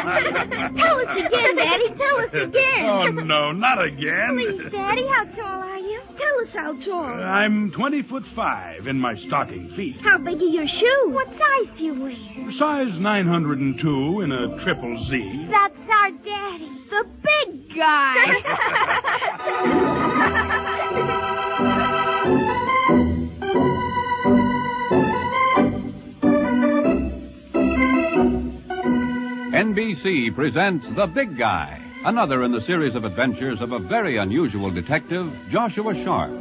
Tell us again, Daddy. Tell us again. Oh, no, not again. Please, Daddy, how tall are you? Tell us how tall. I'm 20'5" in my stocking feet. How big are your shoes? What size do you wear? Size 902 in a triple Z. That's our Daddy, the big guy. NBC presents The Big Guy, another in the series of adventures of a very unusual detective, Joshua Sharp.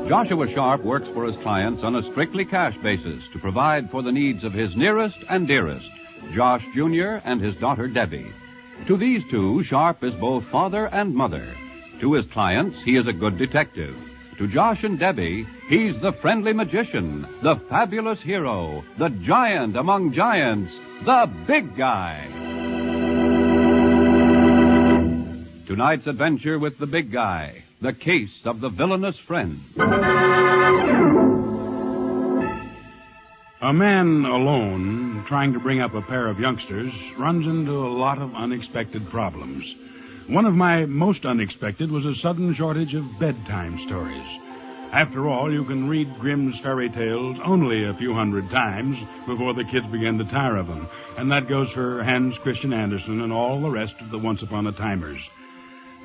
Joshua Sharp works for his clients on a strictly cash basis to provide for the needs of his nearest and dearest, Josh Jr. and his daughter Debbie. To these two, Sharp is both father and mother. To his clients, he is a good detective. To Josh and Debbie, he's the friendly magician, the fabulous hero, the giant among giants, the Big Guy. Tonight's adventure with the Big Guy, the case of the villainous friend. A man alone, trying to bring up a pair of youngsters, runs into a lot of unexpected problems. One of my most unexpected was a sudden shortage of bedtime stories. After all, you can read Grimm's fairy tales only a few hundred times before the kids begin to tire of them. And that goes for Hans Christian Andersen and all the rest of the Once Upon a Timers.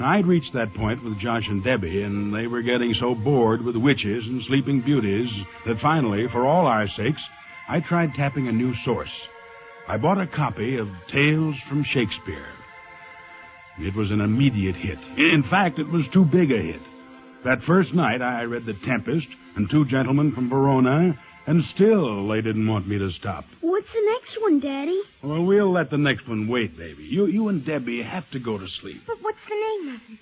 Now, I'd reached that point with Josh and Debbie, and they were getting so bored with witches and sleeping beauties that finally, for all our sakes, I tried tapping a new source. I bought a copy of Tales from Shakespeare. It was an immediate hit. In fact, it was too big a hit. That first night, I read The Tempest and Two Gentlemen from Verona, and still they didn't want me to stop. What's the next one, Daddy? Well, we'll let the next one wait, baby. You and Debbie have to go to sleep. But what's the name of it?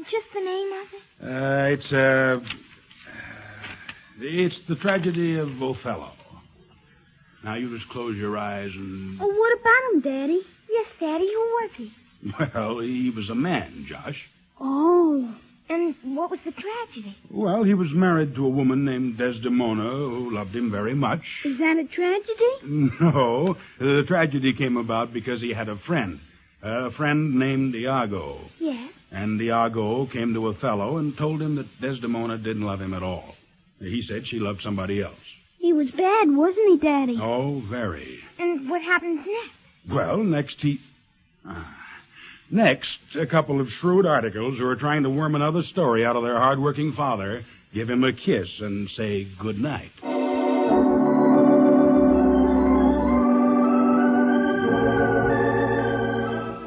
Just the name of it? It's The Tragedy of Othello. Now, you just close your eyes and... Oh, what about him, Daddy? Yes, Daddy, who was he? Well, he was a man, Josh. Oh, and what was the tragedy? Well, he was married to a woman named Desdemona who loved him very much. Is that a tragedy? No, the tragedy came about because he had a friend named Iago. Yes. And Iago came to Othello and told him that Desdemona didn't love him at all. He said she loved somebody else. He was bad, wasn't he, Daddy? Oh, very. And what happens next? Well, Next, a couple of shrewd articles who are trying to worm another story out of their hard-working father give him a kiss and say good night.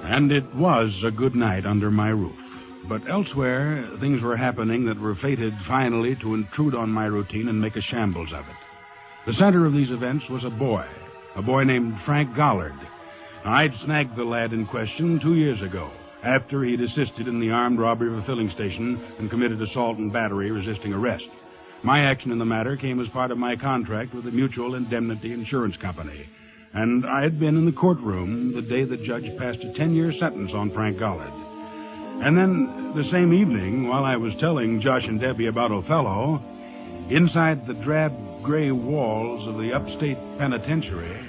And it was a good night under my roof. But elsewhere, things were happening that were fated finally to intrude on my routine and make a shambles of it. The center of these events was a boy named Frank Gollard. I'd snagged the lad in question 2 years ago, after he'd assisted in the armed robbery of a filling station and committed assault and battery resisting arrest. My action in the matter came as part of my contract with the Mutual Indemnity Insurance Company, and I had been in the courtroom the day the judge passed a 10-year sentence on Frank Gollard. And then, the same evening, while I was telling Josh and Debbie about Othello, inside the drab gray walls of the upstate penitentiary...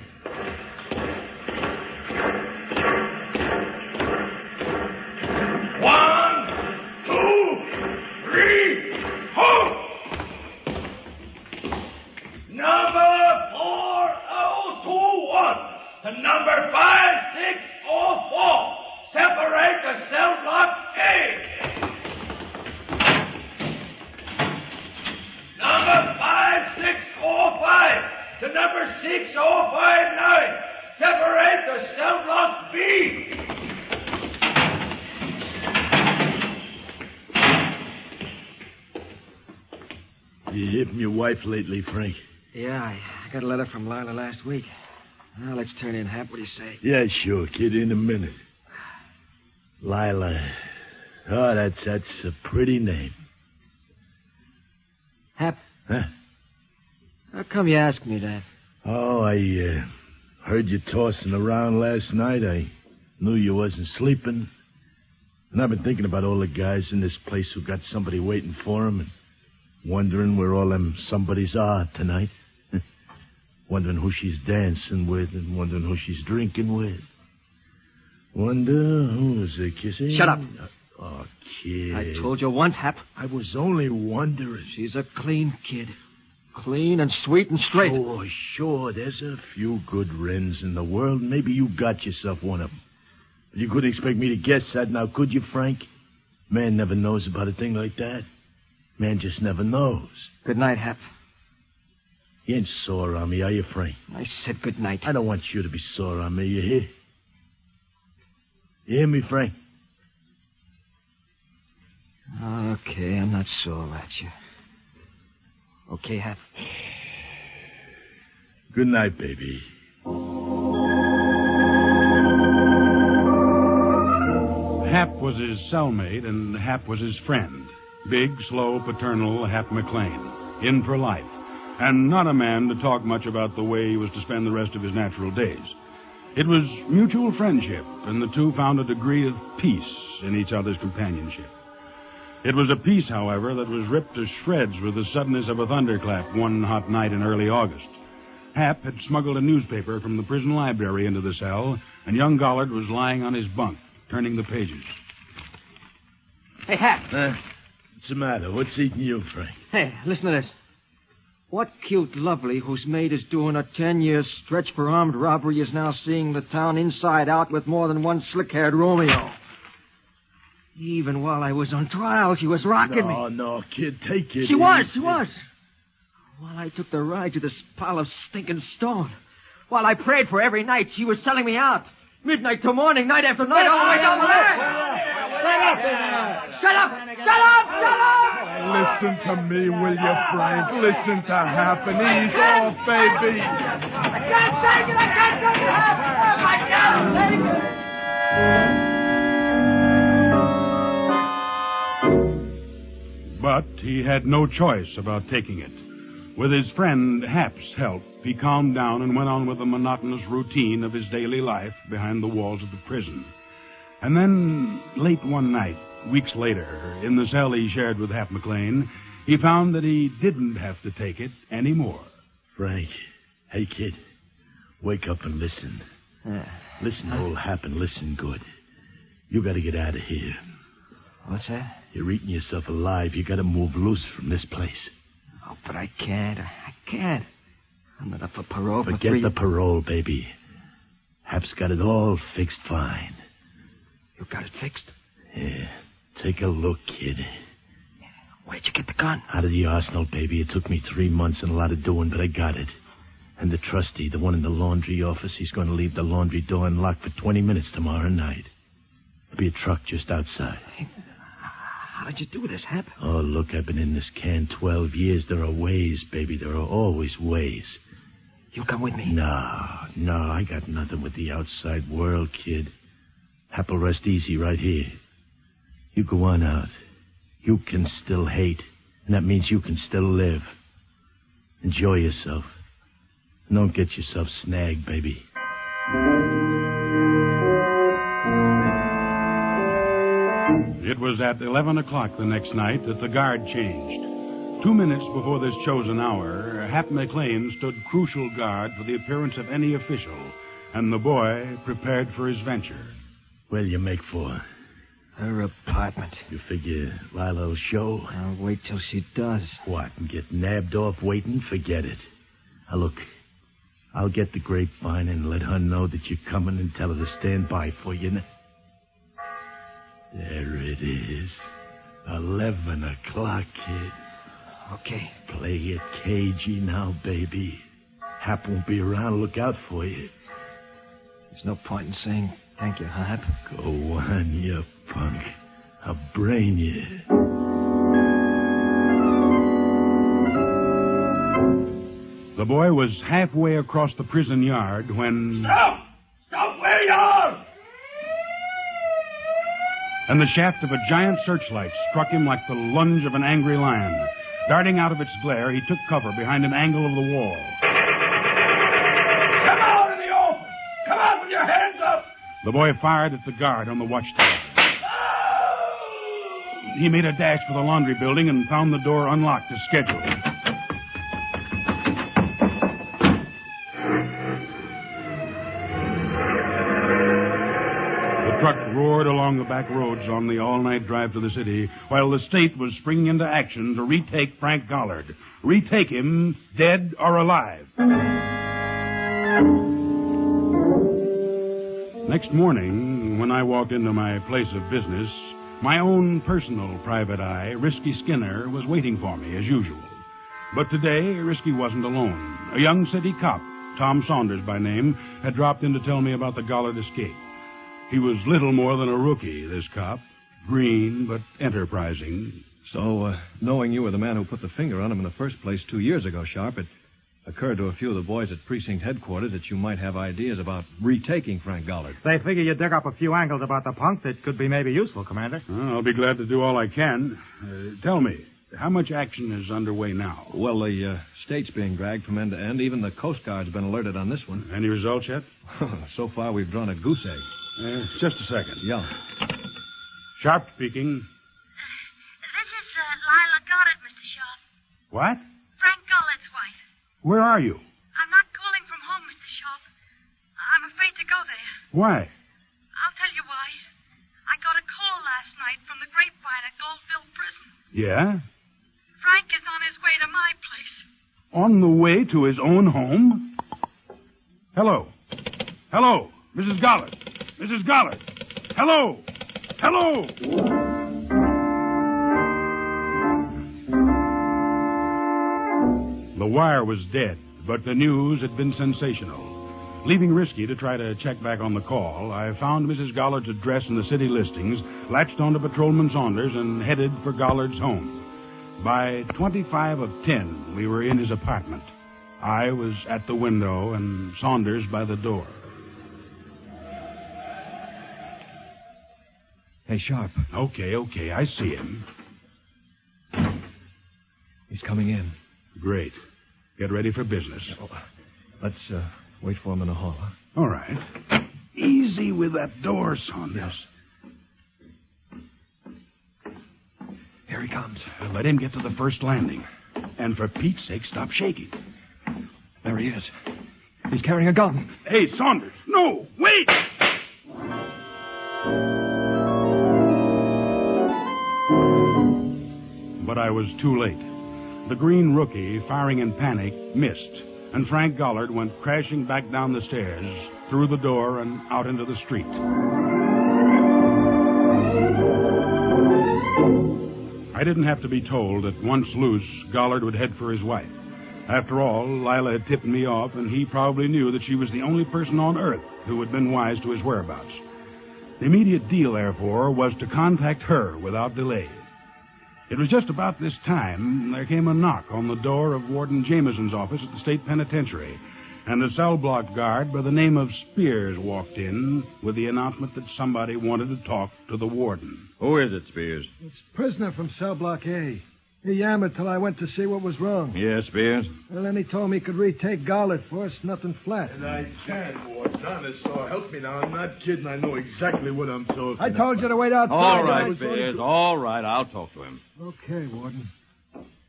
You hear from your wife lately, Frank? Yeah, I got a letter from Lila last week. Now, let's turn in, Hap. What do you say? Yeah, sure, kid, in a minute. Lila. Oh, that's a pretty name. Hap? Huh? How come you asked me that? Oh, I heard you tossing around last night. I knew you wasn't sleeping. And I've been thinking about all the guys in this place who got somebody waiting for them and wondering where all them somebodies are tonight. Wondering who she's dancing with and wondering who she's drinking with. Wonder who's a kissing? Shut up. Oh, kid. I told you once, Hap. I was only wondering. She's a clean kid. Clean and sweet and straight. Oh, sure. There's a few good wrens in the world. Maybe you got yourself one of them. But you couldn't expect me to guess that now, could you, Frank? Man never knows about a thing like that. Man just never knows. Good night, Hap. You ain't sore on me, are you, Frank? I said good night. I don't want you to be sore on me, you hear? You hear me, Frank? Okay, I'm not sore at you. Okay, Hap? Good night, baby. Hap was his cellmate, and Hap was his friend. Big, slow, paternal Hap McLean. In for life. And not a man to talk much about the way he was to spend the rest of his natural days. It was mutual friendship, and the two found a degree of peace in each other's companionship. It was a peace, however, that was ripped to shreds with the suddenness of a thunderclap one hot night in early August. Hap had smuggled a newspaper from the prison library into the cell, and young Gollard was lying on his bunk, turning the pages. Hey, Hap. What's the matter? What's eating you, Frank? Hey, listen to this. What cute lovely whose maid is doing a 10-year stretch for armed robbery is now seeing the town inside out with more than one slick-haired Romeo. Even while I was on trial, she was rocking me. No, kid, take it. She was. While I took the ride to this pile of stinking stone. While I prayed for every night, she was selling me out. Midnight to morning, night after night, all the way down the line. Shut up! Listen to me, will you, Frank? Listen to Hap and ease off, baby. I can't take it! I can't take it! But he had no choice about taking it. With his friend Hap's help, he calmed down and went on with the monotonous routine of his daily life behind the walls of the prison. And then, late one night, weeks later, in the cell he shared with Hap McLean, he found that he didn't have to take it anymore. Frank, hey, kid, wake up and listen. Listen to old Hap and listen good. You got to get out of here. What's that? You're eating yourself alive. You got to move loose from this place. Oh, but I can't. I'm not up for parole for Forget the parole, baby. Hap's got it all fixed fine. You got it fixed? Yeah. Take a look, kid. Where'd you get the gun? Out of the arsenal, baby. It took me 3 months and a lot of doing, but I got it. And the trustee, the one in the laundry office, he's going to leave the laundry door unlocked for 20 minutes tomorrow night. There'll be a truck just outside. Hey, how did you do this, Hap? Oh, look, I've been in this can 12 years. There are ways, baby. There are always ways. You come with me? No, I got nothing with the outside world, kid. Hap will rest easy right here. You go on out. You can still hate, and that means you can still live. Enjoy yourself. And don't get yourself snagged, baby. It was at 11 o'clock the next night that the guard changed. 2 minutes before this chosen hour, Hap McLean stood crucial guard for the appearance of any official, and the boy prepared for his venture. Where'll you make for? Her apartment. You figure Lilo'll show? I'll wait till she does. What, and get nabbed off waiting? Forget it. Now, look, I'll get the grapevine and let her know that you're coming and tell her to stand by for you. There it is. 11 o'clock, kid. Okay. Play it cagey now, baby. Hap won't be around to look out for you. There's no point in saying thank you, huh, Hap? Go on, you punk. I'll brain you. The boy was halfway across the prison yard when... Stop where you are! And the shaft of a giant searchlight struck him like the lunge of an angry lion. Darting out of its glare, he took cover behind an angle of the wall. Come out in the open! Come out with your hands up! The boy fired at the guard on the watchtower. He made a dash for the laundry building and found the door unlocked as scheduled. The The truck roared along the back roads on the all-night drive to the city, while the state was springing into action to retake Frank Gollard. Retake him, dead or alive. Next morning, when I walked into my place of business, my own personal private eye, Risky Skinner, was waiting for me, as usual. But today, Risky wasn't alone. A young city cop, Tom Saunders by name, had dropped in to tell me about the Gollard escape. He was little more than a rookie, this cop. Green, but enterprising. So, knowing you were the man who put the finger on him in the first place 2 years ago, Sharp, it occurred to a few of the boys at precinct headquarters that you might have ideas about retaking Frank Gollard. They figure you dig up a few angles about the punk that could be maybe useful, Commander. Well, I'll be glad to do all I can. Tell me, how much action is underway now? Well, the state's being dragged from end to end. Even the Coast Guard's been alerted on this one. Any results yet? So far, we've drawn a goose egg. Just a second. Yeah. Sharp speaking. This is Lila Goddard, Mr. Sharp. What? Frank Gollard's wife. Where are you? I'm not calling from home, Mr. Sharp. I'm afraid to go there. Why? I'll tell you why. I got a call last night from the grapevine at Goldville Prison. Yeah? Frank is on his way to my place. On the way to his own home? Hello. Hello, Mrs. Gollard. Mrs. Gollard. Hello. Hello. The wire was dead, but the news had been sensational. Leaving Risky to try to check back on the call, I found Mrs. Gollard's address in the city listings, latched onto Patrolman Saunders, and headed for Gollard's home. By 25 of 10, we were in his apartment. I was at the window and Saunders by the door. Hey, Sharp. Okay, I see him. He's coming in. Great. Get ready for business. Let's wait for him in the hall, huh? All right. Easy with that door, Saunders. Here he comes. Let him get to the first landing. And for Pete's sake, stop shaking. There he is. He's carrying a gun. Hey, Saunders. No, wait! But I was too late. The green rookie, firing in panic, missed, and Frank Gollard went crashing back down the stairs, through the door, and out into the street. I didn't have to be told that once loose, Gollard would head for his wife. After all, Lila had tipped me off, and he probably knew that she was the only person on Earth who had been wise to his whereabouts. The immediate deal, therefore, was to contact her without delay. It was just about this time there came a knock on the door of Warden Jameson's office at the state penitentiary, and a cell block guard by the name of Spears walked in with the announcement that somebody wanted to talk to the warden. Who is it, Spears? It's prisoner from cell block A. He yammered till I went to see what was wrong. Yes, Spears? Well, then he told me he could retake Gollard for us, nothing flat. And I can, Warden. Honest, so help me now. I'm not kidding. I know exactly what I'm talking about. I told you to wait outside. All right, Spears. All right, I'll talk to him. Okay, Warden.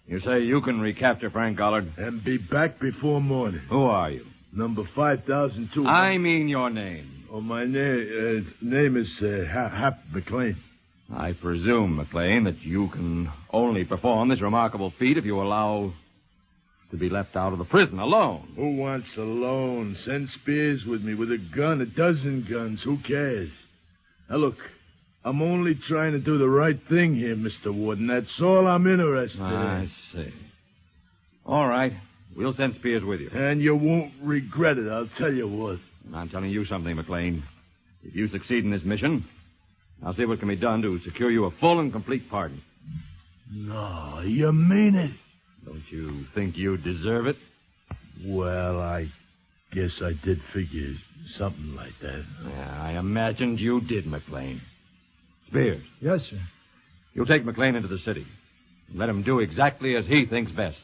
You say you can recapture Frank Gollard? And be back before morning. Who are you? Number 5002. I mean your name. Oh, my name is Hap McLean. I presume, McLean, that you can only perform this remarkable feat if you allow to be left out of the prison alone. Who wants alone? Send Spears with me with a gun, a dozen guns. Who cares? Now, look, I'm only trying to do the right thing here, Mr. Warden. That's all I'm interested in. I see. All right. We'll send Spears with you. And you won't regret it, I'll tell you what. I'm telling you something, McLean. If you succeed in this mission, I'll see what can be done to secure you a full and complete pardon. No, you mean it? Don't you think you deserve it? Well, I guess I did figure something like that. Yeah, I imagined you did, McLean. Spears. Yes, sir. You'll take McLean into the city. And let him do exactly as he thinks best.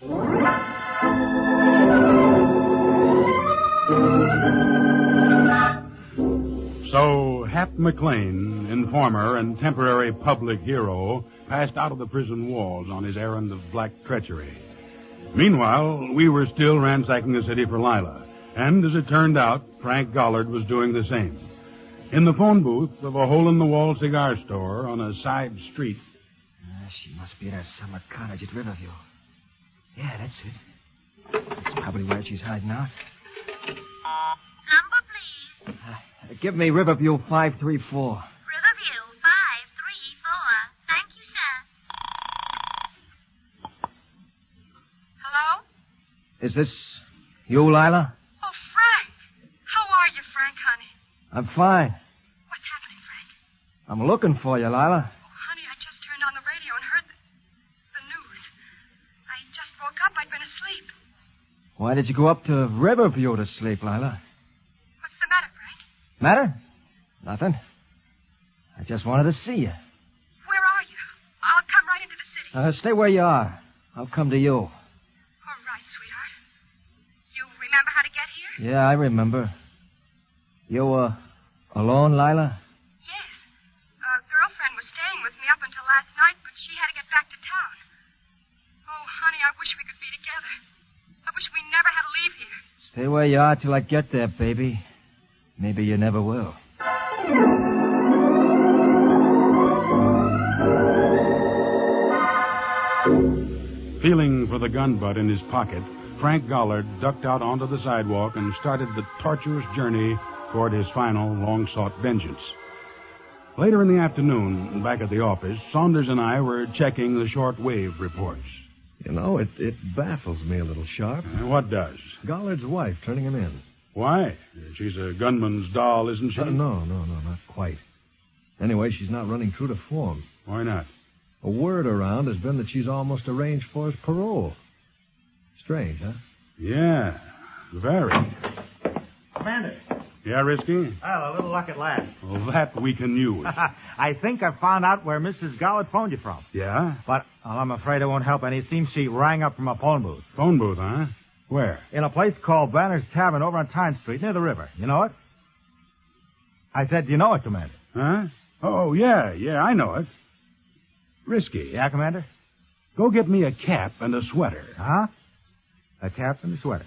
So, Hap McLean, informer and temporary public hero, passed out of the prison walls on his errand of black treachery. Meanwhile, we were still ransacking the city for Lila, and as it turned out, Frank Gollard was doing the same. In the phone booth of a hole-in-the-wall cigar store on a side street. She must be at that summer cottage at Riverview. Yeah, that's it. That's probably where she's hiding out. Number, please. Give me Riverview 534. Riverview 534. Thank you, sir. Hello? Is this you, Lila? Oh, Frank. How are you, Frank, honey? I'm fine. What's happening, Frank? I'm looking for you, Lila. Oh, honey, I just turned on the radio and heard the news. I just woke up. I'd been asleep. Why did you go up to Riverview to sleep, Lila? What's the matter, Frank? Matter? Nothing. I just wanted to see you. Where are you? I'll come right into the city. Stay where you are. I'll come to you. All right, sweetheart. You remember how to get here? Yeah, I remember. You, alone, Lila? Yes. A girlfriend was staying with me up until last night, but she had to get back to town. Oh, honey, I wish we could be together. I wish we never had to leave here. Stay where you are till I get there, baby. Maybe you never will. Feeling for the gun butt in his pocket, Frank Gollard ducked out onto the sidewalk and started the tortuous journey toward his final, long-sought vengeance. Later in the afternoon, back at the office, Saunders and I were checking the short-wave reports. You know, it baffles me a little, Sharp. What does? Gollard's wife turning him in. Why? She's a gunman's doll, isn't she? No, not quite. Anyway, she's not running true to form. Why not? A word around has been that she's almost arranged for his parole. Strange, huh? Yeah, very. Commander. Yeah, Risky? Well, a little luck at last. Well, that we can use. I think I found out where Mrs. Gollard phoned you from. Yeah? But I'm afraid it won't help any. It seems she rang up from a phone booth. Phone booth, huh? Where? In a place called Banner's Tavern over on Tyne Street, near the river. You know it? I said, do you know it, Commander? Huh? Oh, yeah, I know it. Risky. Yeah, Commander? Go get me a cap and a sweater. Huh? A cap and a sweater.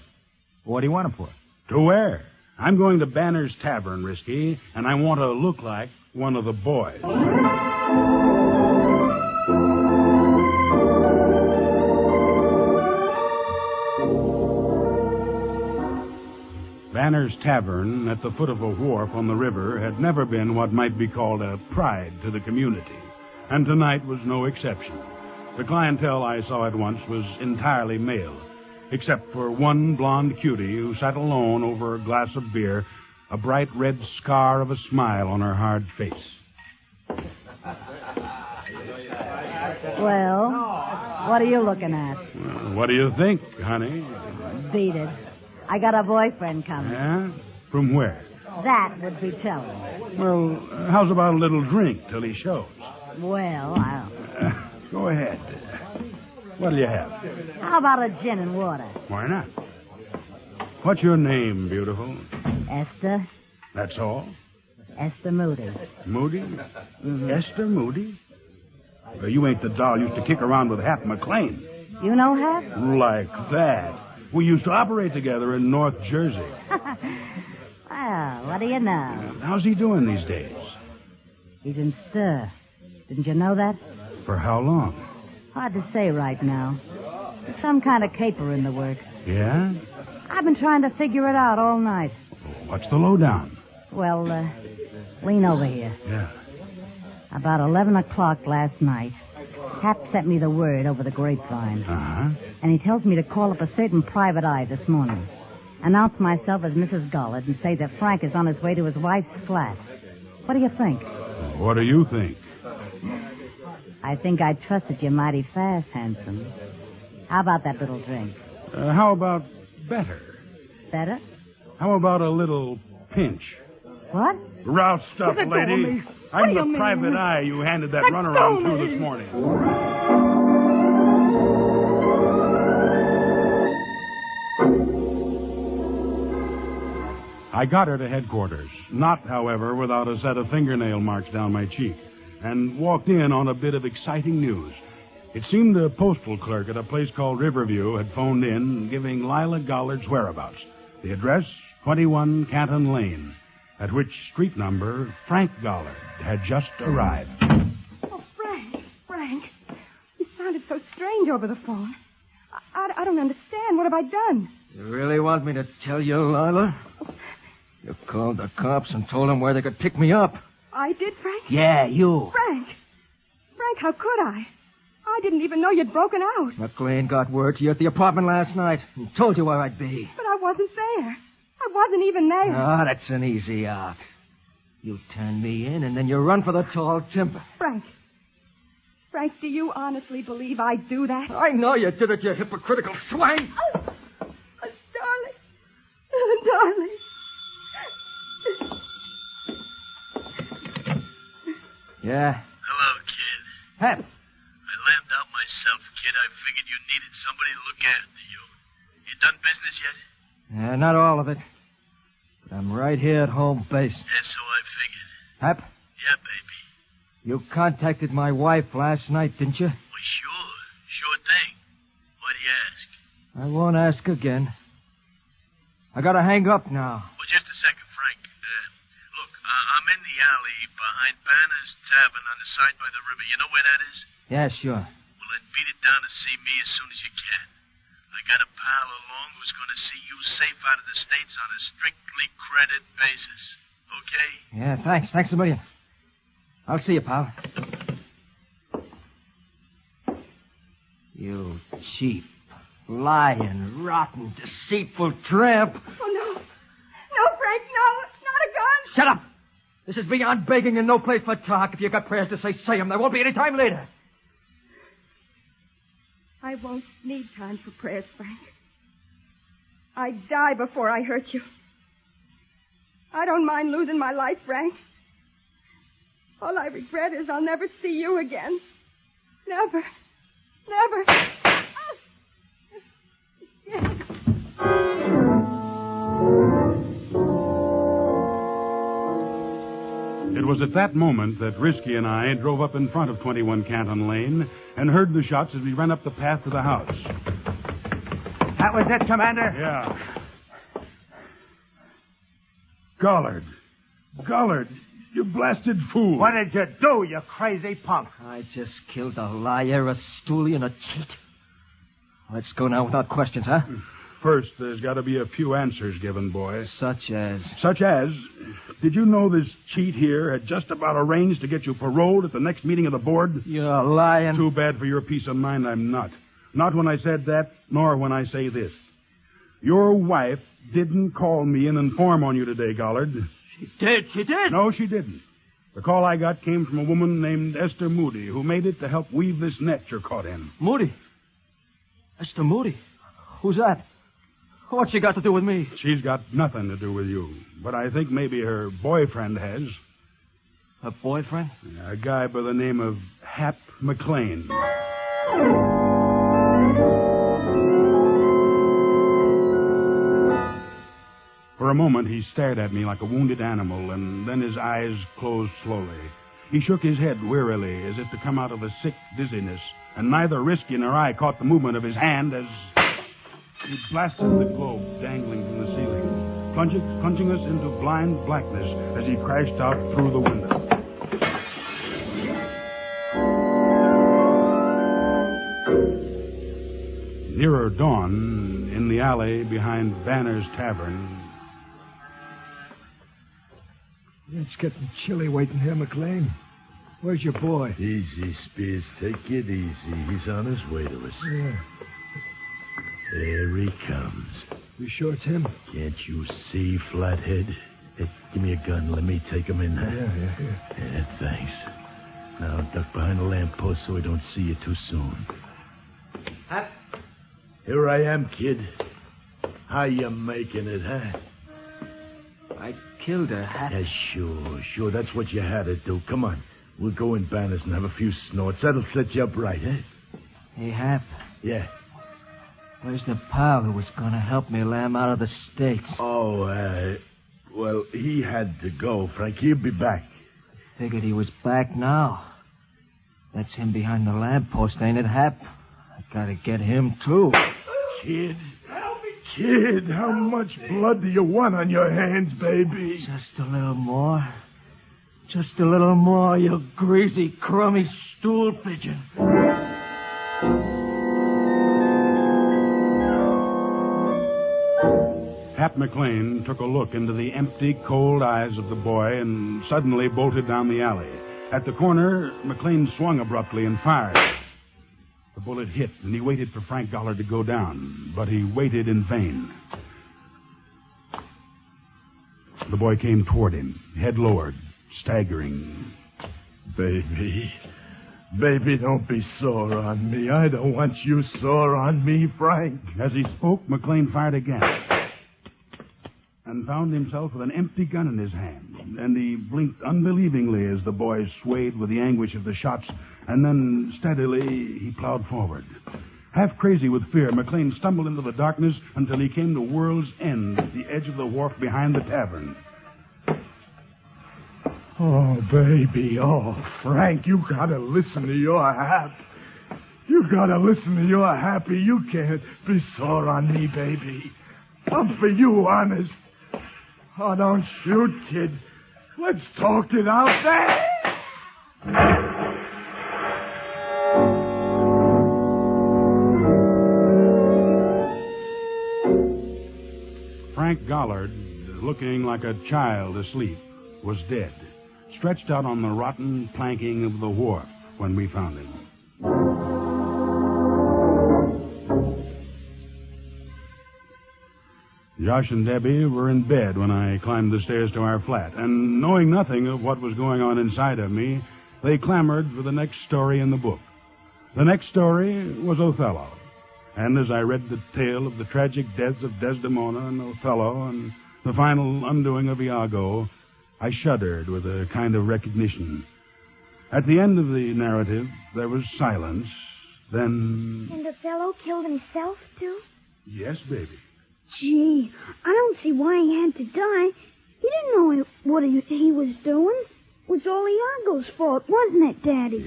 What do you want them for? To wear. I'm going to Banner's Tavern, Risky, and I want to look like one of the boys. Banner's Tavern, at the foot of a wharf on the river, had never been what might be called a pride to the community, and tonight was no exception. The clientele I saw at once was entirely male, except for one blonde cutie who sat alone over a glass of beer, a bright red scar of a smile on her hard face. Well, what are you looking at? Well, what do you think, honey? Beat it. I got a boyfriend coming. Yeah? From where? That would be telling. Well, how's about a little drink till he shows? Well, I'll... Go ahead. What'll you have? How about a gin and water? Why not? What's your name, beautiful? Esther. That's all? Esther Moody. Moody? Mm-hmm. Esther Moody? Well, you ain't the doll used to kick around with Hap McLean. You know Hap? Like that. We used to operate together in North Jersey. Well, what do you know? How's he doing these days? He's in stir. Didn't you know that? For how long? Hard to say right now. There's some kind of caper in the works. Yeah? I've been trying to figure it out all night. What's the lowdown? Well, lean over here. Yeah. About 11 o'clock last night, Hap sent me the word over the grapevine. Uh-huh. And he tells me to call up a certain private eye this morning. Announce myself as Mrs. Gollard and say that Frank is on his way to his wife's flat. What do you think? What do you think? I think I trusted you mighty fast, handsome. How about that little drink? How about better? Better? How about a little pinch? What? Route stuff, lady. I'm the private eye you handed that runaround to this morning. I got her to headquarters, not, however, without a set of fingernail marks down my cheek, and walked in on a bit of exciting news. It seemed the postal clerk at a place called Riverview had phoned in giving Lila Gollard's whereabouts. The address, 21 Canton Lane. at which street number Frank Gollard had just arrived. Oh, Frank. You sounded so strange over the phone. I don't understand. What have I done? You really want me to tell you, Lila? You called the cops and told them where they could pick me up. I did, Frank? Yeah, you. Frank, how could I? I didn't even know you'd broken out. McLean got word to you at the apartment last night and told you where I'd be. But I wasn't there. I wasn't even there. Ah, that's an easy out. You turn me in and then you run for the tall timber. Frank, do you honestly believe I'd do that? I know you did it, you hypocritical swine. Oh, darling. Darling. Yeah? Hello, kid. Hap. I lambed out myself, kid. I figured you needed somebody to look after you. You done business yet? Yeah, not all of it. But I'm right here at home base. Yeah, so I figured. Hap? Yeah, baby. You contacted my wife last night, didn't you? Well, sure. Sure thing. Why do you ask? I won't ask again. I gotta hang up now. Well, just a second, Frank. Look, I'm in the alley behind Banner's Tavern on the side by the river. You know where that is? Yeah, sure. Well, then beat it down to see me as soon as you can. I got a pal along who's going to see you safe out of the States on a strictly credit basis. Okay? Yeah, thanks. Thanks a million. I'll see you, pal. You cheap, lying, rotten, deceitful tramp. Oh, no. No, Frank, no. Not a gun. Shut up. This is beyond begging and no place for talk. If you've got prayers to say them. There won't be any time later. I won't need time for prayers, Frank. I'd die before I hurt you. I don't mind losing my life, Frank. All I regret is I'll never see you again. Never. It was at that moment that Risky and I drove up in front of 21 Canton Lane and heard the shots as we ran up the path to the house. That was it, Commander? Yeah. Gollard, you blasted fool. What did you do, you crazy punk? I just killed a liar, a stoolie, and a cheat. Let's go now without questions, huh? First, there's got to be a few answers given, boy. Such as? Did you know this cheat here had just about arranged to get you paroled at the next meeting of the board? You're lying. Too bad for your peace of mind, I'm not. Not when I said that, nor when I say this. Your wife didn't call me and inform on you today, Gollard. She did? No, she didn't. The call I got came from a woman named Esther Moody, who made it to help weave this net you're caught in. Moody? Esther Moody? Who's that? What's she got to do with me? She's got nothing to do with you. But I think maybe her boyfriend has. Her boyfriend? A guy by the name of Hap McLean. For a moment, he stared at me like a wounded animal, and then his eyes closed slowly. He shook his head wearily, as if to come out of a sick dizziness, and neither Risky nor I caught the movement of his hand as he blasted the globe dangling from the ceiling, plunging us into blind blackness as he crashed out through the window. Nearer dawn, in the alley behind Banner's Tavern. It's getting chilly waiting here, McLean. Where's your boy? Easy, Spears. Take it easy. He's on his way to us. Yeah. There he comes. You sure it's him? Can't you see, Flathead? Hey, give me a gun. Let me take him in. Yeah, thanks. Now, duck behind the lamppost so we don't see you too soon. Hap? Here I am, kid. How you making it, huh? I killed her, Hap. Yeah, sure. That's what you had to do. Come on. We'll go in Banner's and have a few snorts. That'll set you up right, eh? Hey, Hap. Yeah. Where's the pal who was going to help me lamb out of the States? Oh, well, he had to go, Frank. He'll be back. Figured he was back now. That's him behind the lamppost, ain't it, Hap? I gotta get him, too. Kid. Help me, Kid, how much blood do you want on your hands, baby? Just a little more. Just a little more, you greasy, crummy stool pigeon. Hap McLean took a look into the empty, cold eyes of the boy and suddenly bolted down the alley. At the corner, McLean swung abruptly and fired. The bullet hit, and he waited for Frank Gollard to go down, but he waited in vain. The boy came toward him, head lowered, staggering. Baby, don't be sore on me. I don't want you sore on me, Frank. As he spoke, McLean fired again and found himself with an empty gun in his hand. And he blinked unbelievingly as the boy swayed with the anguish of the shots, and then steadily he plowed forward. Half crazy with fear, McLean stumbled into the darkness until he came to World's End at the edge of the wharf behind the tavern. Oh, baby. Oh, Frank, you gotta listen to your Hap. You gotta listen to your Happy. You can't be sore on me, baby. I'm for you, honest. Oh, don't shoot, kid. Let's talk it out there. Frank Gollard, looking like a child asleep, was dead, stretched out on the rotten planking of the wharf when we found him. Josh and Debbie were in bed when I climbed the stairs to our flat, and knowing nothing of what was going on inside of me, they clamored for the next story in the book. The next story was Othello, and as I read the tale of the tragic deaths of Desdemona and Othello and the final undoing of Iago, I shuddered with a kind of recognition. At the end of the narrative, there was silence, then... And Othello killed himself, too? Yes, baby. Gee, I don't see why he had to die. He didn't know what he was doing. It was all Iago's fault, wasn't it, Daddy?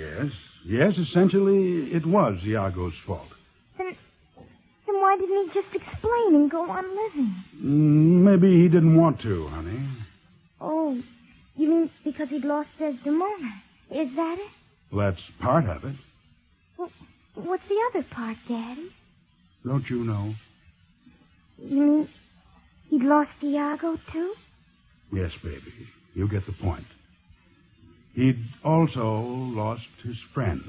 Yes, essentially it was Iago's fault. Then why didn't he just explain and go on living? Maybe he didn't want to, honey. Oh, you mean because he'd lost Desdemona? Is that it? Well, that's part of it. Well, what's the other part, Daddy? Don't you know? You mean he'd lost Iago, too? Yes, baby. You get the point. He'd also lost his friend.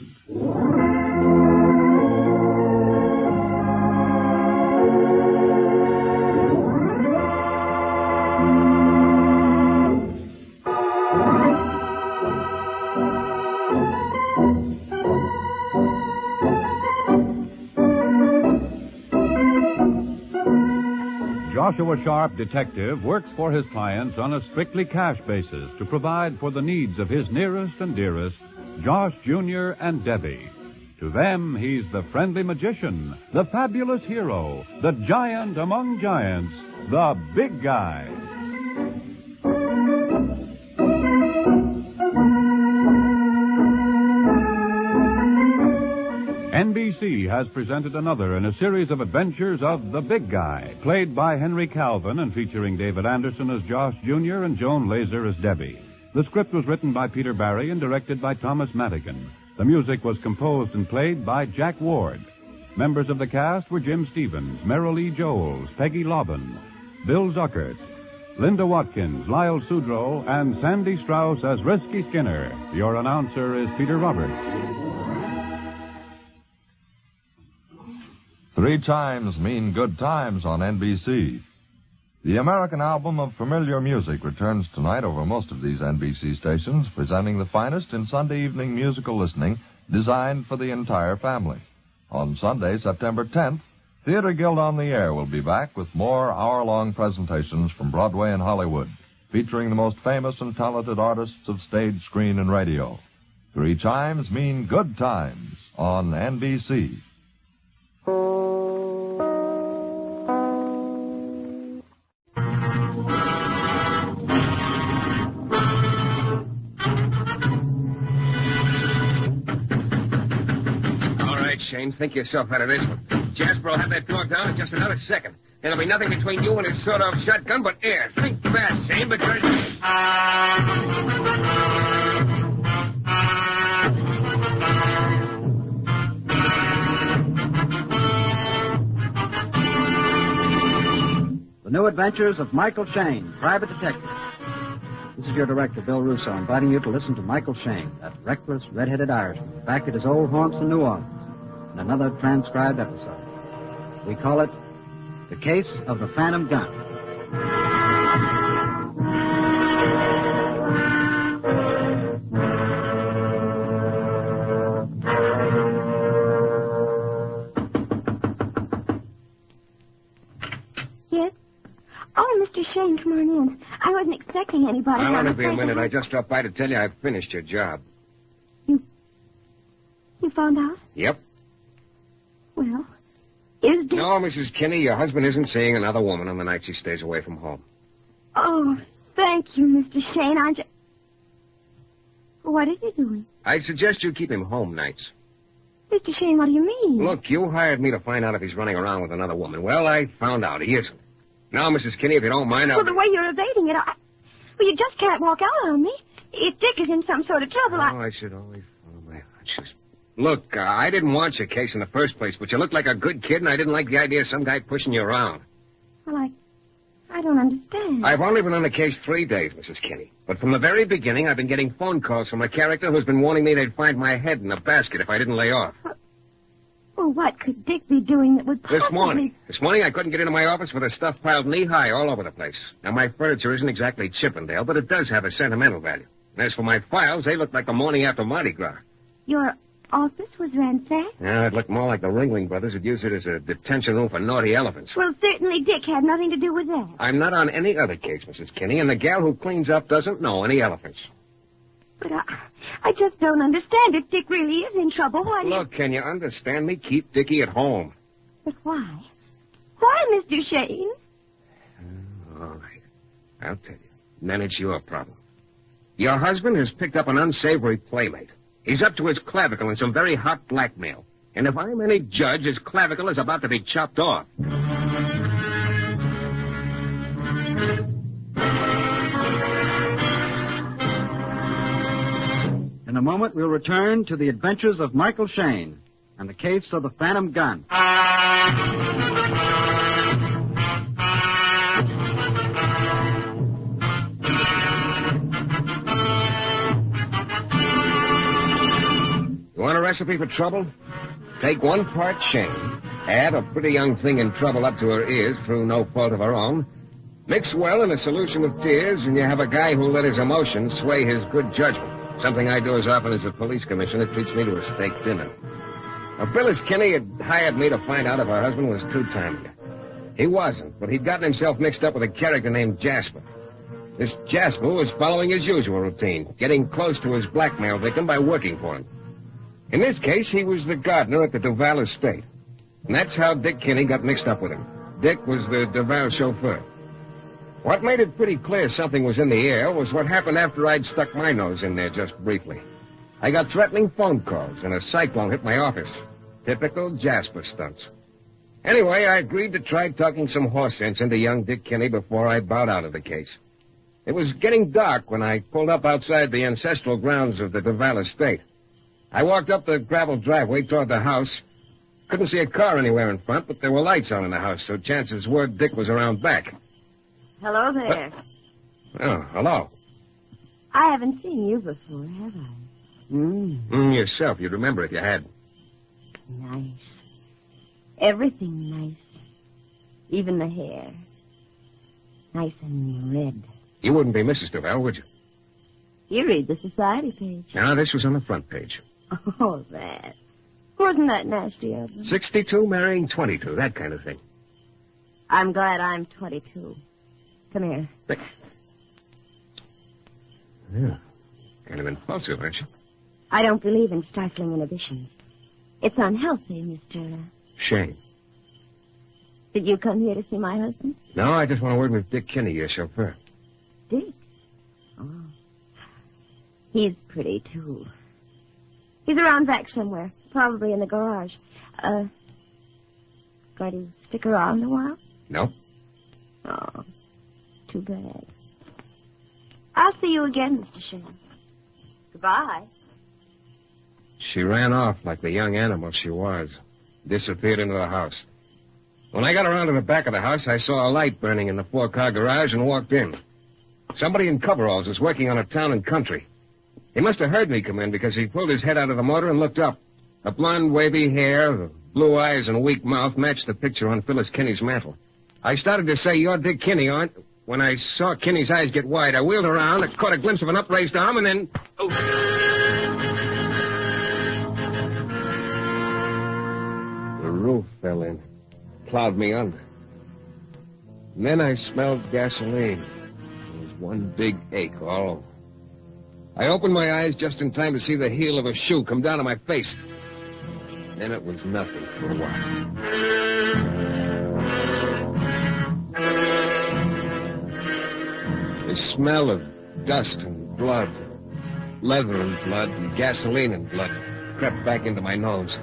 Joshua Sharp, detective, works for his clients on a strictly cash basis to provide for the needs of his nearest and dearest, Josh Jr. and Debbie. To them, he's the friendly magician, the fabulous hero, the giant among giants, the big guy. NBC has presented another in a series of adventures of The Big Guy, played by Henry Calvin and featuring David Anderson as Josh Jr. and Joan Laser as Debbie. The script was written by Peter Barry and directed by Thomas Madigan. The music was composed and played by Jack Ward. Members of the cast were Jim Stevens, Merrill E. Joles, Peggy Lobbin, Bill Zuckert, Linda Watkins, Lyle Sudrow, and Sandy Strauss as Risky Skinner. Your announcer is Peter Roberts. 3 Chimes mean good times on NBC. The American album of familiar music returns tonight over most of these NBC stations, presenting the finest in Sunday evening musical listening designed for the entire family. On Sunday, September 10th, Theater Guild on the Air will be back with more hour-long presentations from Broadway and Hollywood, featuring the most famous and talented artists of stage, screen, and radio. 3 Chimes mean good times on NBC. Shane, think yourself out of this one. Jasper will have that door down in just another second. There'll be nothing between you and his sawed-off shotgun but air. Think fast, Shane, because... The New Adventures of Michael Shane, Private Detective. This is your director, Bill Russo, inviting you to listen to Michael Shane, that reckless, red-headed Irishman, back at his old haunts in New Orleans, in another transcribed episode. We call it The Case of the Phantom Gun. Yes? Oh, Mr. Shane, come on in. I wasn't expecting anybody. I'll only be a minute. I just stopped by to tell you I've finished your job. You found out? Yep. Well, is Dick... No, Mrs. Kinney, your husband isn't seeing another woman on the nights he stays away from home. Oh, thank you, Mr. Shane. What is he doing? I suggest you keep him home nights. Mr. Shane, what do you mean? Look, you hired me to find out if he's running around with another woman. Well, I found out he isn't. Now, Mrs. Kinney, if you don't mind, I'll... Well, the way you're evading it, well, you just can't walk out on me. If Dick is in some sort of trouble, I should always follow my hunches. Look, I didn't want your case in the first place, but you looked like a good kid, and I didn't like the idea of some guy pushing you around. Well, I don't understand. I've only been on the case 3 days, Mrs. Kinney. But from the very beginning, I've been getting phone calls from a character who's been warning me they'd find my head in a basket if I didn't lay off. Well, what could Dick be doing that would possibly... This morning I couldn't get into my office with the stuff piled knee-high all over the place. Now, my furniture isn't exactly Chippendale, but it does have a sentimental value. And as for my files, they look like the morning after Mardi Gras. Your office was ransacked? Yeah, it looked more like the Ringling Brothers had used it as a detention room for naughty elephants. Well, certainly Dick had nothing to do with that. I'm not on any other case, Mrs. Kinney, and the gal who cleans up doesn't know any elephants. But I just don't understand. If Dick really is in trouble, why... Look, can you understand me? Keep Dickie at home. But why? Why, Mr. Shane? All right. I'll tell you. And then it's your problem. Your husband has picked up an unsavory playmate. He's up to his clavicle in some very hot blackmail. And if I'm any judge, his clavicle is about to be chopped off. In a moment, we'll return to the adventures of Michael Shane and the case of the Phantom Gun. You want a recipe for trouble? Take 1 part Shane, add a pretty young thing in trouble up to her ears through no fault of her own, mix well in a solution of tears, and you have a guy who'll let his emotions sway his good judgment. Something I do as often as a police commissioner treats me to a steak dinner. Now, Phyllis Kinney had hired me to find out if her husband was two-timing her. He wasn't, but he'd gotten himself mixed up with a character named Jasper. This Jasper was following his usual routine, getting close to his blackmail victim by working for him. In this case, he was the gardener at the Duval estate. And that's how Dick Kinney got mixed up with him. Dick was the Duval chauffeur. What made it pretty clear something was in the air was what happened after I'd stuck my nose in there just briefly. I got threatening phone calls, and a cyclone hit my office. Typical Jasper stunts. Anyway, I agreed to try talking some horse sense into young Dick Kinney before I bowed out of the case. It was getting dark when I pulled up outside the ancestral grounds of the Duval estate. I walked up the gravel driveway toward the house. Couldn't see a car anywhere in front, but there were lights on in the house, so chances were Dick was around back. Hello there. Oh, hello. I haven't seen you before, have I? Yourself. You'd remember if you had. Nice. Everything nice. Even the hair. Nice and red. You wouldn't be Mrs. Duval, would you? You read the society page. No, this was on the front page. Oh, that. Wasn't that nasty of them? 62 marrying 22, that kind of thing. I'm glad I'm 22. Come here. Yeah. Kind of impulsive, aren't you? I don't believe in stifling inhibitions. It's unhealthy, Mr. Shane. Did you come here to see my husband? No, I just want a word with Dick Kinney, your chauffeur. Dick? Oh. He's pretty, too. He's around back somewhere, probably in the garage. Going to stick around a while? No. Oh, too bad. I'll see you again, Mr. Shane. Goodbye. She ran off like the young animal she was. Disappeared into the house. When I got around to the back of the house, I saw a light burning in the 4-car garage and walked in. Somebody in coveralls was working on a town and country. He must have heard me come in because he pulled his head out of the motor and looked up. The blonde, wavy hair, the blue eyes, and weak mouth matched the picture on Phyllis Kinney's mantel. I started to say, "You're Dick Kinney, aren't you?" When I saw Kinney's eyes get wide, I wheeled around, I caught a glimpse of an upraised arm, and then... Oh. The roof fell in, plowed me under. And then I smelled gasoline. It was one big ache all over. I opened my eyes just in time to see the heel of a shoe come down on my face. Then it was nothing for a while. The smell of dust and blood, leather and blood, and gasoline and blood crept back into my nose.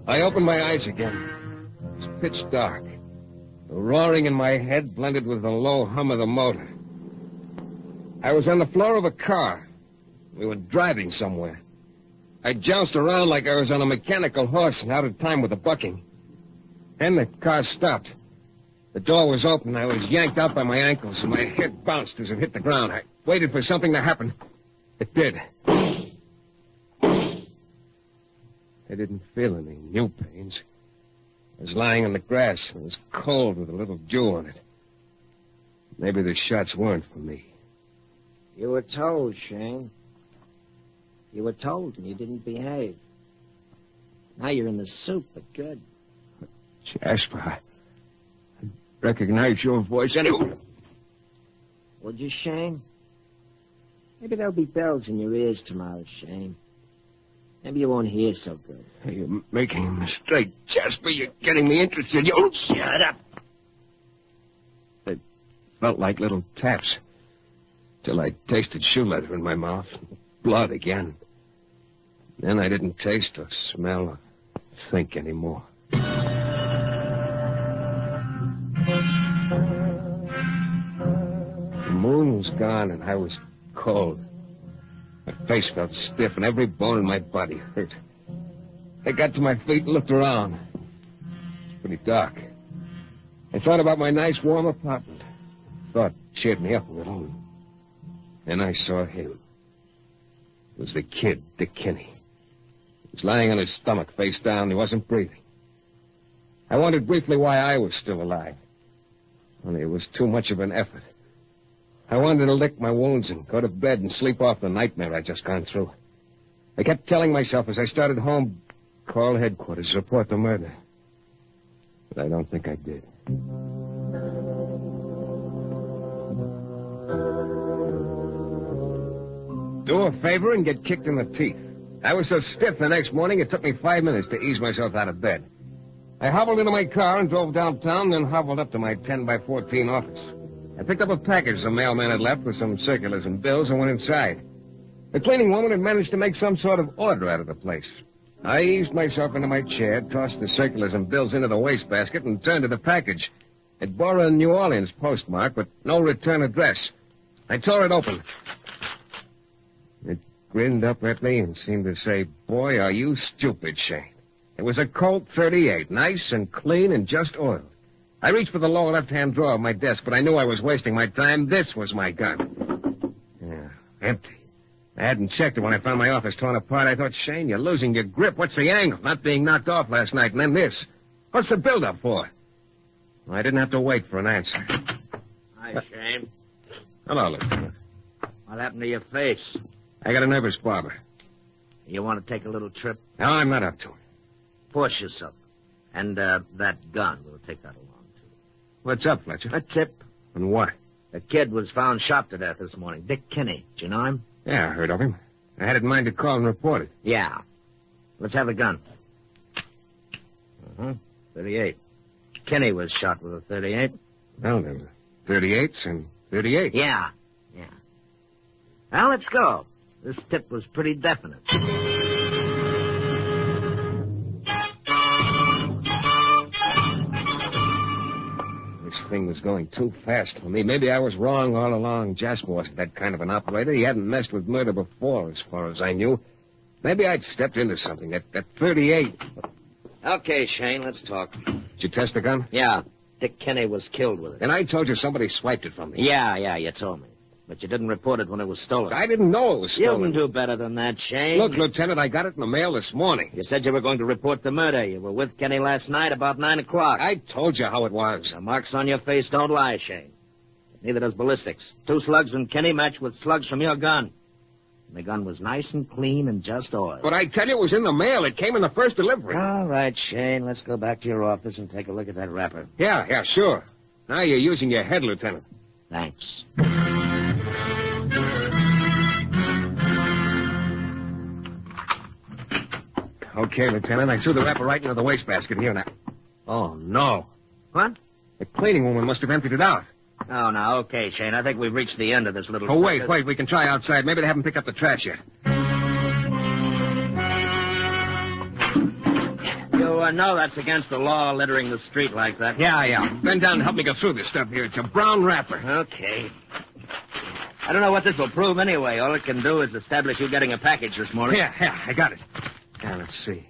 I opened my eyes again. It was pitch dark. The roaring in my head blended with the low hum of the motor. I was on the floor of a car. We were driving somewhere. I jounced around like I was on a mechanical horse and out of time with the bucking. Then the car stopped. The door was open. I was yanked out by my ankles, and my head bounced as it hit the ground. I waited for something to happen. It did. I didn't feel any new pains. I was lying on the grass, and it was cold with a little dew on it. Maybe the shots weren't for me. You were told, Shane. You were told, and you didn't behave. Now you're in the soup, but good. Jasper, I recognize your voice anyway. Would you, Shane? Maybe there'll be bells in your ears tomorrow, Shane. Maybe you won't hear so good. You're making a mistake, Jasper. You're getting me interested. You shut up. It felt like little taps. Till I tasted shoe leather in my mouth. Blood again. Then I didn't taste or smell or think anymore. The moon was gone and I was cold. My face felt stiff and every bone in my body hurt. I got to my feet and looked around. It was pretty dark. I thought about my nice warm apartment. Thought cheered me up a little. Then I saw him. It was the kid, Dick Kinney. He was lying on his stomach, face down. He wasn't breathing. I wondered briefly why I was still alive. Only it was too much of an effort. I wanted to lick my wounds and go to bed and sleep off the nightmare I'd just gone through. I kept telling myself as I started home, call headquarters, report the murder. But I don't think I did. Do a favor and get kicked in the teeth. I was so stiff the next morning, it took me 5 minutes to ease myself out of bed. I hobbled into my car and drove downtown, then hobbled up to my 10-by-14 office. I picked up a package the mailman had left with some circulars and bills and went inside. The cleaning woman had managed to make some sort of order out of the place. I eased myself into my chair, tossed the circulars and bills into the wastebasket, and turned to the package. It bore a New Orleans postmark, but no return address. I tore it open. It grinned up at me and seemed to say, "Boy, are you stupid, Shane." It was a Colt 38, nice and clean and just oiled. I reached for the lower left-hand drawer of my desk, but I knew I was wasting my time. This was my gun. Yeah, empty. I hadn't checked it when I found my office torn apart. I thought, Shane, you're losing your grip. What's the angle? Not being knocked off last night, and then this. What's the build-up for? Well, I didn't have to wait for an answer. Hi, Shane. Hello, Lieutenant. What happened to your face? I got a nervous barber. You want to take a little trip? No, I'm not up to it. Force yourself. And that gun, we'll take that along, too. What's up, Fletcher? A tip. And what? A kid was found shot to death this morning. Dick Kinney. Do you know him? Yeah, I heard of him. I had it in mind to call and report it. Yeah. Let's have the gun. 38. Kinney was shot with a 38. Well, there were 38s and 38. Yeah. Well, let's go. This tip was pretty definite. this thing was going too fast for me. Maybe I was wrong all along. Jasper wasn't that kind of an operator. He hadn't messed with murder before, as far as I knew. Maybe I'd stepped into something. That 38. Okay, Shane, let's talk. Did you test the gun? Yeah. Dick Kenny was killed with it. And I told you somebody swiped it from me. Yeah, you told me. But you didn't report it when it was stolen. I didn't know it was stolen. You can do better than that, Shane. Look, Lieutenant, I got it in the mail this morning. You said you were going to report the murder. You were with Kenny last night about 9 o'clock. I told you how it was. The marks on your face don't lie, Shane. Neither does ballistics. 2 slugs in Kenny match with slugs from your gun. The gun was nice and clean and just oil. But I tell you, it was in the mail. It came in the first delivery. All right, Shane, let's go back to your office and take a look at that wrapper. Yeah, sure. Now you're using your head, Lieutenant. Thanks. Okay, Lieutenant, I threw the wrapper right into the wastebasket here now. Oh, no. What? The cleaning woman must have emptied it out. Oh, now, okay, Shane. I think we've reached the end of this little... Oh, wait. We can try outside. Maybe they haven't picked up the trash yet. You know that's against the law, littering the street like that. Yeah. Bend down and help me go through this stuff here. It's a brown wrapper. Okay. I don't know what this will prove anyway. All it can do is establish you getting a package this morning. Yeah, I got it. Now, let's see.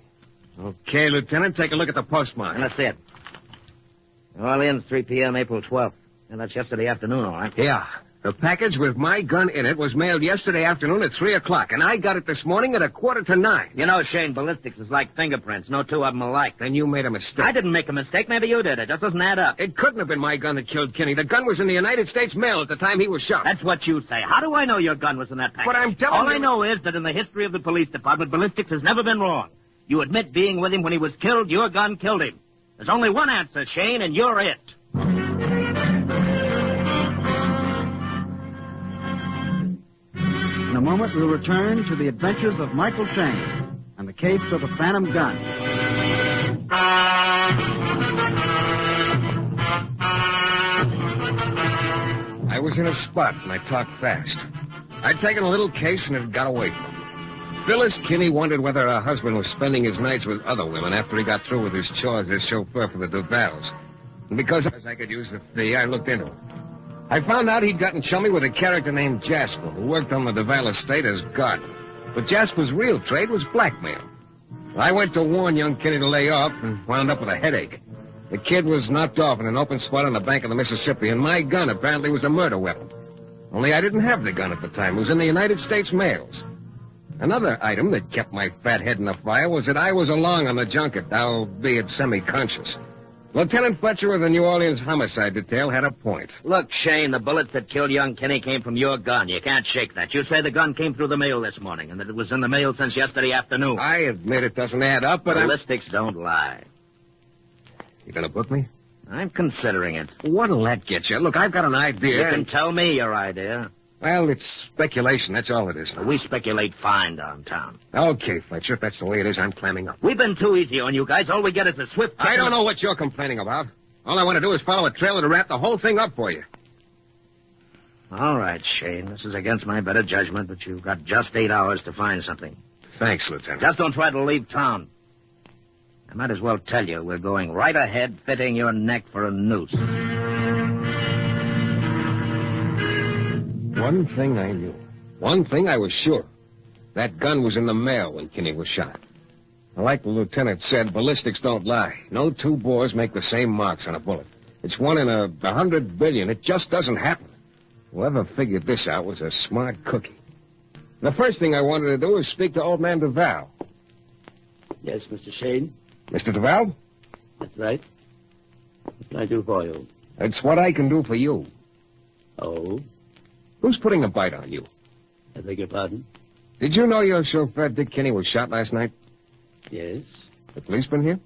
Okay, Lieutenant, take a look at the postmark. That's it. New Orleans, 3 p.m., April 12th. And that's yesterday afternoon, all right? Yeah. The package with my gun in it was mailed yesterday afternoon at 3 o'clock, and I got it this morning at 8:45. You know, Shane, ballistics is like fingerprints. No two of them alike. Then you made a mistake. I didn't make a mistake. Maybe you did. It just doesn't add up. It couldn't have been my gun that killed Kinney. The gun was in the United States mail at the time he was shot. That's what you say. How do I know your gun was in that package? But I'm telling you... All I know is that in the history of the police department, ballistics has never been wrong. You admit being with him when he was killed, your gun killed him. There's only one answer, Shane, and you're it. In a moment, we'll return to the adventures of Michael Shane and the case of the Phantom Gun. I was in a spot, and I talked fast. I'd taken a little case, and it got away from me. Phyllis Kinney wondered whether her husband was spending his nights with other women after he got through with his chores as chauffeur for the Duvals. And because I could use the fee, I looked into it. I found out he'd gotten chummy with a character named Jasper, who worked on the Duval estate as gardener. But Jasper's real trade was blackmail. I went to warn young Kinney to lay off and wound up with a headache. The kid was knocked off in an open spot on the bank of the Mississippi, and my gun apparently was a murder weapon. Only I didn't have the gun at the time. It was in the United States mails. Another item that kept my fat head in the fire was that I was along on the junket, albeit semi-conscious. Lieutenant Fletcher of the New Orleans Homicide Detail had a point. Look, Shane, the bullets that killed young Kinney came from your gun. You can't shake that. You say the gun came through the mail this morning and that it was in the mail since yesterday afternoon. I admit it doesn't add up, but ballistics don't lie. You gonna book me? I'm considering it. What'll that get you? Look, I've got an idea. You can tell me your idea. Well, it's speculation. That's all it is. We speculate fine downtown. Okay, Fletcher. If that's the way it is, I'm clamming up. We've been too easy on you guys. All we get is a swift... I don't know what you're complaining about. All I want to do is follow a trailer to wrap the whole thing up for you. All right, Shane. This is against my better judgment, but you've got just 8 hours to find something. Thanks, Lieutenant. Just don't try to leave town. I might as well tell you we're going right ahead, fitting your neck for a noose. One thing I knew. One thing I was sure. That gun was in the mail when Kinney was shot. Like the lieutenant said, ballistics don't lie. No two bores make the same marks on a bullet. It's 1 in 100 billion. It just doesn't happen. Whoever figured this out was a smart cookie. The first thing I wanted to do was speak to old man Duval. Yes, Mr. Shane? Mr. Duval? That's right. What can I do for you? It's what I can do for you. Oh? Who's putting a bite on you? I beg your pardon? Did you know your chauffeur, Dick Kinney, was shot last night? Yes. The policeman here?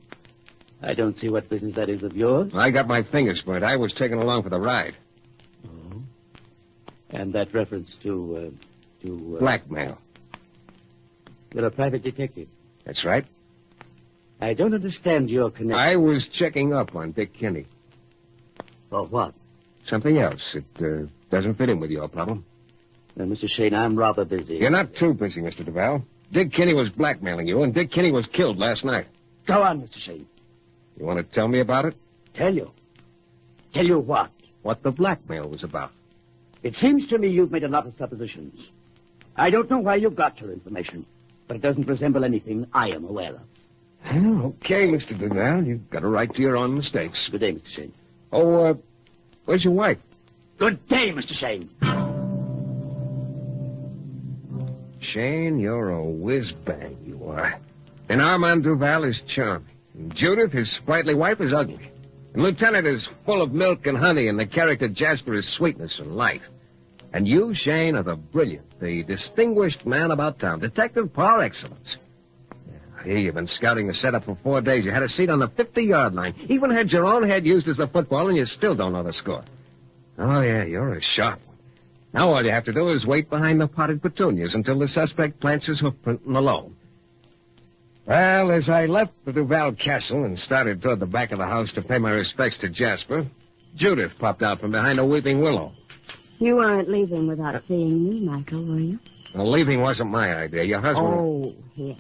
I don't see what business that is of yours. I got my fingers burnt. I was taken along for the ride. Oh. And that reference to blackmail. You're a private detective. That's right. I don't understand your connection. I was checking up on Dick Kinney. For what? Something else. It doesn't fit in with your problem. Now, Mr. Shane, I'm rather busy. You're not too busy, Mr. Duval. Dick Kinney was blackmailing you, and Dick Kinney was killed last night. Go on, Mr. Shane. You want to tell me about it? Tell you? Tell you what? What the blackmail was about. It seems to me you've made a lot of suppositions. I don't know where you got your information, but it doesn't resemble anything I am aware of. Okay, Mr. Duval. You've got a right to your own mistakes. Good day, Mr. Shane. Oh, where's your wife? Good day, Mr. Shane. Shane, you're a whiz-bang, you are. And Armand Duval is charming. And Judith, his sprightly wife, is ugly. And Lieutenant is full of milk and honey, and the character Jasper is sweetness and light. And you, Shane, are the brilliant, the distinguished man about town, detective par excellence. Here you've been scouting the setup for 4 days. You had a seat on the 50-yard line. Even had your own head used as a football, and you still don't know the score. Oh, yeah, you're a sharp one. Now all you have to do is wait behind the potted petunias until the suspect plants his hoofprint in the loam. Well, as I left the Duval castle and started toward the back of the house to pay my respects to Jasper, Judith popped out from behind a weeping willow. You weren't leaving without seeing me, Michael, were you? Well, leaving wasn't my idea. Your husband... Oh, him.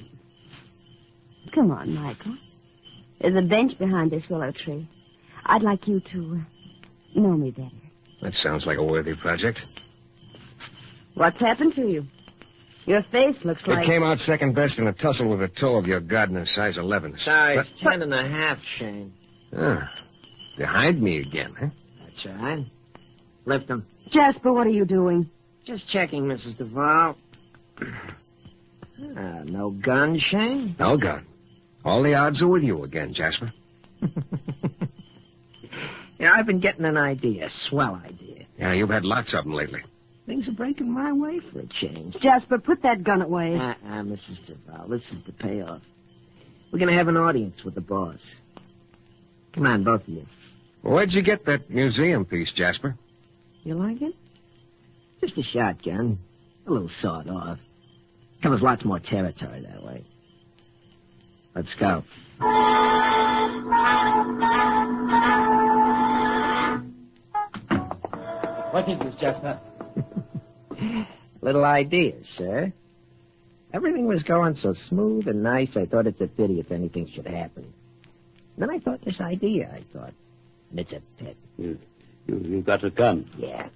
Come on, Michael. There's a bench behind this willow tree. I'd like you to know me better. That sounds like a worthy project. What's happened to you? Your face looks like... It came out second best in a tussle with a toe of your gardener, size 11. Size 10.5, Shane. Ah, you hide me again, huh? That's all right. Lift him. Jasper, what are you doing? Just checking, Mrs. Duval. No gun, Shane? No gun. All the odds are with you again, Jasper. Yeah, I've been getting an idea. A swell idea. Yeah, you've had lots of them lately. Things are breaking my way for a change. Jasper, put that gun away. Mrs. Duval, this is the payoff. We're going to have an audience with the boss. Come on, both of you. Where'd you get that museum piece, Jasper? You like it? Just a shotgun. A little sawed off. Covers lots more territory that way. Let's go. What is this, Jasper? Little ideas, sir. Everything was going so smooth and nice, I thought it's a pity if anything should happen. Then I thought this idea, and it's a pet. You got a gun? Yeah.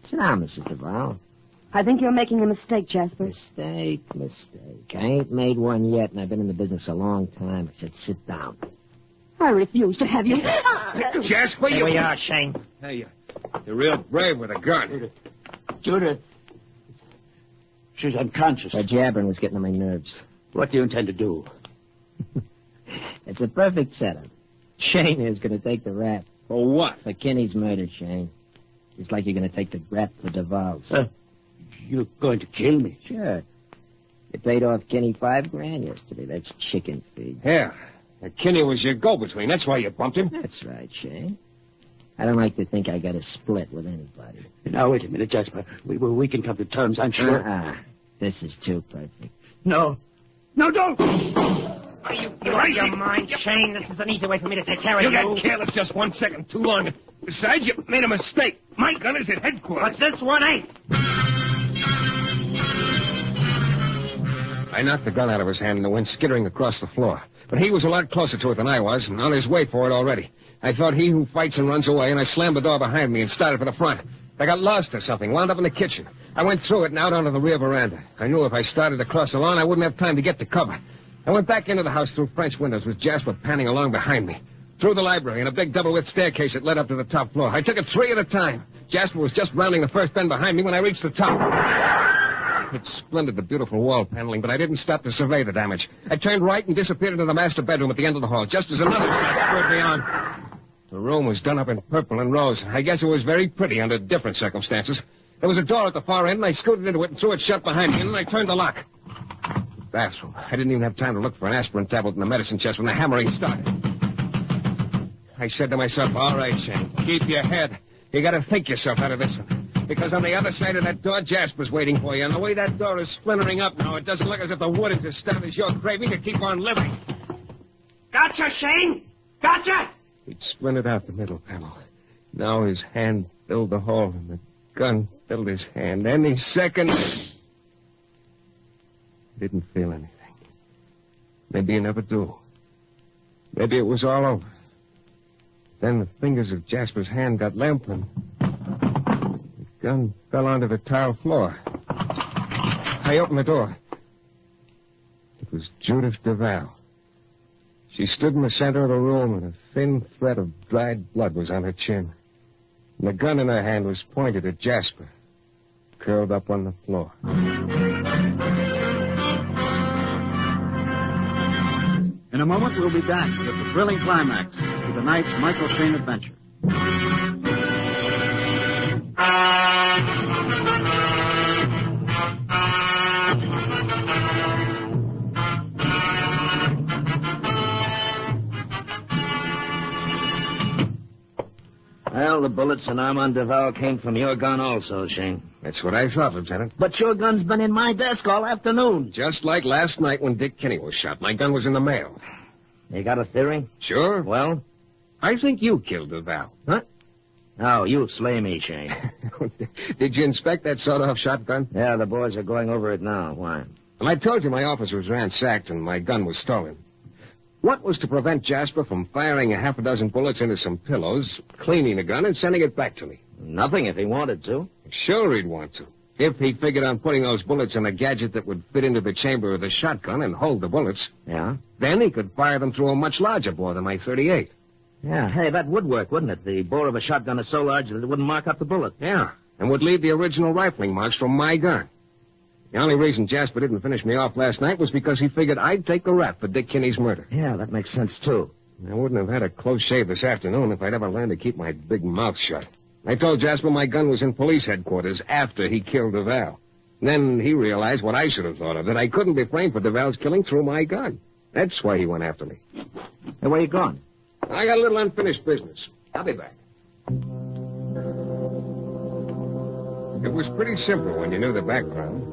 Sit down, Mrs. Duval. I think you're making a mistake, Jasper. Mistake. I ain't made one yet, and I've been in the business a long time. I said, sit down. I refuse to have you. Jasper, Here we are, Shane. Hey, you're real brave with a gun. Judith. She's unconscious. That jabbering was getting on my nerves. What do you intend to do? It's a perfect setup. Shane is going to take the rap. For what? For Kinney's murder, Shane. Just like you're going to take the rap for Duval's. You're going to kill me? Sure. You paid off Kinney $5,000 yesterday. That's chicken feed. Yeah. Kinney was your go-between. That's why you bumped him. That's right, Shane. I don't like to think I got a split with anybody. Now, wait a minute, Jasper. We can come to terms, I'm sure. This is too perfect. No, don't! Are you out of your mind, Shane? This is an easy way for me to take care of you. You got careless just 1 second too long. Besides, you made a mistake. My gun is at headquarters. But this one ain't. I knocked the gun out of his hand and it went skittering across the floor. But he was a lot closer to it than I was, and on his way for it already. I thought he who fights and runs away, and I slammed the door behind me and started for the front. I got lost or something, wound up in the kitchen. I went through it and out onto the rear veranda. I knew if I started across the lawn, I wouldn't have time to get to cover. I went back into the house through French windows with Jasper panning along behind me. Through the library and a big double-width staircase that led up to the top floor. I took it 3 at a time. Jasper was just rounding the first bend behind me when I reached the top. It's splendid, the beautiful wall paneling, but I didn't stop to survey the damage. I turned right and disappeared into the master bedroom at the end of the hall, just as another shot spurred me on. The room was done up in purple and rose. I guess it was very pretty under different circumstances. There was a door at the far end, and I scooted into it and threw it shut behind me, and then I turned the lock. Bathroom. I didn't even have time to look for an aspirin tablet in the medicine chest when the hammering started. I said to myself, all right, Shane, keep your head. You gotta think yourself out of this one. Because on the other side of that door, Jasper's waiting for you. And the way that door is splintering up now, it doesn't look as if the wood is as stout as your craving to keep on living. Gotcha, Shane! Gotcha! He'd splintered out the middle panel. Now his hand filled the hole, and the gun filled his hand. Any second... Didn't feel anything. Maybe you never do. Maybe it was all over. Then the fingers of Jasper's hand got limp, and the gun fell onto the tile floor. I opened the door. It was Judith DeVal. She stood in the center of the room, and a thin thread of dried blood was on her chin. And the gun in her hand was pointed at Jasper, curled up on the floor. In a moment, we'll be back with the thrilling climax to tonight's Michael Shayne adventure. Well, the bullets in Armand Duval came from your gun also, Shane. That's what I thought, Lieutenant. But your gun's been in my desk all afternoon. Just like last night when Dick Kinney was shot. My gun was in the mail. You got a theory? Sure. Well? I think you killed Duval. Huh? Oh, you slay me, Shane. Did you inspect that sawed-off shotgun? Yeah, the boys are going over it now. Why? Well, I told you my office was ransacked and my gun was stolen. What was to prevent Jasper from firing a half a dozen bullets into some pillows, cleaning the gun, and sending it back to me? Nothing if he wanted to. Sure he'd want to. If he figured on putting those bullets in a gadget that would fit into the chamber of the shotgun and hold the bullets. Yeah? Then he could fire them through a much larger bore than my .38. Yeah, hey, that would work, wouldn't it? The bore of a shotgun is so large that it wouldn't mark up the bullet. Yeah, and would leave the original rifling marks from my gun. The only reason Jasper didn't finish me off last night was because he figured I'd take the rap for Dick Kinney's murder. Yeah, that makes sense, too. I wouldn't have had a close shave this afternoon if I'd ever learned to keep my big mouth shut. I told Jasper my gun was in police headquarters after he killed Duval. Then he realized what I should have thought of, that I couldn't be framed for Duval's killing through my gun. That's why he went after me. Hey, where you going? I got a little unfinished business. I'll be back. It was pretty simple when you knew the background.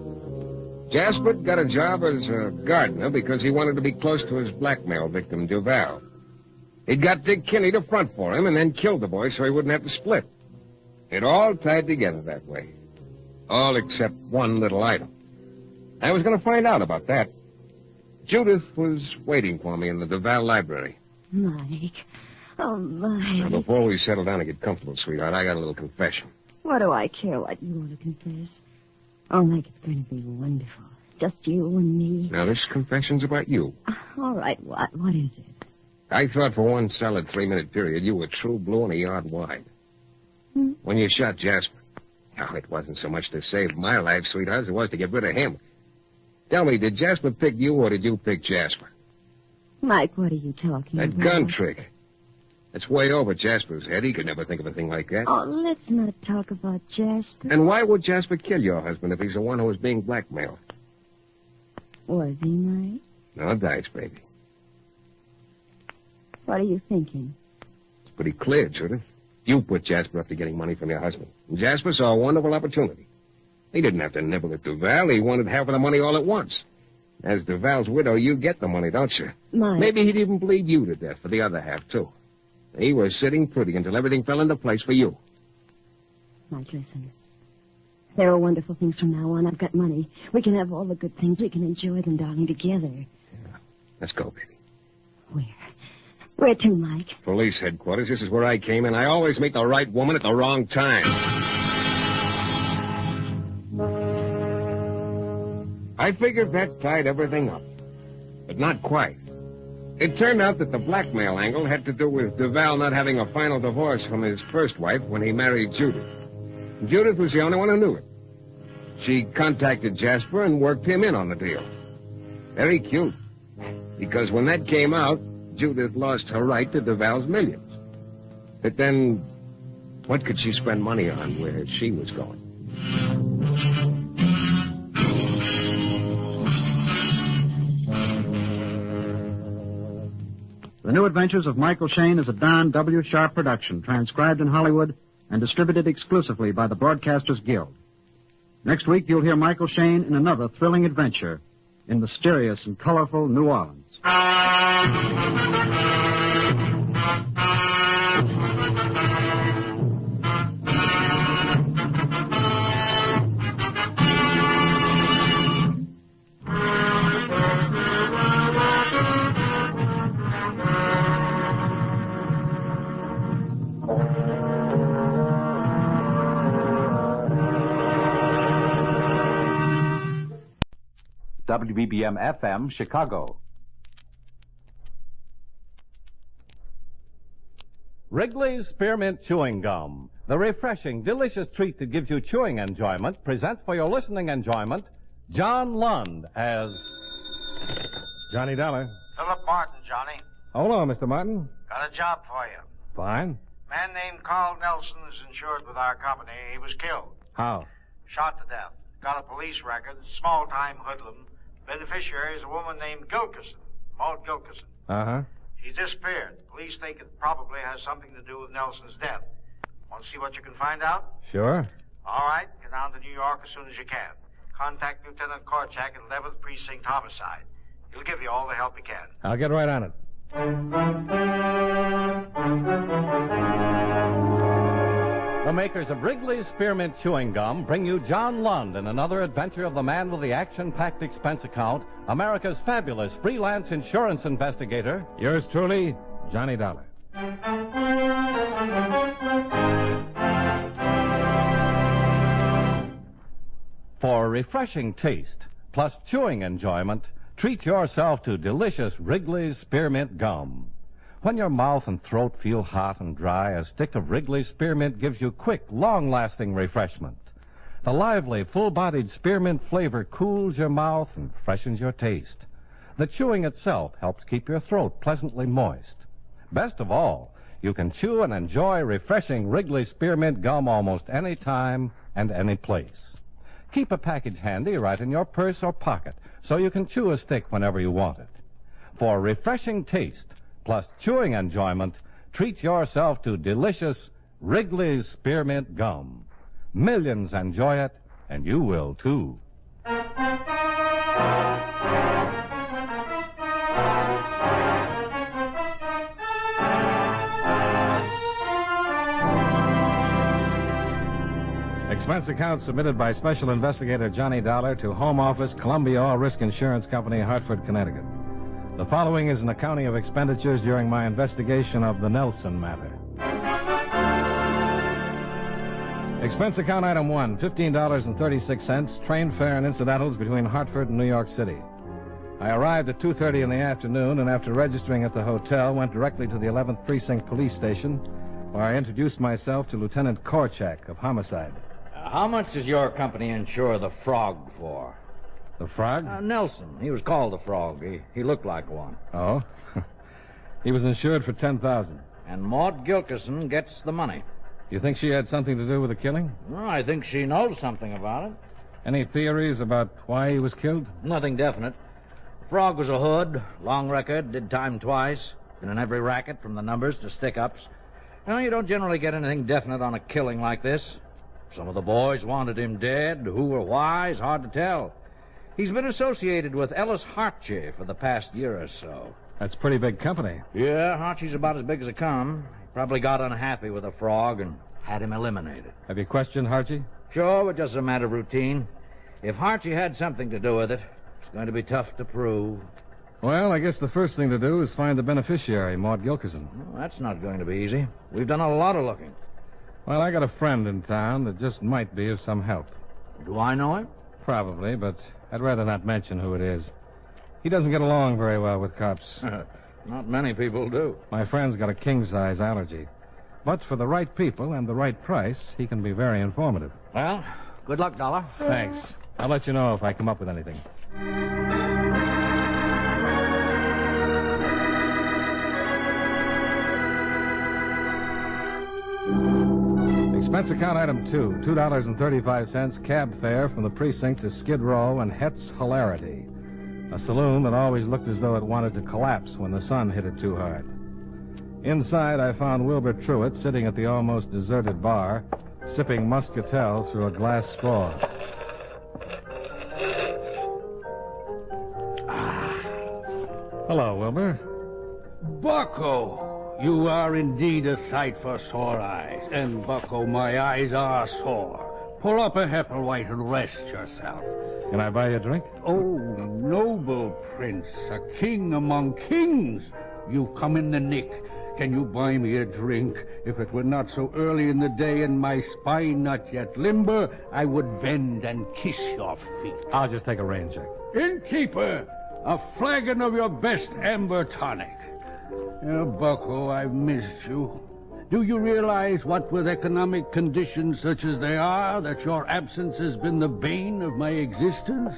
Jasper got a job as a gardener because he wanted to be close to his blackmail victim, Duval. He'd got Dick Kinney to front for him and then killed the boy so he wouldn't have to split. It all tied together that way. All except one little item. I was going to find out about that. Judith was waiting for me in the Duval library. Mike. Oh, Mike. Now, before we settle down and get comfortable, sweetheart, I got a little confession. What do I care what you want to confess? Oh, Mike, it's going to be wonderful. Just you and me. Now, this confession's about you. All right, what? What is it? I thought for one solid 3-minute period you were true blue and a yard wide. Hmm? When you shot Jasper. Oh, it wasn't so much to save my life, sweetheart, as it was to get rid of him. Tell me, did Jasper pick you or did you pick Jasper? Mike, what are you talking about? That gun trick. It's way over Jasper's head. He could never think of a thing like that. Oh, let's not talk about Jasper. And why would Jasper kill your husband if he's the one who was being blackmailed? Was he, Mike? No dice, baby. What are you thinking? It's pretty clear, Judith. You put Jasper up to getting money from your husband. And Jasper saw a wonderful opportunity. He didn't have to nibble at Duval. He wanted half of the money all at once. As Duval's widow, you get the money, don't you? Mike. Maybe he'd even bleed you to death for the other half, too. He was sitting pretty until everything fell into place for you. Mike, listen. There are wonderful things from now on. I've got money. We can have all the good things. We can enjoy them, darling, together. Yeah. Let's go, baby. Where? Where to, Mike? Police headquarters. This is where I came in. I always meet the right woman at the wrong time. I figured that tied everything up. But not quite. It turned out that the blackmail angle had to do with Duval not having a final divorce from his first wife when he married Judith. Judith was the only one who knew it. She contacted Jasper and worked him in on the deal. Very cute. Because when that came out, Judith lost her right to Duval's millions. But then, what could she spend money on where she was going? The New Adventures of Michael Shayne is a Don W. Sharp production, transcribed in Hollywood and distributed exclusively by the Broadcasters Guild. Next week, you'll hear Michael Shayne in another thrilling adventure in mysterious and colorful New Orleans. WBBM-FM, Chicago. Wrigley's Spearmint Chewing Gum, the refreshing, delicious treat that gives you chewing enjoyment, presents for your listening enjoyment John Lund as Johnny Dollar. Philip Martin, Johnny. Hold on, Mr. Martin. Got a job for you. Fine. Man named Carl Nelson is insured with our company. He was killed. How? Shot to death. Got a police record. Small-time hoodlum. Beneficiary is a woman named Gilkison. Maud Gilkison. Uh-huh. She disappeared. Police think it probably has something to do with Nelson's death. Want to see what you can find out? Sure. All right. Get down to New York as soon as you can. Contact Lieutenant Korchak at 11th Precinct Homicide. He'll give you all the help he can. I'll get right on it. the makers of Wrigley's Spearmint Chewing Gum bring you John Lund in another adventure of the man with the action-packed expense account, America's fabulous freelance insurance investigator. Yours truly, Johnny Dollar. For refreshing taste, plus chewing enjoyment, treat yourself to delicious Wrigley's Spearmint Gum. When your mouth and throat feel hot and dry, a stick of Wrigley's Spearmint gives you quick, long-lasting refreshment. The lively, full-bodied spearmint flavor cools your mouth and freshens your taste. The chewing itself helps keep your throat pleasantly moist. Best of all, you can chew and enjoy refreshing Wrigley's Spearmint Gum almost any time and any place. Keep a package handy right in your purse or pocket so you can chew a stick whenever you want it. For refreshing taste plus chewing enjoyment, treat yourself to delicious Wrigley's Spearmint Gum. Millions enjoy it, and you will too. Expense account submitted by Special Investigator Johnny Dollar to Home Office, Columbia All Risk Insurance Company, Hartford, Connecticut. The following is an accounting of expenditures during my investigation of the Nelson matter. Expense account item 1, $15.36, train fare and incidentals between Hartford and New York City. I arrived at 2:30 in the afternoon, and after registering at the hotel, went directly to the 11th Precinct Police Station, where I introduced myself to Lieutenant Korchak of Homicide. How much does your company insure the Frog for? The Frog? Nelson. He was called the Frog. He looked like one. Oh? He was insured for $10,000. And Maud Gilkison gets the money. You think she had something to do with the killing? Well, I think she knows something about it. Any theories about why he was killed? Nothing definite. Frog was a hood, long record, did time twice, been in every racket from the numbers to stick-ups. You don't generally get anything definite on a killing like this. Some of the boys wanted him dead. Who or why is hard to tell. He's been associated with Ellis Hartje for the past year or so. That's pretty big company. Yeah, Hartje's about as big as they come. He probably got unhappy with the Frog and had him eliminated. Have you questioned Hartje? Sure, but just a matter of routine. If Hartje had something to do with it, it's going to be tough to prove. Well, I guess the first thing to do is find the beneficiary, Maud Gilkison. Well, that's not going to be easy. We've done a lot of looking. Well, I got a friend in town that just might be of some help. Do I know him? Probably, but I'd rather not mention who it is. He doesn't get along very well with cops. Not many people do. My friend's got a king-size allergy. But for the right people and the right price, he can be very informative. Well, good luck, Dollar. Thanks. I'll let you know if I come up with anything. Expense account item 2, $2.35 cab fare from the precinct to Skid Row and Het's Hilarity, a saloon that always looked as though it wanted to collapse when the sun hit it too hard. Inside, I found Wilbur Truitt sitting at the almost deserted bar, sipping muscatel through a glass straw. Hello, Wilbur. Bucko! You are indeed a sight for sore eyes. And, Bucko, my eyes are sore. Pull up a Hepplewhite and rest yourself. Can I buy you a drink? Oh, noble prince, a king among kings. You've come in the nick. Can you buy me a drink? If it were not so early in the day and my spine not yet limber, I would bend and kiss your feet. I'll just take a rain check. Innkeeper, a flagon of your best amber tonic. Oh, Bucko, I've missed you. Do you realize what with economic conditions such as they are, that your absence has been the bane of my existence?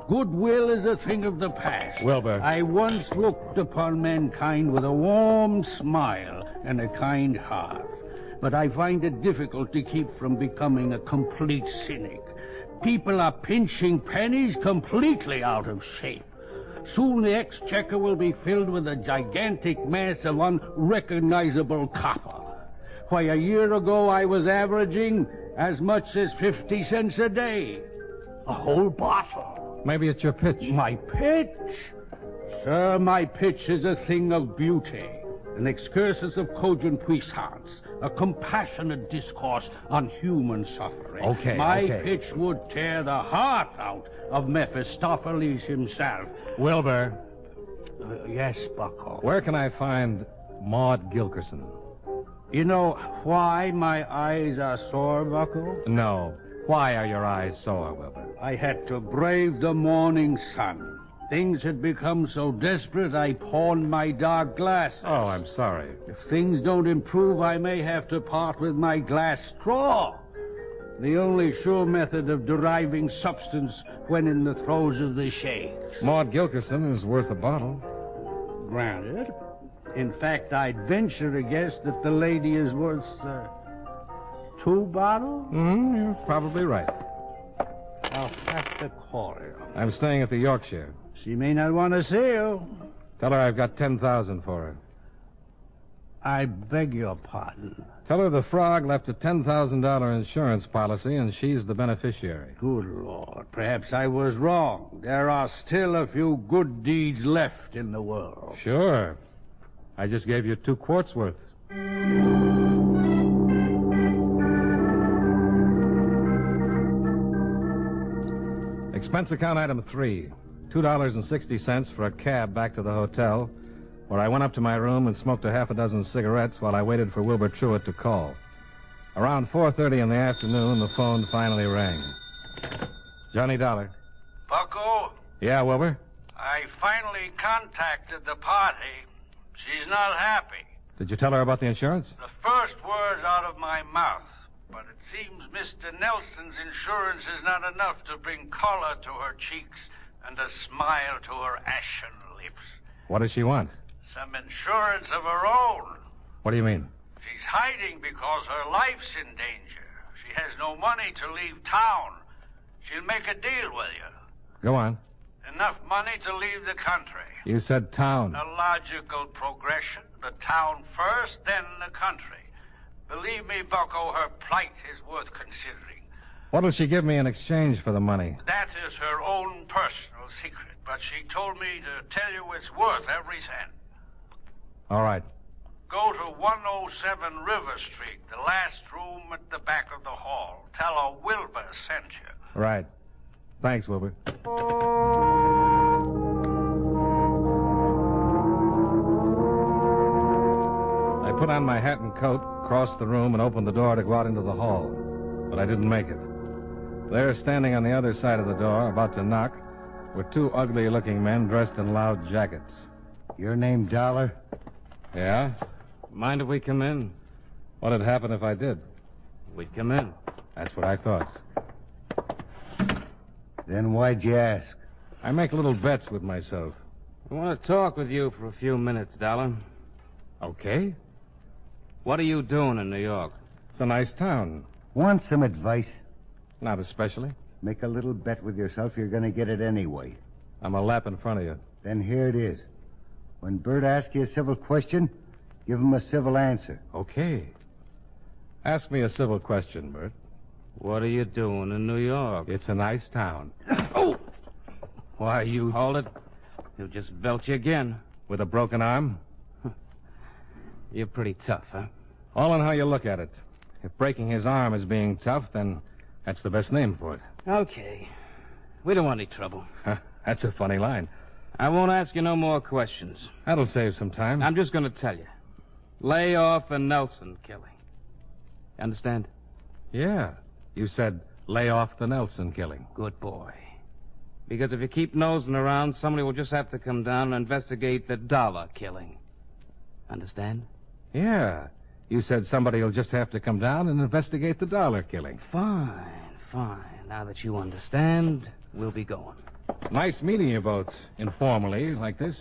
Goodwill is a thing of the past. Wilbur. I once looked upon mankind with a warm smile and a kind heart. But I find it difficult to keep from becoming a complete cynic. People are pinching pennies completely out of shape. Soon the exchequer will be filled with a gigantic mass of unrecognizable copper. Why, a year ago I was averaging as much as 50 cents a day. A whole bottle. Maybe it's your pitch. My pitch? Sir, my pitch is a thing of beauty. An excursus of cogent puissance. A compassionate discourse on human suffering. Okay, My okay. pitch would tear the heart out of Mephistopheles himself. Wilbur. Yes, Bucko. Where can I find Maud Gilkerson? You know why my eyes are sore, Bucko? No. Why are your eyes sore, Wilbur? I had to brave the morning sun. Things had become so desperate, I pawned my dark glasses. Oh, I'm sorry. If things don't improve, I may have to part with my glass straw. The only sure method of deriving substance when in the throes of the shakes. Maud Gilkerson is worth a bottle. Granted. In fact, I'd venture to guess that the lady is worth 2 bottles? You're probably right. I'll have to call her. I'm staying at the Yorkshire. She may not want to see you. Tell her I've got $10,000 for her. I beg your pardon. Tell her the Frog left a $10,000 insurance policy and she's the beneficiary. Good Lord. Perhaps I was wrong. There are still a few good deeds left in the world. Sure. I just gave you 2 quarts worth. Expense account item 3. $2.60 for a cab back to the hotel, where I went up to my room and smoked a half a dozen cigarettes while I waited for Wilbur Truitt to call. Around 4:30 in the afternoon, the phone finally rang. Johnny Dollar. Bucko, Yeah, Wilbur? I finally contacted the party. She's not happy. Did you tell her about the insurance? The first words out of my mouth. But it seems Mr. Nelson's insurance is not enough to bring color to her cheeks and a smile to her ashen lips. What does she want? Some insurance of her own. What do you mean? She's hiding because her life's in danger. She has no money to leave town. She'll make a deal with you. Go on. Enough money to leave the country. You said town. A logical progression. The town first, then the country. Believe me, Bucko, her plight is worth considering. What'll she give me in exchange for the money? That is her own personal secret, but she told me to tell you it's worth every cent. All right. Go to 107 River Street, the last room at the back of the hall. Tell her Wilbur sent you. Right. Thanks, Wilbur. I put on my hat and coat, crossed the room, and opened the door to go out into the hall. But I didn't make it. There, standing on the other side of the door, about to knock, were 2 ugly-looking men dressed in loud jackets. Your name Dollar? Yeah? Mind if we come in? What'd happen if I did? We'd come in. That's what I thought. Then why'd you ask? I make little bets with myself. I want to talk with you for a few minutes, Dollar. Okay. What are you doing in New York? It's a nice town. Want some advice? Not especially. Make a little bet with yourself you're going to get it anyway. I'm a lap in front of you. Then here it is. When Bert asks you a civil question, give him a civil answer. Okay. Ask me a civil question, Bert. What are you doing in New York? It's a nice town. Oh! Why, you... Hold it. He'll just belt you again. With a broken arm? You're pretty tough, huh? All in how you look at it. If breaking his arm is being tough, then that's the best name for it. Okay. We don't want any trouble. That's a funny line. I won't ask you no more questions. That'll save some time. I'm just going to tell you. Lay off the Nelson killing. Understand? Yeah. You said lay off the Nelson killing. Good boy. Because if you keep nosing around, somebody will just have to come down and investigate the dollar killing. Understand? Yeah. You said somebody will just have to come down and investigate the dollar killing. Fine. Now that you understand, we'll be going. Nice meeting you both, informally, like this.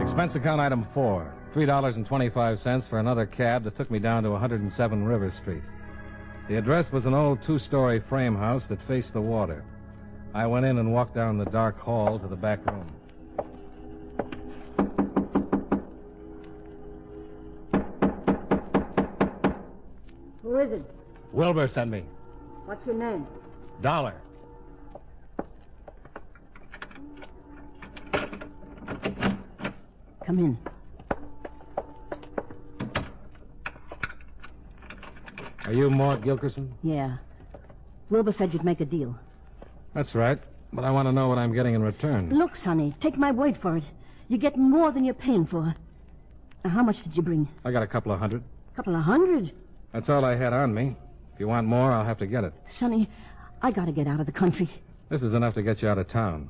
Expense account item 4, $3.25 for another cab that took me down to 107 River Street. The address was an old two-story frame house that faced the water. I went in and walked down the dark hall to the back room. Who is it? Wilbur sent me. What's your name? Dollar. Come in. Are you Maud Gilkerson? Yeah. Wilbur said you'd make a deal. That's right. But I want to know what I'm getting in return. Look, Sonny, take my word for it. You're getting more than you're paying for. Now, how much did you bring? I got a couple of hundred. Couple of hundred? That's all I had on me. If you want more, I'll have to get it. Sonny, I gotta get out of the country. This is enough to get you out of town.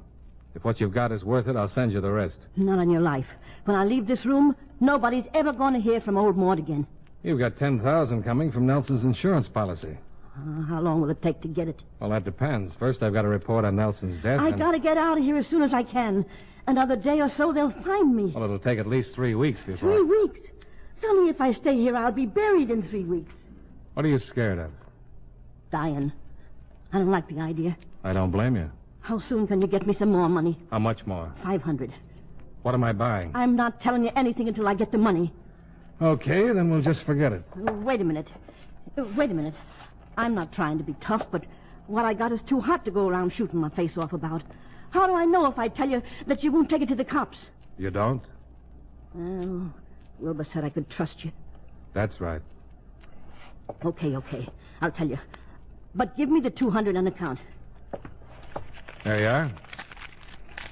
If what you've got is worth it, I'll send you the rest. Not on your life. When I leave this room, nobody's ever going to hear from old Maud again. You've got $10,000 coming from Nelson's insurance policy. How long will it take to get it? Well, that depends. First, I've got to report on Nelson's death. I gotta get out of here as soon as I can. Another day or so, they'll find me. Well, it'll take at least 3 weeks before... 3 weeks? Sonny, if I stay here, I'll be buried in 3 weeks. What are you scared of? Dying. I don't like the idea. I don't blame you. How soon can you get me some more money? How much more? 500. What am I buying? I'm not telling you anything until I get the money. Okay, then we'll just forget it. Wait a minute. I'm not trying to be tough, but what I got is too hot to go around shooting my face off about. How do I know if I tell you that you won't take it to the cops? You don't? Well, Wilbur said I could trust you. That's right. Okay. I'll tell you. But give me the 200 on account. There you are.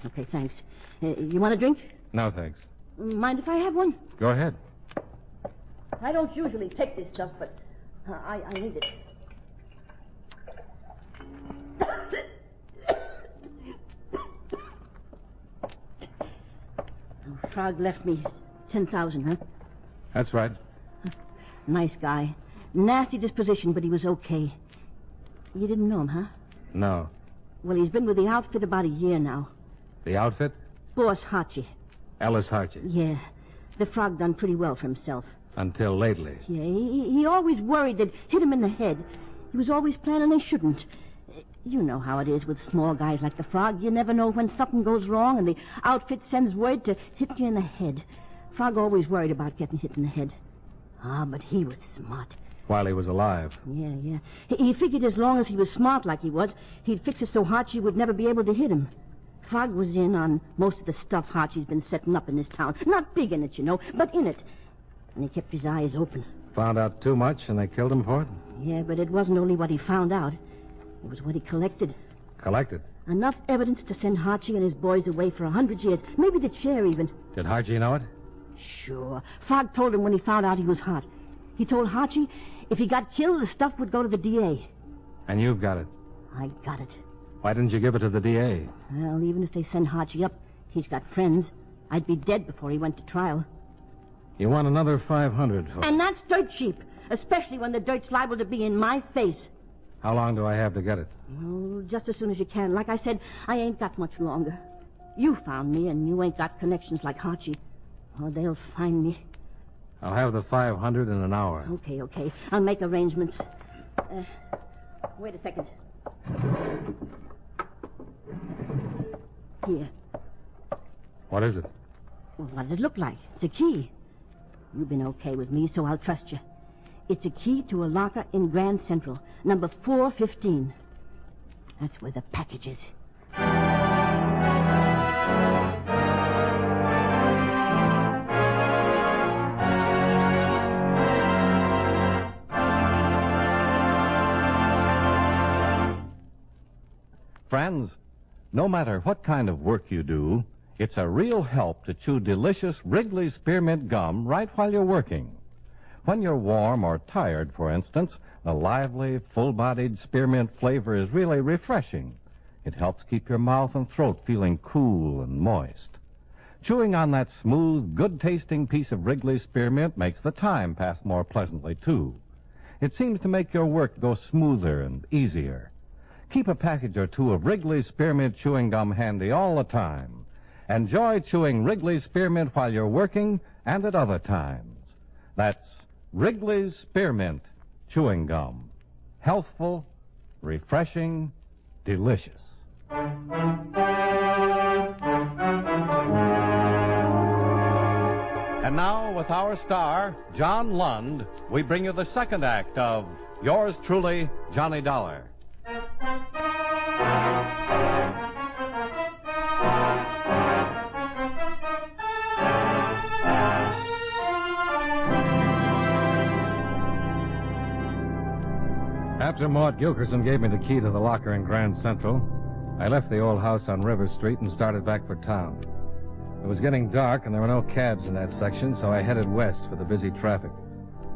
Okay, thanks. You want a drink? No, thanks. Mind if I have one? Go ahead. I don't usually take this stuff, but I need it. Frog left me 10,000, huh? That's right. Nice guy. Nasty disposition, but he was okay. You didn't know him, huh? No. Well, he's been with the outfit about a year now. The outfit? Boss Harchie. Ellis Harchie. Yeah. The frog done pretty well for himself. Until lately. Yeah, he always worried they'd hit him in the head. He was always planning they shouldn't. You know how it is with small guys like the frog. You never know when something goes wrong and the outfit sends word to hit you in the head. Frog always worried about getting hit in the head. But he was smart. While he was alive. Yeah. He figured as long as he was smart like he was, he'd fix it so Harchie would never be able to hit him. Frog was in on most of the stuff Harchie's been setting up in this town. Not big in it, you know, but in it. And he kept his eyes open. Found out too much and they killed him for it? Yeah, but it wasn't only what he found out. It was what he collected. Collected? Enough evidence to send Harchie and his boys away for 100 years. Maybe the chair even. Did Harchie know it? Sure. Frog told him when he found out he was hot. He told Harchie if he got killed, the stuff would go to the DA. And you've got it? I got it. Why didn't you give it to the DA? Well, even if they send Harchie up, he's got friends. I'd be dead before he went to trial. You want another 500 for... And that's dirt cheap, especially when the dirt's liable to be in my face. How long do I have to get it? Oh, just as soon as you can. Like I said, I ain't got much longer. You found me, and you ain't got connections like Harchie. Oh, they'll find me. I'll have the 500 in an hour. Okay. I'll make arrangements. Wait a second. Here. What is it? Well, what does it look like? It's a key. You've been okay with me, so I'll trust you. It's a key to a locker in Grand Central, number 415. That's where the package is. Friends, no matter what kind of work you do, it's a real help to chew delicious Wrigley's Spearmint Gum right while you're working. When you're warm or tired, for instance, the lively, full-bodied spearmint flavor is really refreshing. It helps keep your mouth and throat feeling cool and moist. Chewing on that smooth, good-tasting piece of Wrigley's spearmint makes the time pass more pleasantly, too. It seems to make your work go smoother and easier. Keep a package or two of Wrigley's spearmint chewing gum handy all the time. Enjoy chewing Wrigley's spearmint while you're working and at other times. That's Wrigley's spearmint chewing gum. Healthful, refreshing, delicious. And now, with our star, John Lund, we bring you the second act of Yours Truly, Johnny Dollar. After Maud Gilkerson gave me the key to the locker in Grand Central, I left the old house on River Street and started back for town. It was getting dark and there were no cabs in that section, so I headed west for the busy traffic.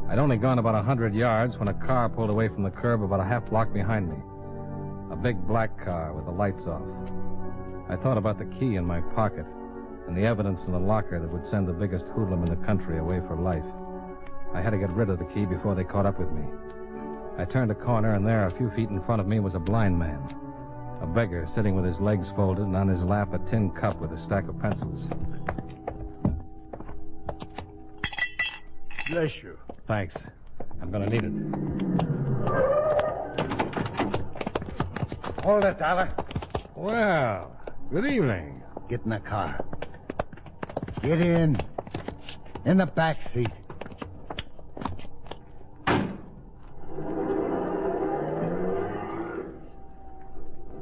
I'd only gone about 100 yards when a car pulled away from the curb about a half block behind me. A big black car with the lights off. I thought about the key in my pocket and the evidence in the locker that would send the biggest hoodlum in the country away for life. I had to get rid of the key before they caught up with me. I turned a corner, and there, a few feet in front of me, was a blind man. A beggar sitting with his legs folded, and on his lap a tin cup with a stack of pencils. Bless you. Thanks. I'm going to need it. Hold it, Dollar. Well, good evening. Get in the car. Get in. In the back seat.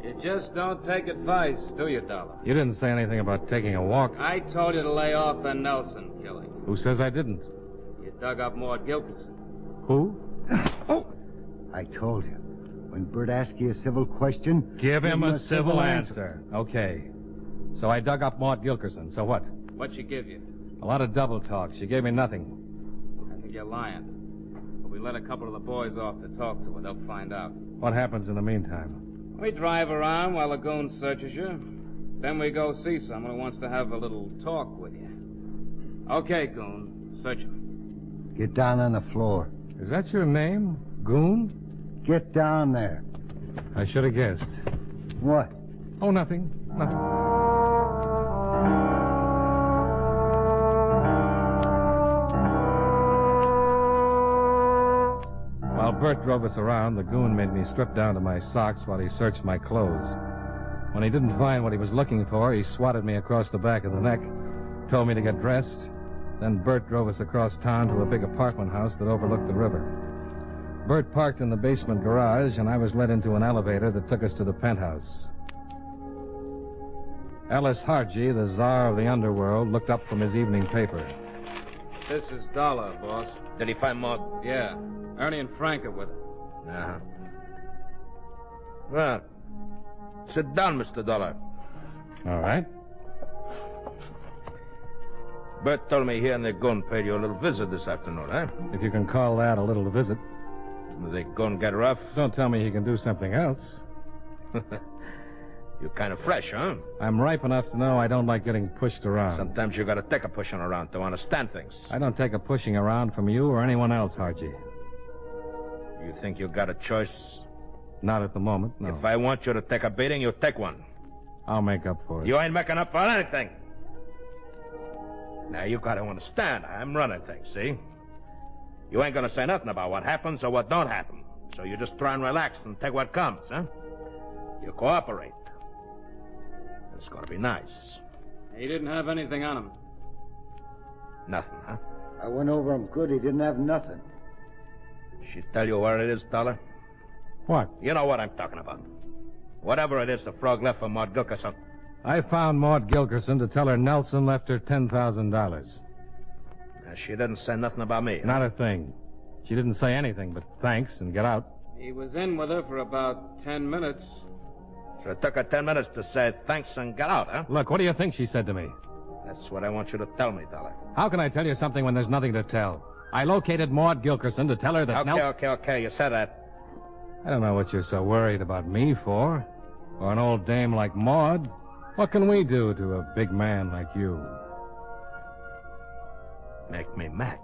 You just don't take advice, do you, Dollar? You didn't say anything about taking a walk. I told you to lay off the Nelson killing. Who says I didn't? You dug up Maud Gilkerson. Who? Oh! I told you. When Bert asks you a civil question... Give him a civil answer. Okay. So I dug up Maud Gilkerson. So what? What'd she give you? A lot of double talk. She gave me nothing. I think you're lying. But we let a couple of the boys off to talk to her. They'll find out. What happens in the meantime? We drive around while the goon searches you. Then we go see someone who wants to have a little talk with you. Okay, goon. Search him. Get down on the floor. Is that your name? Goon? Get down there. I should have guessed. What? Oh, nothing. Nothing. While Bert drove us around, the goon made me strip down to my socks while he searched my clothes. When he didn't find what he was looking for, he swatted me across the back of the neck, told me to get dressed. Then Bert drove us across town to a big apartment house that overlooked the river. Bert parked in the basement garage, and I was led into an elevator that took us to the penthouse. Ellis Hargy, the czar of the underworld, looked up from his evening paper. This is Dollar, boss. Did he find Maud? Yeah. Ernie and Frank are with her. Uh-huh. Well, sit down, Mr. Dollar. All right. Bert told me he and the goon paid you a little visit this afternoon, eh? If you can call that a little visit. Did the goon get rough? Don't tell me he can do something else. You're kind of fresh, huh? I'm ripe enough to know I don't like getting pushed around. Sometimes you gotta take a pushing around to understand things. I don't take a pushing around from you or anyone else, Hargy. You think you got a choice? Not at the moment, no. If I want you to take a beating, you take one. I'll make up for it. You ain't making up for anything. Now, you gotta understand, I'm running things, see? You ain't gonna say nothing about what happens or what don't happen. So you just try and relax and take what comes, huh? You cooperate. It's gonna be nice. He didn't have anything on him. Nothing, huh? I went over him good. He didn't have nothing. She tell you where it is, Dollar? What? You know what I'm talking about. Whatever it is the frog left for Maud Gilkerson. I found Maud Gilkerson to tell her Nelson left her $10,000. She didn't say nothing about me. Not a thing. She didn't say anything but thanks and get out. He was in with her for about 10 minutes. So it took her 10 minutes to say thanks and get out, huh? Look, what do you think she said to me? That's what I want you to tell me, Dollar. How can I tell you something when there's nothing to tell? I located Maud Gilkerson to tell her that Okay. You said that. I don't know what you're so worried about me for. Or an old dame like Maud. What can we do to a big man like you? Make me mad.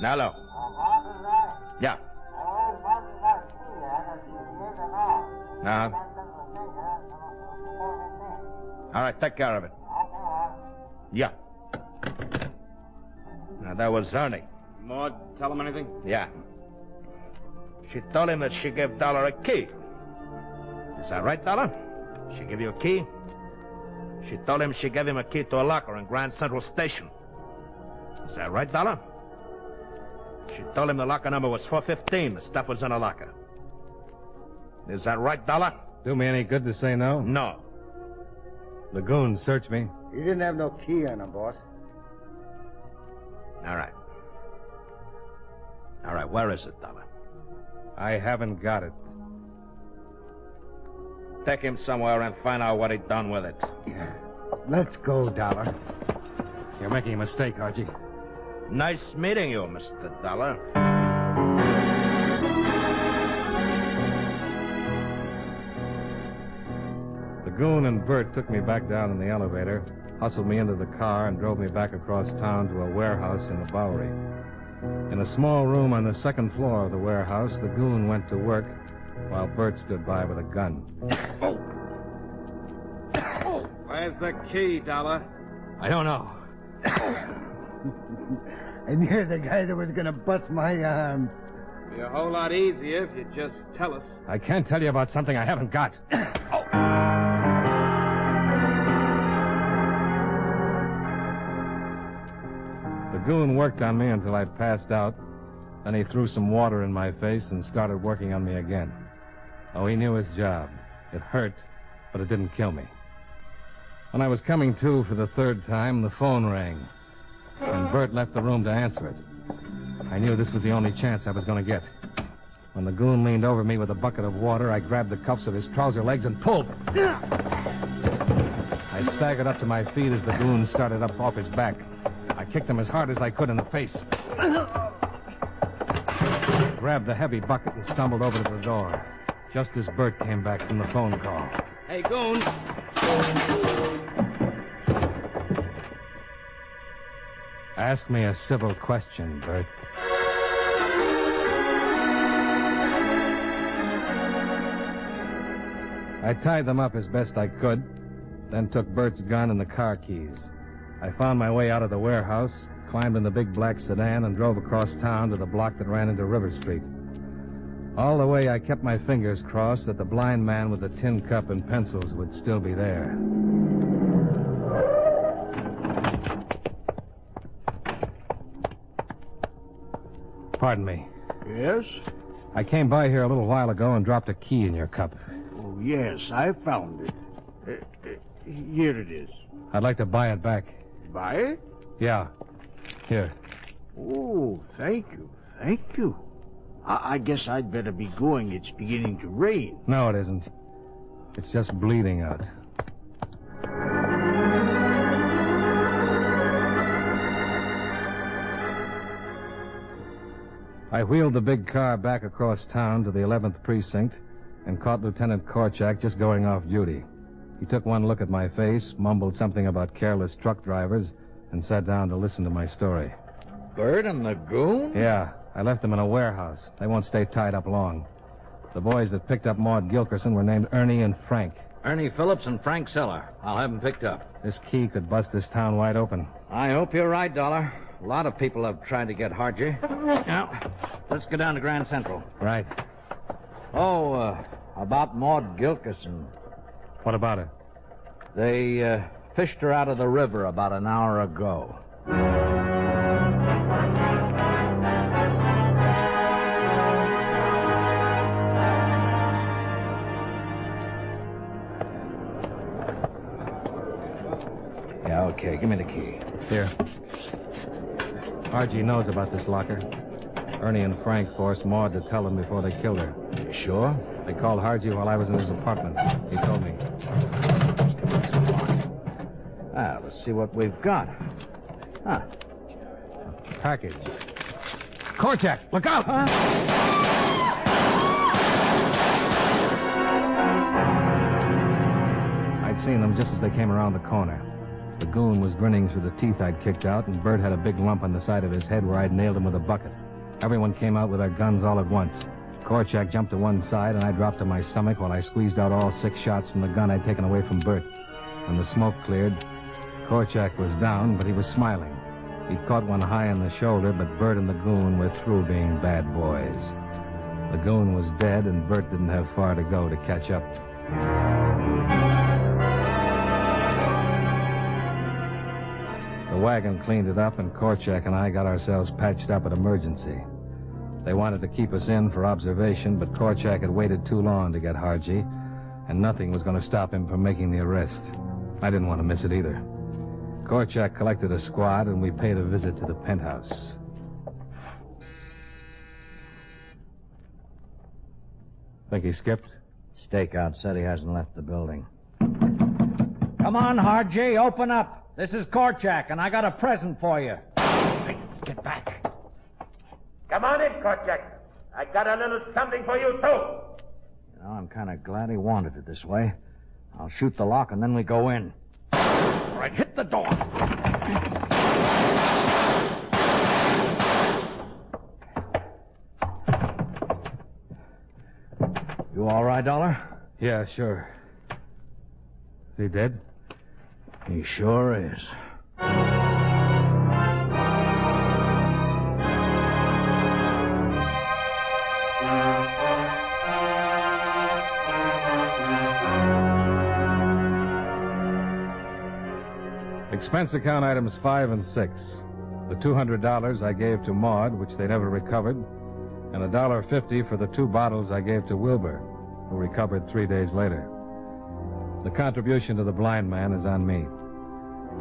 Hello. Yeah. All right, take care of it. Yeah. Now, that was Ernie. Maud, tell him anything? Yeah. She told him that she gave Dollar a key. Is that right, Dollar? She gave you a key? She told him she gave him a key to a locker in Grand Central Station. Is that right, Dollar? She told him the locker number was 415. The stuff was in a locker. Is that right, Dollar? Do me any good to say no? No. The goons searched me. He didn't have no key on him, boss. All right. All right, where is it, Dollar? I haven't got it. Take him somewhere and find out what he done with it. Let's go, Dollar. You're making a mistake, Archie. Nice meeting you, Mr. Dollar. The goon and Bert took me back down in the elevator, hustled me into the car, and drove me back across town to a warehouse in the Bowery. In a small room on the second floor of the warehouse, the goon went to work while Bert stood by with a gun. Where's the key, Dollar? I don't know. And you're the guy that was going to bust my arm. It'd be a whole lot easier if you'd just tell us. I can't tell you about something I haven't got. The goon worked on me until I passed out. Then he threw some water in my face and started working on me again. Oh, he knew his job. It hurt, but it didn't kill me. When I was coming to for the third time, the phone rang. And Bert left the room to answer it. I knew this was the only chance I was going to get. When the goon leaned over me with a bucket of water, I grabbed the cuffs of his trouser legs and pulled. I staggered up to my feet as the goon started up off his back. I kicked him as hard as I could in the face. Grabbed the heavy bucket and stumbled over to the door, just as Bert came back from the phone call. Hey, goon. Ask me a civil question, Bert. I tied them up as best I could, then took Bert's gun and the car keys. I found my way out of the warehouse, climbed in the big black sedan, and drove across town to the block that ran into River Street. All the way, I kept my fingers crossed that the blind man with the tin cup and pencils would still be there. Pardon me. Yes? I came by here a little while ago and dropped a key in your cup. Oh, yes, I found it. Here it is. I'd like to buy it back. Buy it? Yeah. Here. Oh, thank you. Thank you. I guess I'd better be going. It's beginning to rain. No, it isn't. It's just bleeding out. I wheeled the big car back across town to the 11th precinct and caught Lieutenant Korchak just going off duty. He took one look at my face, mumbled something about careless truck drivers, and sat down to listen to my story. Bert and the goon? Yeah, I left them in a warehouse. They won't stay tied up long. The boys that picked up Maud Gilkerson were named Ernie and Frank. Ernie Phillips and Frank Seller. I'll have them picked up. This key could bust this town wide open. I hope you're right, Dollar. A lot of people have tried to get Hargy. Now, let's go down to Grand Central. Right. Oh, about Maud Gilkerson. What about her? They fished her out of the river about an hour ago. Yeah, okay. Give me the key. Here. Hargy knows about this locker. Ernie and Frank forced Maud to tell them before they killed her. You sure? They called Hargy while I was in his apartment. He told me. Let's see what we've got. Huh. Package. Korchak, look out! I'd seen them just as they came around the corner. The goon was grinning through the teeth I'd kicked out, and Bert had a big lump on the side of his head where I'd nailed him with a bucket. Everyone came out with their guns all at once. Korchak jumped to one side, and I dropped to my stomach while I squeezed out all 6 shots from the gun I'd taken away from Bert. When the smoke cleared, Korchak was down, but he was smiling. He'd caught one high on the shoulder, but Bert and the goon were through being bad boys. The goon was dead, and Bert didn't have far to go to catch up. The wagon cleaned it up, and Korchak and I got ourselves patched up at emergency. They wanted to keep us in for observation, but Korchak had waited too long to get Harji, and nothing was going to stop him from making the arrest. I didn't want to miss it either. Korchak collected a squad, and we paid a visit to the penthouse. Think he skipped? Stakeout said he hasn't left the building. Come on, Harji, open up. This is Korchak, and I got a present for you. Hey, get back. Come on in, Korchak. I got a little something for you, too. You know, I'm kind of glad he wanted it this way. I'll shoot the lock, and then we go in. All right, hit the door. You all right, Dollar? Yeah, sure. Is he dead? He sure is. Expense account items 5 and 6. The $200 I gave to Maud, which they never recovered, and $1.50 for the 2 bottles I gave to Wilbur, who recovered 3 days later. The contribution to the blind man is on me.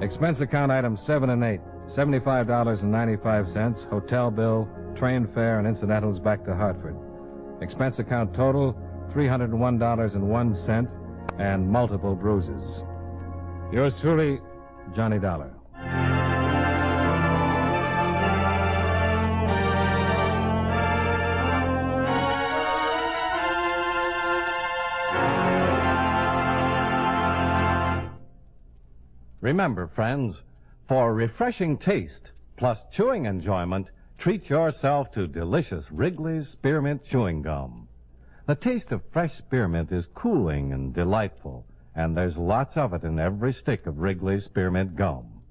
Expense account items 7 and 8. $75.95, hotel bill, train fare, and incidentals back to Hartford. Expense account total, $301.01, and multiple bruises. Yours truly, Johnny Dollar. Remember, friends, for refreshing taste plus chewing enjoyment, treat yourself to delicious Wrigley's Spearmint Chewing Gum. The taste of fresh spearmint is cooling and delightful, and there's lots of it in every stick of Wrigley's Spearmint Gum.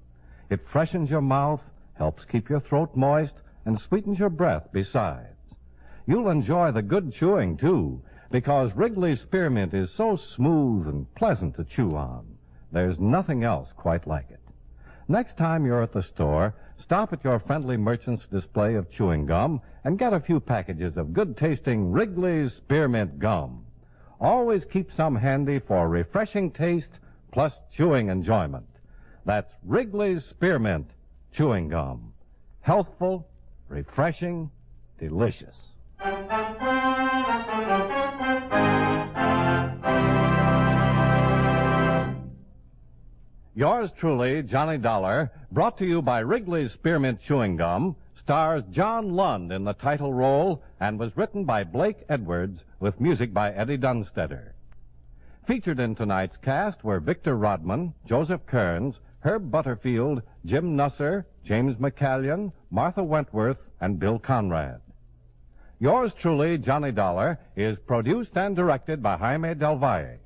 It freshens your mouth, helps keep your throat moist, and sweetens your breath besides. You'll enjoy the good chewing, too, because Wrigley's Spearmint is so smooth and pleasant to chew on. There's nothing else quite like it. Next time you're at the store, stop at your friendly merchant's display of chewing gum and get a few packages of good-tasting Wrigley's Spearmint Gum. Always keep some handy for refreshing taste plus chewing enjoyment. That's Wrigley's Spearmint Chewing Gum. Healthful, refreshing, delicious. Yours truly, Johnny Dollar, brought to you by Wrigley's Spearmint Chewing Gum, stars John Lund in the title role and was written by Blake Edwards with music by Eddie Dunstetter. Featured in tonight's cast were Victor Rodman, Joseph Kearns, Herb Butterfield, Jim Nusser, James McCallion, Martha Wentworth, and Bill Conrad. Yours truly, Johnny Dollar, is produced and directed by Jaime Del Valle.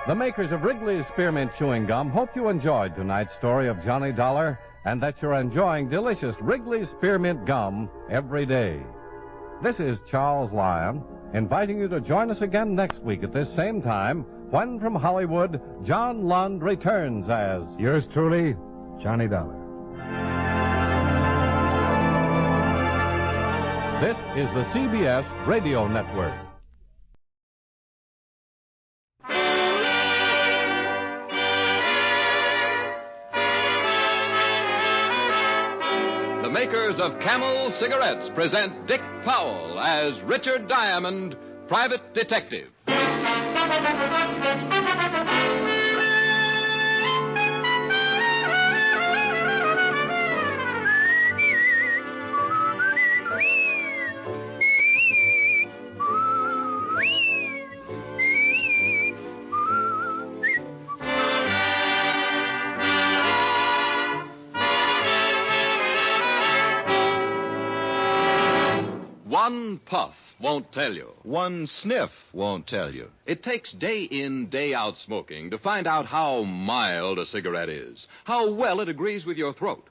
The makers of Wrigley's Spearmint Chewing Gum hope you enjoyed tonight's story of Johnny Dollar and that you're enjoying delicious Wrigley's Spearmint Gum every day. This is Charles Lyon, inviting you to join us again next week at this same time when from Hollywood, John Lund returns as Yours truly, Johnny Dollar. This is the CBS Radio Network. The makers of Camel Cigarettes present Dick Powell as Richard Diamond, Private Detective. One puff won't tell you. One sniff won't tell you. It takes day in, day out smoking to find out how mild a cigarette is, how well it agrees with your throat.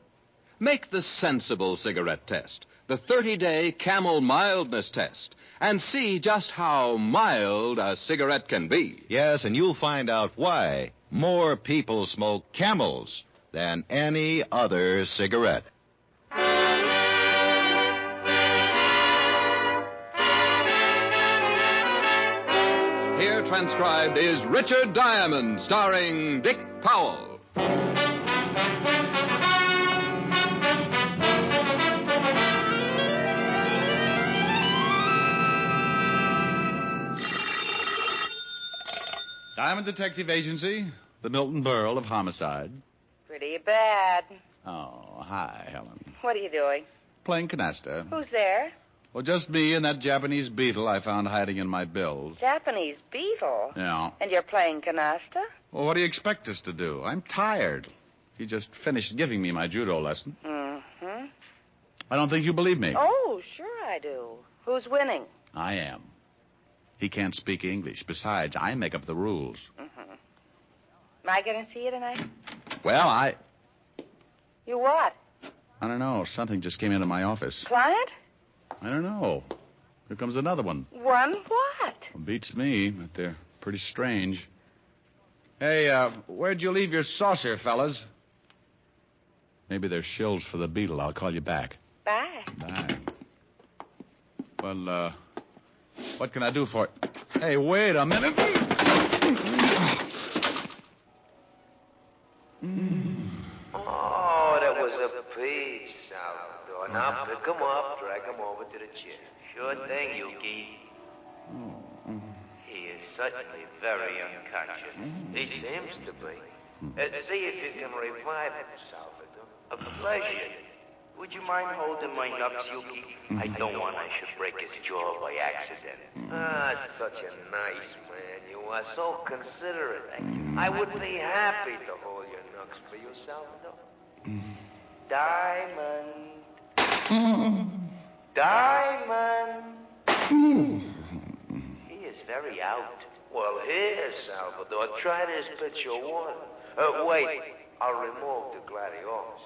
Make the sensible cigarette test, the 30-day Camel mildness test, and see just how mild a cigarette can be. Yes, and you'll find out why more people smoke Camels than any other cigarette. Here transcribed is Richard Diamond, starring Dick Powell. Diamond Detective Agency, the Milton Berle of Homicide. Pretty bad. Oh, hi, Helen. What are you doing? Playing canasta. Who's there? Well, just me and that Japanese beetle I found hiding in my bills. Japanese beetle? Yeah. And you're playing canasta? Well, what do you expect us to do? I'm tired. He just finished giving me my judo lesson. Mm-hmm. I don't think you believe me. Oh, sure I do. Who's winning? I am. He can't speak English. Besides, I make up the rules. Mm-hmm. Am I going to see you tonight? Well, You what? I don't know. Something just came into my office. Client? I don't know. Here comes another one. One what? Well, beats me, but they're pretty strange. Hey, where'd you leave your saucer, fellas? Maybe they're shills for the beetle. I'll call you back. Bye. Bye. Well, what can I do for you? Hey, wait a minute. Oh, that was a piece, Salvador. Now pick him up, drag him over to the chair. Sure thing, Yuki. He is certainly very unconscious. He seems to be. See if you can revive him, Salvador. A pleasure. Would you mind holding my nuts, Yuki? I don't want I should break his jaw by accident. Ah, such a nice man. You are so considerate. I would be happy to hold your nuts for you, Salvador. Diamond. Diamond. He is very out. Well, here, Salvador. Try this pitcher of water. Wait. I'll remove the gladiolus.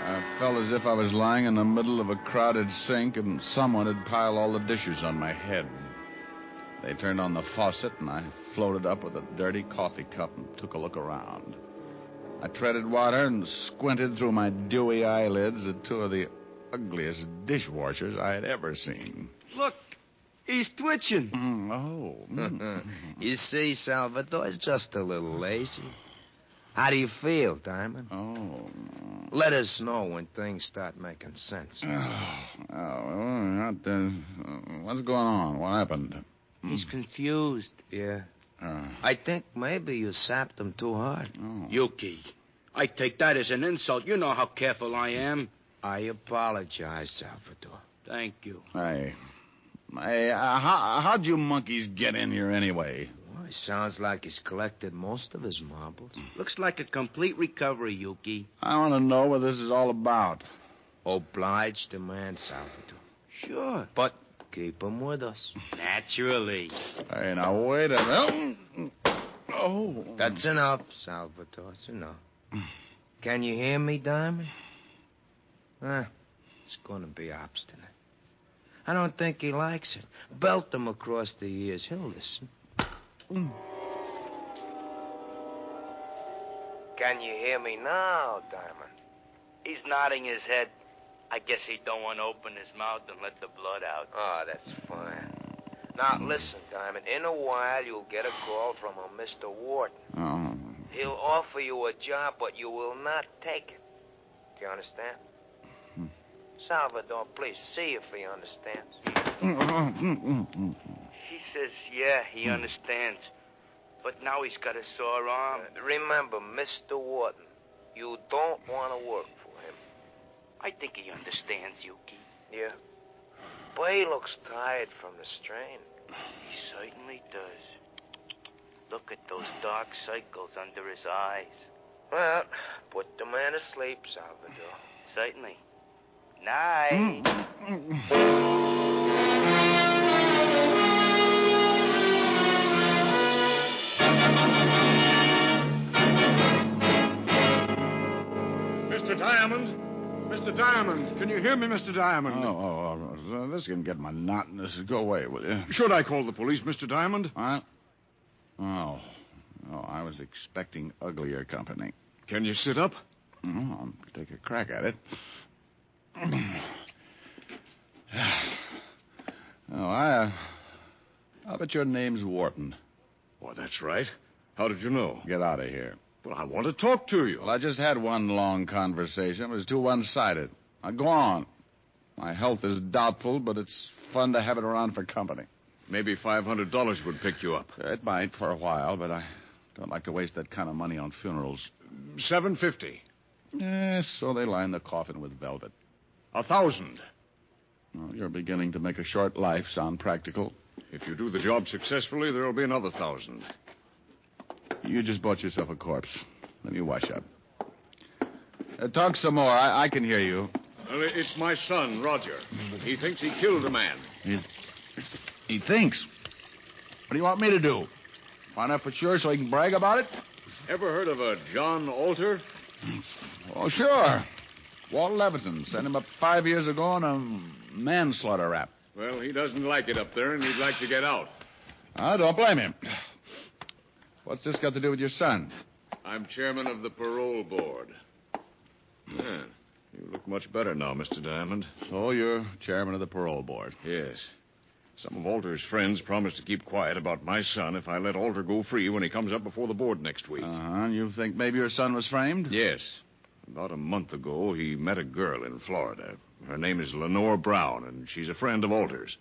I felt as if I was lying in the middle of a crowded sink and someone had piled all the dishes on my head. They turned on the faucet and I floated up with a dirty coffee cup and took a look around. I treaded water and squinted through my dewy eyelids at two of the ugliest dishwashers I had ever seen. Look, he's twitching. You see, Salvador, it's just a little lazy. How do you feel, Diamond? Let us know when things start making sense. What's going on? What happened? He's confused. Yeah. I think maybe you sapped him too hard. Yuki, I take that as an insult. You know how careful I am. I apologize, Salvador. Thank you. Hey, how'd you monkeys get in here anyway? Well, it sounds like he's collected most of his marbles. Looks like a complete recovery, Yuki. I want to know what this is all about. Obliged to man, Salvador. Sure. But keep him with us. Naturally. Hey, now, wait a minute. Oh. That's enough, Salvador. It's enough. Can you hear me, Diamond? It's going to be obstinate. I don't think he likes it. Belt him across the ears. He'll listen. Can you hear me now, Diamond? He's nodding his head. I guess he don't want to open his mouth and let the blood out. Oh, that's fine. Now, listen, Diamond. In a while, you'll get a call from a Mr. Wharton. He'll offer you a job, but you will not take it. Do you understand? Salvador, please, see if he understands. He says, yeah, he understands. But now he's got a sore arm. Remember, Mr. Wharton, you don't want to work for him. I think he understands, Yuki. Yeah? But he looks tired from the strain. He certainly does. Look at those dark circles under his eyes. Well, put the man to sleep, Salvador. Certainly. Night. Mr. Diamond? Mr. Diamond, can you hear me, Mr. Diamond? This is going to get monotonous. Go away, will you? Should I call the police, Mr. Diamond? What? Oh, I was expecting uglier company. Can you sit up? I'll take a crack at it. I'll bet your name's Wharton. Why, that's right. How did you know? Get out of here. Well, I want to talk to you. Well, I just had one long conversation. It was too one-sided. Now, go on. My health is doubtful, but it's fun to have it around for company. Maybe $500 would pick you up. It might for a while, but I don't like to waste that kind of money on funerals. $750. Yes, so they line the coffin with velvet. $1,000. Well, you're beginning to make a short life sound practical. If you do the job successfully, there'll be another $1,000. You just bought yourself a corpse. Let me wash up. Talk some more. I can hear you. Well, it's my son, Roger. He thinks he killed a man. He thinks? What do you want me to do? Find out for sure so he can brag about it? Ever heard of a John Alter? Oh, sure. Walt Levinson sent him up 5 years ago on a manslaughter rap. Well, he doesn't like it up there, and he'd like to get out. I don't blame him. What's this got to do with your son? I'm chairman of the parole board. Yeah, you look much better now, Mr. Diamond. So you're chairman of the parole board? Yes. Some of Alter's friends promised to keep quiet about my son if I let Alter go free when he comes up before the board next week. Uh-huh. You think maybe your son was framed? Yes. About a month ago, he met a girl in Florida. Her name is Lenore Brown, and she's a friend of Alter's.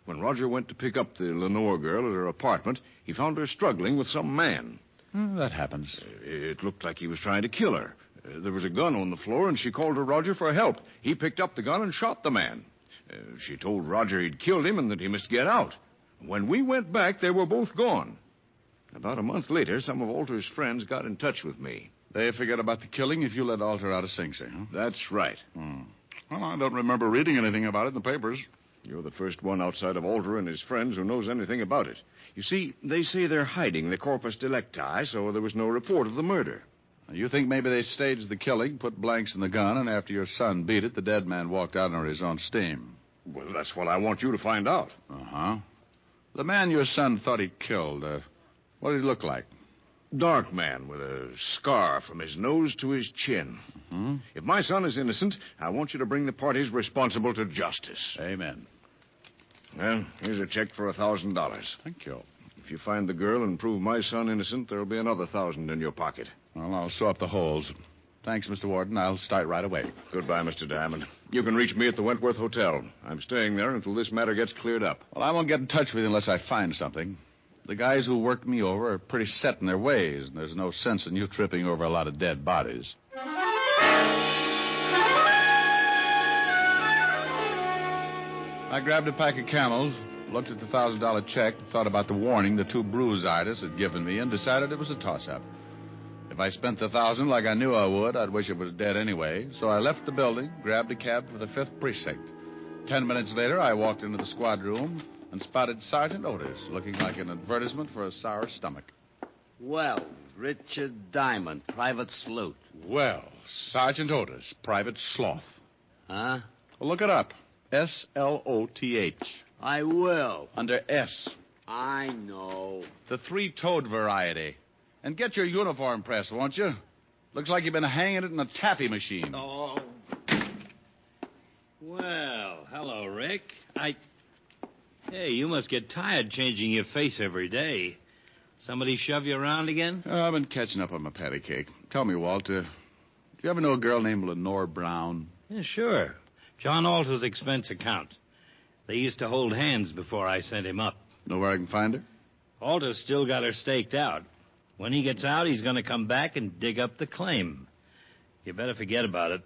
When Roger went to pick up the Lenore girl at her apartment, he found her struggling with some man. That happens. It looked like he was trying to kill her. There was a gun on the floor, and she called to Roger for help. He picked up the gun and shot the man. She told Roger he'd killed him and that he must get out. When we went back, they were both gone. About a month later, some of Alter's friends got in touch with me. They forget about the killing if you let Alter out of Sing Sing, huh? That's right. Well, I don't remember reading anything about it in the papers. You're the first one outside of Alter and his friends who knows anything about it. You see, they say they're hiding the corpus delicti, so there was no report of the murder. You think maybe they staged the killing, put blanks in the gun, and after your son beat it, the dead man walked out under his own steam? Well, that's what I want you to find out. Uh-huh. The man your son thought he killed, what did he look like? Dark man with a scar from his nose to his chin. Mm-hmm. If my son is innocent, I want you to bring the parties responsible to justice. Amen. Well, here's a check for $1,000. Thank you. If you find the girl and prove my son innocent, there'll be another $1,000 in your pocket. Well, I'll sew up the holes. Thanks, Mr. Warden. I'll start right away. Goodbye, Mr. Diamond. You can reach me at the Wentworth Hotel. I'm staying there until this matter gets cleared up. Well, I won't get in touch with you unless I find something. The guys who worked me over are pretty set in their ways, and there's no sense in you tripping over a lot of dead bodies. I grabbed a pack of Camels, looked at the $1,000 check, thought about the warning the two bruise artists had given me, and decided it was a toss-up. If I spent the $1,000 like I knew I would, I'd wish it was dead anyway. So I left the building, grabbed a cab for the 5th Precinct. 10 minutes later, I walked into the squad room and spotted Sergeant Otis, looking like an advertisement for a sour stomach. Well, Richard Diamond, private salute. Well, Sergeant Otis, private sloth. Huh? Well, look it up. S-L-O-T-H. I will. Under S. I know. The three-toed variety. And get your uniform pressed, won't you? Looks like you've been hanging it in a taffy machine. Oh. Well, hello, Rick. Hey, you must get tired changing your face every day. Somebody shove you around again? I've been catching up on my patty cake. Tell me, Walter, do you ever know a girl named Lenore Brown? Yeah, sure. John Alter's expense account. They used to hold hands before I sent him up. Know where I can find her? Alter's still got her staked out. When he gets out, he's going to come back and dig up the claim. You better forget about it.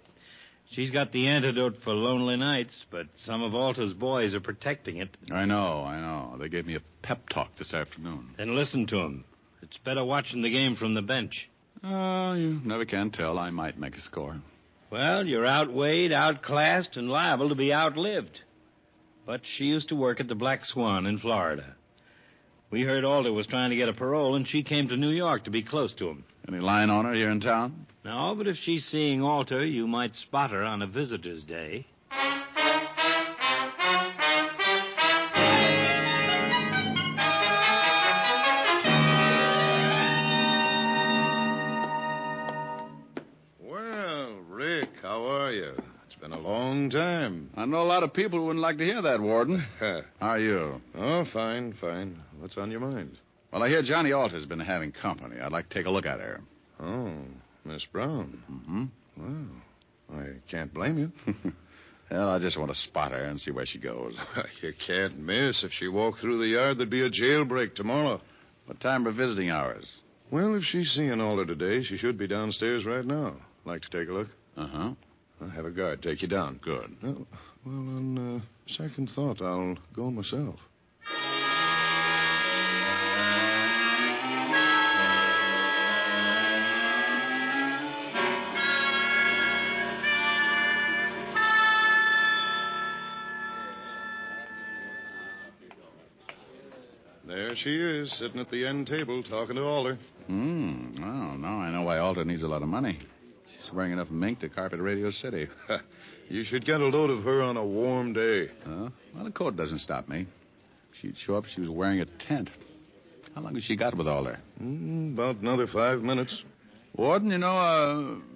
She's got the antidote for lonely nights, but some of Alter's boys are protecting it. I know. They gave me a pep talk this afternoon. Then listen to them. It's better watching the game from the bench. Oh, you never can tell. I might make a score. Well, you're outweighed, outclassed, and liable to be outlived. But she used to work at the Black Swan in Florida. We heard Alder was trying to get a parole, and she came to New York to be close to him. Any line on her here in town? No, but if she's seeing Alter, you might spot her on a visitor's day. Well, Rick, how are you? It's been a long time. I know a lot of people who wouldn't like to hear that, Warden. How are you? Oh, fine, fine. What's on your mind? Well, I hear Johnny Alter's been having company. I'd like to take a look at her. Oh, Miss Brown. Mm-hmm. Well, I can't blame you. Well, I just want to spot her and see where she goes. You can't miss. If she walked through the yard, there'd be a jailbreak tomorrow. What time are visiting hours? Well, if she's seeing Alder today, she should be downstairs right now. Like to take a look? Uh-huh. I'll have a guard take you down. Good. Well, on second thought, I'll go myself. There she is, sitting at the end table, talking to Alder. Oh, now I know why Alder needs a lot of money. She's wearing enough mink to carpet Radio City. You should get a load of her on a warm day. Well, the coat doesn't stop me. She'd show up, she was wearing a tent. How long has she got with Alder? About another 5 minutes. Warden,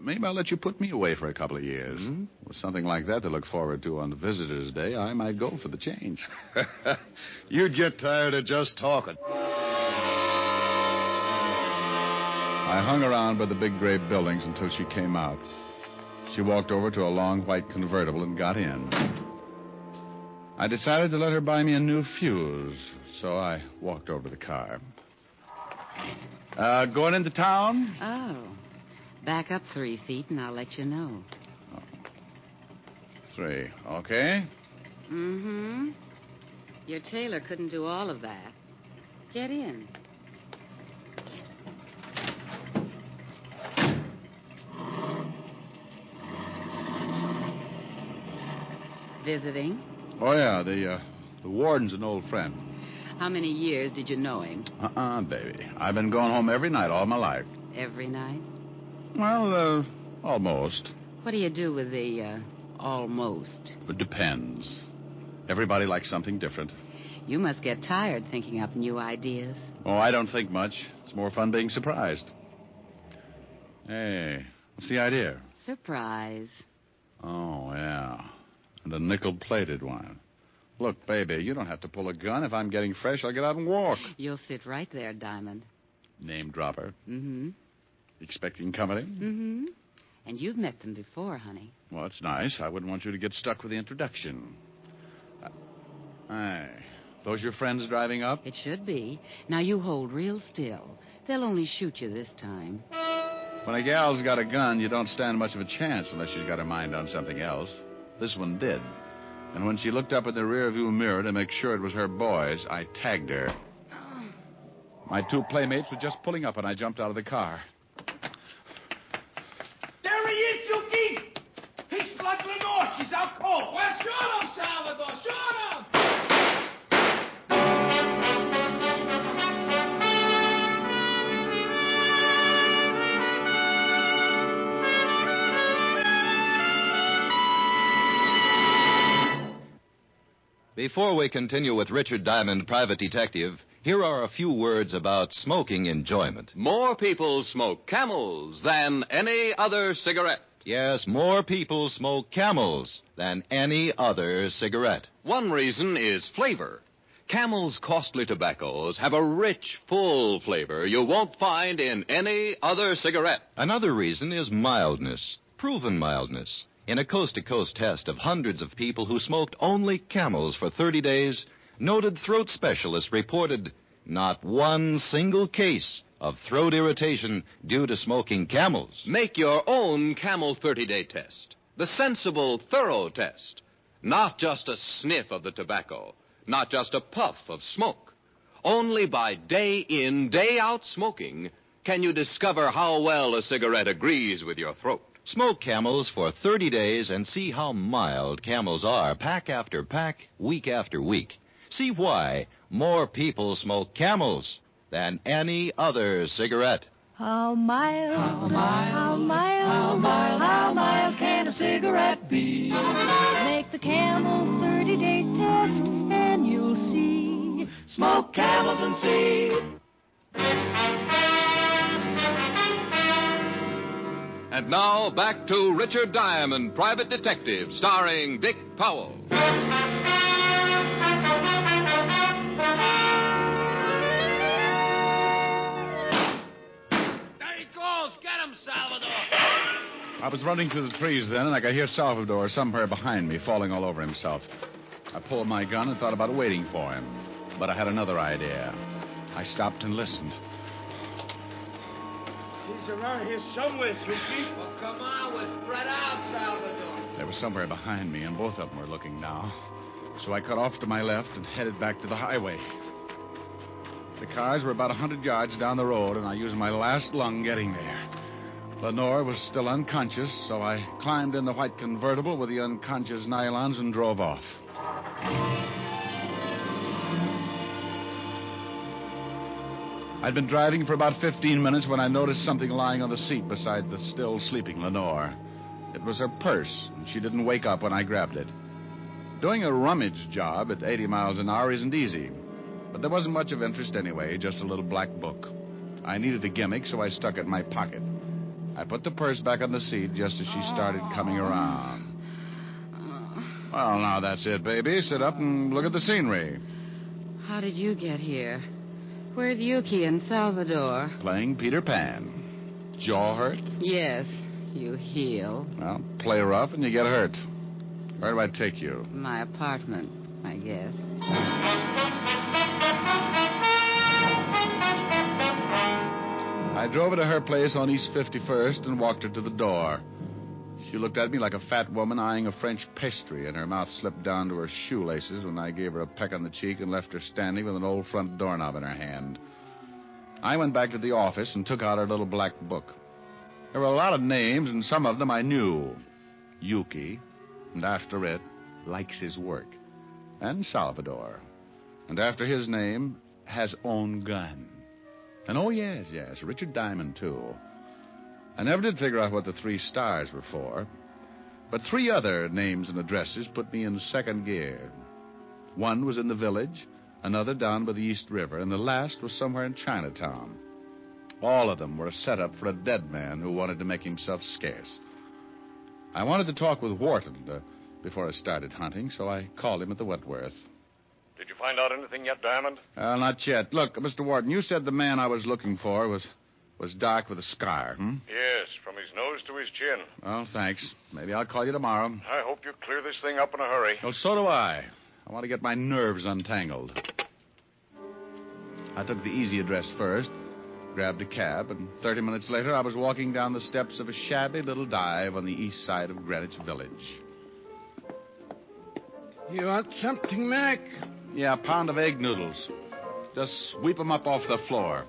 maybe I'll let you put me away for a couple of years. With something like that to look forward to on the visitor's day, I might go for the change. You'd get tired of just talking. I hung around by the big gray buildings until she came out. She walked over to a long white convertible and got in. I decided to let her buy me a new fuse, so I walked over to the car. Going into town? Oh. Back up 3 feet and I'll let you know. 3. Okay. Mm-hmm. Your tailor couldn't do all of that. Get in. Visiting? Oh, yeah. The warden's an old friend. How many years did you know him? Baby. I've been going home every night all my life. Every night? Well, almost. What do you do with the, almost? It depends. Everybody likes something different. You must get tired thinking up new ideas. Oh, I don't think much. It's more fun being surprised. Hey, what's the idea? Surprise. Oh, yeah. And a nickel-plated one. Look, baby, you don't have to pull a gun. If I'm getting fresh, I'll get out and walk. You'll sit right there, Diamond. Name dropper. Mm-hmm. Expecting company? Mm-hmm. And you've met them before, honey. Well, it's nice. I wouldn't want you to get stuck with the introduction. Those your friends driving up? It should be. Now, you hold real still. They'll only shoot you this time. When a gal's got a gun, you don't stand much of a chance unless she's got her mind on something else. This one did. And when she looked up in the rearview mirror to make sure it was her boys, I tagged her. My 2 playmates were just pulling up, and I jumped out of the car. There he is, Yuki! He's slugging off. She's out cold. Well, shoot him, Salvador. Shoot him! Before we continue with Richard Diamond, Private Detective, here are a few words about smoking enjoyment. More people smoke Camels than any other cigarette. Yes, more people smoke Camels than any other cigarette. One reason is flavor. Camel's costly tobaccos have a rich, full flavor you won't find in any other cigarette. Another reason is mildness, proven mildness. In a coast-to-coast test of hundreds of people who smoked only Camels for 30 days, noted throat specialists reported not one single case of throat irritation due to smoking Camels. Make your own Camel 30-day test. The sensible, thorough test. Not just a sniff of the tobacco. Not just a puff of smoke. Only by day in, day out smoking can you discover how well a cigarette agrees with your throat. Smoke Camels for 30 days and see how mild Camels are, pack after pack, week after week. See why more people smoke Camels than any other cigarette. How mild, how mild, how mild, how mild, how mild can a cigarette be? Make the Camel 30-day test and you'll see. Smoke Camels and see. And now, back to Richard Diamond, Private Detective, starring Dick Powell. There he goes. Get him, Salvador. I was running through the trees then, and I could hear Salvador somewhere behind me, falling all over himself. I pulled my gun and thought about waiting for him. But I had another idea. I stopped and listened. He's around here somewhere, Suki. Well, come on. We're spread out, Salvador. They were somewhere behind me, and both of them were looking now. So I cut off to my left and headed back to the highway. The cars were about 100 yards down the road, and I used my last lung getting there. Lenore was still unconscious, so I climbed in the white convertible with the unconscious nylons and drove off. I'd been driving for about 15 minutes when I noticed something lying on the seat beside the still sleeping Lenore. It was her purse, and she didn't wake up when I grabbed it. Doing a rummage job at 80 miles an hour isn't easy, but there wasn't much of interest anyway, just a little black book. I needed a gimmick, so I stuck it in my pocket. I put the purse back on the seat just as she started coming around. Well, now that's it, baby. Sit up and look at the scenery. How did you get here? Where's Yuki and Salvador? Playing Peter Pan. Jaw hurt? Yes, you heal. Well, play rough and you get hurt. Where do I take you? My apartment, I guess. I drove her to her place on East 51st and walked her to the door. She looked at me like a fat woman eyeing a French pastry, and her mouth slipped down to her shoelaces when I gave her a peck on the cheek and left her standing with an old front doorknob in her hand. I went back to the office and took out her little black book. There were a lot of names, and some of them I knew. Yuki, and after it, likes his work. And Salvador. And after his name, has own gun. And oh, yes, Richard Diamond, too. I never did figure out what the 3 stars were for, but 3 other names and addresses put me in second gear. One was in the village, another down by the East River, and the last was somewhere in Chinatown. All of them were a setup for a dead man who wanted to make himself scarce. I wanted to talk with Wharton before I started hunting, so I called him at the Wentworth. Did you find out anything yet, Diamond? Not yet. Look, Mr. Wharton, you said the man I was looking for was dark with a scar, Yes, from his nose to his chin. Well, thanks. Maybe I'll call you tomorrow. I hope you clear this thing up in a hurry. Well, so do I. I want to get my nerves untangled. I took the easy address first, grabbed a cab, and 30 minutes later I was walking down the steps of a shabby little dive on the east side of Greenwich Village. You want something, Mac? Yeah, a pound of egg noodles. Just sweep them up off the floor.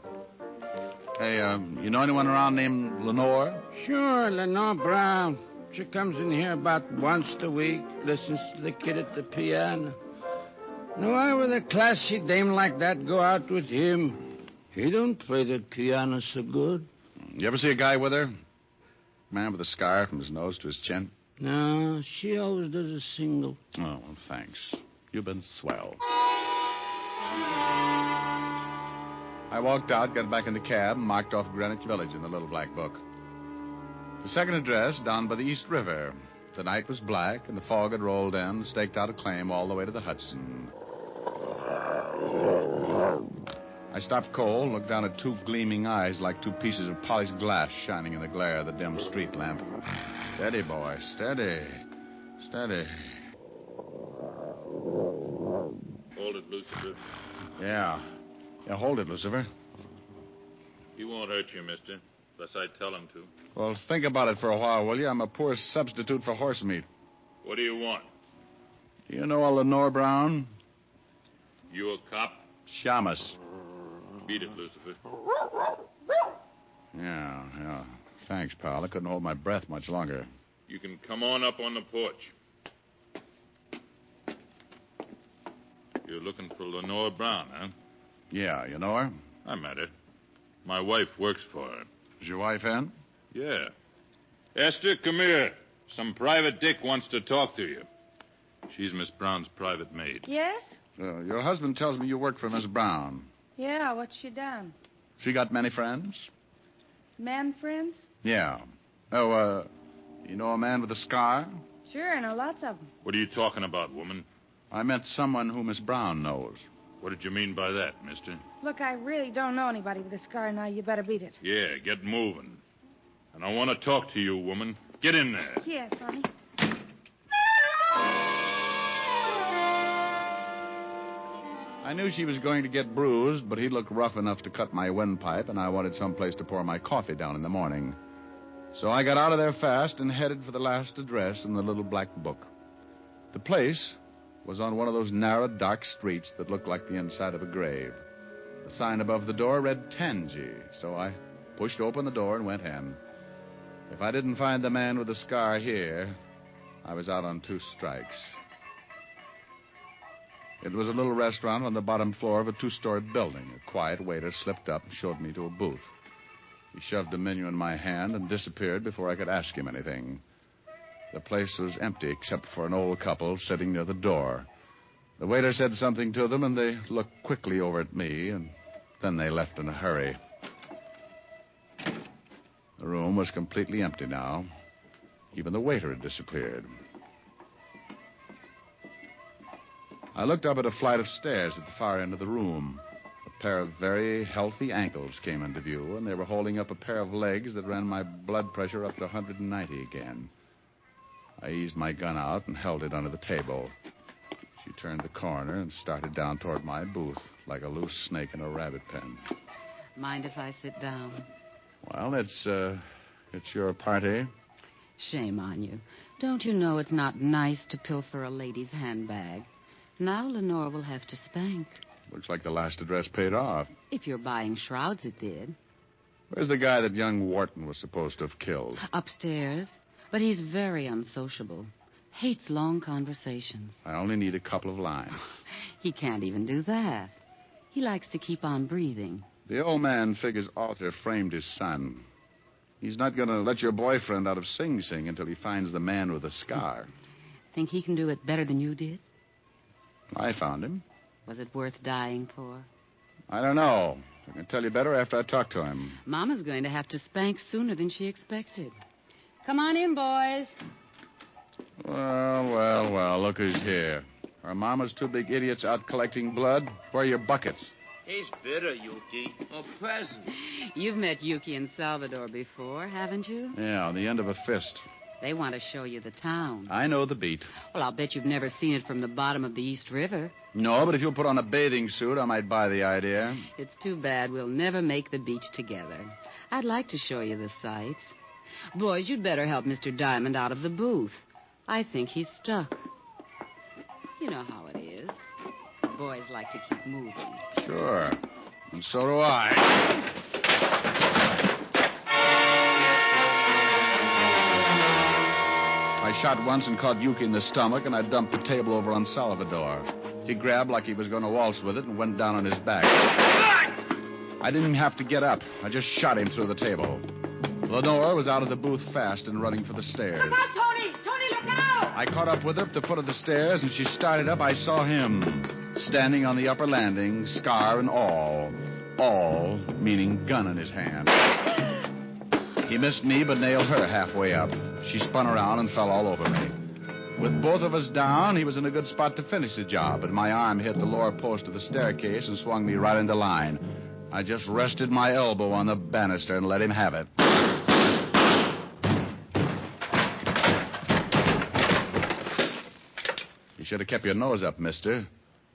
Hey, you know anyone around named Lenore? Sure, Lenore Brown. She comes in here about once a week, listens to the kid at the piano. Now, why would a classy dame like that go out with him? He don't play the piano so good. You ever see a guy with her? Man with a scar from his nose to his chin? No, she always does a single. Oh, well, thanks. You've been swell. I walked out, got back in the cab, and marked off Greenwich Village in the little black book. The second address, down by the East River. The night was black, and the fog had rolled in, staked out a claim all the way to the Hudson. I stopped cold, looked down at 2 gleaming eyes like 2 pieces of polished glass shining in the glare of the dim street lamp. Steady, boy, steady. Steady. Hold it, Lucifer. Yeah, hold it, Lucifer. He won't hurt you, mister, unless I tell him to. Well, think about it for a while, will you? I'm a poor substitute for horse meat. What do you want? Do you know a Lenore Brown? You a cop? Shamus. Beat it, Lucifer. Yeah. Thanks, pal. I couldn't hold my breath much longer. You can come on up on the porch. You're looking for Lenore Brown, huh? Yeah, you know her? I met her. My wife works for her. Is your wife in? Yeah. Esther, come here. Some private dick wants to talk to you. She's Miss Brown's private maid. Yes? Your husband tells me you work for Miss Brown. Yeah, what's she done? She got many friends? Man friends? Yeah. Oh, you know a man with a scar? Sure, I know lots of them. What are you talking about, woman? I meant someone who Miss Brown knows. What did you mean by that, mister? Look, I really don't know anybody with a scar now. You better beat it. Yeah, get moving. And I want to talk to you, woman. Get in there. Yes, honey. I knew she was going to get bruised, but he looked rough enough to cut my windpipe, and I wanted someplace to pour my coffee down in the morning. So I got out of there fast and headed for the last address in the little black book. The place was on one of those narrow, dark streets that looked like the inside of a grave. The sign above the door read Tansy, so I pushed open the door and went in. If I didn't find the man with the scar here, I was out on 2 strikes. It was a little restaurant on the bottom floor of a 2-story building. A quiet waiter slipped up and showed me to a booth. He shoved a menu in my hand and disappeared before I could ask him anything. The place was empty except for an old couple sitting near the door. The waiter said something to them, and they looked quickly over at me, and then they left in a hurry. The room was completely empty now. Even the waiter had disappeared. I looked up at a flight of stairs at the far end of the room. A pair of very healthy ankles came into view, and they were holding up a pair of legs that ran my blood pressure up to 190 again. I eased my gun out and held it under the table. She turned the corner and started down toward my booth like a loose snake in a rabbit pen. Mind if I sit down? Well, it's your party. Shame on you. Don't you know it's not nice to pilfer a lady's handbag? Now Lenore will have to spank. Looks like the last address paid off. If you're buying shrouds, it did. Where's the guy that young Wharton was supposed to have killed? Upstairs. But he's very unsociable. Hates long conversations. I only need a couple of lines. He can't even do that. He likes to keep on breathing. The old man figures Alter framed his son. He's not going to let your boyfriend out of Sing Sing until he finds the man with the scar. Think he can do it better than you did? I found him. Was it worth dying for? I don't know. I can tell you better after I talk to him. Mama's going to have to spank sooner than she expected. Come on in, boys. Well, look who's here. Are Mama's 2 big idiots out collecting blood? Where are your buckets? He's bitter, Yuki. A peasant. You've met Yuki and Salvador before, haven't you? Yeah, on the end of a fist. They want to show you the town. I know the beat. Well, I'll bet you've never seen it from the bottom of the East River. No, but if you'll put on a bathing suit, I might buy the idea. It's too bad we'll never make the beach together. I'd like to show you the sights. Boys, you'd better help Mr. Diamond out of the booth. I think he's stuck. You know how it is. Boys like to keep moving. Sure. And so do I. I shot once and caught Yuki in the stomach, and I dumped the table over on Salvador. He grabbed like he was going to waltz with it and went down on his back. I didn't even have to get up. I just shot him through the table. Lenore was out of the booth fast and running for the stairs. Look out, Tony! Tony, look out! I caught up with her at the foot of the stairs, and she started up. I saw him standing on the upper landing, scar and all. All, meaning gun in his hand. He missed me, but nailed her halfway up. She spun around and fell all over me. With both of us down, he was in a good spot to finish the job, but my arm hit the lower post of the staircase and swung me right into line. I just rested my elbow on the banister and let him have it. You should have kept your nose up, mister.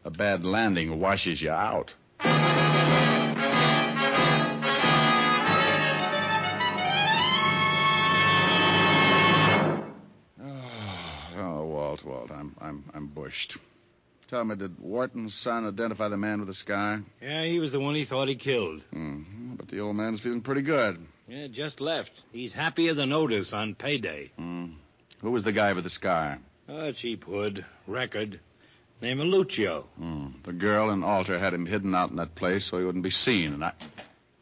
A bad landing washes you out. Walt, I'm bushed. Tell me, did Wharton's son identify the man with the scar? Yeah, he was the one he thought he killed. Mm-hmm. But the old man's feeling pretty good. Yeah, just left. He's happier than Otis on payday. Who was the guy with the scar? A cheap hood. Record. Name of Lucio. The girl and Alter had him hidden out in that place so he wouldn't be seen, and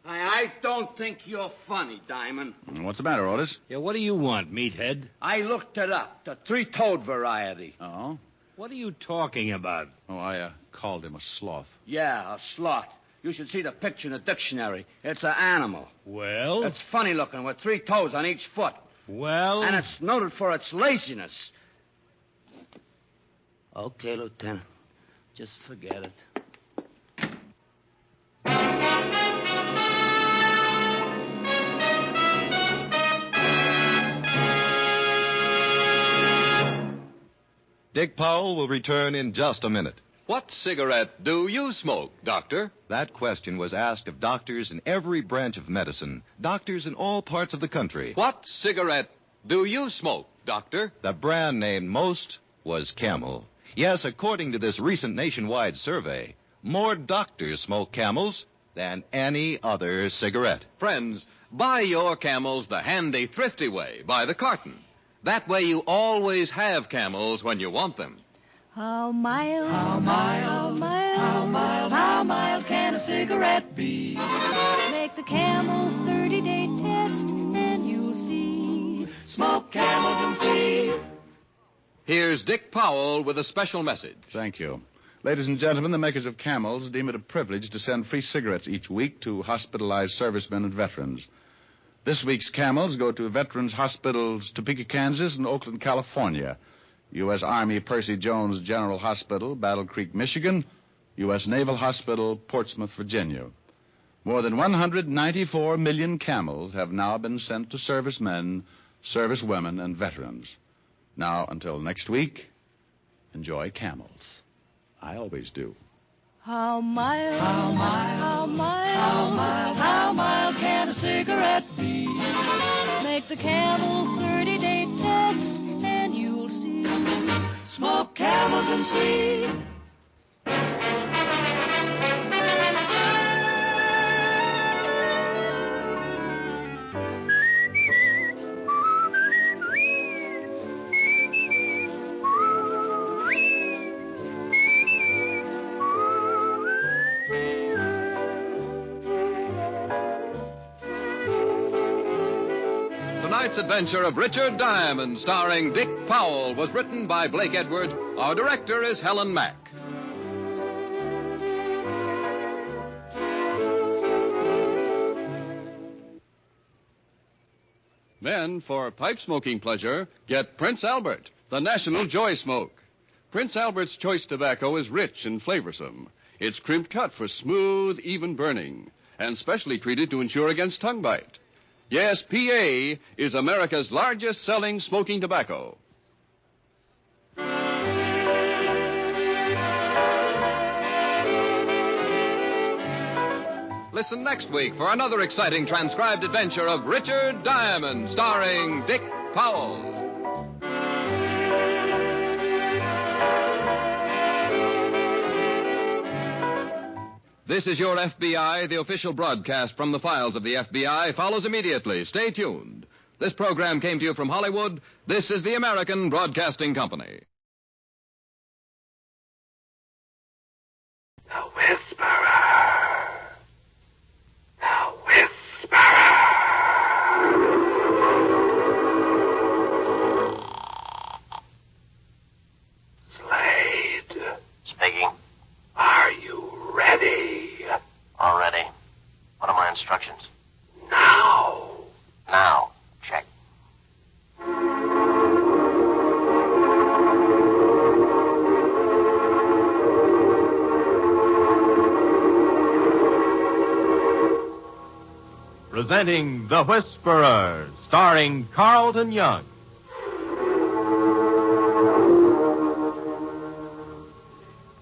I don't think you're funny, Diamond. What's the matter, Otis? Yeah, what do you want, meathead? I looked it up. The three-toed variety. Oh? What are you talking about? Oh, I called him a sloth. Yeah, a sloth. You should see the picture in the dictionary. It's an animal. Well? It's funny looking with 3 toes on each foot. Well? And it's noted for its laziness. Okay, Lieutenant. Just forget it. Dick Powell will return in just a minute. What cigarette do you smoke, Doctor? That question was asked of doctors in every branch of medicine, doctors in all parts of the country. What cigarette do you smoke, Doctor? The brand named most was Camel. Yes, according to this recent nationwide survey, more doctors smoke Camels than any other cigarette. Friends, buy your Camels the handy, thrifty way, by the carton. That way you always have Camels when you want them. How mild, how mild, how mild, how mild can a cigarette be? Make the Camel 30-day test and you'll see. Smoke Camels and see. Here's Dick Powell with a special message. Thank you. Ladies and gentlemen, the makers of Camels deem it a privilege to send free cigarettes each week to hospitalized servicemen and veterans. This week's Camels go to Veterans Hospitals, Topeka, Kansas, and Oakland, California. U.S. Army Percy Jones General Hospital, Battle Creek, Michigan. U.S. Naval Hospital, Portsmouth, Virginia. More than 194 million Camels have now been sent to servicemen, servicewomen, and veterans. Now, until next week, enjoy Camels. I always do. How mild, how mild, how mild, how mild, how mild can a cigarette be? Make the Camel 30-day test and you'll see. Smoke Camels and see. Tonight's adventure of Richard Diamond, starring Dick Powell, was written by Blake Edwards. Our director is Helen Mack. Men, for pipe smoking pleasure, get Prince Albert, the national joy smoke. Prince Albert's choice tobacco is rich and flavorsome. It's crimped cut for smooth, even burning, and specially treated to ensure against tongue bite. Yes, PA is America's largest selling smoking tobacco. Listen next week for another exciting transcribed adventure of Richard Diamond, starring Dick Powell. This is Your FBI. The official broadcast from the files of the FBI follows immediately. Stay tuned. This program came to you from Hollywood. This is the American Broadcasting Company. The Whisperer. The Whisperer. Slade. Speaking. Are you ready? All ready. What are my instructions? Now. Now. Check. Presenting The Whisperer, starring Carlton Young.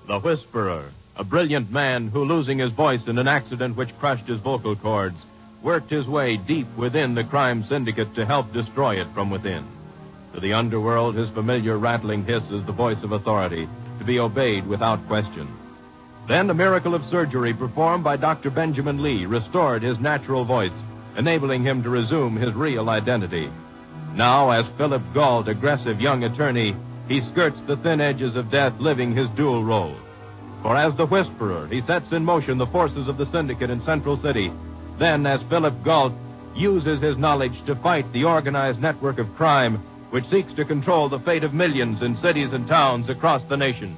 The Whisperer, a brilliant man who, losing his voice in an accident which crushed his vocal cords, worked his way deep within the crime syndicate to help destroy it from within. To the underworld, his familiar rattling hiss is the voice of authority, to be obeyed without question. Then a miracle of surgery performed by Dr. Benjamin Lee restored his natural voice, enabling him to resume his real identity. Now, as Philip Gault, aggressive young attorney, he skirts the thin edges of death, living his dual role. For as the Whisperer, he sets in motion the forces of the syndicate in Central City. Then, as Philip Gault, uses his knowledge to fight the organized network of crime which seeks to control the fate of millions in cities and towns across the nation.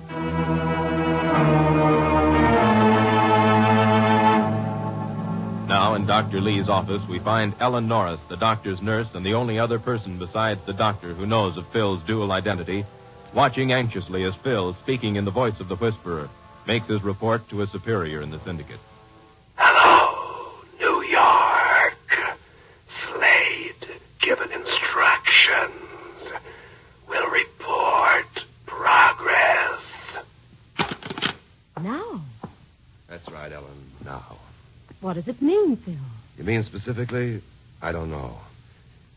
Now, in Dr. Lee's office, we find Ellen Norris, the doctor's nurse and the only other person besides the doctor who knows of Phil's dual identity, watching anxiously as Phil, speaking in the voice of the Whisperer, makes his report to a superior in the syndicate. New York. Slade, given instructions. Will report progress. Now? That's right, Ellen. Now. What does it mean, Phil? You mean specifically? I don't know.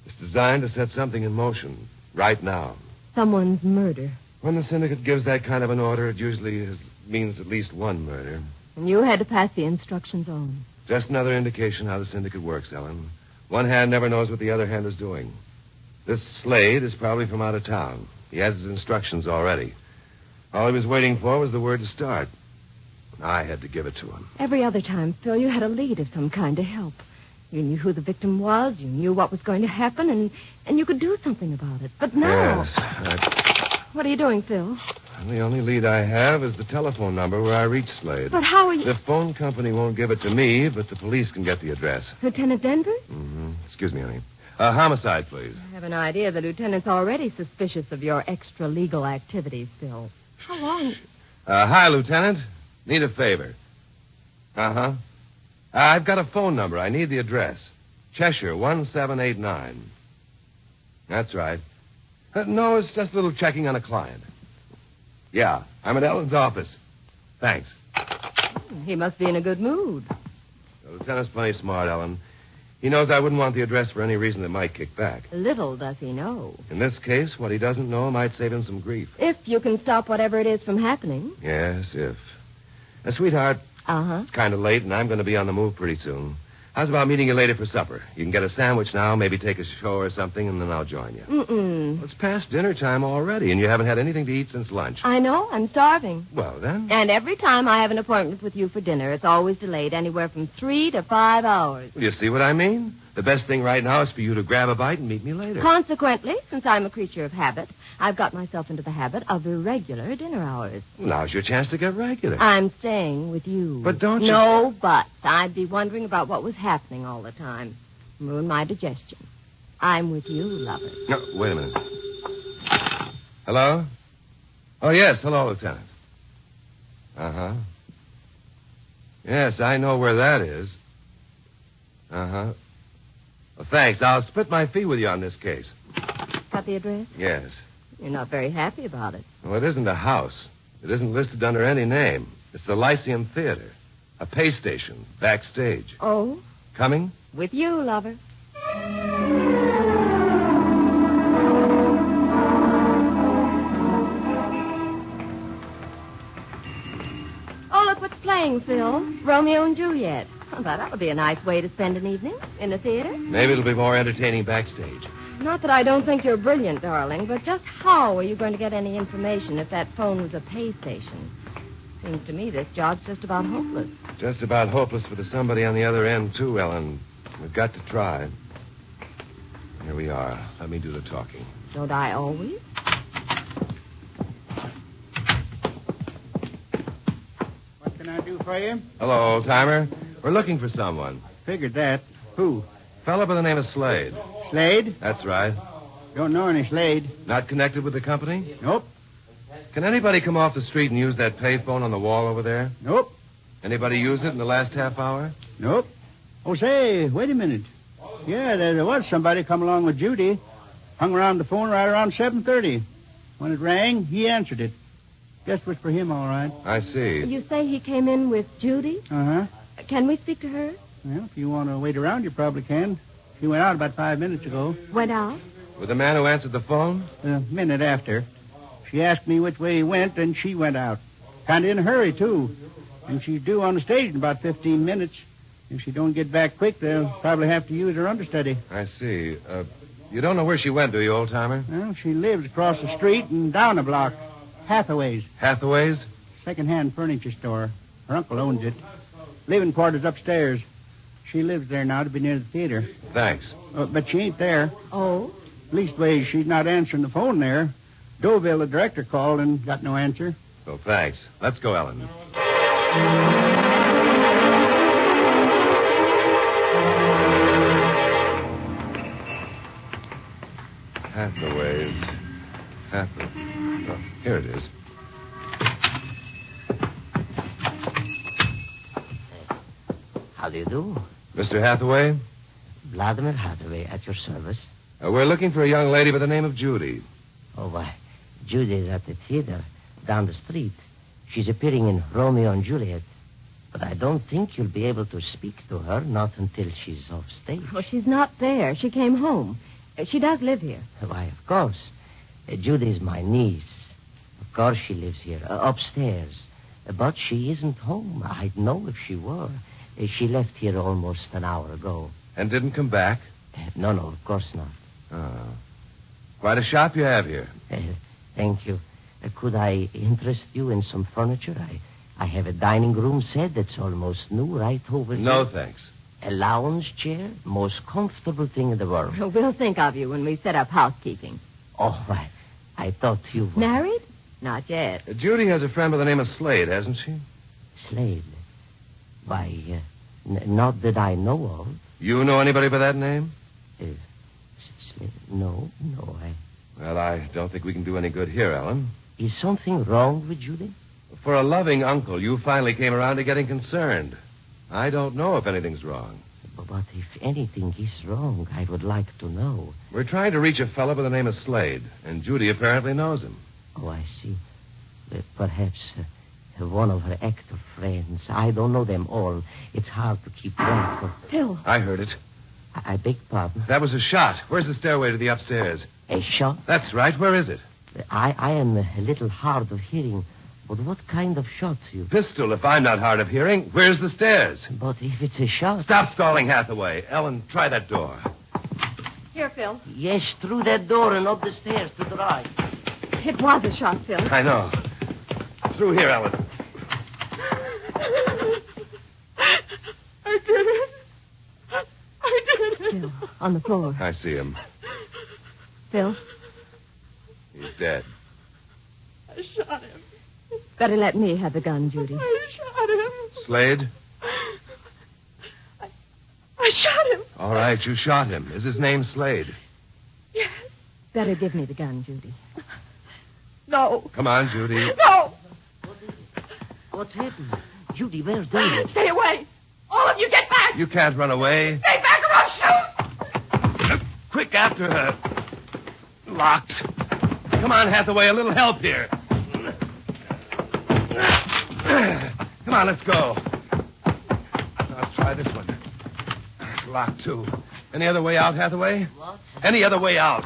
It's designed to set something in motion right now. Someone's murder. When the syndicate gives that kind of an order, it usually means at least one murder. And you had to pass the instructions on. Just another indication how the syndicate works, Ellen. One hand never knows what the other hand is doing. This Slade is probably from out of town. He has his instructions already. All he was waiting for was the word to start. I had to give it to him. Every other time, Phil, you had a lead of some kind to help. You knew who the victim was, you knew what was going to happen, and you could do something about it. But now... Yes. What are you doing, Phil? The only lead I have is the telephone number where I reached Slade. But how are you... The phone company won't give it to me, but the police can get the address. Lieutenant Denver? Mm-hmm. Excuse me, honey. Homicide, please. I have an idea the lieutenant's already suspicious of your extra-legal activities, Phil. How long... Hi, Lieutenant. Need a favor. Uh-huh. I've got a phone number. I need the address. Cheshire, 1789. That's right. No, it's just a little checking on a client. Yeah, I'm at Ellen's office. Thanks. He must be in a good mood. The lieutenant's plenty smart, Ellen. He knows I wouldn't want the address for any reason that might kick back. Little does he know. In this case, what he doesn't know might save him some grief. If you can stop whatever it is from happening. Yes, if. Sweetheart. Uh-huh. It's kind of late, and I'm going to be on the move pretty soon. How's about meeting you later for supper? You can get a sandwich now, maybe take a show or something, and then I'll join you. Mm-mm. Well, it's past dinner time already, and you haven't had anything to eat since lunch. I know. I'm starving. Well, then. And every time I have an appointment with you for dinner, it's always delayed anywhere from 3 to 5 hours. Well, you see what I mean? The best thing right now is for you to grab a bite and meet me later. Consequently, since I'm a creature of habit, I've got myself into the habit of irregular dinner hours. Well, now's your chance to get regular. I'm staying with you. But don't you... No buts. I'd be wondering about what was happening all the time. Ruin my digestion. I'm with you, lover. No, wait a minute. Hello? Oh, yes. Hello, Lieutenant. Uh-huh. Yes, I know where that is. Uh-huh. Well, thanks. I'll split my fee with you on this case. Got the address? Yes. You're not very happy about it. Well, it isn't a house. It isn't listed under any name. It's the Lyceum Theater. A pay station. Backstage. Oh? Coming? With you, lover. Oh, look what's playing, Phil. Romeo and Juliet. Oh, that'll be a nice way to spend an evening in the theater. Maybe it'll be more entertaining backstage. Not that I don't think you're brilliant, darling, but just how are you going to get any information if that phone was a pay station? Seems to me this job's just about hopeless. Just about hopeless for the somebody on the other end, too, Ellen. We've got to try. Here we are. Let me do the talking. Don't I always? What can I do for you? Hello, old-timer. We're looking for someone. Figured that. Who? Fellow by the name of Slade. Slade? That's right. Don't know any Slade. Not connected with the company? Nope. Can anybody come off the street and use that payphone on the wall over there? Nope. Anybody use it in the last half hour? Nope. Oh, say, wait a minute. Yeah, there was somebody come along with Judy. Hung around the phone right around 7:30. When it rang, he answered it. Guess it was for him, all right. I see. You say he came in with Judy? Uh-huh. Can we speak to her? Well, if you want to wait around, you probably can. She went out about 5 minutes ago. Went out? With the man who answered the phone? A minute after. She asked me which way he went, and she went out. Kind of in a hurry, too. And she's due on the stage in about 15 minutes. If she don't get back quick, they'll probably have to use her understudy. I see. You don't know where she went, do you, old-timer? Well, she lives across the street and down a block. Hathaway's. Hathaway's? Second-hand furniture store. Her uncle owns it. Living quarters upstairs. She lives there now to be near the theater. Thanks. But she ain't there. Oh? Leastways, she's not answering the phone there. Deauville, the director, called and got no answer. Oh, thanks. Let's go, Ellen. Hathaway's. Oh, here it is. How do you do? Mr. Hathaway? Vladimir Hathaway, at your service. We're looking for a young lady by the name of Judy. Oh, why, Judy is at the theater down the street. She's appearing in Romeo and Juliet. But I don't think you'll be able to speak to her, not until she's off stage. Well, she's not there. She came home. She does live here. Why, of course. Judy's my niece. Of course she lives here, upstairs. But she isn't home. I'd know if she were. She left here almost an hour ago. And didn't come back? No, of course not. Oh. Quite a shop you have here. Thank you. Could I interest you in some furniture? I have a dining room set that's almost new right over here. No, thanks. A lounge chair, most comfortable thing in the world. We'll think of you when we set up housekeeping. Oh, I thought you were... Married? Not yet. Judy has a friend by the name of Slade, hasn't she? Slade? Why, not that I know of. You know anybody by that name? Slade? No, Well, I don't think we can do any good here, Ellen. Is something wrong with Judy? For a loving uncle, you finally came around to getting concerned. I don't know if anything's wrong. But if anything is wrong, I would like to know. We're trying to reach a fellow by the name of Slade, and Judy apparently knows him. Oh, I see. Perhaps one of her actor friends. I don't know them all. It's hard to keep track of. Phil. I heard it. I beg pardon? That was a shot. Where's the stairway to the upstairs? A shot? That's right. Where is it? I am a little hard of hearing. But what kind of shot, you? Pistol, if I'm not hard of hearing. Where's the stairs? But if it's a shot... Stop stalling, Hathaway. Ellen, try that door. Here, Phil. Yes, through that door and up the stairs to the right. It was a shot, Phil. I know. Through here, Ellen. I did it. Phil, on the floor. I see him. Phil? He's dead. I shot him. Better let me have the gun, Judy. I shot him. Slade? I shot him. All right, you shot him. Is his name Slade? Yes. Better give me the gun, Judy. No. Come on, Judy. No. What's happened? Judy, where's David? Stay away. All of you get back. You can't run away. Stay back or I'll shoot. Quick, after her. Locked. Come on, Hathaway, a little help here. Come on, let's go. Let's try this one. It's locked, too. Any other way out, Hathaway? What? Any other way out?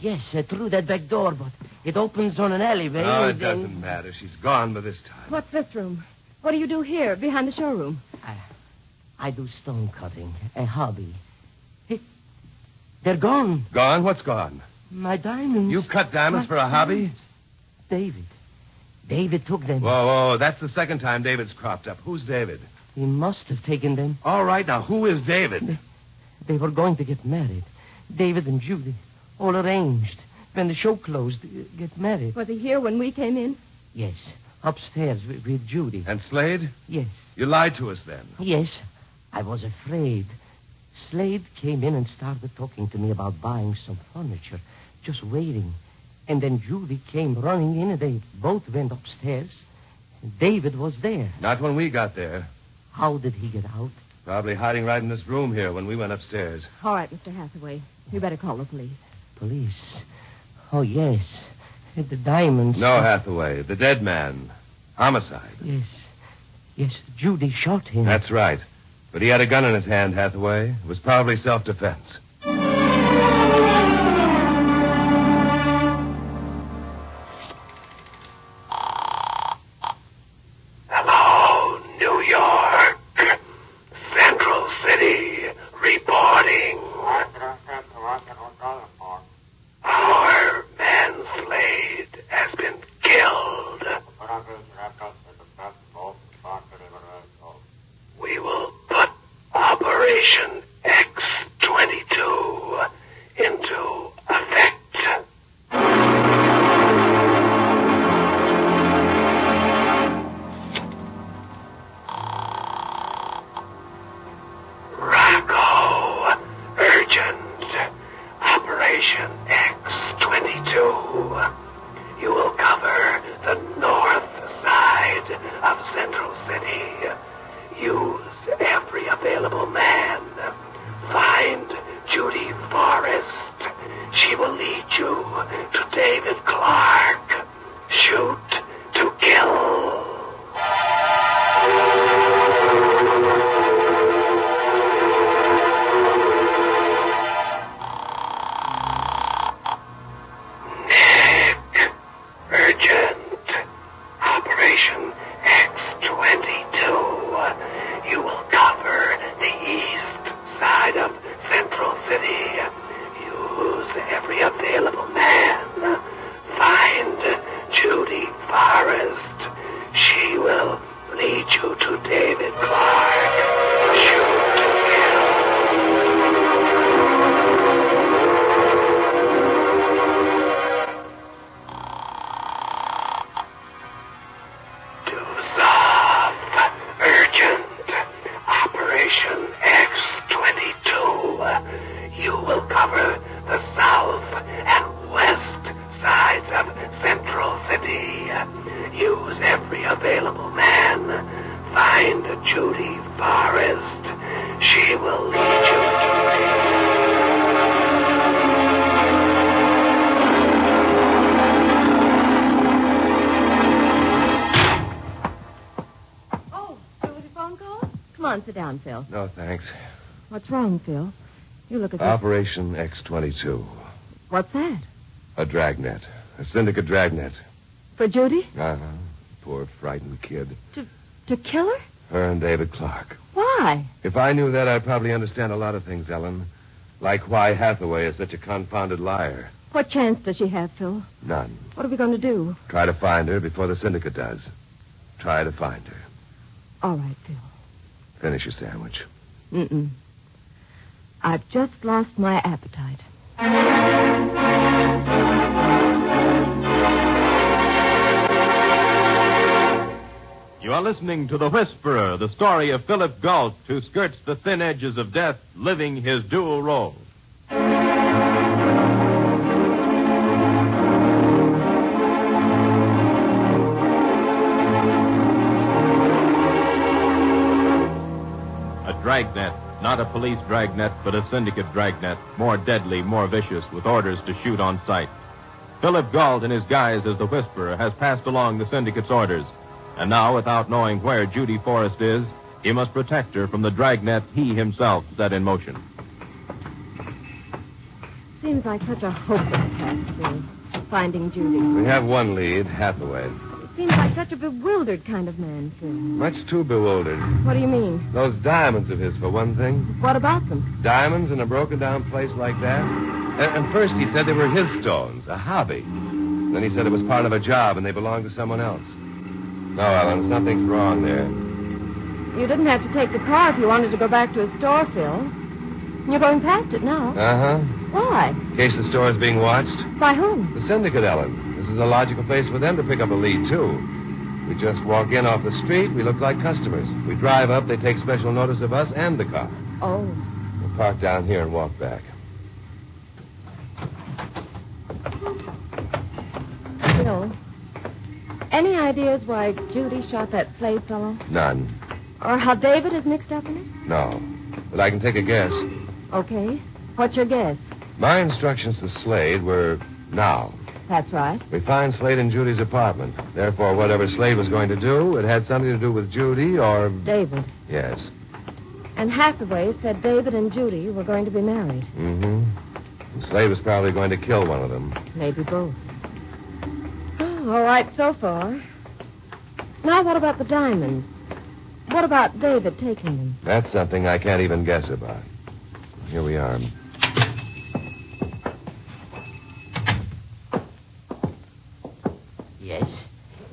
Yes, through that back door, but it opens on an alleyway. No, it doesn't matter. She's gone by this time. What's this room? What do you do here, behind the showroom? I do stone cutting, a hobby. Hey, they're gone. Gone? What's gone? My diamonds. You cut diamonds for a hobby? David took them. Whoa, that's the second time David's cropped up. Who's David? He must have taken them. All right, now, who is David? They were going to get married. David and Judy. All arranged. When the show closed, get married. Was he here when we came in? Yes. Upstairs with Judy. And Slade? Yes. You lied to us then? Yes. I was afraid. Slade came in and started talking to me about buying some furniture. Just waiting. And then Judy came running in and they both went upstairs. David was there. Not when we got there. How did he get out? Probably hiding right in this room here when we went upstairs. All right, Mr. Hathaway. You better call the police. Police? Oh, yes. The diamonds. No, Hathaway. The dead man. Homicide. Yes, Judy shot him. That's right. But he had a gun in his hand, Hathaway. It was probably self-defense. Hello, New York. Central You will cover the north side of Central City. Use every available man. Find Judy Forrest. She will lead you to David Clark. Shoot to kill. Nick, urgent. Operation X-22. You will cover the east side of Central City. Use every available man. Find Judy Forrest. She will lead you to David Clark. Shoot to kill. Deuce off. Urgent. Operation X-22. You will cover the south and west sides of Central City. Use every available man. Find Judy Forrest. She will lead you to Phone call? Come on, sit down, Phil. No, thanks. What's wrong, Phil? You look as if... Operation X-22. What's that? A dragnet. A syndicate dragnet. For Judy? Uh-huh. Poor, frightened kid. To kill her? Her and David Clark. Why? If I knew that, I'd probably understand a lot of things, Ellen. Like why Hathaway is such a confounded liar. What chance does she have, Phil? None. What are we going to do? Try to find her before the syndicate does. Try to find her. All right, Phil. Finish your sandwich. Mm-mm. I've just lost my appetite. You are listening to The Whisperer, the story of Philip Galt, who skirts the thin edges of death, living his dual role. A dragnet, not a police dragnet, but a syndicate dragnet, more deadly, more vicious, with orders to shoot on sight. Philip Galt, in his guise as the Whisperer, has passed along the syndicate's orders. And now, without knowing where Judy Forrest is, he must protect her from the dragnet he himself set in motion. Seems like such a hopeless task, Phil. Finding Judy. We have one lead, Hathaway. It seems like such a bewildered kind of man, Phil. Much too bewildered. What do you mean? Those diamonds of his, for one thing. What about them? Diamonds in a broken-down place like that? And first he said they were his stones, a hobby. Then he said it was part of a job and they belonged to someone else. No, Ellen, something's wrong there. You didn't have to take the car if you wanted to go back to a store, Phil. You're going past it now. Uh-huh. Why? In case the store is being watched. By whom? The syndicate, Ellen. This is a logical place for them to pick up a lead, too. We just walk in off the street, we look like customers. We drive up, they take special notice of us and the car. Oh. We'll park down here and walk back. Phil, any ideas why Judy shot that slave fellow? None. Or how David is mixed up in it? No. But I can take a guess. Okay. What's your guess? My instructions to Slade were now. That's right. We find Slade in Judy's apartment. Therefore, whatever Slade was going to do, it had something to do with Judy or... David. Yes. And Hathaway said David and Judy were going to be married. Mm-hmm. And Slade was probably going to kill one of them. Maybe both. Oh, all right so far. Now, what about the diamonds? What about David taking them? That's something I can't even guess about. Here we are. Yes.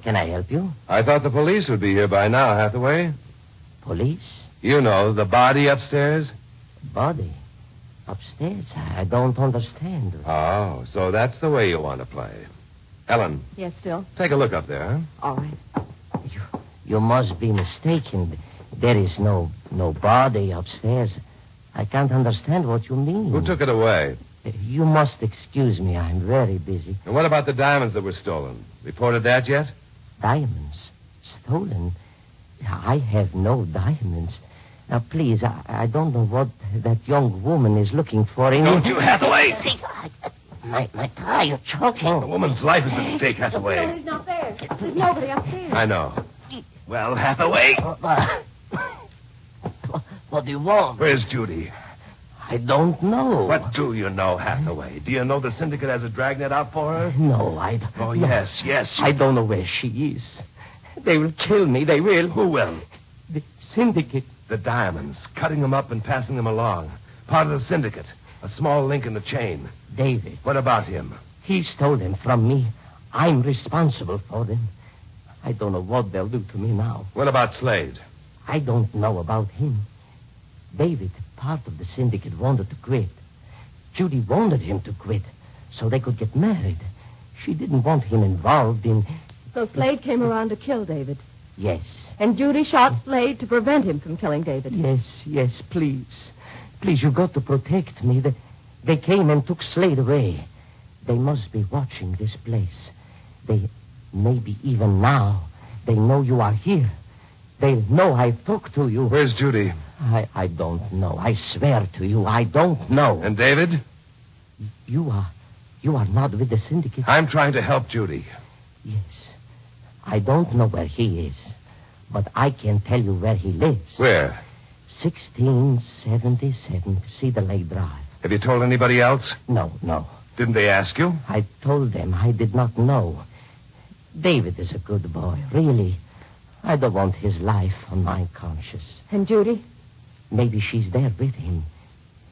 Can I help you? I thought the police would be here by now, Hathaway. Police? You know, the body upstairs. Body? Upstairs? I don't understand. Oh, so that's the way you want to play. Ellen. Yes, Phil? Take a look up there, huh? All right. You must be mistaken. There is no body upstairs. I can't understand what you mean. Who took it away? You must excuse me. I'm very busy. And what about the diamonds that were stolen? Reported that yet? Diamonds? Stolen? I have no diamonds. Now, please, I don't know what that young woman is looking for in... Don't you, Hathaway? My tie, you're choking. A woman's life is at stake, Hathaway. He's not there. There's nobody upstairs. I know. Well, Hathaway? What do you want? Where's Judy? I don't know. What do you know, Hathaway? Do you know the syndicate has a dragnet out for her? No, I don't. Oh, no. yes. I don't know where she is. They will kill me. They will. Who will? The syndicate. The diamonds. Cutting them up and passing them along. Part of the syndicate. A small link in the chain. David. What about him? He stole them from me. I'm responsible for them. I don't know what they'll do to me now. What about Slade? I don't know about him. David, part of the syndicate, wanted to quit. Judy wanted him to quit so they could get married. She didn't want him involved in... So Slade came around to kill David. Yes. And Judy shot Slade to prevent him from killing David. Yes, please. Please, you've got to protect me. They came and took Slade away. They must be watching this place. Maybe even now, they know you are here. They know I've talked to you. Where's Judy? I don't know. I swear to you, I don't know. And David? You are not with the syndicate? I'm trying to help Judy. Yes. I don't know where he is, but I can tell you where he lives. Where? 1677 Cedar Lake Drive. Have you told anybody else? No. Didn't they ask you? I told them I did not know. David is a good boy, really. I don't want his life on my conscience. And Judy? Maybe she's there with him.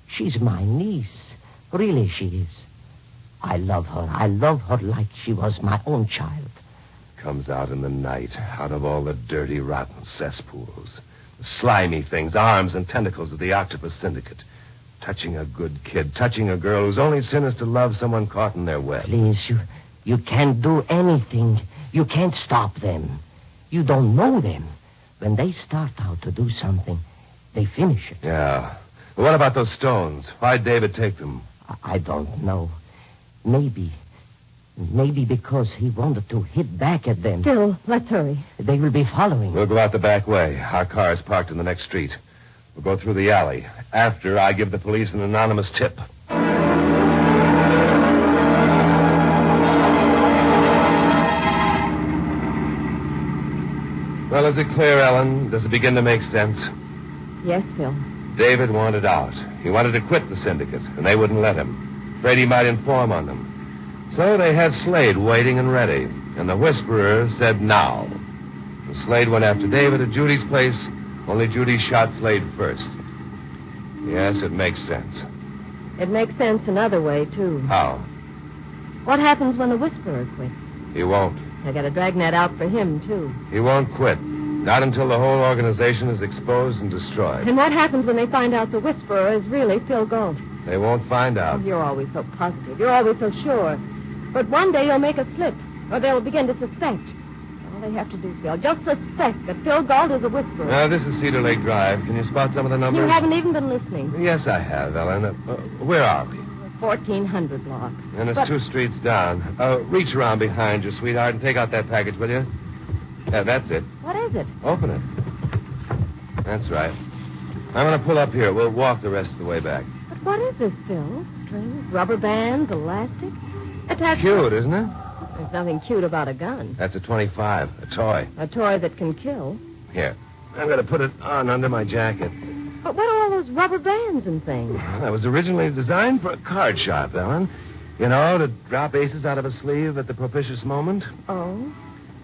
She's my niece. Really, she is. I love her. I love her like she was my own child. Comes out in the night, out of all the dirty, rotten cesspools. The slimy things, arms and tentacles of the octopus syndicate. Touching a good kid, touching a girl whose only sin is to love someone caught in their web. Please, you can't do anything. You can't stop them. You don't know them. When they start out to do something, they finish it. Yeah. Well, what about those stones? Why'd David take them? I don't know. Maybe because he wanted to hit back at them. Phil, let's hurry. They will be following. We'll go out the back way. Our car is parked in the next street. We'll go through the alley. After I give the police an anonymous tip. Well, is it clear, Ellen? Does it begin to make sense? Yes, Phil. David wanted out. He wanted to quit the syndicate, and they wouldn't let him. Afraid he might inform on them. So they had Slade waiting and ready, and the Whisperer said now. And Slade went after David at Judy's place, only Judy shot Slade first. Yes, it makes sense. It makes sense another way, too. How? What happens when the Whisperer quits? He won't. They got a dragnet out for him, too. He won't quit. Not until the whole organization is exposed and destroyed. And what happens when they find out the Whisperer is really Phil Galt? They won't find out. Oh, you're always so positive. You're always so sure. But one day you'll make a slip, or they'll begin to suspect. All they have to do, Phil, just suspect that Phil Galt is a Whisperer. Now, this is Cedar Lake Drive. Can you spot some of the numbers? You haven't even been listening. Yes, I have, Ellen. Where are we? 1400 block. And it's 2 streets down. Reach around behind you, sweetheart, and take out that package, will you? Yeah, that's it. What is it? Open it. That's right. I'm going to pull up here. We'll walk the rest of the way back. But what is this, Phil? Strings, rubber bands, elastic? Attached. Cute, isn't it? There's nothing cute about a gun. That's a 25, a toy. A toy that can kill. Here. I'm going to put it on under my jacket. But what are all those rubber bands and things? Well, that was originally designed for a card shop, Ellen. You know, to drop aces out of a sleeve at the propitious moment. Oh?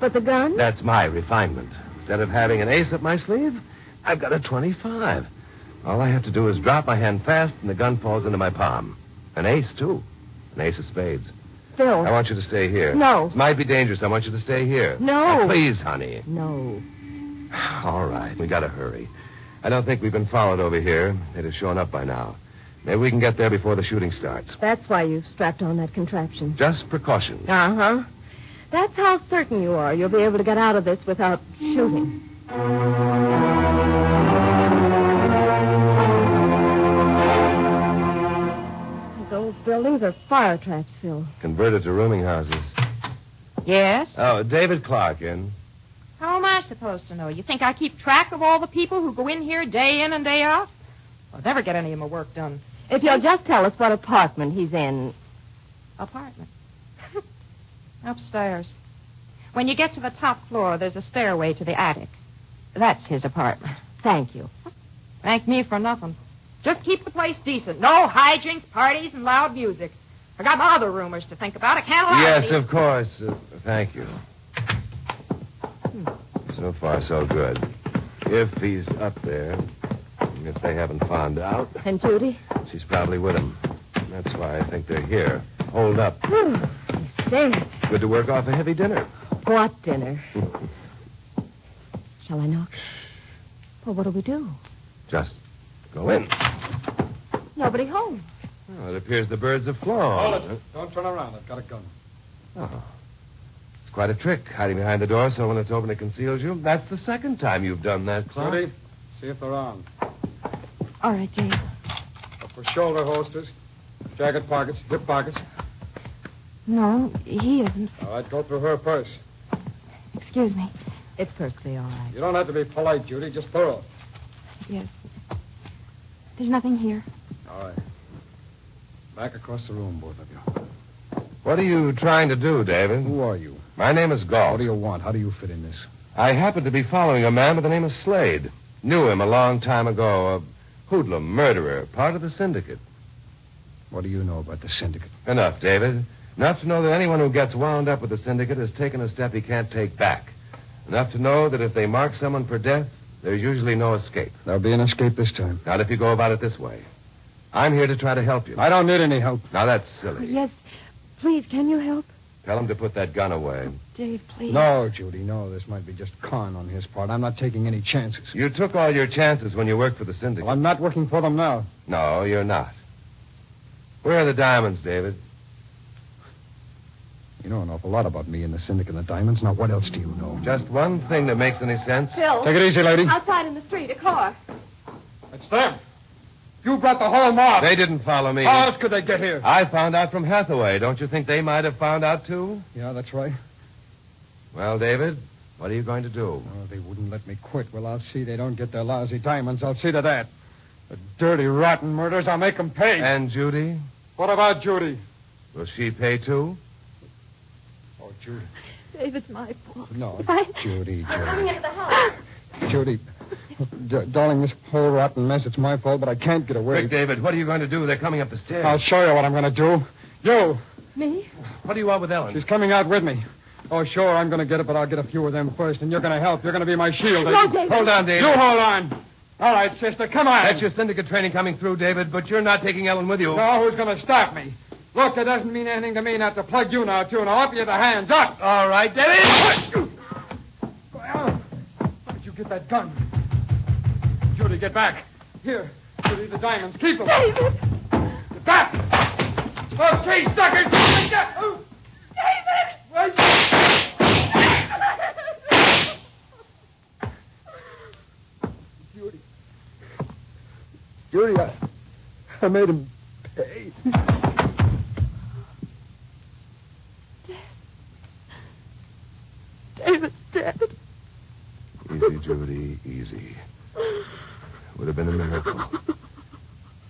But the gun? That's my refinement. Instead of having an ace up my sleeve, I've got a 25. All I have to do is drop my hand fast, and the gun falls into my palm. An ace, too. An ace of spades. Phil. I want you to stay here. No. This might be dangerous. I want you to stay here. No. Now, please, honey. No. All right. We got to hurry. I don't think we've been followed over here. They'd have shown up by now. Maybe we can get there before the shooting starts. That's why you've strapped on that contraption. Just precaution. Uh-huh. That's how certain you are you'll be able to get out of this without shooting. As old Phil buildings are fire traps, Phil. Converted to rooming houses. Yes? Oh, David Clark in. How am I supposed to know? You think I keep track of all the people who go in here day in and day out? I'll never get any of my work done. If you'll just tell us what apartment he's in. Apartment? Upstairs. When you get to the top floor, there's a stairway to the attic. That's his apartment. Thank you. Thank me for nothing. Just keep the place decent. No hijinks, parties, and loud music. I got my other rumors to think about. I can't allow Yes, any. of course. Thank you. So far, so good. If he's up there, if they haven't found out, And Judy? she's probably with him. That's why I think they're here. Hold up. He's dead. Good to work off a heavy dinner. What dinner? Shall I knock? Well, what'll we do? Just go in. Nobody home. Well, it appears the birds have flown. Hold it. Don't turn around. I've got a gun. Oh. It's quite a trick, hiding behind the door so when it's open it conceals you. That's the second time you've done that, Clark. Judy, see if they're armed. All right, Dave. Look for shoulder holsters, jacket pockets, hip pockets. No, he isn't. All right, go through her purse. Excuse me. It's perfectly all right. You don't have to be polite, Judy. Just thorough. Yes. There's nothing here. All right. Back across the room, both of you. What are you trying to do, David? Who are you? My name is Galt. What do you want? How do you fit in this? I happen to be following a man by the name of Slade. Knew him a long time ago. A hoodlum, murderer, part of the syndicate. What do you know about the syndicate? Enough, David. Enough to know that anyone who gets wound up with the syndicate has taken a step he can't take back. Enough to know that if they mark someone for death, there's usually no escape. There'll be an escape this time. Not if you go about it this way. I'm here to try to help you. I don't need any help. Now, that's silly. Yes. Please, can you help? Tell him to put that gun away. Dave, please. No, Judy, no. This might be just con on his part. I'm not taking any chances. You took all your chances when you worked for the syndicate. Well, I'm not working for them now. No, you're not. Where are the diamonds, David? You know an awful lot about me and the syndicate and the diamonds. Now, what else do you know? Just one thing that makes any sense. Phil. Take it easy, lady. Outside in the street, a car. It's them. You brought the whole mob. They didn't follow me. How else could they get here? I found out from Hathaway. Don't you think they might have found out, too? Yeah, that's right. Well, David, what are you going to do? Oh, they wouldn't let me quit. Well, I'll see they don't get their lousy diamonds. I'll see to that. The dirty, rotten murders, I'll make them pay. And Judy? What about Judy? Will she pay, too? Oh, Judy. Dave, it's my fault. No, I- Judy, I'm coming Judy. into the house. Judy. Darling, this whole rotten mess, it's my fault, but I can't get away. Quick, David, what are you going to do? They're coming up the stairs. I'll show you what I'm going to do. You. Me? What do you want with Ellen? She's coming out with me. Oh, sure, I'm going to get it, but I'll get a few of them first, and you're going to help. You're going to be my shield. No, David. Hold on, David. You hold on. All right, sister, come on. That's your syndicate training coming through, David, but you're not taking Ellen with you. No, who's going to stop me? Look, it doesn't mean anything to me not to plug you now, too. Now, up you the hands. Up. All right, David. Well, where did you get that gun? Judy, get back. Here, Judy, the diamonds. Keep them. David. Get back. Okay, suckers. Get back. Oh. David. Judy, I made him pay. David's dead. Easy, Judy, easy. Would have been a miracle.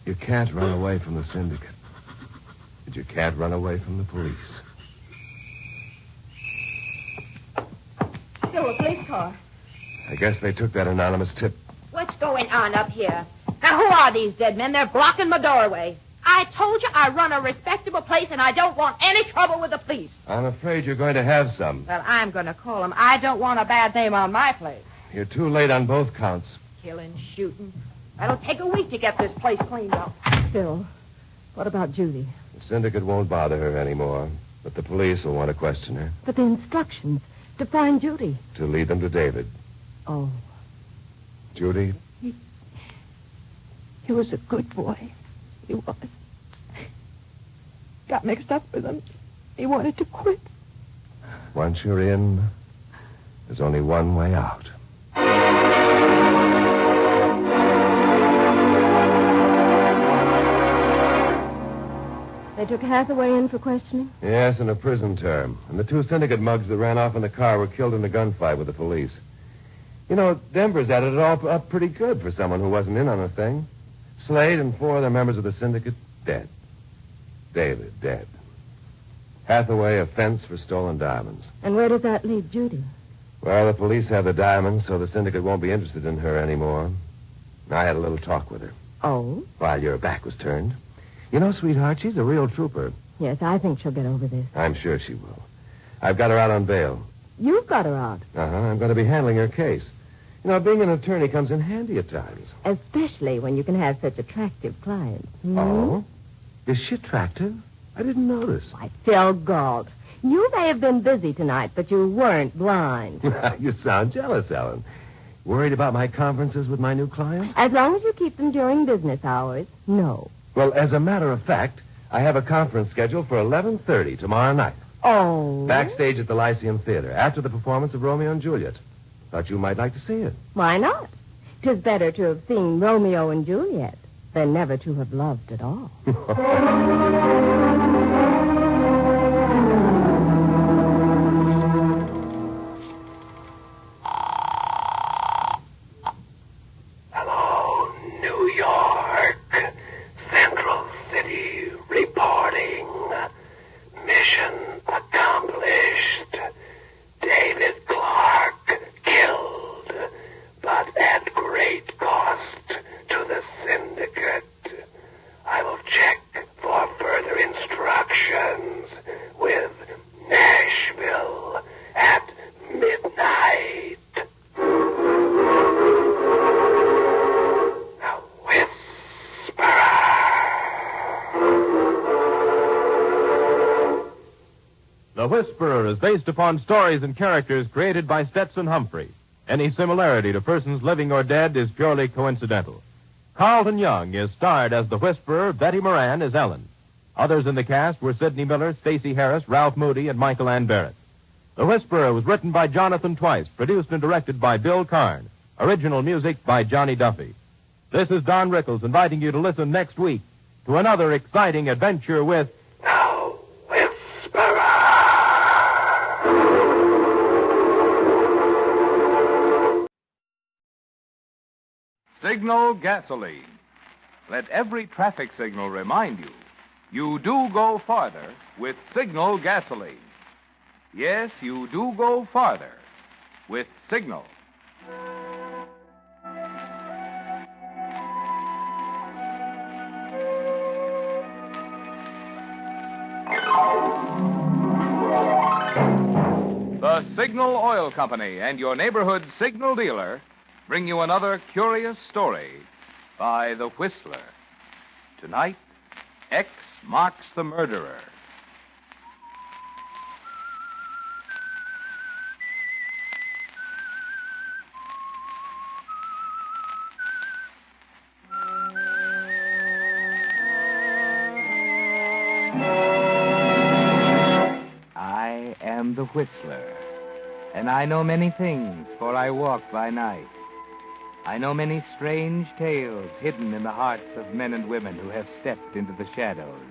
You can't run away from the syndicate. And you can't run away from the police. Still a police car. I guess they took that anonymous tip. What's going on up here? Now, who are these dead men? They're blocking my doorway. I told you I run a respectable place, and I don't want any trouble with the police. I'm afraid you're going to have some. Well, I'm going to call them. I don't want a bad name on my place. You're too late on both counts. Killing, shooting. It'll take a week to get this place cleaned up. Phil, what about Judy? The syndicate won't bother her anymore, but the police will want to question her. But the instructions to find Judy. To lead them to David. Oh, Judy, he was a good boy. He was. Got mixed up with him. He wanted to quit. once you're in, there's only one way out. They took Hathaway in for questioning? Yes, in a prison term. And the two syndicate mugs that ran off in the car were killed in a gunfight with the police. You know, Denver's added it all up pretty good for someone who wasn't in on the thing. Slade and 4 other members of the syndicate dead. David dead. Hathaway, offense for stolen diamonds. And where does that leave Judy? Well, the police have the diamonds, so the syndicate won't be interested in her anymore. I had a little talk with her. Oh? While your back was turned. You know, sweetheart, she's a real trooper. Yes, I think she'll get over this. I'm sure she will. I've got her out on bail. You've got her out. Uh-huh. I'm going to be handling her case. You know, being an attorney comes in handy at times. Especially when you can have such attractive clients. Hmm? Oh? Is she attractive? I didn't notice. Why, Phil Gault. You may have been busy tonight, but you weren't blind. You sound jealous, Ellen. Worried about my conferences with my new clients? As long as you keep them during business hours, no. Well, as a matter of fact, I have a conference scheduled for 11:30 tomorrow night. Oh? Backstage at the Lyceum Theater, after the performance of Romeo and Juliet. Thought you might like to see it. Why not? 'Tis better to have seen Romeo and Juliet than never to have loved at all. Hello, New York. Central City reporting. Mission accomplished. David Clark killed, but at great cost to the syndicate. I will check for further instructions with Nashville at midnight. The Whisperer is based upon stories and characters created by Stetson Humphrey. Any similarity to persons living or dead is purely coincidental. Carlton Young is starred as the Whisperer. Betty Moran is Ellen. Others in the cast were Sidney Miller, Stacey Harris, Ralph Moody, and Michael Ann Barrett. The Whisperer was written by Jonathan Twice, produced and directed by Bill Karn. Original music by Johnny Duffy. This is Don Rickles inviting you to listen next week to another exciting adventure with Signal gasoline. Let every traffic signal remind you, you do go farther with Signal gasoline. Yes, you do go farther with Signal. The Signal Oil Company and your neighborhood Signal dealer bring you another curious story by The Whistler. Tonight, X marks the murderer. I am the Whistler, and I know many things, for I walk by night. I know many strange tales hidden in the hearts of men and women who have stepped into the shadows.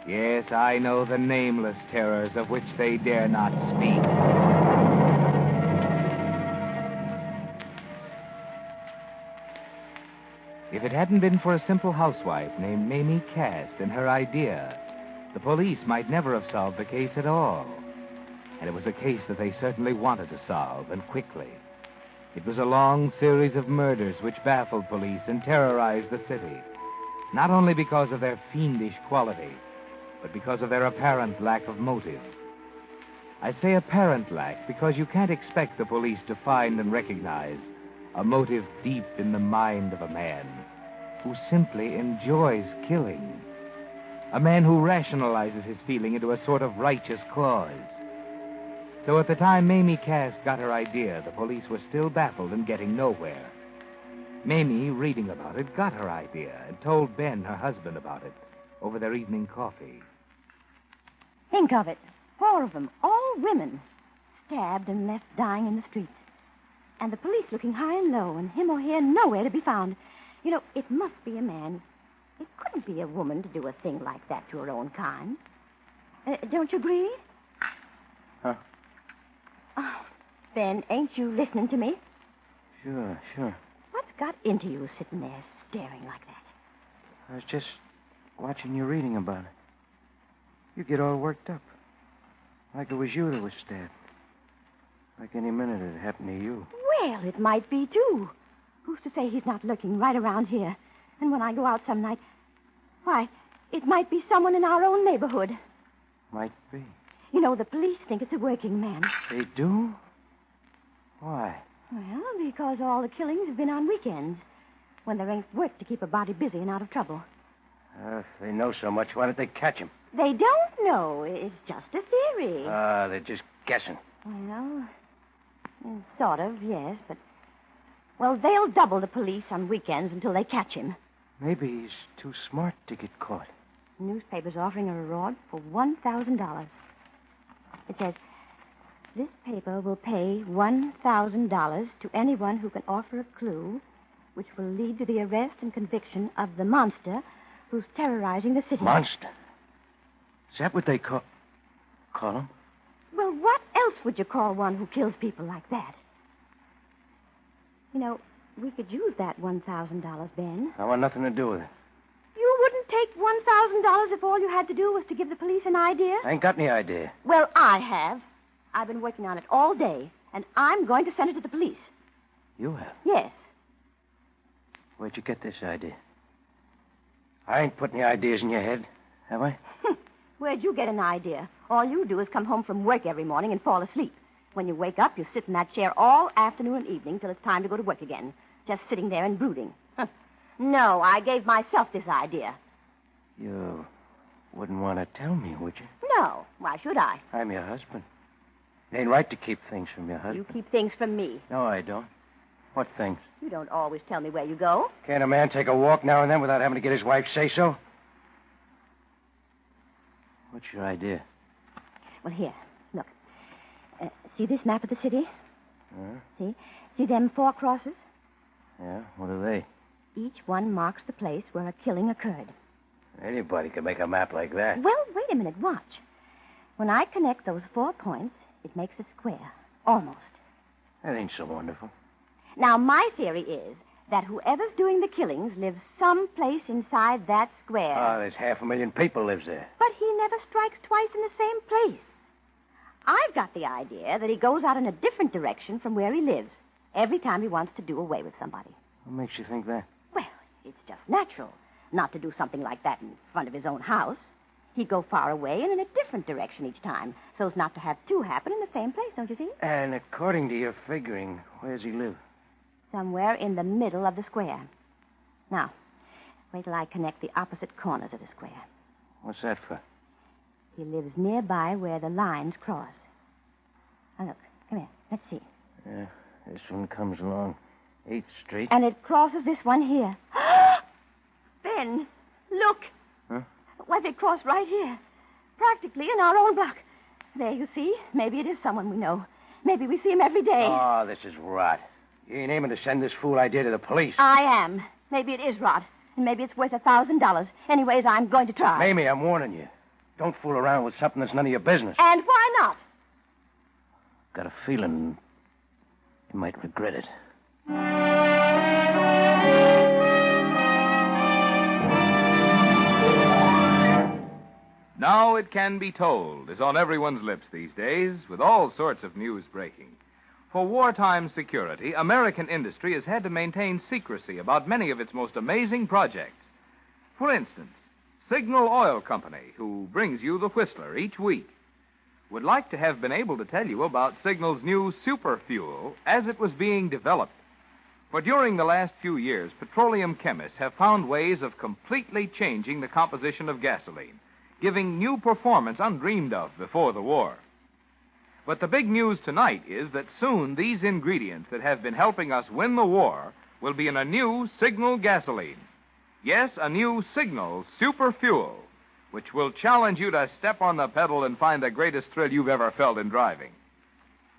Yes, I know the nameless terrors of which they dare not speak. If it hadn't been for a simple housewife named Mamie Cast and her idea, the police might never have solved the case at all. And it was a case that they certainly wanted to solve, and quickly. It was a long series of murders which baffled police and terrorized the city, not only because of their fiendish quality, but because of their apparent lack of motive. I say apparent lack because you can't expect the police to find and recognize a motive deep in the mind of a man who simply enjoys killing, a man who rationalizes his feeling into a sort of righteous clause. So at the time Mamie Cass got her idea, the police were still baffled and getting nowhere. Mamie, reading about it, got her idea and told Ben, her husband, about it over their evening coffee. Think of it. 4 of them, all women, stabbed and left dying in the streets. And the police looking high and low, and him or her nowhere to be found. You know, it must be a man It couldn't be a woman to do a thing like that to her own kind. Don't you agree? Huh? Oh, Ben, ain't you listening to me? Sure. What's got into you sitting there staring like that? I was just watching you reading about it. You get all worked up. Like it was you that was stabbed. Like any minute it'd happen to you. Well, it might be, too. Who's to say he's not lurking right around here? And when I go out some night, why, it might be someone in our own neighborhood. Might be. You know, the police think it's a working man. They do? Why? Well, because all the killings have been on weekends, when there ain't work to keep a body busy and out of trouble. If they know so much, why don't they catch him? They don't know. It's just a theory. They're just guessing. Well, sort of, yes, but... Well, they'll double the police on weekends until they catch him. Maybe he's too smart to get caught. The newspaper's offering a reward for $1,000. It says, this paper will pay $1,000 to anyone who can offer a clue which will lead to the arrest and conviction of the monster who's terrorizing the city. Monster? Is that what they call him? Well, what else would you call one who kills people like that? You know, we could use that $1,000, Ben. I want nothing to do with it. You wouldn't take $1,000 if all you had to do was to give the police an idea? I ain't got any idea. Well, I have. I've been working on it all day, and I'm going to send it to the police. You have? Yes. Where'd you get this idea? I ain't put any ideas in your head, have I? Where'd you get an idea? All you do is come home from work every morning and fall asleep. When you wake up, you sit in that chair all afternoon and evening till it's time to go to work again, just sitting there and brooding. No, I gave myself this idea. You wouldn't want to tell me, would you? No. Why should I? I'm your husband. It ain't right to keep things from your husband. You keep things from me. No, I don't. What things? You don't always tell me where you go. Can't a man take a walk now and then without having to get his wife say so? What's your idea? Well, here, look. See this map of the city? Huh? See them 4 crosses? Yeah, what are they? Each one marks the place where a killing occurred. Anybody could make a map like that. Well, wait a minute, watch. When I connect those 4 points, it makes a square. Almost. That ain't so wonderful. Now, my theory is that whoever's doing the killings lives someplace inside that square. There's 500,000 people lives there. But he never strikes twice in the same place. I've got the idea that he goes out in a different direction from where he lives every time he wants to do away with somebody. What makes you think that? Well, it's just natural not to do something like that in front of his own house. He'd go far away and in a different direction each time, so as not to have 2 happen in the same place, don't you see? And according to your figuring, where's he live? Somewhere in the middle of the square. Now, wait till I connect the opposite corners of the square. What's that for? He lives nearby where the lines cross. Now, look, come here. Let's see. Yeah, this one comes along 8th Street. And it crosses this one here. Ben, look. Huh? Why, they cross right here. Practically in our own block. There, you see? Maybe it is someone we know. Maybe we see him every day. Oh, this is rot. You ain't aiming to send this fool idea to the police. I am. Maybe it is rot. And maybe it's worth $1,000. Anyways, I'm going to try. Mamie, I'm warning you. Don't fool around with something that's none of your business. And why not? Got a feeling you might regret it. Now It Can Be Told is on everyone's lips these days, with all sorts of news breaking. For wartime security, American industry has had to maintain secrecy about many of its most amazing projects. For instance, Signal Oil Company, who brings you the Whistler each week, would like to have been able to tell you about Signal's new super fuel as it was being developed. For during the last few years, petroleum chemists have found ways of completely changing the composition of gasoline, giving new performance undreamed of before the war. But the big news tonight is that soon these ingredients that have been helping us win the war will be in a new Signal gasoline. Yes, a new Signal super fuel, which will challenge you to step on the pedal and find the greatest thrill you've ever felt in driving.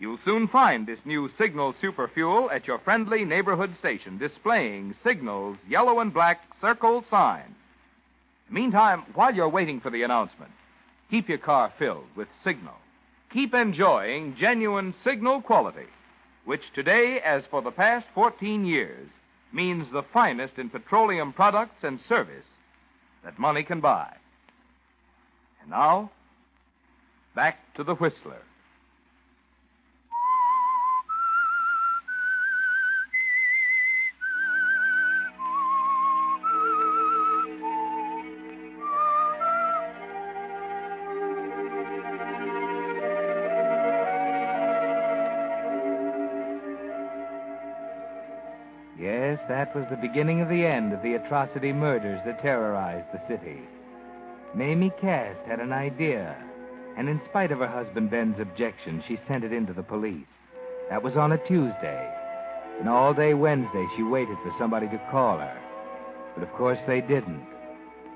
You'll soon find this new Signal super fuel at your friendly neighborhood station displaying Signal's yellow and black circle sign. Meantime, while you're waiting for the announcement, keep your car filled with Signal. Keep enjoying genuine Signal quality, which today, as for the past 14 years, means the finest in petroleum products and service that money can buy. And now, back to the Whistler. Yes, that was the beginning of the end of the atrocity murders that terrorized the city. Mamie Cast had an idea, and in spite of her husband Ben's objection, she sent it in to the police. That was on a Tuesday, and all day Wednesday she waited for somebody to call her. But of course they didn't.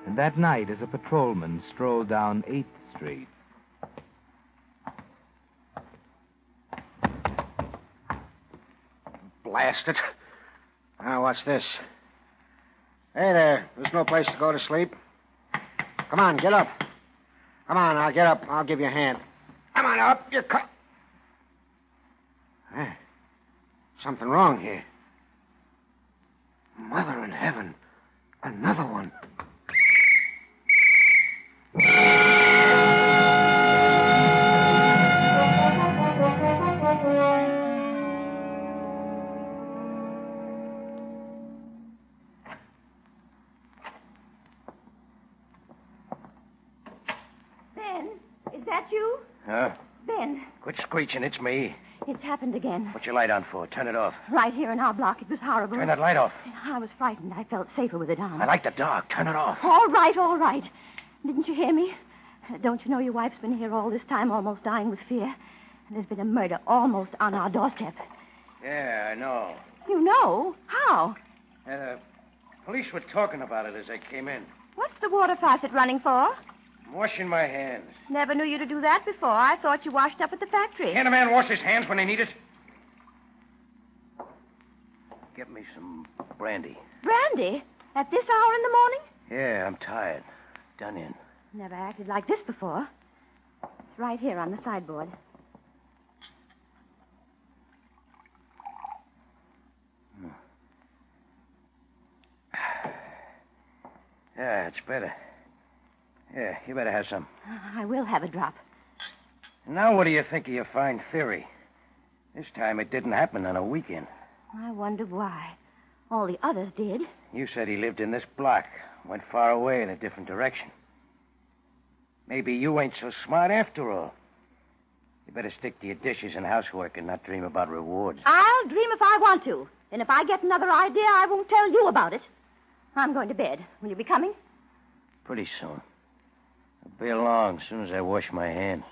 And that night, as a patrolman strolled down 8th Street... Blast it. Now, what's this? Hey there. There's no place to go to sleep. Come on, get up. Come on, I'll get up. I'll give you a hand. Come on up. You're something wrong here. Mother in heaven. Another one. You? Huh? Ben. Quit screeching. It's me. It's happened again. What's your light on for? Turn it off. Right here in our block. It was horrible. Turn that light off. I was frightened. I felt safer with it on. I like the dark. Turn it off. All right, all right. Didn't you hear me? Don't you know your wife's been here all this time, almost dying with fear? And there's been a murder almost on our doorstep. Yeah, I know. You know? How? The police were talking about it as they came in. What's the water faucet running for? I'm washing my hands. Never knew you to do that before. I thought you washed up at the factory. Can't a man wash his hands when they need it? Get me some brandy. Brandy? At this hour in the morning? Yeah, I'm tired. Done in. Never acted like this before. It's right here on the sideboard. Yeah, it's better. Yeah, you better have some. I will have a drop. Now what do you think of your fine theory? This time it didn't happen on a weekend. I wonder why. All the others did. You said he lived in this block, went far away in a different direction. Maybe you ain't so smart after all. You better stick to your dishes and housework and not dream about rewards. I'll dream if I want to. And if I get another idea, I won't tell you about it. I'm going to bed. Will you be coming? Pretty soon. I'll be along as soon as I wash my hands.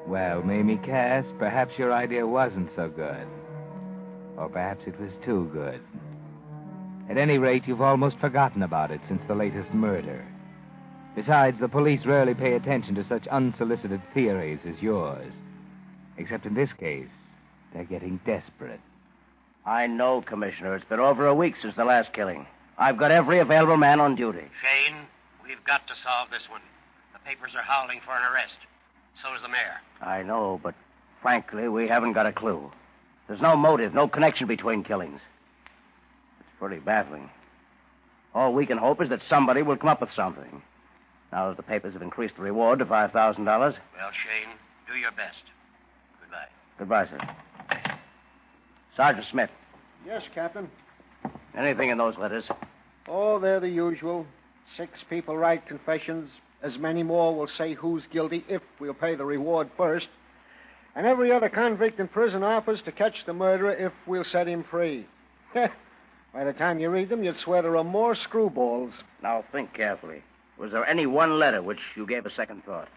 Well, Mamie Cass, perhaps your idea wasn't so good. Or perhaps it was too good. At any rate, you've almost forgotten about it since the latest murder. Besides, the police rarely pay attention to such unsolicited theories as yours. Except in this case, they're getting desperate. I know, Commissioner. It's been over a week since the last killing. I've got every available man on duty. Shane, we've got to solve this one. The papers are howling for an arrest. So is the mayor. I know, but frankly, we haven't got a clue. There's no motive, no connection between killings. It's pretty baffling. All we can hope is that somebody will come up with something. Now that the papers have increased the reward to $5,000. Well, Shane, do your best. Goodbye. Goodbye, sir. Sergeant Smith. Yes, Captain. Anything in those letters? Oh, they're the usual. 6 people write confessions. As many more will say who's guilty if we'll pay the reward first. And every other convict in prison offers to catch the murderer if we'll set him free. By the time you read them, you'd swear there are more screwballs. Now, think carefully. Was there any one letter which you gave a second thought?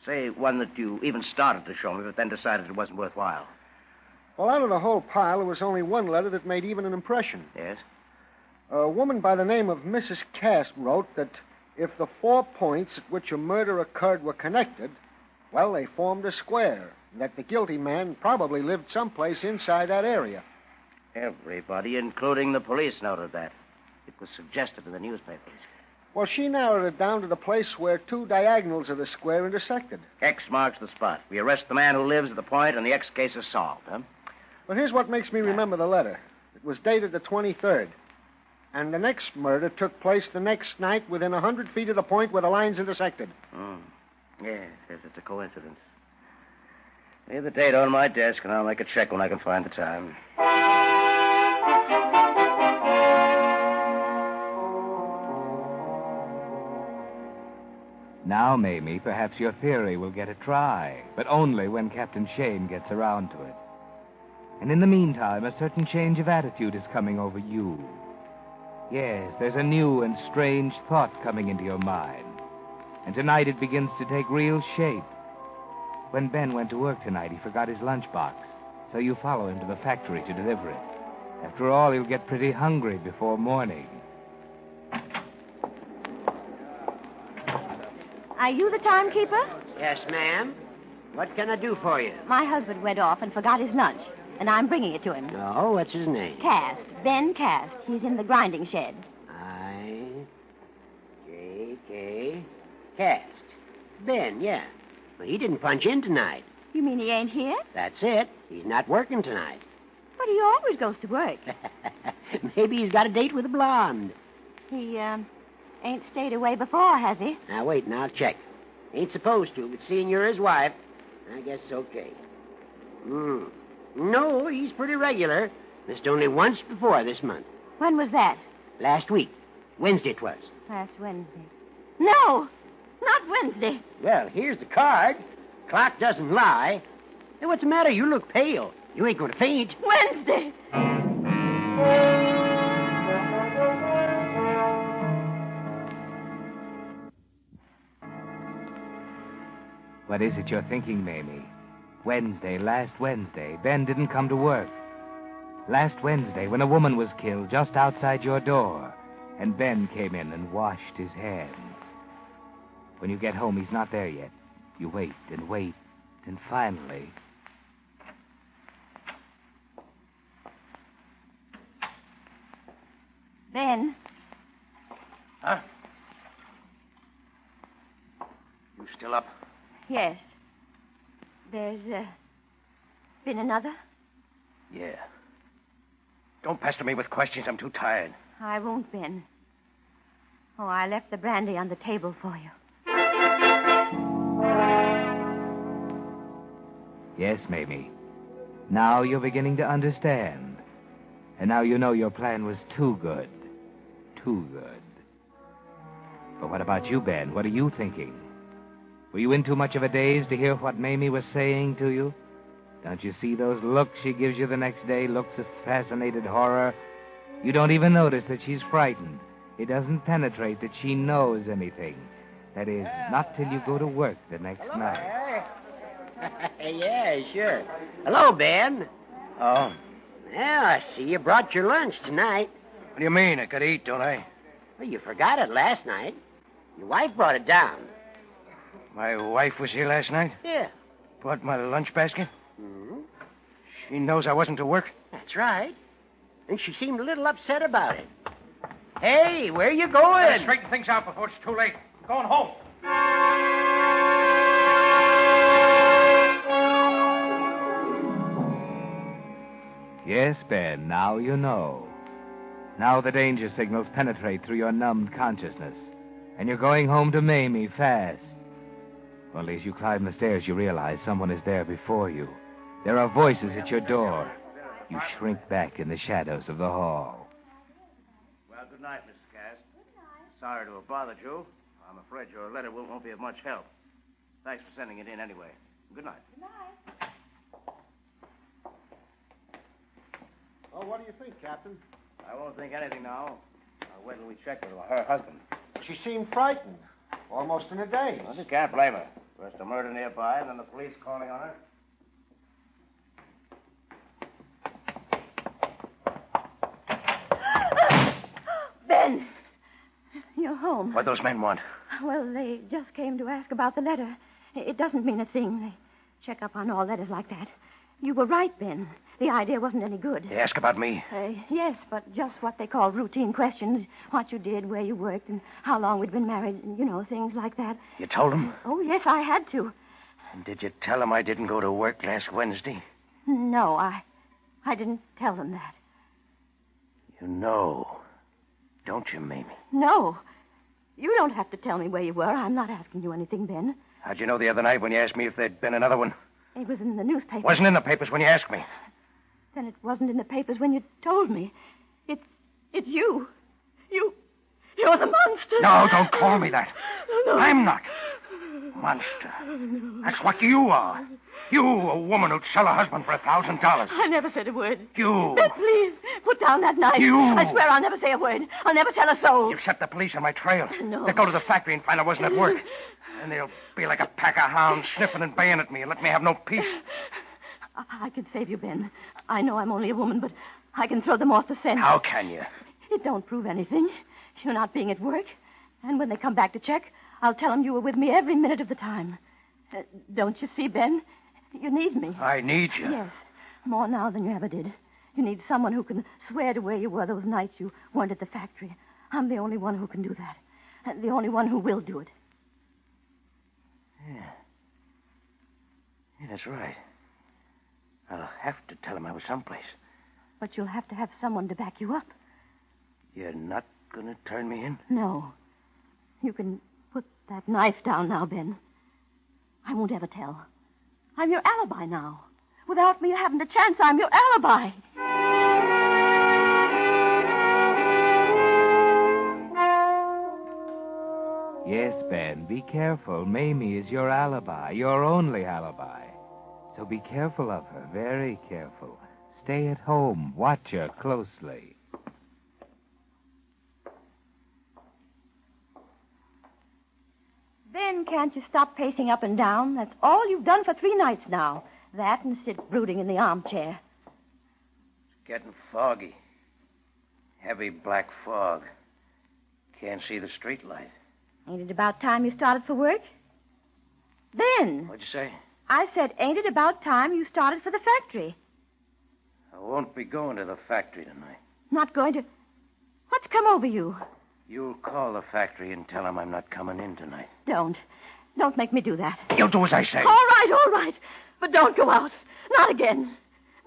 Say one that you even started to show me, but then decided it wasn't worthwhile. Well, out of the whole pile, there was only one letter that made even an impression. Yes? A woman by the name of Mrs. Cass wrote that if the 4 points at which a murder occurred were connected, Well, they formed a square, and that the guilty man probably lived someplace inside that area. Everybody, including the police, noted that. It was suggested in the newspapers. Well, she narrowed it down to the place where two diagonals of the square intersected. X marks the spot. We arrest the man who lives at the point, and the X case is solved, huh? But here's what makes me remember the letter. It was dated the 23rd. And the next murder took place the next night within 100 feet of the point where the lines intersected. Yes, it's a coincidence. Leave the date on my desk, and I'll make a check when I can find the time. Now, Mamie, perhaps your theory will get a try, but only when Captain Shane gets around to it. And in the meantime, a certain change of attitude is coming over you. Yes, there's a new and strange thought coming into your mind. And tonight it begins to take real shape. When Ben went to work tonight, he forgot his lunchbox, so you follow him to the factory to deliver it. After all, he'll get pretty hungry before morning. Are you the timekeeper? Yes, ma'am. What can I do for you? My husband went off and forgot his lunch, and I'm bringing it to him. Oh, what's his name? Cast. Ben Cast. He's in the grinding shed. I-J-K. Cast. Ben, yeah. Well, he didn't punch in tonight. You mean he ain't here? That's it. He's not working tonight. But he always goes to work. Maybe he's got a date with a blonde. He, ain't stayed away before, has he? Now, wait, and I'll check. Ain't supposed to, but seeing you're his wife, I guess it's okay. No, he's pretty regular. Missed only once before this month. When was that? Last week. Wednesday 'twas. Last Wednesday. No, not Wednesday. Well, here's the card. Clock doesn't lie. Hey, what's the matter? You look pale. You ain't going to faint. Wednesday. What is it you're thinking, Mamie? Wednesday, last Wednesday, Ben didn't come to work. Last Wednesday, when a woman was killed just outside your door, and Ben came in and washed his hands. When you get home, he's not there yet. You wait, and finally... Ben. Huh? You still up? Yes. There's, been another? Yeah. Don't pester me with questions. I'm too tired. I won't, Ben. Oh, I left the brandy on the table for you. Yes, Mamie. Now you're beginning to understand. And now you know your plan was too good. Too good. But what about you, Ben? What are you thinking? Were you in too much of a daze to hear what Mamie was saying to you? Don't you see those looks she gives you the next day, looks of fascinated horror? You don't even notice that she's frightened. It doesn't penetrate that she knows anything. That is, not till you go to work the next night. Yeah, sure. Hello, Ben. Oh? Well, I see you brought your lunch tonight. What do you mean? I could eat, don't I? Well, you forgot it last night. Your wife brought it down. My wife was here last night? Yeah. Brought my lunch basket? Mm-hmm. She knows I wasn't to work? That's right. And she seemed a little upset about it. Hey, where you going? Better straighten things out before it's too late. I'm going home. Yes, Ben, now you know. Now the danger signals penetrate through your numbed consciousness. And you're going home to Mamie fast. Only as you climb the stairs, you realize someone is there before you. There are voices at your door. You shrink back in the shadows of the hall. Well, good night, Mrs. Cass. Good night. Sorry to have bothered you. I'm afraid your letter won't be of much help. Thanks for sending it in anyway. Good night. Good night. Well, what do you think, Captain? I won't think anything now. I'll wait till we check with her husband. She seemed frightened. Almost in a daze. Well, you can't blame her. First a murder nearby, and then the police calling on her. Ben! You're home. What those men want? Well, they just came to ask about the letter. It doesn't mean a thing. They check up on all letters like that. You were right, Ben. The idea wasn't any good. They ask about me. Yes, but just what they call routine questions. What you did, where you worked, and how long we'd been married, and, things like that. You told them? Oh, yes, I had to. And did you tell them I didn't go to work last Wednesday? No, I didn't tell them that. You know, don't you, Mamie? No. You don't have to tell me where you were. I'm not asking you anything, Ben. How'd you know the other night when you asked me if there'd been another one? It was in the newspaper. Wasn't in the papers when you asked me. Then it wasn't in the papers when you told me. It's you. You're the monster. No, don't call me that. No. I'm not. Monster. That's what you are. You, a woman who'd sell a husband for $1,000. I never said a word. You. Ben, please, put down that knife. You. I swear I'll never say a word. I'll never tell a soul. You've set the police on my trail. No. They'll go to the factory and find I wasn't at work. And they'll be like a pack of hounds sniffing and baying at me and let me have no peace. I can save you, Ben. I know I'm only a woman, but I can throw them off the scent. How can you? It don't prove anything. You're not being at work. And when they come back to check, I'll tell them you were with me every minute of the time. Don't you see, Ben? You need me. I need you? Yes. More now than you ever did. You need someone who can swear to where you were those nights you weren't at the factory. I'm the only one who can do that. And the only one who will do it. Yeah, that's right. I'll have to tell him I was someplace. But you'll have to have someone to back you up. You're not going to turn me in? No. You can put that knife down now, Ben. I won't ever tell. I'm your alibi now. Without me, you haven't a chance. I'm your alibi. Yes, Ben, be careful. Mamie is your alibi, your only alibi. So be careful of her, very careful. Stay at home. Watch her closely. Ben, can't you stop pacing up and down? That's all you've done for 3 nights now. That and sit brooding in the armchair. It's getting foggy. Heavy black fog. Can't see the street light. Ain't it about time you started for work? Ben. What'd you say? I said, ain't it about time you started for the factory? I won't be going to the factory tonight. Not going to... What's come over you? You'll call the factory and tell them I'm not coming in tonight. Don't. Don't make me do that. You'll do as I say. All right. But don't go out. Not again.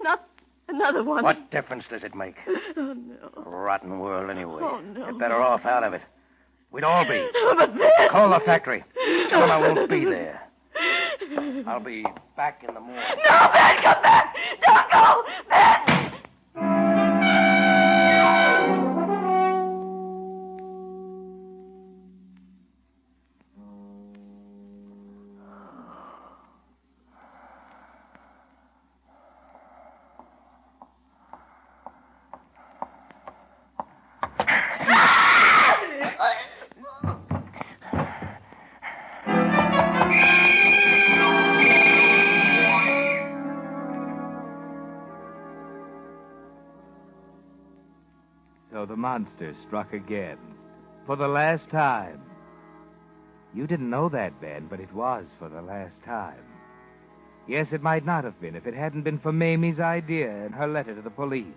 Not another one. What difference does it make? Oh, no. Rotten world anyway. Oh, no. You're better off out of it. We'd all be. But Ben... Call the factory. Tell them I won't be there. I'll be back in the morning. No, Ben, come back! Don't go! Ben! So the monster struck again. For the last time. You didn't know that, Ben, but it was for the last time. Yes, it might not have been if it hadn't been for Mamie's idea and her letter to the police,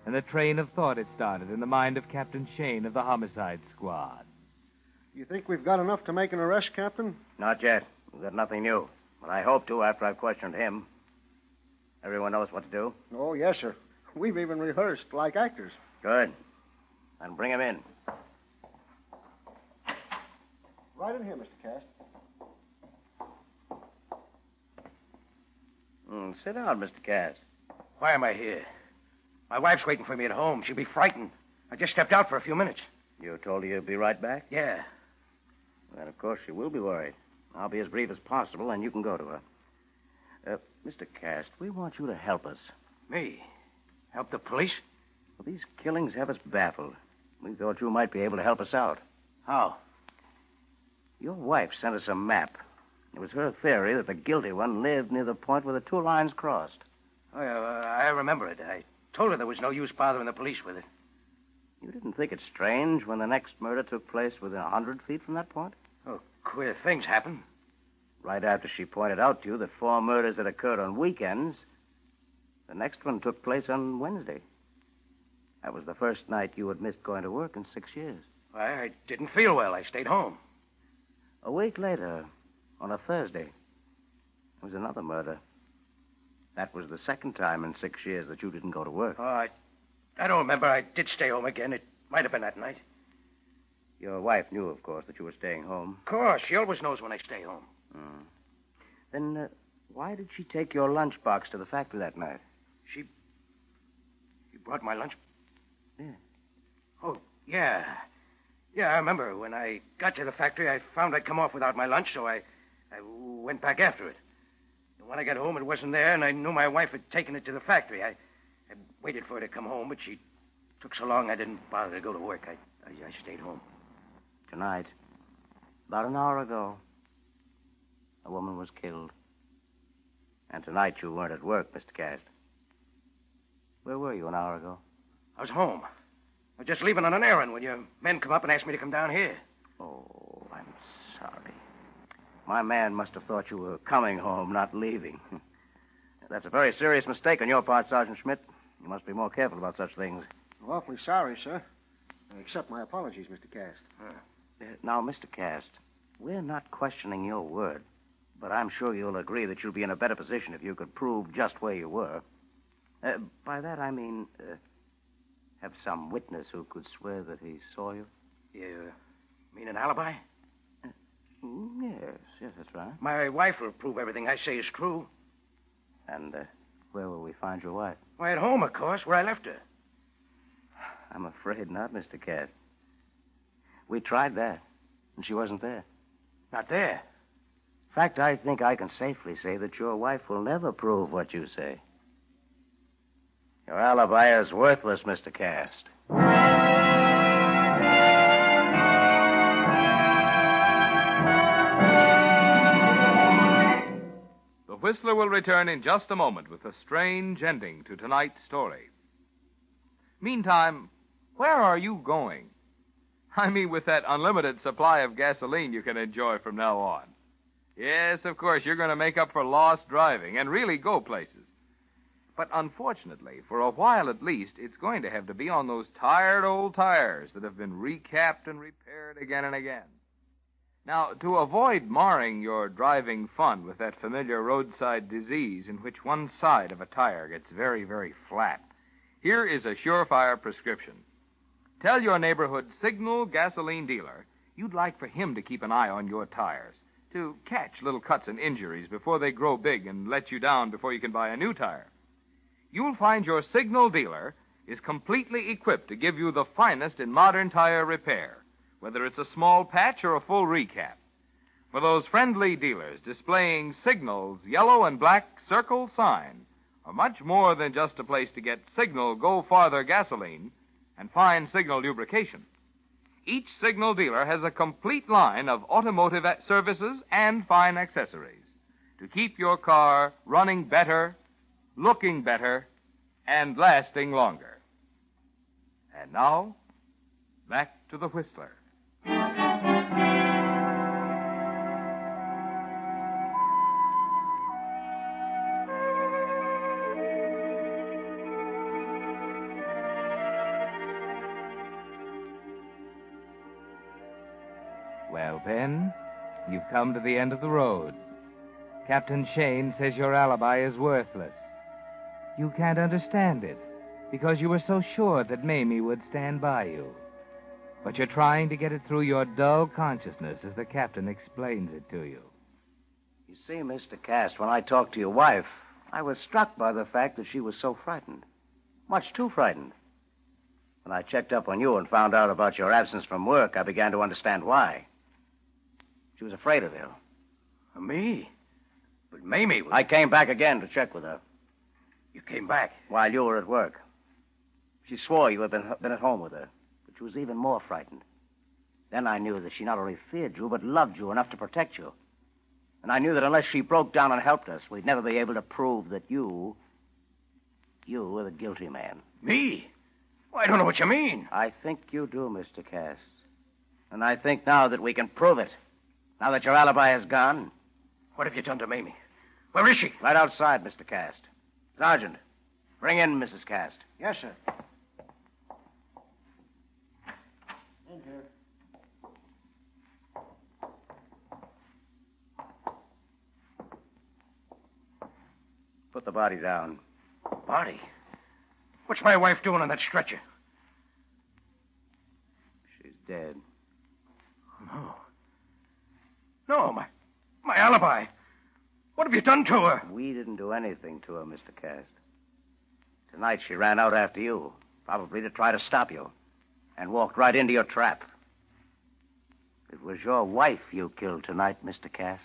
and the train of thought it started in the mind of Captain Shane of the Homicide Squad. You think we've got enough to make an arrest, Captain? Not yet. We've got nothing new. But I hope to after I've questioned him. Everyone knows what to do? Oh, yes, sir. We've even rehearsed like actors. Good. Then bring him in. Right in here, Mr. Cass. Sit down, Mr. Cass. Why am I here? My wife's waiting for me at home. She'll be frightened. I just stepped out for a few minutes. You told her you'd be right back? Yeah. Then, of course, she will be worried. I'll be as brief as possible, and you can go to her. Mr. Cass, we want you to help us. Me? Help the police? Well, these killings have us baffled. We thought you might be able to help us out. How? Your wife sent us a map. It was her theory that the guilty one lived near the point where the 2 lines crossed. Oh, yeah, I remember it. I told her there was no use bothering the police with it. You didn't think it strange when the next murder took place within 100 feet from that point? Oh, queer things happen. right after she pointed out to you that 4 murders had occurred on weekends, the next one took place on Wednesday. That was the first night you had missed going to work in 6 years. I didn't feel well. I stayed home. A week later, on a Thursday, there was another murder. That was the second time in 6 years that you didn't go to work. Oh, I don't remember. I did stay home again. It might have been that night. Your wife knew, of course, that you were staying home. Of course. She always knows when I stay home. Then why did she take your lunchbox to the factory that night? She brought my lunch. Yeah. Oh, yeah. Yeah, I remember. When I got to the factory, I found I'd come off without my lunch, so I went back after it. And when I got home, it wasn't there, and I knew my wife had taken it to the factory. I waited for her to come home, but she took so long I didn't bother to go to work. I stayed home. Tonight, about an hour ago, a woman was killed. And tonight you weren't at work, Mr. Cast. Where were you an hour ago? I was home. I was just leaving on an errand when your men come up and asked me to come down here. Oh, I'm sorry. My man must have thought you were coming home, not leaving. That's a very serious mistake on your part, Sergeant Schmidt. You must be more careful about such things. I'm awfully sorry, sir. I accept my apologies, Mr. Cast. Now, Mr. Cast, we're not questioning your word, but I'm sure you'll agree that you'll be in a better position if you could prove just where you were. By that, I mean, have some witness who could swear that he saw you. You mean an alibi? Yes, that's right. My wife will prove everything I say is true. And where will we find your wife? Why, at home, of course, where I left her. I'm afraid not, Mr. Cast. We tried that, and she wasn't there. Not there? In fact, I think I can safely say that your wife will never prove what you say. Your alibi is worthless, Mr. Cast. The Whistler will return in just a moment with a strange ending to tonight's story. Meantime, where are you going? I mean, with that unlimited supply of gasoline you can enjoy from now on. Yes, of course, you're going to make up for lost driving and really go places. But unfortunately, for a while at least, it's going to have to be on those tired old tires that have been recapped and repaired again and again. Now, to avoid marring your driving fun with that familiar roadside disease in which one side of a tire gets very, very flat, here is a surefire prescription. Tell your neighborhood Signal gasoline dealer you'd like for him to keep an eye on your tires, to catch little cuts and injuries before they grow big and let you down before you can buy a new tire. You'll find your Signal dealer is completely equipped to give you the finest in modern tire repair, whether it's a small patch or a full recap. For those friendly dealers displaying Signal's yellow and black circle sign are much more than just a place to get Signal Go Farther gasoline and fine Signal lubrication. Each Signal dealer has a complete line of automotive services and fine accessories to keep your car running better, looking better, and lasting longer. And now, back to the Whistler. Well, Ben, you've come to the end of the road. Captain Shane says your alibi is worthless. You can't understand it because you were so sure that Mamie would stand by you. But you're trying to get it through your dull consciousness as the captain explains it to you. You see, Mr. Cast, when I talked to your wife, I was struck by the fact that she was so frightened. Much too frightened. When I checked up on you and found out about your absence from work, I began to understand why. She was afraid of you. Me? But Mamie was... I came back again to check with her. You came back? While you were at work. She swore you had been at home with her, but she was even more frightened. Then I knew that she not only feared you, but loved you enough to protect you. And I knew that unless she broke down and helped us, we'd never be able to prove that you were the guilty man. Me? Well, I don't know what you mean. I think you do, Mr. Cass. And I think now that we can prove it. Now that your alibi is gone, What have you done to Mamie? Where is she? Right outside, Mr. Cast. Sergeant, bring in Mrs. Cast. Yes, sir. In here. Put the body down. Body? What's my wife doing on that stretcher? She's dead. No. No, my alibi. What have you done to her? We didn't do anything to her, Mr. Cast. Tonight she ran out after you, probably to try to stop you, and walked right into your trap. It was your wife you killed tonight, Mr. Cast.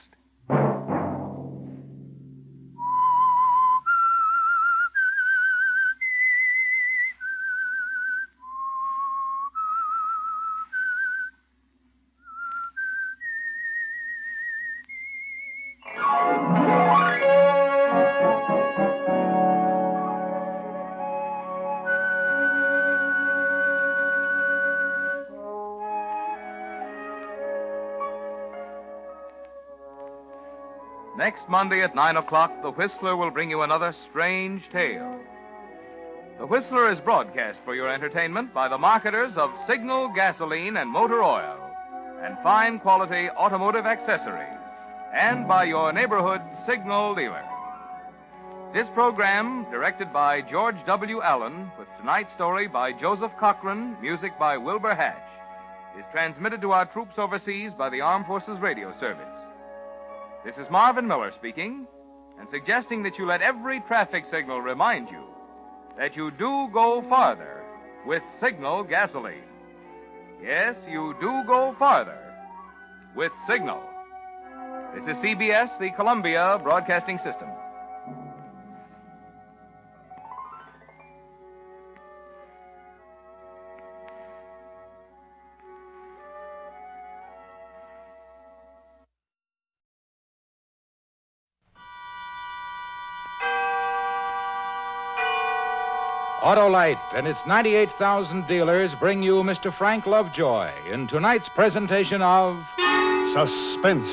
Next Monday at 9 o'clock, The Whistler will bring you another strange tale. The Whistler is broadcast for your entertainment by the marketers of Signal gasoline and motor oil and fine quality automotive accessories, and by your neighborhood Signal dealer. This program, directed by George W. Allen, with tonight's story by Joseph Cochran, music by Wilbur Hatch, is transmitted to our troops overseas by the Armed Forces Radio Service. This is Marvin Miller speaking, and suggesting that you let every traffic signal remind you that you do go farther with Signal gasoline. Yes, you do go farther with Signal. This is CBS, the Columbia Broadcasting System. Autolite and its 98,000 dealers bring you Mr. Frank Lovejoy in tonight's presentation of Suspense.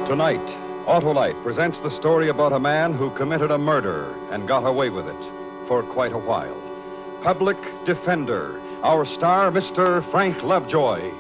Tonight, Autolite presents the story about a man who committed a murder and got away with it for quite a while. Public Defender, our star, Mr. Frank Lovejoy.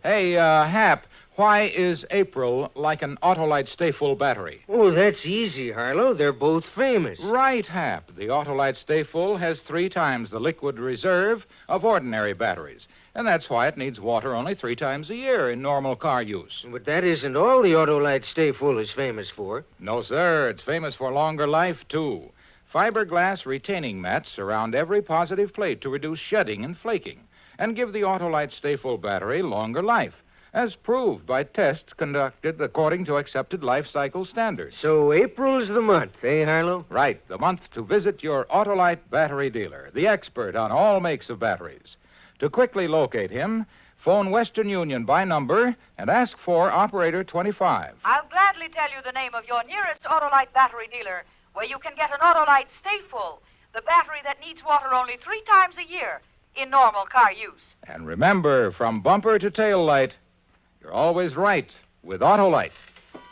Hey, Hap, why is April like an Autolite Stay-Full battery? Oh, that's easy, Harlow. They're both famous. Right, Hap. The Autolite Stay-Full has 3 times the liquid reserve of ordinary batteries. And that's why it needs water only 3 times a year in normal car use. But that isn't all the Autolite Stay-Full is famous for. No, sir. It's famous for longer life, too. Fiberglass retaining mats surround every positive plate to reduce shedding and flaking and give the Autolite Stay-Full battery longer life, as proved by tests conducted according to accepted life cycle standards. So April's the month, eh, Harlow? Right, the month to visit your Autolite battery dealer, the expert on all makes of batteries. To quickly locate him, phone Western Union by number and ask for Operator 25. I'll gladly tell you the name of your nearest Autolite battery dealer, where you can get an Autolite Stay-Full, the battery that needs water only 3 times a year in normal car use. And remember, from bumper to tail light, you're always right with Autolite.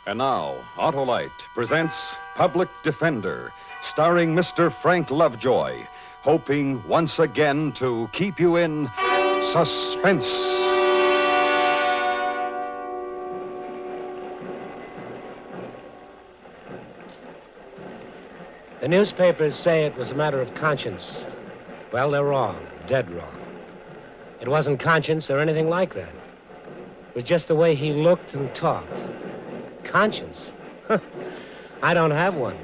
And now, Autolite presents Public Defender, starring Mr. Frank Lovejoy, hoping once again to keep you in suspense. The newspapers say it was a matter of conscience. Well, they're wrong, dead wrong. It wasn't conscience or anything like that. It was just the way he looked and talked. Conscience? I don't have one.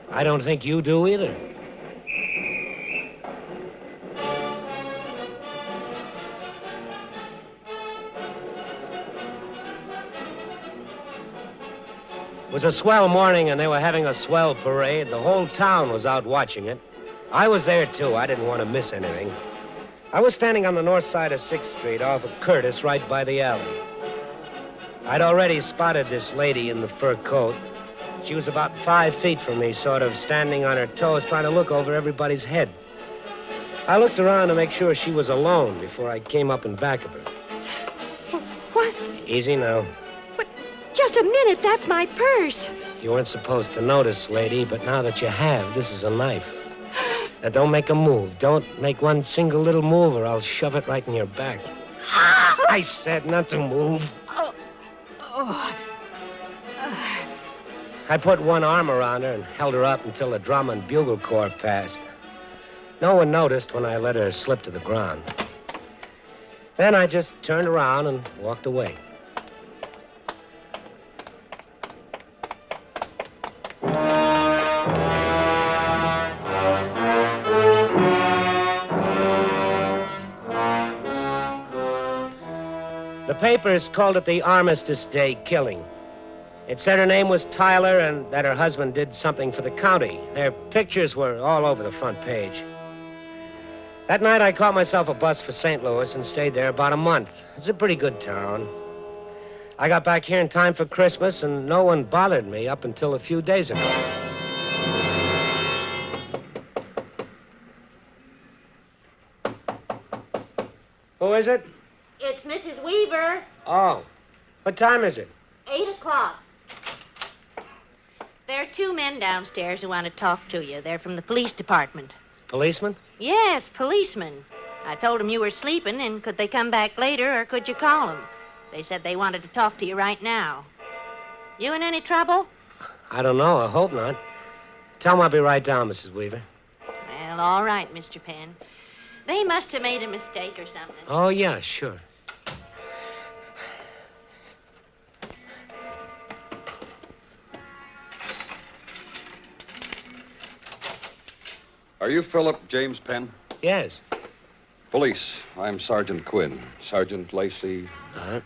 I don't think you do either. It was a swell morning, and they were having a swell parade. The whole town was out watching it. I was there, too. I didn't want to miss anything. I was standing on the north side of 6th Street off of Curtis, right by the alley. I'd already spotted this lady in the fur coat. She was about 5 feet from me, sort of standing on her toes, trying to look over everybody's head. I looked around to make sure she was alone before I came up in back of her. What? Easy now. Just a minute, that's my purse. You weren't supposed to notice, lady, but now that you have, this is a knife. Now, don't make a move. Don't make one single little move, or I'll shove it right in your back. I said not to move. I put one arm around her and held her up until the drum and bugle corps passed. No one noticed when I let her slip to the ground. Then I just turned around and walked away. The papers called it the Armistice Day killing. It said her name was Tyler and that her husband did something for the county. Their pictures were all over the front page. That night, I caught myself a bus for St. Louis and stayed there about a month. It's a pretty good town. I got back here in time for Christmas, and no one bothered me up until a few days ago. Who is it? It's Mrs. Weaver. Oh. What time is it? 8 o'clock. There are 2 men downstairs who want to talk to you. They're from the police department. Policeman? Yes, policemen. I told them you were sleeping, and could they come back later, or could you call them? They said they wanted to talk to you right now. You in any trouble? I don't know. I hope not. Tell them I'll be right down, Mrs. Weaver. Well, all right, Mr. Penn. They must have made a mistake or something. Oh, yeah, sure. Are you Philip James Penn? Yes. Police. I'm Sergeant Quinn. Sergeant Lacey. Uh-huh.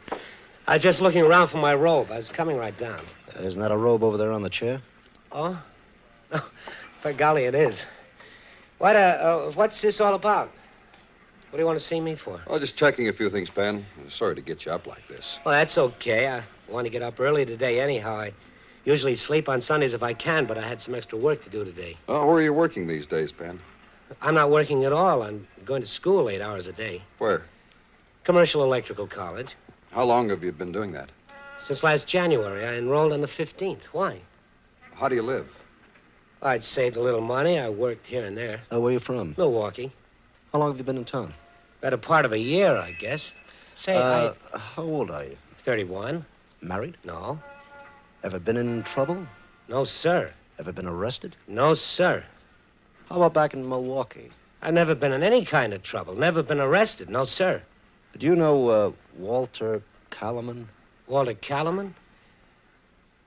I was just looking around for my robe. I was coming right down. Isn't that a robe over there on the chair? Oh? Oh, by golly, it is. What's this all about? What do you want to see me for? Oh, just checking a few things, Penn. I'm sorry to get you up like this. Well, that's okay. I want to get up early today anyhow. I usually sleep on Sundays if I can, but I had some extra work to do today. Oh, where are you working these days, Penn? I'm not working at all. I'm going to school 8 hours a day. Where? Commercial Electrical College. How long have you been doing that? Since last January. I enrolled on the 15th. Why? How do you live? I'd saved a little money. I worked here and there. Where are you from? Milwaukee. How long have you been in town? Better part of a year, I guess. How old are you? 31. Married? No. Ever been in trouble? No, sir. Ever been arrested? No, sir. How about back in Milwaukee? I've never been in any kind of trouble. Never been arrested. No, sir. Do you know Walter Kalaman? Walter Kalaman?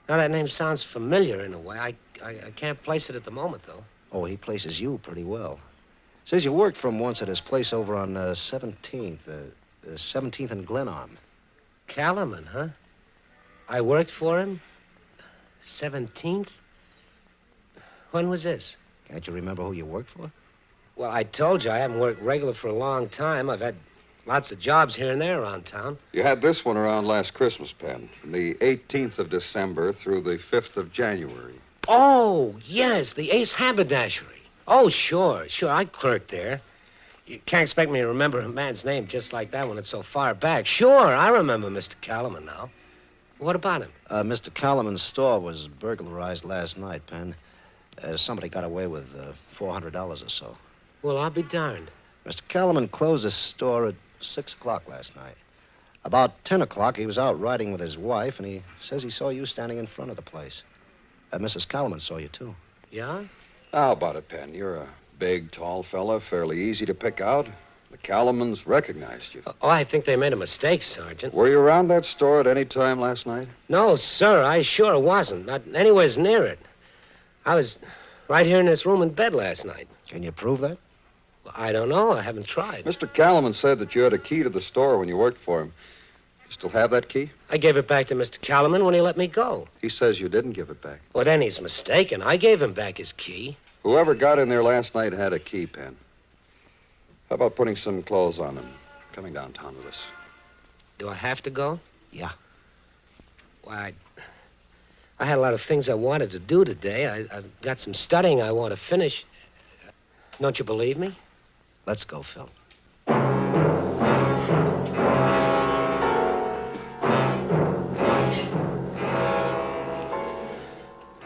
Now, that name sounds familiar in a way. I can't place it at the moment, though. Oh, he places you pretty well. Says you worked for him once at his place over on 17th. 17th and Glenarm. Kalaman, huh? I worked for him? 17th? When was this? Can't you remember who you worked for? Well, I told you I haven't worked regular for a long time. I've had lots of jobs here and there around town. You had this one around last Christmas, Penn, from the 18th of December through the 5th of January. Oh, yes, the Ace Haberdashery. Oh, sure. I clerked there. You can't expect me to remember a man's name just like that when it's so far back. Sure, I remember Mr. Kalaman now. What about him? Mr. Kalaman's store was burglarized last night, Penn. Somebody got away with $400 or so. Well, I'll be darned. Mr. Kalaman closed his store at 6 o'clock last night. About 10 o'clock, he was out riding with his wife, and he says he saw you standing in front of the place. Mrs. Kalaman saw you, too. Yeah? How about it, Penn? You're a big, tall fella, fairly easy to pick out. The Kalamans recognized you. Oh, I think they made a mistake, Sergeant. Were you around that store at any time last night? No, sir, I sure wasn't. Not anywhere near it. I was right here in this room in bed last night. Can you prove that? Well, I don't know. I haven't tried. Mr. Kalaman said that you had a key to the store when you worked for him. You still have that key? I gave it back to Mr. Kalaman when he let me go. He says you didn't give it back. Well, then he's mistaken. I gave him back his key. Whoever got in there last night had a key, Penn. How about putting some clothes on him, coming downtown with us? Do I have to go? Yeah. Why, I had a lot of things I wanted to do today. I've got some studying I want to finish. Don't you believe me? Let's go, Phil.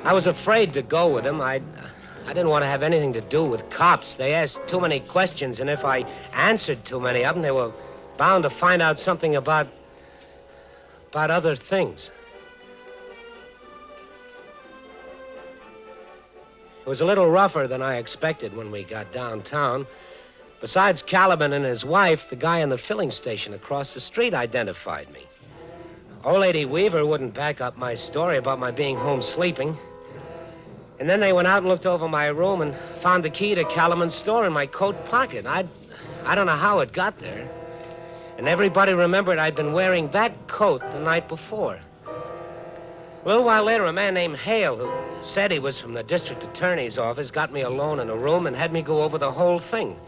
I was afraid to go with him. I didn't want to have anything to do with cops. They asked too many questions, and if I answered too many of them, they were bound to find out something about other things. It was a little rougher than I expected when we got downtown. Besides Caliban and his wife, the guy in the filling station across the street identified me. Old Lady Weaver wouldn't back up my story about my being home sleeping. And then they went out and looked over my room and found the key to Caliban's store in my coat pocket. I don't know how it got there. And everybody remembered I'd been wearing that coat the night before. A little while later, a man named Hale, who said he was from the district attorney's office, got me alone in a room and had me go over the whole thing.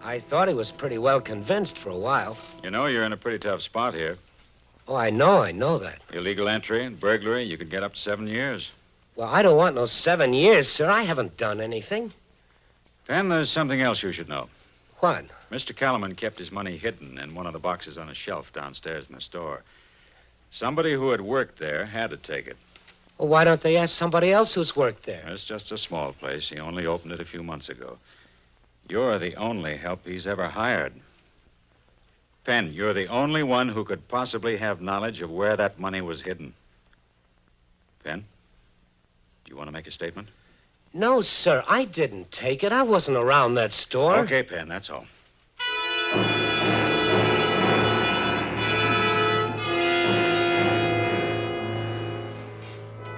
I thought he was pretty well convinced for a while. You know, you're in a pretty tough spot here. Oh, I know that. Illegal entry and burglary, you could get up to 7 years. Well, I don't want no 7 years, sir. I haven't done anything. Then there's something else you should know. What? Mr. Calaman kept his money hidden in one of the boxes on a shelf downstairs in the store. Somebody who had worked there had to take it. Well, why don't they ask somebody else who's worked there? It's just a small place. He only opened it a few months ago. You're the only help he's ever hired. Penn, you're the only one who could possibly have knowledge of where that money was hidden. Penn, do you want to make a statement? No, sir, I didn't take it. I wasn't around that store. Okay, Penn, that's all.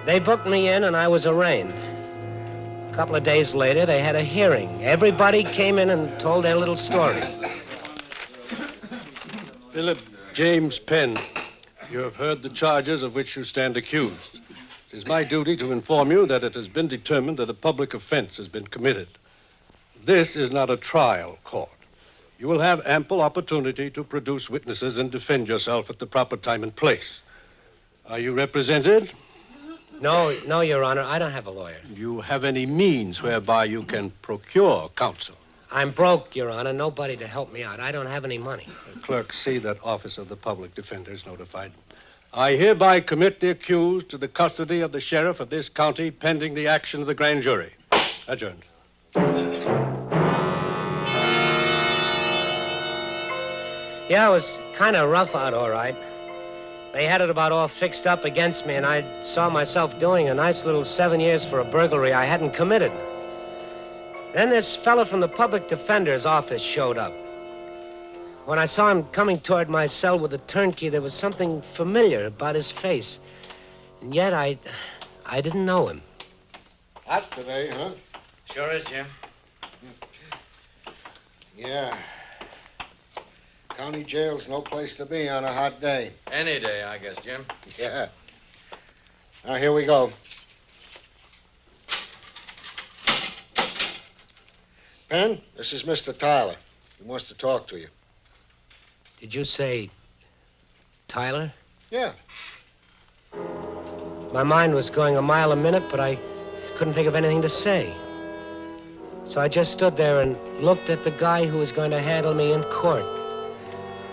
They booked me in, and I was arraigned. A couple of days later, they had a hearing. Everybody came in and told their little story. Philip James Penn, you have heard the charges of which you stand accused. It is my duty to inform you that it has been determined that a public offense has been committed. This is not a trial court. You will have ample opportunity to produce witnesses and defend yourself at the proper time and place. Are you represented? No, Your Honor, I don't have a lawyer. Do you have any means whereby you can procure counsel? I'm broke, Your Honor. Nobody to help me out. I don't have any money. The clerk, see that Office of the Public Defender is notified. I hereby commit the accused to the custody of the sheriff of this county pending the action of the grand jury. Adjourned. Yeah, it was kind of rough out, all right. They had it about all fixed up against me, and I saw myself doing a nice little 7 years for a burglary I hadn't committed. Then this fellow from the public defender's office showed up. When I saw him coming toward my cell with a turnkey, there was something familiar about his face. And yet I didn't know him. Hot today, huh? Sure is, Jim. Yeah. County jail's no place to be on a hot day. Any day, I guess, Jim. Yeah. Now, here we go. Ben, this is Mr. Tyler. He wants to talk to you. Did you say Tyler? Yeah. My mind was going a mile a minute, but I couldn't think of anything to say. So I just stood there and looked at the guy who was going to handle me in court.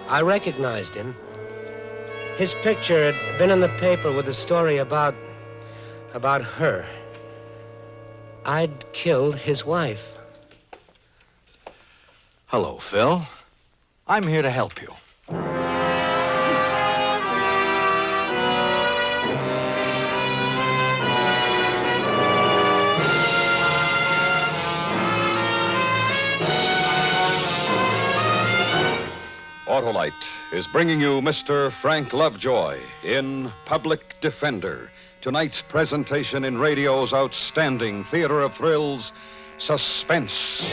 I recognized him. His picture had been in the paper with a story about her. I'd killed his wife. Hello, Phil. I'm here to help you. Autolite is bringing you Mr. Frank Lovejoy in Public Defender, tonight's presentation in radio's outstanding theater of thrills, Suspense.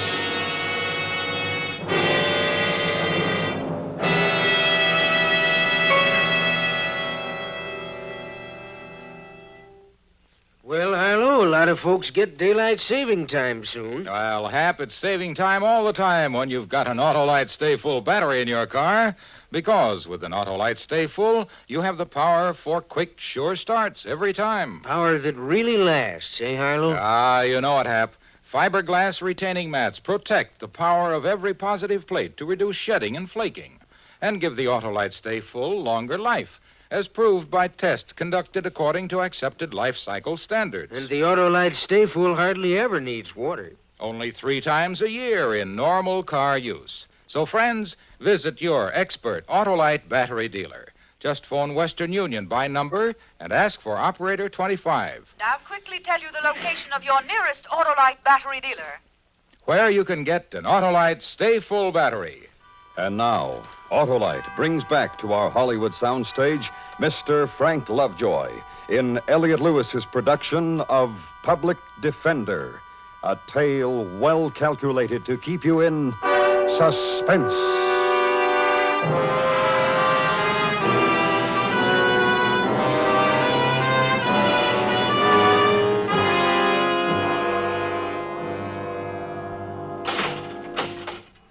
Well, hello. A lot of folks get daylight saving time soon. Well, Hap, it's saving time all the time when you've got an Autolite Stay Full battery in your car. Because with an Autolite Stay Full, you have the power for quick, sure starts every time. Power that really lasts, eh, Harlow? Ah, you know it, Hap. Fiberglass retaining mats protect the power of every positive plate to reduce shedding and flaking and give the Autolite Stay Full longer life, as proved by tests conducted according to accepted life cycle standards. And the Autolite Stay Full hardly ever needs water. Only 3 times a year in normal car use. So, friends, visit your expert Autolite battery dealer. Just phone Western Union by number and ask for Operator 25, Now quickly tell you the location of your nearest Autolite battery dealer. where you can get an Autolite Stay Full battery. And now, Autolite brings back to our Hollywood soundstage Mr. Frank Lovejoy in Elliot Lewis's production of Public Defender, a tale well calculated to keep you in suspense.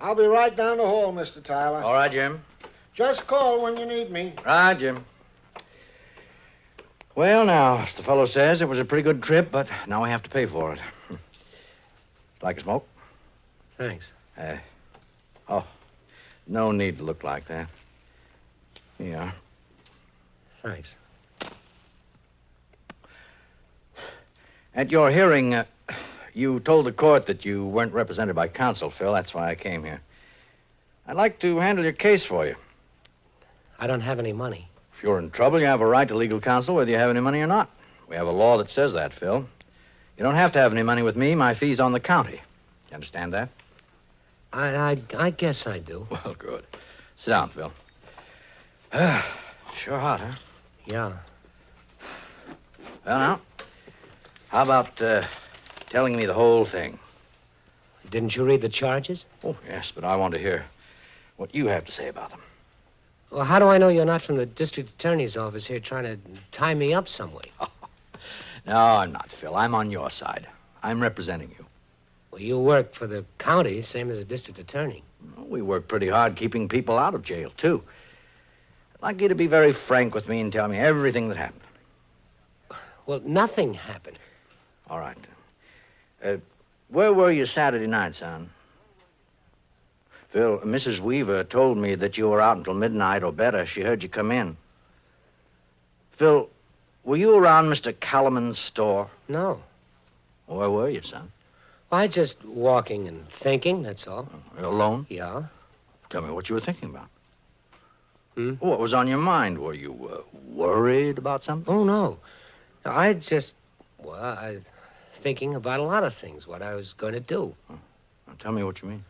I'll be right down the hall, Mr. Tyler. All right, Jim. Just call when you need me. Right, Jim. Well, now, as the fellow says, it was a pretty good trip, but now we have to pay for it. Like a smoke? Thanks. Oh, no need to look like that. Yeah. Thanks. At your hearing, you told the court that you weren't represented by counsel, Phil. That's why I came here. I'd like to handle your case for you. I don't have any money. If you're in trouble, you have a right to legal counsel whether you have any money or not. We have a law that says that, Phil. You don't have to have any money with me. My fee's on the county. You understand that? I guess I do. Well, good. Sit down, Phil. Sure hot, huh? Yeah. Well, now, how about telling me the whole thing? Didn't you read the charges? Oh, yes, but I want to hear what you have to say about them. Well, how do I know you're not from the district attorney's office here trying to tie me up some way? No, I'm not, Phil. I'm on your side. I'm representing you. Well, you work for the county, same as a district attorney. Well, we work pretty hard keeping people out of jail, too. I'd like you to be very frank with me and tell me everything that happened. Well, nothing happened. All right. Where were you Saturday night, son? Phil, Mrs. Weaver told me that you were out until midnight or better. She heard you come in. Phil, were you around Mr. Callman's store? No. Where were you, son? I just walking and thinking, that's all. Alone? Yeah. Tell me what you were thinking about. Hmm? What was on your mind? Were you worried about something? Oh, no. I just, thinking about a lot of things, what I was going to do. Now, tell me what you mean.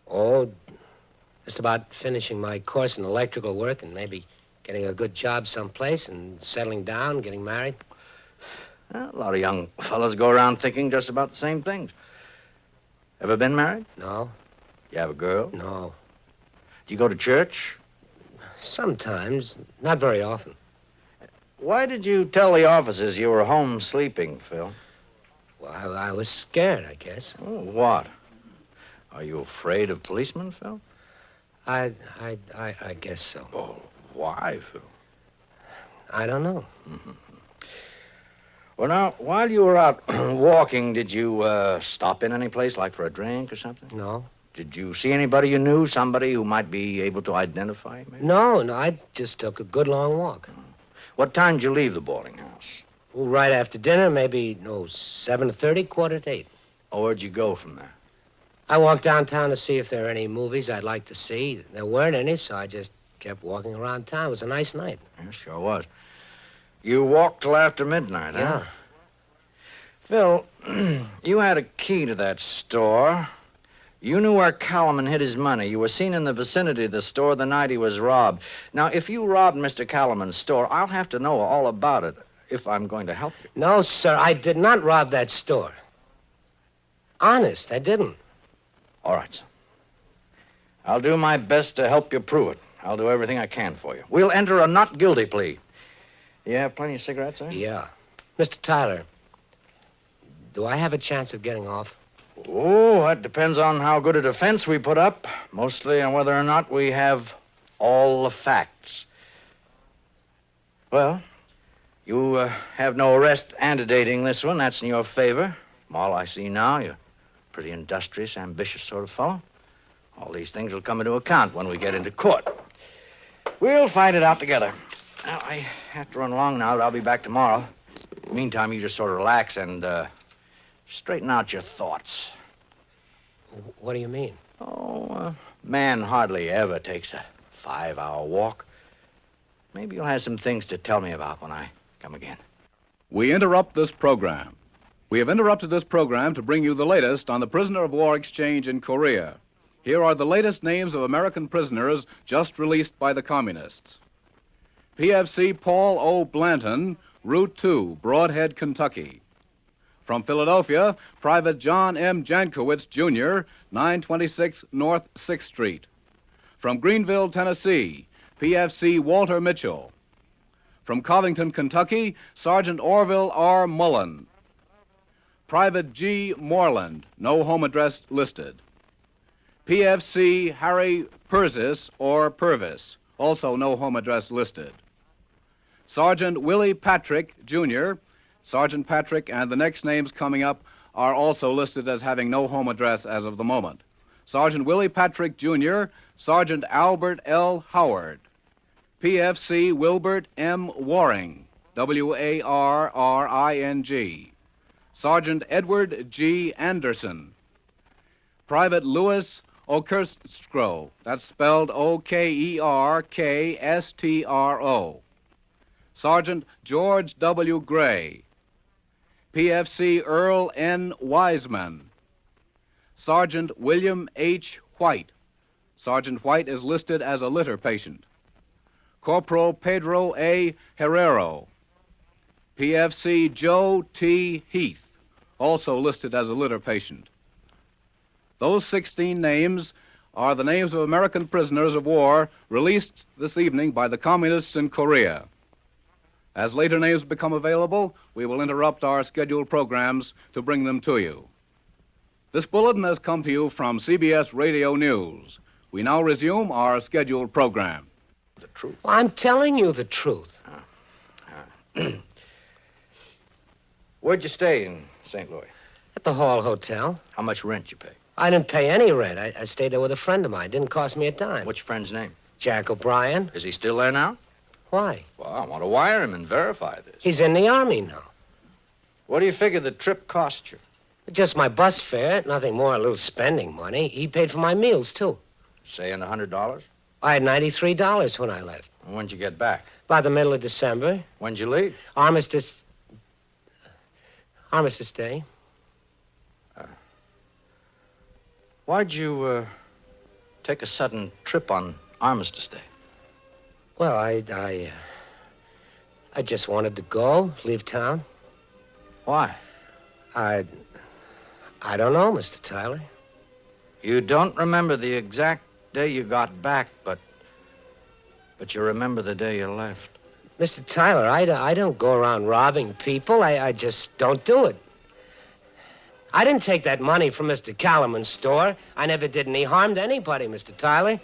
Oh, just about finishing my course in electrical work and maybe getting a good job someplace and settling down, getting married. Well, a lot of young fellows go around thinking just about the same things. Ever been married? No. You have a girl? No. Do you go to church? Sometimes. Not very often. Why did you tell the officers you were home sleeping, Phil? Well, I was scared, I guess. Oh, what? Are you afraid of policemen, Phil? I guess so. Oh, why, Phil? I don't know. Mm-hmm. Well, now, while you were out walking, did you stop in any place, like for a drink or something? No. Did you see anybody you knew, somebody who might be able to identify you, maybe? No, I just took a good long walk. What time did you leave the boarding house? Well, right after dinner, maybe, 7:30, 7:45. Oh, where'd you go from there? I walked downtown to see if there are any movies I'd like to see. There weren't any, so I just kept walking around town. It was a nice night. Yeah, sure was. You walked till after midnight, Yeah. huh? Phil, you had a key to that store. You knew where Callman hid his money. You were seen in the vicinity of the store the night he was robbed. Now, if you robbed Mr. Callman's store, I'll have to know all about it if I'm going to help you. No, sir, I did not rob that store. Honest, I didn't. All right, son. I'll do my best to help you prove it. I'll do everything I can for you. We'll enter a not guilty plea. You have plenty of cigarettes, eh? Yeah. Mr. Tyler, do I have a chance of getting off? Oh, that depends on how good a defense we put up. Mostly on whether or not we have all the facts. Well, you have no arrest antedating this one. That's in your favor. From all I see now, you Pretty industrious, ambitious sort of fellow. All these things will come into account when we get into court. We'll find it out together. Now, I have to run along now, but I'll be back tomorrow. Meantime, you just sort of relax and straighten out your thoughts. What do you mean? Oh, man hardly ever takes a 5-hour walk. Maybe you'll have some things to tell me about when I come again. We interrupt this program. We have interrupted this program to bring you the latest on the prisoner of war exchange in Korea. Here are the latest names of American prisoners just released by the communists. PFC Paul O. Blanton, Route 2, Broadhead, Kentucky. From Philadelphia, Private John M. Jankowitz, Jr., 926 North 6th Street. From Greenville, Tennessee, PFC Walter Mitchell. From Covington, Kentucky, Sergeant Orville R. Mullen. Private G. Moreland, no home address listed. PFC Harry Purvis or Purvis, also no home address listed. Sergeant Willie Patrick, Jr., Sergeant Patrick and the next names coming up are also listed as having no home address as of the moment. Sergeant Willie Patrick, Jr., Sergeant Albert L. Howard. PFC Wilbert M. Waring, W-A-R-R-I-N-G. Sergeant Edward G. Anderson. Private Louis Okerstro, that's spelled O-K-E-R-K-S-T-R-O. Sergeant George W. Gray. PFC Earl N. Wiseman. Sergeant William H. White. Sergeant White is listed as a litter patient. Corporal Pedro A. Herrero. PFC Joe T. Heath, also listed as a litter patient. Those 16 names are the names of American prisoners of war released this evening by the communists in Korea. As later names become available, we will interrupt our scheduled programs to bring them to you. This bulletin has come to you from CBS Radio News. We now resume our scheduled program. The truth. Well, I'm telling you the truth. Where'd you stay in St. Louis? At the Hall Hotel. How much rent you pay? I didn't pay any rent. I stayed there with a friend of mine. Didn't cost me a dime. What's your friend's name? Jack O'Brien. Is he still there now? Why? Well, I want to wire him and verify this. He's in the Army now. What do you figure the trip cost you? Just my bus fare, nothing more, a little spending money. He paid for my meals, too. Saying $100? I had $93 when I left. When'd you get back? By the middle of December. When'd you leave? Armistice Day. Why'd you take a sudden trip on Armistice Day? Well, I just wanted to go, leave town. Why? I don't know, Mr. Tyler. You don't remember the exact day you got back, but you remember the day you left. Mr. Tyler, I don't go around robbing people. I just don't do it. I didn't take that money from Mr. Calaman's store. I never did any harm to anybody, Mr. Tyler.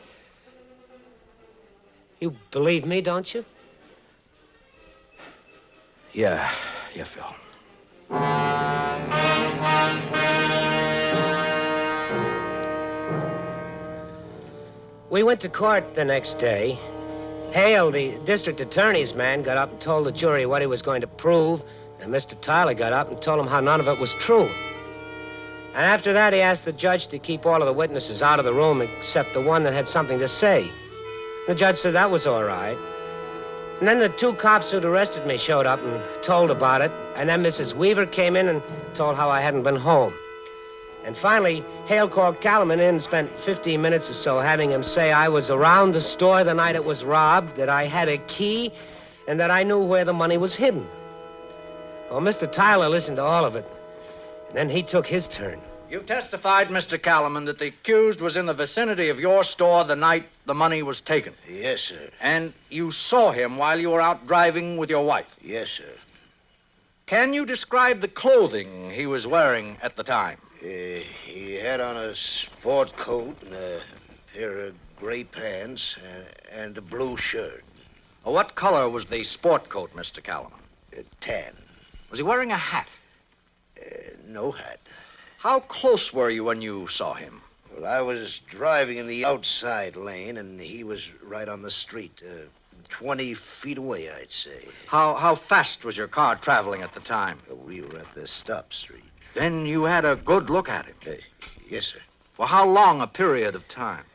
You believe me, don't you? Yeah, Phil. We went to court the next day. Hale, the district attorney's man, got up and told the jury what he was going to prove, and Mr. Tyler got up and told him how none of it was true. And after that, he asked the judge to keep all of the witnesses out of the room except the one that had something to say. The judge said that was all right. And then the two cops who'd arrested me showed up and told about it, and then Mrs. Weaver came in and told how I hadn't been home. And finally, Hale called Calaman in and spent 15 minutes or so having him say I was around the store the night it was robbed, that I had a key, and that I knew where the money was hidden. Well, Mr. Tyler listened to all of it, and then he took his turn. You've testified, Mr. Calaman, that the accused was in the vicinity of your store the night the money was taken. Yes, sir. And you saw him while you were out driving with your wife. Yes, sir. Can you describe the clothing he was wearing at the time? He had on a sport coat and a pair of gray pants and a blue shirt. What color was the sport coat, Mr. Calaman? Tan. Was he wearing a hat? No hat. How close were you when you saw him? Well, I was driving in the outside lane, and he was right on the street, 20 feet away, I'd say. How fast was your car traveling at the time? We were at the stop street. Then you had a good look at him? Yes, sir. For how long a period of time?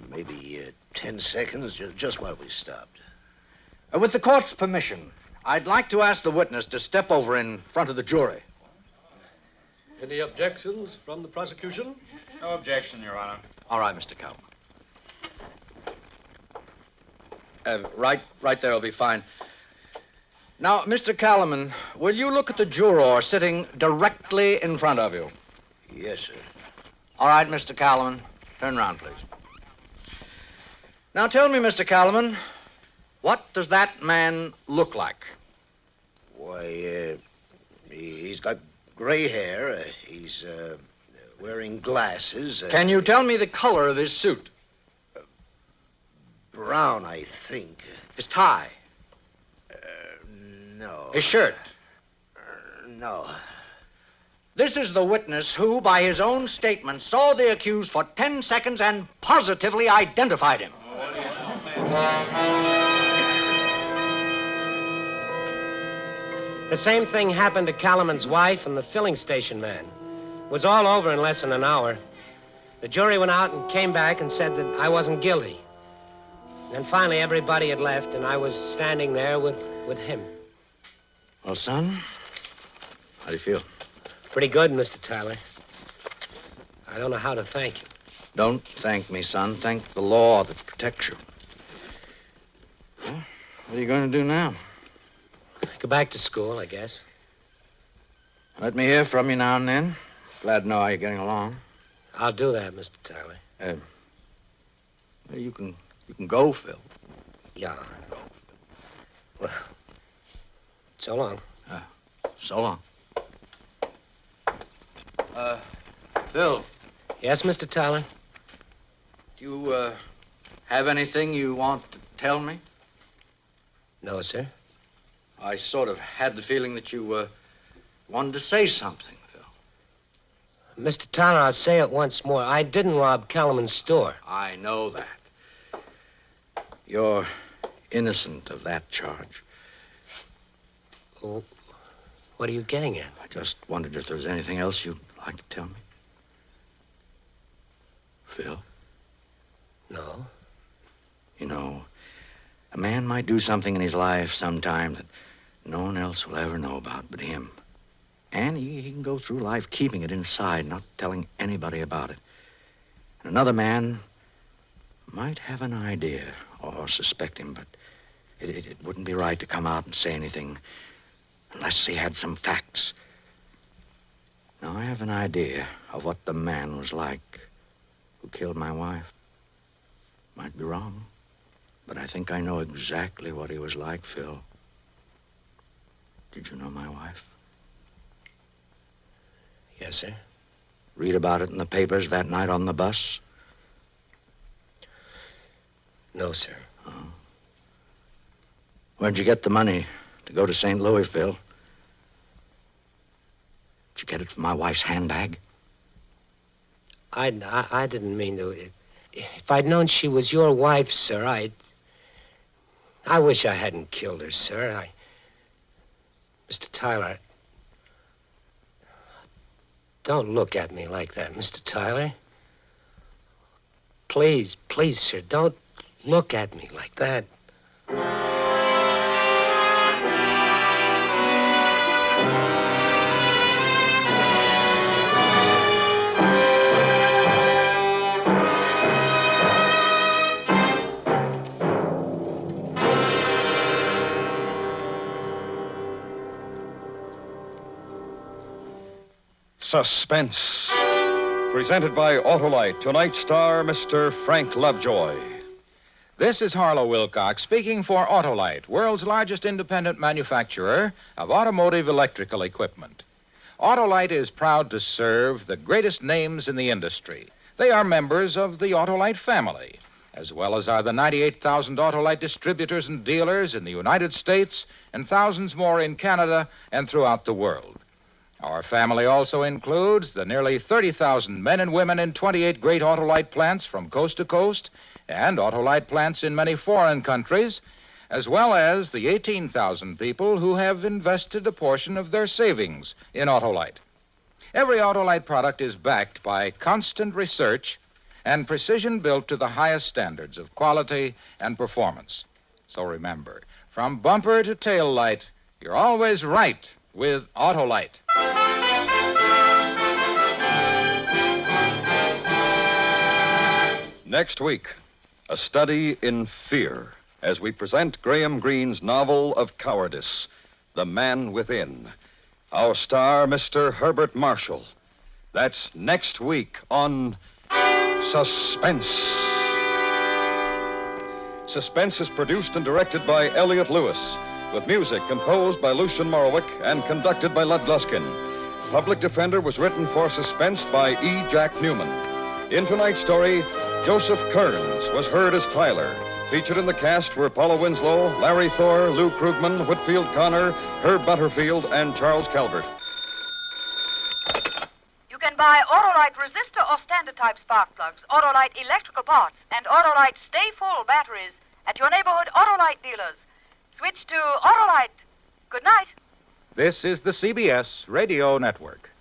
Maybe 10 seconds, just while we stopped. With the court's permission, I'd like to ask the witness to step over in front of the jury. Any objections from the prosecution? No objection, Your Honor. All right, Mr. Calvin. Right there will be fine. Now, Mr. Calaman, will you look at the juror sitting directly in front of you? Yes, sir. All right, Mr. Calaman. Turn around, please. Now, tell me, Mr. Calaman, what does that man look like? Why, he's got gray hair. He's wearing glasses. Can you tell me the color of his suit? Brown, I think. His tie? No. His shirt? No. This is the witness who, by his own statement, saw the accused for 10 seconds and positively identified him. The same thing happened to Calaman's wife and the filling station man. It was all over in less than an hour. The jury went out and came back and said that I wasn't guilty. Then finally everybody had left, and I was standing there with him. Well, son, how do you feel? Pretty good, Mr. Tyler. I don't know how to thank you. Don't thank me, son. Thank the law that protects you. Well, what are you going to do now? Go back to school, I guess. Let me hear from you now and then. Glad to know how you're getting along. I'll do that, Mr. Tyler. Well, you can go, Phil. Yeah. Well, so long. So long. Phil. Yes, Mr. Tyler? Do you, have anything you want to tell me? No, sir. I sort of had the feeling that you, wanted to say something, Phil. Mr. Tyler, I'll say it once more. I didn't rob Calaman's store. I know that. You're innocent of that charge. Well, what are you getting at? I just wondered if there was anything else you'd like to tell me. Phil? No. You know, a man might do something in his life sometime that no one else will ever know about but him. And he can go through life keeping it inside, not telling anybody about it. And another man might have an idea or suspect him, but it wouldn't be right to come out and say anything unless he had some facts. Now, I have an idea of what the man was like who killed my wife. Might be wrong, but I think I know exactly what he was like, Phil. Did you know my wife? Yes, sir. Read about it in the papers that night on the bus? No, sir. Oh. Where'd you get the money to go to St. Louis, Phil? Did you get it from my wife's handbag? I didn't mean to. If I'd known she was your wife, sir, I wish I hadn't killed her, sir. Mr. Tyler, don't look at me like that, Mr. Tyler. Please, sir, don't look at me like that. Suspense. Presented by Autolite. Tonight's star, Mr. Frank Lovejoy. This is Harlow Wilcox speaking for Autolite, world's largest independent manufacturer of automotive electrical equipment. Autolite is proud to serve the greatest names in the industry. They are members of the Autolite family, as well as are the 98,000 Autolite distributors and dealers in the United States and thousands more in Canada and throughout the world. Our family also includes the nearly 30,000 men and women in 28 great Autolite plants from coast to coast and Autolite plants in many foreign countries, as well as the 18,000 people who have invested a portion of their savings in Autolite. Every Autolite product is backed by constant research and precision built to the highest standards of quality and performance. So remember, from bumper to tail light, you're always right with Autolite. Next week, a study in fear as we present Graham Greene's novel of cowardice, The Man Within. Our star, Mr. Herbert Marshall. That's next week on Suspense. Suspense is produced and directed by Elliott Lewis, with music composed by Lucian Morowick and conducted by Lud Gluskin. Public Defender was written for Suspense by E. Jack Newman. In tonight's story, Joseph Kearns was heard as Tyler. Featured in the cast were Paula Winslow, Larry Thor, Lou Krugman, Whitfield Connor, Herb Butterfield, and Charles Calvert. You can buy Autolite resistor or standard type spark plugs, Autolite electrical parts, and Autolite Stay Full batteries at your neighborhood Autolite dealers. Switch to Autolite. Good night. This is the CBS Radio Network.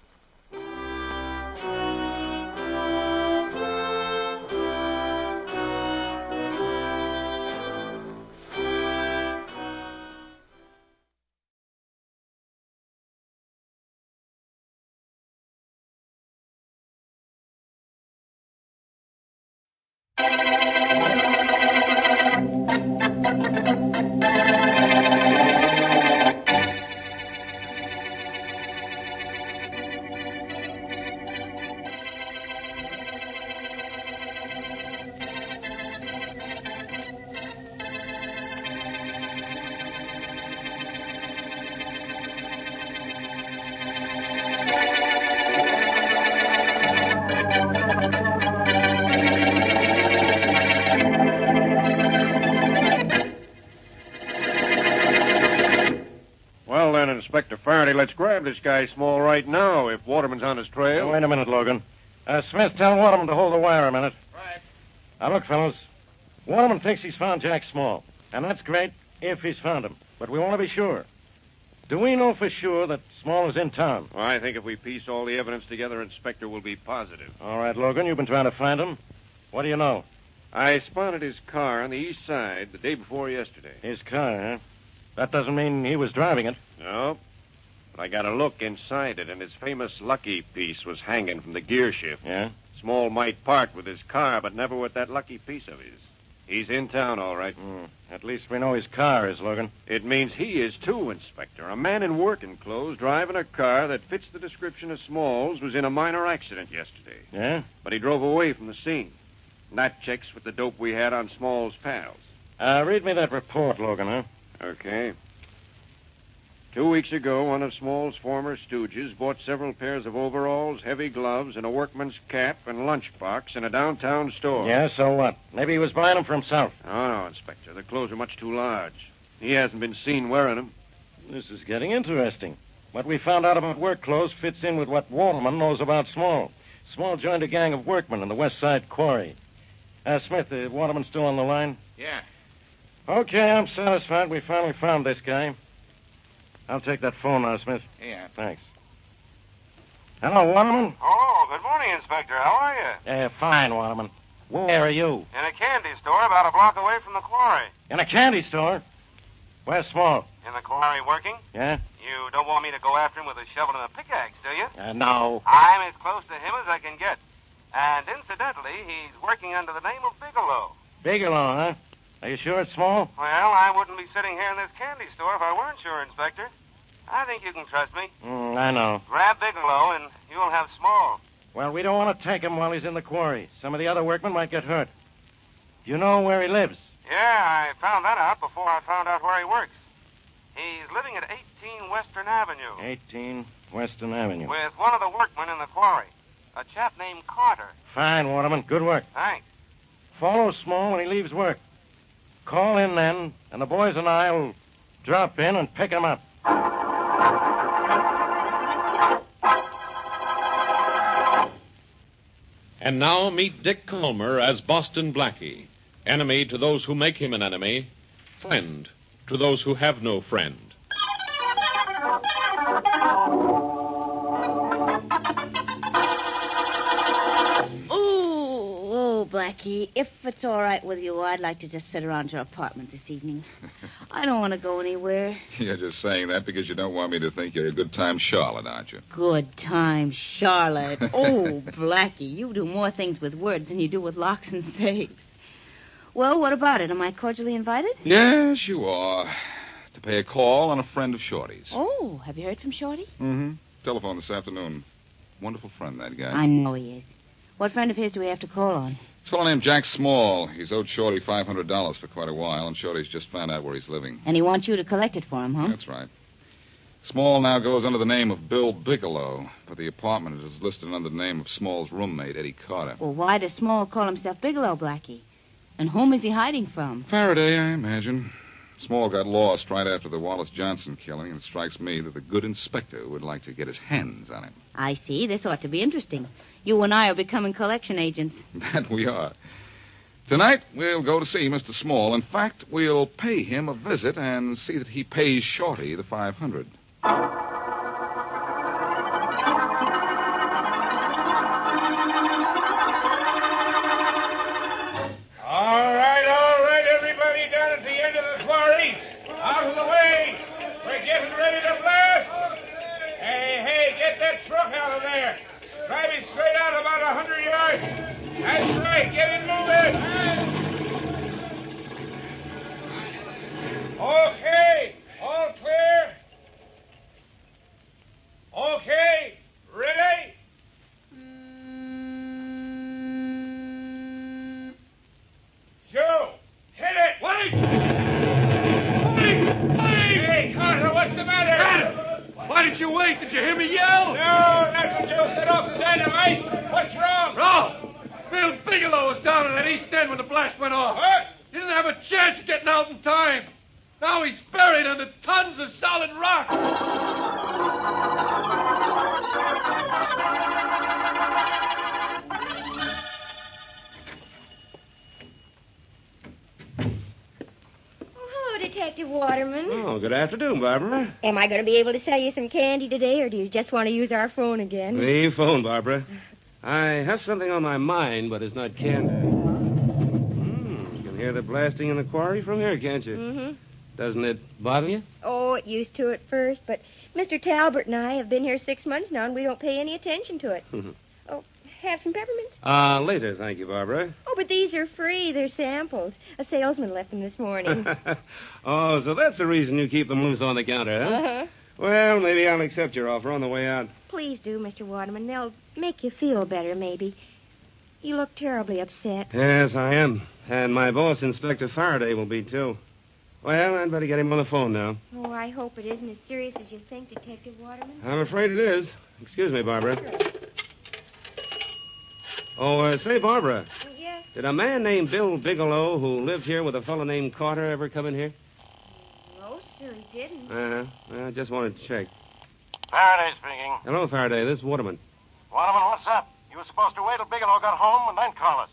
Inspector Faraday, let's grab this guy Small right now if Waterman's on his trail. Wait a minute, Logan. Smith, tell Waterman to hold the wire a minute. Right. Now, look, fellows. Waterman thinks he's found Jack Small. And that's great if he's found him. But we want to be sure. Do we know for sure that Small is in town? Well, I think if we piece all the evidence together, Inspector, we'll be positive. All right, Logan, you've been trying to find him. What do you know? I spotted his car on the east side the day before yesterday. His car, huh? That doesn't mean he was driving it. No. But I got a look inside it, and his famous lucky piece was hanging from the gear shift. Yeah? Small might part with his car, but never with that lucky piece of his. He's in town, all right. At least we know his car is, Logan. It means he is, too, Inspector. A man in working clothes driving a car that fits the description of Small's was in a minor accident yesterday. Yeah? But he drove away from the scene. And that checks with the dope we had on Small's pals. Read me that report, Logan, huh? Okay. 2 weeks ago, one of Small's former stooges bought several pairs of overalls, heavy gloves, and a workman's cap and lunchbox in a downtown store. Yeah, so what? Maybe he was buying them for himself. No, Inspector. The clothes are much too large. He hasn't been seen wearing them. This is getting interesting. What we found out about work clothes fits in with what Waterman knows about Small. Small joined a gang of workmen in the West Side Quarry. Smith, Waterman still on the line? Yeah. Okay, I'm satisfied we finally found this guy. I'll take that phone now, Smith. Yeah. Thanks. Hello, Waterman? Oh, good morning, Inspector. How are you? Fine, Waterman. Where are you? In a candy store about a block away from the quarry. In a candy store? Where's Small? In the quarry working? Yeah? You don't want me to go after him with a shovel and a pickaxe, do you? No. I'm as close to him as I can get. And incidentally, he's working under the name of Bigelow. Bigelow, huh? Are you sure it's Small? Well, I wouldn't be sitting here in this candy store if I weren't sure, Inspector. I think you can trust me. I know. Grab Bigelow and you'll have Small. Well, we don't want to take him while he's in the quarry. Some of the other workmen might get hurt. Do you know where he lives? Yeah, I found that out before I found out where he works. He's living at 18 Western Avenue. 18 Western Avenue. With one of the workmen in the quarry, a chap named Carter. Fine, Waterman. Good work. Thanks. Follow Small when he leaves work. Call in then, and the boys and I will drop in and pick him up. And now meet Dick Calmer as Boston Blackie. Enemy to those who make him an enemy. Friend to those who have no friend. Oh, Blackie, if it's all right with you, I'd like to just sit around your apartment this evening. I don't want to go anywhere. You're just saying that because you don't want me to think you're a good time Charlotte, aren't you? Good time, Charlotte. Oh, Blackie, you do more things with words than you do with locks and safes. Well, what about it? Am I cordially invited? Yes, you are. To pay a call on a friend of Shorty's. Oh, have you heard from Shorty? Mm-hmm. Telephone this afternoon. Wonderful friend, that guy. I know he is. What friend of his do we have to call on? It's a fellow named Jack Small. He's owed Shorty $500 for quite a while, and Shorty's just found out where he's living. And he wants you to collect it for him, huh? That's right. Small now goes under the name of Bill Bigelow, but the apartment is listed under the name of Small's roommate, Eddie Carter. Well, why does Small call himself Bigelow, Blackie? And whom is he hiding from? Faraday, I imagine. Small got lost right after the Wallace Johnson killing, and it strikes me that the good inspector would like to get his hands on him. I see. This ought to be interesting. You and I are becoming collection agents. That we are. Tonight, we'll go to see Mr. Small. In fact, we'll pay him a visit and see that he pays Shorty the $500. All right, everybody down at the end of the quarry. Out of the way. We're getting ready to blast. Hey, get that truck out of there. Drive it straight out about 100 yards. That's right, get it moving. Okay, all clear. Okay, ready? Joe, hit it! Wait! Hey, Carter, what's the matter? Why didn't you wait? Did you hear me yell? No, that's what Joe set off the dynamite. What's wrong? No! Bill Bigelow was down in that east end when the blast went off. What? He didn't have a chance of getting out in time. Now he's buried under tons of solid rock. Detective Waterman. Oh, good afternoon, Barbara. Am I going to be able to sell you some candy today, or do you just want to use our phone again? The phone, Barbara. I have something on my mind, but it's not candy. You can hear the blasting in the quarry from here, can't you? Mm-hmm. Doesn't it bother you? Oh, it used to at first, but Mr. Talbert and I have been here 6 months now, and we don't pay any attention to it. Oh, have some peppermints? Later, thank you, Barbara. Oh, but these are free. They're samples. A salesman left them this morning. Oh, so that's the reason you keep them loose on the counter, huh? Uh-huh. Well, maybe I'll accept your offer on the way out. Please do, Mr. Waterman. They'll make you feel better, maybe. You look terribly upset. Yes, I am. And my boss, Inspector Faraday, will be, too. Well, I'd better get him on the phone now. Oh, I hope it isn't as serious as you think, Detective Waterman. I'm afraid it is. Excuse me, Barbara. Oh, say, Barbara. Yes? Did a man named Bill Bigelow, who lived here with a fellow named Carter, ever come in here? No, sir, he didn't. I just wanted to check. Faraday speaking. Hello, Faraday. This is Waterman. Waterman, what's up? You were supposed to wait till Bigelow got home and then call us.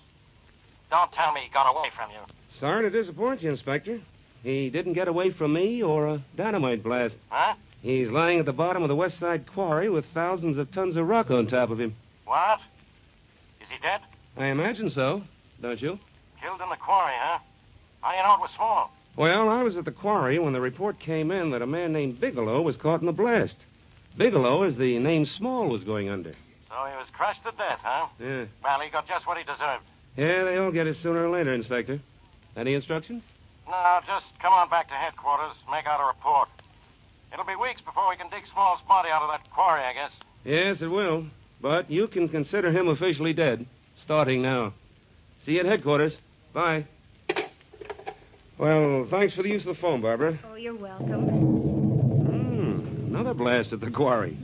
Don't tell me he got away from you. Sorry to disappoint you, Inspector. He didn't get away from me or a dynamite blast. Huh? He's lying at the bottom of the West Side Quarry with thousands of tons of rock on top of him. What? Is he dead? I imagine so, don't you? Killed in the quarry, huh? How do you know it was Small? Well, I was at the quarry when the report came in that a man named Bigelow was caught in the blast. Bigelow is the name Small was going under. So he was crushed to death, huh? Yeah. Well, he got just what he deserved. Yeah, they all get it sooner or later, Inspector. Any instructions? No, just come on back to headquarters, make out a report. It'll be weeks before we can dig Small's body out of that quarry, I guess. Yes, it will. But you can consider him officially dead, starting now. See you at headquarters. Bye. Well, thanks for the use of the phone, Barbara. Oh, you're welcome. Another blast at the quarry.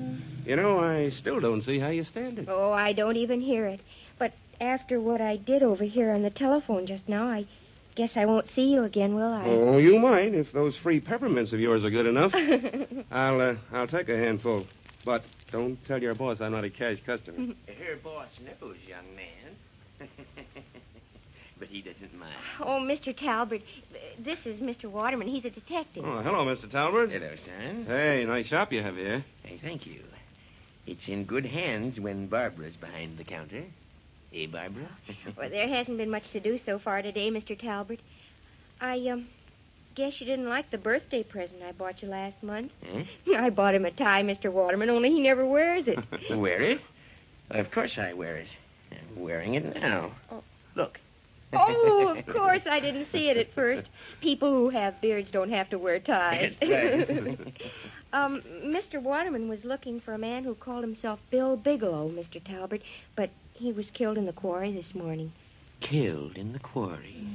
You know, I still don't see how you stand it. Oh, I don't even hear it. But after what I did over here on the telephone just now, I guess I won't see you again, will I? Oh, you might, if those free peppermints of yours are good enough. I'll take a handful. But don't tell your boss I'm not a cash customer. Her boss knows, young man. But he doesn't mind. Oh, Mr. Talbot, this is Mr. Waterman. He's a detective. Oh, hello, Mr. Talbot. Hello, son. Hey, nice shop you have here. Hey, thank you. It's in good hands when Barbara's behind the counter. Hey, Barbara? Well, there hasn't been much to do so far today, Mr. Talbot. I guess you didn't like the birthday present I bought you last month. Huh? I bought him a tie, Mr. Waterman, only he never wears it. Wear it? Of course I wear it. I'm wearing it now. Oh. Look. Oh, of course, I didn't see it at first. People who have beards don't have to wear ties. That's right. Mr. Waterman was looking for a man who called himself Bill Bigelow, Mr. Talbot, but he was killed in the quarry this morning. Killed in the quarry?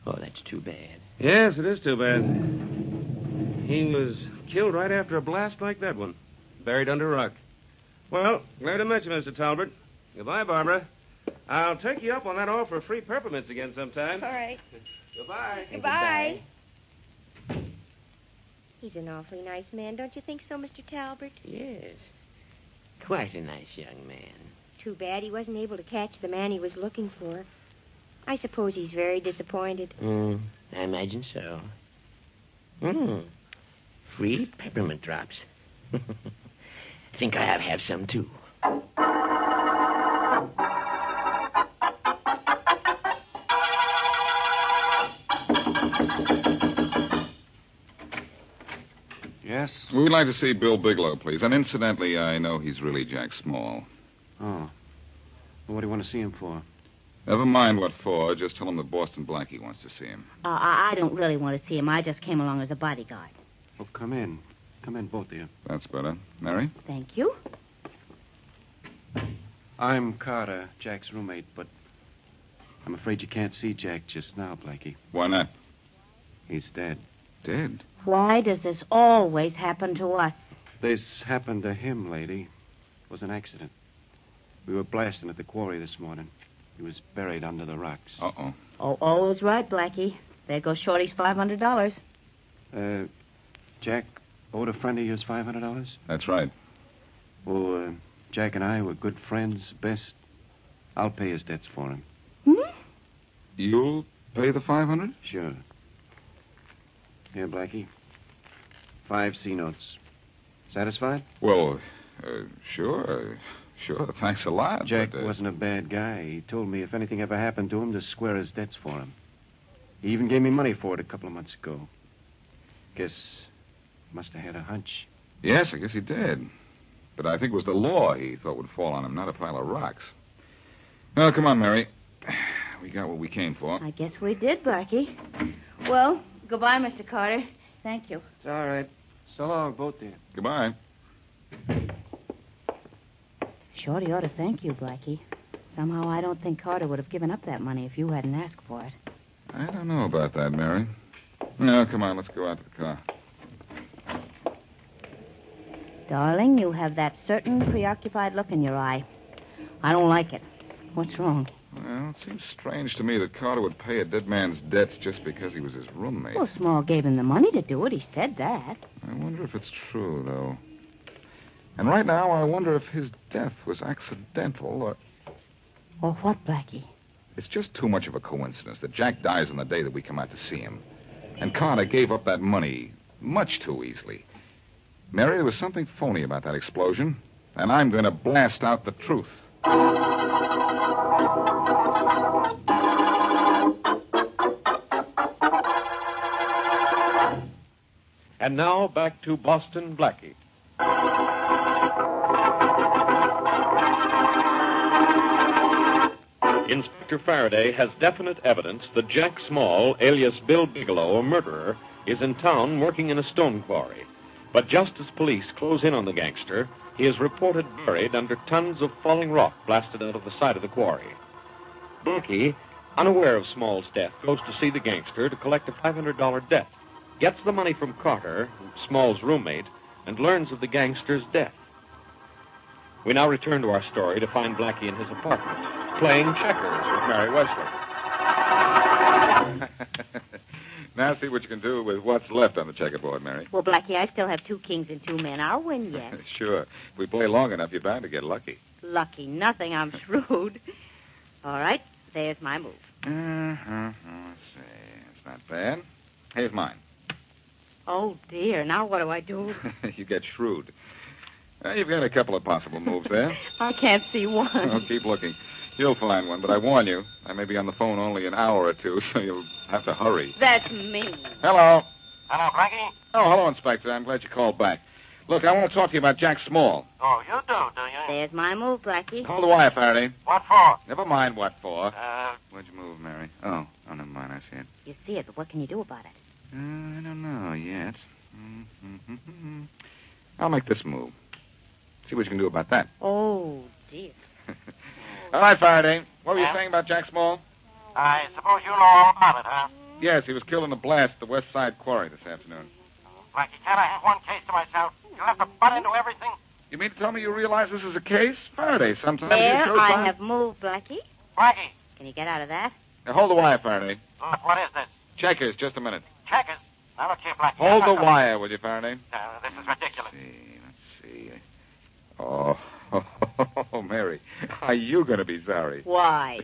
Oh, that's too bad. Yes, it is too bad. He was killed right after a blast like that one. Buried under rock. Well, glad to meet you, Mr. Talbot. Goodbye, Barbara. I'll take you up on that offer of free peppermints again sometime. All right. Goodbye. Goodbye. He's an awfully nice man, don't you think so, Mr. Talbot? Yes. Quite a nice young man. Too bad he wasn't able to catch the man he was looking for. I suppose he's very disappointed. I imagine so. Free peppermint drops. Think I'll have some, too. Yes? We'd like to see Bill Bigelow, please. And incidentally, I know he's really Jack Small. Oh. Well, what do you want to see him for? Never mind what for. Just tell him that Boston Blackie wants to see him. I don't really want to see him. I just came along as a bodyguard. Oh, come in. Come in, both of you. That's better. Mary? Thank you. I'm Carter, Jack's roommate, but I'm afraid you can't see Jack just now, Blackie. Why not? He's dead. Dead? Why does this always happen to us? This happened to him, lady. It was an accident. We were blasting at the quarry this morning. He was buried under the rocks. Uh-oh. All's right, Blackie. There goes Shorty's $500. Jack owed a friend of yours $500? That's right. Well, Jack and I were good friends, best. I'll pay his debts for him. You'll pay the $500? Sure. Here, Blackie. 5 C notes. Satisfied? Well, sure. Sure, thanks a lot. Jack but, wasn't a bad guy. He told me if anything ever happened to him, to square his debts for him. He even gave me money for it a couple of months ago. Guess he must have had a hunch. Yes, I guess he did. But I think it was the law he thought would fall on him, not a pile of rocks. Well, come on, Mary. We got what we came for. I guess we did, Blackie. Well, goodbye, Mr. Carter. Thank you. It's all right. So long, both of you. Goodbye. Shorty ought to thank you, Blackie. Somehow I don't think Carter would have given up that money if you hadn't asked for it. I don't know about that, Mary. No, come on, let's go out to the car. Darling, you have that certain preoccupied look in your eye. I don't like it. What's wrong? Well, it seems strange to me that Carter would pay a dead man's debts just because he was his roommate. Well, Small gave him the money to do it. He said that. I wonder if it's true, though. And right now, I wonder if his death was accidental or... Or what, Blackie? It's just too much of a coincidence that Jack dies on the day that we come out to see him. And Carter gave up that money much too easily. Mary, there was something phony about that explosion, and I'm going to blast out the truth. And now, back to Boston Blackie. Inspector Faraday has definite evidence that Jack Small, alias Bill Bigelow, a murderer, is in town working in a stone quarry. But just as police close in on the gangster, he is reported buried under tons of falling rock blasted out of the side of the quarry. Blackie, unaware of Small's death, goes to see the gangster to collect a $500 debt, gets the money from Carter, Small's roommate, and learns of the gangster's death. We now return to our story to find Blackie in his apartment, playing checkers with Mary Wesley. Now see what you can do with what's left on the checkerboard, Mary. Well, Blackie, I still have 2 kings and 2 men. I'll win yet. Sure. If we play long enough, you're bound to get lucky. Lucky nothing. I'm shrewd. All right. There's my move. Let's see. It's not bad. Here's mine. Oh, dear. Now what do I do? You get shrewd. You've got a couple of possible moves there. I can't see one. Oh, keep looking. You'll find one, but I warn you, I may be on the phone only an hour or two, so you'll have to hurry. That's mean. Hello. Hello, Blackie? Oh, hello, Inspector. I'm glad you called back. Look, I want to talk to you about Jack Small. Oh, you do you? There's my move, Blackie. Hold the wire, Faraday. What for? Never mind what for. Where'd you move, Mary? Oh, never mind. I see it. You see it, but what can you do about it? I don't know yet. I'll make this move. See what you can do about that. Oh, dear. All right, Faraday. What were you saying about Jack Small? I suppose you know all about it, huh? Yes, he was killed in a blast at the West Side Quarry this afternoon. Blackie, can't I have one case to myself? You have to butt into everything. You mean to tell me you realize this is a case? Faraday, sometimes There, you show I signs- have moved, Blackie. Blackie. Can you get out of that? Now, hold the wire, Faraday. Look, what is this? Checkers, just a minute. Checkers. Now, look here, Blackie. Hold I'm the not wire, will you, Faraday? This is ridiculous. Let's see. Oh, Mary, are you going to be sorry? Why?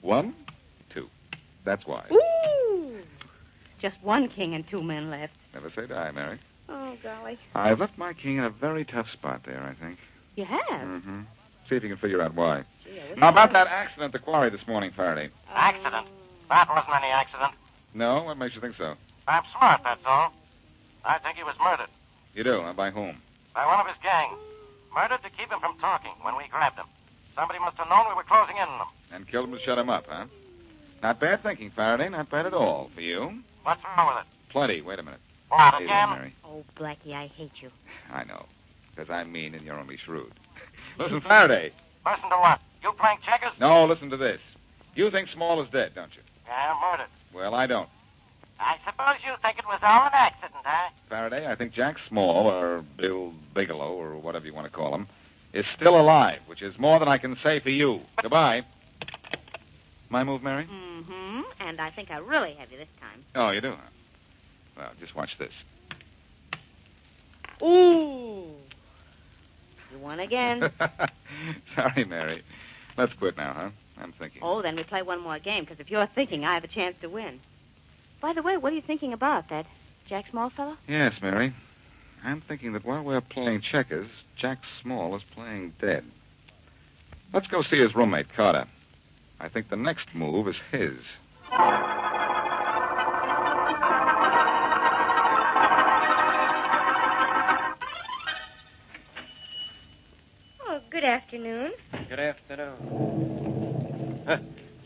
1, 2. That's why. Ooh! Just 1 king and 2 men left. Never say die, Mary. Oh, golly. I've left my king in a very tough spot there, I think. You have? Mm-hmm. See if you can figure out why. Gee, I wish Now, I about could. that accident at the quarry this morning, Faraday. Accident? That wasn't any accident. No? What makes you think so? I'm smart, that's all. I think he was murdered You do? By whom? by one of his gang. Murdered to keep him from talking when we grabbed him. Somebody must have known we were closing in on him. And killed him to shut him up, huh? Not bad thinking, Faraday. Not bad at all. For you? What's wrong with it? Plenty. Wait a minute. What, Hey there, again? Mary. Oh, Blackie, I hate you. I know. Because I'm mean and you're only shrewd. Listen, Faraday. Listen to what? You playing checkers? No, listen to this. You think Small is dead, don't you? Yeah, murdered. Well, I don't. I suppose you think it was all an accident, huh? Faraday, I think Jack Small, or Bill Bigelow, or whatever you want to call him, is still alive, which is more than I can say for you. Goodbye. My move, Mary? Mm-hmm. And I think I really have you this time. Oh, you do, huh? Well, just watch this. Ooh. You won again. Sorry, Mary. Let's quit now, huh? I'm thinking. Oh, then we play one more game, because if you're thinking, I have a chance to win. By the way, what are you thinking about, that Jack Small fellow? Yes, Mary. I'm thinking that while we're playing checkers, Jack Small is playing dead. Let's go see his roommate, Carter. I think the next move is his. Oh, good afternoon. Good afternoon. Huh.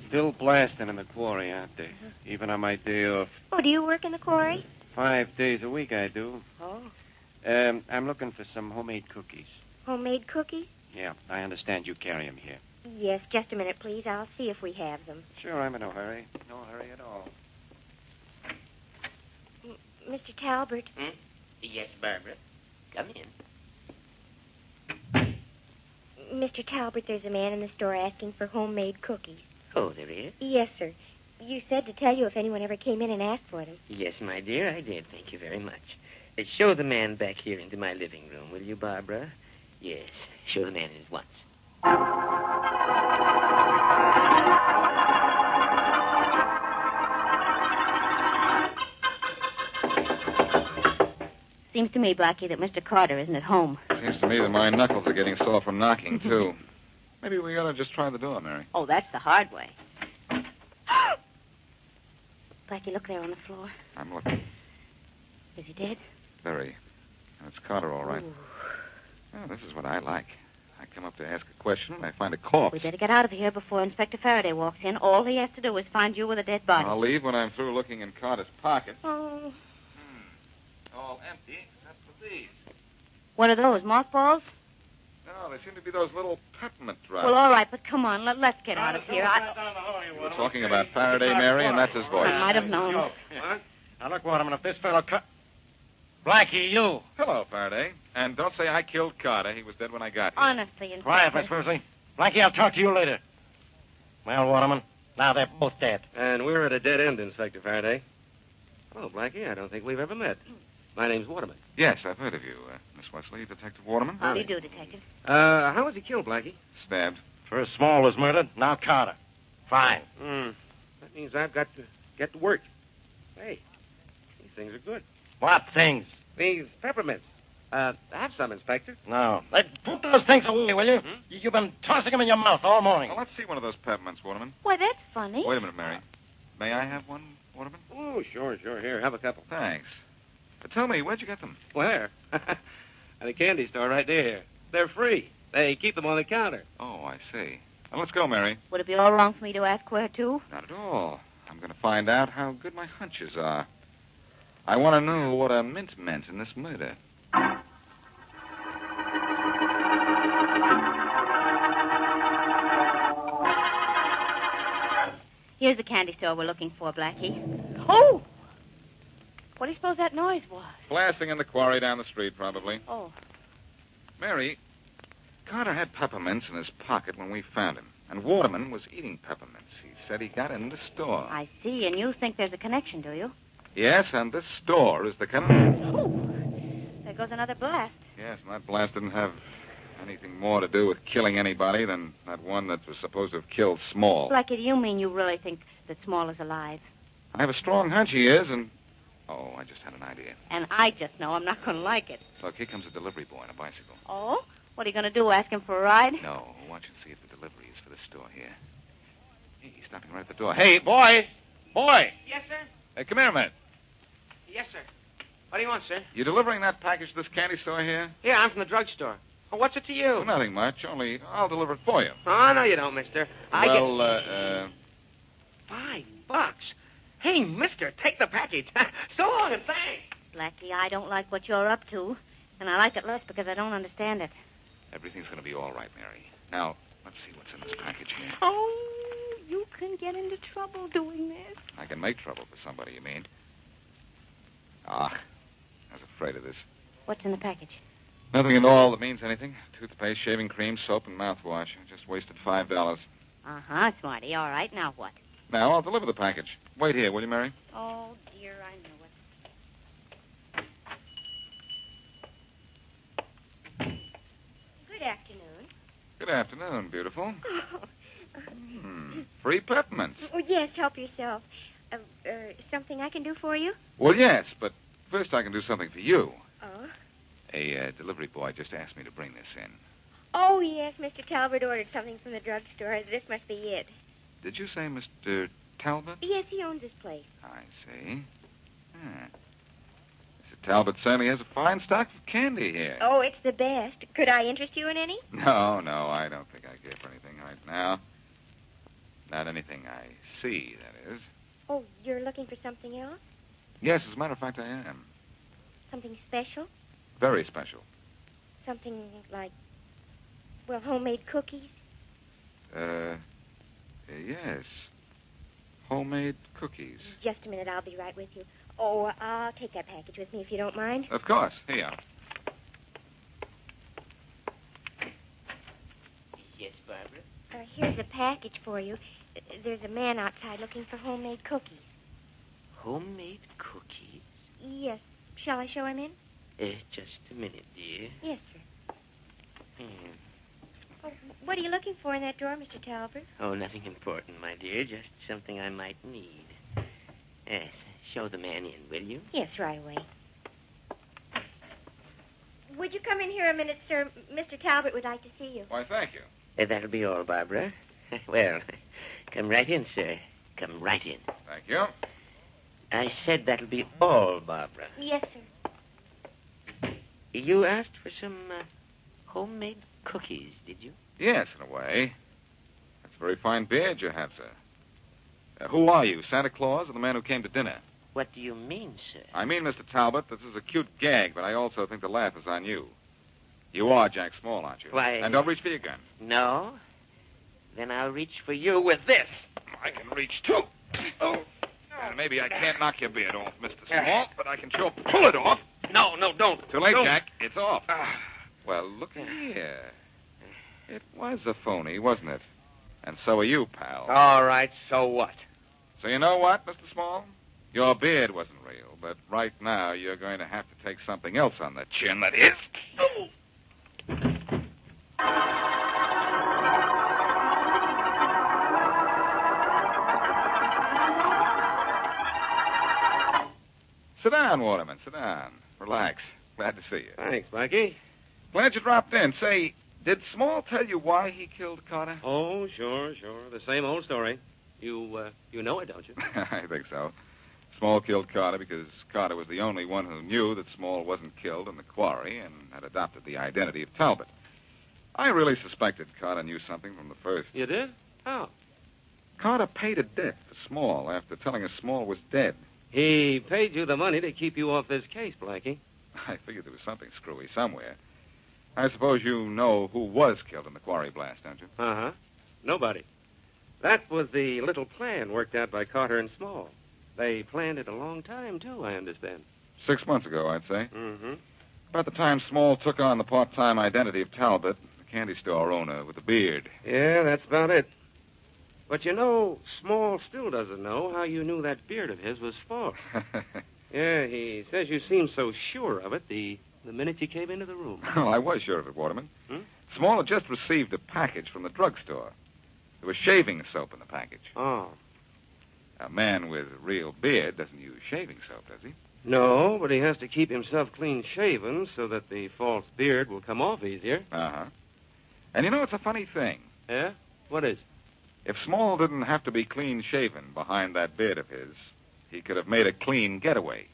Still blasting in the quarry, aren't they? Even on my day off. Oh, do you work in the quarry? 5 days a week I do. Oh. I'm looking for some homemade cookies. Homemade cookies? Yeah, I understand you carry them here. Yes, just a minute, please. I'll see if we have them. Sure, I'm in no hurry. No hurry at all. Mr. Talbert. Yes, Barbara. Come in. Mr. Talbert, there's a man in the store asking for homemade cookies. Oh, there is? Yes, sir. You said to tell you if anyone ever came in and asked for them. Yes, my dear, I did. Thank you very much. Show the man back here into my living room, will you, Barbara? Yes, show the man in at once. Seems to me, Blackie, that Mr. Carter isn't at home. Seems to me that my knuckles are getting sore from knocking, too. Maybe we ought to just try the door, Mary. Oh, that's the hard way. Blackie, look there on the floor. I'm looking. Is he dead? Very. And it's Carter, all right. Oh, this is what I like. I come up to ask a question, and I find a corpse. We better get out of here before Inspector Faraday walks in. All he has to do is find you with a dead body. I'll leave when I'm through looking in Carter's pocket. Oh. All empty, except for these. What are those, mothballs? No, they seem to be those little peppermint drops. Well, all right, but come on, let's get out of here. We're talking about Faraday, Mary, and that's his voice. I might have known. What? Now, look, Waterman, if this fellow Blackie, you. Hello, Faraday. And don't say I killed Carter. He was dead when I got here. Honestly, Inspector. Quiet, Miss Worsley. Blackie, I'll talk to you later. Well, Waterman, Now they're both dead. And we're at a dead end, Inspector Faraday. Oh, Blackie, I don't think we've ever met. My name's Waterman. Yes, I've heard of you, Miss Wesley, Detective Waterman. How do you do, Detective? How was he killed, Blackie? Stabbed. First Small was murdered, now Carter. Fine. That means I've got to get to work. Hey, these things are good. What things? These peppermints. Have some, Inspector. No. Put those things away, will you? You've been tossing them in your mouth all morning. Well, let's see one of those peppermints, Waterman. Why, that's funny. Wait a minute, Mary. May I have one, Waterman? Oh, sure. Here, have a couple. Thanks. But tell me, where'd you get them? Where? At a candy store right there. They're free. They keep them on the counter. Oh, I see. Well, let's go, Mary. Would it be all wrong for me to ask where to? Not at all. I'm going to find out how good my hunches are. I want to know what a mint meant in this murder. Here's the candy store we're looking for, Blackie. Oh! What do you suppose that noise was? Blasting in the quarry down the street, probably. Oh. Mary, Carter had peppermints in his pocket when we found him. And Waterman was eating peppermints. He said he got in the store. I see, and you think there's a connection, do you? Yes, and this store is the connection. Oh! There goes another blast. Yes, and that blast didn't have anything more to do with killing anybody than that one that was supposed to have killed Small. Blackie, do you mean you really think that Small is alive? I have a strong hunch he is, and... Oh, I just had an idea. And I just know I'm not going to like it. Look, here comes a delivery boy on a bicycle. Oh? What are you going to do, ask him for a ride? No, watch and see if the delivery is for the store here. Hey, he's stopping right at the door. Hey, boy! Boy! Yes, sir? Hey, come here a minute. Yes, sir. What do you want, sir? You delivering that package to this candy store here? Yeah, I'm from the drugstore. Well, what's it to you? Well, nothing much, only I'll deliver it for you. Oh, no, you don't, mister. $5. $5? Hey, mister, take the package. So long and thanks. Blackie, I don't like what you're up to, and I like it less because I don't understand it. Everything's going to be all right, Mary. Now, let's see what's in this package here. Oh, you can get into trouble doing this. I can make trouble for somebody, you mean? Ah, I was afraid of this. What's in the package? Nothing at all that means anything. Toothpaste, shaving cream, soap, and mouthwash. I just wasted $5. Uh-huh, Smarty. All right, now what? Now, I'll deliver the package. Wait here, will you, Mary? Oh, dear, I know it. Good afternoon. Good afternoon, beautiful. Free peppermints. Oh, yes, help yourself. Something I can do for you? Well, yes, but first I can do something for you. Oh? A delivery boy just asked me to bring this in. Oh, yes, Mr. Talbot ordered something from the drugstore. This must be it. Did you say Mr. Talbot? Yes, he owns this place. I see. Mr. Talbot certainly has a fine stock of candy here. Oh, it's the best. Could I interest you in any? No, I don't think I care for anything right now. Not anything I see, that is. Oh, you're looking for something else? Yes, as a matter of fact, I am. Something special? Very special. Something like, well, homemade cookies? Yes. Homemade cookies. Just a minute, I'll be right with you. Oh, I'll take that package with me if you don't mind. Of course. Here you are. Yes, Barbara? Here's a package for you. There's a man outside looking for homemade cookies. Homemade cookies? Yes. Shall I show him in? Just a minute, dear. Yes, sir. Oh, what are you looking for in that drawer, Mr. Talbot? Oh, nothing important, my dear. Just something I might need. Yes. Show the man in, will you? Yes, right away. Would you come in here a minute, sir? Mr. Talbot would like to see you. Why, thank you. That'll be all, Barbara. Well, come right in, sir. Come right in. Thank you. I said that'll be all, Barbara. Yes, sir. You asked for some homemade cookies, did you? Yes, in a way. That's a very fine beard you have, sir. Who are you, Santa Claus or the man who came to dinner? What do you mean, sir? I mean, Mr. Talbot, this is a cute gag, but I also think the laugh is on you. You are Jack Small, aren't you? Why... And don't reach for your gun. No? Then I'll reach for you with this. I can reach, too. Oh. And maybe I can't knock your beard off, Mr. Small, but I can sure pull it off. No, don't. Too late, don't. Jack. It's off. Well, look here. It was a phony, wasn't it? And so are you, pal. All right, so what? So you know what, Mr. Small? Your beard wasn't real, but right now you're going to have to take something else on the chin that is. Sit down, Waterman. Sit down. Relax. Glad to see you. Thanks, Blackie. Glad you dropped in. Say, did Small tell you why he killed Carter? Oh, sure. The same old story. You know it, don't you? I think so. Small killed Carter because Carter was the only one who knew that Small wasn't killed in the quarry and had adopted the identity of Talbot. I really suspected Carter knew something from the first. You did? How? Carter paid a debt to Small after telling us Small was dead. He paid you the money to keep you off this case, Blackie. I figured there was something screwy somewhere. I suppose you know who was killed in the quarry blast, don't you? Uh-huh. Nobody. That was the little plan worked out by Carter and Small. They planned it a long time, too, I understand. 6 months ago, I'd say. Mm-hmm. About the time Small took on the part-time identity of Talbot, the candy store owner with the beard. Yeah, that's about it. But you know, Small still doesn't know how you knew that beard of his was false. Yeah, he says you seemed so sure of it the minute you came into the room. Oh, I was sure of it, Waterman. Small had just received a package from the drugstore. There was shaving soap in the package. Oh. A man with a real beard doesn't use shaving soap, does he? No, but he has to keep himself clean-shaven so that the false beard will come off easier. Uh-huh. And you know, it's a funny thing. Yeah? What is? If Small didn't have to be clean-shaven behind that beard of his, he could have made a clean getaway.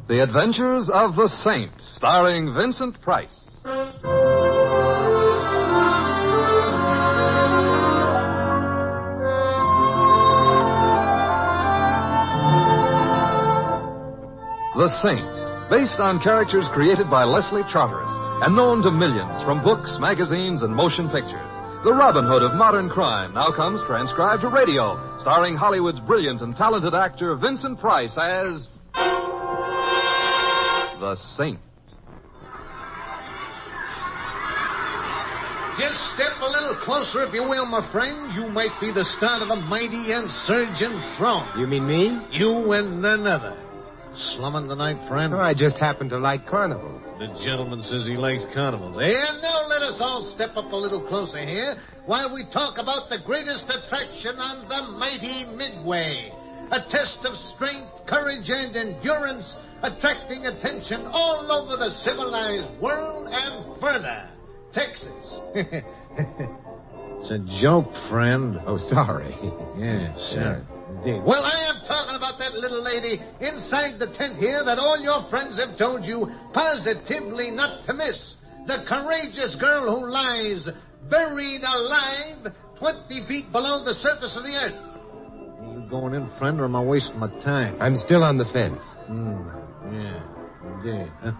The Adventures of the Saint, starring Vincent Price. The Saint, based on characters created by Leslie Charteris and known to millions from books, magazines, and motion pictures. The Robin Hood of modern crime now comes transcribed to radio, starring Hollywood's brilliant and talented actor Vincent Price as the Saint. Just step a little closer, if you will, my friend. You might be the start of a mighty insurgent front. You mean me? You and none other. Slumming tonight, friend? Oh, I just happen to like carnivals. The gentleman says he likes carnivals. And now let us all step up a little closer here while we talk about the greatest attraction on the mighty Midway. A test of strength, courage, and endurance, attracting attention all over the civilized world and further. Texas. It's a joke, friend. Oh, sorry. Yes, sir. Indeed. Well, I am talking about that little lady inside the tent here that all your friends have told you positively not to miss. The courageous girl who lies buried alive 20 feet below the surface of the earth. Are you going in, friend, or am I wasting my time? I'm still on the fence. Yeah, indeed. Huh?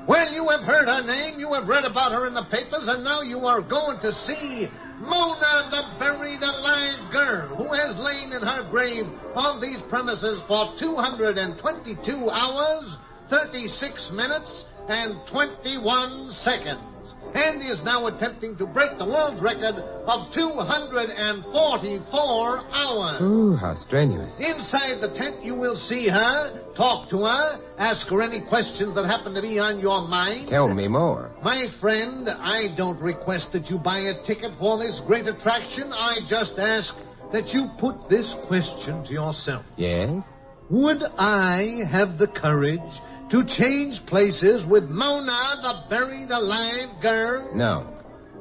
Well, you have heard her name, you have read about her in the papers, and now you are going to see Mona, the buried alive girl who has lain in her grave on these premises for 222 hours, 36 minutes, and 21 seconds, and is now attempting to break the world record of 244 hours. Ooh, how strenuous. Inside the tent, you will see her, talk to her, ask her any questions that happen to be on your mind. Tell me more. My friend, I don't request that you buy a ticket for this great attraction. I just ask that you put this question to yourself. Yes? Would I have the courage to change places with Mona, the buried alive girl? No.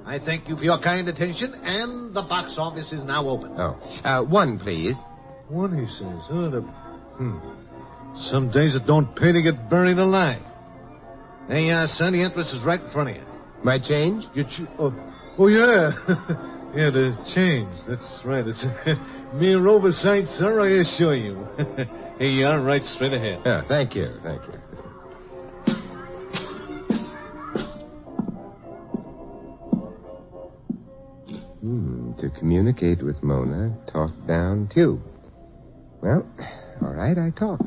I thank you for your kind attention, and the box office is now open. Oh. One, please. One, he says. Some days it don't pay to get buried alive. There you are, son. The entrance is right in front of you. My change? Oh, yeah. Yeah, the change. That's right. It's mere oversight, sir, I assure you. Here you are, right straight ahead. Yeah, thank you. Thank you. To communicate with Mona, talk down tube. Well, all right, I talk.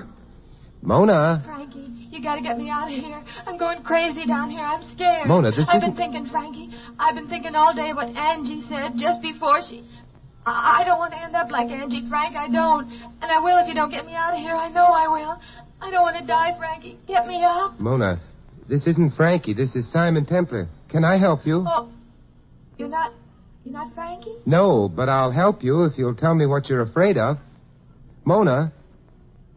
Mona. Frankie, you gotta get me out of here. I'm going crazy down here. I'm scared. Mona, this I've isn't... been thinking, Frankie. I've been thinking all day what Angie said just before she... I don't want to end up like Angie, Frank. I don't. And I will if you don't get me out of here. I know I will. I don't want to die, Frankie. Get me up. Mona, this isn't Frankie. This is Simon Templar. Can I help you? Oh, you're not Frankie? No, but I'll help you if you'll tell me what you're afraid of. Mona.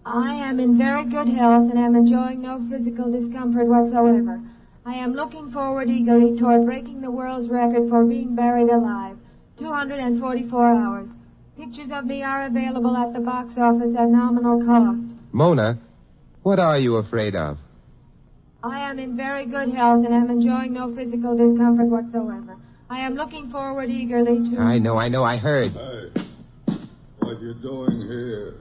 I am in very good health and am enjoying no physical discomfort whatsoever. I am looking forward eagerly toward breaking the world's record for being buried alive. 244 hours. Pictures of me are available at the box office at nominal cost. Mona, what are you afraid of? I am in very good health and am enjoying no physical discomfort whatsoever. I am looking forward eagerly to... I know, I heard. Hey, what you doing here?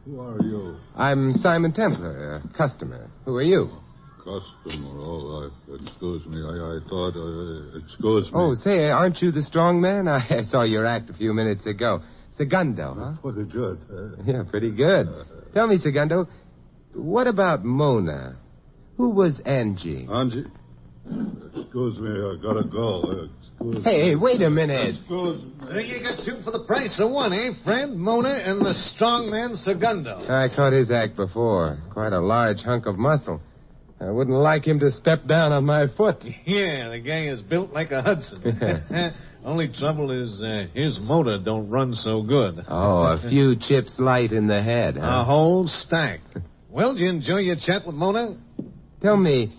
Who are you? I'm Simon Templar, a customer. Who are you? Customer, all right. Excuse me. I thought, excuse me. Oh, say, aren't you the strong man? I saw your act a few minutes ago. Segundo, huh? Pretty good. Yeah, pretty good. Tell me, Segundo, what about Mona? Who was Angie? Angie? Excuse me, I gotta go. Hey, wait a minute. Excuse me. So you got two for the price of one, eh, friend? Mona and the strong man Segundo. I caught his act before. Quite a large hunk of muscle. I wouldn't like him to step down on my foot. Yeah, the guy is built like a Hudson. Only trouble is his motor don't run so good. Oh, a few chips light in the head, huh? A whole stack. Well, did you enjoy your chat with Mona? Tell me,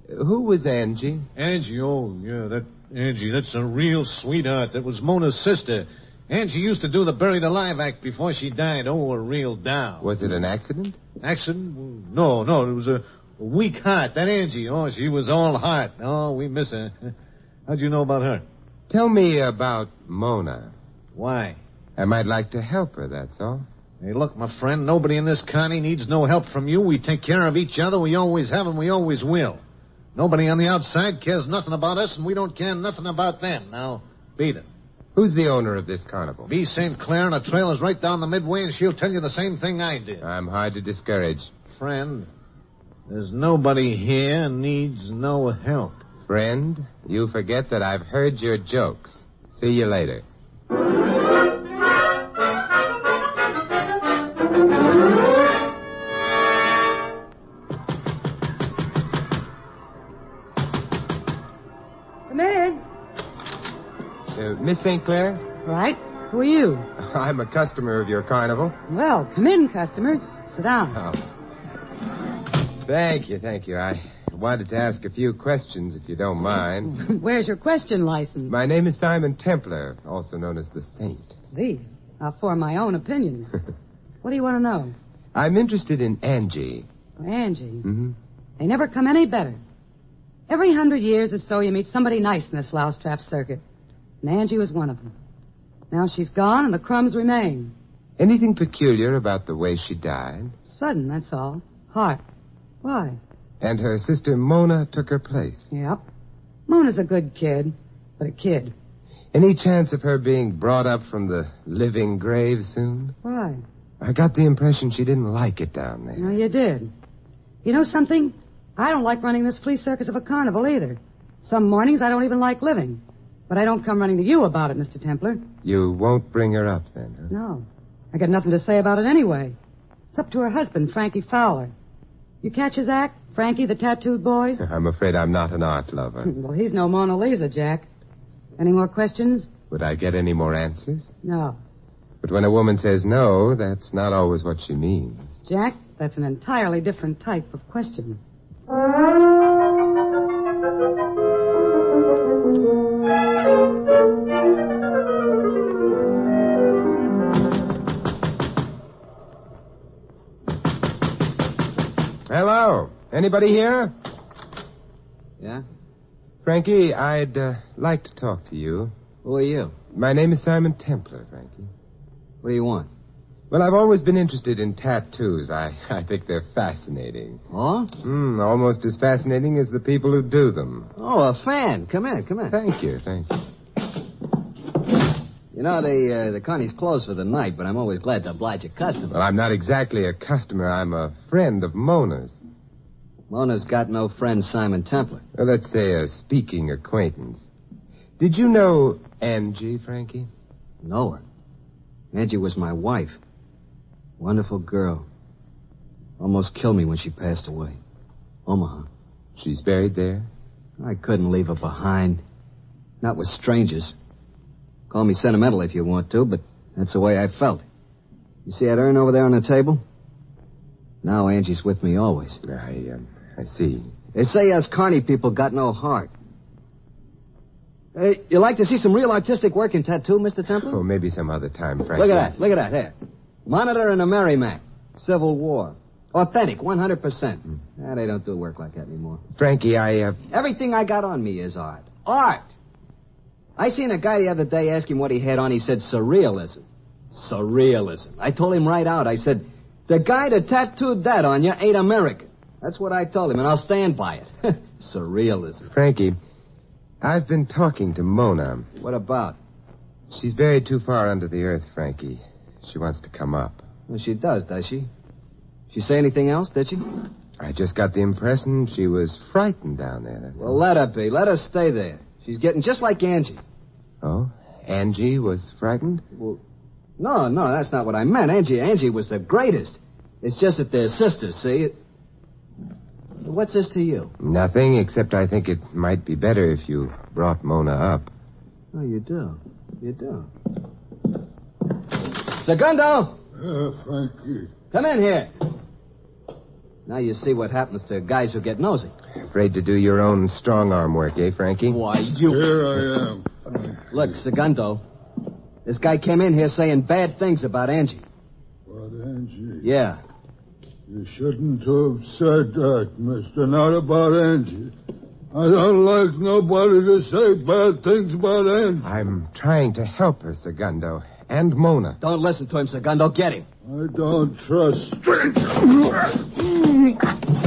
who was Angie? Angie, oh, yeah, Angie, that's a real sweetheart. That was Mona's sister. Angie used to do the buried alive act before she died. Oh, a real doll. Was it an accident? Accident? No, it was a weak heart. That Angie, oh, she was all heart. Oh, we miss her. How'd you know about her? Tell me about Mona. Why? I might like to help her, that's all. Hey, look, my friend, nobody in this county needs no help from you. We take care of each other. We always have and we always will. Nobody on the outside cares nothing about us, and we don't care nothing about them. Now, beat it. Who's the owner of this carnival? B. St. Clair, and her trailer's right down the midway, and she'll tell you the same thing I did. I'm hard to discourage. Friend, there's nobody here needs no help. Friend, you forget that I've heard your jokes. See you later. Come in. Miss St. Clair? Right. Who are you? I'm a customer of your carnival. Well, come in, customer. Sit down. Oh. Thank you. I wanted to ask a few questions, if you don't mind. Where's your question license? My name is Simon Templar, also known as the Saint. These are for my own opinion. What do you want to know? I'm interested in Angie. Angie? Mm-hmm. They never come any better. Every 100 years or so, you meet somebody nice in this louse-trap circuit. And Angie was one of them. Now she's gone, and the crumbs remain. Anything peculiar about the way she died? Sudden, that's all. Heart. Why? And her sister Mona took her place. Yep. Mona's a good kid, but a kid. Any chance of her being brought up from the living grave soon? Why? I got the impression she didn't like it down there. No, you did. You know something? I don't like running this flea circus of a carnival either. Some mornings I don't even like living. But I don't come running to you about it, Mr. Templar. You won't bring her up then, huh? No. I got nothing to say about it anyway. It's up to her husband, Frankie Fowler. You catch his act? Frankie, the tattooed boy? I'm afraid I'm not an art lover. Well, he's no Mona Lisa, Jack. Any more questions? Would I get any more answers? No. But when a woman says no, that's not always what she means. Jack, that's an entirely different type of question. Hello. Anybody here? Yeah? Frankie, I'd like to talk to you. Who are you? My name is Simon Templar, Frankie. What do you want? Well, I've always been interested in tattoos. I think they're fascinating. Oh? Almost as fascinating as the people who do them. Oh, a fan. Come in. Thank you. You know, the Connie's closed for the night, but I'm always glad to oblige a customer. Well, I'm not exactly a customer. I'm a friend of Mona's. Mona's got no friend, Simon Templar. Well, let's say a speaking acquaintance. Did you know Angie, Frankie? Know her. Angie was my wife. Wonderful girl. Almost killed me when she passed away. Omaha. She's buried there? I couldn't leave her behind. Not with strangers. Call me sentimental if you want to, but that's the way I felt. You see that urn over there on the table? Now Angie's with me always. I see. They say us Carney people got no heart. Hey, you like to see some real artistic work in tattoo, Mr. Templar? Oh, maybe some other time, Frankie. Look at that. Here. Monitor and a Merrimack. Civil War. Authentic, 100%. They don't do work like that anymore. Frankie, Everything I got on me is art. Art! I seen a guy the other day ask him what he had on. He said surrealism. Surrealism. I told him right out. I said, the guy that tattooed that on you ain't American. That's what I told him, and I'll stand by it. Surrealism. Frankie, I've been talking to Mona. What about? She's buried too far under the earth, Frankie. She wants to come up. Well, she does she? She say anything else, did she? I just got the impression she was frightened down there. Well, let her be. Let her stay there. She's getting just like Angie. Oh? Angie was frightened? Well, no, that's not what I meant. Angie was the greatest. It's just that they're sisters, see? What's this to you? Nothing, except I think it might be better if you brought Mona up. Oh, you do? Segundo! Frankie. Come in here. Now you see what happens to guys who get nosy. Afraid to do your own strong-arm work, eh, Frankie? Why, you... Here I am. Look, Segundo, this guy came in here saying bad things about Angie. About Angie? Yeah. You shouldn't have said that, mister. Not about Angie. I don't like nobody to say bad things about Angie. I'm trying to help her, Segundo. And Mona. Don't listen to him, Segundo. Get him. I don't trust strangers.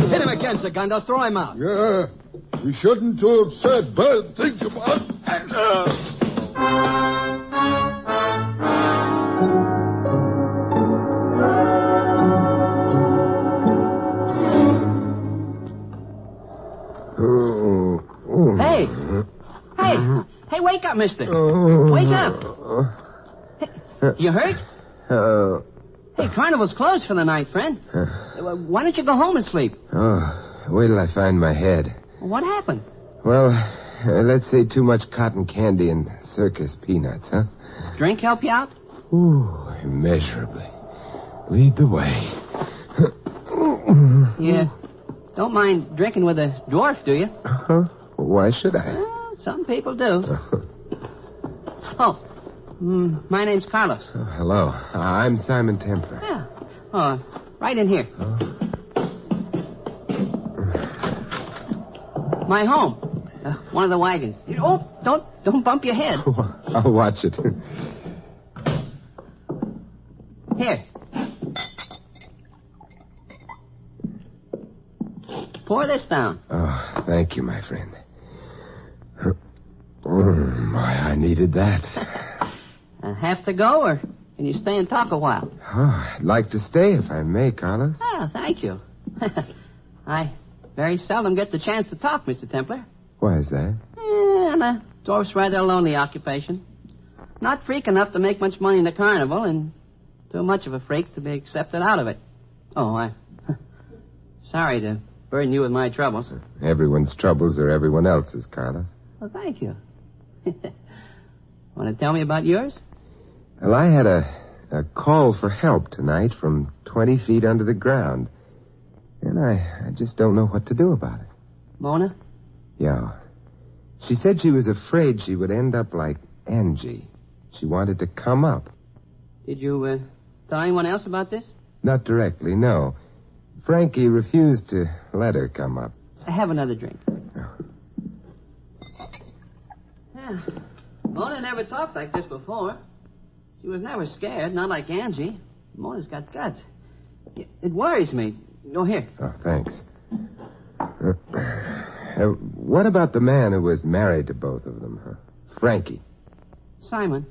Hit him again, Segundo. Throw him out. Yeah. You shouldn't have said bad things about Angie. Hey, wake up, mister. Wake up. Hey, you hurt? Hey, carnival's closed for the night, friend. Why don't you go home and sleep? Wait till I find my head. What happened? Well, Let's say too much cotton candy and circus peanuts, huh? Drink help you out? Ooh, immeasurably. Lead the way. Yeah. Don't mind drinking with a dwarf, do you? Huh? Why should I? Well, some people do. My name's Carlos. Oh, hello. I'm Simon Templar. Yeah. Oh, right in here. My home. One of the wagons. Oh, don't bump your head. I'll watch it. Here. Pour this down. Oh, thank you, my friend. Why, I needed that. Have to go, or can you stay and talk a while? Oh, I'd like to stay if I may, Carlos. Oh, thank you. I very seldom get the chance to talk, Mr. Templar. Why is that? A dwarf's rather a lonely occupation. Not freak enough to make much money in the carnival, and too much of a freak to be accepted out of it. Oh, sorry to burden you with my troubles. Everyone's troubles are everyone else's, Carlos. Well, thank you. Want to tell me about yours? Well, I had a call for help tonight from 20 feet under the ground. And I just don't know what to do about it. Mona? Yeah. She said she was afraid she would end up like Angie. She wanted to come up. Did you tell anyone else about this? Not directly, no. Frankie refused to let her come up. Have another drink. Yeah. Mona never talked like this before. She was never scared, not like Angie. Mona's got guts. It worries me. Go here. Oh, thanks. What about the man who was married to both of them, huh? Frankie. Simon,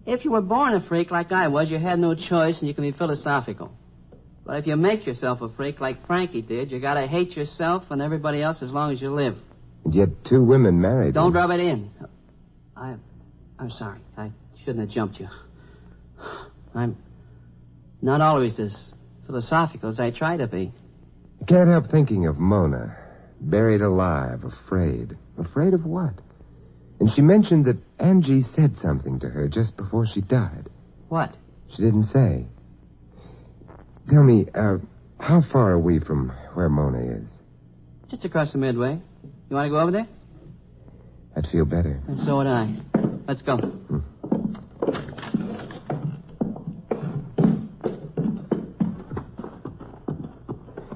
if you were born a freak like I was, you had no choice and you can be philosophical. But if you make yourself a freak like Frankie did, you gotta hate yourself and everybody else as long as you live. And yet 2 women married Don't him. rub it in. I'm sorry. I shouldn't have jumped you. I'm not always as philosophical as I try to be. I can't help thinking of Mona, buried alive, afraid. Afraid of what? And she mentioned that Angie said something to her just before she died. What? She didn't say. Tell me, how far are we from where Mona is? Just across the midway. You want to go over there? I'd feel better. And so would I. Let's go.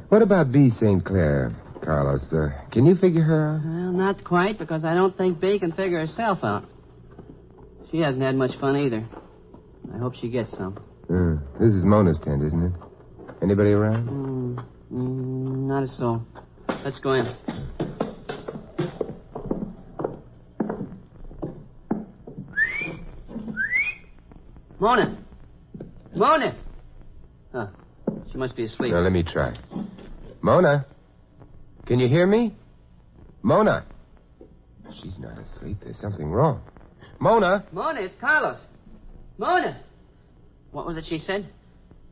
What about Bea St. Clair, Carlos? Can you figure her out? Well, not quite, because I don't think Bea can figure herself out. She hasn't had much fun either. I hope she gets some. This is Mona's tent, isn't it? Anybody around? Not a soul. Let's go in. Mona! Mona! Huh. She must be asleep. Now, let me try. Mona? Can you hear me? Mona? She's not asleep. There's something wrong. Mona? Mona, it's Carlos. Mona! What was it she said?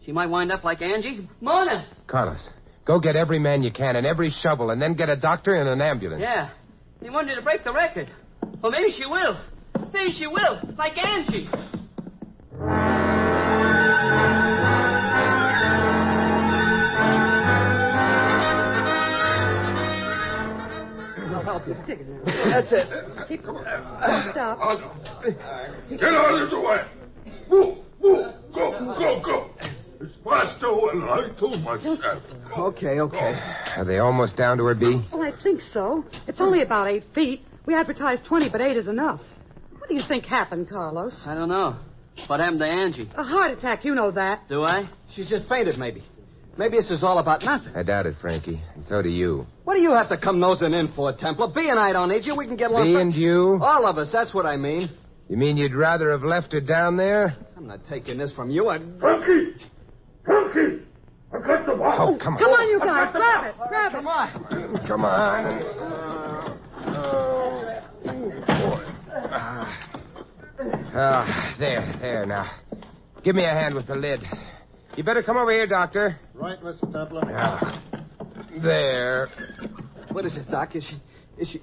She might wind up like Angie? Mona! Carlos, go get every man you can and every shovel, and then get a doctor and an ambulance. Yeah. He wanted her to break the record. Well, maybe she will. Maybe she will. Like Angie. That's it. Stop. Get out of the way. Move. Go. It's faster when I told myself. Okay. Are they almost down to her, Bea? Well, I think so. It's only about 8 feet. We advertised 20, but 8 is enough. What do you think happened, Carlos? I don't know. What happened to Angie? A heart attack, you know that. Do I? She's just fainted, maybe. Maybe this is all about nothing. I doubt it, Frankie. And so do you. What do you have to come nosing in for, Templar? Bea and I don't need you. We can get along. Bea and you? All of us, that's what I mean. You mean you'd rather have left her down there? I'm not taking this from you. Frankie! I got the bottle. Oh, come on. Come on, you guys. Grab it. Come on. Come on. There now. Give me a hand with the lid. You better come over here, Doctor. Right, Mr. Templar. There. What is it, Doc? Is she...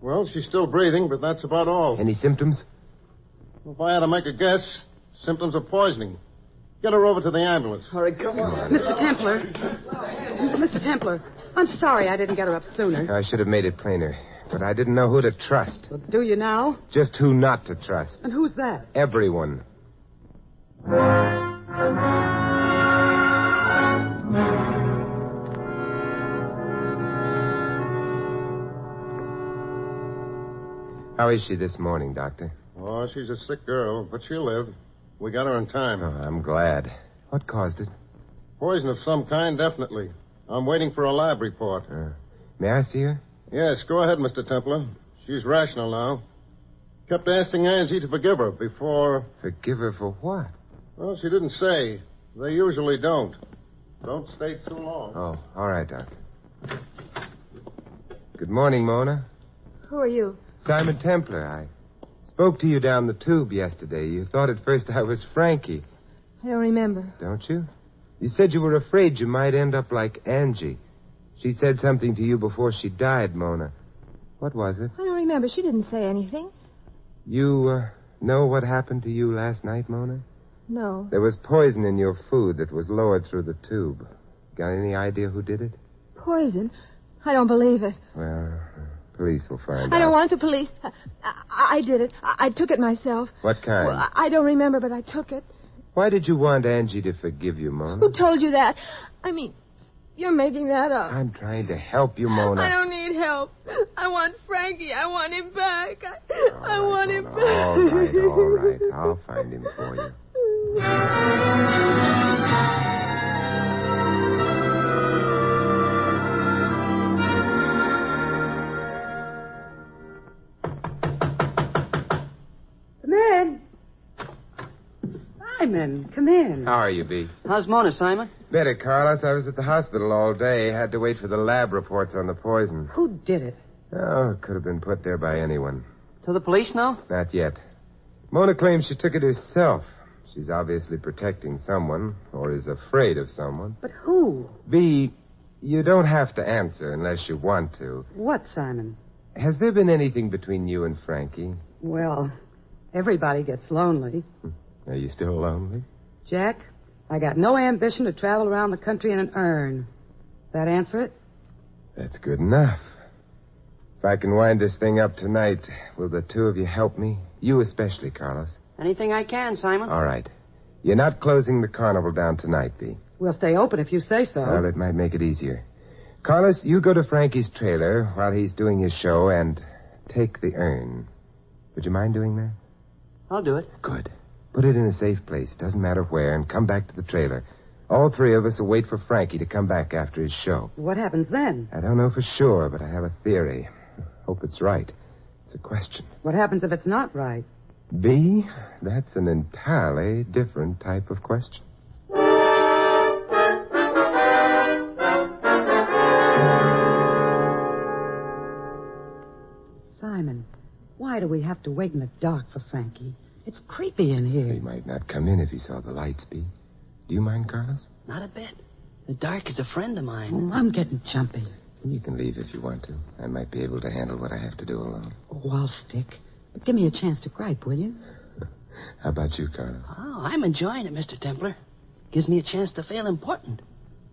Well, she's still breathing, but that's about all. Any symptoms? If I had to make a guess, symptoms of poisoning. Get her over to the ambulance. All right, come on. Mr. Templar. Mr. Templar, I'm sorry I didn't get her up sooner. I should have made it plainer, but I didn't know who to trust. Well, do you now? Just who not to trust. And who's that? Everyone. How is she this morning, Doctor? Oh, she's a sick girl, but she'll live. We got her in time. Oh, I'm glad. What caused it? Poison of some kind, definitely. I'm waiting for a lab report. May I see her? Yes, go ahead, Mr. Templar. She's rational now. Kept asking Angie to forgive her before... Forgive her for what? Well, she didn't say. They usually don't. Don't stay too long. Oh, all right, Doctor. Good morning, Mona. Who are you? Simon Templar. I spoke to you down the tube yesterday. You thought at first I was Frankie. I don't remember. Don't you? You said you were afraid you might end up like Angie. She said something to you before she died, Mona. What was it? I don't remember. She didn't say anything. You know what happened to you last night, Mona? No. There was poison in your food that was lowered through the tube. Got any idea who did it? Poison? I don't believe it. Well, police will find out. I don't want the police. I did it. I took it myself. What kind? Well, I don't remember, but I took it. Why did you want Angie to forgive you, Mona? Who told you that? I mean, you're making that up. I'm trying to help you, Mona. I don't need help. I want Frankie. I want him back. I want him back. All right. I'll find him for you. Come in. Simon, come in. How are you, B? How's Mona, Simon? Better, Carlos. I was at the hospital all day. Had to wait for the lab reports on the poison. Who did it? Oh, it could have been put there by anyone. To the police now? Not yet. Mona claims she took it herself. She's obviously protecting someone, or is afraid of someone. But who? B, you don't have to answer unless you want to. What, Simon? Has there been anything between you and Frankie? Well, everybody gets lonely. Are you still lonely? Jack, I got no ambition to travel around the country in an urn. That answer it? That's good enough. If I can wind this thing up tonight, will the two of you help me? You especially, Carlos. Anything I can, Simon. All right. You're not closing the carnival down tonight, B. We'll stay open if you say so. Well, it might make it easier. Carlos, you go to Frankie's trailer while he's doing his show and take the urn. Would you mind doing that? I'll do it. Good. Put it in a safe place, doesn't matter where, and come back to the trailer. All three of us will wait for Frankie to come back after his show. What happens then? I don't know for sure, but I have a theory. Hope it's right. It's a question. What happens if it's not right? B, that's an entirely different type of question. Simon, why do we have to wait in the dark for Frankie? It's creepy in here. He might not come in if he saw the lights, B. Do you mind, Carlos? Not a bit. The dark is a friend of mine. Oh, I'm getting jumpy. You can leave if you want to. I might be able to handle what I have to do alone. Oh, I'll stick. But give me a chance to gripe, will you? How about you, Carlos? Oh, I'm enjoying it, Mr. Templar. Gives me a chance to feel important.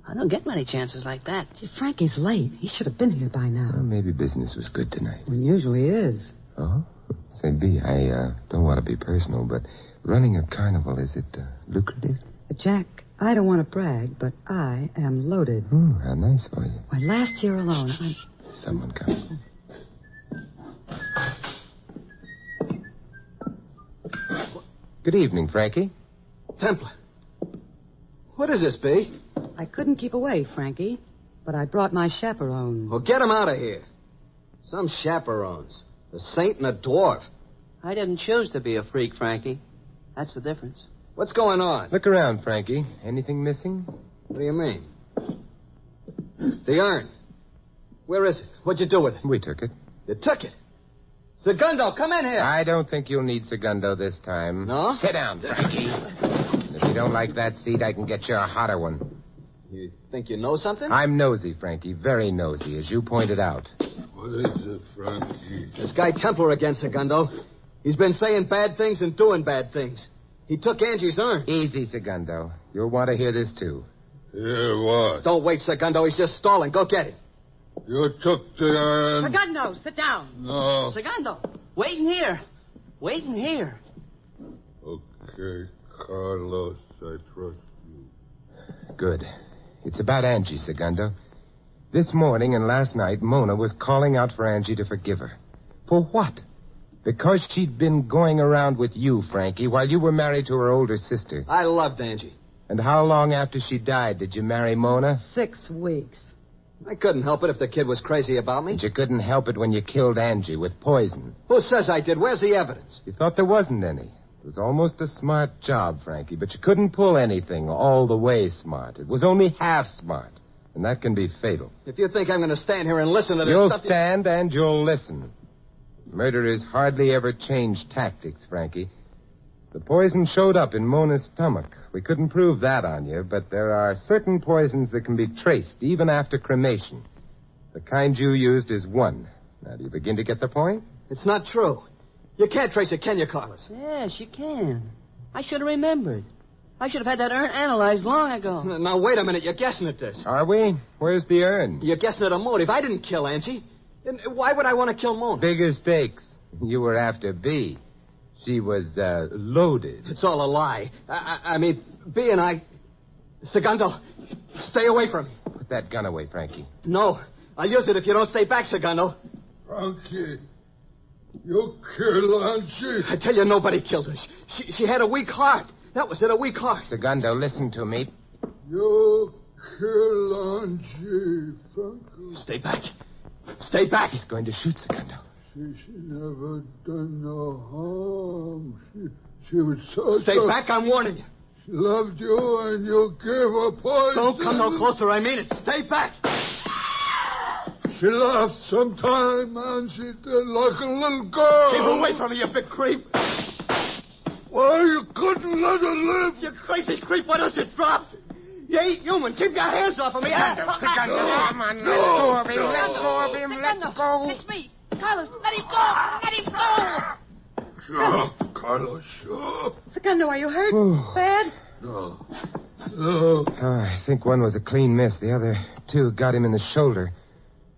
I don't get many chances like that. Gee, Frankie's late. He should have been here by now. Well, maybe business was good tonight. Well, usually is. Oh? Say, B, I don't want to be personal, but running a carnival, is it lucrative? Jack, I don't want to brag, but I am loaded. Oh, how nice for you. Why, last year alone, There's someone coming. Good evening, Frankie. Templar. What is this, B? I couldn't keep away, Frankie, but I brought my chaperone. Well, get him out of here. Some chaperones. A saint and a dwarf. I didn't choose to be a freak, Frankie. That's the difference. What's going on? Look around, Frankie. Anything missing? What do you mean? The urn. Where is it? What'd you do with it? We took it. You took it? Segundo, come in here. I don't think you'll need Segundo this time. No? Sit down, Frankie. And if you don't like that seat, I can get you a hotter one. You think you know something? I'm nosy, Frankie. Very nosy, as you pointed out. What is it, Frankie? This guy Templar again, Segundo. He's been saying bad things and doing bad things. He took Angie's urn. Easy, Segundo. You'll want to hear this, too. Hear what? Don't wait, Segundo. He's just stalling. Go get him. You took the urn. Segundo, sit down. No. Segundo, wait in here. Wait in here. Okay, Carlos, I trust you. Good. It's about Angie, Segundo. This morning and last night, Mona was calling out for Angie to forgive her. For what? Because she'd been going around with you, Frankie, while you were married to her older sister. I loved Angie. And how long after she died did you marry Mona? 6 weeks. I couldn't help it if the kid was crazy about me. And you couldn't help it when you killed Angie with poison. Who says I did? Where's the evidence? You thought there wasn't any. It was almost a smart job, Frankie, but you couldn't pull anything all the way smart. It was only half smart, and that can be fatal. If you think I'm going to stand here and listen to this You'll stuff... stand and you'll listen. Murderers hardly ever change tactics, Frankie. The poison showed up in Mona's stomach. We couldn't prove that on you, but there are certain poisons that can be traced even after cremation. The kind you used is one. Now, do you begin to get the point? It's not true. You can't trace it, can you, Carlos? Yes, you can. I should have remembered. I should have had that urn analyzed long ago. Now, wait a minute. You're guessing at this. Are we? Where's the urn? You're guessing at a motive. I didn't kill Angie. And why would I want to kill Mona? Bigger stakes. You were after B. She was, loaded. It's all a lie. I mean, B and I... Segundo, stay away from me. Put that gun away, Frankie. No. I'll use it if you don't stay back, Segundo. Frankie, you killed Angie. I tell you, nobody killed her. She had a weak heart. That was it, a weak heart. Segundo, listen to me. You killed Angie, Frankie. Stay back. Stay back. He's going to shoot, Segundo. She never done no harm. She was so... Stay back, I'm warning you. She loved you and you gave her poison. Don't come no closer, I mean it. Stay back. She laughed sometime, and she did like a little girl. Keep away from me, you big creep. Why, you couldn't let her live. You crazy creep, why don't you drop? You ain't human. Keep your hands off of me. Come on, let go of him. Let go of him. Let go. It's me. Carlos, let him go. Let him go. Sure, Carlos, sure. Segundo, are you hurt? Bad? No. Oh, I think one was a clean miss. The other two got him in the shoulder.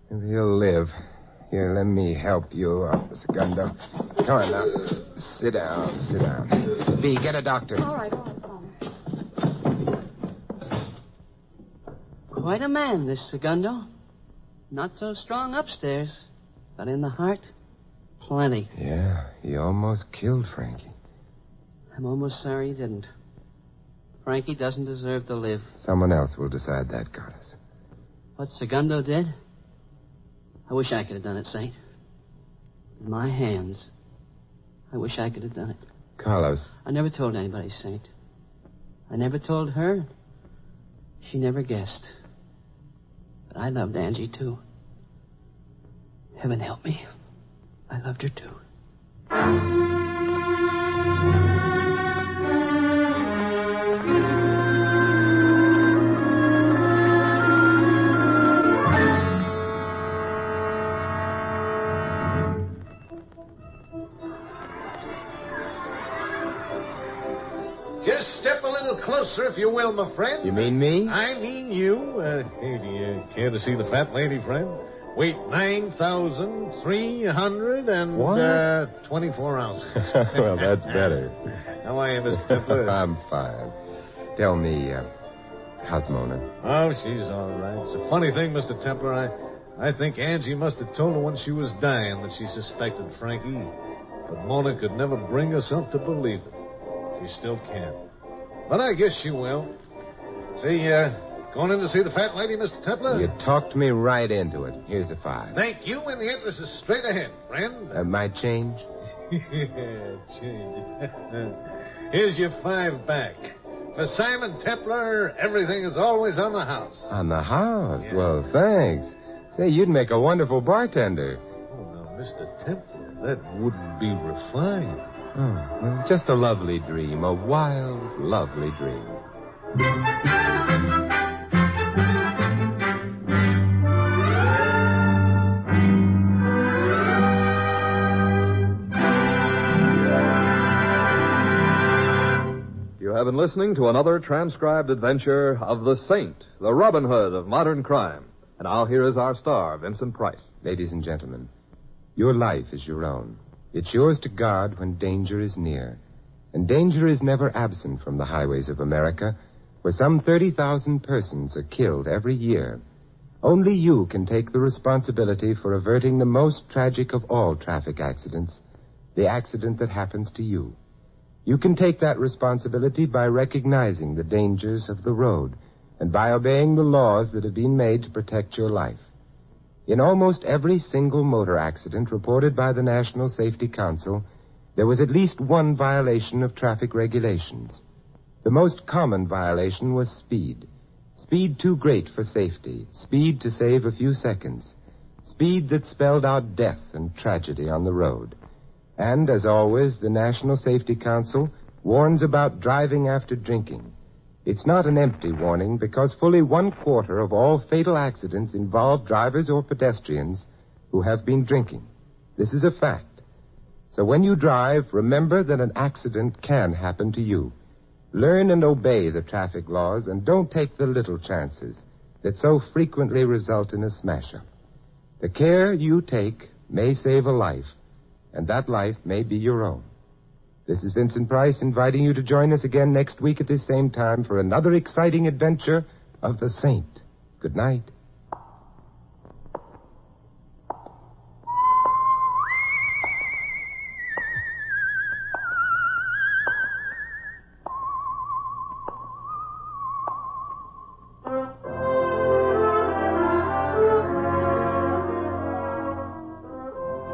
He'll live. Here, let me help you up, Segundo. Come on now. Sit down, sit down. B, get a doctor. All right, Father. Quite a man, this Segundo. Not so strong upstairs, but in the heart, plenty. Yeah, he almost killed Frankie. I'm almost sorry he didn't. Frankie doesn't deserve to live. Someone else will decide that, Carlos. What Segundo did? I wish I could have done it, Saint. In my hands. I wish I could have done it. Carlos. I never told anybody, Saint. I never told her. She never guessed. But I loved Angie, too. Heaven help me. I loved her, too. Just step a little closer, if you will, my friend. You mean me? I mean you. Hey, do you care to see the fat lady, friend? Weight 9,324 ounces. Well, that's better. How are you, Mr. Templar? I'm fine. Tell me, how's Mona? Oh, she's all right. It's a funny thing, Mr. Templar. I think Angie must have told her when she was dying that she suspected Frankie. But Mona could never bring herself to believe it. She still can't. But I guess she will. See, going in to see the fat lady, Mr. Templar? You talked me right into it. Here's a $5. Thank you, and the interest is straight ahead, friend. My change? Change. Here's your $5 back. For Simon Templar, everything is always on the house. On the house? Yeah. Well, thanks. Say, you'd make a wonderful bartender. Oh, now, Mr. Templar, that wouldn't be refined. Oh, well, just a lovely dream. A wild, lovely dream. been listening to another transcribed adventure of the Saint, the Robin Hood of modern crime. And now here is our star, Vincent Price. Ladies and gentlemen, your life is your own. It's yours to guard when danger is near. And danger is never absent from the highways of America, where some 30,000 persons are killed every year. Only you can take the responsibility for averting the most tragic of all traffic accidents, the accident that happens to you. You can take that responsibility by recognizing the dangers of the road and by obeying the laws that have been made to protect your life. In almost every single motor accident reported by the National Safety Council, there was at least one violation of traffic regulations. The most common violation was speed. Speed too great for safety. Speed to save a few seconds. Speed that spelled out death and tragedy on the road. And, as always, the National Safety Council warns about driving after drinking. It's not an empty warning because fully 1/4 of all fatal accidents involve drivers or pedestrians who have been drinking. This is a fact. So when you drive, remember that an accident can happen to you. Learn and obey the traffic laws and don't take the little chances that so frequently result in a smash-up. The care you take may save a life, and that life may be your own. This is Vincent Price inviting you to join us again next week at this same time for another exciting adventure of the Saint. Good night.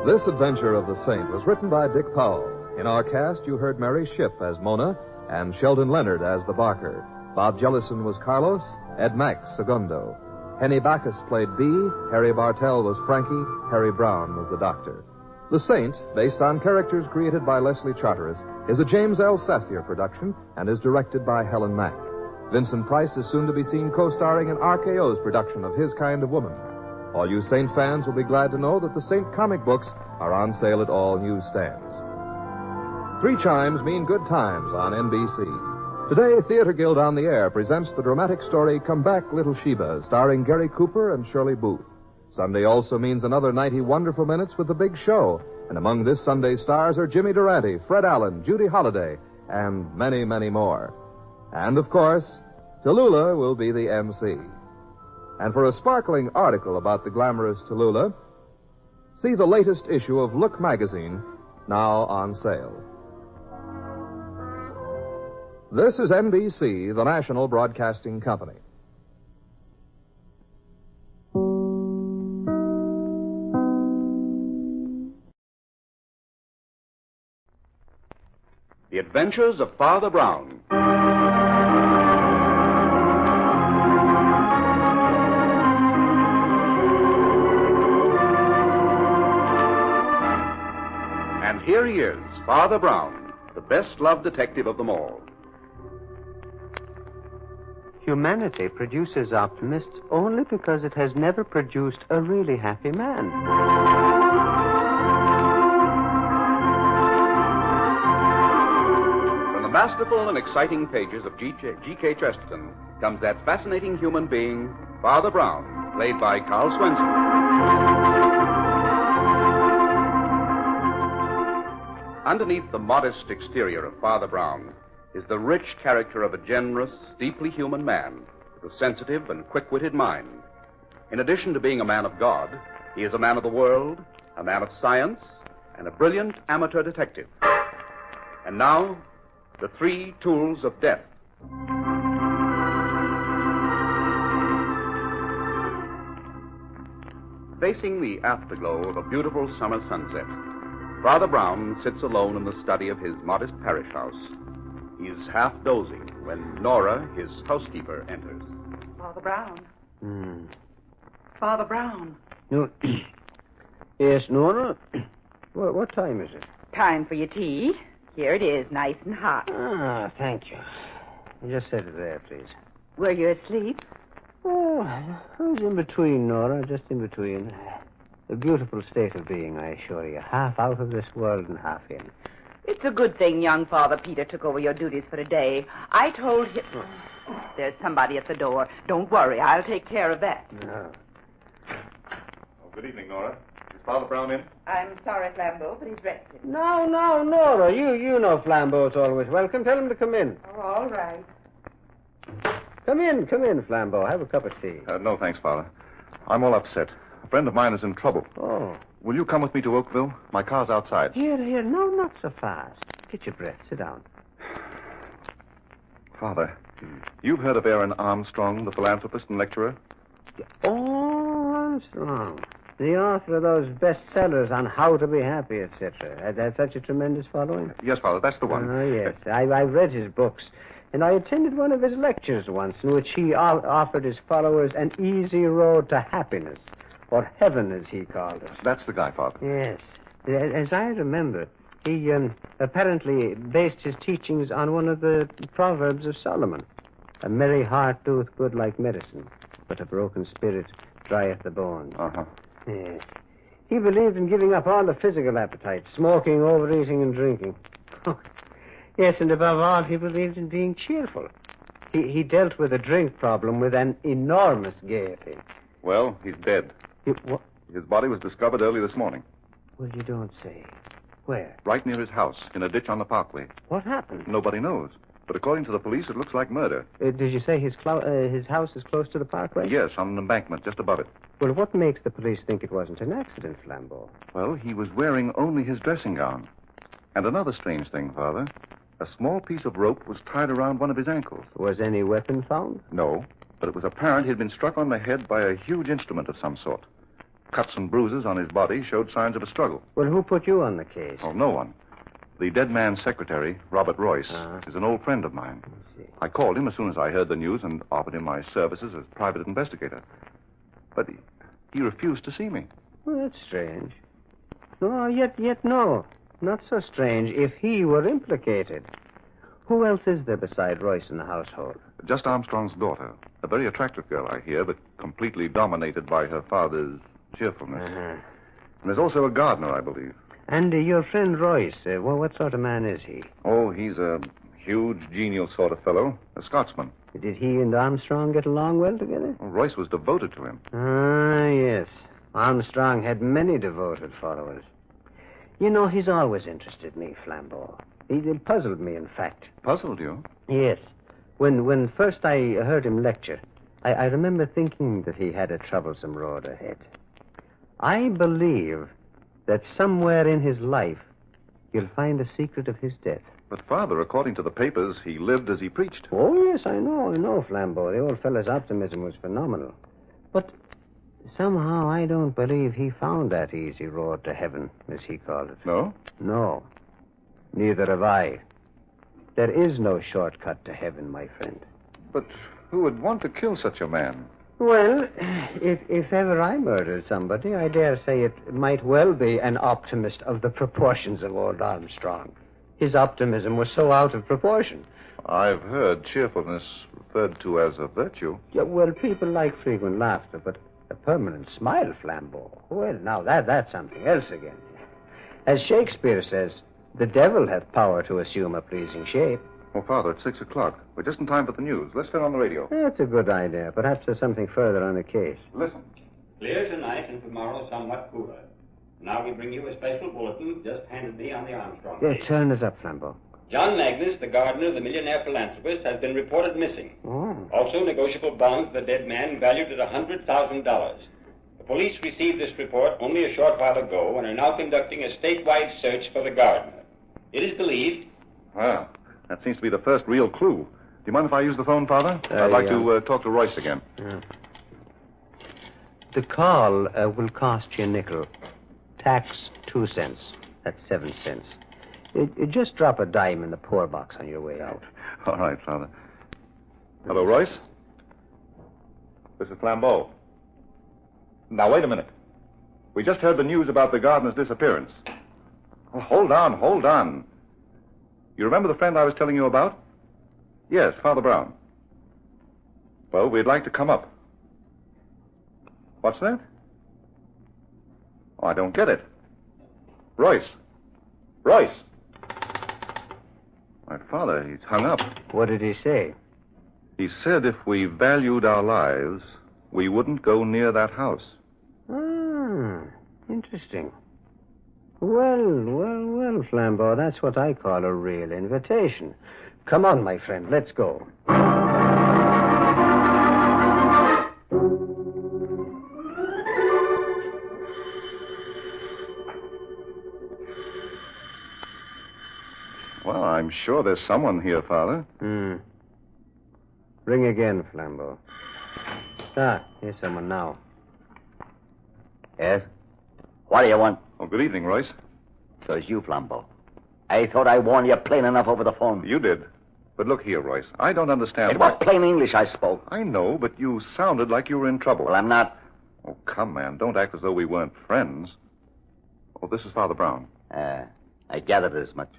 This adventure of the Saint was written by Dick Powell. In our cast, you heard Mary Shipp as Mona and Sheldon Leonard as the Barker. Bob Jellison was Carlos, Ed Max, Segundo. Henny Bacchus played Bee, Harry Bartell was Frankie, Harry Brown was the Doctor. The Saint, based on characters created by Leslie Charteris, is a James L. Safier production and is directed by Helen Mack. Vincent Price is soon to be seen co-starring in RKO's production of His Kind of Woman. All you Saint fans will be glad to know that the Saint comic books are on sale at all newsstands. 3 chimes mean good times on NBC. Today, Theater Guild on the Air presents the dramatic story Come Back, Little Sheba, starring Gary Cooper and Shirley Booth. Sunday also means another 90 wonderful minutes with The Big Show. And among this Sunday's stars are Jimmy Durante, Fred Allen, Judy Holliday, and many, many more. And, of course, Tallulah will be the MC. And for a sparkling article about the glamorous Tallulah, see the latest issue of Look magazine, now on sale. This is NBC, the national broadcasting company. The Adventures of Father Brown. And here he is, Father Brown, the best-loved detective of them all. Humanity produces optimists only because it has never produced a really happy man. From the masterful and exciting pages of G.K. Chesterton comes that fascinating human being, Father Brown, played by Carl Swenson. Underneath the modest exterior of Father Brown is the rich character of a generous, deeply human man with a sensitive and quick-witted mind. In addition to being a man of God, he is a man of the world, a man of science, and a brilliant amateur detective. And now, the 3 tools of death. Facing the afterglow of a beautiful summer sunset, Father Brown sits alone in the study of his modest parish house. He is half dozing when Nora, his housekeeper, enters. Father Brown. Father Brown. No. Yes, Nora? What time is it? Time for your tea. Here it is, nice and hot. Ah, thank you. Just set it there, please. Were you asleep? Oh, I was in between, Nora, just in between. A beautiful state of being, I assure you. Half out of this world and half in. It's a good thing young Father Peter took over your duties for today. I told him... There's somebody at the door. Don't worry, I'll take care of that. Oh, good evening, Nora. Is Father Brown in? I'm sorry, Flambeau, but he's rested. No, Nora. You know Flambeau's always welcome. Tell him to come in. Oh, all right. Come in, Flambeau. Have a cup of tea. No, thanks, Father. I'm all upset. A friend of mine is in trouble. Oh. Will you come with me to Oakville? My car's outside. Here. No, not so fast. Get your breath. Sit down. Father, you've heard of Aaron Armstrong, the philanthropist and lecturer? Oh, Armstrong. The author of those bestsellers on how to be happy, etc. Has that such a tremendous following? Yes, Father, that's the one. Oh, yes. I've read his books. And I attended one of his lectures once in which he offered his followers an easy road to happiness, or heaven, as he called it. That's the guy, Father. Yes. As I remember, he apparently based his teachings on one of the Proverbs of Solomon. A merry heart doeth good like medicine, but a broken spirit drieth the bones. Uh-huh. Yes. He believed in giving up all the physical appetites, smoking, overeating, and drinking. Yes, and above all, he believed in being cheerful. He dealt with the drink problem with an enormous gaiety. Well, he's dead. What? His body was discovered early this morning. Well, you don't say. Where? Right near his house, in a ditch on the parkway. What happened? Nobody knows. But according to the police, it looks like murder. Did you say his house is close to the parkway? Yes, on an embankment just above it. Well, what makes the police think it wasn't an accident, Flambeau? Well, he was wearing only his dressing gown. And another strange thing, Father. A small piece of rope was tied around one of his ankles. Was any weapon found? No, but it was apparent he'd been struck on the head by a huge instrument of some sort. Cuts and bruises on his body showed signs of a struggle. Well, who put you on the case? Oh, no one. The dead man's secretary, Robert Royce, is an old friend of mine. I called him as soon as I heard the news and offered him my services as private investigator. But he refused to see me. Well, that's strange. No, yet no. Not so strange if he were implicated. Who else is there beside Royce in the household? Just Armstrong's daughter. A very attractive girl, I hear, but completely dominated by her father's cheerfulness. And there's also a gardener, I believe. And your friend Royce, what sort of man is he? Oh, he's a huge, genial sort of fellow. A Scotsman. Did he and Armstrong get along well together? Well, Royce was devoted to him. Ah, yes. Armstrong had many devoted followers. You know, he's always interested me, Flambeau. He puzzled me, in fact. Puzzled you? Yes. When first I heard him lecture, I remember thinking that he had a troublesome road ahead. I believe that somewhere in his life, you'll find the secret of his death. But, Father, according to the papers, he lived as he preached. Oh, yes, I know, Flambeau. The old fellow's optimism was phenomenal. But somehow I don't believe he found that easy road to heaven, as he called it. No? No. Neither have I. There is no shortcut to heaven, my friend. But who would want to kill such a man? Well, if ever I murdered somebody, I dare say it might well be an optimist of the proportions of old Armstrong. His optimism was so out of proportion. I've heard cheerfulness referred to as a virtue. Yeah, well, people like frequent laughter, but a permanent smile, Flambeau. Well, now that's something else again. As Shakespeare says, the devil hath power to assume a pleasing shape. Oh, Father, it's 6 o'clock. We're just in time for the news. Let's turn on the radio. That's a good idea. Perhaps there's something further on the case. Listen. Clear tonight and tomorrow somewhat cooler. Now we bring you a special bulletin just handed me on the Armstrong case. Turn it up, Flambeau. John Magnus, the gardener, the millionaire philanthropist, has been reported missing. Oh. Also, negotiable bonds of the dead man valued at $100,000. The police received this report only a short while ago and are now conducting a statewide search for the gardener. It is believed... Well, that seems to be the first real clue. Do you mind if I use the phone, Father? I'd like to talk to Royce again. Yeah. The call will cost you a nickel. Tax 2 cents. That's 7 cents. Just drop a dime in the poor box on your way out. All right, Father. Hello, Royce? This is Flambeau. Now, wait a minute. We just heard the news about the gardener's disappearance. Oh, hold on. You remember the friend I was telling you about? Yes, Father Brown. Well, we'd like to come up. What's that? Oh, I don't get it. Royce! My father, he's hung up. What did he say? He said if we valued our lives, we wouldn't go near that house. Ah, interesting. Well, Flambeau, that's what I call a real invitation. Come on, my friend, let's go. Well, I'm sure there's someone here, Father. Ring again, Flambeau. Ah, here's someone now. Yes? What do you want? Oh, good evening, Royce. So it's you, Flambeau. I thought I warned you plain enough over the phone. You did. But look here, Royce. I don't understand. It was plain English I spoke. I know, but you sounded like you were in trouble. Well, I'm not. Oh, come, man. Don't act as though we weren't friends. Oh, this is Father Brown. I gathered as much.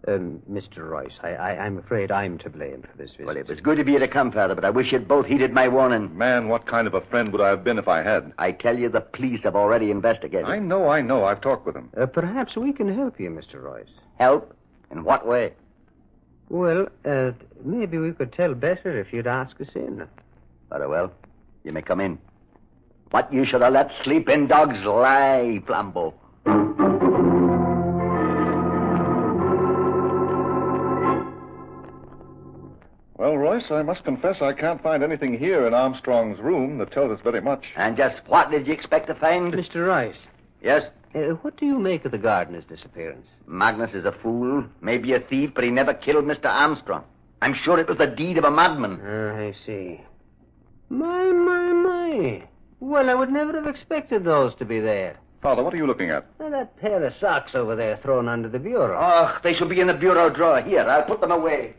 Mr. Royce, I'm afraid I'm to blame for this visit. Well, it was good of you to come, Father, but I wish you'd both heeded my warning. Man, what kind of a friend would I have been if I had? I tell you, the police have already investigated. I know. I've talked with them. Perhaps we can help you, Mr. Royce. Help? In what way? Well, maybe we could tell better if you'd ask us in. Very well. You may come in. What you should have let sleeping dogs lie, Flambeau. Well, Royce, I must confess I can't find anything here in Armstrong's room that tells us very much. And just what did you expect to find? Mr. Royce. Yes? What do you make of the gardener's disappearance? Magnus is a fool, maybe a thief, but he never killed Mr. Armstrong. I'm sure it was the deed of a madman. I see. My. Well, I would never have expected those to be there. Father, what are you looking at? That pair of socks over there thrown under the bureau. Oh, they should be in the bureau drawer. Here, I'll put them away.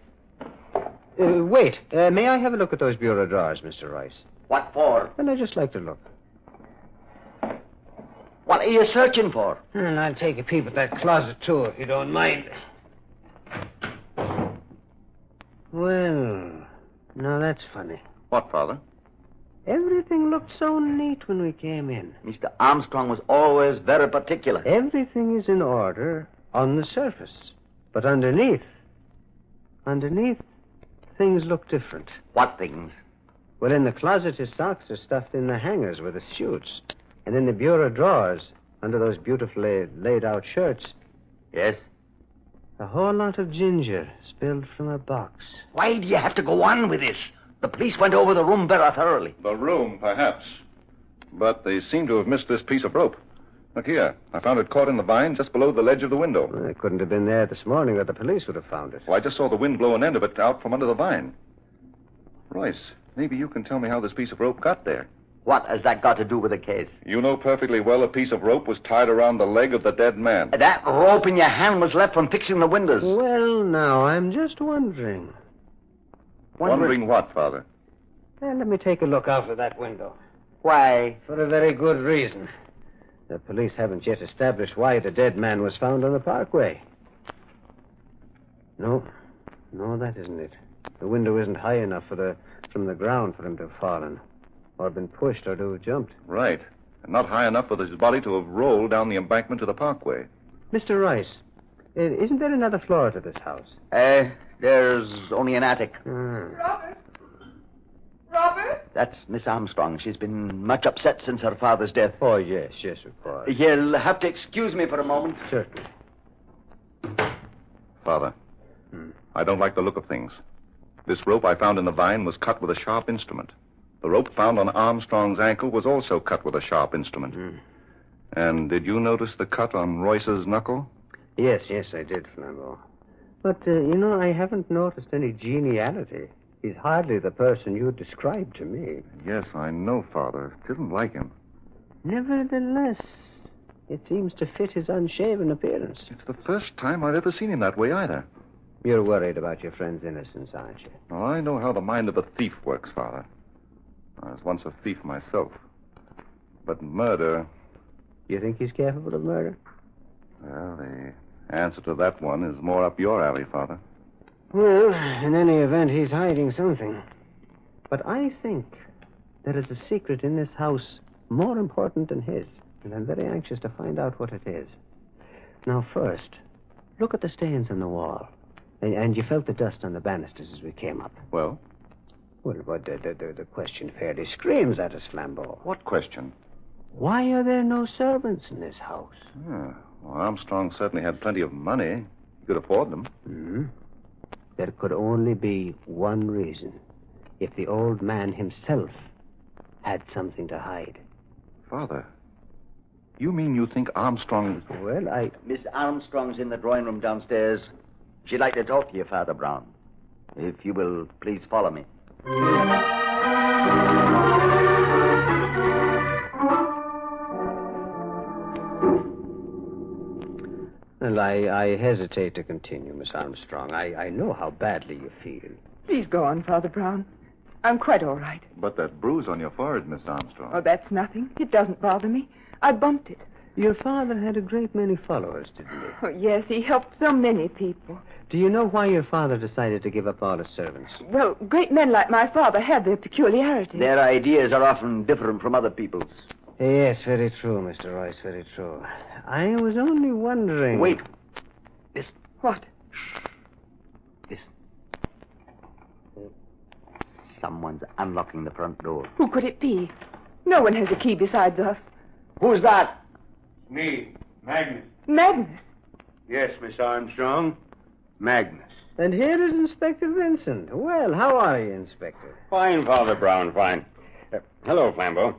Wait. May I have a look at those bureau drawers, Mr. Royce? What for? Well, I'd just like to look. What are you searching for? And I'll take a peep at that closet, too, if you don't mind. Well, now that's funny. What, Father? Everything looked so neat when we came in. Mr. Armstrong was always very particular. Everything is in order on the surface. But underneath, things look different. What things? Well, in the closet, his socks are stuffed in the hangers with his suits. And in the bureau drawers, under those beautifully laid-out shirts... Yes? A whole lot of ginger spilled from a box. Why do you have to go on with this? The police went over the room very thoroughly. The room, perhaps. But they seem to have missed this piece of rope. Look here. I found it caught in the vine just below the ledge of the window. Well, it couldn't have been there this morning, or the police would have found it. Well, I just saw the wind blow an end of it out from under the vine. Royce, maybe you can tell me how this piece of rope got there. What has that got to do with the case? You know perfectly well a piece of rope was tied around the leg of the dead man. That rope in your hand was left from fixing the windows. Well, now, I'm just wondering. Wondering what, Father? Well, let me take a look out of that window. Why? For a very good reason. The police haven't yet established why the dead man was found on the parkway. No, that isn't it. The window isn't high enough from the ground for him to have fallen, or been pushed, or to have jumped. Right. And not high enough for his body to have rolled down the embankment to the parkway. Mr. Rice, isn't there another floor to this house? There's only an attic. Robert? That's Miss Armstrong. She's been much upset since her father's death. Oh, yes, of course. You'll have to excuse me for a moment. Certainly. Father, I don't like the look of things. This rope I found in the vine was cut with a sharp instrument. The rope found on Armstrong's ankle was also cut with a sharp instrument. And did you notice the cut on Royce's knuckle? Yes, I did, Flambeau. But, I haven't noticed any geniality. He's hardly the person you described to me. Yes, I know, Father. Didn't like him. Nevertheless, it seems to fit his unshaven appearance. It's the first time I've ever seen him that way, either. You're worried about your friend's innocence, aren't you? Well, I know how the mind of a thief works, Father. I was once a thief myself. But murder... You think he's capable of murder? Well, the answer to that one is more up your alley, Father. Well, in any event, he's hiding something. But I think there is a secret in this house more important than his, and I'm very anxious to find out what it is. Now, first, look at the stains on the wall. And you felt the dust on the banisters as we came up. Well? Well, the question fairly screams at us, Flambeau. What question? Why are there no servants in this house? Yeah. Well, Armstrong certainly had plenty of money. He could afford them. Hmm? There could only be one reason. If the old man himself had something to hide. Father, you mean you think Armstrong... Well, Miss Armstrong's in the drawing room downstairs. She'd like to talk to you, Father Brown. If you will please follow me. Well, I hesitate to continue, Miss Armstrong. I know how badly you feel. Please go on, Father Brown. I'm quite all right. But that bruise on your forehead, Miss Armstrong. Oh, that's nothing. It doesn't bother me. I bumped it. Your father had a great many followers, didn't he? Oh, yes, he helped so many people. Do you know why your father decided to give up all his servants? Well, great men like my father have their peculiarities. Their ideas are often different from other people's. Yes, very true, Mr. Royce, very true. I was only wondering... Wait. Listen. What? Listen. Someone's unlocking the front door. Who could it be? No one has a key besides us. Who's that? Me, Magnus. Magnus? Yes, Miss Armstrong. Magnus. And here is Inspector Vincent. Well, how are you, Inspector? Fine, Father Brown, fine. Hello, Flambeau.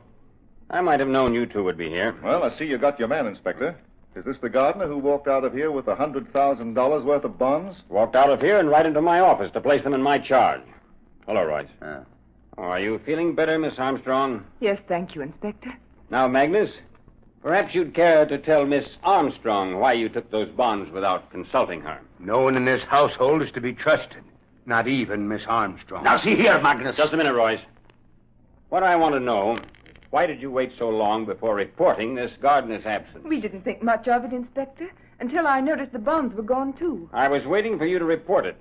I might have known you two would be here. Well, I see you got your man, Inspector. Is this the gardener who walked out of here with $100,000 worth of bonds? Walked out of here and right into my office to place them in my charge. Hello, Royce. Are you feeling better, Miss Armstrong? Yes, thank you, Inspector. Now, Magnus, perhaps you'd care to tell Miss Armstrong why you took those bonds without consulting her. No one in this household is to be trusted. Not even Miss Armstrong. Now, see here, Magnus. Just a minute, Royce. What I want to know, why did you wait so long before reporting this gardener's absence? We didn't think much of it, Inspector, until I noticed the bonds were gone, too. I was waiting for you to report it.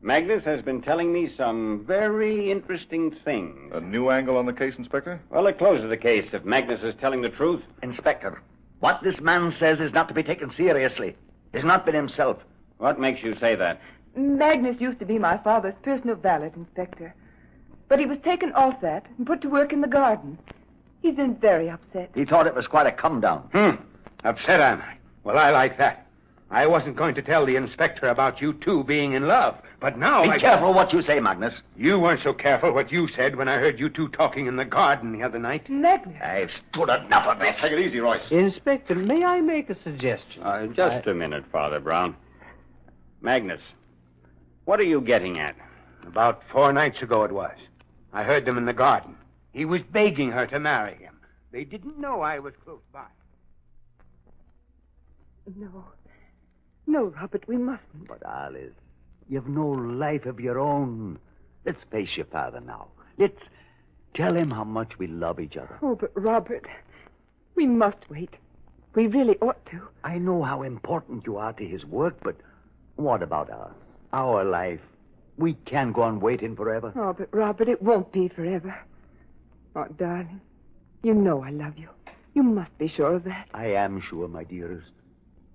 Magnus has been telling me some very interesting things. A new angle on the case, Inspector? Well, it closes the case if Magnus is telling the truth. Inspector, what this man says is not to be taken seriously. He's not been himself. What makes you say that? Magnus used to be my father's personal valet, Inspector. But he was taken off that and put to work in the garden. He's been very upset. He thought it was quite a come-down. Upset, am I? Well, I like that. I wasn't going to tell the inspector about you two being in love, but now Be careful what you say, Magnus. You weren't so careful what you said when I heard you two talking in the garden the other night. Magnus. I've stood enough of this. Take it easy, Royce. Inspector, may I make a suggestion? Just a minute, Father Brown. Magnus, what are you getting at? About 4 nights ago it was. I heard them in the garden. He was begging her to marry him. They didn't know I was close by. No. No, Robert, we mustn't. But, Alice, you've no life of your own. Let's face your father now. Let's tell him how much we love each other. Oh, but, Robert, we must wait. We really ought to. I know how important you are to his work, but what about us? Our life? We can't go on waiting forever. Oh, but, Robert, it won't be forever. Oh, darling, you know I love you. You must be sure of that. I am sure, my dearest.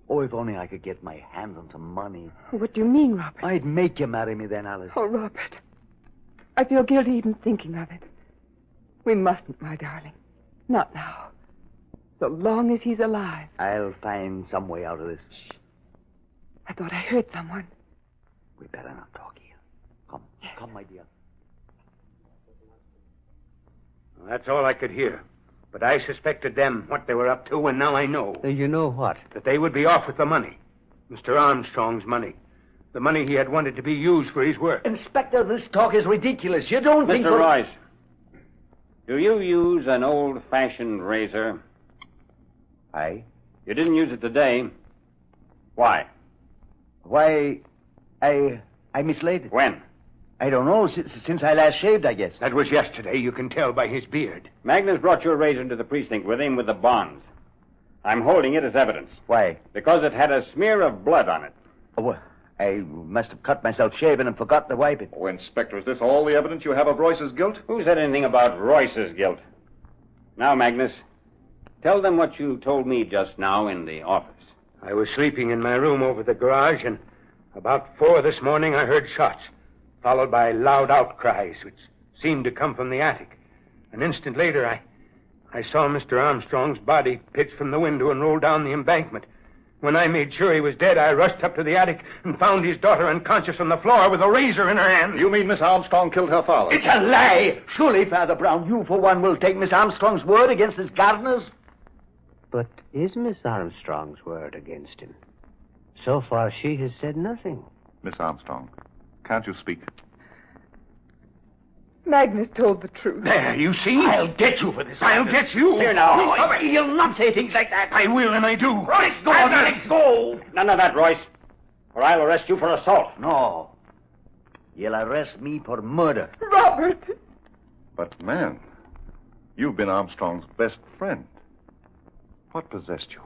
Oh, if only I could get my hands on some money. What do you mean, Robert? I'd make you marry me then, Alice. Oh, Robert, I feel guilty even thinking of it. We mustn't, my darling. Not now. So long as he's alive. I'll find some way out of this. Shh. I thought I heard someone. We better not talk here. Come, come, my dear. Well, that's all I could hear. But I suspected them, what they were up to, and now I know. You know what? That they would be off with the money. Mr. Armstrong's money. The money he had wanted to be used for his work. Inspector, this talk is ridiculous. You don't think... Mr. Royce, do you use an old-fashioned razor? Aye. You didn't use it today. Why? Why, I mislaid. When? I don't know. Since I last shaved, I guess. That was yesterday. You can tell by his beard. Magnus brought your razor to the precinct with him with the bonds. I'm holding it as evidence. Why? Because it had a smear of blood on it. Oh, I must have cut myself shaving and forgot to wipe it. Oh, Inspector, is this all the evidence you have of Royce's guilt? Who said anything about Royce's guilt? Now, Magnus, tell them what you told me just now in the office. I was sleeping in my room over the garage, and About 4 this morning, I heard shots, followed by loud outcries, which seemed to come from the attic. An instant later, I saw Mr. Armstrong's body pitch from the window and roll down the embankment. When I made sure he was dead, I rushed up to the attic and found his daughter unconscious on the floor with a razor in her hand. You mean Miss Armstrong killed her father? It's a lie! Surely, Father Brown, you for one will take Miss Armstrong's word against his gardener's? But is Miss Armstrong's word against him? So far, she has said nothing. Miss Armstrong, can't you speak? Magnus told the truth. There, you see? I'll get you for this. I'll get you. Here now. You'll not say things like that. I will, and I do. Royce, go on. Let go. None of that, Royce. Or I'll arrest you for assault. No. You'll arrest me for murder. Robert! But, man, you've been Armstrong's best friend. What possessed you?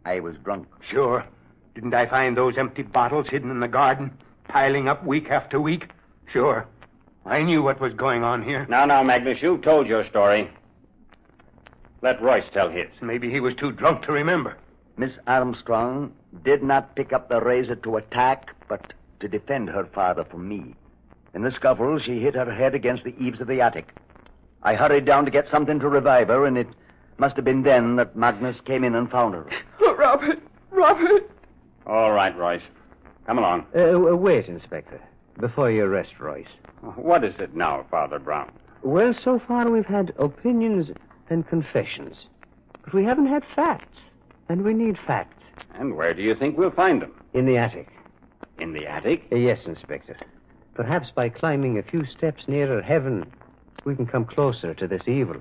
I was drunk. Sure. Didn't I find those empty bottles hidden in the garden, piling up week after week? Sure. I knew what was going on here. Now, Magnus, you've told your story. Let Royce tell his. Maybe he was too drunk to remember. Miss Armstrong did not pick up the razor to attack, but to defend her father from me. In the scuffle, she hit her head against the eaves of the attic. I hurried down to get something to revive her, and it must have been then that Magnus came in and found her. Oh, Robert! All right, Royce. Come along. Wait, Inspector, before you arrest Royce. What is it now, Father Brown? Well, so far we've had opinions and confessions. But we haven't had facts. And we need facts. And where do you think we'll find them? In the attic. In the attic? Yes, Inspector. Perhaps by climbing a few steps nearer heaven, we can come closer to this evil.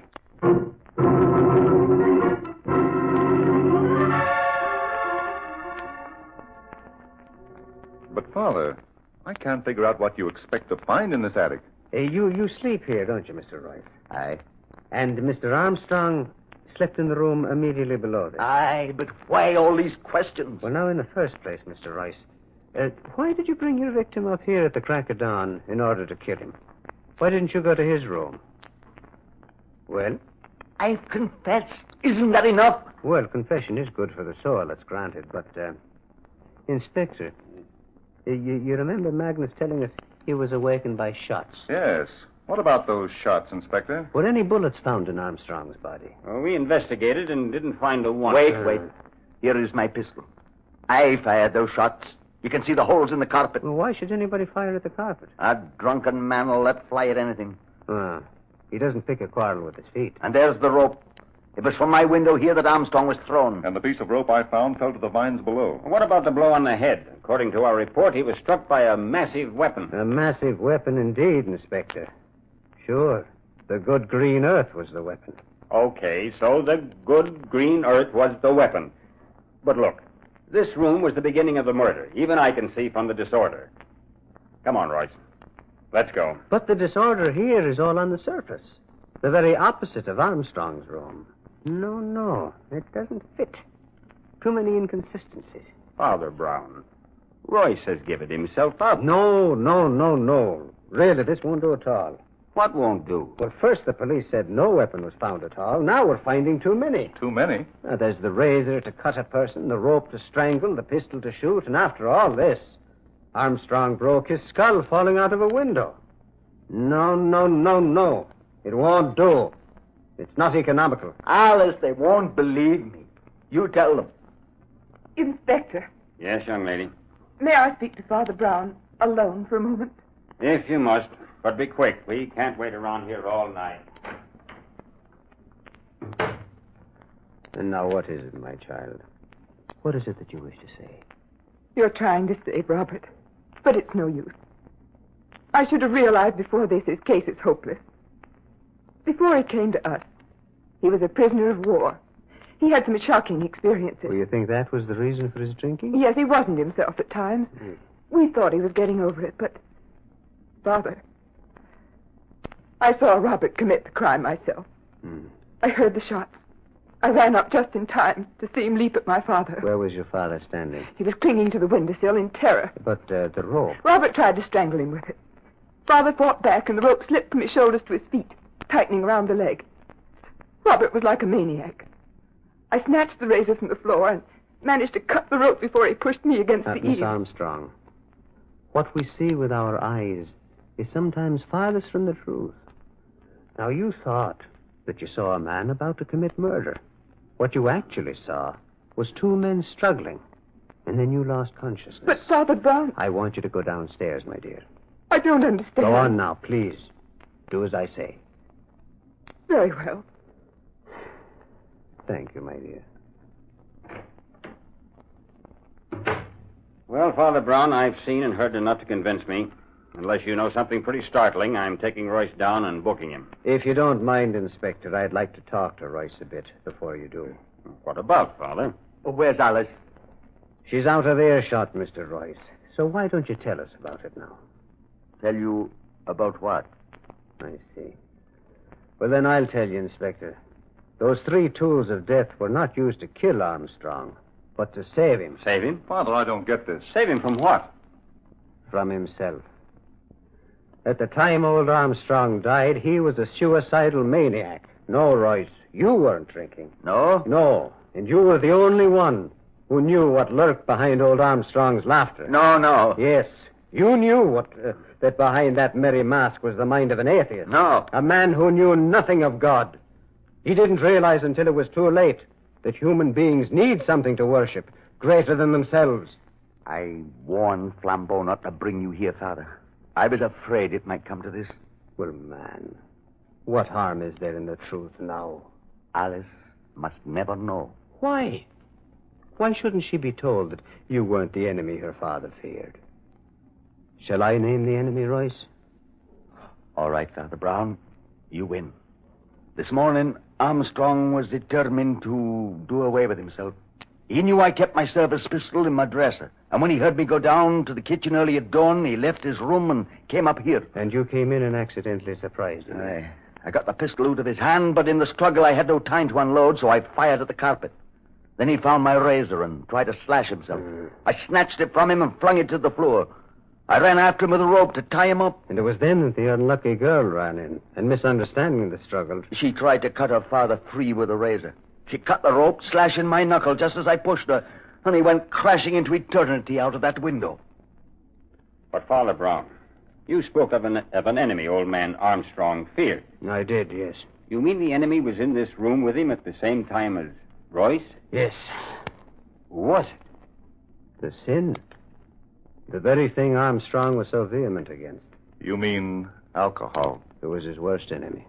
But, Father, I can't figure out what you expect to find in this attic. You sleep here, don't you, Mr. Royce? Aye. And Mr. Armstrong slept in the room immediately below this? Aye, but why all these questions? Well, now, in the first place, Mr. Royce, why did you bring your victim up here at the crack of dawn in order to kill him? Why didn't you go to his room? Well? I've confessed. Isn't that enough? Well, confession is good for the soul, that's granted, but, Inspector, you remember Magnus telling us he was awakened by shots? Yes. What about those shots, Inspector? Were any bullets found in Armstrong's body? Well, we investigated and didn't find a one. Wait. Here is my pistol. I fired those shots. You can see the holes in the carpet. Well, why should anybody fire at the carpet? A drunken man will let fly at anything. He doesn't pick a quarrel with his feet. And there's the rope. It was from my window here that Armstrong was thrown. And the piece of rope I found fell to the vines below. What about the blow on the head? According to our report, he was struck by a massive weapon. A massive weapon indeed, Inspector. Sure. The good green earth was the weapon. Okay, so the good green earth was the weapon. But look, this room was the beginning of the murder. Even I can see from the disorder. Come on, Royce. Let's go. But the disorder here is all on the surface. The very opposite of Armstrong's room. No, it doesn't fit. Too many inconsistencies. Father Brown, Royce has given himself up. No. Really, this won't do at all. What won't do? Well, first the police said no weapon was found at all. Now we're finding too many. Too many? Now, there's the razor to cut a person, the rope to strangle, the pistol to shoot, and after all this, Armstrong broke his skull falling out of a window. No. It won't do. It's not economical. Alice, they won't believe me. You tell them. Inspector. Yes, young lady. May I speak to Father Brown alone for a moment? If you must. But be quick. We can't wait around here all night. And now what is it, my child? What is it that you wish to say? You're trying to save Robert, but it's no use. I should have realized before this his case is hopeless. Before he came to us, he was a prisoner of war. He had some shocking experiences. Well, you think that was the reason for his drinking? Yes, he wasn't himself at times. We thought he was getting over it, but... Father, I saw Robert commit the crime myself. I heard the shots. I ran up just in time to see him leap at my father. Where was your father standing? He was clinging to the windowsill in terror. But the rope? Robert tried to strangle him with it. Father fought back, and the rope slipped from his shoulders to his feet, tightening around the leg. Robert was like a maniac. I snatched the razor from the floor managed to cut the rope before he pushed me against the Miss eaves. Armstrong, what we see with our eyes is sometimes farthest from the truth. Now, you thought that you saw a man about to commit murder. What you actually saw was two men struggling, and then you lost consciousness. But Father Brown... I want you to go downstairs, my dear. I don't understand. Go on now, please. Do as I say. Very well. Thank you, my dear. Well, Father Brown, I've seen and heard enough to convince me. Unless you know something pretty startling, I'm taking Royce down and booking him. If you don't mind, Inspector, I'd like to talk to Royce a bit before you do. What about, Father? Where's Alice? She's out of earshot, Mr. Royce. So why don't you tell us about it now? Tell you about what? I see. Well, then I'll tell you, Inspector. Those 3 tools of death were not used to kill Armstrong, but to save him. Save him? Father, I don't get this. Save him from what? From himself. At the time old Armstrong died, he was a suicidal maniac. No, Royce, you weren't drinking. No? No, and you were the only one who knew what lurked behind old Armstrong's laughter. No. Yes, you knew that behind that merry mask was the mind of an atheist. No. A man who knew nothing of God. He didn't realize until it was too late that human beings need something to worship greater than themselves. I warned Flambeau not to bring you here, Father. I was afraid it might come to this. Well, man, what harm is there in the truth now? Alice must never know. Why? Why shouldn't she be told that you weren't the enemy her father feared? Shall I name the enemy, Royce? All right, Father Brown. You win. This morning, Armstrong was determined to do away with himself. He knew I kept my service pistol in my dresser. And when he heard me go down to the kitchen early at dawn, he left his room and came up here. And you came in and accidentally surprised him. I got the pistol out of his hand, but in the struggle I had no time to unload, so I fired at the carpet. Then he found my razor and tried to slash himself. I snatched it from him and flung it to the floor. I ran after him with a rope to tie him up. And it was then that the unlucky girl ran in, and misunderstanding the struggle. She tried to cut her father free with a razor. She cut the rope, slashing my knuckle just as I pushed her, and he went crashing into eternity out of that window. But, Father Brown, you spoke of an enemy old man Armstrong feared. I did, yes. You mean the enemy was in this room with him at the same time as Royce? Yes. What? The sin. The very thing Armstrong was so vehement against. You mean alcohol? It was his worst enemy.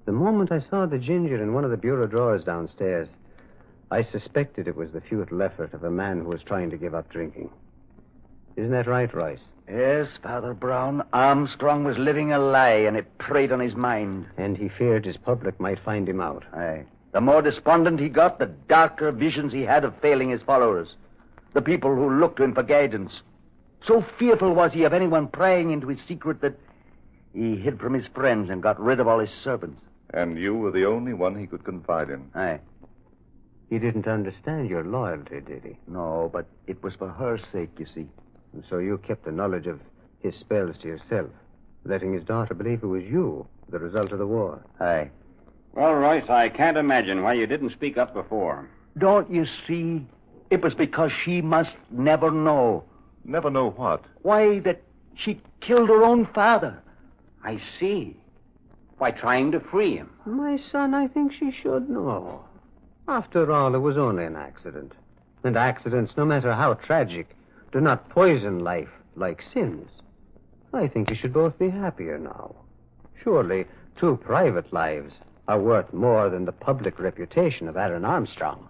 The moment I saw the ginger in one of the bureau drawers downstairs, I suspected it was the futile effort of a man who was trying to give up drinking. Isn't that right, Royce? Yes, Father Brown. Armstrong was living a lie, and it preyed on his mind. And he feared his public might find him out. Aye. The more despondent he got, the darker visions he had of failing his followers. The people who looked to him for guidance. So fearful was he of anyone prying into his secret that he hid from his friends and got rid of all his servants. And you were the only one he could confide in. Aye. He didn't understand your loyalty, did he? No, but it was for her sake, you see. And so you kept the knowledge of his spells to yourself, letting his daughter believe it was you, the result of the war. Aye. Well, Royce, I can't imagine why you didn't speak up before. Don't you see? It was because she must never know. Never know what? Why, that she killed her own father. I see. By trying to free him. My son, I think she should know. After all, it was only an accident. And accidents, no matter how tragic, do not poison life like sins. I think you should both be happier now. Surely, 2 private lives are worth more than the public reputation of Aaron Armstrong.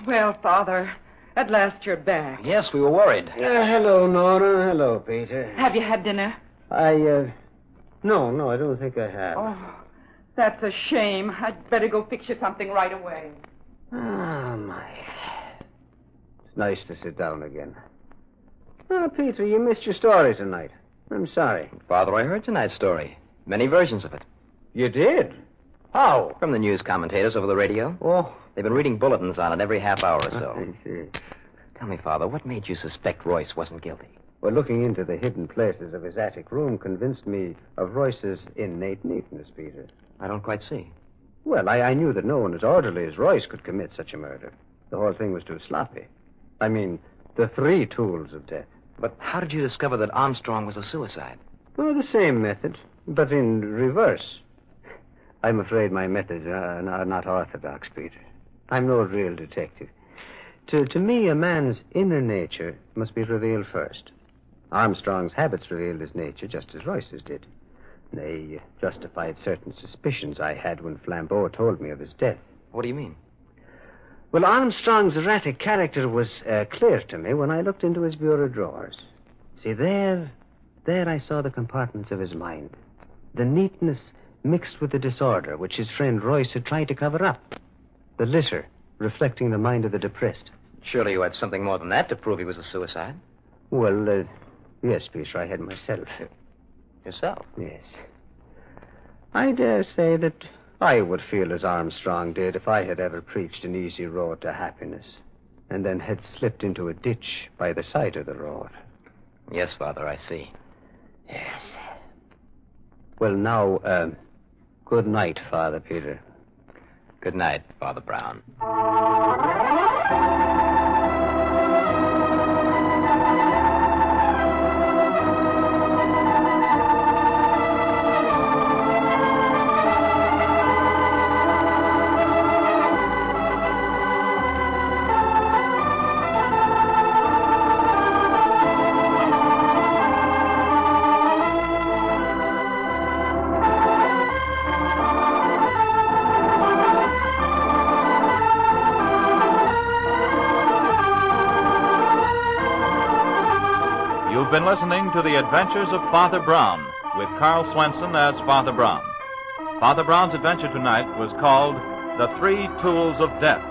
Well, Father, at last you're back. Yes, we were worried. Hello, Nora. Hello, Peter. Have you had dinner? No, I don't think I have. Oh, that's a shame. I'd better go fix you something right away. Ah, my. It's nice to sit down again. Oh, Peter, you missed your story tonight. I'm sorry. Father, I heard tonight's story. Many versions of it. You did? How? From the news commentators over the radio. Oh. They've been reading bulletins on it every half hour or so. I see. Tell me, Father, what made you suspect Royce wasn't guilty? Well, looking into the hidden places of his attic room convinced me of Royce's innate neatness, Peter. I don't quite see. Well, I knew that no one as orderly as Royce could commit such a murder. The whole thing was too sloppy. I mean, the 3 tools of death. But how did you discover that Armstrong was a suicide? Well, the same method, but in reverse. I'm afraid my methods are not orthodox, Peter. I'm no real detective. To me, a man's inner nature must be revealed first. Armstrong's habits revealed his nature just as Royce's did. They justified certain suspicions I had when Flambeau told me of his death. What do you mean? Well, Armstrong's erratic character was clear to me when I looked into his bureau drawers. See, there I saw the compartments of his mind. The neatness mixed with the disorder which his friend Royce had tried to cover up. The litter reflecting the mind of the depressed. Surely you had something more than that to prove he was a suicide. Well, yes, Peter, I had myself. Yourself? Yes. I dare say that I would feel as Armstrong did if I had ever preached an easy road to happiness and then had slipped into a ditch by the side of the road. Yes, Father, I see. Yes. Well, now, good night, Father Peter. Good night, Father Brown. You've been listening to The Adventures of Father Brown, with Carl Swenson as Father Brown. Father Brown's adventure tonight was called The 3 Tools of Death.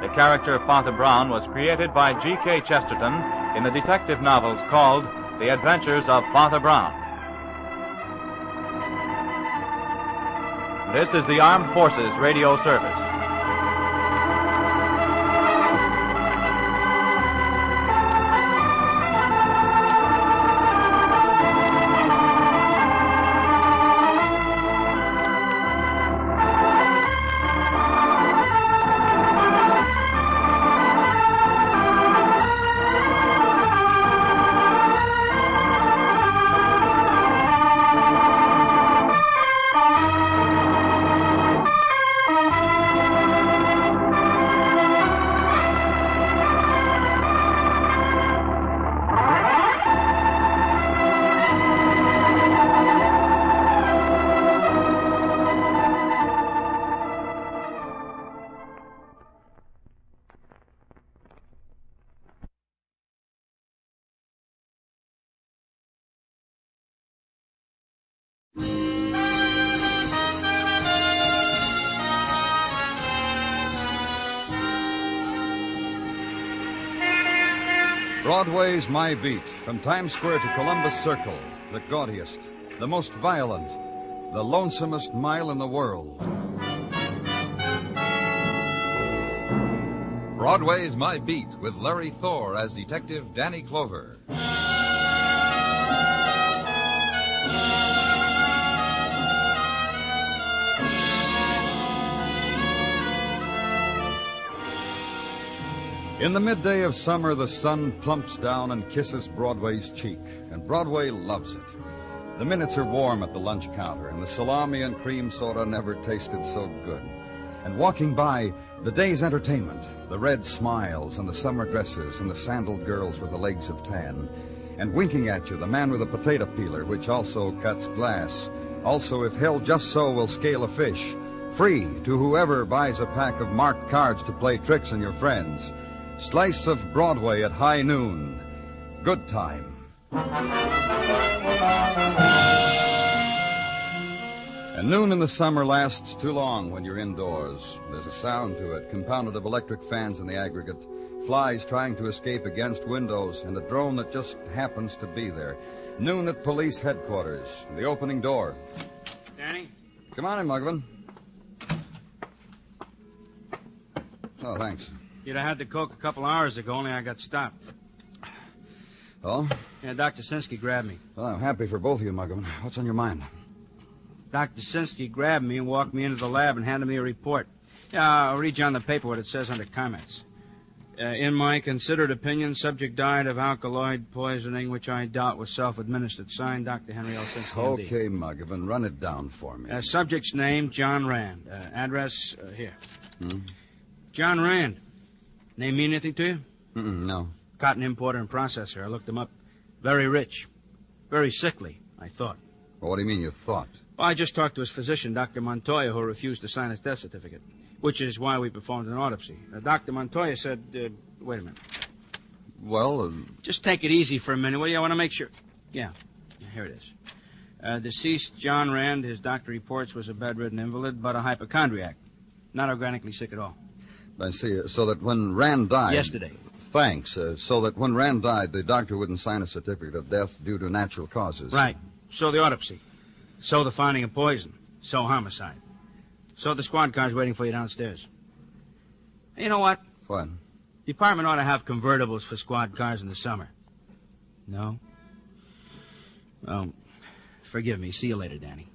The character of Father Brown was created by G.K. Chesterton in the detective novels called The Adventures of Father Brown. This is the Armed Forces Radio Service. Broadway's My Beat, from Times Square to Columbus Circle, the gaudiest, the most violent, the lonesomest mile in the world. Broadway's My Beat, with Larry Thor as Detective Danny Clover. In the midday of summer, the sun plumps down and kisses Broadway's cheek, and Broadway loves it. The minutes are warm at the lunch counter, and the salami and cream soda never tasted so good. And walking by, the day's entertainment, the red smiles and the summer dresses and the sandaled girls with the legs of tan. And winking at you, the man with a potato peeler, which also cuts glass. Also, if held just so, will scale a fish. Free to whoever buys a pack of marked cards to play tricks on your friends. Slice of Broadway at high noon. Good time. And noon in the summer lasts too long when you're indoors. There's a sound to it, compounded of electric fans in the aggregate, flies trying to escape against windows, and a drone that just happens to be there. Noon at police headquarters, the opening door. Danny? Come on in, Mugman. Oh, thanks. You'd have had the Coke a couple hours ago, only I got stopped. Oh? Yeah, Dr. Sinsky grabbed me. Well, I'm happy for both of you, Muggavan. What's on your mind? Dr. Sinsky grabbed me and walked me into the lab and handed me a report. Yeah, I'll read you on the paper what it says under comments. In my considered opinion, subject died of alkaloid poisoning, which I doubt was self-administered. Signed, Dr. Henry L. Sinsky, MD. Okay, Muggavan, run it down for me. Subject's name, John Rand. Address, here. Hmm? John Rand. Name mean anything to you? No. Cotton importer and processor. I looked him up. Very rich. Very sickly, I thought. Well, what do you mean you thought? Well, I just talked to his physician, Dr. Montoya, who refused to sign his death certificate, which is why we performed an autopsy. Dr. Montoya said, wait a minute. Well, Just take it easy for a minute, will you? I want to make sure. Yeah, here it is. Deceased John Rand, his doctor reports, was a bedridden invalid, but a hypochondriac. Not organically sick at all. I see. So that when Rand died... Yesterday. Thanks. So that when Rand died, the doctor wouldn't sign a certificate of death due to natural causes. Right. So the autopsy. So the finding of poison. So homicide. So the squad car's waiting for you downstairs. You know what? What? Department ought to have convertibles for squad cars in the summer. No? Well, forgive me. See you later, Danny.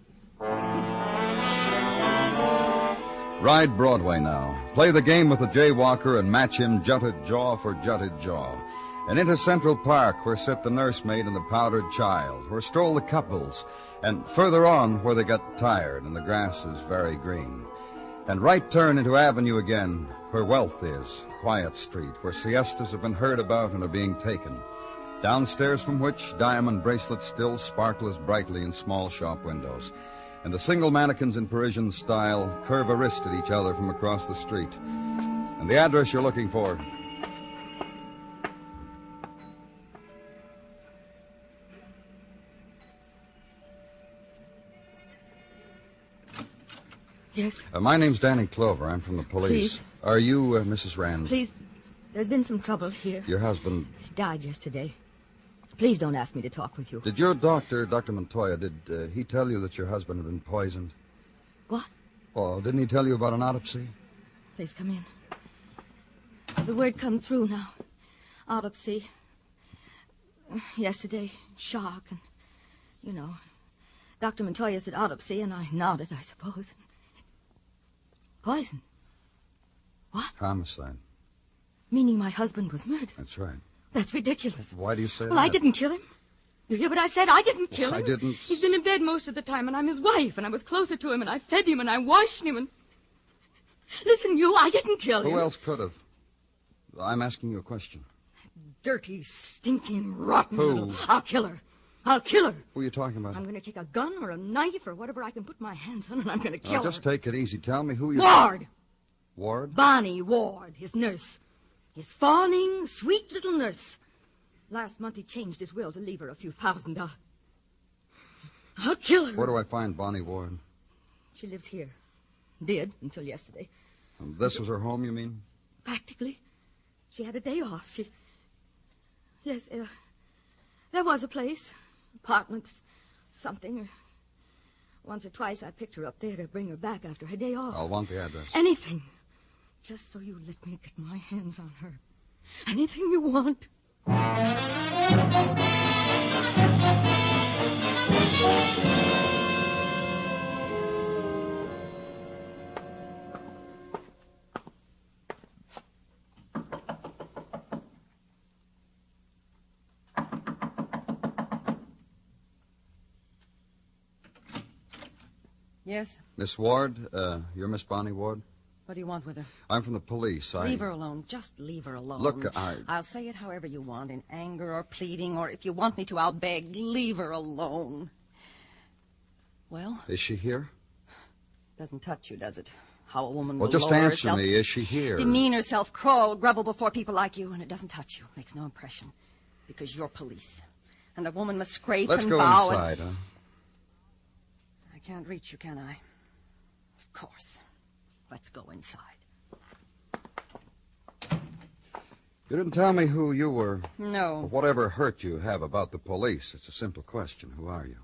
Ride Broadway now. Play the game with the jaywalker and match him jutted jaw for jutted jaw. And into Central Park, where sit the nursemaid and the powdered child, where stroll the couples, and further on where they got tired and the grass is very green. And right turn into Avenue again, where wealth is, quiet street, where siestas have been heard about and are being taken. Downstairs from which diamond bracelets still sparkle as brightly in small shop windows. And the single mannequins in Parisian style curve a wrist at each other from across the street. And the address you're looking for... Yes? my name's Danny Clover. I'm from the police. Please. Are you Mrs. Rand? Please, there's been some trouble here. Your husband... He died yesterday. Please don't ask me to talk with you. Did your doctor, Dr. Montoya, did he tell you that your husband had been poisoned? What? Oh, didn't he tell you about an autopsy? Please come in. The word come through now. Autopsy. Yesterday, shock, and, you know, Dr. Montoya said autopsy, and I nodded, I suppose. Poison. What? Homicide. Meaning my husband was murdered. That's right. That's ridiculous. Why do you say that? Well, I didn't kill him. You hear what I said? I didn't kill him. I didn't... He's been in bed most of the time, and I'm his wife, and I was closer to him, and I fed him, and I washed him, and... Listen, I didn't kill him. Who else could have? I'm asking you a question. Dirty, stinking, rotten Who? little... I'll kill her. I'll kill her. Who are you talking about? I'm going to take a gun or a knife or whatever I can put my hands on, and I'm going to kill her. Just take it easy. Tell me who you... Ward. Ward? Bonnie Ward, his nurse. His fawning, sweet little nurse. Last month he changed his will to leave her a few $1,000. I'll kill her. Where do I find Bonnie Ward? She lives here. Did, until yesterday. This was her home, you mean? Practically. She had a day off. Yes, there was a place. Apartments, something. Once or twice I picked her up there to bring her back after her day off. I'll want the address. Anything. Just so you let me get my hands on her. Anything you want. Yes? Miss Ward, you're Miss Bonnie Ward? What do you want with her? I'm from the police. Leave her alone. Just leave her alone. Look, I'll say it however you want, in anger or pleading, or if you want me to, I'll beg. Leave her alone. Well? Is she here? Doesn't touch you, does it? How a woman Well, will just lower answer herself, me. Is she here? demean herself, crawl, grovel before people like you, and it doesn't touch you. Makes no impression. Because you're police. And a woman must scrape Let's and go bow inside, and... I can't reach you, can I? Of course. Let's go inside. You didn't tell me who you were. No. Whatever hurt you have about the police. It's a simple question. Who are you?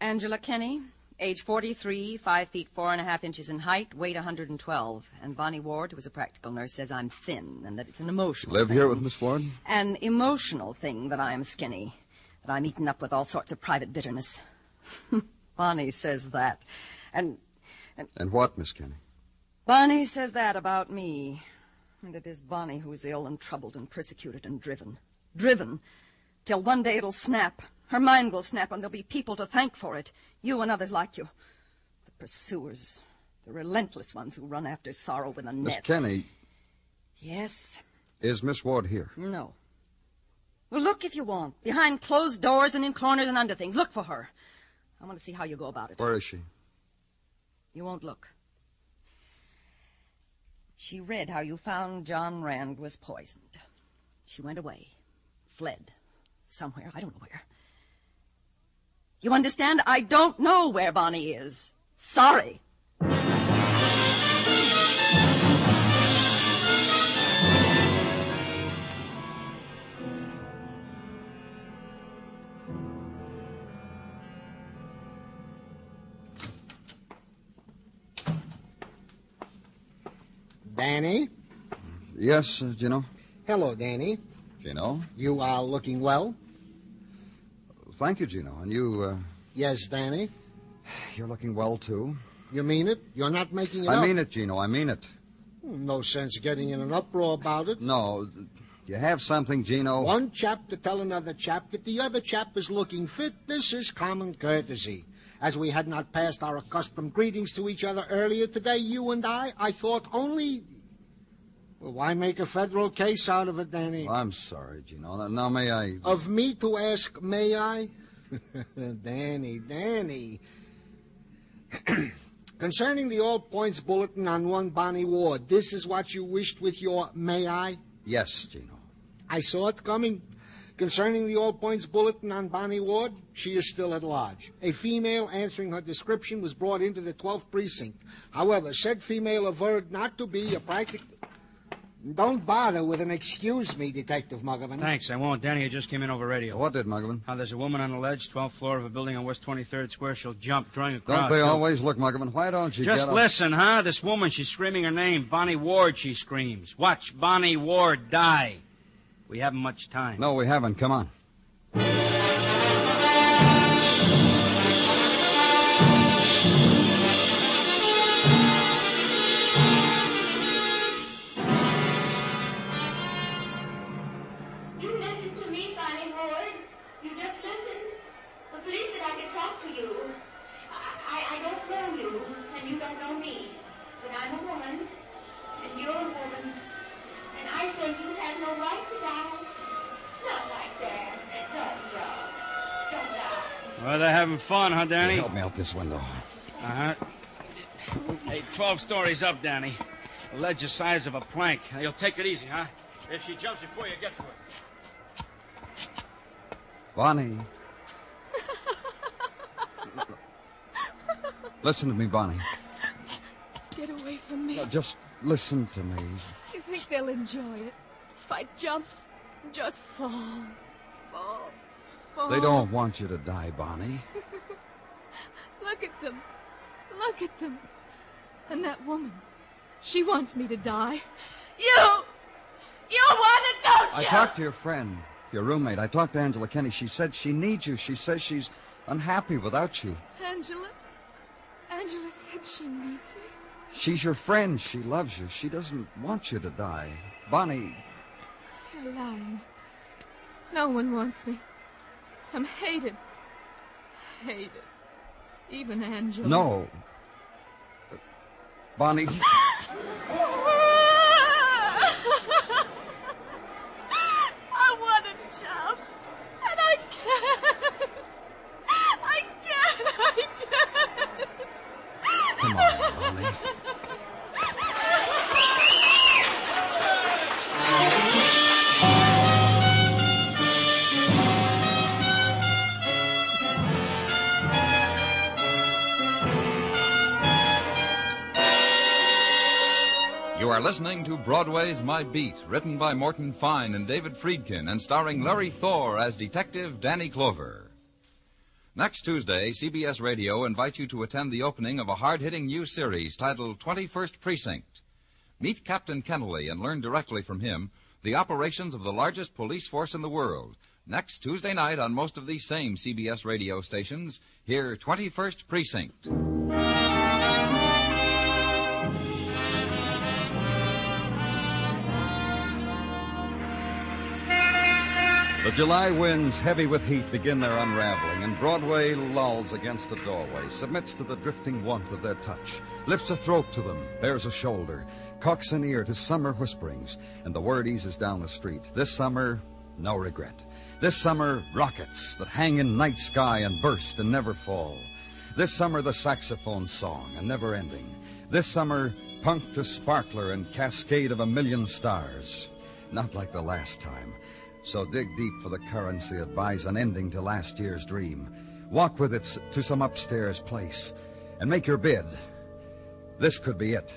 Angela Kenny, Age 43, 5 feet 4.5 inches in height, weight 112. And Bonnie Ward, who is a practical nurse, says I'm thin and that it's an emotional Live thing. here with Miss Ward? An emotional thing that I'm skinny, that I'm eaten up with all sorts of private bitterness. Bonnie says that. And what, Miss Kenny? Bonnie says that about me. And it is Bonnie who's ill and troubled and persecuted and driven. Driven. Till one day it'll snap. Her mind will snap, and there'll be people to thank for it. You and others like you. The pursuers. The relentless ones who run after sorrow with a net. Miss Kenny. Yes? Is Miss Ward here? No. Well, look if you want. Behind closed doors and in corners and under things. Look for her. I want to see how you go about it. Where is she? You won't look. She read how you found John Rand was poisoned. She went away. Fled. Somewhere. I don't know where. You understand? I don't know where Bonnie is. Sorry. Danny? Yes, Gino? Hello, Danny. Gino? You are looking well? Thank you, Gino. And you, Yes, Danny. You're looking well, too. You mean it? You're not making it up? I mean it, Gino. I mean it. No sense getting in an uproar about it. No. You have something, Gino? One chap to tell another chap that the other chap is looking fit. This is common courtesy. As we had not passed our accustomed greetings to each other earlier today, you and I thought only... Well, why make a federal case out of it, Danny? I'm sorry, Gino. Now, may I... Of me to ask, may I? Danny. Concerning the All Points Bulletin on one Bonnie Ward, this is what you wished with your may I? Yes, Gino. I saw it coming. Concerning the All Points Bulletin on Bonnie Ward, she is still at large. A female answering her description was brought into the 12th precinct. However, said female averred not to be a practical... Don't bother with an excuse me, Detective Muggavan. Thanks, I won't. Danny just came in over radio. What did, Muggavan? How there's a woman on the ledge, 12th floor of a building on West 23rd Square. She'll jump, drawing a crowd. Don't they too. always look, Muggavan? Why don't you Just get listen, huh? This woman, she's screaming her name. Bonnie Ward, she screams. Watch Bonnie Ward die. We haven't much time. No, we haven't. Come on. You listen to me, Bonnie Ward. You just listen. The police said I could talk to you. I don't know you, and you don't know me. But I'm a woman, and you're a woman. And I say you have no right to die. Not like that. Don't die. Well, they're having fun, huh, Danny? Help me out this window. Uh-huh. Hey, 12 stories up, Danny. The ledge the size of a plank. Now, you'll take it easy, huh? If she jumps before you get to her. Bonnie. Listen to me, Bonnie. Get away from me. Now, just listen to me. You think they'll enjoy it? If I jump, just fall. Fall. They don't want you to die, Bonnie. Look at them. Look at them. And that woman. She wants me to die. You want it, don't you? I talked to your friend, your roommate. I talked to Angela Kenny. She said she needs you. She says she's unhappy without you. Angela said she needs me. She's your friend. She loves you. She doesn't want you to die. Bonnie. You're lying. No one wants me. I'm hated. Hated. Even Angela. No. Bonnie. I want to jump. And I can't. I can't. Come on, Bonnie. You are listening to Broadway's My Beat, written by Morton Fine and David Friedkin, and starring Larry Thor as Detective Danny Clover. Next Tuesday, CBS Radio invites you to attend the opening of a hard-hitting new series titled 21st Precinct. Meet Captain Kennelly and learn directly from him the operations of the largest police force in the world. Next Tuesday night on most of these same CBS radio stations, hear 21st Precinct. The July winds, heavy with heat, begin their unraveling, and Broadway lolls against a doorway, submits to the drifting warmth of their touch, lifts a throat to them, bares a shoulder, cocks an ear to summer whisperings, and the word eases down the street. This summer, no regret. This summer, rockets that hang in night sky and burst and never fall. This summer, the saxophone song, a never ending. This summer, punk to sparkler and cascade of a million stars. Not like the last time. So dig deep for the currency that buys an ending to last year's dream. Walk with it to some upstairs place and make your bid. This could be it.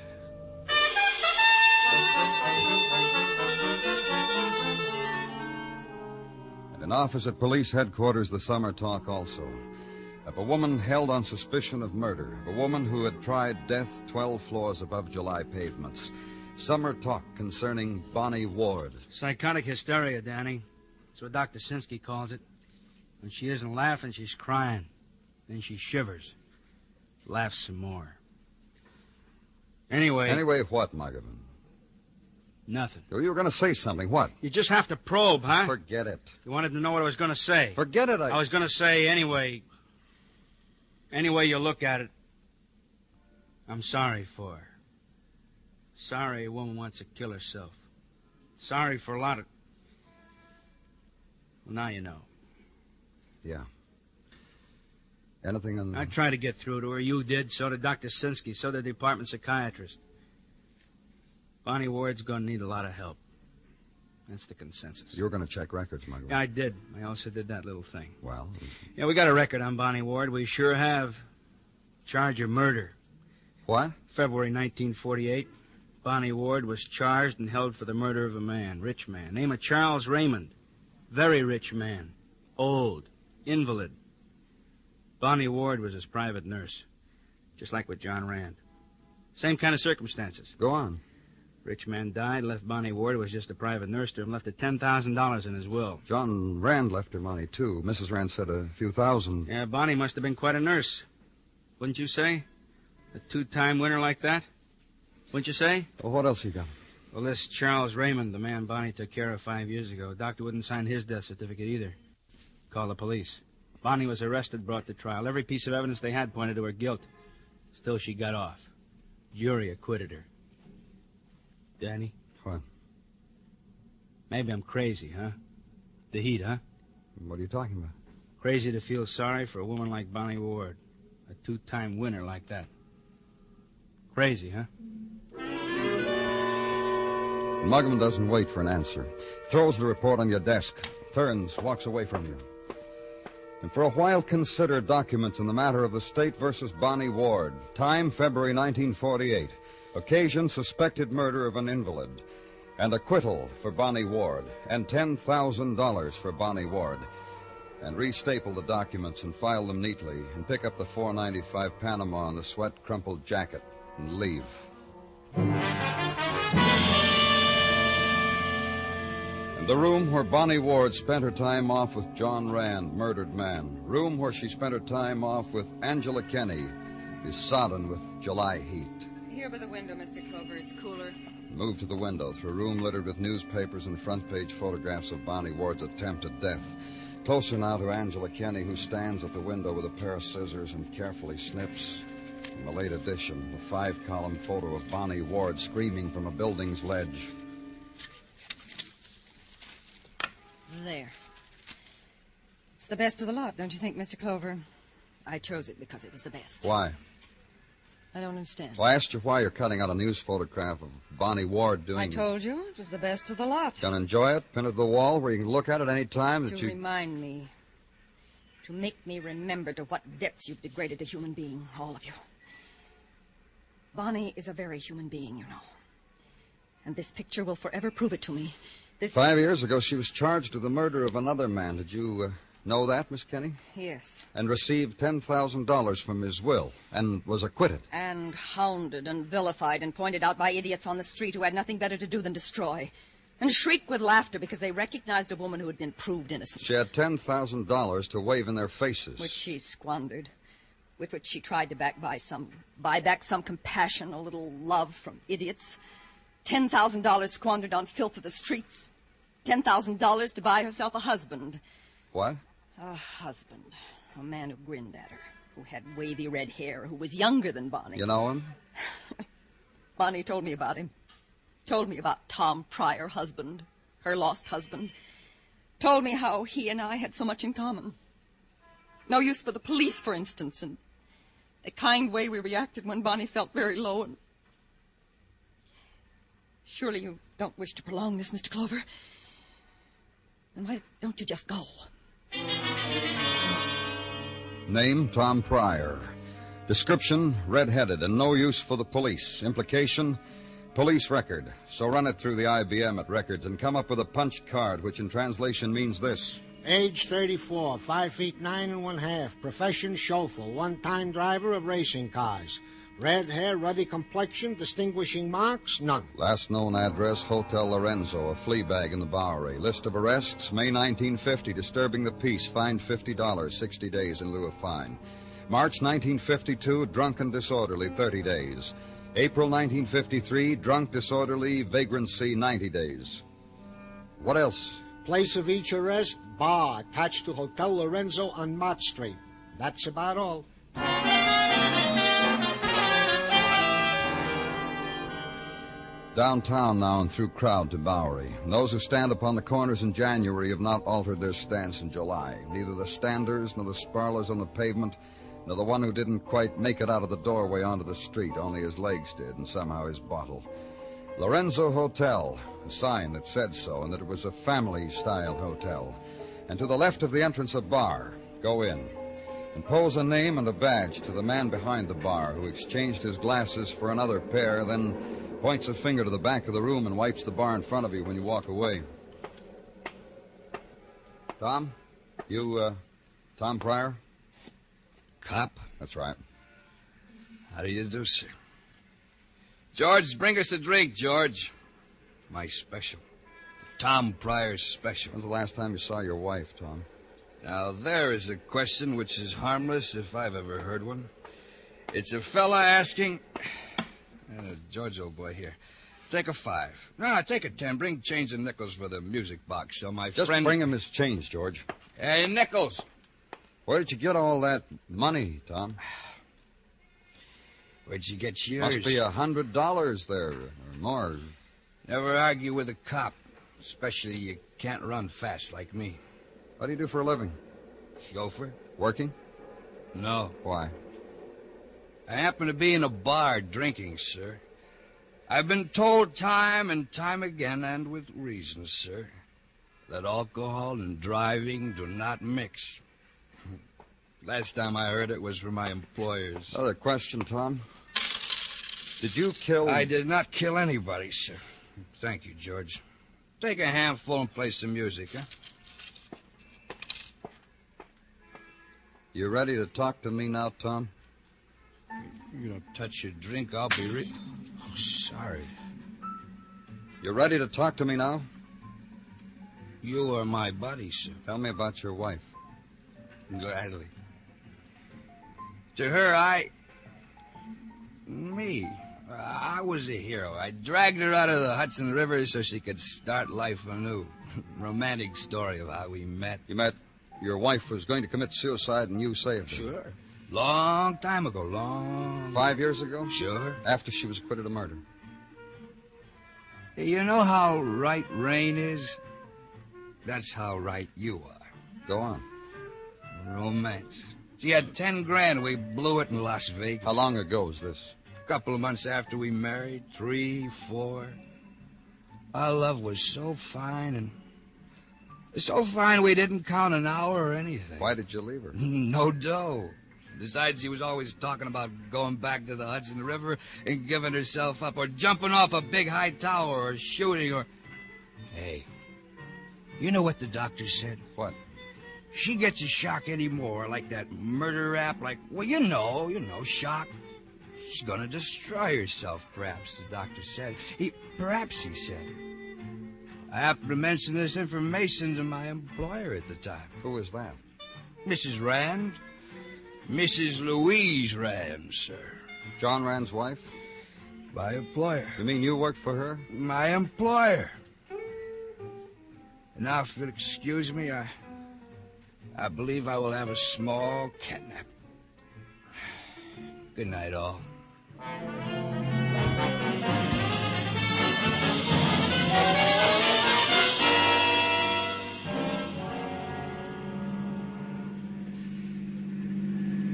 And in office at police headquarters, the summer talk also. Of a woman held on suspicion of murder. Of a woman who had tried death 12 floors above July pavements. Summer talk concerning Bonnie Ward. Psychotic hysteria, Danny. That's what Dr. Sinsky calls it. When she isn't laughing, she's crying. Then she shivers. Laughs some more. Anyway... Anyway what, Muggavan? Nothing. Oh, you were going to say something. What? You just have to probe, huh? Forget it. You wanted to know what I was going to say. Forget it. I was going to say anyway... Any way you look at it, I'm sorry for her. Sorry a woman wants to kill herself. Sorry for a lot of... Well, now you know. Yeah. Anything on... I tried to get through to her. You did. So did Dr. Sinsky. So did the department psychiatrist. Bonnie Ward's going to need a lot of help. That's the consensus. You were going to check records, Margaret. Yeah, I did. I also did that little thing. Well... Yeah, we got a record on Bonnie Ward. We sure have. Charge of murder. What? February 1948. Bonnie Ward was charged and held for the murder of a man, rich man, name of Charles Raymond. Very rich man. Old. Invalid. Bonnie Ward was his private nurse. Just like with John Rand. Same kind of circumstances. Go on. Rich man died, left Bonnie Ward, was just a private nurse to him, left her $10,000 in his will. John Rand left her money, too. Mrs. Rand said a few thousand. Yeah, Bonnie must have been quite a nurse. Wouldn't you say? A two-time winner like that? Wouldn't you say? Well, what else you got? Well, this Charles Raymond, the man Bonnie took care of 5 years ago, the doctor wouldn't sign his death certificate either. Called the police. Bonnie was arrested, brought to trial. Every piece of evidence they had pointed to her guilt. Still, she got off. Jury acquitted her. Danny? What? Maybe I'm crazy, huh? The heat, huh? What are you talking about? Crazy to feel sorry for a woman like Bonnie Ward. A two-time winner like that. Crazy, huh? Muggavan doesn't wait for an answer. Throws the report on your desk. Turns, walks away from you. And for a while consider documents in the matter of the State versus Bonnie Ward. Time, February 1948. Occasion, suspected murder of an invalid. And acquittal for Bonnie Ward. And $10,000 for Bonnie Ward. And restaple the documents and file them neatly. And pick up the $4.95 Panama and the sweat-crumpled jacket. And leave. And the room where Bonnie Ward spent her time off with John Rand, murdered man. Room where she spent her time off with Angela Kenny is sodden with July heat. Here by the window, Mr. Clover. It's cooler. Move to the window through a room littered with newspapers and front-page photographs of Bonnie Ward's attempt at death. Closer now to Angela Kenny, who stands at the window with a pair of scissors and carefully snips. In the late edition, a 5-column photo of Bonnie Ward screaming from a building's ledge. There. It's the best of the lot, don't you think, Mr. Clover? I chose it because it was the best. Why? I don't understand. Well, I asked you why you're cutting out a news photograph of Bonnie Ward doing... I told you it was the best of the lot. Gonna enjoy it? Pin it to the wall where you can look at it any time that To remind me. To make me remember to what depths you've degraded a human being, all of you. Bonnie is a very human being, you know. And this picture will forever prove it to me. 5 years ago, she was charged with the murder of another man. Did you Know that, Miss Kenny? Yes. And received $10,000 from his will and was acquitted. And hounded and vilified and pointed out by idiots on the street who had nothing better to do than destroy. And shrieked with laughter because they recognized a woman who had been proved innocent. She had $10,000 to wave in their faces. Which she squandered. With which she tried to buy back some compassion, a little love from idiots. $10,000 squandered on filth of the streets. $10,000 to buy herself a husband. What? A husband. A man who grinned at her. Who had wavy red hair. Who was younger than Bonnie. You know him? Bonnie told me about him. Told me about Tom Pryor, husband. Her lost husband. Told me how he and I had so much in common. No use for the police, for instance, and the kind way we reacted when Bonnie felt very low. And surely you don't wish to prolong this, Mr. Clover? Then why don't you just go? Name, Tom Pryor. Description, red-headed and no use for the police. Implication, police record. So run it through the IBM at records and come up with a punch card, which in translation means this. Age 34, 5 feet 9 1/2. Profession chauffeur, one-time driver of racing cars. Red hair, ruddy complexion, distinguishing marks, none. Last known address, Hotel Lorenzo, a flea bag in the Bowery. List of arrests, May 1950, disturbing the peace, fined $50, 60 days in lieu of fine. March 1952, drunk and disorderly, 30 days. April 1953, drunk, disorderly, vagrancy, 90 days. What else? Place of each arrest, bar attached to Hotel Lorenzo on Mott Street. That's about all. Downtown now and through crowd to Bowery. Those who stand upon the corners in January have not altered their stance in July. Neither the standers nor the sparlers on the pavement, nor the one who didn't quite make it out of the doorway onto the street. Only his legs did, and somehow his bottle. Lorenzo Hotel, a sign that said so, and that it was a family-style hotel. And to the left of the entrance, a bar. Go in. And pose a name and a badge to the man behind the bar, who exchanged his glasses for another pair, then points a finger to the back of the room and wipes the bar in front of you when you walk away. Tom? You, Tom Pryor? Cop? That's right. How do you do, sir? George, bring us a drink, George. My special. Tom Pryor's special. When's the last time you saw your wife, Tom? Now, there is a question which is harmless if I've ever heard one. It's a fella asking... George, old boy, here. Take a 5. No, take a 10. Bring change and nickels for the music box so my Just friend... bring him his change, George. Hey, nickels. Where did you get all that money, Tom? Where'd you get yours? Must be $100 there, or more. Never argue with a cop, especially you can't run fast like me. What do you do for a living? Chauffeur. Working? No. Why? I happen to be in a bar drinking, sir. I've been told time and time again, and with reason, sir, that alcohol and driving do not mix. Last time I heard it was from my employers. Another question, Tom. Did you kill... I did not kill anybody, sir. Thank you, George. Take a handful and play some music, huh? You ready to talk to me now, Tom? You don't touch your drink, I'll be Oh, sorry. You ready to talk to me now? You are my buddy, sir. Tell me about your wife. Gladly. To her, I was a hero. I dragged her out of the Hudson River so she could start life anew. Romantic story of how we met. You met... Your wife was going to commit suicide and you saved her. Sure. Long time ago, 5 years ago? Sure. After she was acquitted of murder. You know how right rain is? That's how right you are. Go on. Romance. She had 10 grand. We blew it in Las Vegas. How long ago was this? A couple of months after we married. 3, 4. Our love was so fine and... so fine we didn't count an hour or anything. Why did you leave her? No dough. Besides, she was always talking about going back to the Hudson River and giving herself up, or jumping off a big high tower, or shooting, or... Hey, you know what the doctor said? What? she gets a shock anymore, like that murder rap, like, well, you know, shock. She's gonna destroy herself, perhaps, the doctor said. Perhaps he said. I happened to mention this information to my employer at the time. Who was that? Mrs. Rand. Mrs. Louise Rand, sir. John Rand's wife? My employer. You mean you worked for her? My employer. Now, if you'll excuse me, I believe I will have a small catnap. Good night, all.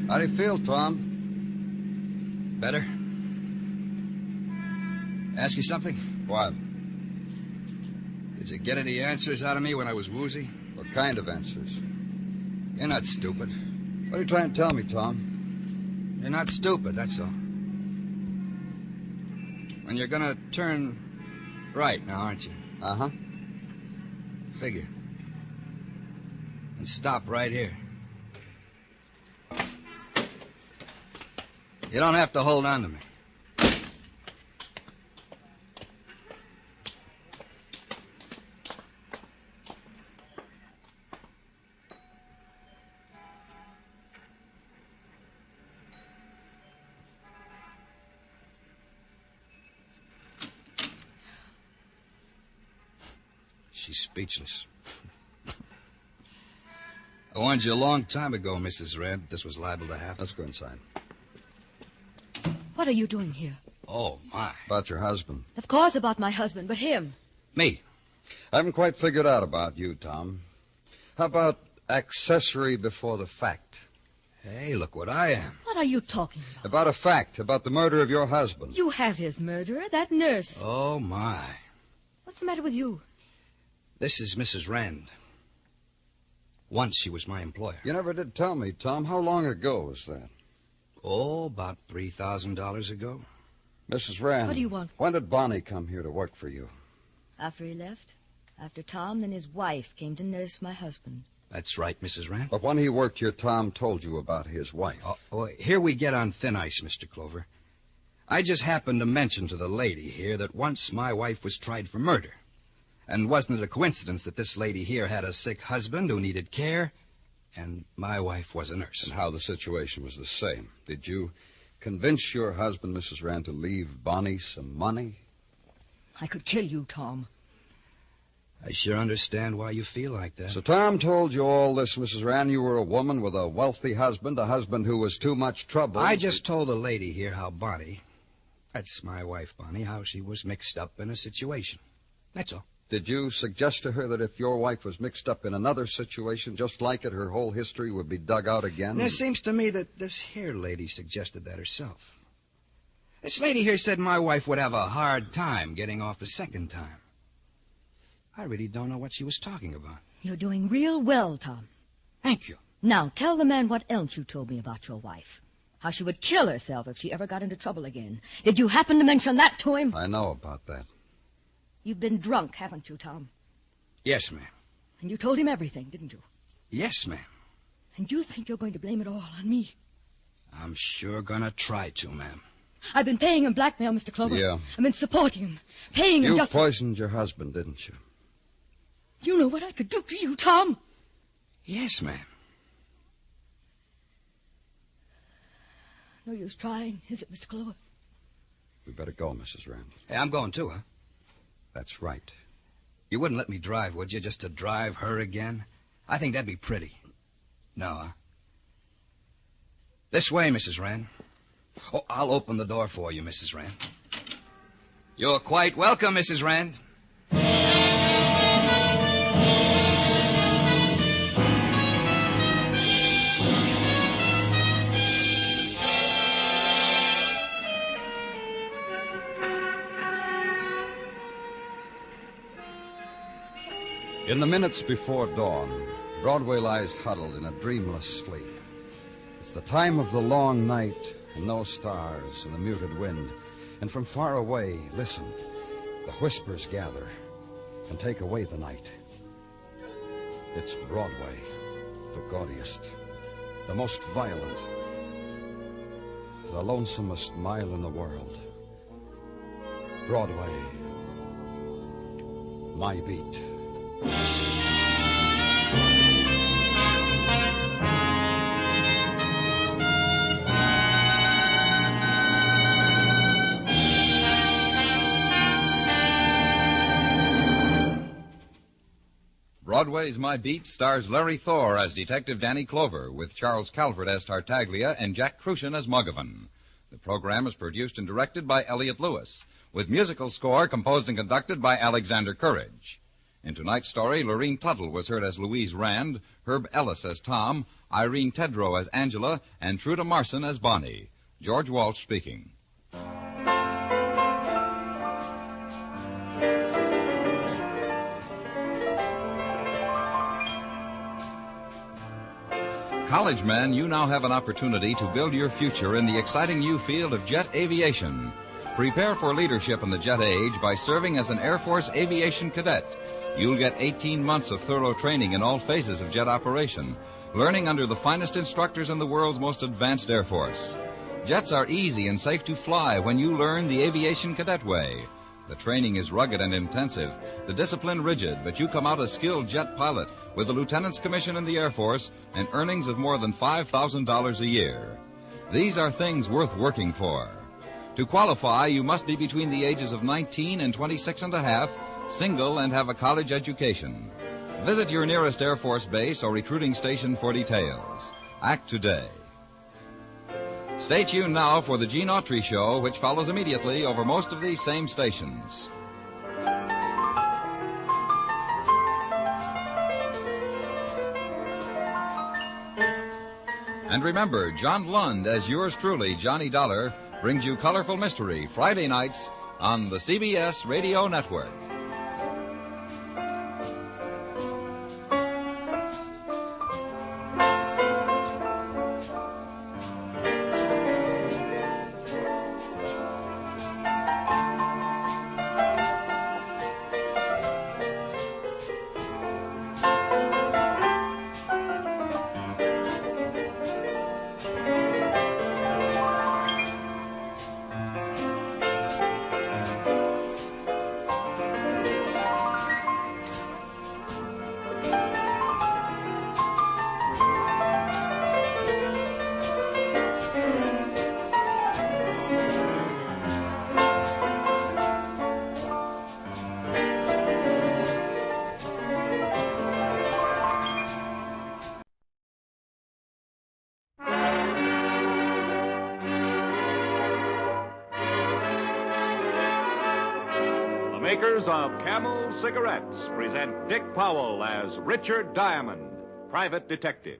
How do you feel, Tom? Better? Ask you something? What? Did you get any answers out of me when I was woozy? What kind of answers? You're not stupid. What are you trying to tell me, Tom? You're not stupid, that's all. And you're gonna turn right now, aren't you? Uh-huh. Figure. And stop right here. You don't have to hold on to me. She's speechless. I warned you a long time ago, Mrs. Rand, this was liable to happen. Let's go inside. What are you doing here? Oh, my. About your husband. Of course about my husband, but him. Me. I haven't quite figured out about you, Tom. How about accessory before the fact? Hey, look what I am. What are you talking about? About a fact, about the murder of your husband. You had his murderer, that nurse. Oh, my. What's the matter with you? This is Mrs. Rand. Once she was my employer. You never did tell me, Tom. How long ago was that? Oh, about $3,000 ago. Mrs. Rand. What do you want? When did Bonnie come here to work for you? After he left. After Tom, then his wife came to nurse my husband. That's right, Mrs. Rand. But when he worked here, Tom told you about his wife. Oh, here we get on thin ice, Mr. Clover. I just happened to mention to the lady here that once my wife was tried for murder. And wasn't it a coincidence that this lady here had a sick husband who needed care? And my wife was a nurse. And how the situation was the same. Did you convince your husband, Mrs. Rand, to leave Bonnie some money? I could kill you, Tom. I sure understand why you feel like that. So Tom told you all this, Mrs. Rand. You were a woman with a wealthy husband, a husband who was too much trouble. I just told the lady here how Bonnie, that's my wife, Bonnie, how she was mixed up in a situation. That's all. Did you suggest to her that if your wife was mixed up in another situation just like it, her whole history would be dug out again? And it seems to me that this here lady suggested that herself. This lady here said my wife would have a hard time getting off the second time. I really don't know what she was talking about. You're doing real well, Tom. Thank you. Now, tell the man what else you told me about your wife. How she would kill herself if she ever got into trouble again. Did you happen to mention that to him? I know about that. You've been drunk, haven't you, Tom? Yes, ma'am. And you told him everything, didn't you? Yes, ma'am. And you think you're going to blame it all on me? I'm sure gonna try to, ma'am. I've been paying him blackmail, Mr. Clover. Yeah. I've been supporting him, paying him You just... poisoned your husband, didn't you? You know what I could do to you, Tom? Yes, ma'am. No use trying, is it, Mr. Clover? We better go, Mrs. Rand. Hey, I'm going too, huh? That's right. You wouldn't let me drive, would you, just to drive her again? I think that'd be pretty. No, huh? This way, Mrs. Rand. Oh, I'll open the door for you, Mrs. Rand. You're quite welcome, Mrs. Rand. In the minutes before dawn, Broadway lies huddled in a dreamless sleep. It's the time of the long night, and no stars, and the muted wind. And from far away, listen, the whispers gather and take away the night. It's Broadway, The gaudiest, the most violent, the lonesomest mile in the world. Broadway, my beat. Broadway's My Beat stars Larry Thor as Detective Danny Clover, with Charles Calvert as Tartaglia and Jack Crucian as Muggavan. The program is produced and directed by Elliott Lewis, with musical score composed and conducted by Alexander Courage. In tonight's story, Lorene Tuttle was heard as Louise Rand, Herb Ellis as Tom, Irene Tedrow as Angela, and Truda Marson as Bonnie. George Walsh speaking. College men, you now have an opportunity to build your future in the exciting new field of jet aviation. Prepare for leadership in the jet age by serving as an Air Force aviation cadet. You'll get 18 months of thorough training in all phases of jet operation, learning under the finest instructors in the world's most advanced Air Force. Jets are easy and safe to fly when you learn the aviation cadet way. The training is rugged and intensive, the discipline rigid, but you come out a skilled jet pilot with a lieutenant's commission in the Air Force and earnings of more than $5,000 a year. These are things worth working for. To qualify, you must be between the ages of 19 and 26 and a half, single, and have a college education. Visit your nearest Air Force base or recruiting station for details. Act today. Stay tuned now for the Gene Autry Show, which follows immediately over most of these same stations. And remember, John Lund, as yours truly, Johnny Dollar, brings you Colorful Mystery Friday nights on the CBS Radio Network. Makers of Camel Cigarettes present Dick Powell as Richard Diamond, private detective.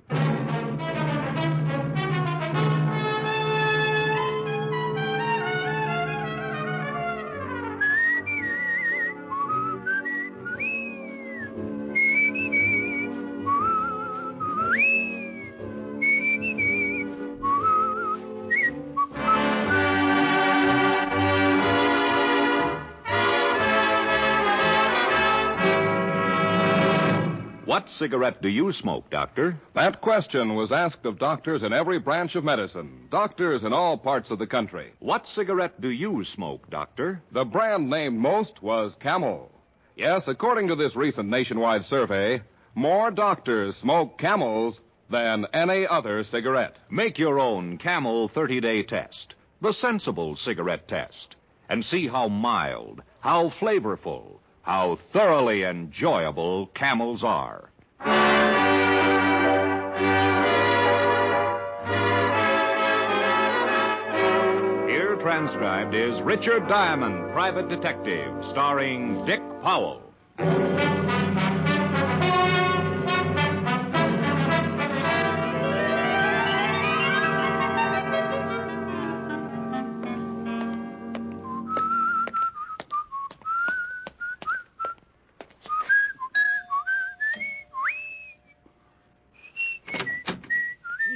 What cigarette do you smoke, Doctor? That question was asked of doctors in every branch of medicine, doctors in all parts of the country. What cigarette do you smoke, Doctor? The brand named most was Camel. Yes, according to this recent nationwide survey, more doctors smoke Camels than any other cigarette. Make your own Camel 30-day test, the sensible cigarette test, and see how mild, how flavorful, how thoroughly enjoyable Camels are. Here transcribed is Richard Diamond, private detective, starring Dick Powell.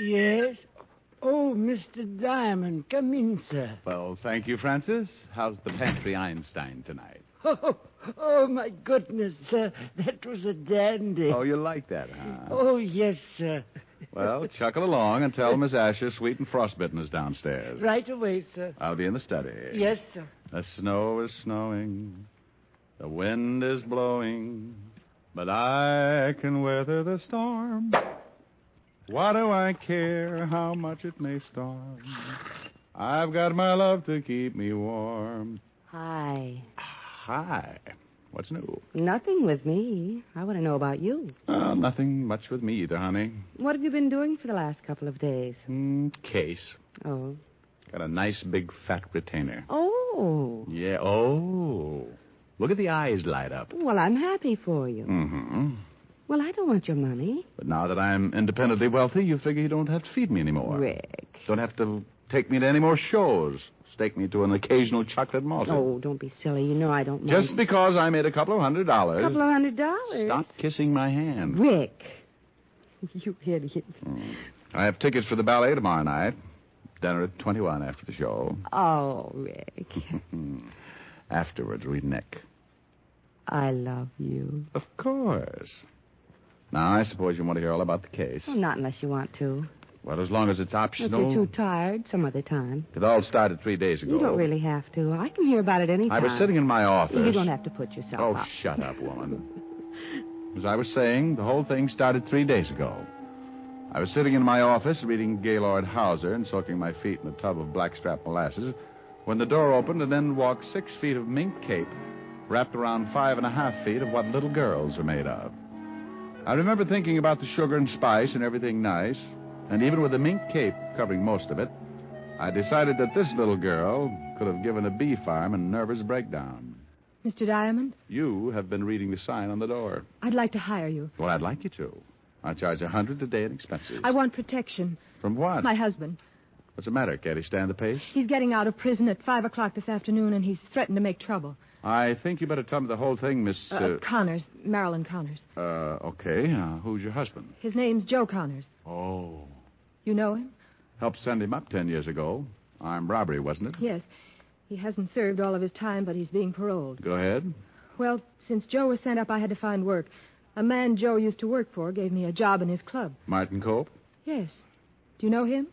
Yes? Oh, Mr. Diamond, come in, sir. Well, thank you, Francis. How's the pantry Einstein tonight? Oh, Oh, my goodness, sir. That was a dandy. Oh, you like that, huh? Oh, yes, sir. Well, chuckle along and tell Miss Asher Sweet and Frostbitten is downstairs. Right away, sir. I'll be in the study. Yes, sir. The snow is snowing. The wind is blowing. But I can weather the storm. What do I care how much it may storm? I've got my love to keep me warm. Hi. Hi. What's new? Nothing with me. I want to know about you. Nothing much with me either, honey. What have you been doing for the last couple of days? Case. Oh. Got a nice big fat retainer. Oh. Yeah, oh. Look at the eyes light up. Well, I'm happy for you. Mm-hmm. Well, I don't want your money. But now that I'm independently wealthy, you figure you don't have to feed me anymore. Rick. Don't have to take me to any more shows. Stake me to an occasional chocolate malted. Oh, don't be silly. You know I don't mind. Just because I made a couple of $100. $200? Stop kissing my hand. Rick. You idiot. I have tickets for the ballet tomorrow night. Dinner at 21 after the show. Oh, Rick. Afterwards, we neck. I love you. Of course. Now, I suppose you want to hear all about the case. Well, not unless you want to. Well, as long as it's optional. If you're too tired, some other time. It all started 3 days ago. You don't really have to. I can hear about it any time. I was sitting in my office. You don't have to put yourself up. Oh, shut up, woman. As I was saying, the whole thing started 3 days ago. I was sitting in my office reading Gaylord Hauser and soaking my feet in a tub of blackstrap molasses when the door opened and then walked 6 feet of mink cape wrapped around 5.5 feet of what little girls are made of. I remember thinking about the sugar and spice and everything nice, and even with the mink cape covering most of it, I decided that this little girl could have given a bee farm a nervous breakdown. Mr. Diamond? You have been reading the sign on the door. I'd like to hire you. Well, I'd like you to. I charge $100 a day in expenses. I want protection. From what? My husband. What's the matter? Can't he stand the pace? He's getting out of prison at 5 o'clock this afternoon, and he's threatened to make trouble. I think you better tell me the whole thing, Miss... Connors. Marilyn Connors. Okay. Who's your husband? His name's Joe Connors. Oh. You know him? Helped send him up 10 years ago. Armed robbery, wasn't it? Yes. He hasn't served all of his time, but he's being paroled. Go ahead. Well, since Joe was sent up, I had to find work. A man Joe used to work for gave me a job in his club. Martin Cope? Yes. Do you know him?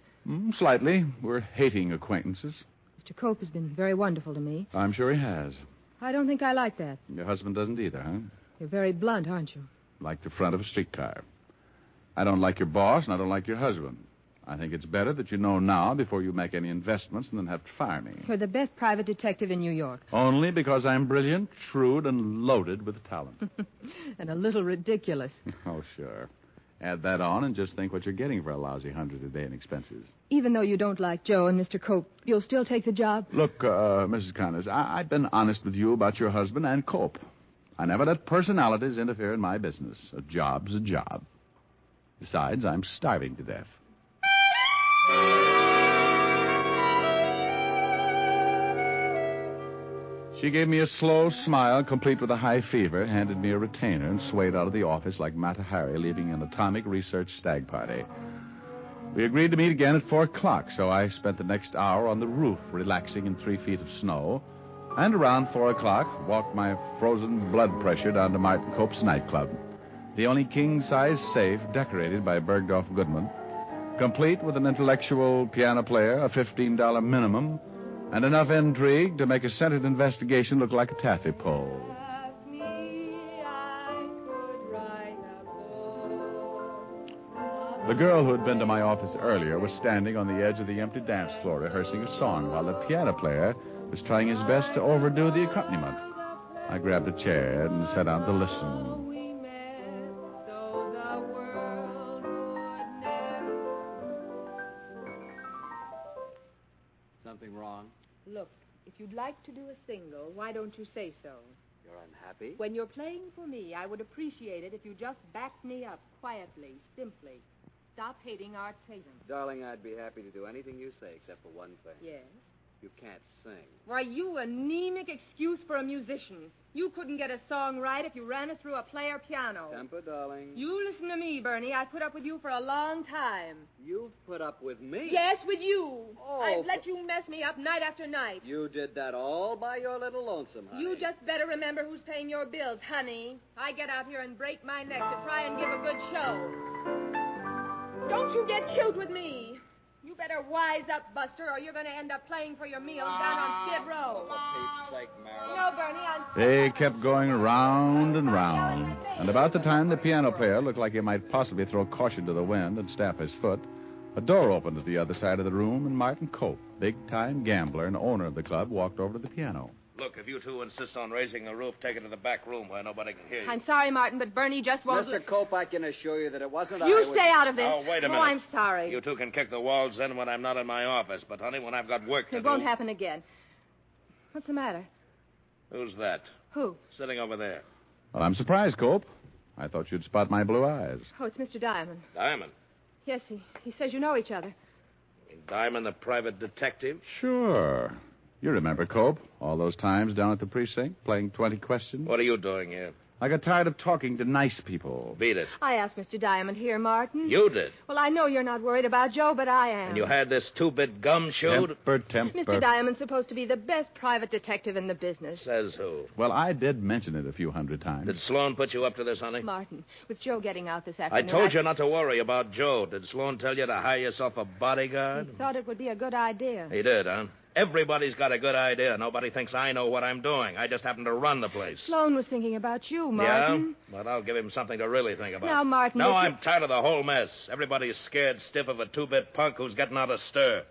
Slightly. We're hating acquaintances. Mr. Cope has been very wonderful to me. I'm sure he has. I don't think I like that. Your husband doesn't either, huh? You're very blunt, aren't you? Like the front of a streetcar. I don't like your boss, and I don't like your husband. I think it's better that you know now before you make any investments and then have to fire me. You're the best private detective in New York. Only because I'm brilliant, shrewd, and loaded with talent. And a little ridiculous. Oh, sure. Add that on and just think what you're getting for a lousy $100 a day in expenses. Even though you don't like Joe and Mr. Cope, you'll still take the job? Look, Mrs. Connors, I've been honest with you about your husband and Cope. I never let personalities interfere in my business. A job's a job. Besides, I'm starving to death. She gave me a slow smile, complete with a high fever, handed me a retainer, and swayed out of the office like Mata Hari leaving an atomic research stag party. We agreed to meet again at 4 o'clock, so I spent the next hour on the roof, relaxing in 3 feet of snow, and around 4 o'clock walked my frozen blood pressure down to Martin Cope's nightclub, the only king-size safe decorated by Bergdorf Goodman, complete with an intellectual piano player, a $15 minimum, and enough intrigue to make a scented investigation look like a taffy pole. The girl who had been to my office earlier was standing on the edge of the empty dance floor rehearsing a song while the piano player was trying his best to overdo the accompaniment. I grabbed a chair and sat down to listen. Something wrong? Look, if you'd like to do a single, why don't you say so? You're unhappy? When you're playing for me, I would appreciate it if you just backed me up quietly, simply. Stop hating Art Tatum. Darling, I'd be happy to do anything you say except for one thing. Yes? You can't sing. Why, you anemic excuse for a musician. You couldn't get a song right if you ran it through a player piano. Temper, darling. You listen to me, me, Bernie. I've put up with you for a long time. You've put up with me? Yes, with you. Oh. I've let you mess me up night after night. You did that all by your little lonesome, honey. You just better remember who's paying your bills, honey. I get out here and break my neck to try and give a good show. Don't you get cute with me. You better wise up, Buster, or you're going to end up playing for your meals down on Skid Row. For Pete's sake, Marilyn. No, Bernie, I'm... They kept going round and round. And about the time the piano player looked like he might possibly throw caution to the wind and stamp his foot, a door opened at the other side of the room, and Martin Cope, big-time gambler and owner of the club, walked over to the piano. Look, if you two insist on raising the roof, take it to the back room where nobody can hear you. I'm sorry, Martin, but Bernie just won't... Mr. Cope, I can assure you that it wasn't You I. stay out of this. Oh, wait a minute. Oh, I'm sorry. You two can kick the walls in when I'm not in my office, but, honey, when I've got work to It do... won't happen again. What's the matter? Who's that? Who? Sitting over there. Well, I'm surprised, Cope. I thought you'd spot my blue eyes. Oh, it's Mr. Diamond. Diamond. Yes, he says you know each other. Diamond, the private detective? Sure. You remember, Cope, all those times down at the precinct, playing 20 questions? What are you doing here? I got tired of talking to nice people. Beat it. I asked Mr. Diamond here, Martin. You did? Well, I know you're not worried about Joe, but I am. And you had this two-bit gumshoe? Temper. Mr. Diamond's supposed to be the best private detective in the business. Says who? Well, I did mention it a few hundred times. Did Sloan put you up to this, honey? Martin, with Joe getting out this I afternoon... told you not to worry about Joe. Did Sloan tell you to hire yourself a bodyguard? He thought it would be a good idea. He did, huh? Everybody's got a good idea. Nobody thinks I know what I'm doing. I just happen to run the place. Sloan was thinking about you, Martin. Yeah? But I'll give him something to really think about. Now, Martin... No, I'm tired of the whole mess. Everybody's scared stiff of a two-bit punk who's getting out of stir.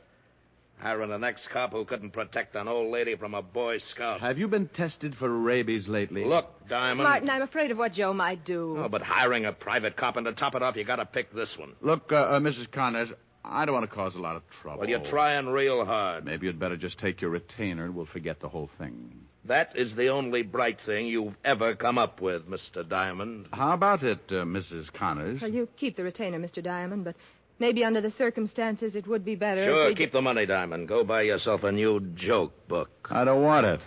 Hiring an ex-cop who couldn't protect an old lady from a Boy Scout. Have you been tested for rabies lately? Look, Diamond... Martin, I'm afraid of what Joe might do. Oh, but hiring a private cop, and to top it off, you gotta pick this one. Look, Mrs. Connors, I don't want to cause a lot of trouble. Well, you're trying real hard. Maybe you'd better just take your retainer and we'll forget the whole thing. That is the only bright thing you've ever come up with, Mr. Diamond. How about it, Mrs. Connors? Well, you keep the retainer, Mr. Diamond, but maybe under the circumstances it would be better Sure, if we... keep the money, Diamond. Go buy yourself a new joke book. I don't want it.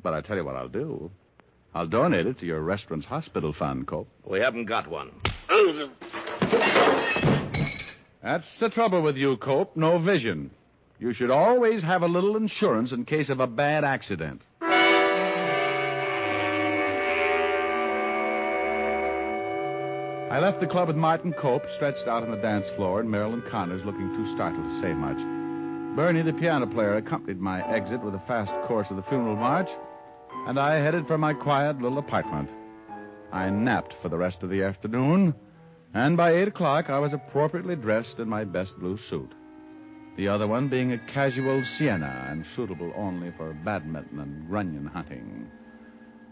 But I tell you what I'll do. I'll donate it to your restaurant's hospital fund, Cope. We haven't got one. That's the trouble with you, Cope. No vision. You should always have a little insurance in case of a bad accident. I left the club with Martin Cope stretched out on the dance floor and Marilyn Connors looking too startled to say much. Bernie, the piano player, accompanied my exit with a fast course of the funeral march, and I headed for my quiet little apartment. I napped for the rest of the afternoon, and by 8 o'clock I was appropriately dressed in my best blue suit. The other one being a casual sienna and suitable only for badminton and grunion hunting.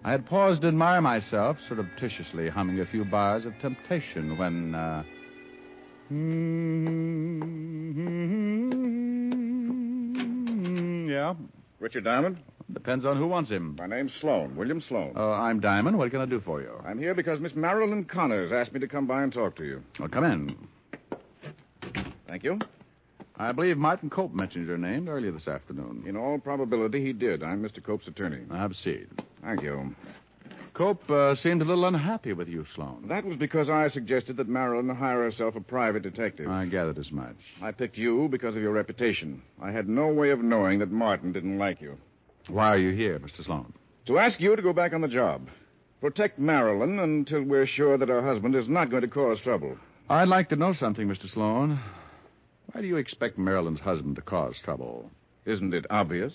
I had paused to admire myself, surreptitiously humming a few bars of Temptation when, Yeah? Richard Diamond? Depends on who wants him. My name's Sloan, William Sloan. I'm Diamond. What can I do for you? I'm here because Miss Marilyn Connors asked me to come by and talk to you. Well, come in. Thank you. I believe Martin Cope mentioned your name earlier this afternoon. In all probability, he did. I'm Mr. Cope's attorney. Proceed. Thank you. Cope seemed a little unhappy with you, Sloan. That was because I suggested that Marilyn hire herself a private detective. I gathered as much. I picked you because of your reputation. I had no way of knowing that Martin didn't like you. Why are you here, Mr. Sloan? To ask you to go back on the job. Protect Marilyn until we're sure that her husband is not going to cause trouble. I'd like to know something, Mr. Sloan. Why do you expect Marilyn's husband to cause trouble? Isn't it obvious?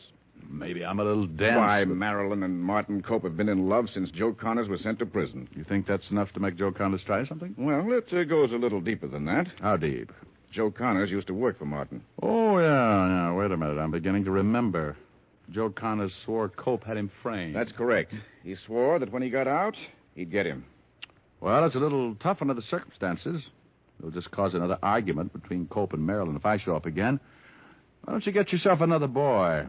Maybe I'm a little dense. Why, Marilyn and Martin Cope have been in love since Joe Connors was sent to prison. You think that's enough to make Joe Connors try something? Well, it goes a little deeper than that. How deep? Joe Connors used to work for Martin. Oh, yeah. Wait a minute. I'm beginning to remember. Joe Connors swore Cope had him framed. That's correct. He swore that when he got out, he'd get him. Well, it's a little tough under the circumstances. It'll just cause another argument between Cope and Marilyn if I show up again. Why don't you get yourself another boy?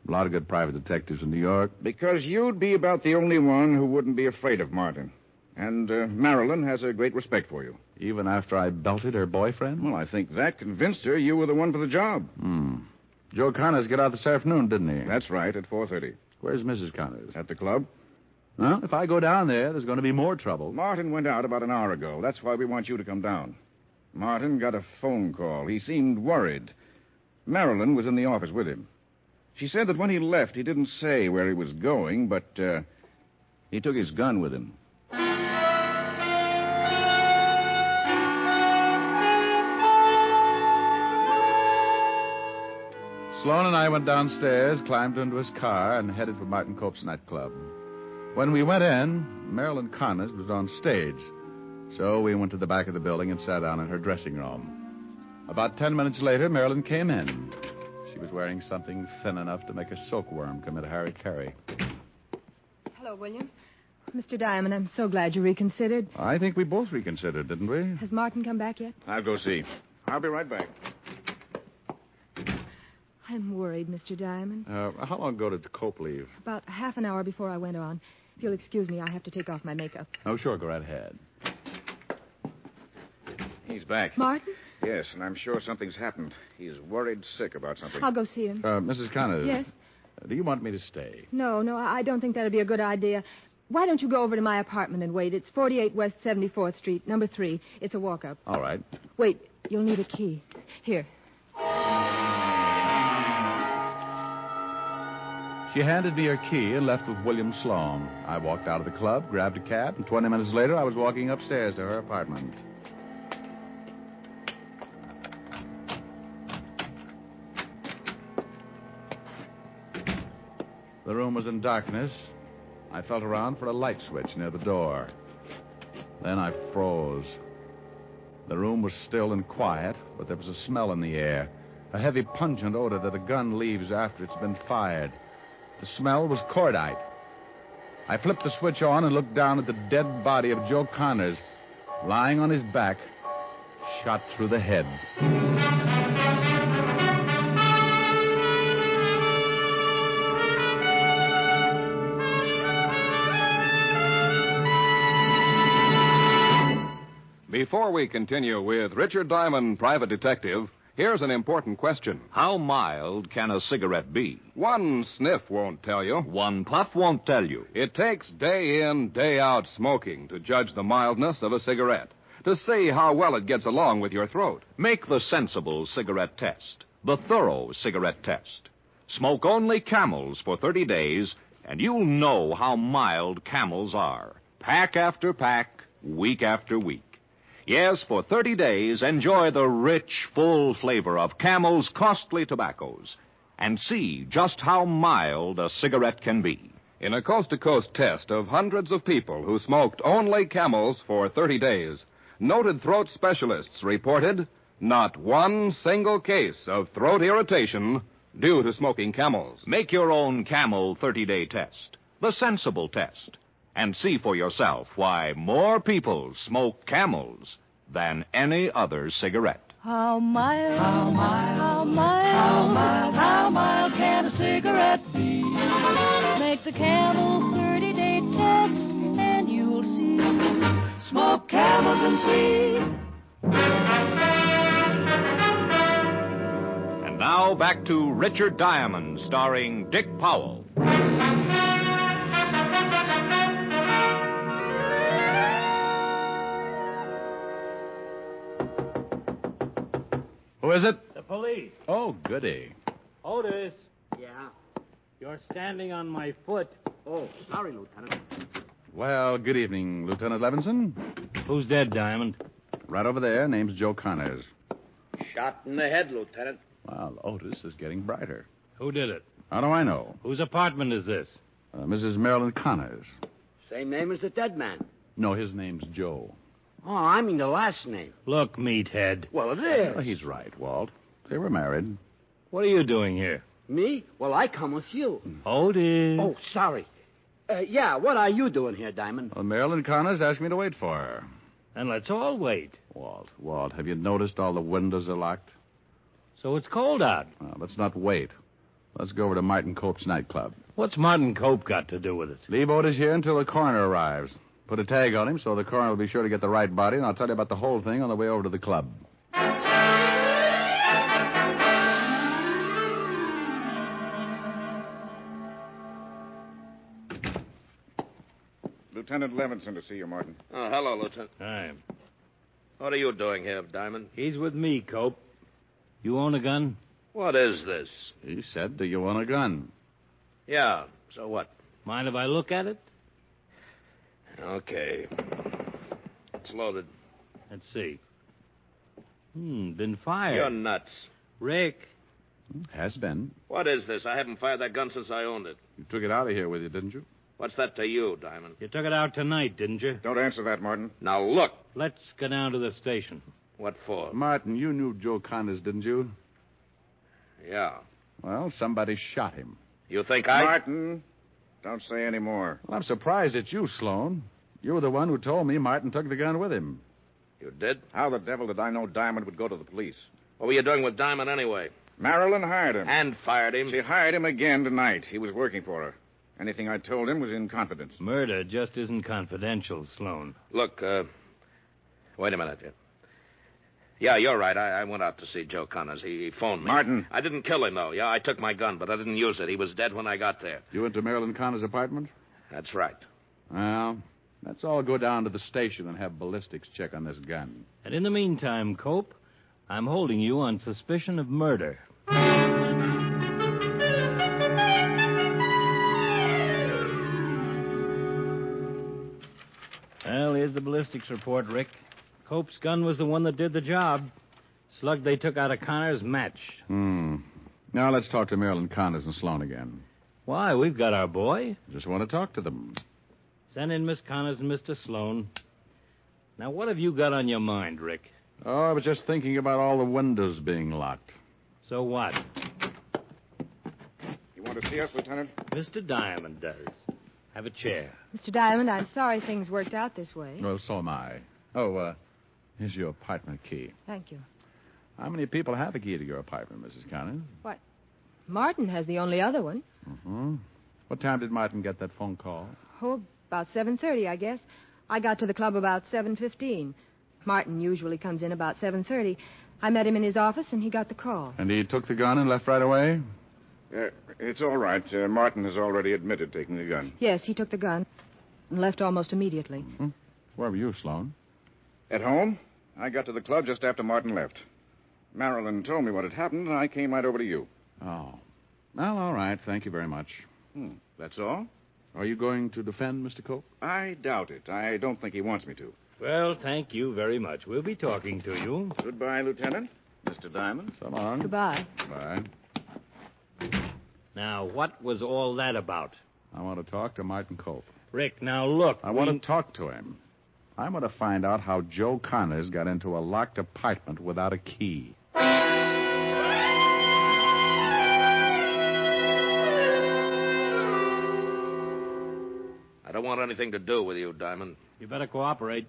A lot of good private detectives in New York. Because you'd be about the only one who wouldn't be afraid of Martin. And Marilyn has a great respect for you. Even after I belted her boyfriend? Well, I think that convinced her you were the one for the job. Joe Connors got out this afternoon, didn't he? That's right, at 4:30. Where's Mrs. Connors? At the club. Well, if I go down there's going to be more trouble. Martin went out about an hour ago. That's why we want you to come down. Martin got a phone call. He seemed worried. Marilyn was in the office with him. She said that when he left, he didn't say where he was going, but he took his gun with him. Sloan and I went downstairs, climbed into his car, and headed for Martin Cope's nightclub. When we went in, Marilyn Connors was on stage. So we went to the back of the building and sat down in her dressing room. About 10 minutes later, Marilyn came in. She was wearing something thin enough to make a silkworm commit hara-kiri. Hello, William. Mr. Diamond, I'm so glad you reconsidered. I think we both reconsidered, didn't we? Has Martin come back yet? I'll go see. I'll be right back. I'm worried, Mr. Diamond. How long ago did Cope leave? About half an hour before I went on. If you'll excuse me, I have to take off my makeup. Oh, sure, go right ahead. He's back. Martin? Yes, and I'm sure something's happened. He's worried sick about something. I'll go see him. Mrs. Connors. Yes? Do you want me to stay? No, I don't think that'd be a good idea. Why don't you go over to my apartment and wait? It's 48 West 74th Street, number 3. It's a walk-up. All right. Wait, you'll need a key. Here. She handed me her key and left with William Sloan. I walked out of the club, grabbed a cab, and 20 minutes later I was walking upstairs to her apartment. The room was in darkness. I felt around for a light switch near the door. Then I froze. The room was still and quiet, but there was a smell in the air, a heavy, pungent odor that a gun leaves after it's been fired. The smell was cordite. I flipped the switch on and looked down at the dead body of Joe Connors, lying on his back, shot through the head. Before we continue with Richard Diamond, Private Detective, here's an important question. How mild can a cigarette be? One sniff won't tell you. One puff won't tell you. It takes day in, day out smoking to judge the mildness of a cigarette, to see how well it gets along with your throat. Make the sensible cigarette test, the thorough cigarette test. Smoke only Camels for 30 days, and you'll know how mild Camels are. Pack after pack, week after week. Yes, for 30 days, enjoy the rich, full flavor of Camel's costly tobaccos and see just how mild a cigarette can be. In a coast-to-coast test of hundreds of people who smoked only Camels for 30 days, noted throat specialists reported not one single case of throat irritation due to smoking Camels. Make your own Camel 30-day test, the sensible test, and see for yourself why more people smoke Camels than any other cigarette. How mild, how mild, how mild, how mild, how mild can a cigarette be? Make the Camel 30-day test and you'll see. Smoke Camels and see. And now back to Richard Diamond, starring Dick Powell. Who is it? The police. Oh, goody. Otis. Yeah? You're standing on my foot. Oh, sorry, Lieutenant. Well, good evening, Lieutenant Levinson. Who's dead, Diamond? Right over there. Name's Joe Connors. Shot in the head, Lieutenant. Well, Otis is getting brighter. Who did it? How do I know? Whose apartment is this? Mrs. Marilyn Connors. Same name as the dead man. No, his name's Joe. Oh, I mean the last name. Look, meathead. Well, it is. Well, he's right, Walt. They were married. What are you doing here? Me? Well, I come with you. Otis. Oh, sorry. Yeah, what are you doing here, Diamond? Well, Marilyn Connors asked me to wait for her. And let's all wait. Walt, have you noticed all the windows are locked? So it's cold out. Well, let's not wait. Let's go over to Martin Cope's nightclub. What's Martin Cope got to do with it? Leave Otis here until the coroner arrives. Put a tag on him so the coroner will be sure to get the right body, and I'll tell you about the whole thing on the way over to the club. Lieutenant Levinson to see you, Martin. Oh, hello, Lieutenant. Hi. What are you doing here, Diamond? He's with me, Cope. You own a gun? What is this? He said, do you own a gun? Yeah, so what? Mind if I look at it? Okay. It's loaded. Let's see. Been fired. You're nuts. Rick. Has been. What is this? I haven't fired that gun since I owned it. You took it out of here with you, didn't you? What's that to you, Diamond? You took it out tonight, didn't you? Don't answer that, Martin. Now, look. Let's go down to the station. What for? Martin, you knew Joe Connors, didn't you? Yeah. Well, somebody shot him. You think I... Martin, don't say any more. Well, I'm surprised at you, Sloan. You were the one who told me Martin took the gun with him. You did? How the devil did I know Diamond would go to the police? What were you doing with Diamond anyway? Marilyn hired him. And fired him. She hired him again tonight. He was working for her. Anything I told him was in confidence. Murder just isn't confidential, Sloan. Look, wait a minute. Yeah, you're right. I went out to see Joe Connors. He phoned me. Martin. I didn't kill him, though. Yeah, I took my gun, but I didn't use it. He was dead when I got there. You went to Marilyn Connors' apartment? That's right. Well, let's all go down to the station and have ballistics check on this gun. And in the meantime, Cope, I'm holding you on suspicion of murder. Well, here's the ballistics report, Rick. Cope's gun was the one that did the job. Slug they took out of Connors matched. Now let's talk to Marilyn Connors and Sloan again. Why, we've got our boy. Just want to talk to them. Send in Miss Connors and Mr. Sloan. Now, what have you got on your mind, Rick? Oh, I was just thinking about all the windows being locked. So what? You want to see us, Lieutenant? Mr. Diamond does. Have a chair. Mr. Diamond, I'm sorry things worked out this way. Well, so am I. Oh, here's your apartment key. Thank you. How many people have a key to your apartment, Mrs. Connors? What? Martin has the only other one. Mm-hmm. What time did Martin get that phone call? Oh, about 7:30, I guess. I got to the club about 7:15. Martin usually comes in about 7:30. I met him in his office, and he got the call. And he took the gun and left right away? It's all right. Martin has already admitted taking the gun. Yes, he took the gun and left almost immediately. Mm-hmm. Where were you, Sloan? At home. I got to the club just after Martin left. Marilyn told me what had happened, and I came right over to you. Oh. Well, all right. Thank you very much. That's all? Are you going to defend Mr. Cope? I doubt it. I don't think he wants me to. Well, thank you very much. We'll be talking to you. Goodbye, Lieutenant. Mr. Diamond. So long. Goodbye. Bye. Now, what was all that about? I want to talk to Martin Cope. Rick, now look. I want to talk to him. I want to find out how Joe Connors got into a locked apartment without a key. I don't want anything to do with you, Diamond. You better cooperate.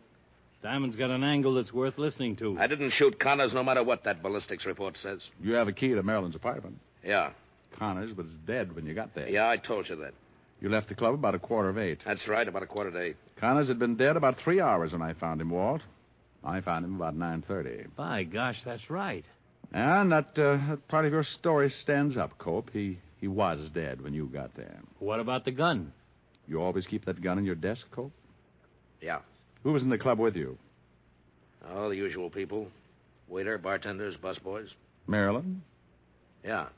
Diamond's got an angle that's worth listening to. I didn't shoot Connors no matter what that ballistics report says. You have a key to Marilyn's apartment. Yeah. Connors was dead when you got there. Yeah, I told you that. You left the club about 7:45. That's right, about 7:45. Connors had been dead about 3 hours when I found him, Walt. I found him about 9:30. By gosh, that's right. And that part of your story stands up, Cope. He was dead when you got there. What about the gun? You always keep that gun in your desk, Cope? Yeah. Who was in the club with you? Oh, the usual people. Waiter, bartenders, busboys. Marilyn? Yeah.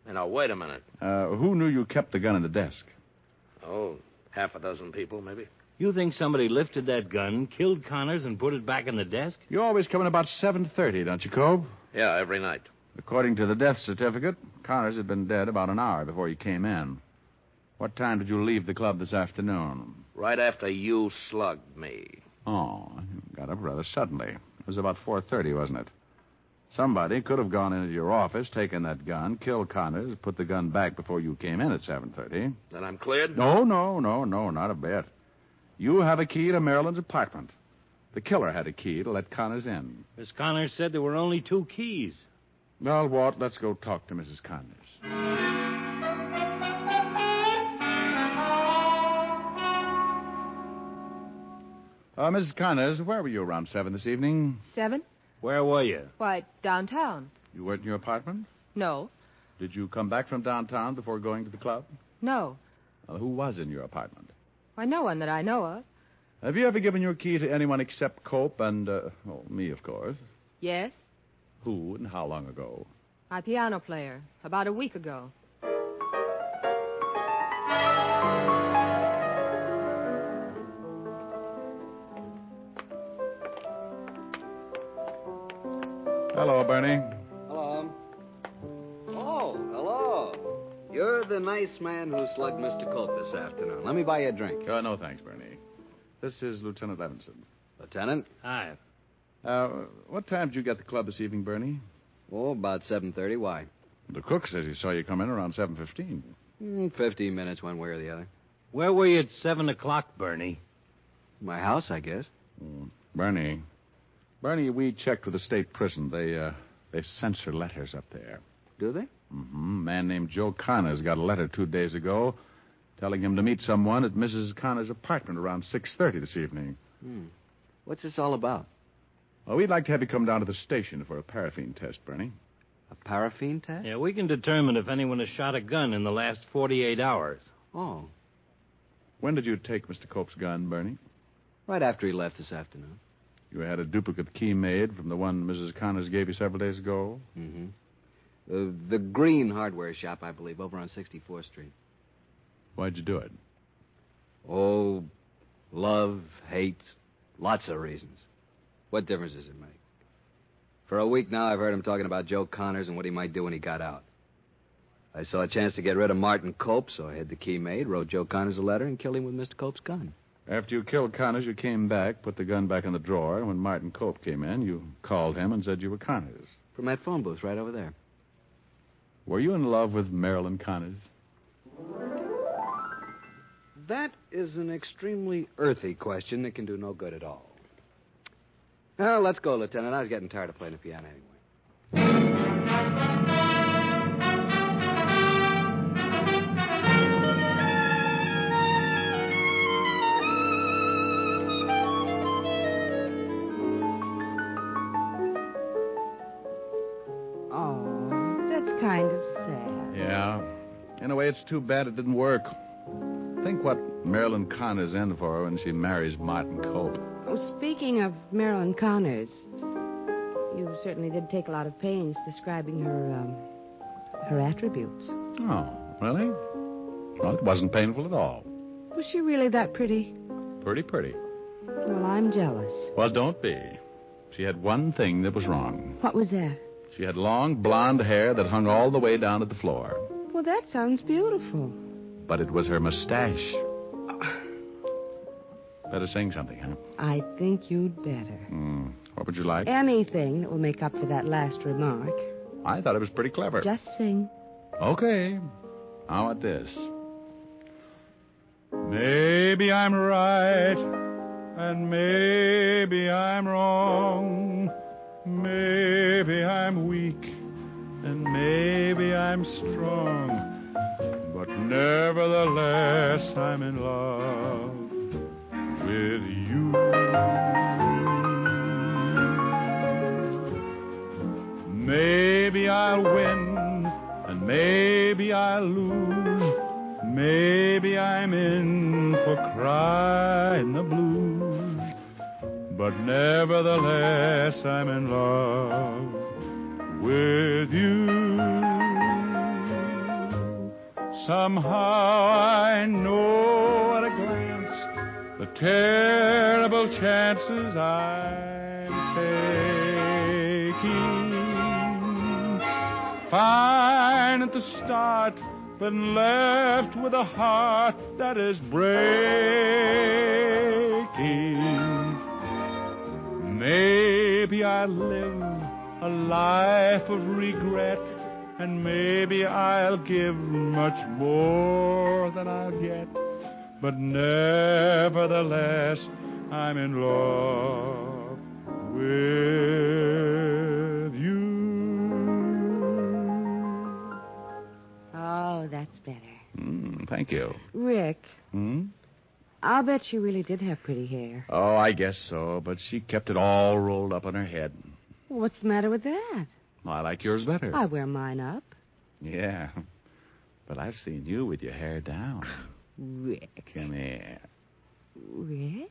Now, wait a minute. Who knew you kept the gun in the desk? Oh, half a dozen people, maybe. You think somebody lifted that gun, killed Connors, and put it back in the desk? You always come in about 7:30, don't you, Cope? Yeah, every night. According to the death certificate, Connors had been dead about an hour before you came in. What time did you leave the club this afternoon? Right after you slugged me. Oh, you got up rather suddenly. It was about 4:30, wasn't it? Somebody could have gone into your office, taken that gun, killed Connors, put the gun back before you came in at 7:30. Then I'm cleared? No, not a bit. You have a key to Marilyn's apartment. The killer had a key to let Connors in. Miss Connors said there were only 2 keys. Well, Walt, let's go talk to Mrs. Connors. Mrs. Connors, where were you around 7 this evening? 7? Where were you? Why, downtown. You weren't in your apartment? No. Did you come back from downtown before going to the club? No. Who was in your apartment? Why, no one that I know of. Have you ever given your key to anyone except Cope and, me, of course? Yes, Who and how long ago? my piano player, about a week ago. Hello, Bernie. Hello. Oh, hello. You're the nice man who slugged Mr. Cope this afternoon. Let me buy you a drink. No, thanks, Bernie. This is Lieutenant Levinson. Lieutenant? Hi. What time did you get to the club this evening, Bernie? Oh, about 7:30. Why? The cook says he saw you come in around 7:15. 15 minutes one way or the other. Where were you at 7 o'clock, Bernie? My house, I guess. Bernie, we checked with the state prison. They censor letters up there. Do they? Mm-hmm. A man named Joe Connors got a letter 2 days ago telling him to meet someone at Mrs. Connors' apartment around 6:30 this evening. What's this all about? Well, we'd like to have you come down to the station for a paraffin test, Bernie. A paraffin test? Yeah, we can determine if anyone has shot a gun in the last 48 hours. Oh. When did you take Mr. Cope's gun, Bernie? Right after he left this afternoon. You had a duplicate key made from the one Mrs. Connors gave you several days ago? Mm-hmm. The Green Hardware Shop, I believe, over on 64th Street. Why'd you do it? Oh, love, hate, lots of reasons. What difference does it make? For a week now, I've heard him talking about Joe Connors and what he might do when he got out. I saw a chance to get rid of Martin Cope, so I had the key made, wrote Joe Connors a letter, and killed him with Mr. Cope's gun. After you killed Connors, you came back, put the gun back in the drawer. When Martin Cope came in, you called him and said you were Connors. From that phone booth right over there. Were you in love with Marilyn Connors? That is an extremely earthy question that can do no good at all. Well, let's go, Lieutenant. I was getting tired of playing the piano anyway. Oh, that's kind of sad. Yeah. In a way, it's too bad it didn't work. Think what Marilyn Connor's in for when she marries Martin Cope. Oh, speaking of Marilyn Connors, you certainly did take a lot of pains describing her attributes. Oh, really? Well, it wasn't painful at all. Was she really that pretty? Pretty. Well, I'm jealous. Well, don't be. She had one thing that was wrong. What was that? She had long blonde hair that hung all the way down to the floor. Well, that sounds beautiful. But it was her mustache. Better sing something, huh? I think you'd better. What would you like? Anything that will make up for that last remark. I thought it was pretty clever. Just sing. Okay. How about this? Maybe I'm right, and maybe I'm wrong. Maybe I'm weak, and maybe I'm strong. But nevertheless, I'm in love with you. Maybe I'll win, and maybe I'll lose. Maybe I'm in for crying the blues. But nevertheless, I'm in love with you. Somehow I know at a glance the terrible chances I'm taking. Fine at the start, been left with a heart that is breaking. Maybe I live a life of regret, and maybe I'll give much more than I'll get. But nevertheless, I'm in love with you. Oh, that's better. Thank you. Rick, I'll bet she really did have pretty hair. Oh, I guess so, but she kept it all rolled up on her head. What's the matter with that? Well, I like yours better. I wear mine up. Yeah, but I've seen you with your hair down. Rick. Come here. Rick?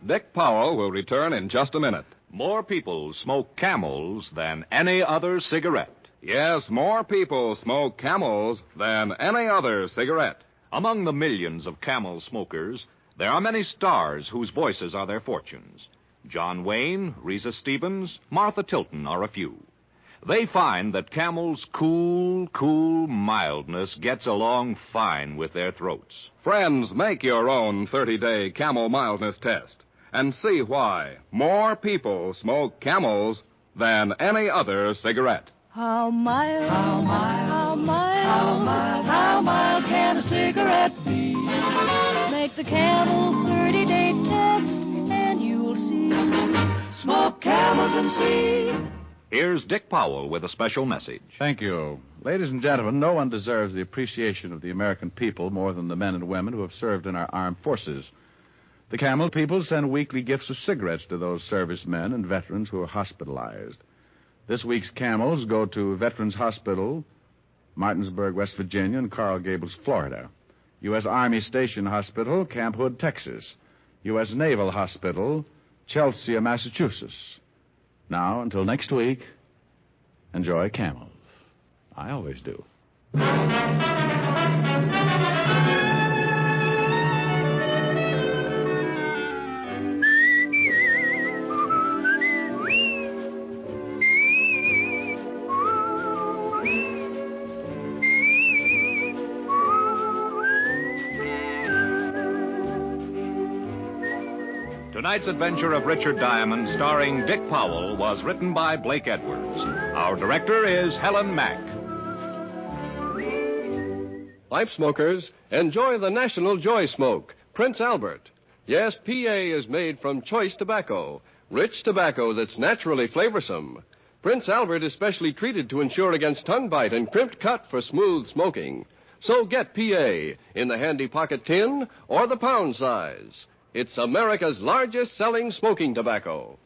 Dick Powell will return in just a minute. More people smoke Camels than any other cigarette. Yes, more people smoke Camels than any other cigarette. Among the millions of Camel smokers, there are many stars whose voices are their fortunes. John Wayne, Risa Stevens, Martha Tilton are a few. They find that Camel's cool mildness gets along fine with their throats. Friends, make your own 30-day Camel mildness test and see why more people smoke Camels than any other cigarette. How mild, how mild, how mild, how mild, how mild can a cigarette be? Make the Camel 30-day test and you'll see. Smoke Camels and see. Here's Dick Powell with a special message. Thank you. Ladies and gentlemen, no one deserves the appreciation of the American people more than the men and women who have served in our armed forces. The Camel people send weekly gifts of cigarettes to those servicemen and veterans who are hospitalized. This week's Camels go to Veterans Hospital, Martinsburg, West Virginia, and Coral Gables, Florida. U.S. Army Station Hospital, Camp Hood, Texas. U.S. Naval Hospital, Chelsea, Massachusetts. Now, until next week, enjoy Camels. I always do. Tonight's adventure of Richard Diamond, starring Dick Powell, was written by Blake Edwards. Our director is Helen Mack. Pipe smokers, enjoy the National Joy Smoke, Prince Albert. Yes, PA is made from choice tobacco, rich tobacco that's naturally flavorsome. Prince Albert is specially treated to ensure against tongue bite and crimped cut for smooth smoking. So get PA in the handy pocket tin or the pound size. It's America's largest selling smoking tobacco.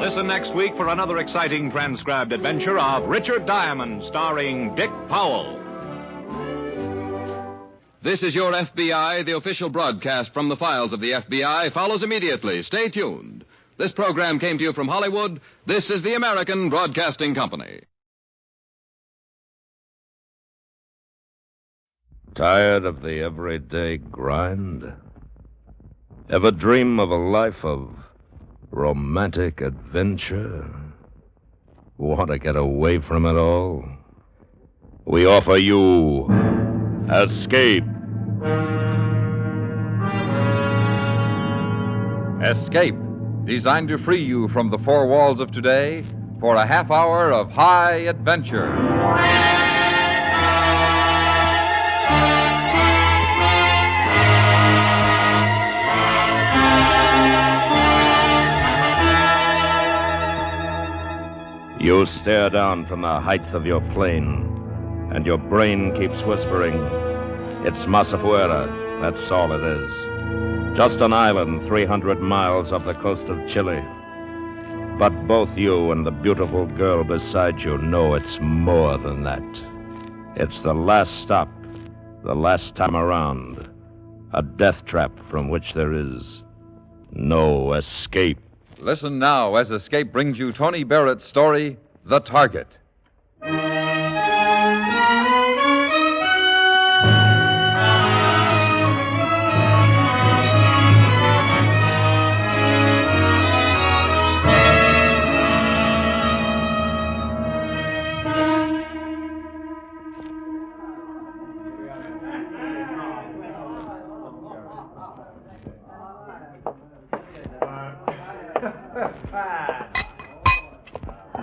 Listen next week for another exciting transcribed adventure of Richard Diamond, starring Dick Powell. This is Your FBI. The official broadcast from the files of the FBI follows immediately. Stay tuned. This program came to you from Hollywood. This is the American Broadcasting Company. Tired of the everyday grind? Ever dream of a life of romantic adventure? Want to get away from it all? We offer you Escape. Escape, designed to free you from the four walls of today for a half hour of high adventure. You stare down from the height of your plane, and your brain keeps whispering, it's Masafuera, that's all it is. Just an island 300 miles off the coast of Chile. But both you and the beautiful girl beside you know it's more than that. It's the last stop, the last time around. A death trap from which there is no escape. Listen now as Escape brings you Tony Barrett's story, The Target.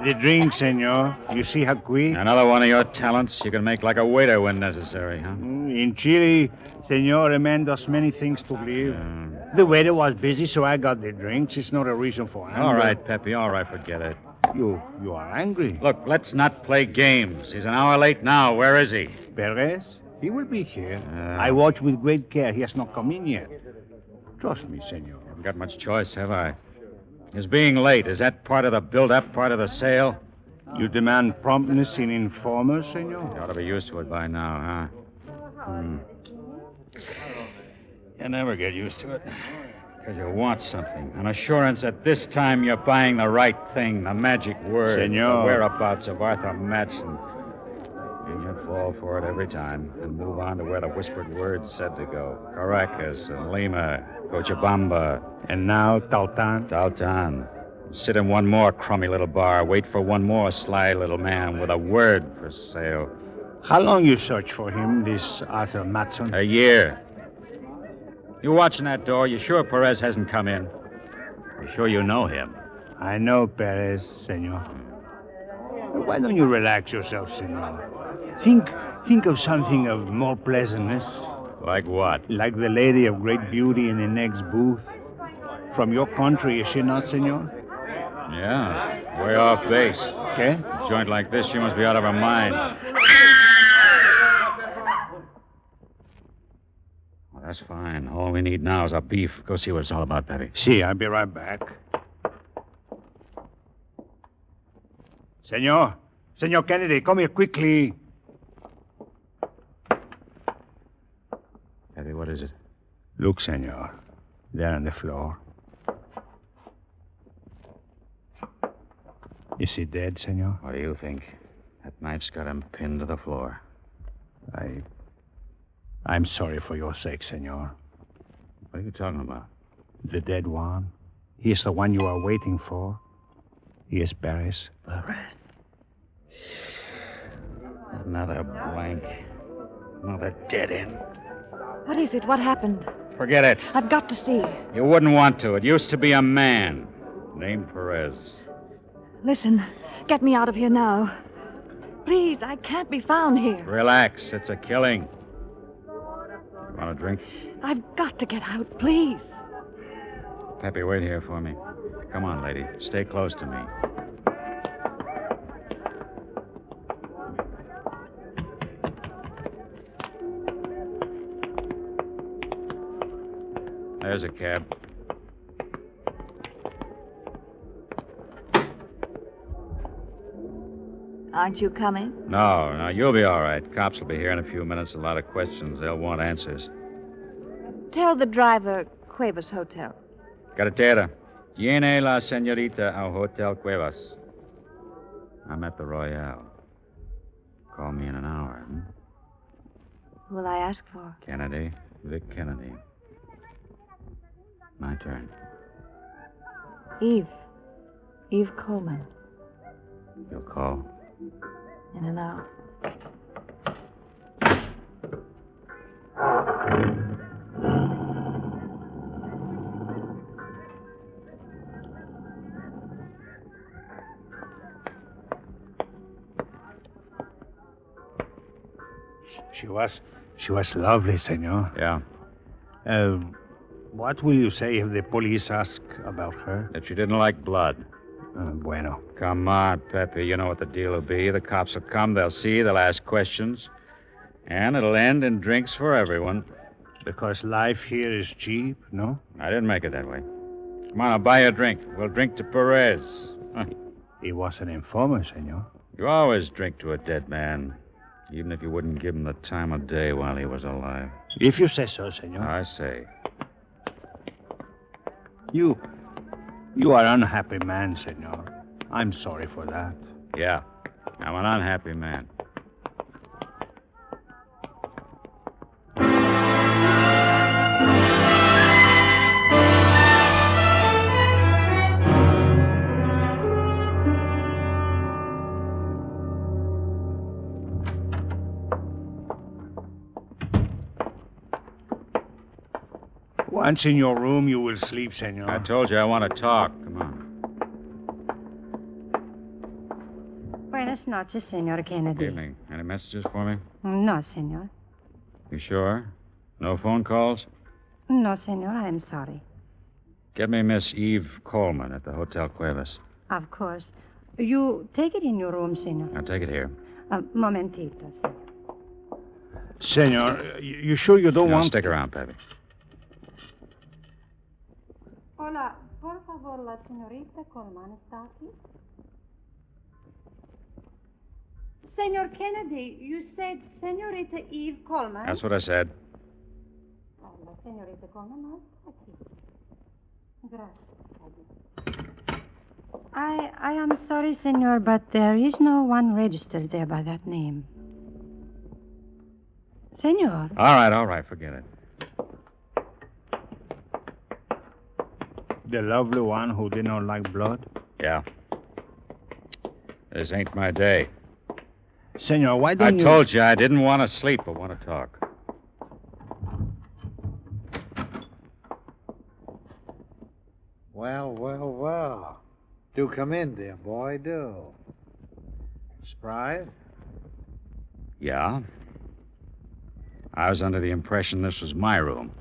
The drink, senor. You see how quick? Another one of your talents. You can make like a waiter when necessary, huh? In Chile, senor, a man does many things to live. The waiter was busy, so I got the drinks. It's not a reason for anger. All right, Pepe, all right, forget it. You are angry. Look, let's not play games. He's an hour late now. Where is he? Perez? He will be here. I watch with great care. He has not come in yet. Trust me, senor. Haven't got much choice, have I? Is being late, is that part of the build-up, part of the sale? You demand promptness in informers, senor? You ought to be used to it by now, huh? You never get used to it. Because you want something. An assurance that this time you're buying the right thing, the magic word. Senor. The whereabouts of Arthur Matson. And you fall for it every time and move on to where the whispered word's said to go. Caracas and Lima, Cochabamba. And now, Taltan? Taltan. Sit in one more crummy little bar, wait for one more sly little man with a word for sale. How long you search for him, this Arthur Matson? A year. You watching that door? You sure Perez hasn't come in? You sure you know him? I know Perez, senor. Why don't you relax yourself, senor? Think of something of more pleasantness. Like what? Like the lady of great beauty in the next booth. From your country, is she not, senor? Yeah, way off base. Okay? A joint like this, she must be out of her mind. Well, that's fine. All we need now is our beef. Go see what it's all about, Pepe. See, I'll be right back. Senor Kennedy, come here quickly. Pepe, what is it? Look, senor. There on the floor. Is he dead, senor? What do you think? That knife's got him pinned to the floor. I'm sorry for your sake, senor. What are you talking about? The dead one. He is the one you are waiting for. He is Barris. Another blank. Another dead end. What is it? What happened? Forget it. I've got to see. You wouldn't want to. It used to be a man named Perez. Listen, get me out of here now. Please, I can't be found here. Relax. It's a killing. Want a drink? I've got to get out, please. Pepe, wait here for me. Come on, lady. Stay close to me. There's a cab. Aren't you coming? No, you'll be all right. Cops will be here in a few minutes. A lot of questions. They'll want answers. Tell the driver Cuevas Hotel. Carretera. Tiene la señorita al Hotel Cuevas. I'm at the Royale. Call me in an hour. Who will I ask for? Kennedy. Vic Kennedy. My turn. Eve Coleman. You'll call? In an hour. She was lovely, senor. Yeah. What will you say if the police ask about her? That she didn't like blood. Bueno. Come on, Pepe. You know what the deal will be. The cops will come, they'll see, they'll ask questions. And it'll end in drinks for everyone. Because life here is cheap, no? I didn't make it that way. Come on, I'll buy you a drink. We'll drink to Perez. He was an informer, senor. You always drink to a dead man. Even if you wouldn't give him the time of day while he was alive. If you say so, senor. I say. You are an unhappy man, senor. I'm sorry for that. Yeah, I'm an unhappy man. Once in your room, you will sleep, senor. I told you I want to talk. Come on. Buenas noches, Senor Kennedy. Good evening. Any messages for me? No, Senor. You sure? No phone calls? No, Senor, I'm sorry. Get me Miss Eve Coleman at the Hotel Cuevas. Of course. You take it in your room, Senor. I'll take it here. Momentito, Senor, you sure you don't want... Stick around, Pepe. Hola, por favor, la señorita Coleman está aquí. Senor Kennedy, you said Senorita Eve Coleman. That's what I said. Oh, la señorita Coleman no está aquí. Gracias. I am sorry, senor, but there is no one registered there by that name. Senor. All right, forget it. The lovely one who did not like blood? Yeah. This ain't my day. Senor, why don't I told you I didn't want to sleep, but want to talk. Well. Do come in, dear boy, do. Surprised? Yeah? I was under the impression this was my room.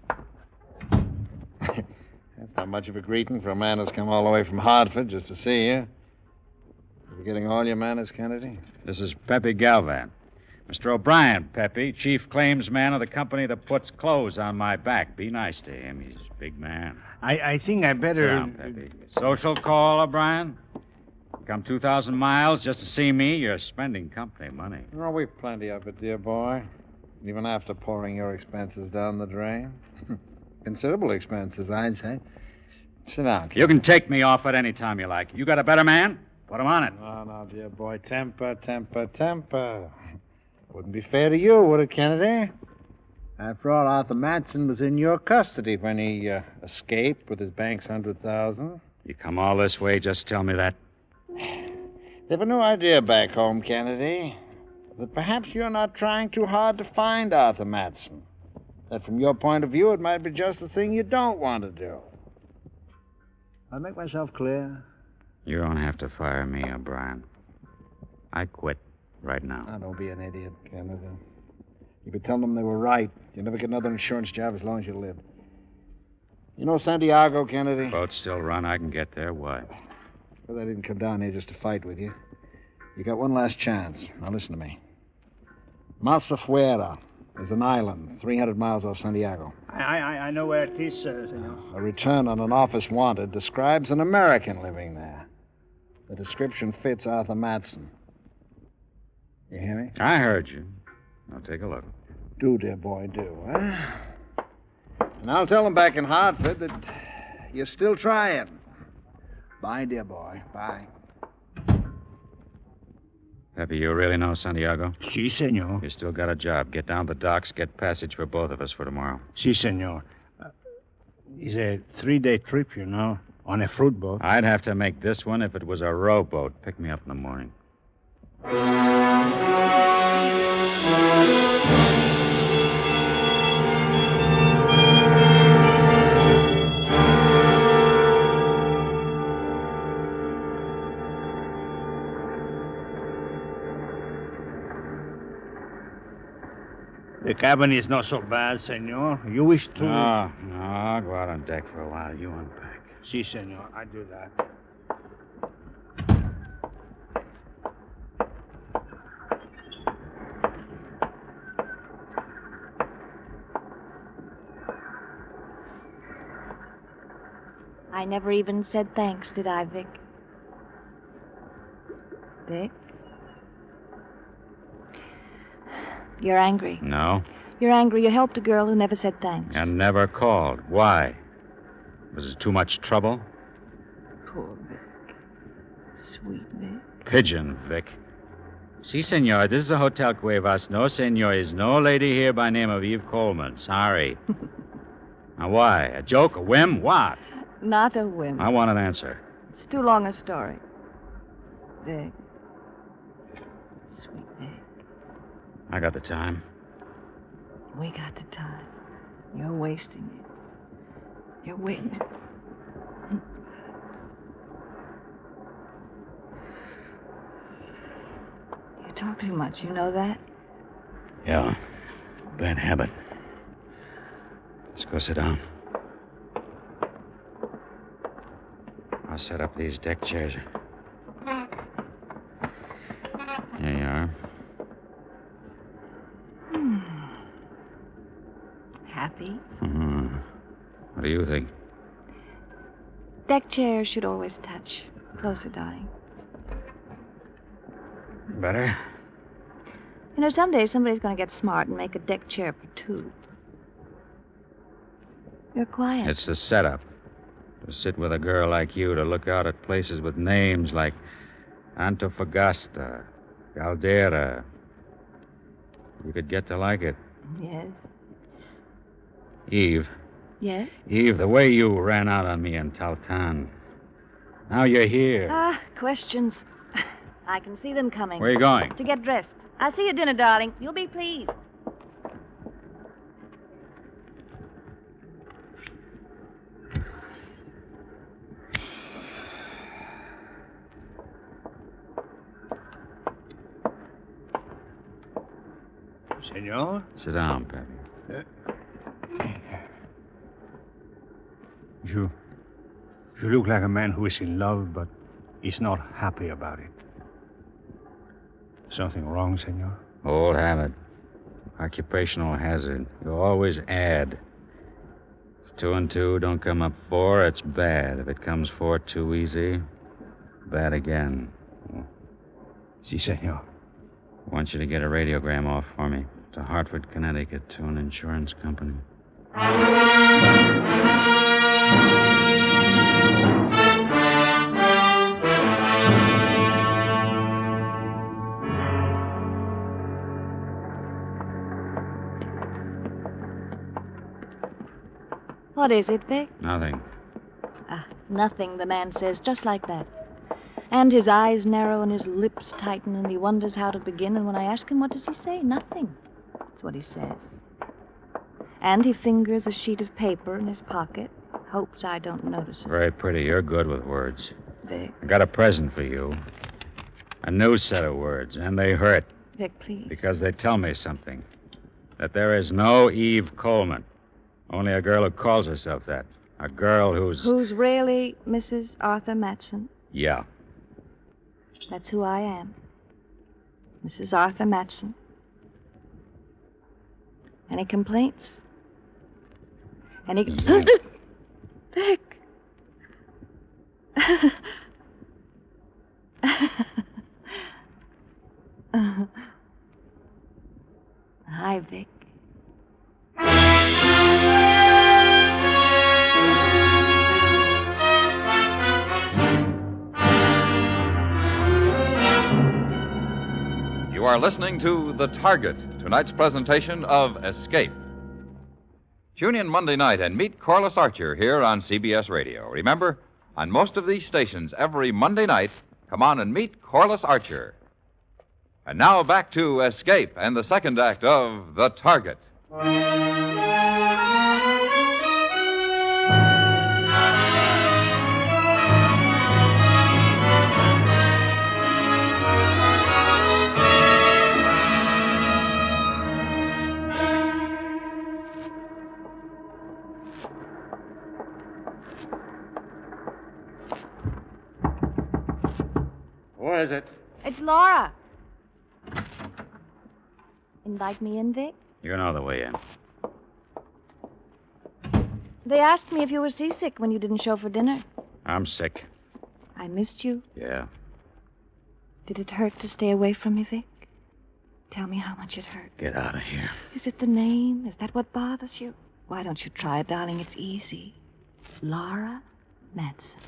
That's not much of a greeting for a man who's come all the way from Hartford just to see you. You getting all your manners, Kennedy? This is Pepe Galvan. Mr. O'Brien, Pepe, chief claims man of the company that puts clothes on my back. Be nice to him. He's a big man. I think I better... Sit down, Pepe. Social call, O'Brien? Come 2,000 miles just to see me? You're spending company money. Oh, we've plenty of it, dear boy. Even after pouring your expenses down the drain. Considerable expenses, I'd say. Sit down, Kennedy. You can take me off at any time you like. You got a better man? Put him on it. No, dear boy. Temper. Wouldn't be fair to you, would it, Kennedy? After all, Arthur Matson was in your custody when he escaped with his bank's $100,000. You come all this way just to tell me that? They've a new idea back home, Kennedy. That perhaps you're not trying too hard to find Arthur Matson. That from your point of view, it might be just the thing you don't want to do. I make myself clear? You don't have to fire me, O'Brien. I quit right now. Now, don't be an idiot, Kennedy. You could tell them they were right. You'll never get another insurance job as long as you live. You know Santiago, Kennedy? Boats still run. I can get there. Why? Well, I didn't come down here just to fight with you. You got one last chance. Now, listen to me. Masafuera is an island 300 miles off Santiago. I know where it is, senor. A return on an office wanted describes an American living there. The description fits Arthur Matson. You hear me? I heard you. Now take a look. Do, dear boy, do, huh? And I'll tell them back in Hartford that you're still trying. Bye, dear boy. Bye. Pepe, you really know Santiago? Si, senor. You still got a job. Get down to the docks, get passage for both of us for tomorrow. Si, senor. It's a 3-day trip, you know, on a fruit boat. I'd have to make this one if it was a rowboat. Pick me up in the morning. The cabin is not so bad, senor. You wish to... No, I'll go out on deck for a while. You unpack. Si, senor. I do that. I never even said thanks, did I, Vic? Vic? You're angry. No. You're angry you helped a girl who never said thanks. And never called. Why? Was it too much trouble? Poor Vic. Sweet Vic. Pigeon, Vic. Si, senor, this is a Hotel Cuevas. No, senor, is no lady here by name of Eve Coleman. Sorry. Now, why? A joke? A whim? What? Not a whim. I want an answer. It's too long a story. Vic. Sweet Vic. I got the time. We got the time. You're wasting it. You're wasting. You talk too much, you know that? Yeah. Bad habit. Let's go sit down. I'll set up these deck chairs. There you are. Happy? What do you think? Deck chairs should always touch. Closer, darling. Better? You know, someday somebody's going to get smart and make a deck chair for two. You're quiet. It's the setup. To sit with a girl like you, to look out at places with names like Antofagasta, Caldera. You could get to like it. Yes. Eve. Yes? Eve, the way you ran out on me in Taltan. Now you're here. Ah, questions. I can see them coming. Where are you going? To get dressed. I'll see you at dinner, darling. You'll be pleased. Senor? Sit down, Pepe. You look like a man who is in love, but is not happy about it. Something wrong, senor? Old habit. Occupational hazard. You always add. If 2 and 2 don't come up 4, it's bad. If it comes 4 too easy, bad again. Si, senor. I want you to get a radiogram off for me to Hartford, Connecticut, to an insurance company. What is it, Vic? Nothing. Nothing, the man says, just like that. And his eyes narrow and his lips tighten, and he wonders how to begin. And when I ask him, what does he say? Nothing. That's what he says. And he fingers a sheet of paper in his pocket, hopes I don't notice it. Very pretty. You're good with words. Vic. I got a present for you. A new set of words, and they hurt. Vic, please. Because they tell me something. That there is no Eve Coleman. Only a girl who calls herself that. A girl who's... Who's really Mrs. Arthur Matson? Yeah. That's who I am. Mrs. Arthur Matson. Any complaints? Any... Vic! Hi, Vic. You are listening to The Target, tonight's presentation of Escape. Tune in Monday night and meet Corliss Archer here on CBS Radio. Remember, on most of these stations every Monday night, come on and meet Corliss Archer. And now back to Escape and the second act of The Target. What is it? It's Laura. Invite me in, Vic? You know the way in. They asked me if you were seasick when you didn't show for dinner. I'm sick. I missed you. Yeah. Did it hurt to stay away from me, Vic? Tell me how much it hurt. Get out of here. Is it the name? Is that what bothers you? Why don't you try it, darling? It's easy. Laura Matson.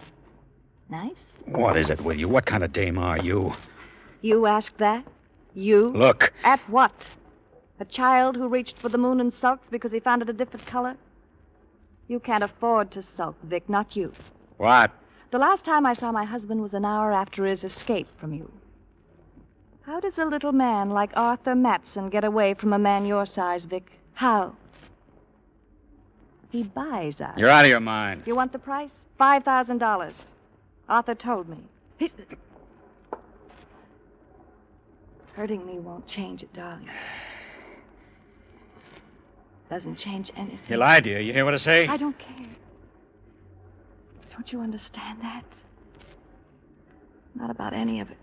Nice? What is it with you? What kind of dame are you? You asked that? You? Look. At what? A child who reached for the moon and sulks because he found it a different color? You can't afford to sulk, Vic, not you. What? The last time I saw my husband was an hour after his escape from you. How does a little man like Arthur Matson get away from a man your size, Vic? How? He buys us. You're out of your mind. You want the price? $5,000. Arthur told me. Hurting me won't change it, darling. Doesn't change anything. He lied to you. You hear what I say? I don't care. Don't you understand that? Not about any of it.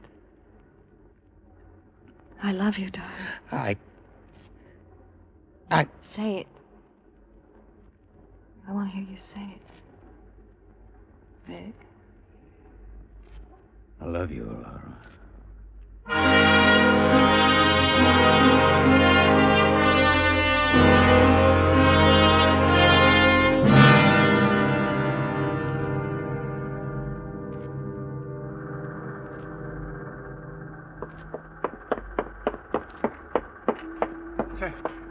I love you, darling. Say it. I want to hear you say it. Vic. I love you, Laura.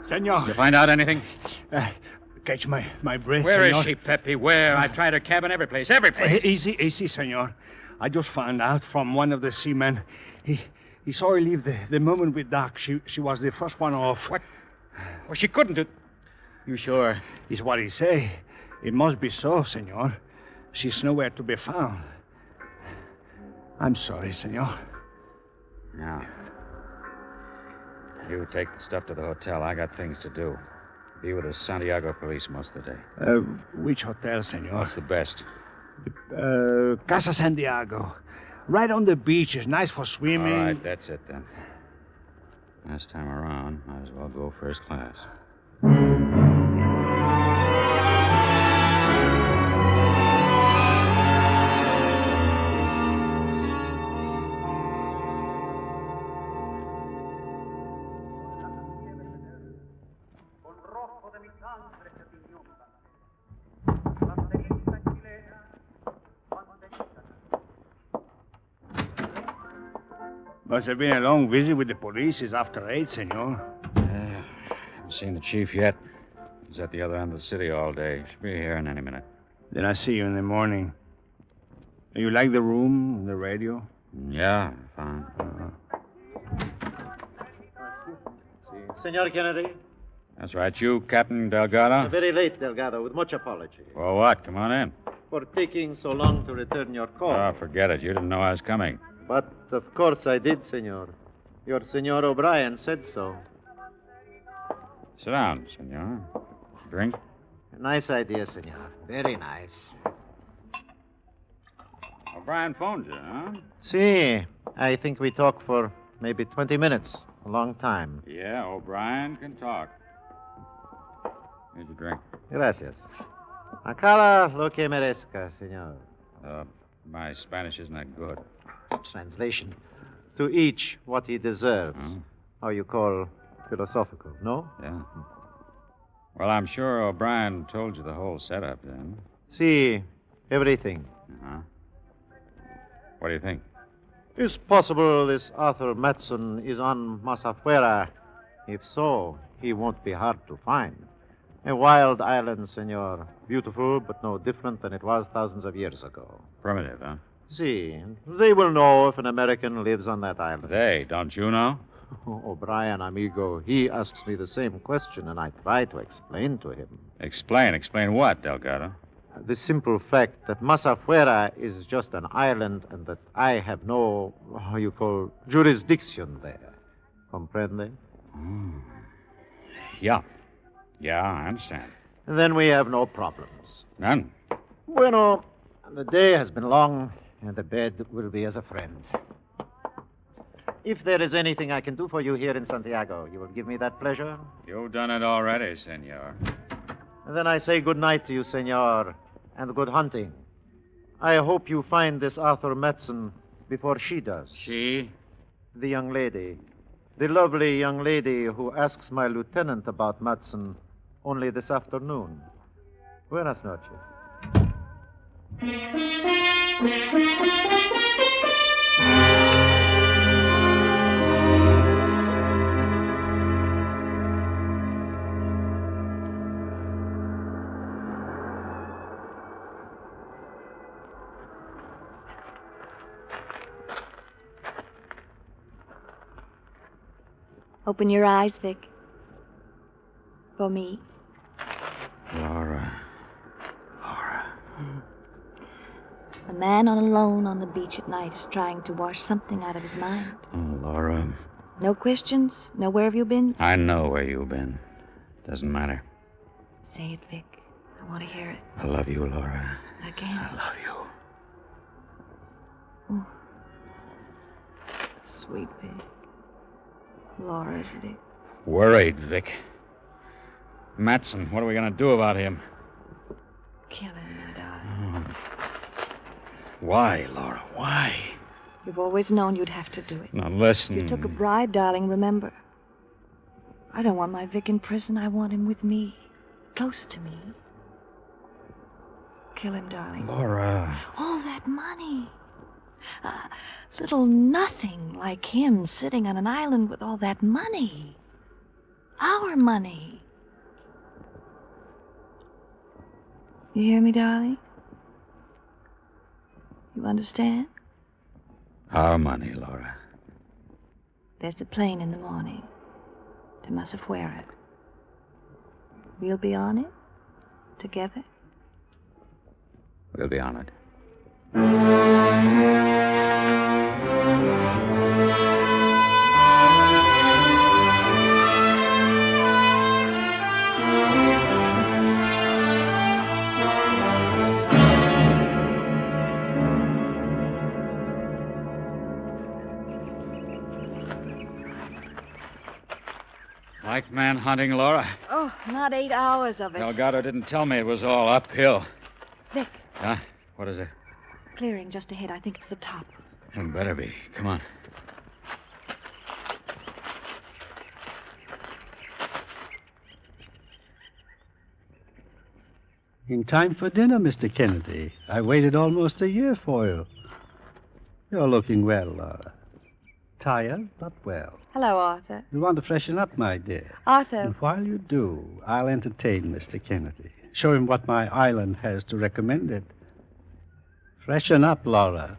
Senor. You find out anything? Catch my breath, Where senor. is she, Pepe? Where? I tried her cabin every place. Easy, senor. I just found out from one of the seamen. He saw her leave the moment we docked. She was the first one off. What? Well, she couldn't do... You sure? Is what he say. It must be so, senor. She's nowhere to be found. I'm sorry, senor. Now, you take the stuff to the hotel. I got things to do. Be with the Santiago police most of the day. Which hotel, senor? What's the best? Casa Santiago. Right on the beach. It's nice for swimming. All right, that's it then. Last time around, might as well go first class. Must have been a long visit with the police. It's after 8, senor. Haven't seen the chief yet. He's at the other end of the city all day. Should be here in any minute. Then I see you in the morning. You like the room, the radio? Yeah, fine. Senor Kennedy? That's right. You, Captain Delgado? Very late, Delgado, with much apology. For what? Come on in. For taking so long to return your call. Oh, forget it. You didn't know I was coming. But, of course, I did, senor. Your Senor O'Brien said so. Sit down, senor. Drink? A nice idea, senor. Very nice. O'Brien phoned you, huh? See, I think we talked for maybe 20 minutes. A long time. Yeah, O'Brien can talk. Here's your drink. Gracias. Acala lo que merezca, senor. My Spanish isn't that good. Translation. To each what he deserves. Huh? How you call philosophical, no? Yeah. Well, I'm sure O'Brien told you the whole setup then. See, everything. Uh-huh. What do you think? Is possible this Arthur Matson is on Masafuera? If so, he won't be hard to find. A wild island, senor. Beautiful, but no different than it was thousands of years ago. Primitive, huh? See, they will know if an American lives on that island. They, don't you know? O'Brien, amigo, he asks me the same question, and I try to explain to him. Explain what, Delgado? The simple fact that Masafuera is just an island and that I have no, how you call, jurisdiction there. Comprende? Yeah. Yeah, I understand. Then we have no problems. None. Bueno, the day has been long, and the bed will be as a friend. If there is anything I can do for you here in Santiago, you will give me that pleasure? You've done it already, senor. And then I say good night to you, senor, and good hunting. I hope you find this Arthur Matson before she does. She? The young lady. The lovely young lady who asks my lieutenant about Matson only this afternoon. Buenas noches. Open your eyes, Vic. For me. Laura. A man alone on the beach at night is trying to wash something out of his mind. Oh, Laura. No questions? No where have you been? I know where you've been. Doesn't matter. Say it, Vic. I want to hear it. I love you, Laura. Again. I love you. Oh. Sweet Vic. Laura's Vic. Worried, Vic. Matson, what are we going to do about him? Kill him, my darling. Why, Laura? Why? You've always known you'd have to do it. Now, listen. You took a bribe, darling, remember. I don't want my Vic in prison. I want him with me. Close to me. Kill him, darling. Laura. All that money. Little nothing like him sitting on an island with all that money. Our money. You hear me, darling? You understand? Our money, Laura. There's a plane in the morning to Masafuera. We'll be on it together. We'll be on it. Like manhunting, Laura? Oh, not 8 hours of it. Delgado didn't tell me it was all uphill. Vic, Huh? What is it? clearing just ahead. I think it's the top. It better be. Come on. In time for dinner, Mr. Kennedy. I waited almost a year for you. You're looking well, Laura. Tired, but well. Hello, Arthur. You want to freshen up, my dear. Arthur. And while you do, I'll entertain Mr. Kennedy. Show him what my island has to recommend it. Freshen up, Laura.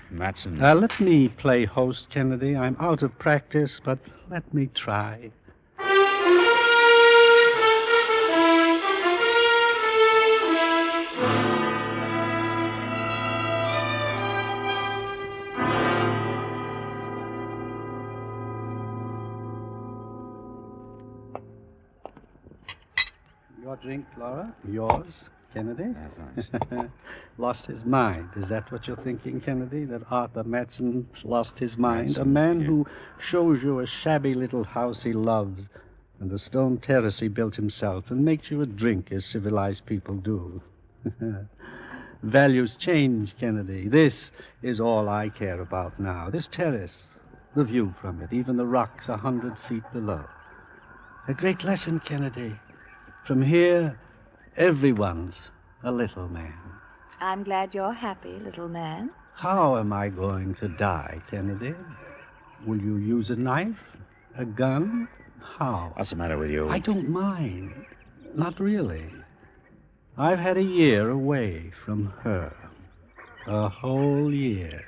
Matson. Let me play host, Kennedy. I'm out of practice, but let me try. Your drink, Laura? Yours, Kennedy? Lost his mind. Is that what you're thinking, Kennedy? That Arthur Matson lost his mind? Matson, A man yeah. who shows you a shabby little house he loves and a stone terrace he built himself and makes you a drink as civilized people do. Values change, Kennedy. This is all I care about now. This terrace, the view from it, even the rocks 100 feet below. A great lesson, Kennedy. From here, everyone's a little man. I'm glad you're happy, little man. How am I going to die, Kennedy? Will you use a knife? A gun? How? What's the matter with you? I don't mind. Not really. I've had a year away from her. A whole year.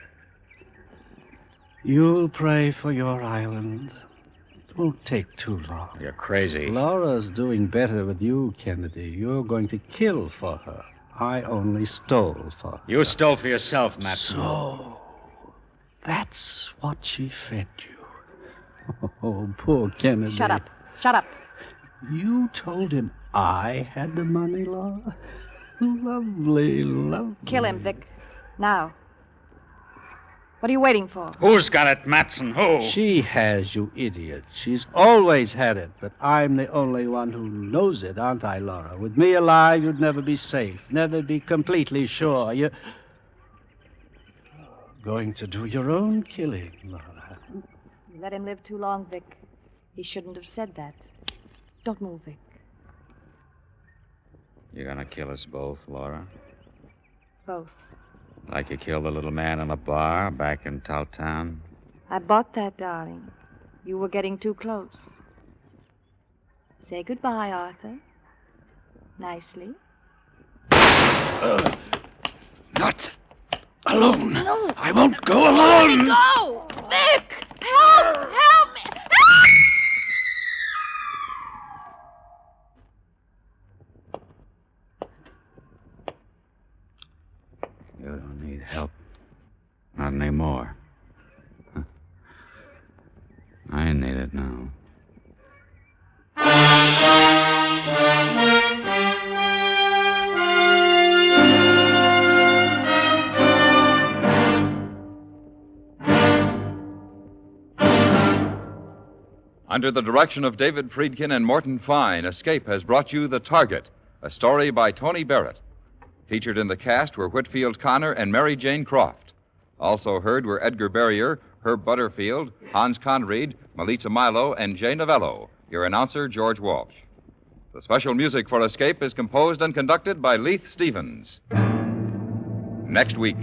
You'll pray for your island. It won't take too long. You're crazy. Laura's doing better with you, Kennedy. You're going to kill for her. I only stole for her. You stole for yourself, Matson. So, that's what she fed you. Oh, poor Kennedy. Shut up. Shut up. You told him I had the money, Laura? Lovely, lovely. Kill him, Vic. Now. What are you waiting for? Who's got it, Matson? Who? She has, you idiot. She's always had it, but I'm the only one who knows it, aren't I, Laura? With me alive, you'd never be safe, never be completely sure. You're going to do your own killing, Laura. You let him live too long, Vic. He shouldn't have said that. Don't move, Vic. You're gonna kill us both, Laura? Both. Like you killed the little man in the bar back in Towtown? I bought that, darling. You were getting too close. Say goodbye, Arthur. Nicely. Not alone. No. I won't go alone. Let me go! Vic! Help! Help me! You don't need help. Not anymore. Huh. I need it now. Under the direction of David Friedkin and Morton Fine, Escape has brought you The Target, a story by Tony Barrett. Featured in the cast were Whitfield Connor and Mary Jane Croft. Also heard were Edgar Barrier, Herb Butterfield, Hans Conried, Melissa Milo, and Jay Novello. Your announcer, George Walsh. The special music for Escape is composed and conducted by Leith Stevens. Next week.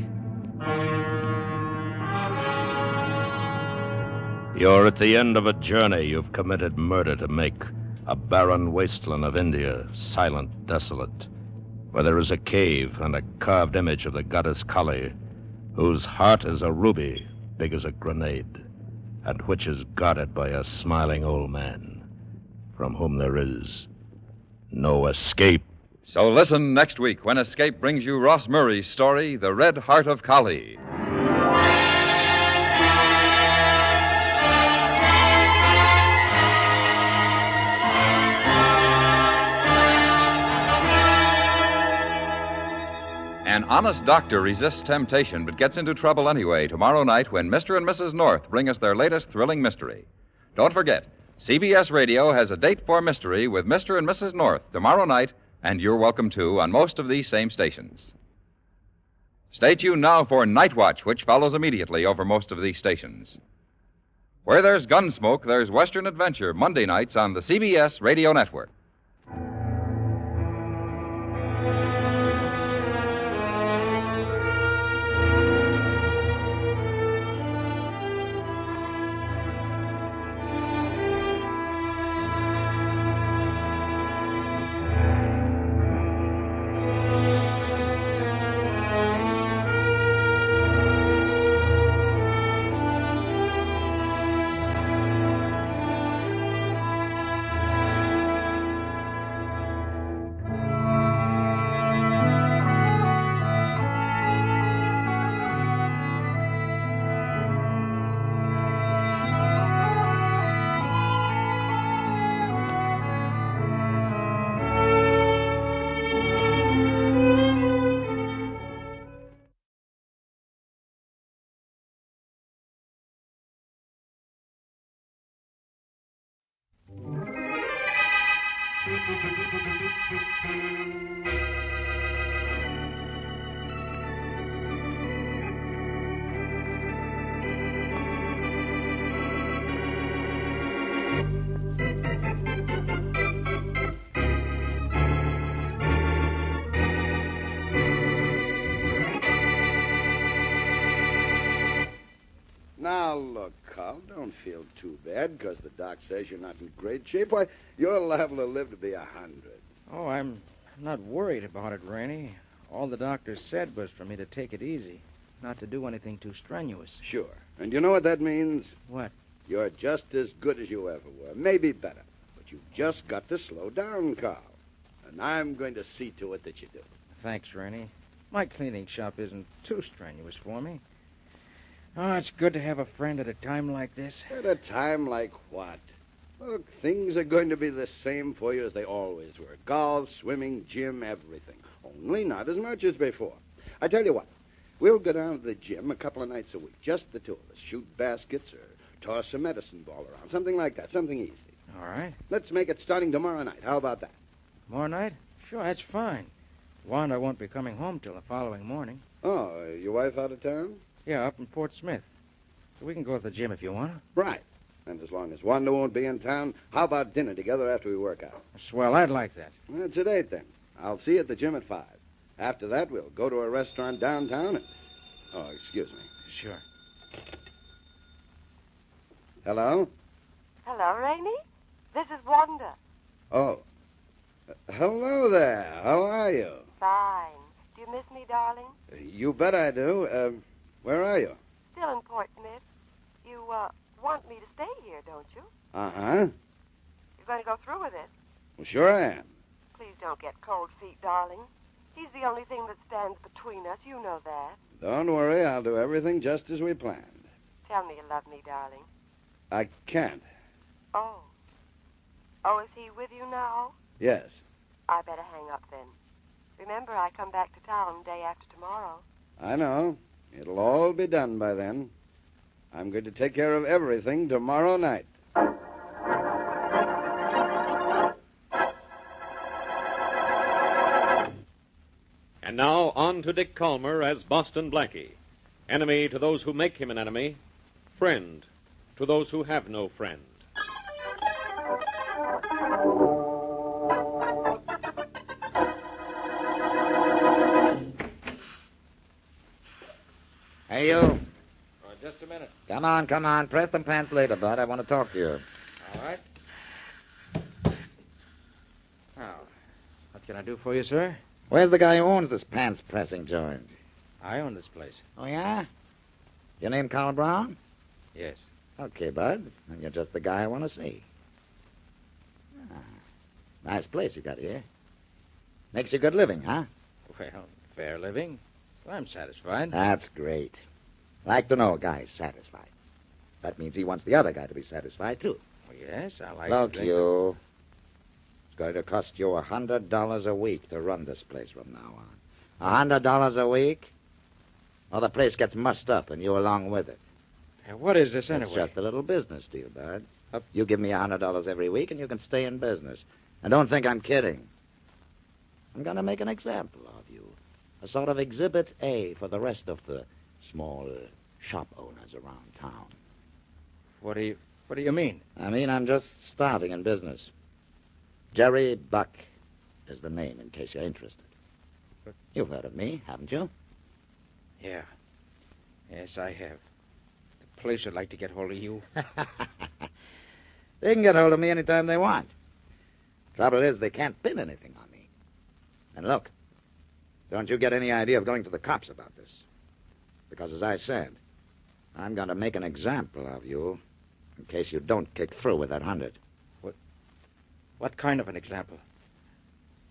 You're at the end of a journey. You've committed murder to make a barren wasteland of India, silent, desolate, where there is a cave and a carved image of the goddess Kali, whose heart is a ruby big as a grenade, and which is guarded by a smiling old man, from whom there is no escape. So listen next week when Escape brings you Ross Murray's story, The Red Heart of Kali. An honest doctor resists temptation but gets into trouble anyway tomorrow night when Mr. and Mrs. North bring us their latest thrilling mystery. Don't forget, CBS Radio has a date for mystery with Mr. and Mrs. North tomorrow night, and you're welcome to on most of these same stations. Stay tuned now for Night Watch, which follows immediately over most of these stations. Where there's Gunsmoke, there's Western Adventure, Monday nights on the CBS Radio Network. Now, look, Carl, don't feel too bad because the doc says you're not in great shape. Why, you're liable to live to be 100. Oh, I'm not worried about it, Rainey. All the doctor said was for me to take it easy, not to do anything too strenuous. Sure. And you know what that means? What? You're just as good as you ever were, maybe better. But you've just got to slow down, Carl. And I'm going to see to it that you do. Thanks, Rainey. My cleaning shop isn't too strenuous for me. Oh, it's good to have a friend at a time like this. At a time like what? Look, things are going to be the same for you as they always were. Golf, swimming, gym, everything. Only not as much as before. I tell you what, we'll go down to the gym a couple of nights a week, just the two of us. Shoot baskets or toss a medicine ball around, something like that, something easy. All right. Let's make it starting tomorrow night. How about that? Tomorrow night? Sure, that's fine. Wanda won't be coming home till the following morning. Oh, your wife out of town? Yeah, up in Fort Smith. So we can go to the gym if you want to. Right. And as long as Wanda won't be in town, how about dinner together after we work out? Swell, I'd like that. Well, it's a date then. I'll see you at the gym at 5. After that, we'll go to a restaurant downtown and... Oh, excuse me. Sure. Hello? Hello, Rainey. This is Wanda. Oh. Hello there. How are you? Fine. Do you miss me, darling? You bet I do. Where are you? Still in Fort Smith. You, want me to stay here, don't you? Uh-huh. You're going to go through with it. Well, sure I am. Please don't get cold feet, darling. He's the only thing that stands between us. You know that. Don't worry. I'll do everything just as we planned. Tell me you love me, darling. I can't. Oh. Oh, is he with you now? Yes. I better hang up then. Remember, I come back to town day after tomorrow. I know. It'll all be done by then. I'm going to take care of everything tomorrow night. And now, on to Dick Calmer as Boston Blackie. Enemy to those who make him an enemy. Friend to those who have no friend. Hey, you. Just a minute. Come on. Press them pants later, bud. I want to talk to you. All right. Now, what can I do for you, sir? Where's the guy who owns this pants pressing joint? I own this place. Oh, yeah? Your name Carl Brown? Yes. Okay, bud. And you're just the guy I want to see. Ah, nice place you got here. Makes you good living, huh? Well, fair living. Well, I'm satisfied. That's great. Like to know a guy's satisfied. That means he wants the other guy to be satisfied, too. Well, yes, I like Look, to think you. It's going to cost you $100 a week to run this place from now on. $100 a week, or the place gets mussed up and you along with it. Hey, what is this, anyway? It's just a little business deal, bud. You give me $100 every week and you can stay in business. And don't think I'm kidding. I'm going to make an example of you. A sort of Exhibit A for the rest of the small shop owners around town. What do you mean? I mean, I'm just starting in business. Jerry Buck is the name, in case you're interested. You've heard of me, haven't you? Yeah. Yes, I have. The police would like to get hold of you. They can get hold of me anytime they want. Trouble is, they can't pin anything on me. And look, don't you get any idea of going to the cops about this. Because, as I said, I'm going to make an example of you in case you don't kick through with that 100. What kind of an example?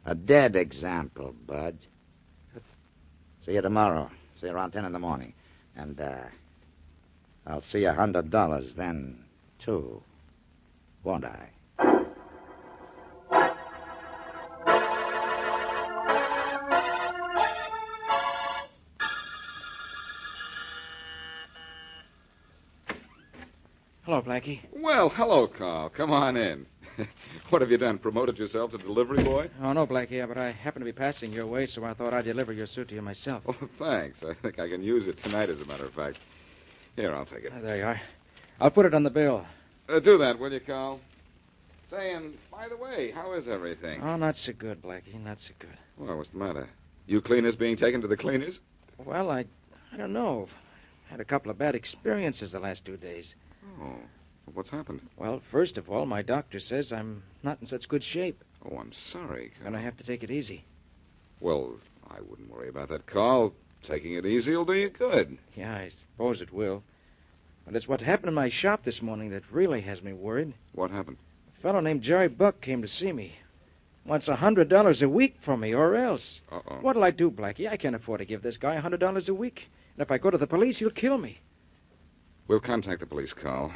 A dead example, Bud. See you tomorrow. See you around 10 in the morning. And, I'll see you $100 then, too. Won't I? Hello, Blackie. Well, hello, Carl. Come on in. What have you done? Promoted yourself to delivery boy? Oh, no, Blackie, but I happen to be passing your way, so I thought I'd deliver your suit to you myself. Oh, thanks. I think I can use it tonight, as a matter of fact. Here, I'll take it. There you are. I'll put it on the bill. Do that, will you, Carl? Say, and by the way, how is everything? Oh, not so good, Blackie, not so good. Well, what's the matter? You cleaners being taken to the cleaners? Well, I don't know. Had a couple of bad experiences the last 2 days. Oh, what's happened? Well, first of all, my doctor says I'm not in such good shape. Oh, I'm sorry, Carl. And I have to take it easy. Well, I wouldn't worry about that, Carl. Taking it easy will do you good. Yeah, I suppose it will. But it's what happened in my shop this morning that really has me worried. What happened? A fellow named Jerry Buck came to see me. Wants $100 a week from me, or else. Uh-oh. What'll I do, Blackie? I can't afford to give this guy $100 a week. And if I go to the police, he'll kill me. We'll contact the police, Carl.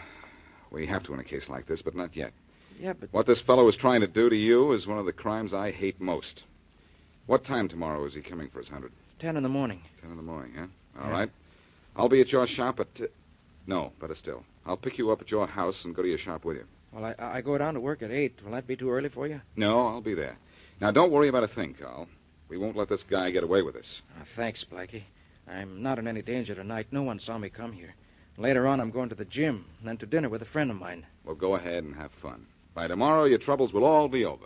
We have to in a case like this, but not yet. Yeah, but... What this fellow is trying to do to you is one of the crimes I hate most. What time tomorrow is he coming for his 100? 10 in the morning. 10 in the morning, huh? All right. I'll be at your shop at... No, better still. I'll pick you up at your house and go to your shop with you. Well, I go down to work at 8. Will that be too early for you? No, I'll be there. Now, don't worry about a thing, Carl. We won't let this guy get away with this. Thanks, Blackie. I'm not in any danger tonight. No one saw me come here. Later on, I'm going to the gym, and then to dinner with a friend of mine. Well, go ahead and have fun. By tomorrow, your troubles will all be over.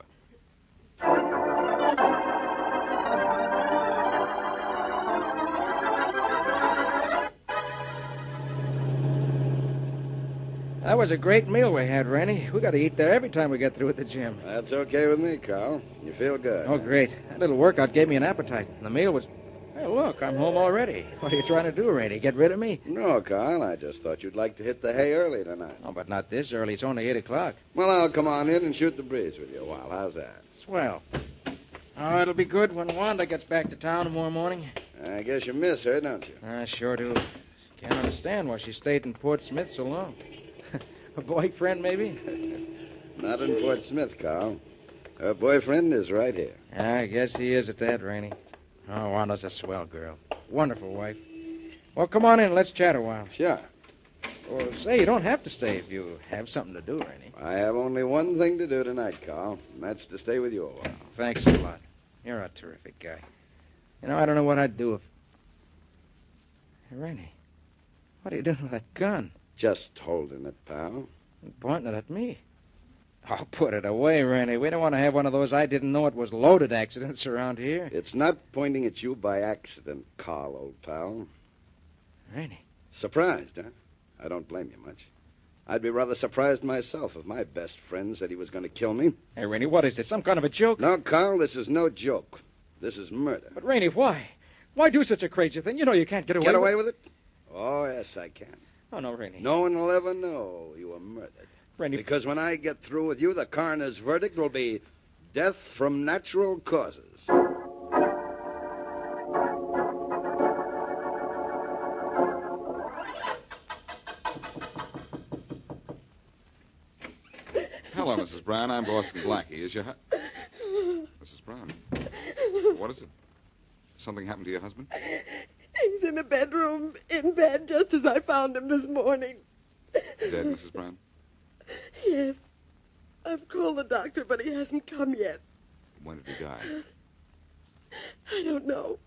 That was a great meal we had, Randy. We got to eat there every time we get through at the gym. That's okay with me, Carl. You feel good. Oh, great. That little workout gave me an appetite. The meal was... Hey, look, I'm home already. What are you trying to do, Randy? Get rid of me? No, Carl. I just thought you'd like to hit the hay early tonight. Oh, but not this early. It's only 8 o'clock. Well, I'll come on in and shoot the breeze with you a while. How's that? Swell. Oh, it'll be good when Wanda gets back to town tomorrow morning. I guess you miss her, don't you? I sure do. Can't understand why she stayed in Port Smith so long. A boyfriend, maybe? Not in Fort Smith, Carl. Her boyfriend is right here. I guess he is at that, Rainey. Oh, Wanda's a swell girl. Wonderful wife. Well, come on in. Let's chat a while. Sure. Well, say, you don't have to stay if you have something to do, Rainey. I have only one thing to do tonight, Carl, and that's to stay with you a while. Thanks a lot. You're a terrific guy. You know, I don't know what I'd do if... Hey, Rainey, what are you doing with that gun? Just holding it, pal. And pointing it at me. Oh, put it away, Rainey. We don't want to have one of those I didn't know it was loaded accidents around here. It's not pointing at you by accident, Carl, old pal. Rainey. Surprised, huh? I don't blame you much. I'd be rather surprised myself if my best friend said he was going to kill me. Hey, Rainey, what is this? Some kind of a joke? No, Carl, this is no joke. This is murder. But, Rainey, why? Why do such a crazy thing? You know you can't get away Get away with it? Oh, yes, I can. Oh, no, Rainey. No one will ever know you were murdered. Rainey. Because when I get through with you, the coroner's verdict will be death from natural causes. Hello, Mrs. Brown. I'm Boston Blackie. Is your Mrs. Brown? What is it? Something happened to your husband? He's in the bedroom, in bed, just as I found him this morning. Dead, Mrs. Brown? Yes. I've called the doctor, but he hasn't come yet. When did he die? I don't know.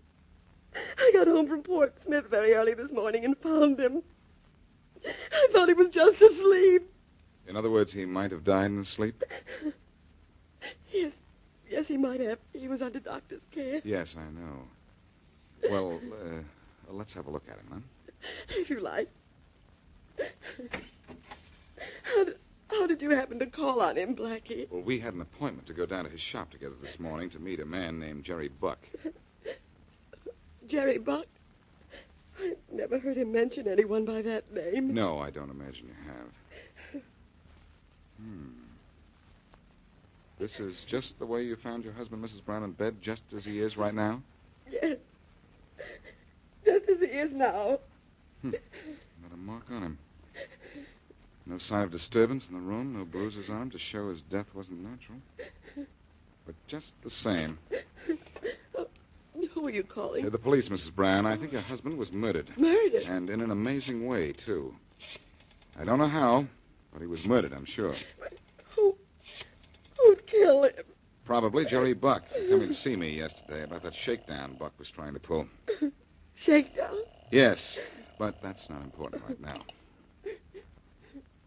I got home from Port Smith very early this morning and found him. I thought he was just asleep. In other words, he might have died in his sleep? Yes, he might have. He was under doctor's care. Yes, I know. Well, let's have a look at him, huh? If you like. How did you happen to call on him, Blackie? Well, we had an appointment to go down to his shop together this morning to meet a man named Jerry Buck. Jerry Buck? I've never heard him mention anyone by that name. No, I don't imagine you have. This is just the way you found your husband, Mrs. Brown, in bed, just as he is right now? Yes. Just as he is now. Not a mark on him. No sign of disturbance in the room, no bruises on him to show his death wasn't natural. But just the same. Who are you calling? The police, Mrs. Brown. I think your husband was murdered. Murdered? And in an amazing way, too. I don't know how, but he was murdered, I'm sure. Who'd kill him? Probably Jerry Buck. He came to see me yesterday about that shakedown Buck was trying to pull. Shakedown? Yes, but that's not important right now.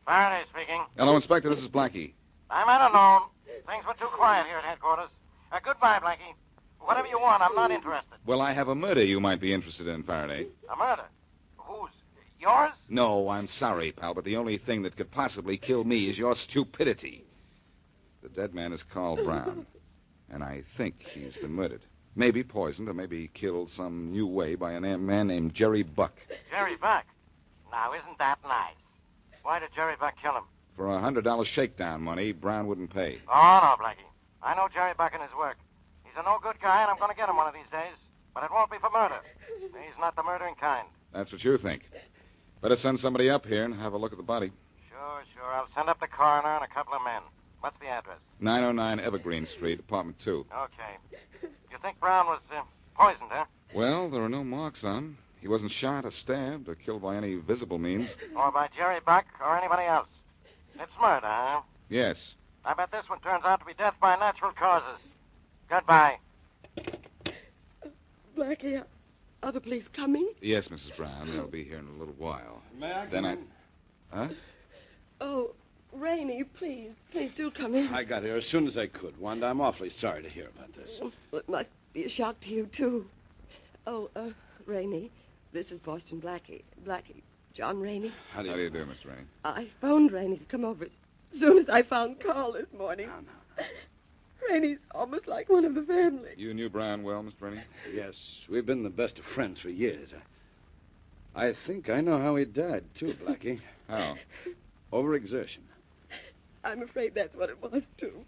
Faraday speaking. Hello, Inspector. This is Blackie. I'm out alone. Things were too quiet here at headquarters. Goodbye, Blackie. Whatever you want, I'm not interested. Well, I have a murder you might be interested in, Faraday. A murder? Whose? Yours? No, I'm sorry, pal, but the only thing that could possibly kill me is your stupidity. The dead man is Carl Brown, and I think he's been murdered. Maybe poisoned or maybe killed some new way by a man named Jerry Buck. Jerry Buck? Now, isn't that nice? Why did Jerry Buck kill him? For $100 shakedown money, Brown wouldn't pay. Oh, no, Blackie. I know Jerry Buck and his work. He's a no-good guy, and I'm going to get him one of these days. But it won't be for murder. He's not the murdering kind. That's what you think. Better send somebody up here and have a look at the body. Sure. I'll send up the coroner and a couple of men. What's the address? 909 Evergreen Street, apartment 2. Okay. You think Brown was poisoned, huh? Well, there are no marks on him. He wasn't shot or stabbed or killed by any visible means. Or by Jerry Buck or anybody else. It's murder, huh? Yes. I bet this one turns out to be death by natural causes. Goodbye. Blackie, are the police coming? Yes, Mrs. Brown. They'll be here in a little while. May I Then come in? Huh? Oh, Rainey, please do come in. I got here as soon as I could, Wanda. I'm awfully sorry to hear about this. Well, it must be a shock to you, too. Oh, Rainey, this is Boston Blackie. John Rainey. How do you do, Miss Rainey? I phoned Rainey to come over as soon as I found Carl this morning. No. Rainey's almost like one of the family. You knew Brown well, Mr. Rainey? Yes, we've been the best of friends for years. I think I know how he died, too, Blackie. How? Overexertion. I'm afraid that's what it was, too.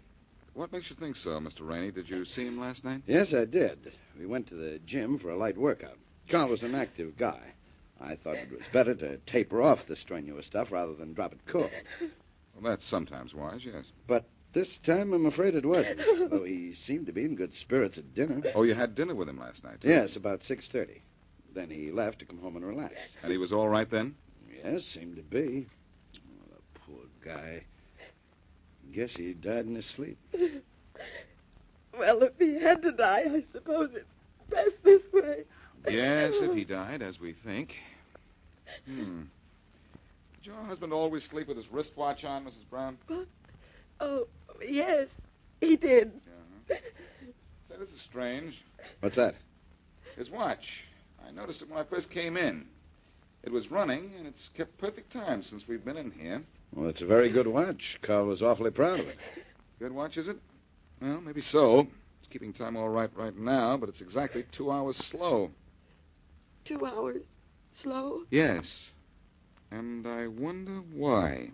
What makes you think so, Mr. Rainey? Did you see him last night? Yes, I did. We went to the gym for a light workout. Carl was an active guy. I thought it was better to taper off the strenuous stuff rather than drop it cold. Well, that's sometimes wise, yes. But this time, I'm afraid it wasn't, though he seemed to be in good spirits at dinner. Oh, you had dinner with him last night, too? Yes, about 6:30. Then he left to come home and relax. And he was all right then? Yes, seemed to be. Oh, the poor guy. Guess he died in his sleep. Well, if he had to die, I suppose it's Best this way. Yes, if he died, as we think. Did your husband always sleep with his wristwatch on, Mrs. Brown? What? Oh, yes, he did. Say, this is strange. What's that? His watch. I noticed it when I first came in. It was running, and it's kept perfect time since we've been in here. Well, it's a very good watch. Carl was awfully proud of it. Good watch, is it? Well, maybe so. It's keeping time all right now, but it's exactly 2 hours slow. 2 hours slow? Yes. And I wonder why.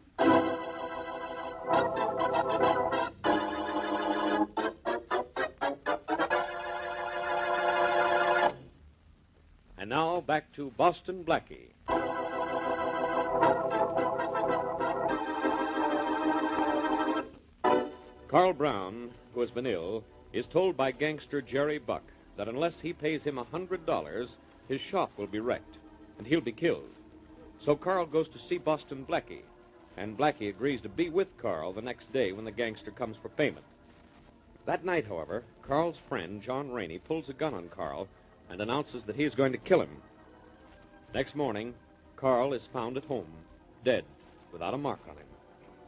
And now back to Boston Blackie. Carl Brown, who has been ill, is told by gangster Jerry Buck that unless he pays him $100, his shop will be wrecked, and he'll be killed. So Carl goes to see Boston Blackie, and Blackie agrees to be with Carl the next day when the gangster comes for payment. That night, however, Carl's friend, John Rainey, pulls a gun on Carl and announces that he is going to kill him. Next morning, Carl is found at home, dead, without a mark on him.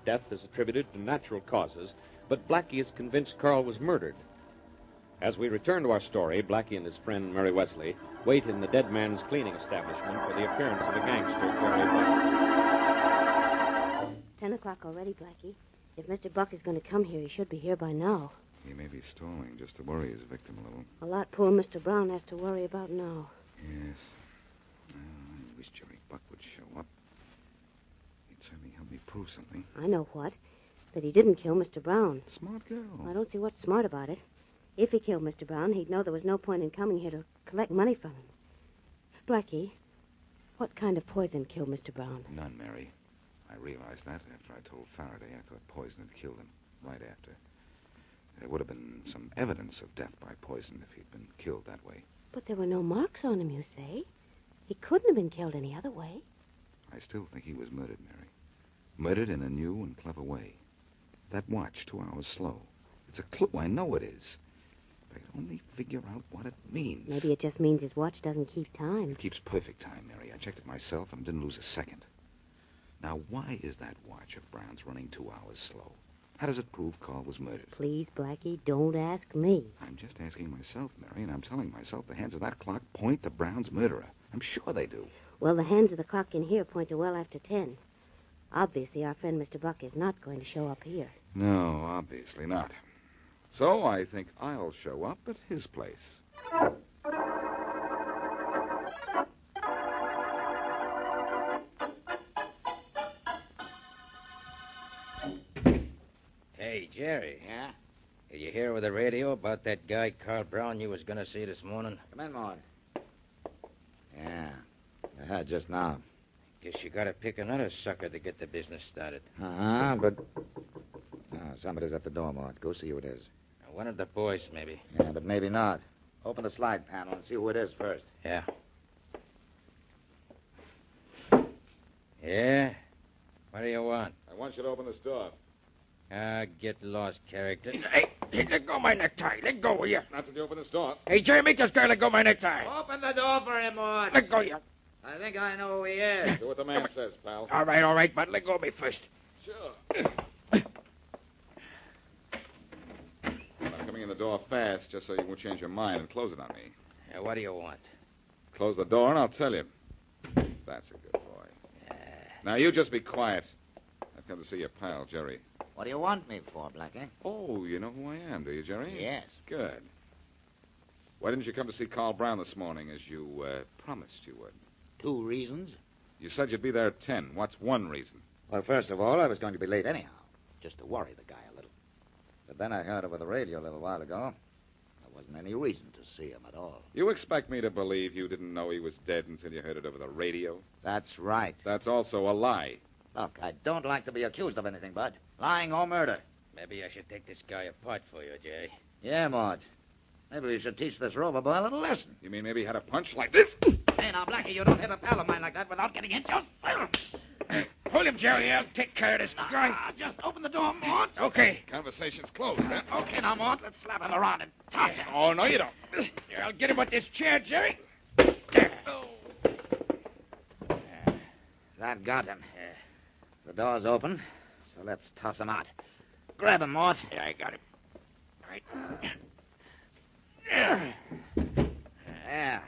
Death is attributed to natural causes, but Blackie is convinced Carl was murdered. As we return to our story, Blackie and his friend Mary Wesley wait in the dead man's cleaning establishment for the appearance of the gangster, Jerry Buck. 10 o'clock already, Blackie. If Mr. Buck is going to come here, he should be here by now. He may be stalling just to worry his victim a little. A lot poor Mr. Brown has to worry about now. Yes. I wish Jerry Buck would show up. He'd certainly help me prove something. I know what. That he didn't kill Mr. Brown. Smart girl. I don't see what's smart about it. If he killed Mr. Brown, he'd know there was no point in coming here to collect money from him. Blackie, what kind of poison killed Mr. Brown? None, Mary. I realized that after I told Faraday I thought poison had killed him. Right after. There would have been some evidence of death by poison if he'd been killed that way. But there were no marks on him, you say? He couldn't have been killed any other way. I still think he was murdered, Mary. Murdered in a new and clever way. That watch, 2 hours slow. It's a clue. I know it is. But I can only figure out what it means. Maybe it just means his watch doesn't keep time. It keeps perfect time, Mary. I checked it myself and didn't lose a second. Now, why is that watch of Brown's running 2 hours slow? How does it prove Carl was murdered? Please, Blackie, don't ask me. I'm just asking myself, Mary, and I'm telling myself the hands of that clock point to Brown's murderer. I'm sure they do. Well, the hands of the clock in here point to well after 10. Obviously, our friend Mr. Buck is not going to show up here. No, obviously not. So I think I'll show up at his place. Hey, Jerry. Yeah? Did you hear over the radio about that guy, Carl Brown, you was going to see this morning? Come in, Maud. Yeah. I heard just now. Guess you got to pick another sucker to get the business started. But... Oh, somebody's at the door, Maud. Go see who it is. One of the boys, maybe. Yeah, but maybe not. Open the slide panel and see who it is first. Yeah. Yeah? What do you want? I want you to open this door. Get lost, character. Hey, let go my necktie. Let go, will you? Not till you open this door. Hey, Jerry, make this guy let go my necktie. Open the door for him, Maud. Let go, you. I think I know who he is. Do what the man says, pal. All right, but let go of me first. Sure. I'm coming in the door fast, just so you won't change your mind and close it on me. What do you want? Close the door and I'll tell you. That's a good boy. Now, you just be quiet. I've come to see your pal, Jerry. What do you want me for, Blackie? Oh, you know who I am, do you, Jerry? Yes. Good. Why didn't you come to see Carl Brown this morning as you promised you would? 2 reasons. You said you'd be there at 10. What's one reason? Well, first of all, I was going to be late anyhow, just to worry the guy a little. But then I heard over the radio a little while ago there wasn't any reason to see him at all. You expect me to believe you didn't know he was dead until you heard it over the radio? That's right. That's also a lie. Look, I don't like to be accused of anything, Bud. Lying or murder. Maybe I should take this guy apart for you, Jerry. Yeah, Maud. Maybe we should teach this rover boy a little lesson. You mean maybe he had a punch like this? Hey, now, Blackie, you don't hit a pal of mine like that without getting hit yourself. Hold him, Jerry. I'll take care of this guy. Just open the door, Mort. Okay. Conversation's closed, huh? Okay, now, Mort, let's slap him around and toss him. Oh, no, you don't. Here, I'll get him with this chair, Jerry. That got him. The door's open, so let's toss him out. Grab him, Mort. Yeah, I got him. Right. Yeah.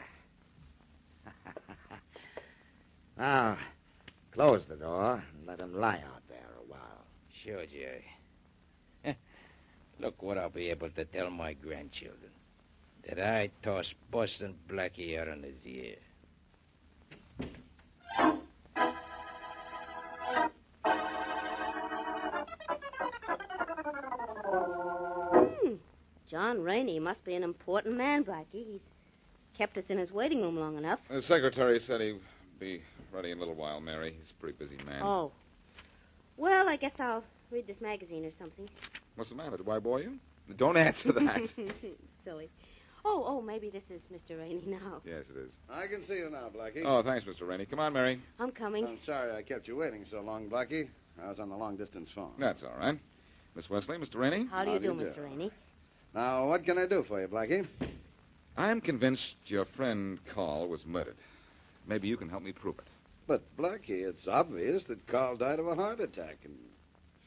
Now, close the door and let him lie out there a while. Sure, Jerry. Look what I'll be able to tell my grandchildren. That I tossed Boston Blackie out on his ear. John Rainey must be an important man, Blackie. He's kept us in his waiting room long enough. The secretary said he'd be ready in a little while, Mary. He's a pretty busy man. Oh. Well, I guess I'll read this magazine or something. What's the matter? Do I bore you? Don't answer that. Silly. Oh, maybe this is Mr. Rainey now. Yes, it is. I can see you now, Blackie. Oh, thanks, Mr. Rainey. Come on, Mary. I'm coming. I'm sorry I kept you waiting so long, Blackie. I was on the long-distance phone. That's all right. Miss Wesley, Mr. Rainey. How do you do, Mr. Rainey? Now, what can I do for you, Blackie? I'm convinced your friend Carl was murdered. Maybe you can help me prove it. But, Blackie, it's obvious that Carl died of a heart attack. In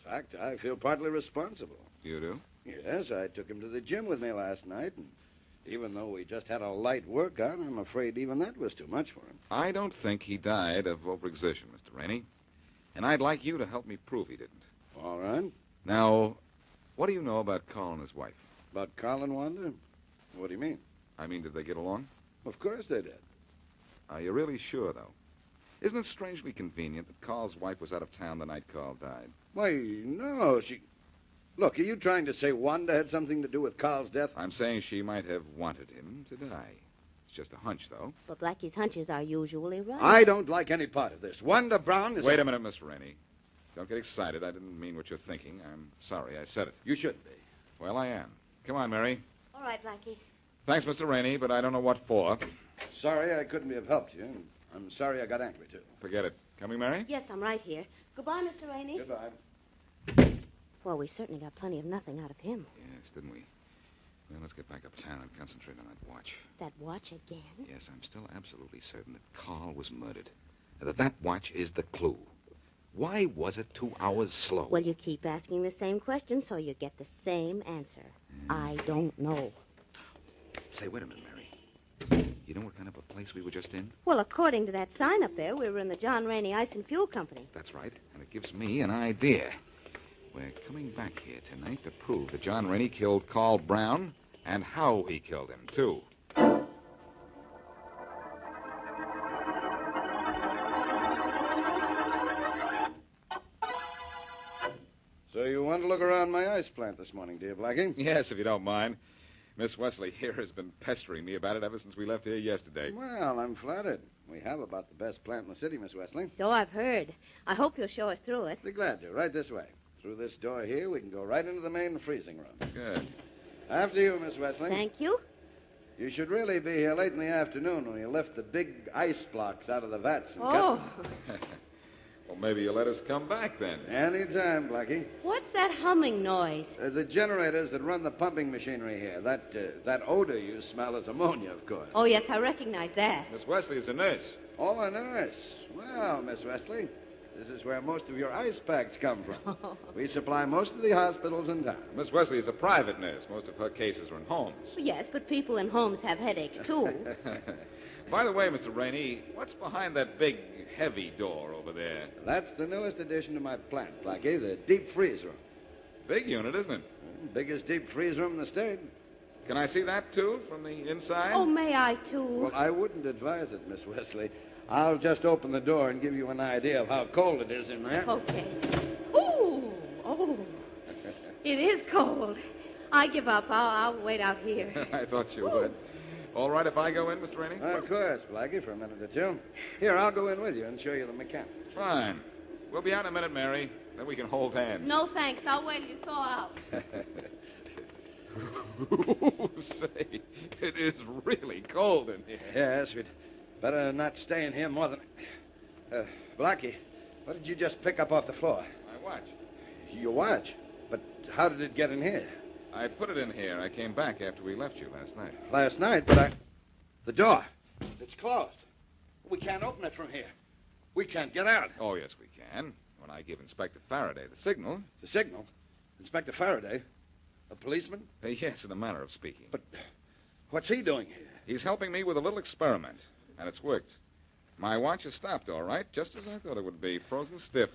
fact, I feel partly responsible. You do? Yes, I took him to the gym with me last night, and even though we just had a light workout, I'm afraid even that was too much for him. I don't think he died of overexertion, Mr. Rainey. And I'd like you to help me prove he didn't. All right. Now, what do you know about Carl and his wife? About Carl and Wanda? What do you mean? I mean, did they get along? Of course they did. Are you really sure, though? Isn't it strangely convenient that Carl's wife was out of town the night Carl died? Why, no, she... Look, are you trying to say Wanda had something to do with Carl's death? I'm saying she might have wanted him to die. It's just a hunch, though. But Blackie's hunches are usually right. I don't like any part of this. Wanda Brown is... Wait a minute, Mr. Rainey. Don't get excited. I didn't mean what you're thinking. I'm sorry I said it. You shouldn't be. Well, I am. Come on, Mary. All right, Blackie. Thanks, Mr. Rainey, but I don't know what for. Sorry I couldn't have helped you. I'm sorry I got angry, too. Forget it. Coming, Mary? Yes, I'm right here. Goodbye, Mr. Rainey. Goodbye. Well, we certainly got plenty of nothing out of him. Yes, didn't we? Well, let's get back uptown and concentrate on that watch. That watch again? Yes, I'm still absolutely certain that Carl was murdered. That watch is the clue. Why was it 2 hours slow? Well, you keep asking the same question, so you get the same answer. I don't know. Say, wait a minute, Mary. You know what kind of a place we were just in? Well, according to that sign up there, we were in the John Rainey Ice and Fuel Company. That's right, and it gives me an idea. We're coming back here tonight to prove that John Rainey killed Carl Brown and how he killed him, too. So you want to look around my ice plant this morning, do you, Blackie? Yes, if you don't mind. Miss Wesley here has been pestering me about it ever since we left here yesterday. Well, I'm flattered. We have about the best plant in the city, Miss Wesley. So I've heard. I hope you'll show us through it. Be glad to. Right this way. Through this door here, we can go right into the main freezing room. Good. After you, Miss Wesley. Thank you. You should really be here late in the afternoon when you lift the big ice blocks out of the vats and Oh. Well, maybe you'll let us come back then. Any time, Blackie. What's that humming noise? The generators that run the pumping machinery here. That odor you smell is ammonia, of course. Oh, yes, I recognize that. Miss Wesley is a nurse. Oh, a nurse. Well, Miss Wesley, this is where most of your ice packs come from. We supply most of the hospitals in town. Miss Wesley is a private nurse. Most of her cases are in homes. Yes, but people in homes have headaches, too. By the way, Mr. Rainey, what's behind that big, heavy door over there? That's the newest addition to my plant, Blackie, the deep freeze room. Big unit, isn't it? Biggest deep freeze room in the state. Can I see that, too, from the inside? Oh, may I, too? Well, I wouldn't advise it, Miss Wesley. I'll just open the door and give you an idea of how cold it is in there. Okay. Ooh, oh. It is cold. I give up. I'll wait out here. I thought you would. All right if I go in, Mr. Rainey? Of course, Blackie, for a minute or two. Here, I'll go in with you and show you the mechanics. Fine. We'll be out in a minute, Mary. Then we can hold hands. No, thanks. I'll wait till you thaw out. Say, it is really cold in here. Yes, we'd better not stay in here more than... Blackie, What did you just pick up off the floor? My watch. Your watch? But how did it get in here? I put it in here. I came back after we left you last night. Last night, but the door. It's closed. We can't open it from here. We can't get out. Oh, yes, we can. When I give Inspector Faraday the signal. The signal? Inspector Faraday? A policeman? Yes, in a manner of speaking. But what's he doing here? He's helping me with a little experiment, and it's worked. My watch has stopped, all right, just as I thought it would be, frozen stiff.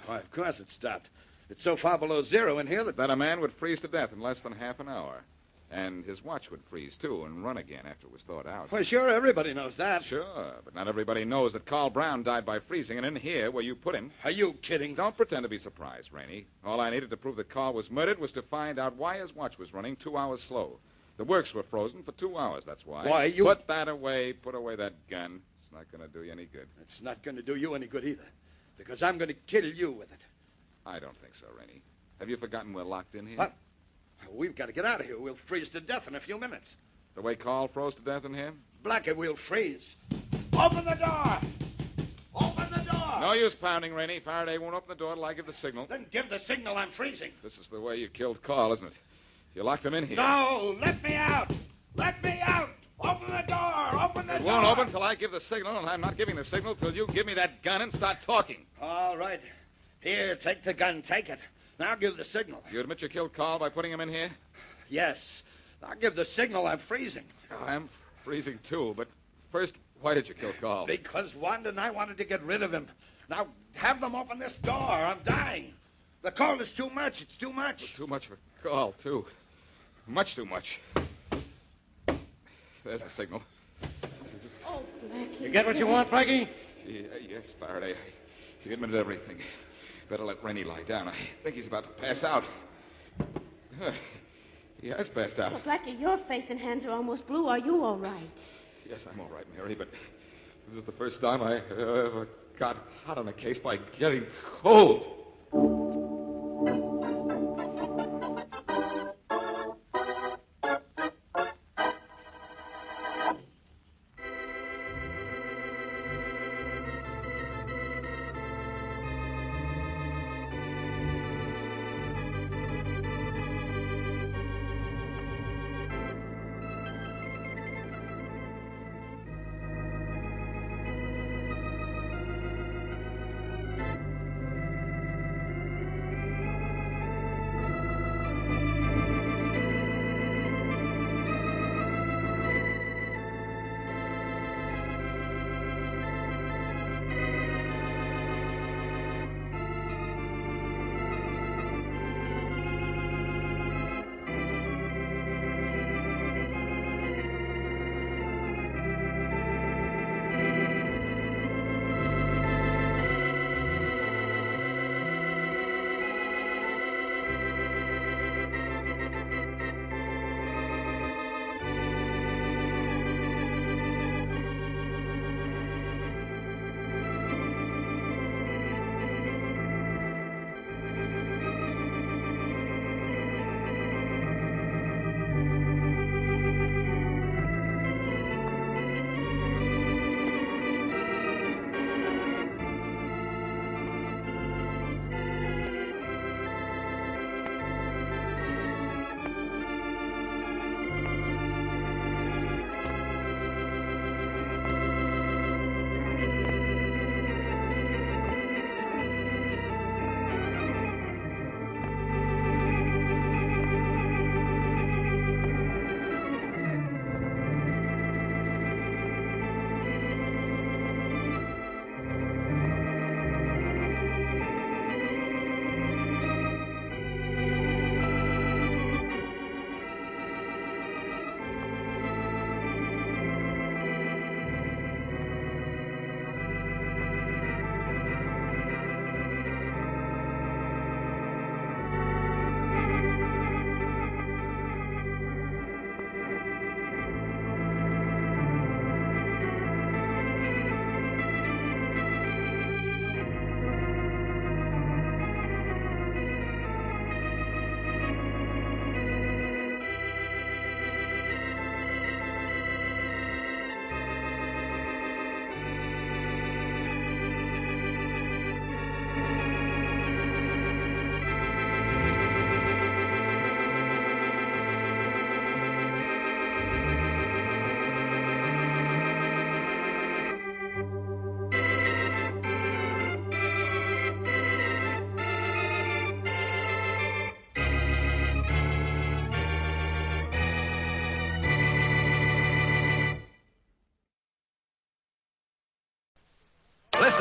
Why, of course it stopped. It's so far below zero in here that a man would freeze to death in less than half an hour. And his watch would freeze, too, and run again after it was thawed out. Well, sure, everybody knows that. Sure, but not everybody knows that Carl Brown died by freezing, and in here, where you put him... Are you kidding? Don't pretend to be surprised, Rainey. All I needed to prove that Carl was murdered was to find out why his watch was running 2 hours slow. The works were frozen for 2 hours, that's why. Why, you... Put that away. Put away that gun. It's not going to do you any good. It's not going to do you any good either, because I'm going to kill you with it. I don't think so, Rainey. Have you forgotten we're locked in here? What? We've got to get out of here. We'll freeze to death in a few minutes. The way Carl froze to death in here? Blackie, we'll freeze. Open the door! Open the door! No use pounding, Rainey. Faraday won't open the door till I give the signal. Then give the signal. I'm freezing. This is the way you killed Carl, isn't it? You locked him in here. No! Let me out! Let me out! Open the door! Open the door! It won't open till I give the signal, and I'm not giving the signal till you give me that gun and start talking. All right. Here, take the gun. Take it. Now give the signal. You admit you killed Carl by putting him in here? Yes. Now give the signal. I'm freezing. I'm freezing, too, but first, why did you kill Carl? Because Wanda and I wanted to get rid of him. Now, have them open this door. I'm dying. The cold is too much. It's too much. Well, too much for Carl, too. Much too much. There's the signal. Oh, Blackie. You get what you want, Blackie? Yes, Faraday. You admitted everything. Better let Rainey lie down. I think he's about to pass out. He has passed out. Well, Blackie, your face and hands are almost blue. Are you all right? Yes, I'm all right, Mary, but this is the first time I ever got hot on a case by getting cold.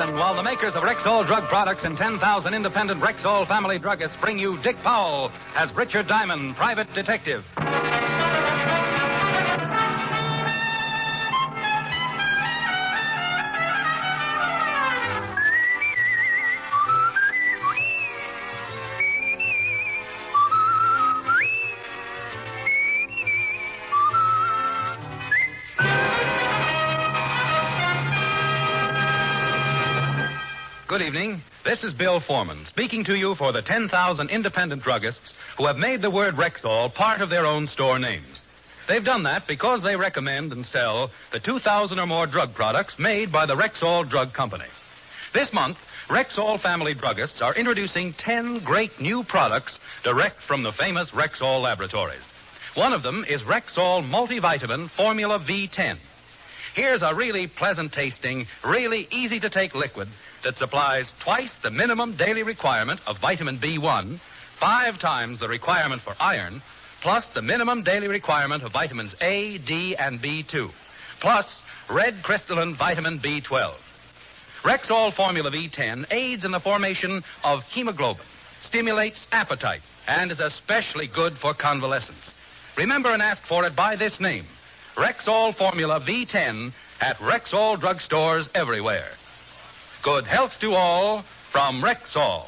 listen while the makers of Rexall drug products and 10,000 independent Rexall family druggists bring you Dick Powell as Richard Diamond, private detective. Good evening. This is Bill Foreman, speaking to you for the 10,000 independent druggists who have made the word Rexall part of their own store names. They've done that because they recommend and sell the 2,000 or more drug products made by the Rexall Drug Company. This month, Rexall family druggists are introducing 10 great new products direct from the famous Rexall laboratories. One of them is Rexall Multivitamin Formula V10. Here's a really pleasant-tasting, really easy-to-take liquid that supplies twice the minimum daily requirement of vitamin B1, 5 times the requirement for iron, plus the minimum daily requirement of vitamins A, D, and B2, plus red crystalline vitamin B12. Rexall Formula V10 aids in the formation of hemoglobin, stimulates appetite, and is especially good for convalescents. Remember and ask for it by this name, Rexall Formula V10 at Rexall drugstores everywhere. Good health to all from Rexall.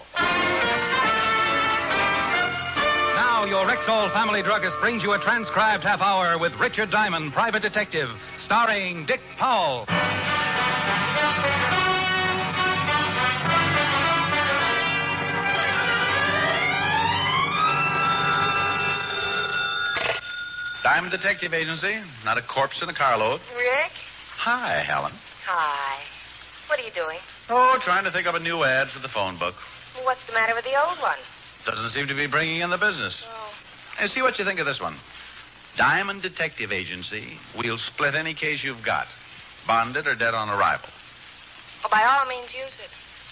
Now your Rexall family druggist brings you a transcribed half hour with Richard Diamond, private detective, starring Dick Powell. Diamond Detective Agency. Not a corpse in a carload. Rick? Hi, Helen. Hi. What are you doing? Oh, trying to think up a new ad for the phone book. What's the matter with the old one? Doesn't seem to be bringing in the business. Oh. Hey, see what you think of this one. Diamond Detective Agency. We'll split any case you've got. Bonded or dead on arrival. Oh, by all means, use it.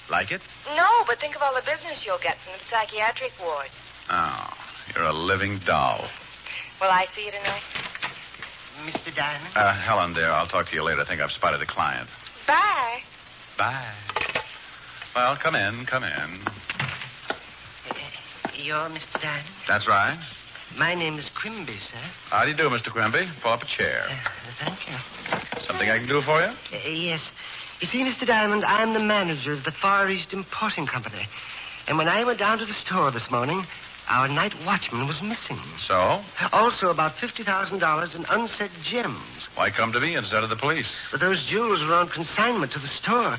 Like it? No, but think of all the business you'll get from the psychiatric ward. Oh, you're a living doll. Will I see you tonight? Mr. Diamond? Helen, dear, I'll talk to you later. I think I've spotted a client. Bye. Bye. Well, come in. You're Mr. Diamond? That's right. My name is Quimby, sir. How do you do, Mr. Quimby? Pull up a chair. Thank you. Something I can do for you? Yes. You see, Mr. Diamond, I'm the manager of the Far East Importing Company. And when I went down to the store this morning, our night watchman was missing. So? Also about $50,000 in unset gems. Why come to me instead of the police? But those jewels were on consignment to the store.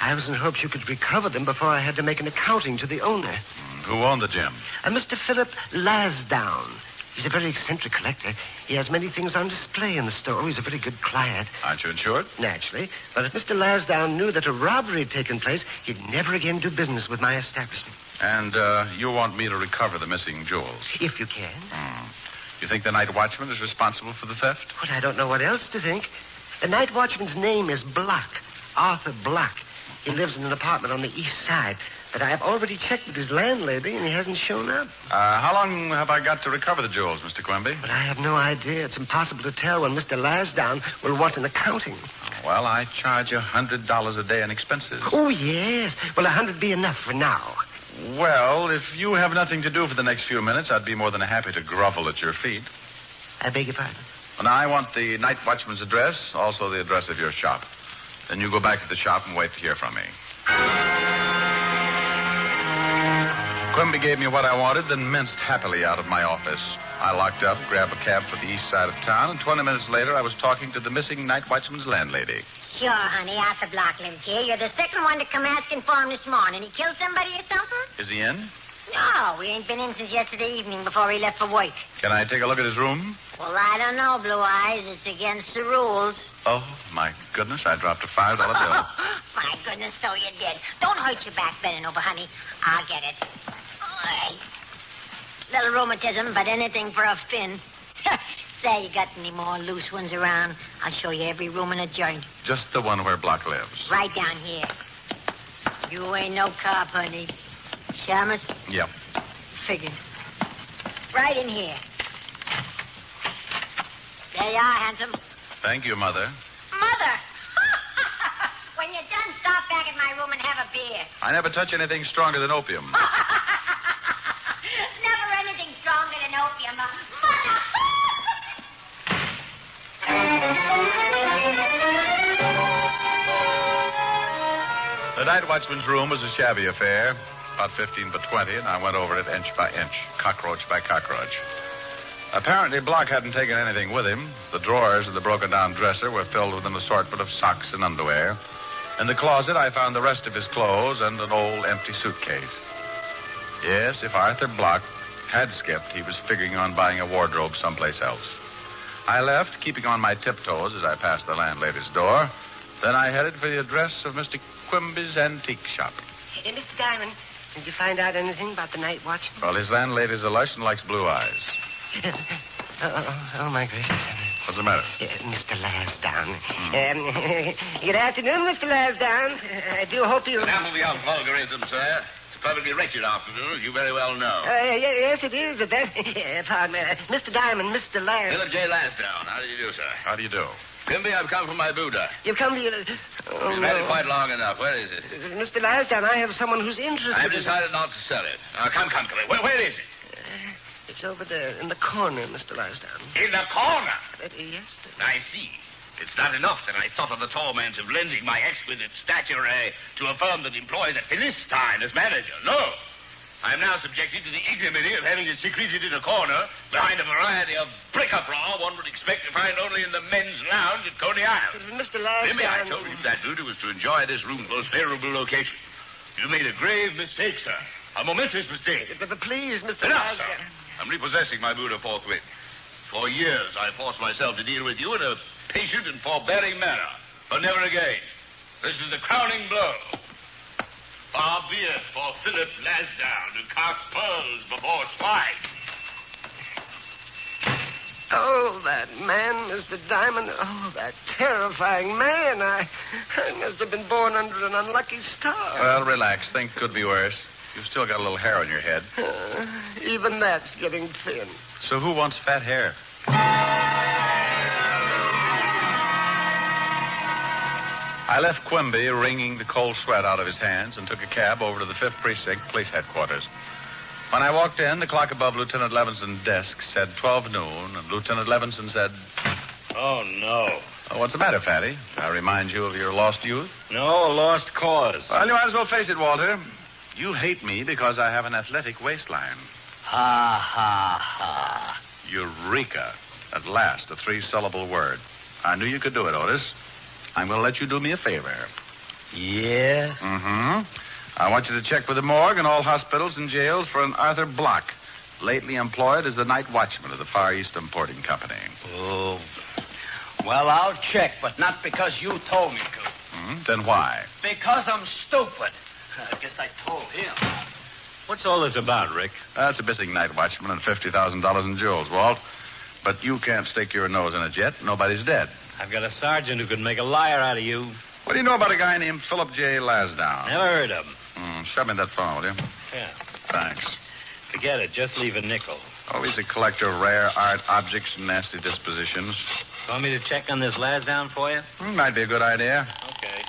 I was in hopes you could recover them before I had to make an accounting to the owner. Who owned the gem? Mr. Philip Lasdown. He's a very eccentric collector. He has many things on display in the store. He's a very good client. Aren't you insured? Naturally. But if Mr. Lasdown knew that a robbery had taken place, he'd never again do business with my establishment. And you want me to recover the missing jewels? If you can. You think the night watchman is responsible for the theft? But I don't know what else to think. The night watchman's name is Block. Arthur Block. He lives in an apartment on the east side. But I have already checked with his landlady, and he hasn't shown up. How long have I got to recover the jewels, Mr. Quimby? But I have no idea. It's impossible to tell when Mr. Lasdown will want an accounting. Well, I charge you $100 a day in expenses. Oh, yes. Will $100 be enough for now? Well, if you have nothing to do for the next few minutes, I'd be more than happy to grovel at your feet. I beg your pardon? Well, now, I want the night watchman's address, also the address of your shop. Then you go back to the shop and wait to hear from me. Quimby gave me what I wanted, then minced happily out of my office. I locked up, grabbed a cab for the east side of town, and 20 minutes later I was talking to the missing night watchman's landlady. Sure, honey. Arthur Block lives here. You're the second one to come asking for him this morning. He killed somebody or something? Is he in? No, we ain't been in since yesterday evening before he left for work. Can I take a look at his room? Well, I don't know, Blue Eyes. It's against the rules. Oh, my goodness, I dropped a $5 bill. My goodness, so you did. Don't hurt your back bending over, honey. I'll get it. All right. Little rheumatism, but anything for a fin. Say, you got any more loose ones around? I'll show you every room in a joint. Just the one where Block lives. Right down here. You ain't no cop, honey. Shamus? Yep. Figured. Right in here. There you are, handsome. Thank you, Mother. Mother! When you're done, stop back at my room beer. I never touch anything stronger than opium. Never anything stronger than opium. The night watchman's room was a shabby affair, about 15 by 20, and I went over it inch by inch, cockroach by cockroach. Apparently, Block hadn't taken anything with him. The drawers of the broken-down dresser were filled with an assortment of socks and underwear. In the closet, I found the rest of his clothes and an old empty suitcase. Yes, if Arthur Block had skipped, he was figuring on buying a wardrobe someplace else. I left, keeping on my tiptoes as I passed the landlady's door. Then I headed for the address of Mr. Quimby's antique shop. Hey, Mr. Diamond, did you find out anything about the night watchman? Well, his landlady's a lush and likes blue eyes. Oh, my gracious. What's the matter? Mr. Lansdowne. Good afternoon, Mr. Lansdowne. I do hope you... Enough of your vulgarism, sir. It's a perfectly wretched afternoon, as you very well know. Yes, it is. Pardon me. Mr. Diamond, Mr. Lansdowne. Philip J. Lansdowne. How do you do, sir? How do you do? Quimby, I've come from my Buddha. You've come to your... You've had it quite long enough. Where is it? Mr. Lansdowne, I have someone who's interested I've decided not to sell it. Now, come. Where is it? It's over there, in the corner, Mr. Lansdowne. In the corner? Yes, sir. I see. It's not enough that I suffer the torment of lending my exquisite stature to a firm that employs a Philistine as manager. No. I am now subjected to the ignominy of having it secreted in a corner behind a variety of bric-a-brac one would expect to find only in the men's lounge at Coney Island. Mr. Lansdowne... Remember, I told you that Buddha was to enjoy this room's most favorable location. You made a grave mistake, sir. A momentous mistake. But please, Mr. Enough, Lansdowne... sir. I'm repossessing my Buddha forthwith. For years, I forced myself to deal with you in a patient and forbearing manner. But never again. This is the crowning blow. Far be it for Philip Lansdowne to cast pearls before swine. Oh, that man, Mr. Diamond. Oh, that terrifying man. I must have been born under an unlucky star. Well, relax. Things could be worse. You've still got a little hair on your head. Even that's getting thin. So who wants fat hair? I left Quimby wringing the cold sweat out of his hands and took a cab over to the 5th Precinct Police Headquarters. When I walked in, the clock above Lieutenant Levinson's desk said 12 noon, and Lieutenant Levinson said... Oh, no. Oh, what's the matter, Fatty? I remind you of your lost youth? No, lost cause. Well, you might as well face it, Walter. You hate me because I have an athletic waistline. Ha, ha, ha. Eureka. At last, a 3-syllable word. I knew you could do it, Otis. I'm going to let you do me a favor. Yeah? Mm-hmm. I want you to check with the morgue and all hospitals and jails for an Arthur Block, lately employed as the night watchman of the Far East Importing Company. Oh. Well, I'll check, but not because you told me to. Then why? Because I'm stupid. I guess I told him. What's all this about, Rick? That's a missing night watchman and $50,000 in jewels, Walt. But you can't stick your nose in it yet. Nobody's dead. I've got a sergeant who could make a liar out of you. What do you know about a guy named Philip J. Lansdowne? Never heard of him. Shove me that phone, will you? Yeah. Thanks. Forget it. Just leave a nickel. Oh, he's a collector of rare art objects and nasty dispositions. Want me to check on this Lansdowne for you? Might be a good idea. Okay.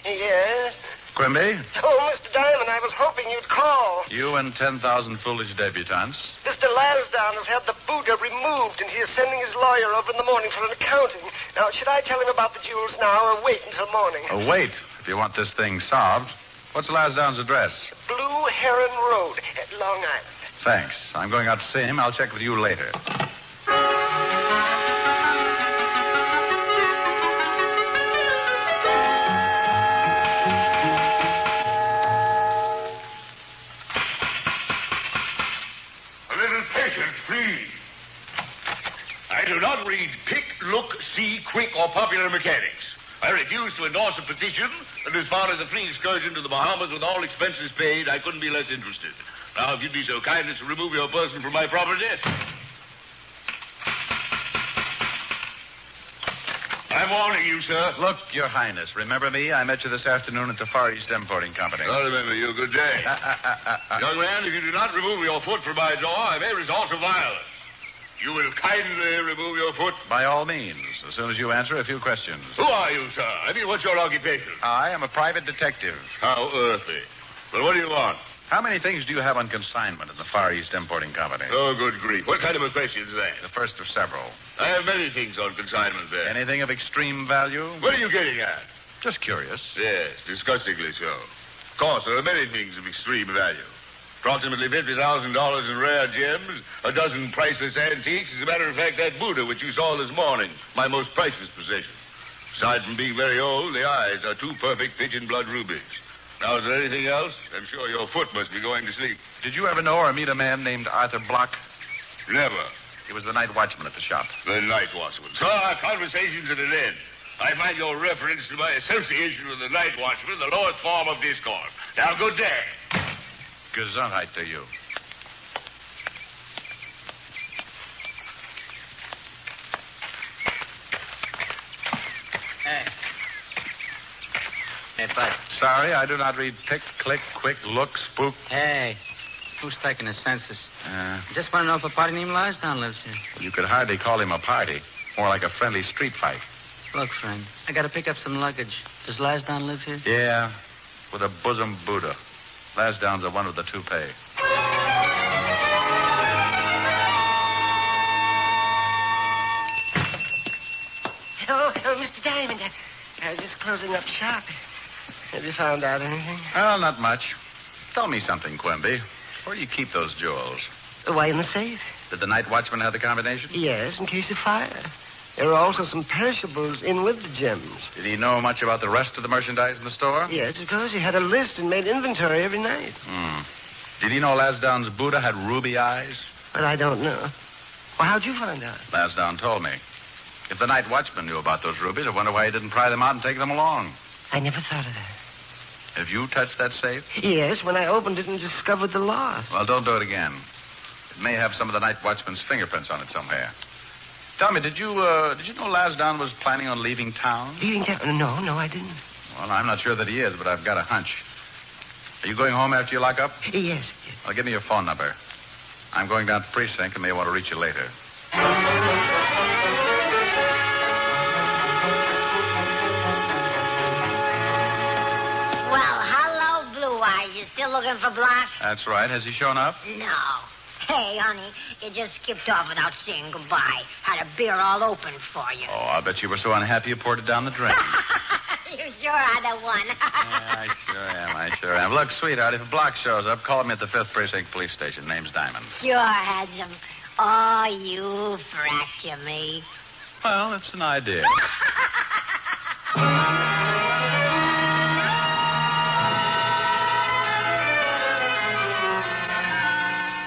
Yes? Quimby? Oh, Mr. Diamond, I was hoping you'd call. You and 10,000 foolish debutantes. Mr. Lansdowne has had the Buddha removed, and he is sending his lawyer over in the morning for an accounting. Now, should I tell him about the jewels now or wait until morning? Oh, wait, if you want this thing solved. What's Lansdowne's address? Blue Heron Road at Long Island. Thanks. I'm going out to see him. I'll check with you later. Please. I do not read pick, look, see, quick, or popular mechanics. I refuse to endorse a petition, and as far as a free excursion to the Bahamas with all expenses paid, I couldn't be less interested. Now, if you'd be so kind as to remove your person from my property. I'm warning you, sir. Look, Your Highness, remember me? I met you this afternoon at the Far East Importing Company. I remember you. Good day. Young man, if you do not remove your foot from my door, I may resort to violence. You will kindly remove your foot? By all means, as soon as you answer a few questions. Who are you, sir? I mean, what's your occupation? I am a private detective. How earthly. Well, what do you want? How many things do you have on consignment in the Far East Importing Company? Oh, good grief. What kind of a question is that? The first of several. I have many things on consignment there. Anything of extreme value? What are you getting at? Just curious. Yes, disgustingly so. Of course, there are many things of extreme value. Approximately $50,000 in rare gems, a dozen priceless antiques. As a matter of fact, that Buddha which you saw this morning, my most priceless possession. Aside from being very old, the eyes are two perfect pigeon blood rubies. Now, is there anything else? I'm sure your foot must be going to sleep. Did you ever know or meet a man named Arthur Block? Never. He was the night watchman at the shop. The night watchman. So our conversation's at an end. I find your reference to my association with the night watchman the lowest form of discord. Now, good day. Gesundheit to you. Hey, Bud. Sorry, I do not read tick, click, quick, look, spook. Hey, who's taking the census? Just want to know if a party named Larsdown lives here. You could hardly call him a party. More like a friendly street fight. Look, friend, I got to pick up some luggage. Does Larsdown live here? Yeah, with a bosom Buddha. Lansdowne's the one with the toupee. Oh, Mr. Diamond, I was just closing up shop. Have you found out anything? Well, not much. Tell me something, Quimby. Where do you keep those jewels? Why, in the safe? Did the night watchman have the combination? Yes, in case of fire. There are also some perishables in with the gems. Did he know much about the rest of the merchandise in the store? Yes, of course. He had a list and made inventory every night. Did he know Lansdowne's Buddha had ruby eyes? But I don't know. Well, how'd you find out? Lansdowne told me. If the night watchman knew about those rubies, I wonder why he didn't pry them out and take them along. I never thought of that. Have you touched that safe? Yes, when I opened it and discovered the loss. Well, don't do it again. It may have some of the night watchman's fingerprints on it somewhere. Tell me, did you know Lansdowne was planning on leaving town? Leaving town? No, I didn't. Well, I'm not sure that he is, but I've got a hunch. Are you going home after you lock up? Yes. Well, give me your phone number. I'm going down to the precinct and may want to reach you later. Well, hello, Blue Eyes. You still looking for Block? That's right. Has he shown up? No. Hey, honey, you just skipped off without saying goodbye. Had a beer all open for you. Oh, I bet you were so unhappy you poured it down the drain. You sure are the one. I sure am. Look, sweetheart, if a Block shows up, call me at the 5th Precinct Police Station. Name's Diamond. Sure, handsome. Oh, you fracture me. Well, it's an idea.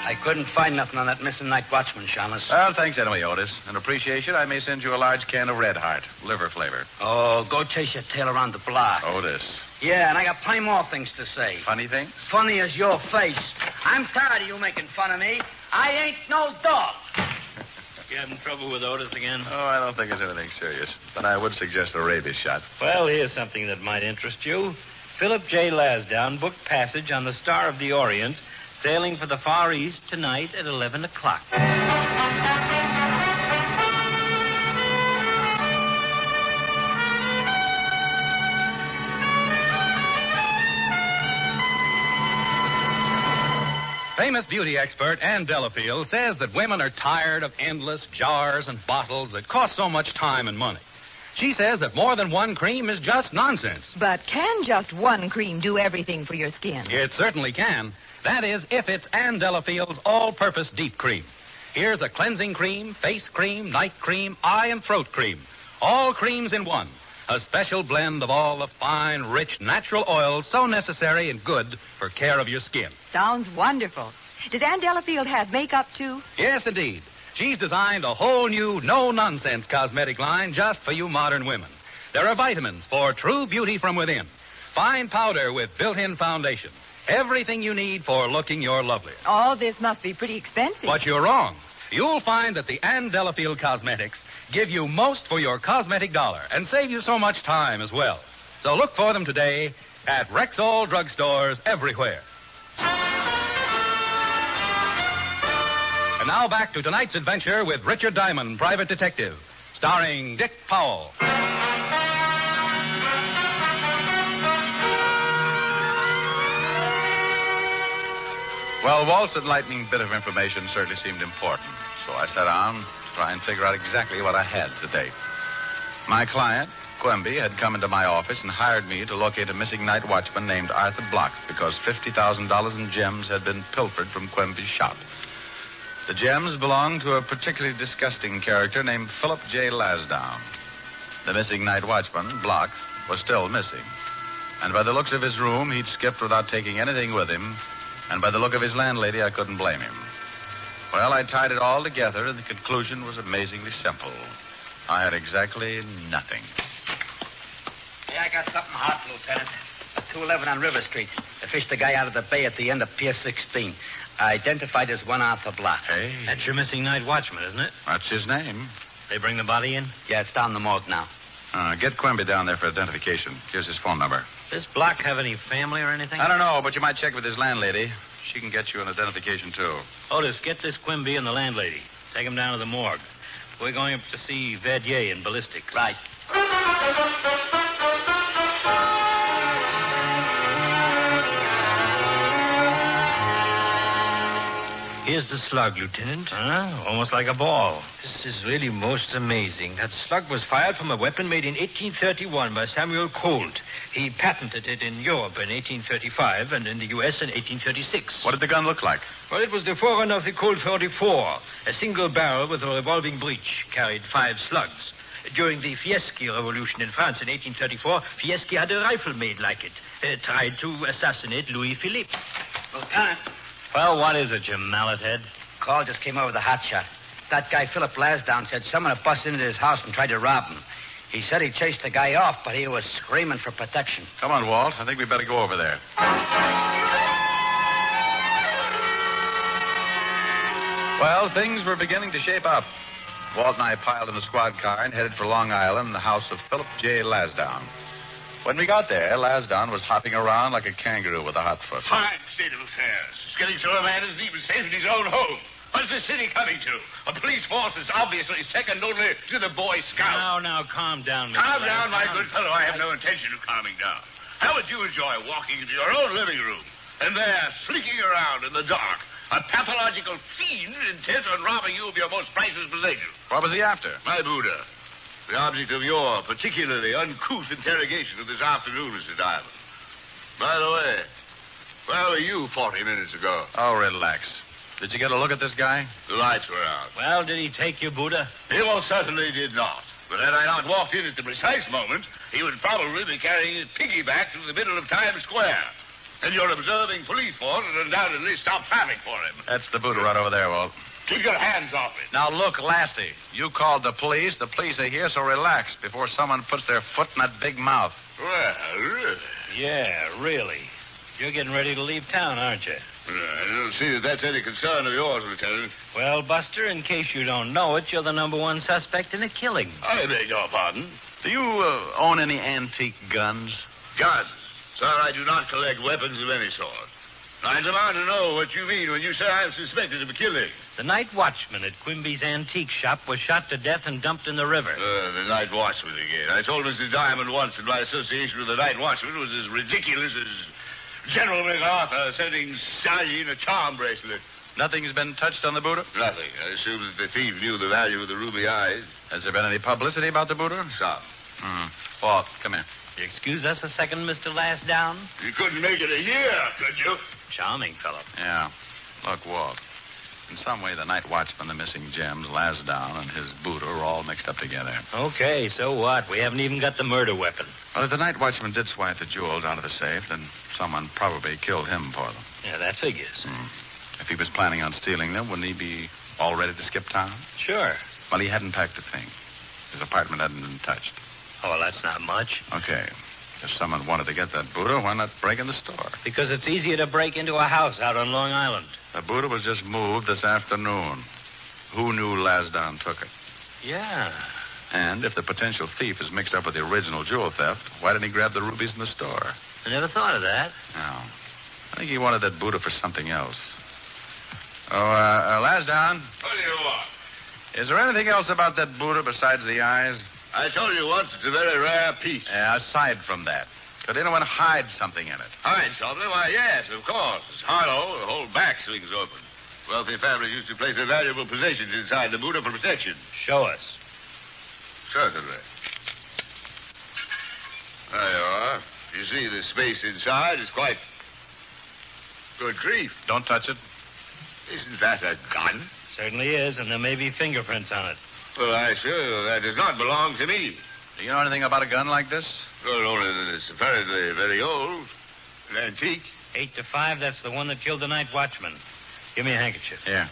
I couldn't find nothing on that missing night watchman, Shamus. Well, thanks anyway, Otis. In appreciation, I may send you a large can of Red Heart, liver flavor. Oh, go chase your tail around the block. Otis. Yeah, and I got plenty more things to say. Funny things? Funny as your face. I'm tired of you making fun of me. I ain't no dog. You having trouble with Otis again? Oh, I don't think it's anything serious. But I would suggest a rabies shot. Well, here's something that might interest you. Philip J. Lansdowne booked passage on the Star of the Orient, sailing for the Far East tonight at 11 o'clock. Famous beauty expert Ann Delafield says that women are tired of endless jars and bottles that cost so much time and money. She says that more than one cream is just nonsense. But can just one cream do everything for your skin? It certainly can. That is, if it's Ann Delafield's all-purpose deep cream. Here's a cleansing cream, face cream, night cream, eye and throat cream. All creams in one. A special blend of all the fine, rich, natural oils so necessary and good for care of your skin. Sounds wonderful. Does Ann Delafield have makeup, too? Yes, indeed. She's designed a whole new, no-nonsense cosmetic line just for you modern women. There are vitamins for true beauty from within. Fine powder with built-in foundation. Everything you need for looking your loveliest. All this must be pretty expensive. But you're wrong. You'll find that the Ann Delafield Cosmetics give you most for your cosmetic dollar and save you so much time as well. So look for them today at Rexall drugstores everywhere. And now back to tonight's adventure with Richard Diamond, Private Detective, starring Dick Powell. Well, Walt's enlightening bit of information certainly seemed important, so I sat down to try and figure out exactly what I had to date. My client, Quimby, had come into my office and hired me to locate a missing night watchman named Arthur Block because $50,000 in gems had been pilfered from Quimby's shop. The gems belonged to a particularly disgusting character named Philip J. Lasdown. The missing night watchman, Block, was still missing. And by the looks of his room, he'd skipped without taking anything with him. And by the look of his landlady, I couldn't blame him. Well, I tied it all together, and the conclusion was amazingly simple. I had exactly nothing. Hey, I got something hot, Lieutenant. A 211 on River Street. I fished the guy out of the bay at the end of Pier 16. Identified as one Arthur Block. Hey. That's your missing night watchman, isn't it? That's his name. They bring the body in? Yeah, it's down the morgue now. Get Quimby down there for identification. Here's his phone number. Does Block have any family or anything? I don't know, but you might check with his landlady. She can get you an identification, too. Otis, get this Quimby and the landlady. Take him down to the morgue. We're going up to see Verdier in ballistics. Right. Here's the slug, Lieutenant. Huh? Almost like a ball. This is really most amazing. That slug was fired from a weapon made in 1831 by Samuel Colt. He patented it in Europe in 1835 and in the U.S. in 1836. What did the gun look like? Well, it was the forerunner of the Colt 44. A single barrel with a revolving breech carried 5 slugs. During the Fieschi Revolution in France in 1834, Fieschi had a rifle made like it. Tried to assassinate Louis Philippe. Lieutenant. Well, what is it, you mallet head? Call just came over the hot shot. That guy, Philip Lasdown, said someone had busted into his house and tried to rob him. He said he chased the guy off, but he was screaming for protection. Come on, Walt. I think we better go over there. Well, things were beginning to shape up. Walt and I piled in the squad car and headed for Long Island, the house of Philip J. Lasdown. When we got there, Lasdown was hopping around like a kangaroo with a hot foot. Fine state of affairs. It's getting so a man isn't even safe in his own home. What's the city coming to? A police force is obviously second only to the Boy Scouts. Now, calm down, Mr. Calm Lasdown. down, my good fellow. I have no intention of calming down. How would you enjoy walking into your own living room and there, slinking around in the dark, a pathological fiend intent on robbing you of your most priceless possession? What was he after? My Buddha. The object of your particularly uncouth interrogation of this afternoon, Mr. Diamond. By the way, where were you 40 minutes ago? Oh, relax. Did you get a look at this guy? The lights were out. Well, did he take you, Buddha? He most certainly did not. But had I not walked in at the precise moment, he would probably be carrying his piggyback through the middle of Times Square. And your observing police force would undoubtedly stop traffic for him. That's the Buddha right over there, Walt. Keep your hands off it. Now, look, Lassie, you called the police. The police are here, so relax before someone puts their foot in that big mouth. Well, really? Yeah, really. You're getting ready to leave town, aren't you? I don't see that that's any concern of yours, Lieutenant. Well, Buster, in case you don't know it, you're the #1 suspect in a killing. I beg your pardon? Do you own any antique guns? Guns? Sir, I do not collect weapons of any sort. I demand to know what you mean when you say I'm suspected of a killing. The night watchman at Quimby's antique shop was shot to death and dumped in the river. The night watchman again. I told Mr. Diamond once that my association with the night watchman was as ridiculous as General MacArthur sending Sally in a charm bracelet. Nothing's been touched on the Buddha? Nothing. I assume that the thief knew the value of the ruby eyes. Has there been any publicity about the Buddha? Some. Walt, come here. Excuse us a second, Mr. Lasdown? You couldn't make it a year, could you? Charming fellow. Yeah. Look, Walt, in some way the night watchman, the missing gems, Lasdown, and his Buddha are all mixed up together. Okay, so what? We haven't even got the murder weapon. Well, if the night watchman did swipe the jewels out of the safe, then someone probably killed him for them. Yeah, that figures. If he was planning on stealing them, wouldn't he be all ready to skip town? Sure. Well, he hadn't packed a thing. His apartment hadn't been touched. Oh, well, that's not much. Okay. If someone wanted to get that Buddha, why not break in the store? Because it's easier to break into a house out on Long Island. The Buddha was just moved this afternoon. Who knew Lasdown took it? Yeah. And if the potential thief is mixed up with the original jewel theft, why didn't he grab the rubies in the store? I never thought of that. No. I think he wanted that Buddha for something else. Lasdown, What do you want? is there anything else about that Buddha besides the eyes? I told you once it's a very rare piece. Aside from that, could anyone hide something in it? Hide something? Why, yes, of course. It's hollow. The whole back swings open. Wealthy families used to place their valuable possessions inside the Buddha for protection. Show us. Certainly. There you are. You see the space inside is quite good grief. Don't touch it. Isn't that a gun? Certainly is, and there may be fingerprints on it. Well, I assure you that does not belong to me. Do you know anything about a gun like this? Well, only that it's apparently very old. An antique. 8 to 5, that's the one that killed the night watchman. Give me a handkerchief. Here.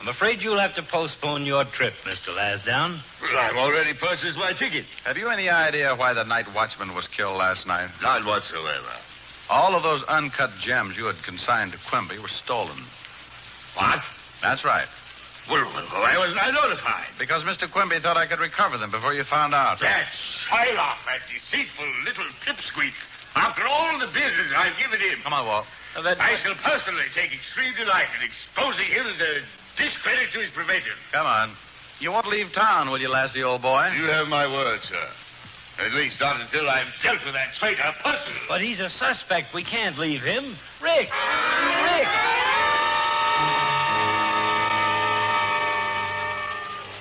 I'm afraid you'll have to postpone your trip, Mr. Lasdown. Well, I've already purchased my ticket. Have you any idea why the night watchman was killed last night? Not whatsoever. All of those uncut gems you had consigned to Quimby were stolen. What? That's right. Well, why wasn't I notified? Because Mr. Quimby thought I could recover them before you found out. That Shylock, that deceitful little pipsqueak. After all the business I've given him. Come on, Walt. I shall personally take extreme delight in exposing him as a discredit to his profession. Come on. You won't leave town, will you, Lassie, old boy? You have my word, sir. At least not until I've dealt with that traitor personally. But he's a suspect. We can't leave him. Rick! Rick!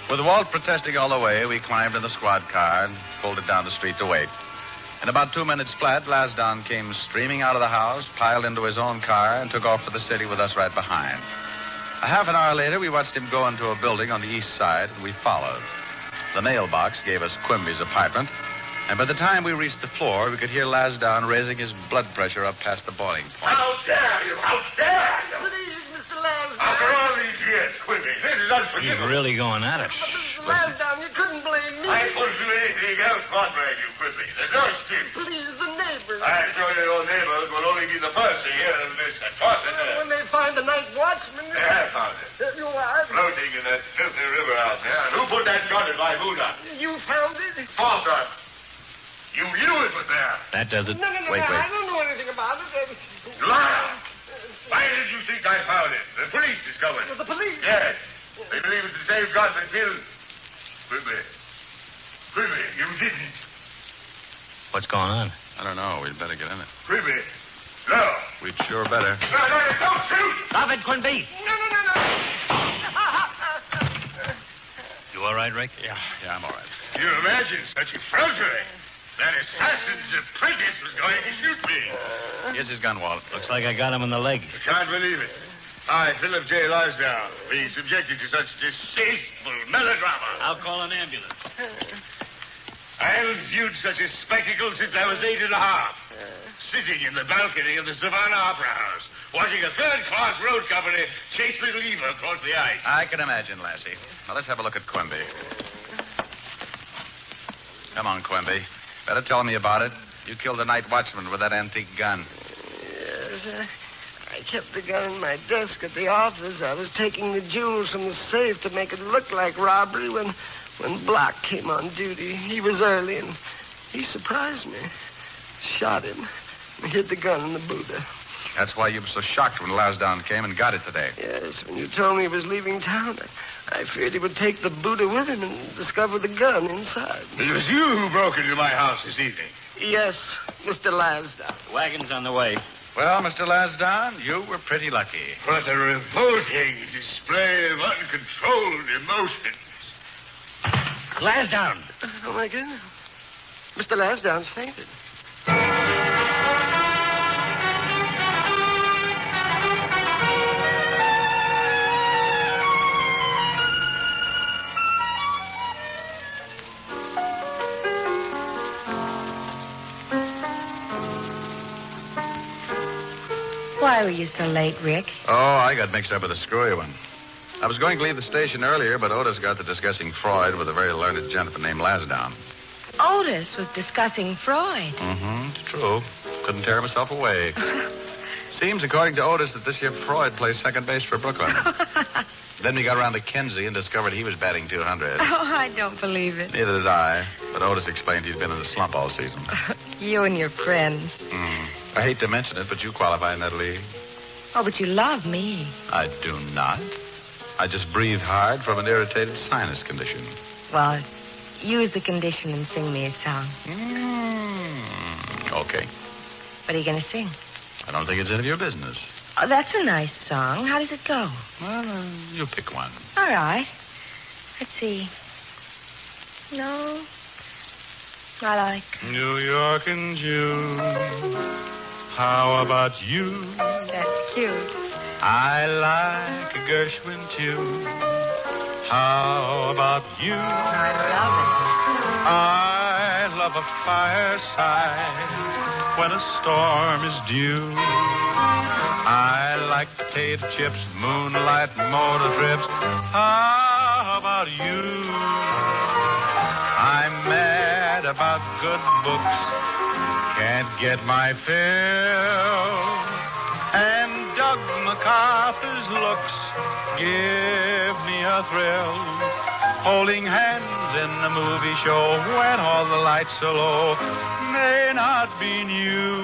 With Walt protesting all the way, we climbed in the squad car and pulled it down the street to wait. In about 2 minutes flat, Lasdown came streaming out of the house, piled into his own car, and took off for the city with us right behind. A half an hour later, we watched him go into a building on the east side, and we followed. The mailbox gave us Quimby's apartment, and by the time we reached the floor, we could hear Lasdown raising his blood pressure up past the boiling point. How dare you! How dare you! Please, Mr. Lasdown. After all these years, Quimby, this is unforgivable. He's really going at it. Mr. Lasdown, you couldn't blame me. I couldn't do anything else but blame you, Quimby. There's no excuse. Please, the neighbors. I'm sure your neighbors will only be the first to hear of this atrocity. When they find the night watchman. They have found it. You are? Floating in that filthy river out there. And who put that gun in my Buddha? You found it? False. You knew it was there. That does it. No, Wait. I don't know anything about it. Liar! Why did you think I found it? The police discovered it. The police? Yes. They believe it's the same gun that killed... Quimby, you didn't. What's going on? I don't know. We'd better get in it. Quimby, no. We'd sure better. No, don't shoot! Stop it, Quimby. No. You all right, Rick? Yeah, I'm all right. You imagine such effrontery? That assassin's apprentice was going to shoot me. Here's his gun, Walt. Looks like I got him in the leg. I can't believe it. I, Philip J. Lasdown, being subjected to such distasteful melodrama. I'll call an ambulance. I haven't viewed such a spectacle since I was 8 and a half. Sitting in the balcony of the Savannah Opera House, watching a third-class road company chase Little Eva across the ice. I can imagine, Lassie. Now, let's have a look at Quimby. Come on, Quimby. Better tell me about it. You killed the night watchman with that antique gun. Yes, I kept the gun in my desk at the office. I was taking the jewels from the safe to make it look like robbery when Block came on duty. He was early, and he surprised me. Shot him. And hid the gun in the Buddha. That's why you were so shocked when Lasdown came and got it today. Yes, when you told me he was leaving town, I feared he would take the Buddha with him and discover the gun inside. It was you who broke into my house this evening. Yes, Mr. Lasdown. The wagon's on the way. Well, Mr. Lasdown, you were pretty lucky. What a revolting display of uncontrolled emotion. Lasdown. Oh, my goodness. Mr. Lasdown's fainted. Why were you so late, Rick? Oh, I got mixed up with a screwy one. I was going to leave the station earlier, but Otis got to discussing Freud with a very learned gentleman named Lasdown. Otis was discussing Freud. Mm-hmm. It's true. Couldn't tear myself away. Seems, according to Otis, that this year Freud plays second base for Brooklyn. Then we got around to Kinsey and discovered he was batting 200. Oh, I don't believe it. Neither did I. But Otis explained he'd been in the slump all season. You and your friends. I hate to mention it, but you qualify in that league. Oh, but you love me. I do not. I just breathe hard from an irritated sinus condition. Well, use the condition and sing me a song. Okay. What are you going to sing? I don't think it's any of your business. Oh, that's a nice song. How does it go? Well, you pick one. All right. Let's see. No. I like New York in June. How about you? That's cute. I like a Gershwin tune. How about you? I love a fireside when a storm is due. I like potato chips, moonlight motor trips. How about you? I'm mad about good books. Can't get my fill. And Doug MacArthur's looks give me a thrill. Holding hands in a movie show when all the lights are low may not be new,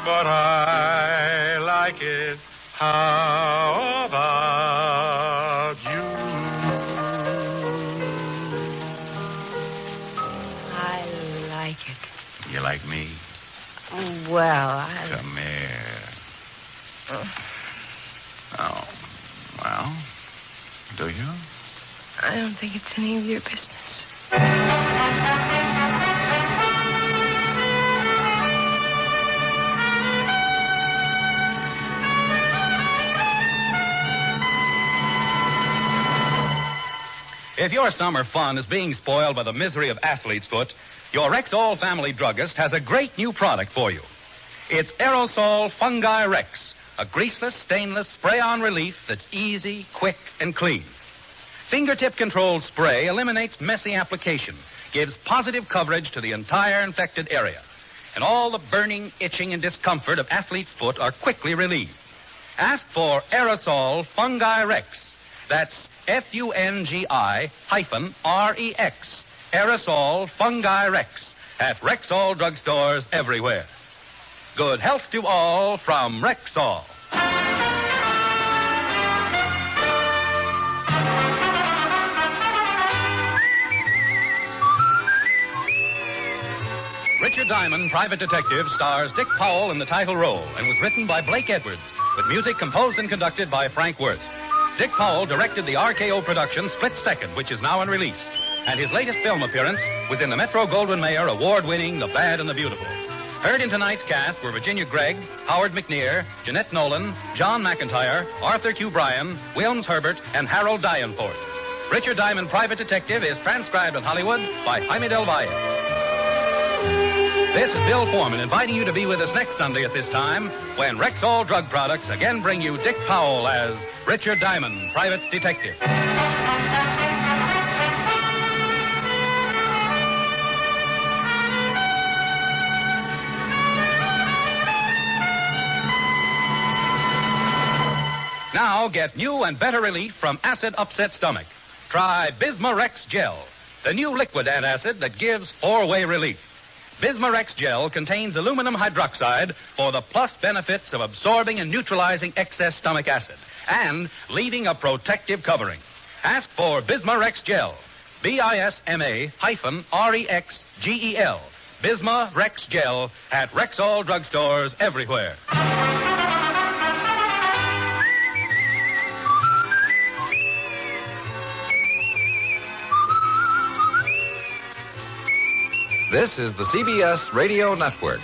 but I like it. How about you? I like it. You like me? Well, Come here. Oh, well, do you? I don't think it's any of your business. If your summer fun is being spoiled by the misery of athlete's foot, your Rexall family druggist has a great new product for you. It's Aerosol Fungi Rex, a greaseless, stainless spray-on relief that's easy, quick, and clean. Fingertip-controlled spray eliminates messy application, gives positive coverage to the entire infected area, and all the burning, itching, and discomfort of athlete's foot are quickly relieved. Ask for Aerosol Fungi Rex. That's Fungi-Rex. Aerosol Fungi Rex at Rexall drugstores everywhere. Good health to all from Rexall. Richard Diamond, Private Detective, stars Dick Powell in the title role and was written by Blake Edwards, with music composed and conducted by Frank Worth. Dick Powell directed the RKO production Split Second, which is now in release. And his latest film appearance was in the Metro-Goldwyn-Mayer award-winning The Bad and the Beautiful. Heard in tonight's cast were Virginia Gregg, Howard McNear, Jeanette Nolan, John McIntyre, Arthur Q. Bryan, Wilms Herbert, and Harold Dianforth. Richard Diamond, Private Detective is transcribed in Hollywood by Jaime Del Valle. This is Bill Foreman inviting you to be with us next Sunday at this time when Rexall Drug Products again bring you Dick Powell as Richard Diamond, Private Detective. Now get new and better relief from acid upset stomach. Try Bismarex Gel, the new liquid antacid that gives four-way relief. Bismarex Gel contains aluminum hydroxide for the plus benefits of absorbing and neutralizing excess stomach acid and leaving a protective covering. Ask for Bismarex Gel. Bisma-Rexgel. Bismarex Gel at Rexall drugstores everywhere. This is the CBS Radio Network.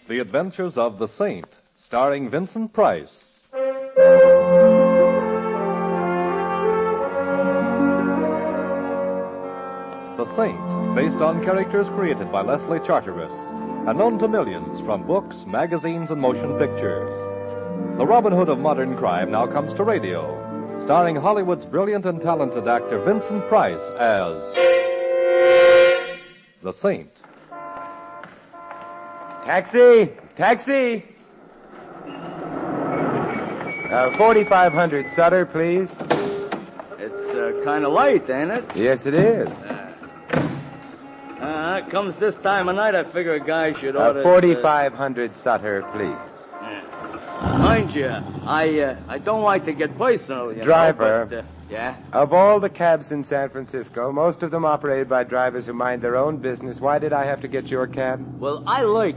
The Adventures of the Saint, starring Vincent Price. The Saint based on characters created by Leslie Charteris and known to millions from books, magazines, and motion pictures. The Robin Hood of modern crime now comes to radio, starring Hollywood's brilliant and talented actor Vincent Price as the Saint. Taxi! Taxi! 4500 Sutter, please. It's kind of late, ain't it? Yes, it is. It comes this time of night, I figure a guy should order... 4500 Sutter, please. Mind you, I don't like to get personal, you Driver. know, but, yeah? Of all the cabs in San Francisco, most of them operated by drivers who mind their own business. Why did I have to get your cab? Well, I like...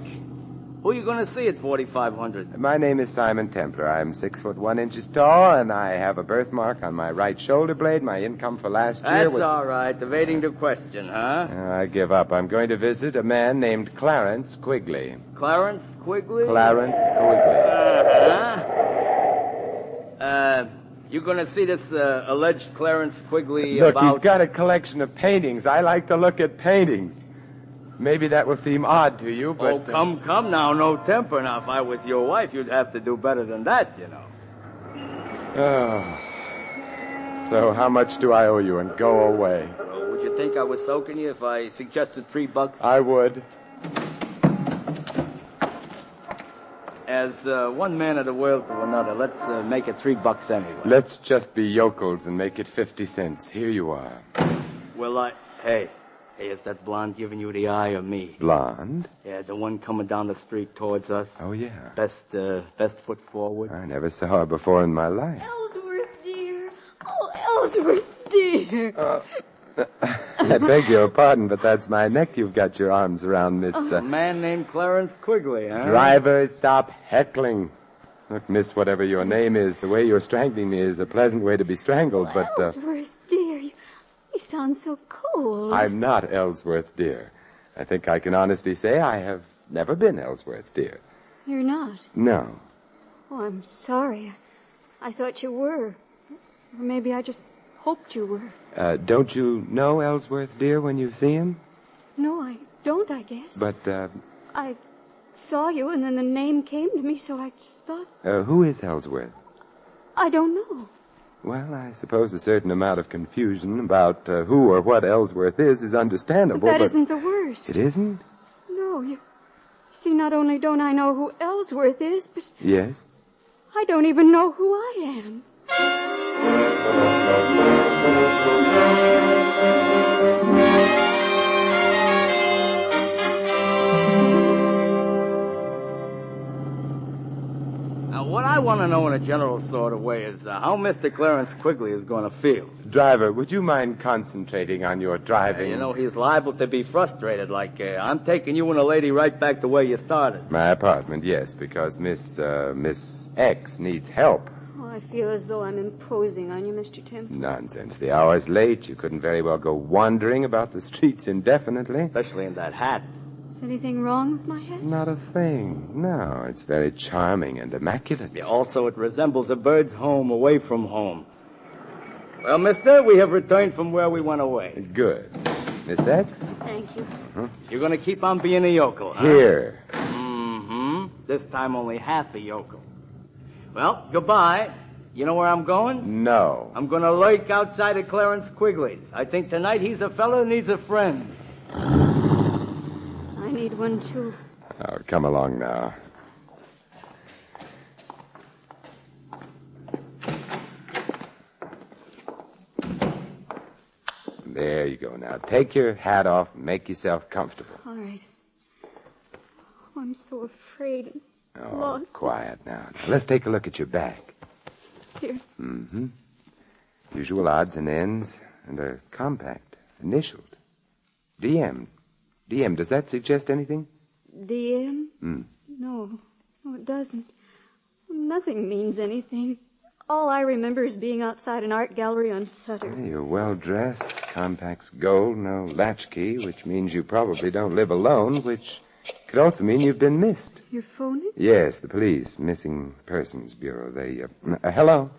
Who are you going to see at 4500? My name is Simon Templar. I'm 6'1" tall, and I have a birthmark on my right shoulder blade. My income for last year was... That's all right. Evading the question, huh? I give up. I'm going to visit a man named Clarence Quigley. Clarence Quigley? Clarence Quigley. You going to see this alleged Clarence Quigley Look, about... he's got a collection of paintings. I like to look at paintings. Maybe that will seem odd to you, but... Oh, come now, no temper. Now, if I was your wife, you'd have to do better than that, you know. Oh. So how much do I owe you, and go away? Well, would you think I was soaking you if I suggested $3? I would. As one man of the world to another, let's make it $3 anyway. Let's just be yokels and make it 50 cents. Here you are. Well, Hey, is that blonde giving you the eye or me? Blonde? Yeah, the one coming down the street towards us. Oh, yeah. Best foot forward. I never saw her before in my life. Ellsworth, dear. Oh, Ellsworth, dear. I beg your pardon, but that's my neck you've got your arms around, Miss... A man named Clarence Quigley, huh? Driver, stop heckling. Look, miss, whatever your name is, the way you're strangling me is a pleasant way to be strangled, but... Ellsworth, dear, you sound so cold. I'm not Ellsworth, dear. I think I can honestly say I have never been Ellsworth, dear. You're not? No. Oh, I'm sorry. I thought you were. Or maybe I just hoped you were. Don't you know Ellsworth, dear, when you see him? No, I don't, I guess. But, I saw you, and then the name came to me, so I just thought... who is Ellsworth? I don't know. Well, I suppose a certain amount of confusion about who or what Ellsworth is understandable, but... That isn't the worst. It isn't? No, you see, not only don't I know who Ellsworth is, but... Yes? I don't even know who I am. Now, what I want to know in a general sort of way is how Mr. Clarence Quigley is going to feel. Driver, would you mind concentrating on your driving? You know, he's liable to be frustrated, like, I'm taking you and a lady right back the way you started. My apartment, yes, because Miss X needs help. Oh, I feel as though I'm imposing on you, Mr. Tim. Nonsense. The hour's late. You couldn't very well go wandering about the streets indefinitely. Especially in that hat. Is anything wrong with my hat? Not a thing. No, it's very charming and immaculate. Yeah, also, it resembles a bird's home away from home. Well, mister, we have returned from where we went away. Good. Miss X? Thank you. Uh-huh. You're going to keep on being a yokel, huh? Here. Mm-hmm. This time only half a yokel. Well, goodbye. You know where I'm going? No. I'm going to lurk outside of Clarence Quigley's. I think tonight he's a fellow who needs a friend. I need one, too. Oh, come along now. There you go. Now, take your hat off and make yourself comfortable. All right. Oh, I'm so afraid and Oh, lost. quiet now. Let's take a look at your back. Here. Mm-hmm. Usual odds and ends, and a compact, initialed. DM. DM, does that suggest anything? DM? Mm. No, it doesn't. Nothing means anything. All I remember is being outside an art gallery on Sutter. You're well dressed. Compact's gold, no latchkey, which means you probably don't live alone, which could also mean you've been missed. You're phoning? Yes, the police, Missing Persons Bureau. They, hello?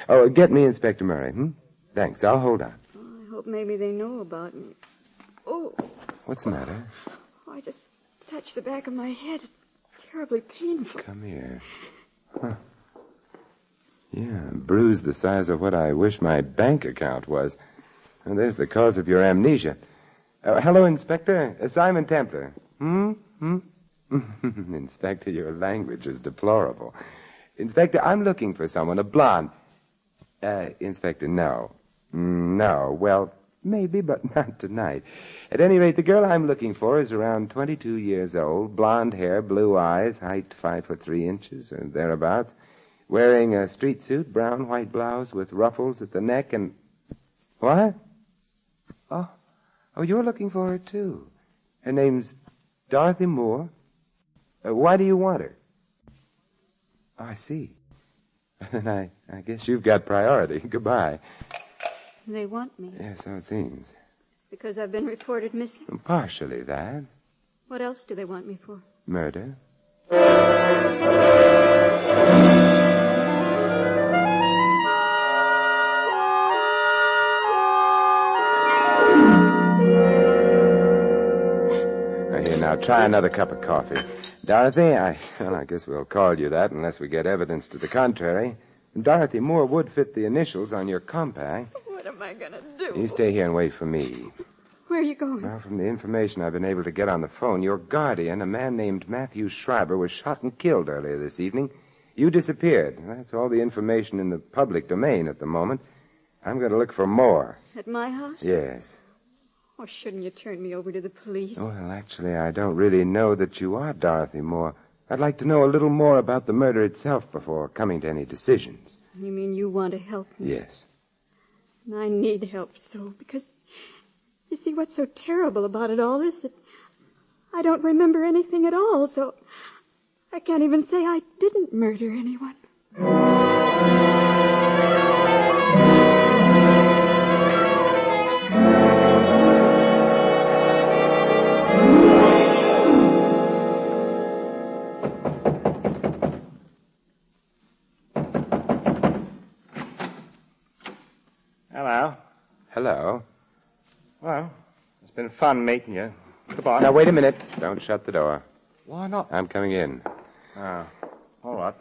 Oh, get me Inspector Murray, Thanks, I'll hold on. I hope maybe they know about me. Oh, What's the matter? I just touched the back of my head. It's terribly painful. Come here. Huh. Yeah, bruised the size of what I wish my bank account was. And there's the cause of your amnesia. Hello, Inspector. Simon Templar. Inspector, your language is deplorable. Inspector, I'm looking for someone, a blonde. Inspector, no. No, well, maybe, but not tonight. At any rate, the girl I'm looking for is around 22 years old, blonde hair, blue eyes, height 5'3" or thereabouts, wearing a street suit, brown white blouse with ruffles at the neck and... What? Oh, you're looking for her, too. Her name's Dorothy Moore. Why do you want her? Oh, I see. Then I guess you've got priority. Goodbye. They want me. Yes, so it seems. Because I've been reported missing? Partially that. What else do they want me for? Murder. Here, now, try another cup of coffee. Dorothy, I guess we'll call you that unless we get evidence to the contrary. Dorothy Moore would fit the initials on your compact. What am I going to do? You stay here and wait for me. Where are you going? Well, from the information I've been able to get on the phone, your guardian, a man named Matthew Schreiber, was shot and killed earlier this evening. You disappeared. That's all the information in the public domain at the moment. I'm going to look for more. At my house? Yes. Oh, shouldn't you turn me over to the police? Well, actually, I don't really know that you are Dorothy Moore. I'd like to know a little more about the murder itself before coming to any decisions. You mean you want to help me? Yes. And I need help so, because you see what's so terrible about it all is that I don't remember anything at all, so I can't even say I didn't murder anyone. Hello. Hello. Well, it's been fun meeting you. Goodbye. Now, wait a minute. Don't shut the door. Why not? I'm coming in. Oh, all right.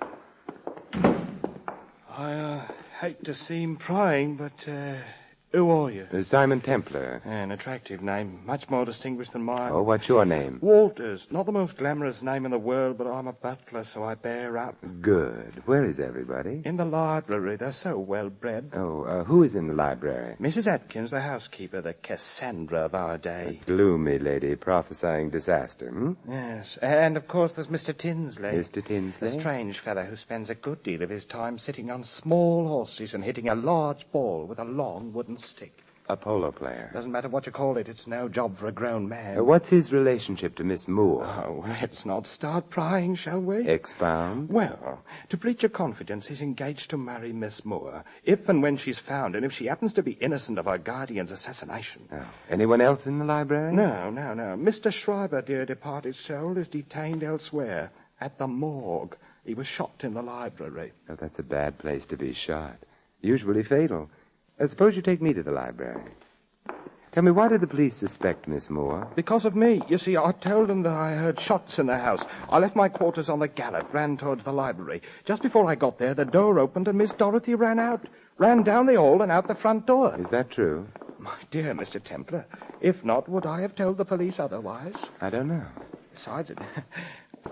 I hate to seem prying, but who are you? Simon Templar. An attractive name, much more distinguished than mine. Oh, what's your name? Walters. Not the most glamorous name in the world, but I'm a butler, so I bear up. Good. Where is everybody? In the library. They're so well-bred. Oh, who is in the library? Mrs. Atkins, the housekeeper, the Cassandra of our day. A gloomy lady prophesying disaster, Yes. And, of course, there's Mr. Tinsley. Mr. Tinsley? A strange fellow who spends a good deal of his time sitting on small horses and hitting a large ball with a long wooden stick. A polo player. Doesn't matter what you call it. It's no job for a grown man. What's his relationship to Miss Moore? Oh, let's not start prying, shall we? Expound. Well, to breach your confidence, he's engaged to marry Miss Moore, if and when she's found, and if she happens to be innocent of her guardian's assassination. Oh. Anyone else in the library? No. Mr. Schreiber, dear departed soul, is detained elsewhere, at the morgue. He was shot in the library. Oh, that's a bad place to be shot. Usually fatal. Suppose you take me to the library. Tell me, why did the police suspect Miss Moore? Because of me. You see, I told them that I heard shots in the house. I left my quarters on the garret, ran towards the library. Just before I got there, the door opened and Miss Dorothy ran out. Ran down the hall and out the front door. Is that true? My dear Mr. Templar, if not, would I have told the police otherwise? I don't know. Besides, it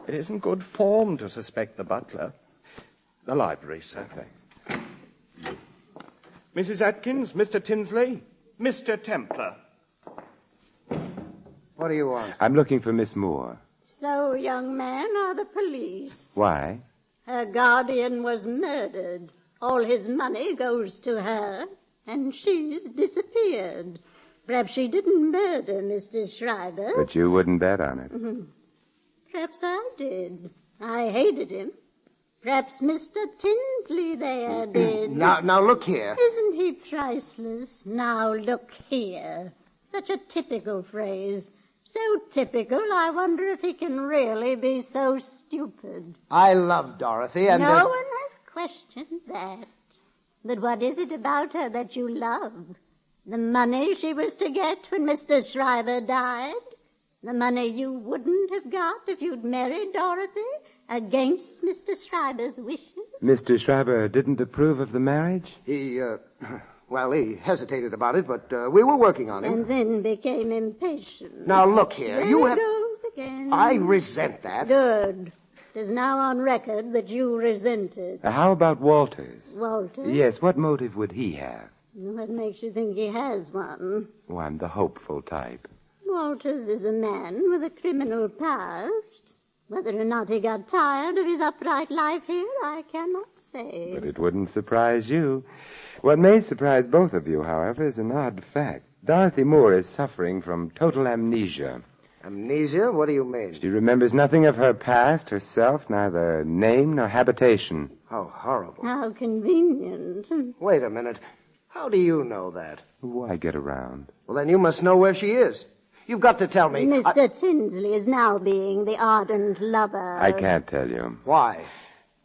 isn't good form to suspect the butler. The library, sir. Thanks. Mrs. Atkins, Mr. Tinsley, Mr. Templar. What do you want? I'm looking for Miss Moore. So, young man, are the police. Why? Her guardian was murdered. All his money goes to her, and she's disappeared. Perhaps she didn't murder Mr. Schreiber. But you wouldn't bet on it. Perhaps I did. I hated him. Perhaps Mr. Tinsley there did. Now, look here. Isn't he priceless? Now, look here. Such a typical phrase. So typical, I wonder if he can really be so stupid. I love Dorothy, and no one has questioned that. But what is it about her that you love? The money she was to get when Mr. Shriver died? The money you wouldn't have got if you'd married Dorothy against Mr. Shriver's wishes? Mr. Shriver didn't approve of the marriage? He hesitated about it, but we were working on him. And then became impatient. Now, look here. There You he have... goes again. I resent that. Good. It is now on record that you resent it. How about Walters? Walters? Yes, what motive would he have? What makes you think he has one? Oh, I'm the hopeful type. Walters is a man with a criminal past. Whether or not he got tired of his upright life here, I cannot say. But it wouldn't surprise you. What may surprise both of you, however, is an odd fact. Dorothy Moore is suffering from total amnesia. Amnesia? What do you mean? She remembers nothing of her past, herself, neither name nor habitation. How horrible. How convenient. Wait a minute. How do you know that? Why get around? Well, then you must know where she is. You've got to tell me. Mr. Tinsley is now being the ardent lover. I can't tell you. Why?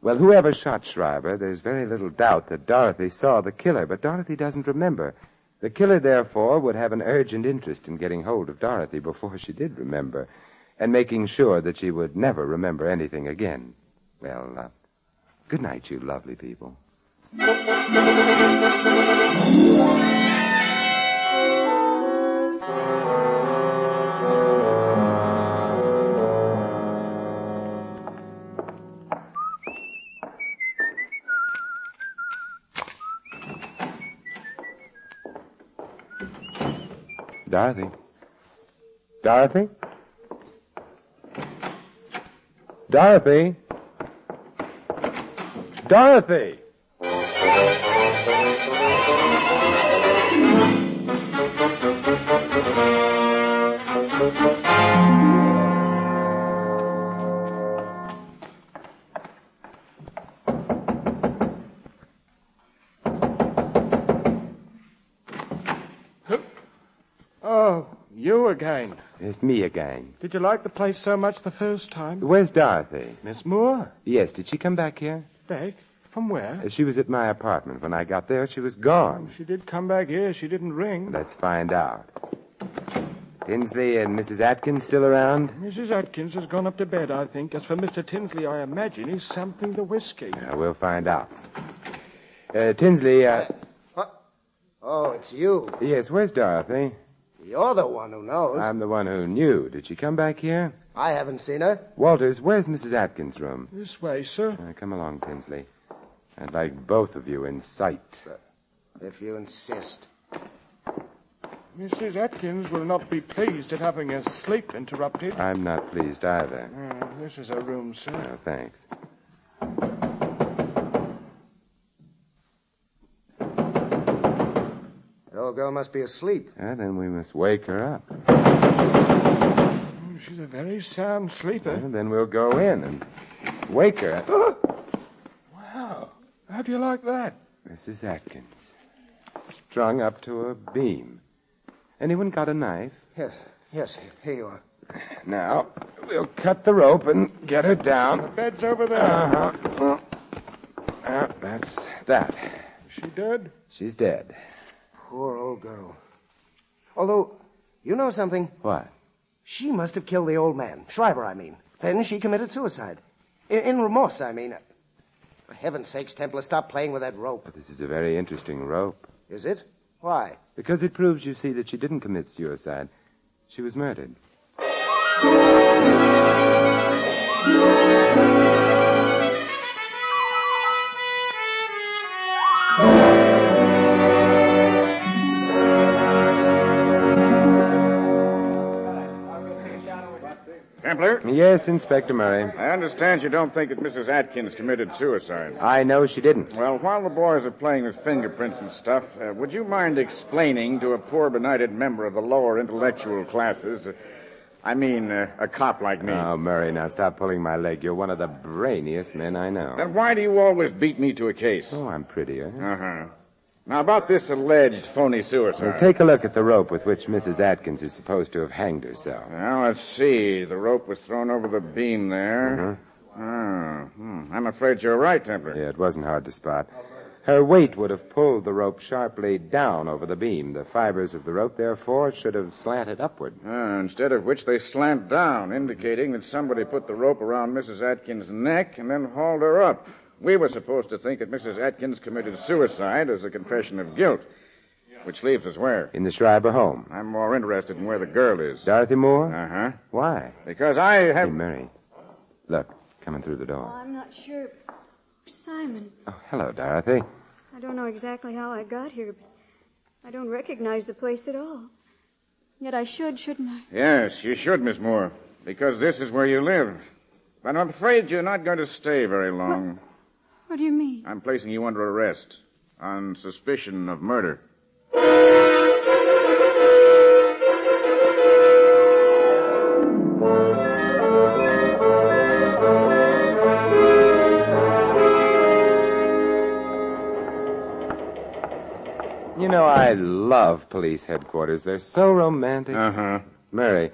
Well, whoever shot Shriver, there's very little doubt that Dorothy saw the killer, but Dorothy doesn't remember. The killer, therefore, would have an urgent interest in getting hold of Dorothy before she did remember, and making sure that she would never remember anything again. Well, good night, you lovely people. Dorothy? Dorothy? Dorothy? Dorothy! Oh, you again. It's me again. Did you like the place so much the first time? Where's Dorothy? Miss Moore? Yes, did she come back here? Back? From where? She was at my apartment. When I got there, she was gone. She did come back here. She didn't ring. Let's find out. Tinsley and Mrs. Atkins still around? Mrs. Atkins has gone up to bed, I think. As for Mr. Tinsley, I imagine he's sampling the whiskey. We'll find out. Tinsley, What? Oh, it's you. Yes, where's Dorothy? You're the one who knows. I'm the one who knew. Did she come back here? I haven't seen her. Walters, where's Mrs. Atkins' room? This way, sir. Come along, Tinsley. I'd like both of you in sight. If you insist. Mrs. Atkins will not be pleased at having her sleep interrupted. I'm not pleased either. This is her room, sir. Oh, thanks. The old girl must be asleep. Then we must wake her up. She's a very sound sleeper. Then we'll go in and wake her. Wow. How do you like that? Mrs. Atkins. Strung up to a beam. Anyone got a knife? Yes, here you are. Now, we'll cut the rope and get her down. The bed's over there. Uh-huh. That's that. Is she dead? She's dead. Poor old girl. Although, you know something? What? She must have killed the old man. Shriver, I mean. Then she committed suicide. In remorse, I mean. For heaven's sakes, Templar, stop playing with that rope. This is a very interesting rope. Is it? Why? Because it proves, you see, that she didn't commit suicide. She was murdered. Templar? Yes, Inspector Murray. I understand you don't think that Mrs. Atkins committed suicide. I know she didn't. Well, while the boys are playing with fingerprints and stuff, would you mind explaining to a poor benighted member of the lower intellectual classes, a cop like me? Oh, Murray, now stop pulling my leg. You're one of the brainiest men I know. Then why do you always beat me to a case? Oh, I'm prettier. Uh-huh. Now, about this alleged phony suicide. Well, take a look at the rope with which Mrs. Atkins is supposed to have hanged herself. Now, let's see. The rope was thrown over the beam there. I'm afraid you're right, Templar. Yeah, it wasn't hard to spot. Her weight would have pulled the rope sharply down over the beam. The fibers of the rope, therefore, should have slanted upward. Instead of which they slant down, indicating that somebody put the rope around Mrs. Atkins' neck and then hauled her up. We were supposed to think that Mrs. Atkins committed suicide as a confession of guilt. Which leaves us where? In the Schreiber home. I'm more interested in where the girl is. Dorothy Moore? Uh-huh. Why? Because I have... Hey, Mary. Look, coming through the Oh, door. I'm not sure. Simon, Oh, hello, Dorothy. I don't know exactly how I got here, but I don't recognize the place at all. Yet I should, shouldn't I? Yes, you should, Miss Moore. Because this is where you live. But I'm afraid you're not going to stay very long. What do you mean? I'm placing you under arrest on suspicion of murder. You know, I love police headquarters. They're so romantic. Uh-huh. Mary,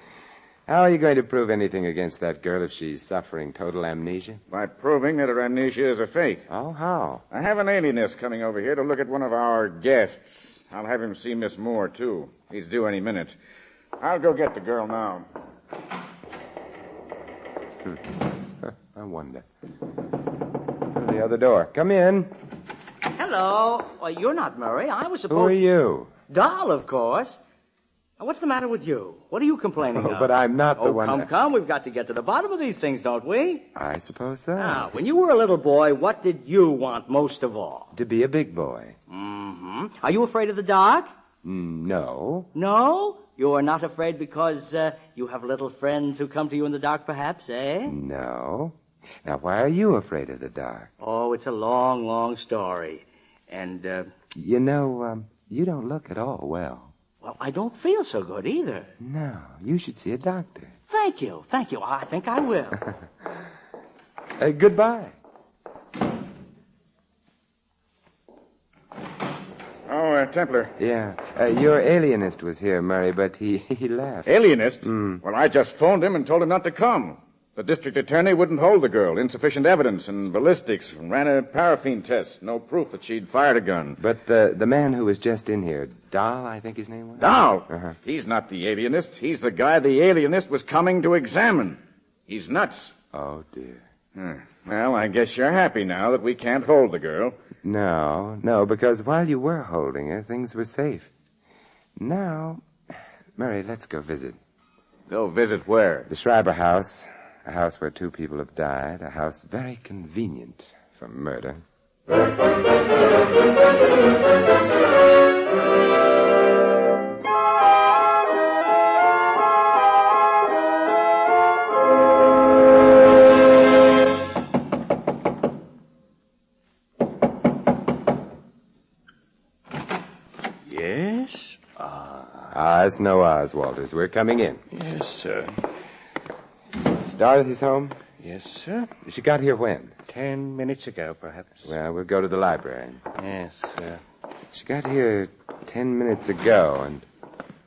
how are you going to prove anything against that girl if she's suffering total amnesia? By proving that her amnesia is a fake. Oh, how? I have an alienist coming over here to look at one of our guests. I'll have him see Miss Moore, too. He's due any minute. I'll go get the girl now. I wonder. Through the other door. Come in. Hello. Well, you're not Murray. I was supposed... Who are you? Doll, of course. Now, what's the matter with you? What are you complaining of? But I'm not the one... Come. We've got to get to the bottom of these things, don't we? I suppose so. Now, when you were a little boy, what did you want most of all? To be a big boy. Mm-hmm. Are you afraid of the dark? No. No? You are not afraid because you have little friends who come to you in the dark, perhaps, eh? No. Now, why are you afraid of the dark? Oh, it's a long, long story. And, You know, you don't look at all well. Well, I don't feel so good either. No, you should see a doctor. Thank you. I think I will. Goodbye. Oh, Templar. Yeah. Your alienist was here, Murray, but he left. Alienist? Well, I just phoned him and told him not to come. The district attorney wouldn't hold the girl. Insufficient evidence and ballistics. Ran a paraffin test. No proof that she'd fired a gun. But the man who was just in here, Dahl, I think his name was? Dahl? Uh-huh. He's not the alienist. He's the guy the alienist was coming to examine. He's nuts. Oh, dear. Well, I guess you're happy now that we can't hold the girl. No, because while you were holding her, things were safe. Now, Murray, let's go visit. Go visit where? The Schreiber house. A house where 2 people have died. A house very convenient for murder. Yes? It's no Oz, Walters. We're coming in. Yes, sir. Dorothy's home? Yes, sir. She got here when? 10 minutes ago, perhaps. Well, we'll go to the library. Yes, sir. She got here 10 minutes ago,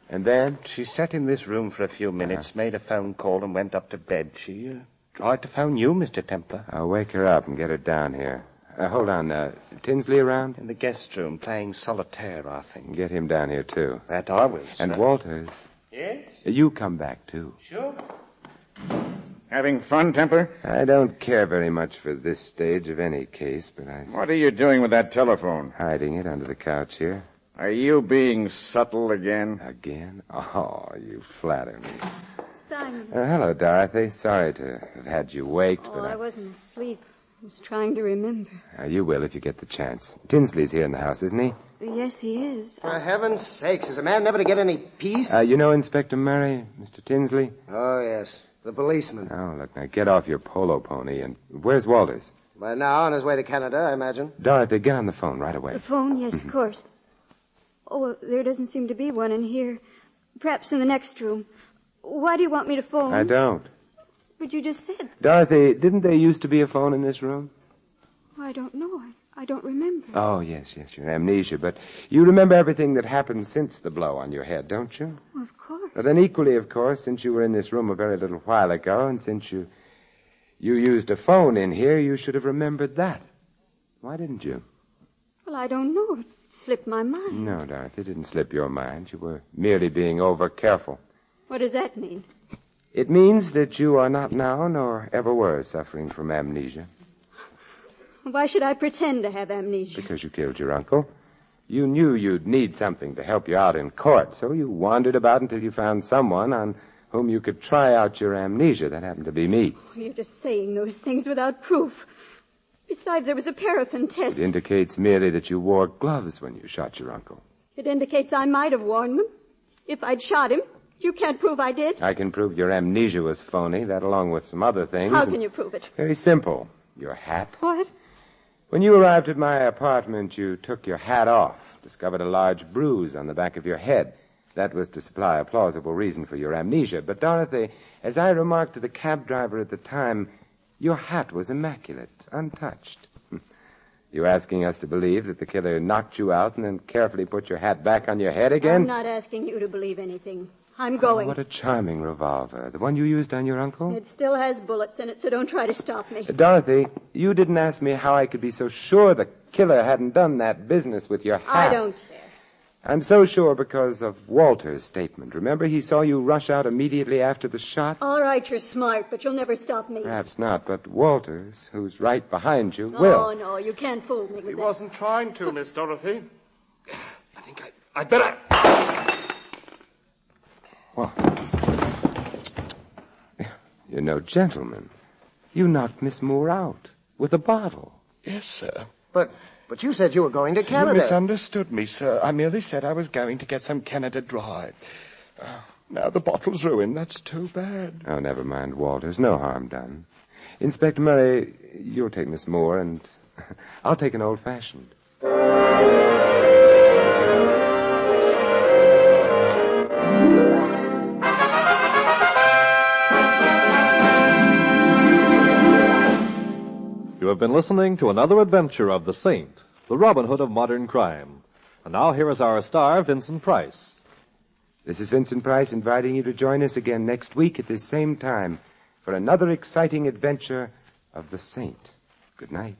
and then? She sat in this room for a few minutes, made a phone call, and went up to bed. She tried to phone you, Mr. Templar. I'll wake her up and get her down here. Hold on, Tinsley around? In the guest room, playing solitaire, I think. Get him down here, too. That I will, sir. And Walters. Yes? You come back, too. Sure. Having fun, Templar? I don't care very much for this stage of any case, but What are you doing with that telephone? Hiding it under the couch here. Are you being subtle again? Again? Oh, you flatter me. Simon. Hello, Dorothy. Sorry to have had you waked, Oh, but I wasn't asleep. I was trying to remember. You will if you get the chance. Tinsley's here in the house, isn't he? Yes, he is. For heaven's sakes, is a man never to get any peace? You know Inspector Murray, Mr. Tinsley? Oh, yes. The policeman. Oh, look, now get off your polo pony and... Where's Walters? By now, on his way to Canada, I imagine. Dorothy, get on the phone right away. The phone? Yes, of course. Oh, well, there doesn't seem to be one in here. Perhaps in the next room. Why do you want me to phone? I don't. But you just said... Dorothy, didn't there used to be a phone in this room? Oh, I don't know. I don't remember. Oh, yes, your amnesia. But you remember everything that happened since the blow on your head, don't you? Well, of course. Well, then equally, of course, since you were in this room a very little while ago, and since you used a phone in here, you should have remembered that. Why didn't you? Well, Well, I don't know. It slipped my mind. No, Dorothy, it didn't slip your mind. You were merely being over-careful. What does that mean? It means that you are not now, nor ever were, suffering from amnesia. Why should I pretend to have amnesia? Because you killed your uncle. You knew you'd need something to help you out in court, so you wandered about until you found someone on whom you could try out your amnesia. That happened to be me. Oh, you're just saying those things without proof. Besides, there was a paraffin test. It indicates merely that you wore gloves when you shot your uncle. It indicates I might have worn them. If I'd shot him, you can't prove I did. I can prove your amnesia was phony, that along with some other things. How can you prove it? Very simple. Your hat. What? When you arrived at my apartment, you took your hat off, discovered a large bruise on the back of your head. That was to supply a plausible reason for your amnesia. But, Dorothy, as I remarked to the cab driver at the time, your hat was immaculate, untouched. You asking us to believe that the killer knocked you out and then carefully put your hat back on your head again? I'm not asking you to believe anything. I'm going. Oh, what a charming revolver. The one you used on your uncle? It still has bullets in it, so don't try to stop me. Dorothy, you didn't ask me how I could be so sure the killer hadn't done that business with your hat. I don't care. I'm so sure because of Walter's statement. Remember, he saw you rush out immediately after the shots? All right, you're smart, but you'll never stop me. Perhaps not, but Walters, who's right behind you, will. Oh, no, you can't fool me with He that. wasn't trying to, Miss Dorothy. I think I'd better... What? You're no gentleman. You knocked Miss Moore out with a bottle. Yes, sir. But you said you were going to You Canada. misunderstood me, sir. I merely said I was going to get some Canada Dry. Now the bottle's ruined. That's too bad. Oh, never mind, Walters. No harm done. Inspector Murray, you'll take Miss Moore, and I'll take an old-fashioned. You have been listening to another adventure of the Saint, the Robin Hood of modern crime. And now here is our star, Vincent Price. This is Vincent Price inviting you to join us again next week at this same time for another exciting adventure of the Saint. Good night.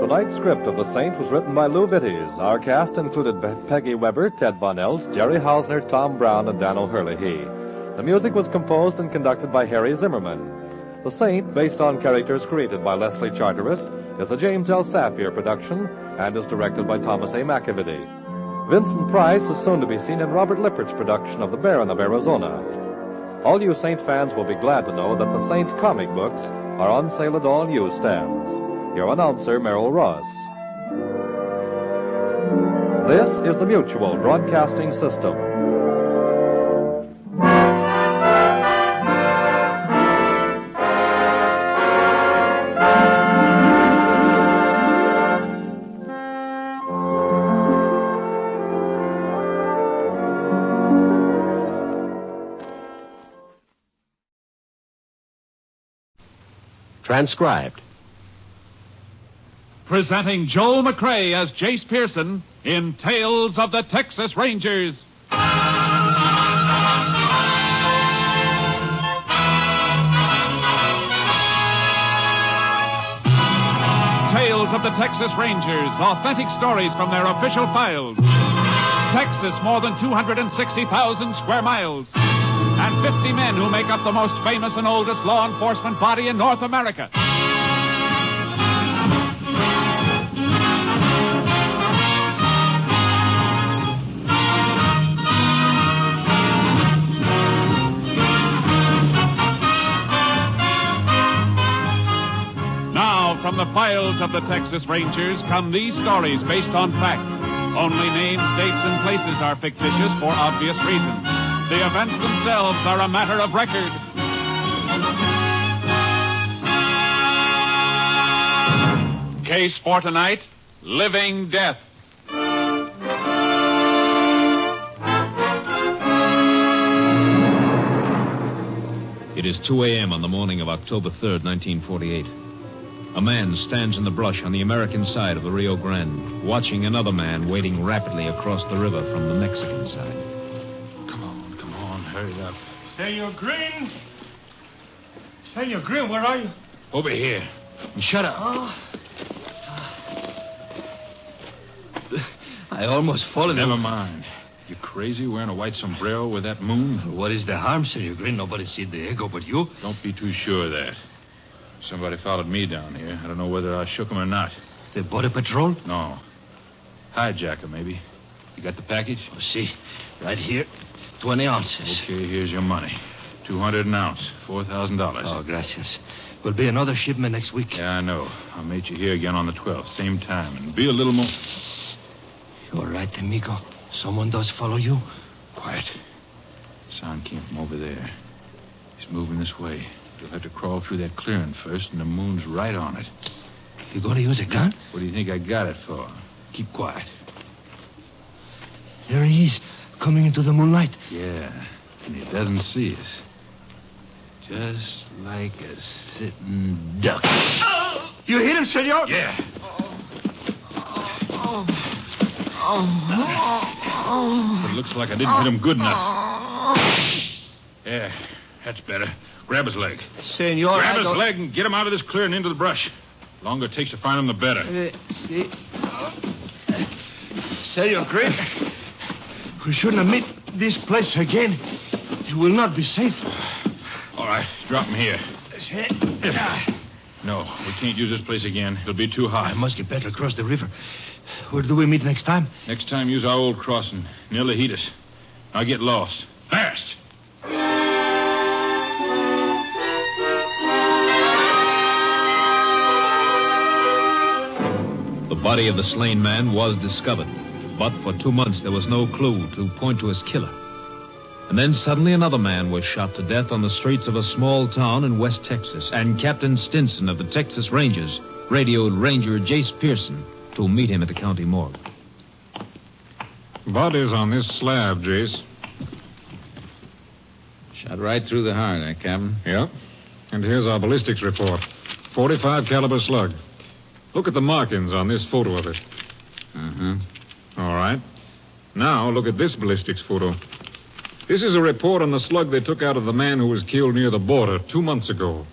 Tonight's script of The Saint was written by Lou Vittes. Our cast included Peggy Weber, Ted Von Elst, Jerry Hausner, Tom Brown, and Dan O'Hurley. The music was composed and conducted by Harry Zimmerman. The Saint, based on characters created by Leslie Charteris, is a James L. Safier production and is directed by Thomas A. McAvity. Vincent Price is soon to be seen in Robert Lippert's production of The Baron of Arizona. All you Saint fans will be glad to know that the Saint comic books are on sale at all newsstands. Your announcer, Merrill Ross. This is the Mutual Broadcasting System. Transcribed. Presenting Joel McCrea as Jace Pearson in Tales of the Texas Rangers. Tales of the Texas Rangers, authentic stories from their official files. Texas, more than 260,000 square miles. And 50 men who make up the most famous and oldest law enforcement body in North America. From the files of the Texas Rangers come these stories based on fact. Only names, dates, and places are fictitious for obvious reasons. The events themselves are a matter of record. Case for tonight, Living Death. It is 2 a.m. on the morning of October 3rd, 1948. A man stands in the brush on the American side of the Rio Grande, watching another man wading rapidly across the river from the Mexican side. Come on, hurry up. Senor Green? Senor Green, where are you? Over here. And shut up. Oh. I almost fallen. Never mind. You crazy wearing a white sombrero with that moon? What is the harm, Senor Green? Nobody see the ego but you. Don't be too sure of that. Somebody followed me down here. I don't know whether I shook him or not. The border patrol? No. Hijacker, maybe. You got the package? Oh, see. Right here. 20 ounces. Okay, here's your money. 200 an ounce. $4,000. Oh, gracias. Will be another shipment next week. Yeah, I know. I'll meet you here again on the 12th. Same time. And be a little more... You all right, amigo? Someone does follow you? Quiet. Sound came from over there. He's moving this way. You'll have to crawl through that clearing first, and the moon's right on it. You going to use a gun? What do you think I got it for? Keep quiet. There he is, coming into the moonlight. Yeah, and he doesn't see us. Just like a sitting duck. Oh! You hit him, senor? Yeah. But it looks like I didn't hit him good enough. Yeah, that's better. Grab his leg. Senor, Grab his leg and get him out of this clearing into the brush. The longer it takes to find him, the better. Senor Green, we shouldn't have met this place again. It will not be safe. All right, drop him here. No, we can't use this place again. It'll be too hot. I must get back across the river. Where do we meet next time? Next time, use our old crossing near Lajitas. I'll get lost. Fast! The body of the slain man was discovered, but for 2 months there was no clue to point to his killer. And then suddenly another man was shot to death on the streets of a small town in West Texas, and Captain Stinson of the Texas Rangers radioed Ranger Jace Pearson to meet him at the county morgue. Body's on this slab, Jace. Shot right through the heart, Captain? Yeah. And here's our ballistics report. 45 caliber slug. Look at the markings on this photo of it. Uh-huh. All right. Now look at this ballistics photo. This is a report on the slug they took out of the man who was killed near the border 2 months ago.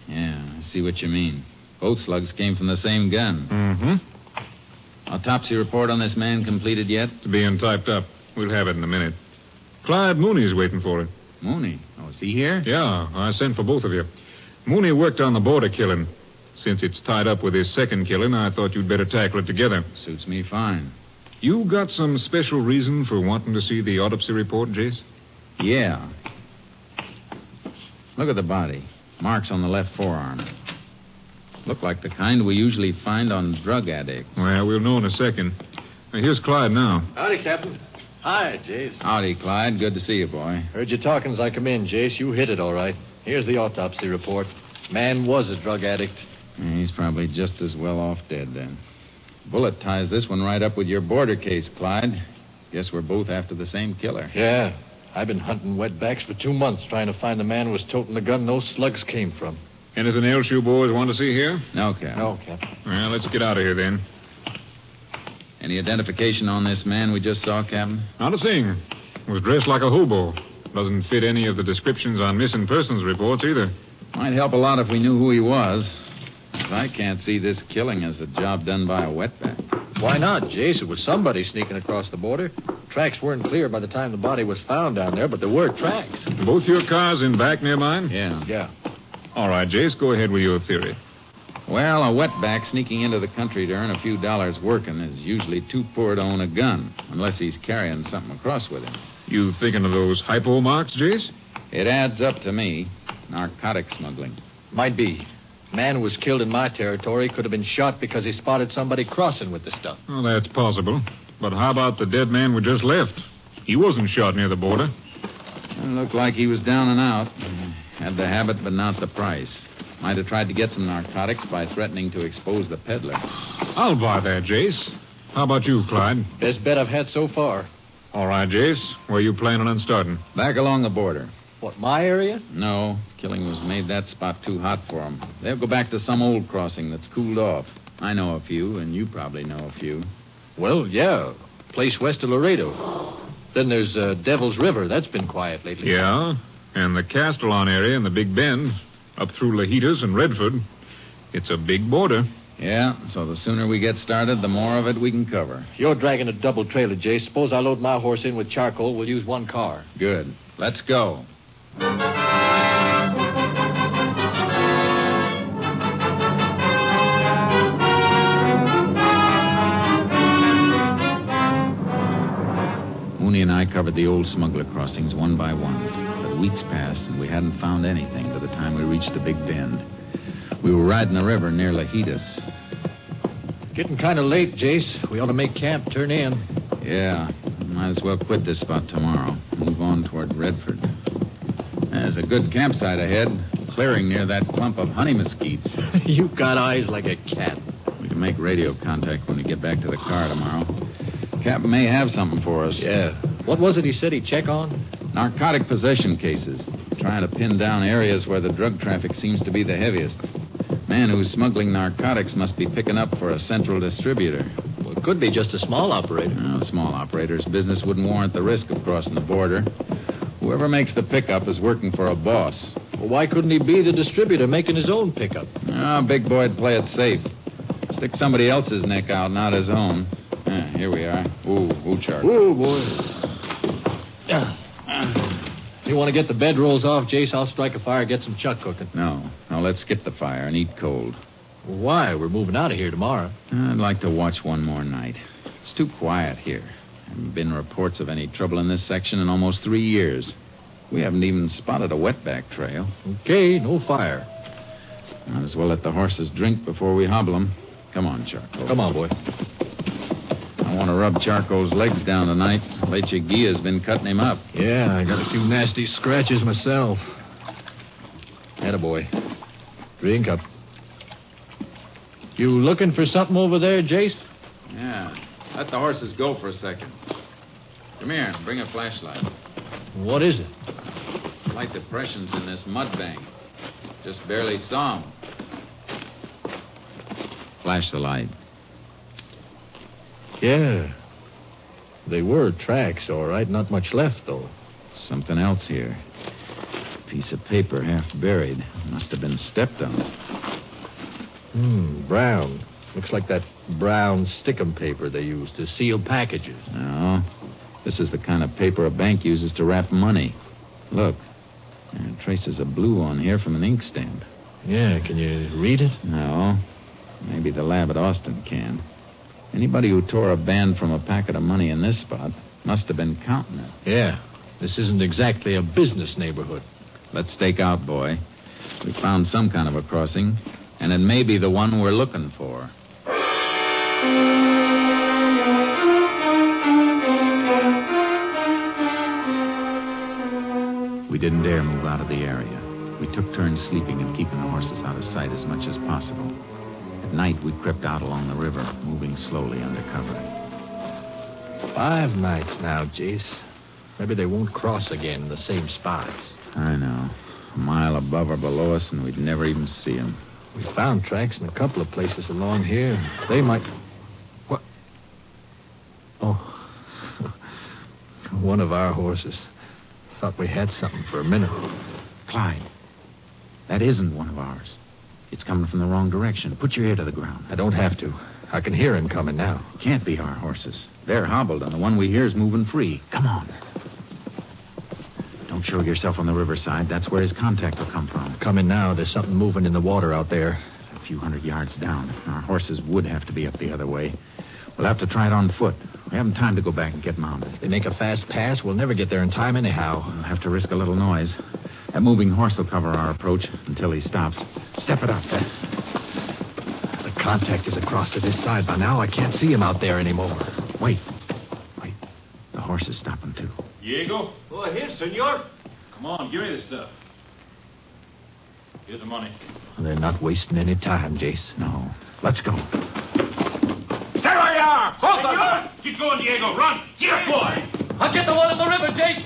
Yeah, I see what you mean. Both slugs came from the same gun. Mm-hmm. Autopsy report on this man completed yet? It's being typed up. We'll have it in a minute. Clyde Mooney's waiting for it. Mooney? Oh, is he here? Yeah, I sent for both of you. Mooney worked on the border killing. Since it's tied up with his second killing, I thought you'd better tackle it together. Suits me fine. You got some special reason for wanting to see the autopsy report, Jace? Yeah. Look at the body. Marks on the left forearm. Look like the kind we usually find on drug addicts. Well, we'll know in a second. Here's Clyde now. Howdy, Captain. Hi, Jace. Howdy, Clyde. Good to see you, boy. Heard you talking as I come in, Jace. You hit it all right. Here's the autopsy report. Man was a drug addict. He's probably just as well off dead, then. Bullet ties this one right up with your border case, Clyde. Guess we're both after the same killer. Yeah. I've been hunting wetbacks for 2 months trying to find the man who was toting the gun those slugs came from. Anything else you boys want to see here? No, Captain. No, Captain. Well, let's get out of here, then. Any identification on this man we just saw, Captain? Not a thing. Was dressed like a hobo. Doesn't fit any of the descriptions on missing persons reports, either. Might help a lot if we knew who he was. I can't see this killing as a job done by a wetback. Why not, Jace? It was somebody sneaking across the border. Tracks weren't clear by the time the body was found down there, but there were tracks. Both your cars in back near mine? Yeah. All right, Jace, go ahead with your theory. Well, a wetback sneaking into the country to earn a few dollars working is usually too poor to own a gun, unless he's carrying something across with him. You thinking of those hypo marks, Jace? It adds up to me. Narcotic smuggling. Might be. Man who was killed in my territory could have been shot because he spotted somebody crossing with the stuff. Well, that's possible. But how about the dead man we just left? He wasn't shot near the border. It looked like he was down and out. Had the habit, but not the price. Might have tried to get some narcotics by threatening to expose the peddler. I'll buy that, Jace. How about you, Clyde? Best bet I've had so far. All right, Jace. Where you planning on starting? Back along the border. What, my area? No. Killing was made that spot too hot for them. They'll go back to some old crossing that's cooled off. I know a few, and you probably know a few. Well, yeah. Place west of Laredo. Then there's Devil's River. That's been quiet lately. Yeah, and the Castellon area and the Big Bend, up through Lajitas and Redford. It's a big border. Yeah, so the sooner we get started, the more of it we can cover. You're dragging a double trailer, Jace. Suppose I load my horse in with charcoal. We'll use one car. Good. Let's go. Mooney and I covered the old smuggler crossings one by one. But weeks passed, and we hadn't found anything by the time we reached the Big Bend. We were riding the river near Lajitas. Getting kind of late, Jace. We ought to make camp, turn in. Yeah, might as well quit this spot tomorrow. Move on toward Redford. There's a good campsite ahead, clearing near that clump of honey mesquite. You've got eyes like a cat. We can make radio contact when we get back to the car tomorrow. Captain may have something for us. Yeah. What was it he said he'd check on? Narcotic possession cases. Trying to pin down areas where the drug traffic seems to be the heaviest. Man who's smuggling narcotics must be picking up for a central distributor. Well, it could be just a small operator. No, small operator's business wouldn't warrant the risk of crossing the border. Whoever makes the pickup is working for a boss. Well, why couldn't he be the distributor making his own pickup? Oh, big boy'd play it safe. Stick somebody else's neck out, not his own. Here we are. Ooh, charcoal. Ooh, boy. You want to get the bedrolls off, Jace? I'll strike a fire, get some chuck cooking. No, let's skip the fire and eat cold. Why? We're moving out of here tomorrow. I'd like to watch one more night. It's too quiet here. Haven't been reports of any trouble in this section in almost 3 years. We haven't even spotted a wetback trail. Okay, no fire. Might as well let the horses drink before we hobble them. Come on, Charcoal. Come on, boy. I want to rub Charcoal's legs down tonight. Lechuguilla's been cutting him up. Yeah, I got a few nasty scratches myself. Attaboy. Drink up. You looking for something over there, Jace? Yeah. Let the horses go for a second. Come here, bring a flashlight. What is it? Slight depressions in this mud bank. Just barely saw them. Flash the light. Yeah. They were tracks, all right. Not much left, though. Something else here. Piece of paper half buried. Must have been stepped on. Brown. Looks like that brown stickum paper they use to seal packages. No. This is the kind of paper a bank uses to wrap money. Look. There are traces of blue on here from an ink stamp. Yeah, can you read it? No. Maybe the lab at Austin can. Anybody who tore a band from a packet of money in this spot must have been counting it. Yeah. This isn't exactly a business neighborhood. Let's stake out, boy. We found some kind of a crossing, and it may be the one we're looking for. We didn't dare move out of the area. We took turns sleeping and keeping the horses out of sight as much as possible. At night, we crept out along the river, moving slowly under cover. 5 nights now, Jace. Maybe they won't cross again in the same spots. I know. A mile above or below us, and we'd never even see them. We found tracks in a couple of places along here. They might... What? Oh. One of our horses. Thought we had something for a minute. Clyde, that isn't one of ours. It's coming from the wrong direction. Put your ear to the ground. I don't have to. I can hear him coming now. Can't be our horses. They're hobbled, and the one we hear is moving free. Come on. Don't show yourself on the riverside. That's where his contact will come from. Coming now. There's something moving in the water out there. A few hundred yards down. Our horses would have to be up the other way. We'll have to try it on foot. We haven't time to go back and get mounted. If they make a fast pass, we'll never get there in time anyhow. We'll have to risk a little noise. That moving horse will cover our approach until he stops. Step it up. The contact is across to this side by now. I can't see him out there anymore. Wait. The horse is stopping, too. Diego? Oh, here, senor. Come on, give me the stuff. Here's the money. They're not wasting any time, Jace. No. Let's go. Stay where you are! Hold on! Keep going, Diego. Run! Get up, boy! I'll get the one in the river, Jace.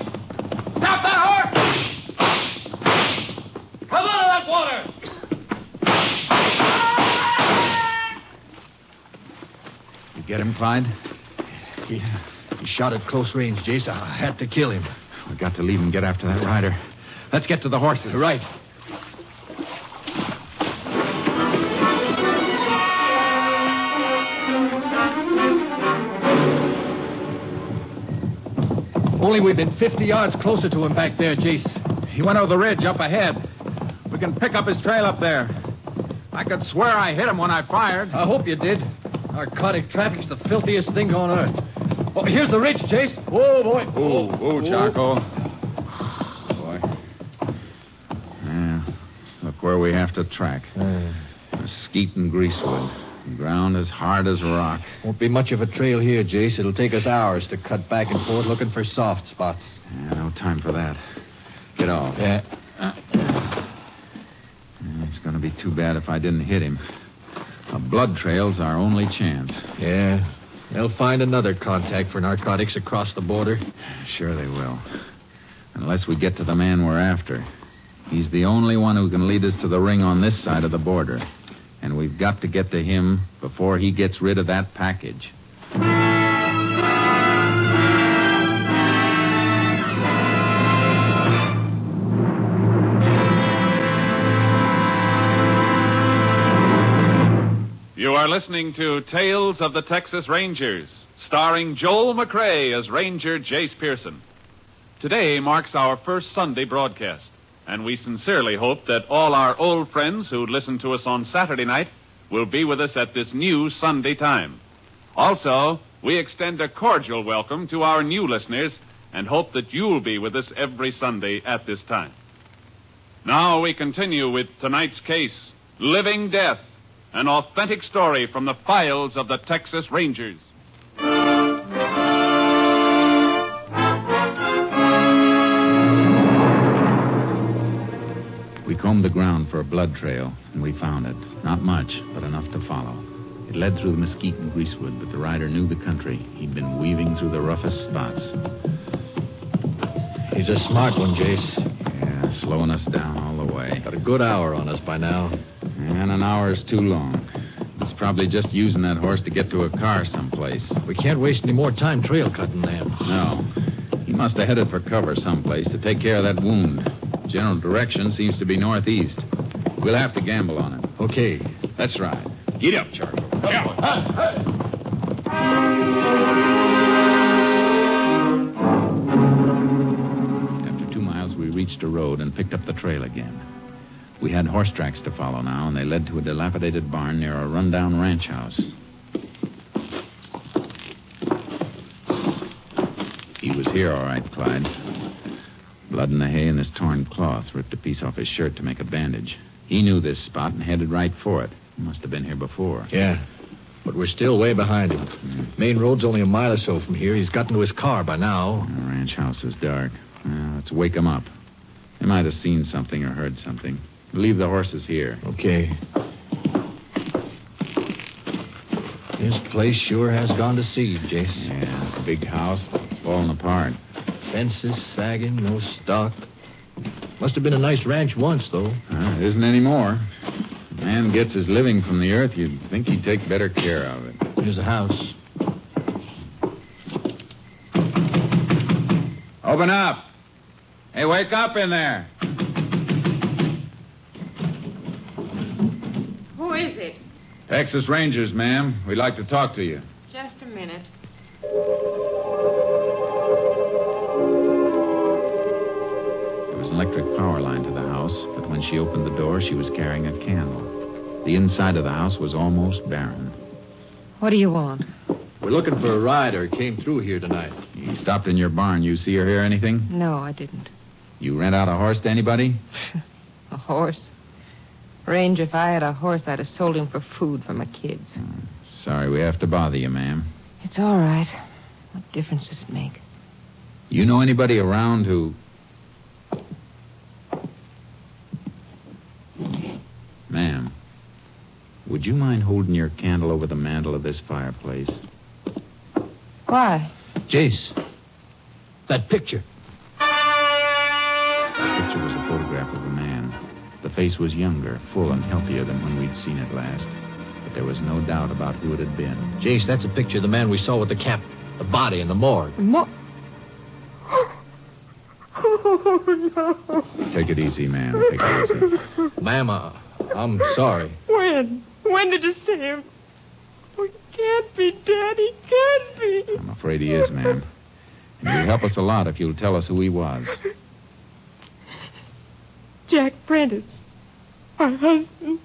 Stop that horse! Get him, Clyde? He shot at close range, Jace. I had to kill him. We've got to leave and get after that rider. Let's get to the horses. Right. Only we've been 50 yards closer to him back there, Jace. He went over the ridge up ahead. We can pick up his trail up there. I could swear I hit him when I fired. I hope you did. Narcotic traffic's the filthiest thing on earth. Oh, here's the ridge, Jace. Whoa, boy. Whoa, Charcoal. Boy. Yeah, look where we have to track. Mesquite and Greasewood. Ground as hard as rock. Won't be much of a trail here, Jace. It'll take us hours to cut back and forth looking for soft spots. Yeah, no time for that. Get off. Yeah. It's going to be too bad if I didn't hit him. A blood trail's our only chance. Yeah. They'll find another contact for narcotics across the border. Sure they will. Unless we get to the man we're after. He's the only one who can lead us to the ring on this side of the border. And we've got to get to him before he gets rid of that package. You are listening to Tales of the Texas Rangers, starring Joel McRae as Ranger Jace Pearson. Today marks our first Sunday broadcast, and we sincerely hope that all our old friends who listened to us on Saturday night will be with us at this new Sunday time. Also, we extend a cordial welcome to our new listeners and hope that you'll be with us every Sunday at this time. Now we continue with tonight's case, Living Death, an authentic story from the files of the Texas Rangers. We combed the ground for a blood trail, and we found it. Not much, but enough to follow. It led through the Mesquite and Greasewood, but the rider knew the country. He'd been weaving through the roughest spots. He's a smart one, Jace. Yeah, slowing us down all the way. Got a good hour on us by now. And an hour's too long. He's probably just using that horse to get to a car someplace. We can't waste any more time trail cutting then. No. He must have headed for cover someplace to take care of that wound. General direction seems to be northeast. We'll have to gamble on it. Okay. Let's ride. Get up, Charlie. After 2 miles, we reached a road and picked up the trail again. We had horse tracks to follow now, and they led to a dilapidated barn near a rundown ranch house. He was here, all right, Clyde. Blood in the hay and this torn cloth. Ripped a piece off his shirt to make a bandage. He knew this spot and headed right for it. He must have been here before. Yeah, but we're still way behind him. Main road's only a mile or so from here. He's gotten to his car by now. The ranch house is dark. Let's wake him up. They might have seen something or heard something. Leave the horses here. Okay. This place sure has gone to seed, Jace. Yeah, big house, falling apart. Fences sagging, no stock. Must have been a nice ranch once, though. It isn't anymore. If a man gets his living from the earth, you'd think he'd take better care of it. Here's a house. Open up. Hey, wake up in there. Who is it? Texas Rangers, ma'am. We'd like to talk to you. Just a minute. There was an electric power line to the house, but when she opened the door, she was carrying a candle. The inside of the house was almost barren. What do you want? We're looking for a rider. Came through here tonight. He stopped in your barn. You see or hear anything? No, I didn't. You rent out a horse to anybody? A horse? Range, if I had a horse, I'd have sold him for food for my kids. Sorry we have to bother you, ma'am. It's all right. What difference does it make? You know anybody around who... Ma'am, would you mind holding your candle over the mantel of this fireplace? Why? Jace, that picture. The picture was a photograph of a man. The face was younger, full and healthier than when we'd seen it last. But there was no doubt about who it had been. Jace, that's a picture of the man we saw with the cap, the body in the morgue. Oh, no. Take it easy, ma'am. Take it easy. Ma'am, I'm sorry. When? When did you see him? Oh, he can't be dead. He can't be. I'm afraid he is, ma'am. And you'll help us a lot if you'll tell us who he was. Jack Prentice. My husband.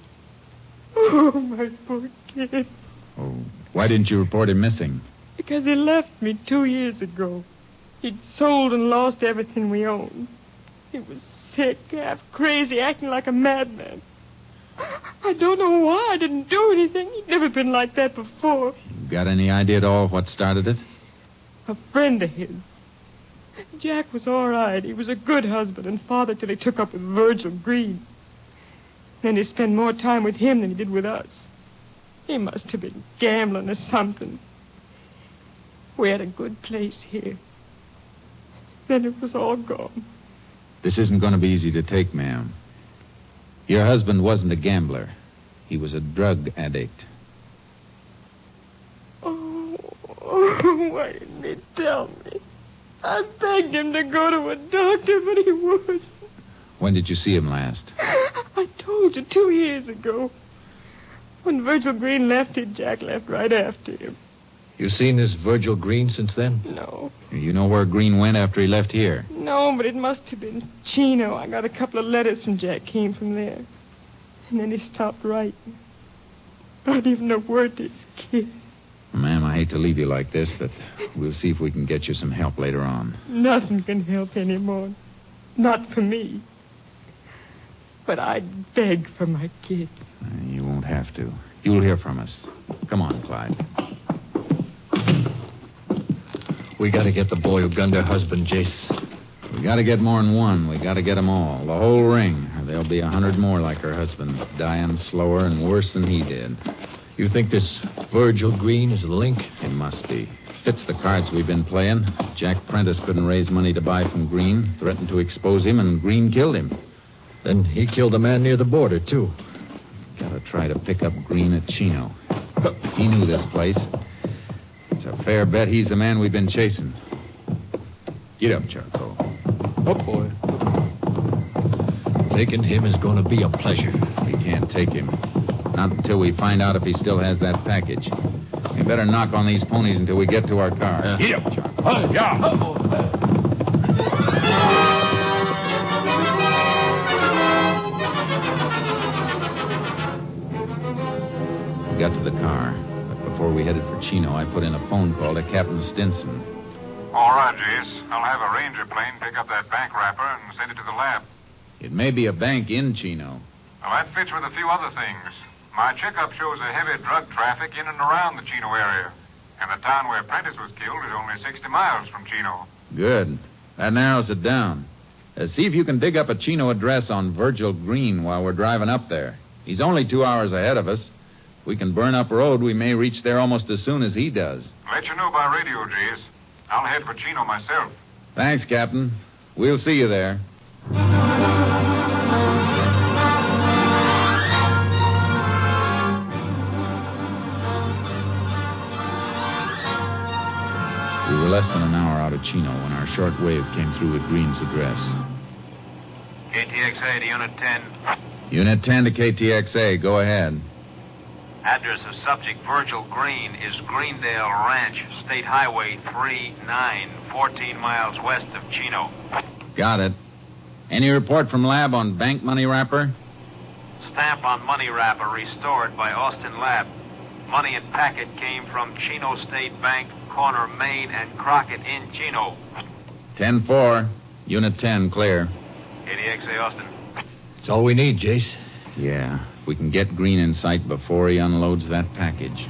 Oh, my poor kid. Oh, why didn't you report him missing? Because he left me 2 years ago. He'd sold and lost everything we owned. He was sick, half crazy, acting like a madman. I don't know why I didn't do anything. He'd never been like that before. Got any idea at all what started it? A friend of his. Jack was all right. He was a good husband and father till he took up with Virgil Green. Then he spent more time with him than he did with us. He must have been gambling or something. We had a good place here. Then it was all gone. This isn't going to be easy to take, ma'am. Your husband wasn't a gambler. He was a drug addict. Oh, why didn't he tell me? I begged him to go to a doctor, but he wouldn't. When did you see him last? I told you 2 years ago. When Virgil Green left here, Jack left right after him. You seen this Virgil Green since then? No. You know where Green went after he left here? No, but it must have been Chino. I got a couple of letters from Jack. Came from there. And then he stopped writing. Not even a word to his kid. Ma'am, I hate to leave you like this, but we'll see if we can get you some help later on. Nothing can help anymore. Not for me. But I'd beg for my kid. You won't have to. You'll hear from us. Come on, Clyde. We got to get the boy who gunned her husband, Jace. We got to get more than one. We got to get them all. The whole ring. Or there'll be 100 more like her husband, dying slower and worse than he did. You think this Virgil Green is the link? It must be. Fits the cards we've been playing. Jack Prentice couldn't raise money to buy from Green, threatened to expose him, and Green killed him. Then he killed a man near the border, too. Gotta try to pick up Green at Chino. He knew this place. It's a fair bet he's the man we've been chasing. Get up, Charco. Oh, boy. Taking him is going to be a pleasure. We can't take him. Not until we find out if he still has that package. We better knock on these ponies until we get to our car. Get up, Charco. Yeah. We got to the car, but before we headed for Chino, I put in a phone call to Captain Stinson. All right, Jace. I'll have a ranger plane pick up that bank wrapper and send it to the lab. It may be a bank in Chino. Well, that fits with a few other things. My checkup shows a heavy drug traffic in and around the Chino area. And the town where Prentice was killed is only 60 miles from Chino. Good. That narrows it down. See if you can dig up a Chino address on Virgil Green while we're driving up there. He's only 2 hours ahead of us. If we can burn up road, we may reach there almost as soon as he does. Let you know by radio, Jace. I'll head for Chino myself. Thanks, Captain. We'll see you there. We were less than an hour out of Chino when our short wave came through with Green's address. KTXA to Unit 10. Unit 10 to KTXA. Go ahead. Address of subject Virgil Green is Greendale Ranch, State Highway 39, 14 miles west of Chino. Got it. Any report from lab on bank money wrapper? Stamp on money wrapper restored by Austin Lab. Money and packet came from Chino State Bank, corner Main and Crockett in Chino. 10-4. Unit 10, clear. KTXA Austin. That's all we need, Jace. Yeah. If we can get Green in sight before he unloads that package.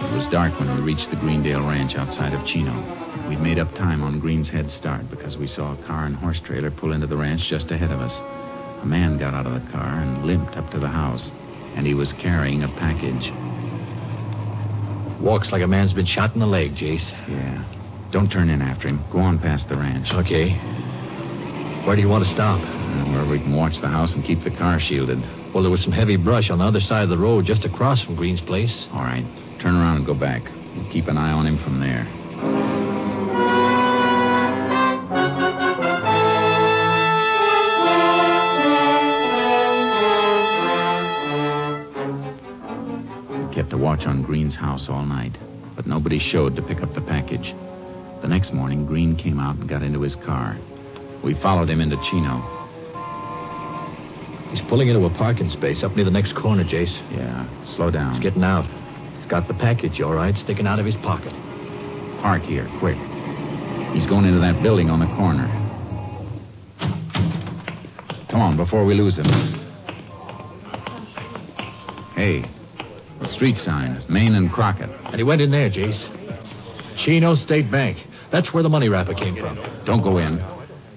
It was dark when we reached the Greendale Ranch outside of Chino. We'd made up time on Green's head start because we saw a car and horse trailer pull into the ranch just ahead of us. A man got out of the car and limped up to the house, and he was carrying a package. Walks like a man's been shot in the leg, Jace. Yeah. Don't turn in after him. Go on past the ranch. Okay. Where do you want to stop? Where we can watch the house and keep the car shielded. Well, there was some heavy brush on the other side of the road just across from Green's place. All right. Turn around and go back. We'll keep an eye on him from there. We kept a watch on Green's house all night, but nobody showed to pick up the package. The next morning, Green came out and got into his car. We followed him into Chino. He's pulling into a parking space up near the next corner, Jace. Yeah, slow down. He's getting out. He's got the package, all right, sticking out of his pocket. Park here, quick. He's going into that building on the corner. Come on, before we lose him. Hey, the street sign, Main and Crockett. And he went in there, Jace. Chino State Bank. That's where the money wrapper came from. Don't go in.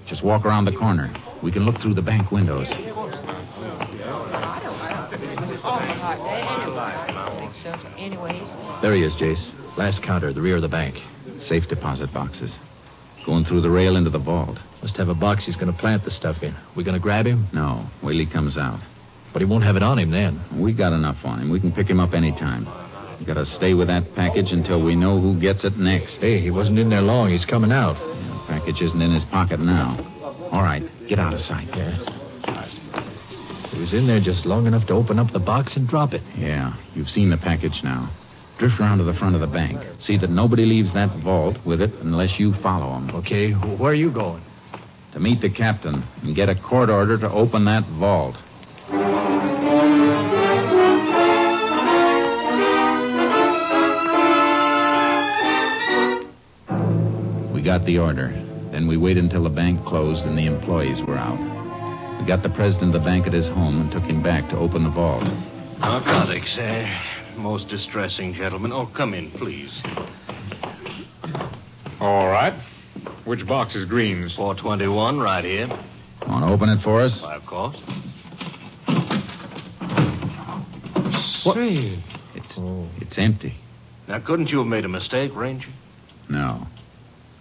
Just walk around the corner. We can look through the bank windows. There he is, Jace. Last counter, the rear of the bank. Safe deposit boxes. Going through the rail into the vault. Must have a box he's going to plant the stuff in. We going to grab him? No, wait till he comes out. But he won't have it on him then. We got enough on him. We can pick him up any time. We got to stay with that package until we know who gets it next. Hey, he wasn't in there long. He's coming out. Yeah, the package isn't in his pocket now. All right, get out of sight. Yeah. He was in there just long enough to open up the box and drop it. Yeah, you've seen the package now. Drift around to the front of the bank. See that nobody leaves that vault with it unless you follow him. Okay, where are you going? To meet the captain and get a court order to open that vault. We got the order. Then we waited until the bank closed and the employees were out. We got the president of the bank at his home and took him back to open the vault. Narcotics, most distressing, gentlemen. Oh, come in, please. All right. Which box is Green's? 421, right here. Want to open it for us? Why, of course. Say. It's empty. Now, couldn't you have made a mistake, Ranger? No.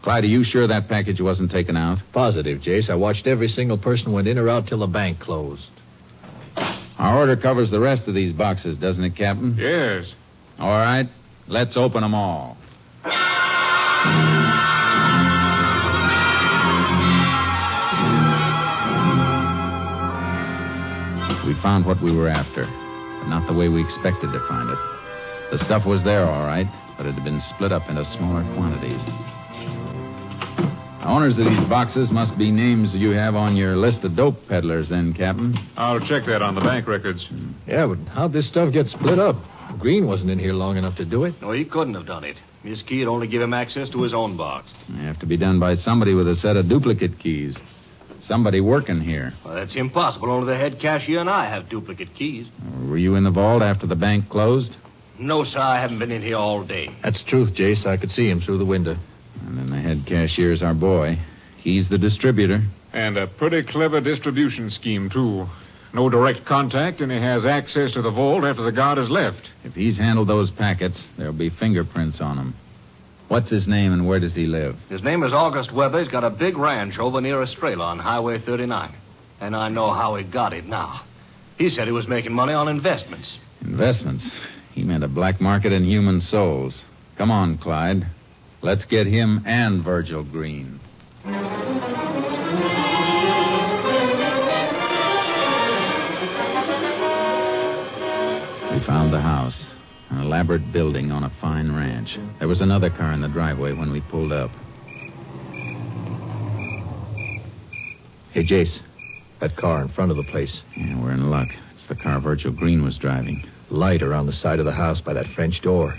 Clyde, are you sure that package wasn't taken out? Positive, Jace. I watched every single person went in or out till the bank closed. Our order covers the rest of these boxes, doesn't it, Captain? Yes. All right. Let's open them all. We found what we were after, but not the way we expected to find it. The stuff was there, all right, but it had been split up into smaller quantities. The owners of these boxes must be names you have on your list of dope peddlers, then, Captain. I'll check that on the bank records. Yeah, but how'd this stuff get split up? Green wasn't in here long enough to do it. No, he couldn't have done it. His key would only give him access to his own box. They have to be done by somebody with a set of duplicate keys. Somebody working here. Well, that's impossible. Only the head cashier and I have duplicate keys. Were you in the vault after the bank closed? No, sir, I haven't been in here all day. That's truth, Jace. I could see him through the window. And then the head cashier's our boy. He's the distributor. And a pretty clever distribution scheme, too. No direct contact, and he has access to the vault after the guard has left. If he's handled those packets, there'll be fingerprints on them. What's his name and where does he live? His name is August Weber. He's got a big ranch over near Estrella on Highway 39. And I know how he got it now. He said he was making money on investments. Investments? He meant a black market in human souls. Come on, Clyde. Let's get him and Virgil Green. We found the house, an elaborate building on a fine ranch. There was another car in the driveway when we pulled up. Hey, Jace, that car in front of the place. Yeah, we're in luck. It's the car Virgil Green was driving. Light around the side of the house by that French door.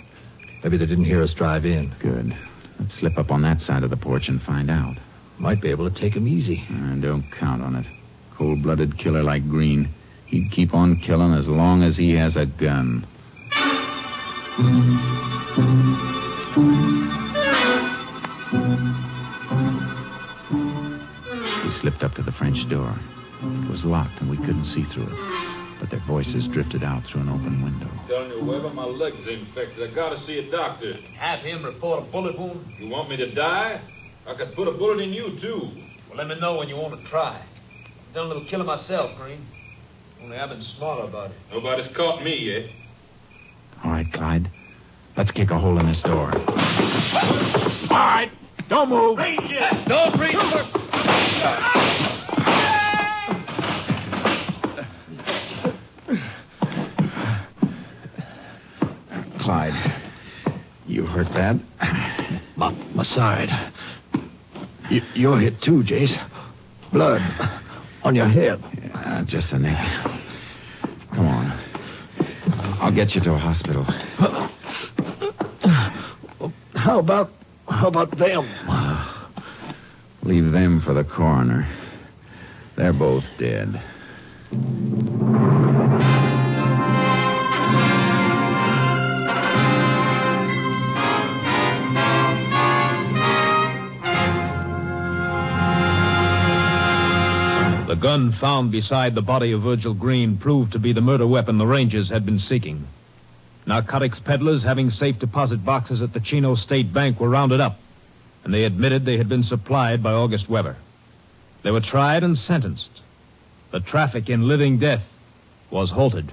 Maybe they didn't hear us drive in. Good. Let's slip up on that side of the porch and find out. Might be able to take him easy. Don't count on it. Cold-blooded killer like Green. He'd keep on killing as long as he has a gun. We slipped up to the French door. It was locked and we couldn't see through it. But their voices drifted out through an open window. I'm telling you, Weber, my leg's infected. I gotta see a doctor. Have him report a bullet wound? You want me to die? I could put a bullet in you, too. Well, let me know when you want to try. I've done a little killing myself, Green. Only I've been smarter about it. Nobody's caught me yet. All right, Clyde. Let's kick a hole in this door. All right. Don't move. Ranger! Don't breathe. Clyde, you hurt bad? My side. You're hit too, Jace. Blood on your head. Yeah, just a nick. Come on. I'll get you to a hospital. How about them? Leave them for the coroner. They're both dead. The gun found beside the body of Virgil Green proved to be the murder weapon the Rangers had been seeking. Narcotics peddlers having safe deposit boxes at the Chino State Bank were rounded up, and they admitted they had been supplied by August Weber. They were tried and sentenced. The traffic in living death was halted.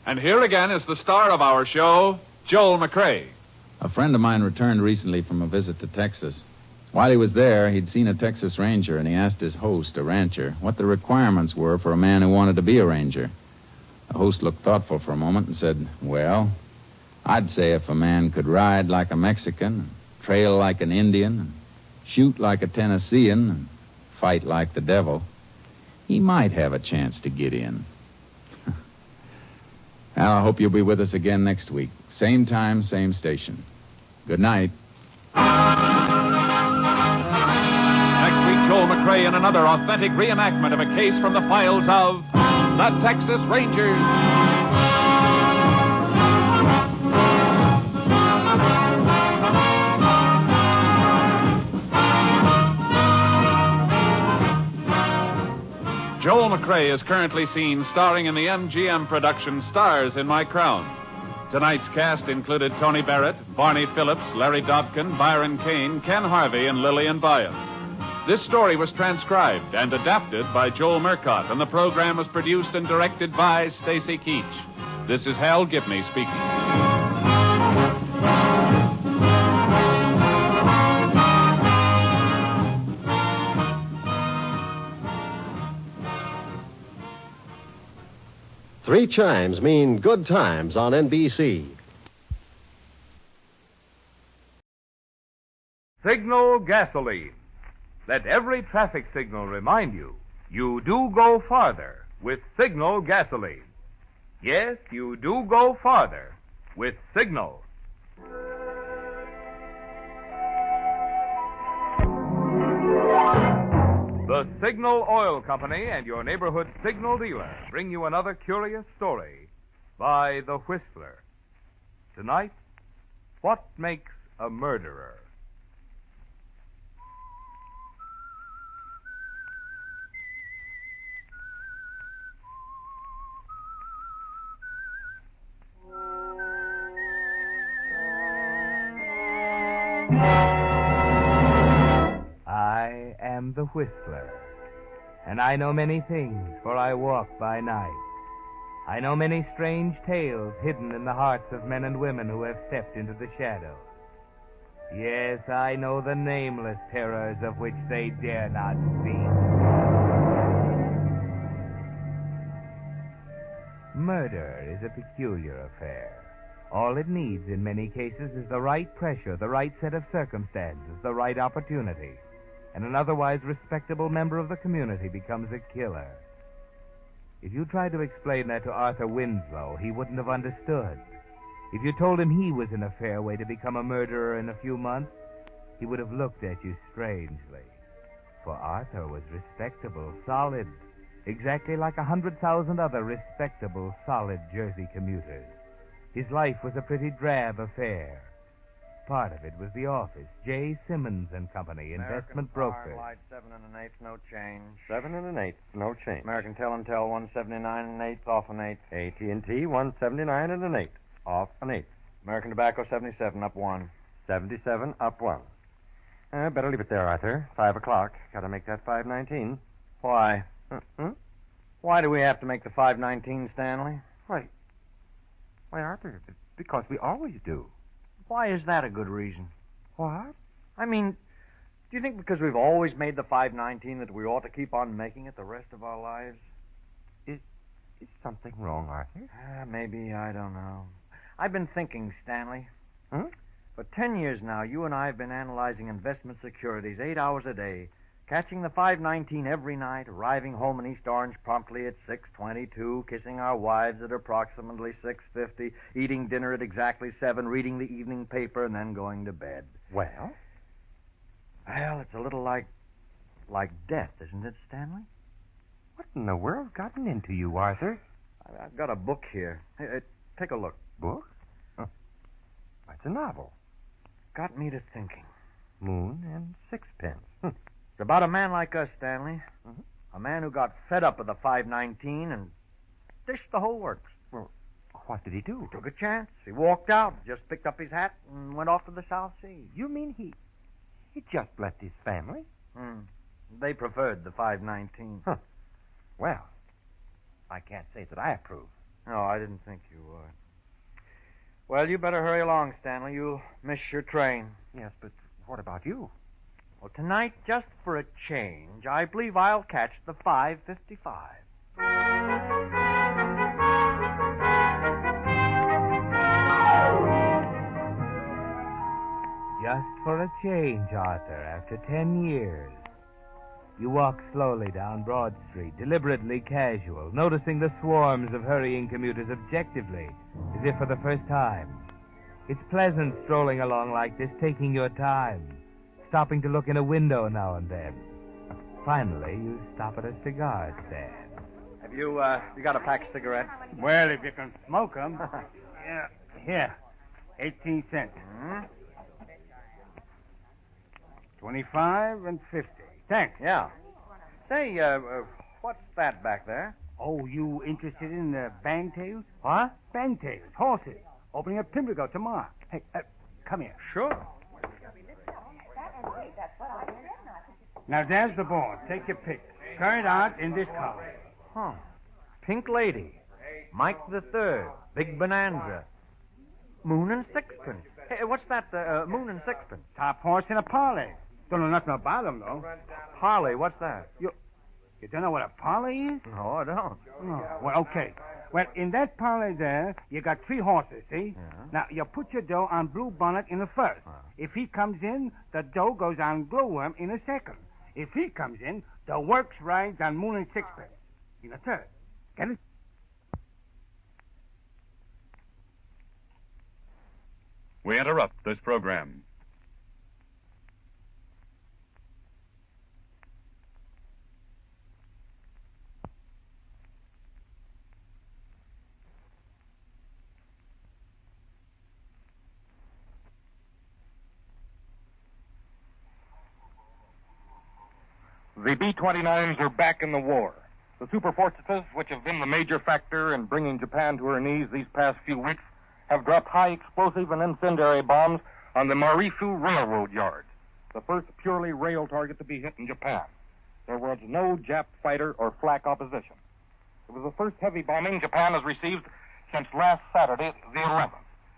And here again is the star of our show, Joel McCrea. A friend of mine returned recently from a visit to Texas. While he was there, he'd seen a Texas Ranger, and he asked his host, a rancher, what the requirements were for a man who wanted to be a ranger. The host looked thoughtful for a moment and said, well, I'd say if a man could ride like a Mexican, trail like an Indian, shoot like a Tennessean, and fight like the devil, he might have a chance to get in. Well, I hope you'll be with us again next week. Same time, same station. Good night. Next week, Joel McCrea in another authentic reenactment of a case from the files of the Texas Rangers. Joel McCrea is currently seen starring in the MGM production Stars in My Crown. Tonight's cast included Tony Barrett, Barney Phillips, Larry Dobkin, Byron Kane, Ken Harvey, and Lillian Byam. This story was transcribed and adapted by Joel Murcott, and the program was produced and directed by Stacy Keach. This is Hal Gibney speaking. Three chimes mean good times on NBC. Signal gasoline. Let every traffic signal remind you, you do go farther with Signal gasoline. Yes, you do go farther with Signal. The Signal Oil Company and your neighborhood Signal dealer bring you another curious story by The Whistler. Tonight, what makes a murderer? I am the Whistler, and I know many things, for I walk by night. I know many strange tales hidden in the hearts of men and women who have stepped into the shadows. Yes, I know the nameless terrors of which they dare not speak. Murder is a peculiar affair. All it needs in many cases is the right pressure, the right set of circumstances, the right opportunity. And an otherwise respectable member of the community becomes a killer. If you tried to explain that to Arthur Winslow, he wouldn't have understood. If you told him he was in a fair way to become a murderer in a few months, he would have looked at you strangely. For Arthur was respectable, solid, exactly like 100,000 other respectable, solid Jersey commuters. His life was a pretty drab affair. part of it was the office. J. Simmons and Company, investment brokers. Light 7 1/8, no change. 7 1/8, no change. American Tel and Tel 179 1/8, off an 8. AT&T 179 1/8, off an 8. American Tobacco 77, up 1. 77, up 1. Better leave it there, Arthur. 5 o'clock. Got to make that 5:19. Why? Hmm? Why do we have to make the 5:19, Stanley? Why, Arthur, because we always do. Why is that a good reason? What? I mean, do you think because we've always made the 5:19 that we ought to keep on making it the rest of our lives? Is something wrong, Arthur? Maybe, I don't know. I've been thinking, Stanley. Hmm? For 10 years now, you and I have been analyzing investment securities 8 hours a day, catching the 5:19 every night, arriving home in East Orange promptly at 6:22, kissing our wives at approximately 6:50, eating dinner at exactly 7, reading the evening paper, and then going to bed. Well, it's a little like death, isn't it, Stanley? What in the world's gotten into you, Arthur? I've got a book here. Hey, take a look. Book? Oh. It's a novel. Got me to thinking. Moon and Sixpence. It's about a man like us, Stanley. Mm-hmm. A man who got fed up with the 5:19 and dished the whole works. Well, what did he do? He took a chance. He walked out, just picked up his hat, and went off to the South Sea. You mean he just left his family? They preferred the 5:19. Huh. Well, I can't say that I approve. No, I didn't think you would. Well, you better hurry along, Stanley. You'll miss your train. Yes, but what about you? Well, tonight, just for a change, I believe I'll catch the 5:55. Just for a change, Arthur, after 10 years. You walk slowly down Broad Street, deliberately casual, noticing the swarms of hurrying commuters objectively, as if for the first time. It's pleasant strolling along like this, taking your time, stopping to look in a window now and then. Finally, you stop at a cigar stand. Have you got a pack of cigarettes? Well, if you can smoke them. Yeah, here. 18 cents. 25 and 50. Thanks. Yeah. Say, what's that back there? Oh, you interested in bangtails? What? Bangtails, horses. Opening up Pimlico tomorrow. Hey, come here. Sure. Now, there's the board. Take your pick. Current art in this column. Huh. Pink Lady. Mike the Third. Big Bonanza. Moon and Sixpence. Hey, what's that, Moon and Sixpence? Top horse in a parlay. Don't know nothing about them, though. Parlay, what's that? You don't know what a parlay is? No, I don't. Oh, well, okay. Well, in that parlay there, you got 3 horses, see? Yeah. Now, you put your dough on Blue Bonnet in the first. If he comes in, the dough goes on Glowworm in the second. If he comes in, the works rides on Moon and Sixpence in the third. Get it? We interrupt this program. The B-29s are back in the war. The super fortresses, which have been the major factor in bringing Japan to her knees these past few weeks, have dropped high explosive and incendiary bombs on the Marisu Railroad Yard, the first purely rail target to be hit in Japan. There was no Jap fighter or flak opposition. It was the first heavy bombing Japan has received since last Saturday, the 11th.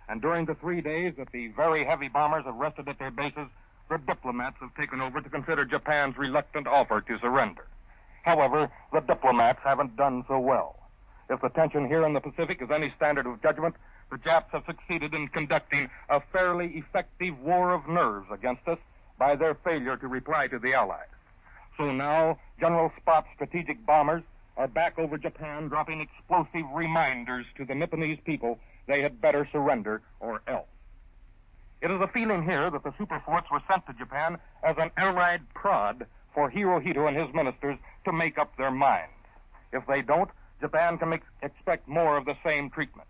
And during the 3 days that the very heavy bombers have rested at their bases, the diplomats have taken over to consider Japan's reluctant offer to surrender. However, the diplomats haven't done so well. If the tension here in the Pacific is any standard of judgment, the Japs have succeeded in conducting a fairly effective war of nerves against us by their failure to reply to the Allies. So now, General Spot's strategic bombers are back over Japan, dropping explosive reminders to the Nipponese people they had better surrender or else. It is a feeling here that the super forts were sent to Japan as an Allied prod for Hirohito and his ministers to make up their minds. If they don't, Japan can expect more of the same treatment.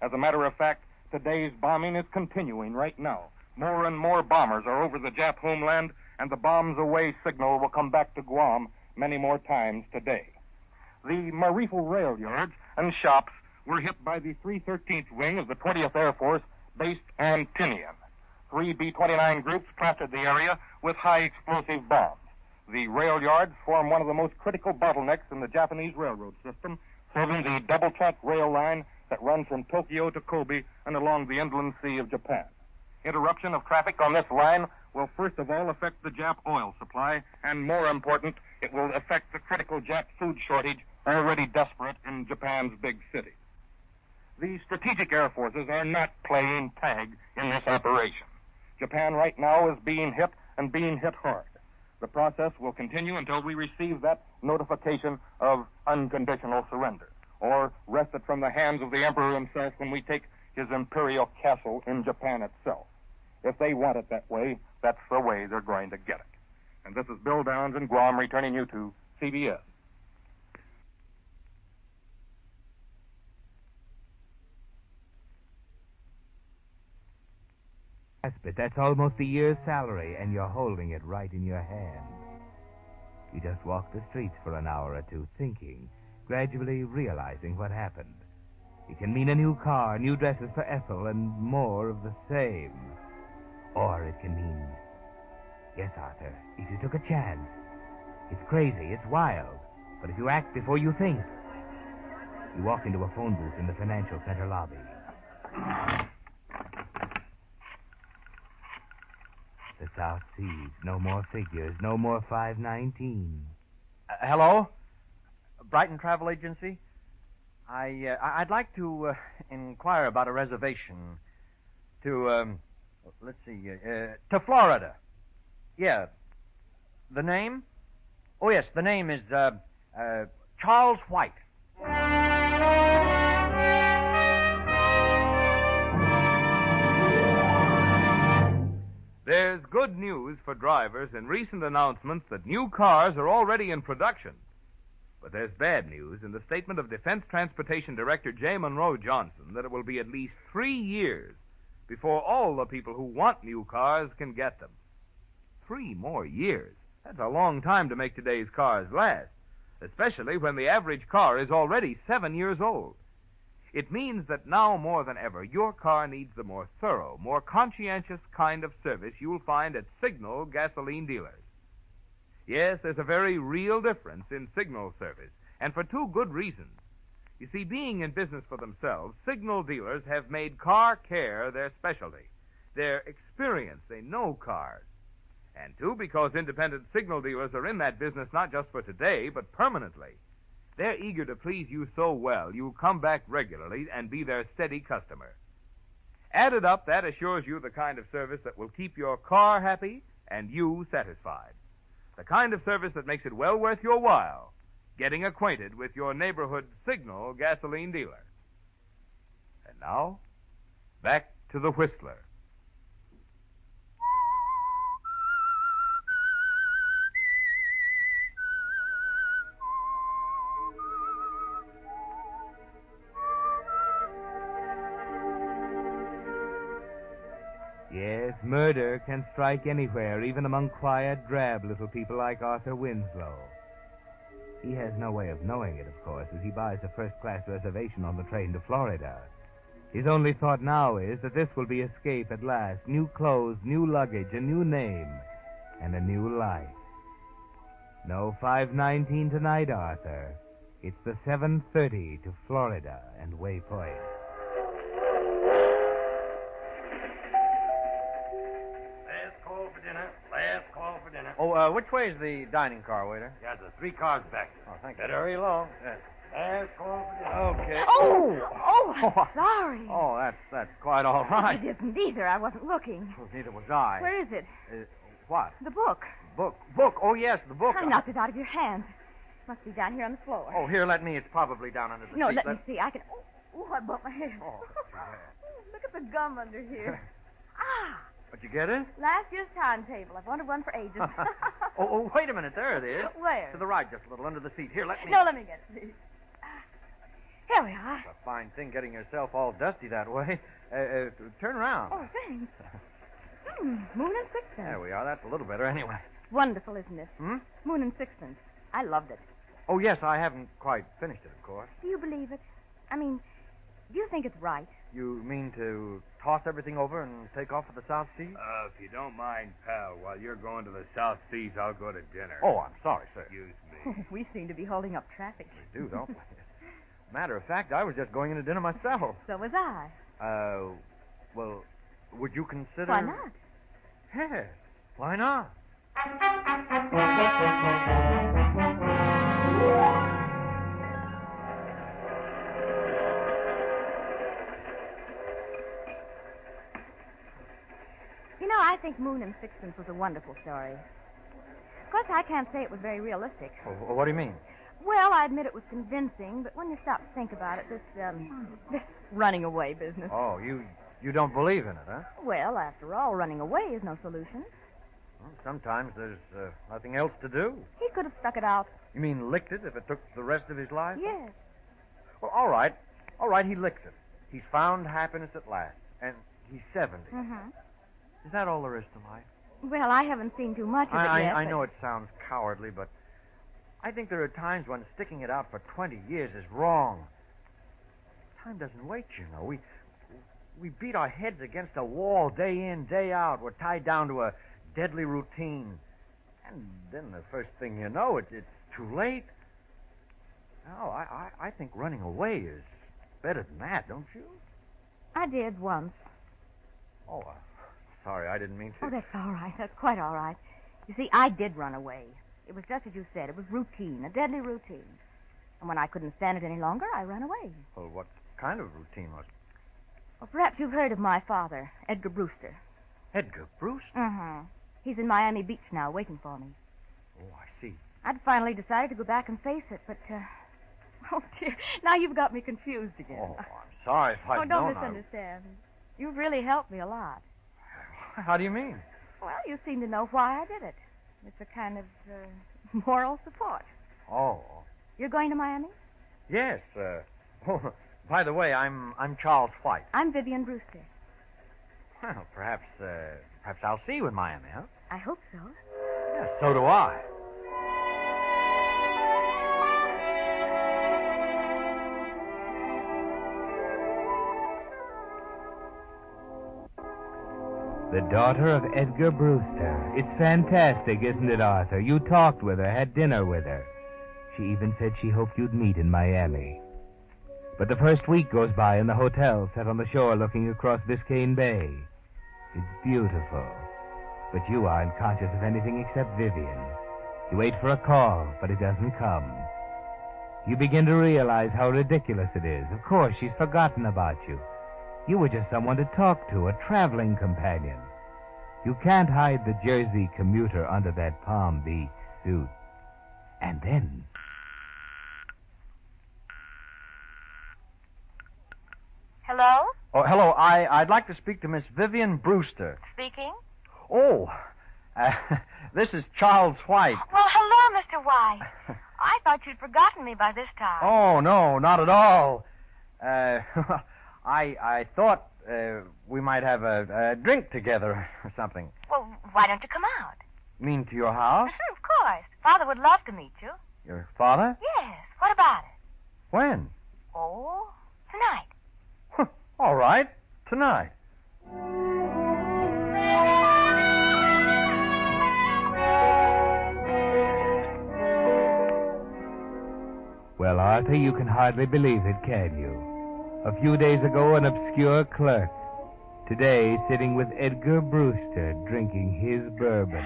As a matter of fact, today's bombing is continuing right now More and more bombers are over the Jap homeland, and the bombs away signal will come back to Guam many more times today. The Marifel rail yards and shops were hit by the 313th Wing of the 20th Air Force based on Tinian. 3 B-29 groups plastered the area with high explosive bombs. The rail yards form one of the most critical bottlenecks in the Japanese railroad system, serving the double-track rail line that runs from Tokyo to Kobe and along the inland sea of Japan. Interruption of traffic on this line will first of all affect the Jap oil supply, and more important, it will affect the critical Jap food shortage already desperate in Japan's big cities. The strategic air forces are not playing tag in this operation. Japan right now is being hit and being hit hard. The process will continue until we receive that notification of unconditional surrender, or wrest it from the hands of the Emperor himself when we take his imperial castle in Japan itself. If they want it that way, that's the way they're going to get it. And this is Bill Downs in Guam returning you to CBS. But that's almost a year's salary, and you're holding it right in your hand. You just walk the streets for an hour or two thinking, gradually realizing what happened. It can mean a new car, new dresses for Ethel, and more of the same. Or it can mean, yes, Arthur, if you took a chance. It's crazy, it's wild, but if you act before you think. You walk into a phone booth in the financial center lobby. The South Seas, no more figures, no more 519. Hello? Brighton Travel Agency? I'd like to inquire about a reservation to, let's see, to Florida. Yeah. The name? Oh, yes, the name is, Charles White. There's good news for drivers in recent announcements that new cars are already in production. But there's bad news in the statement of Defense Transportation Director J. Monroe Johnson that it will be at least 3 years before all the people who want new cars can get them. 3 more years. That's a long time to make today's cars last, especially when the average car is already 7 years old. It means that now more than ever, your car needs the more thorough, more conscientious kind of service you'll find at Signal gasoline dealers. Yes, there's a very real difference in Signal service, and for 2 good reasons. You see, being in business for themselves, Signal dealers have made car care their specialty. Their experience, they know cars. And 2, because independent Signal dealers are in that business not just for today, but permanently. They're eager to please you so well, you'll come back regularly and be their steady customer. Added up, that assures you the kind of service that will keep your car happy and you satisfied. The kind of service that makes it well worth your while, getting acquainted with your neighborhood Signal gasoline dealer. And now, back to the Whistler. Yes, murder can strike anywhere, even among quiet, drab little people like Arthur Winslow. He has no way of knowing it, of course, as he buys a first-class reservation on the train to Florida. His only thought now is that this will be escape at last. New clothes, new luggage, a new name, and a new life. No 5:19 tonight, Arthur. It's the 7:30 to Florida and Waypoint. Last call for dinner. Oh, which way is the dining car, waiter? Yeah, there's 3 cars back. Oh, thank you. Better hurry along. Yes. Last call for dinner. Okay. Oh, I'm sorry. Oh, that's quite all right. It isn't either. I wasn't looking. Well, neither was I. Where is it? What? The book. Book. Oh, yes, the book. I knocked it out of your hand. Must be down here on the floor. Oh, here, let me. It's probably down under the no, seat. let me see. I can. Oh, I bumped my head. Oh, look at the gum under here. Did you get it? Last year's timetable. I've wanted one for ages. oh, wait a minute. There it is. Where? To the right, just a little, under the seat. Here, let me... No, let me get it, please. Here we are. It's a fine thing getting yourself all dusty that way. Turn around. Oh, thanks. Moon and Sixpence. There we are. That's a little better anyway. Wonderful, isn't it? Hmm? Moon and Sixpence. I loved it. Oh, yes, I haven't quite finished it, of course. Do you believe it? I mean, do you think it's right? You mean to toss everything over and take off for the South Seas? If you don't mind, pal, while you're going to the South Seas, I'll go to dinner. Oh, I'm sorry, sir. Excuse me. We seem to be holding up traffic. We do, don't we? Matter of fact, I was just going into dinner myself. So was I. Well, would you consider... Why not? Yes, why not? You know, I think Moon and Sixpence was a wonderful story. Of course, I can't say it was very realistic. Well, what do you mean? Well, I admit it was convincing, but when you stop to think about it, this running away business. Oh, you don't believe in it, huh? Well, after all, running away is no solution. Well, sometimes there's nothing else to do. He could have stuck it out. You mean licked it if it took the rest of his life? Yes. Well, all right. All right, he licks it. He's found happiness at last. And he's 70. Mm-hmm. Is that all there is to life? Well, I haven't seen too much of it yet. I know it sounds cowardly, but I think there are times when sticking it out for 20 years is wrong. Time doesn't wait, you know. We beat our heads against a wall day in, day out. We're tied down to a deadly routine. And then the first thing you know, it's too late. No, I think running away is better than that, don't you? I did once. Oh, sorry, I didn't mean to. Oh, that's all right. That's quite all right. You see, I did run away. It was just as you said. It was routine, a deadly routine. And when I couldn't stand it any longer, I ran away. Well, what kind of routine was it? Well, perhaps you've heard of my father, Edgar Brewster. Edgar Brewster? Mm-hmm. He's in Miami Beach now, waiting for me. Oh, I see. I'd finally decided to go back and face it, but, oh, dear. Now you've got me confused again. Oh, I'm sorry if I'd known. Don't misunderstand. You've really helped me a lot. How do you mean? Well, you seem to know why I did it. It's a kind of moral support. Oh. You're going to Miami? Yes. Oh, by the way, I'm Charles White. I'm Vivian Brewster. Well, perhaps I'll see you in Miami, huh? I hope so. Yes, so do I. The daughter of Edgar Brewster. It's fantastic, isn't it, Arthur? You talked with her, had dinner with her. She even said she hoped you'd meet in Miami. But the first week goes by in the hotel set on the shore looking across Biscayne Bay. It's beautiful. But you aren't conscious of anything except Vivian. You wait for a call, but it doesn't come. You begin to realize how ridiculous it is. Of course, she's forgotten about you. You were just someone to talk to, a traveling companion. You can't hide the Jersey commuter under that Palm Beach suit. And then... Hello? Oh, hello. I'd like to speak to Miss Vivian Brewster. Speaking? Oh, this is Charles White. Well, hello, Mr. White. I thought you'd forgotten me by this time. Oh, no, not at all. I thought we might have a drink together or something. Well, why don't you come out? You mean to your house? Of course. Father would love to meet you. Your father? Yes. What about it? When? Oh, tonight. All right, tonight. Well, Arthur, you can hardly believe it, can you? A few days ago, an obscure clerk. Today, sitting with Edgar Brewster, drinking his bourbon.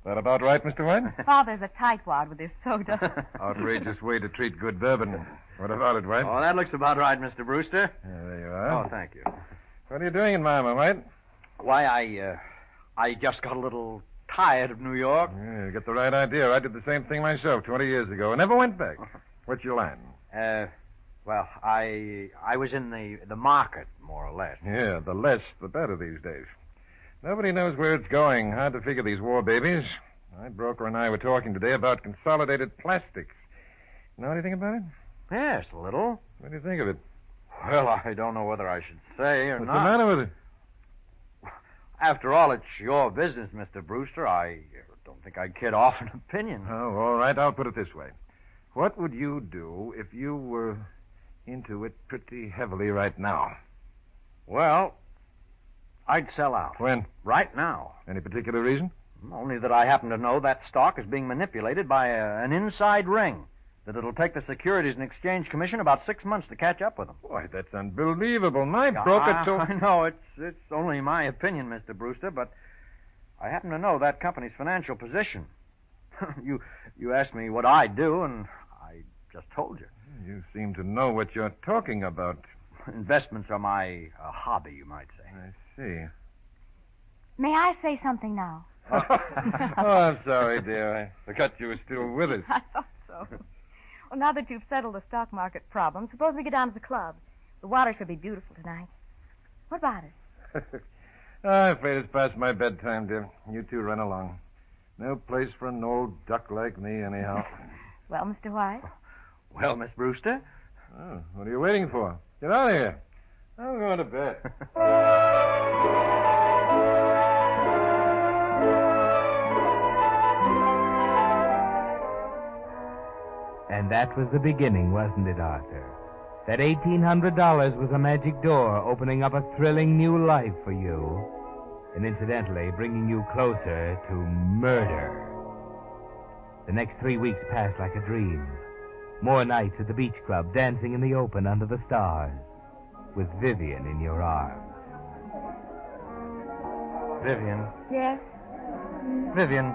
That about right, Mr. White? Father's a tightwad with his soda. Outrageous way to treat good bourbon. What about it, White? Oh, that looks about right, Mr. Brewster. There you are. Oh, thank you. What are you doing in Miami, White? Why, I just got a little tired of New York. Yeah, you got the right idea. I did the same thing myself 20 years ago and never went back. What's your line? Well, I was in the market, more or less. Yeah, the less, the better these days. Nobody knows where it's going. Hard to figure these war babies. My broker and I were talking today about consolidated plastics. Know anything about it? Yes, a little. What do you think of it? Well, I don't know whether I should say or What's not. the matter with it? After all, it's your business, Mr. Brewster. I don't think I'd care to offer an opinion. Oh, all right. I'll put it this way. What would you do if you were into it pretty heavily right now? Well, I'd sell out. When? Right now. Any particular reason? Only that I happen to know that stock is being manipulated by an inside ring. That it'll take the Securities and Exchange Commission about 6 months to catch up with them. Why, that's unbelievable. My broker told... I know. It's only my opinion, Mr. Brewster, but I happen to know that company's financial position. You asked me what I'd do, and I just told you. You seem to know what you're talking about. Investments are my hobby, you might say. I see. May I say something now? Oh, I'm sorry, dear. I forgot you were still with us. I thought so. Well, now that you've settled the stock market problem, suppose we get down to the club. The water should be beautiful tonight. What about it? I'm afraid it's past my bedtime, dear. You two run along. No place for an old duck like me, anyhow. Well, Mr. White? Well, Miss Brewster? Oh, what are you waiting for? Get out of here. I'm going to bed. And that was the beginning, wasn't it, Arthur? That $1,800 was a magic door opening up a thrilling new life for you. And incidentally, bringing you closer to murder. The next 3 weeks passed like a dream. More nights at the beach club, dancing in the open under the stars, with Vivian in your arms. Vivian. Yes? Vivian,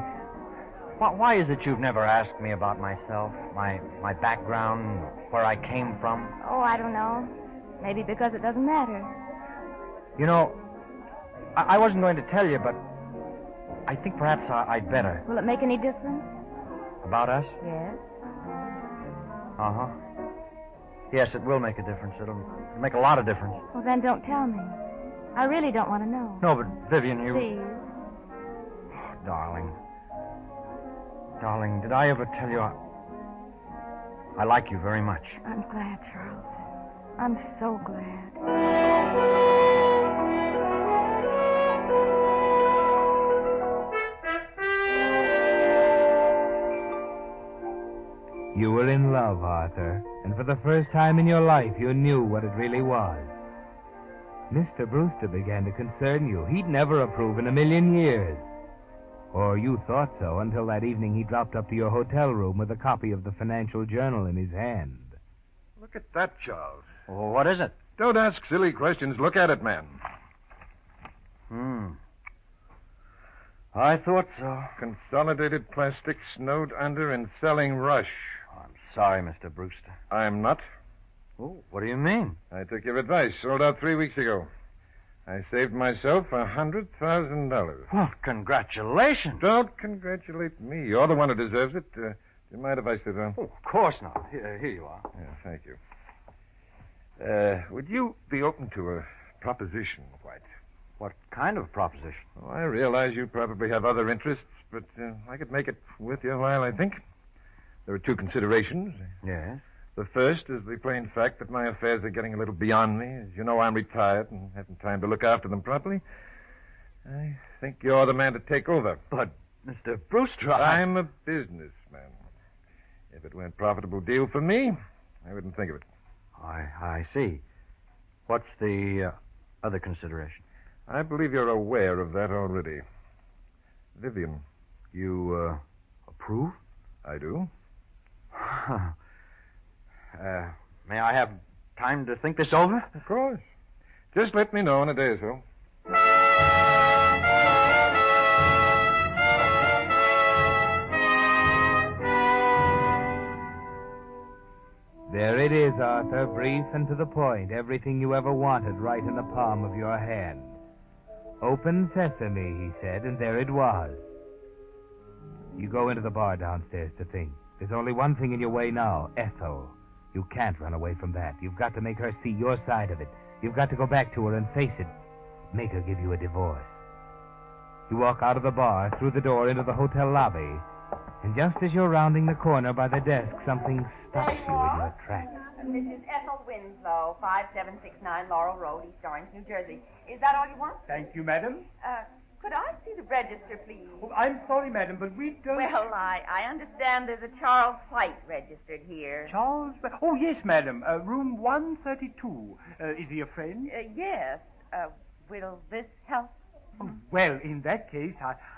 why is it you've never asked me about myself, my background, where I came from? Oh, I don't know. Maybe because it doesn't matter. You know, I wasn't going to tell you, but I think perhaps I'd better. Will it make any difference? About us? Yes. Uh-huh. Yes, it will make a difference. It'll make a lot of difference. Well, then don't tell me. I really don't want to know. No, but Vivian, you... Please. Oh, darling. Darling, did I ever tell you I like you very much? I'm glad, Charles. I'm so glad. You were in love, Arthur, and for the first time in your life you knew what it really was. Mr. Brewster began to concern you. He'd never approve in a million years. Or you thought so until that evening he dropped up to your hotel room with a copy of the Financial Journal in his hand. Look at that, Charles. Well, what is it? Don't ask silly questions. Look at it, man. I thought so. Consolidated Plastics snowed under in selling rush. I'm sorry, Mr. Brewster. I'm not. Oh, what do you mean? I took your advice. Sold out 3 weeks ago. I saved myself $100,000. Well, congratulations. Don't congratulate me. You're the one who deserves it. Do you mind if I sit down? Oh, of course not. Here you are. Yeah, thank you. Would you be open to a proposition, White? What kind of proposition? Oh, I realize you probably have other interests, but I could make it worth your while, I think. There are 2 considerations. Yes? The first is the plain fact that my affairs are getting a little beyond me. As you know, I'm retired and haven't time to look after them properly. I think you're the man to take over. But, Mr. Brewster, I'm a businessman. If it weren't a profitable deal for me, I wouldn't think of it. I see. What's the other consideration? I believe you're aware of that already. Vivian. You approve? I do. May I have time to think this over? Of course. Just let me know in a day or so. There it is, Arthur, brief and to the point. Everything you ever wanted right in the palm of your hand. Open sesame, he said, and there it was. You go into the bar downstairs to think. There's only one thing in your way now, Ethel. You can't run away from that. You've got to make her see your side of it. You've got to go back to her and face it. Make her give you a divorce. You walk out of the bar, through the door, into the hotel lobby. And just as you're rounding the corner by the desk, something stops you in your tracks. Mrs. Ethel Winslow, 5769 Laurel Road, East Orange, New Jersey. Is that all you want? Thank you, madam. Could I see the register, please? Oh, I'm sorry, madam, but we don't... Well, I understand there's a Charles White registered here. Charles? Oh, yes, madam. Room 132. Is he a friend? Yes. Will this help? Oh, well, in that case,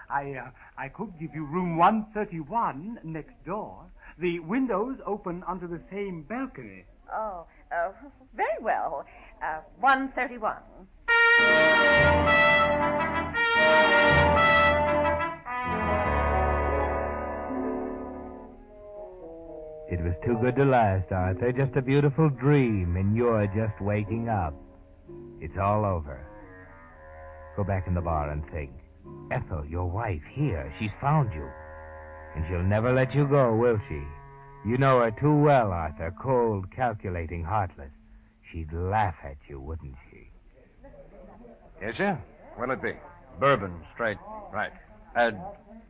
I could give you room 131 next door. The windows open onto the same balcony. Oh, very well. 131. It was too good to last, Arthur. Just a beautiful dream, and you're just waking up. It's all over. Go back in the bar and think. Ethel, your wife, here. She's found you. And she'll never let you go, will she? You know her too well, Arthur. Cold, calculating, heartless. She'd laugh at you, wouldn't she? Yes, sir? What'll it be? Bourbon, straight. Right.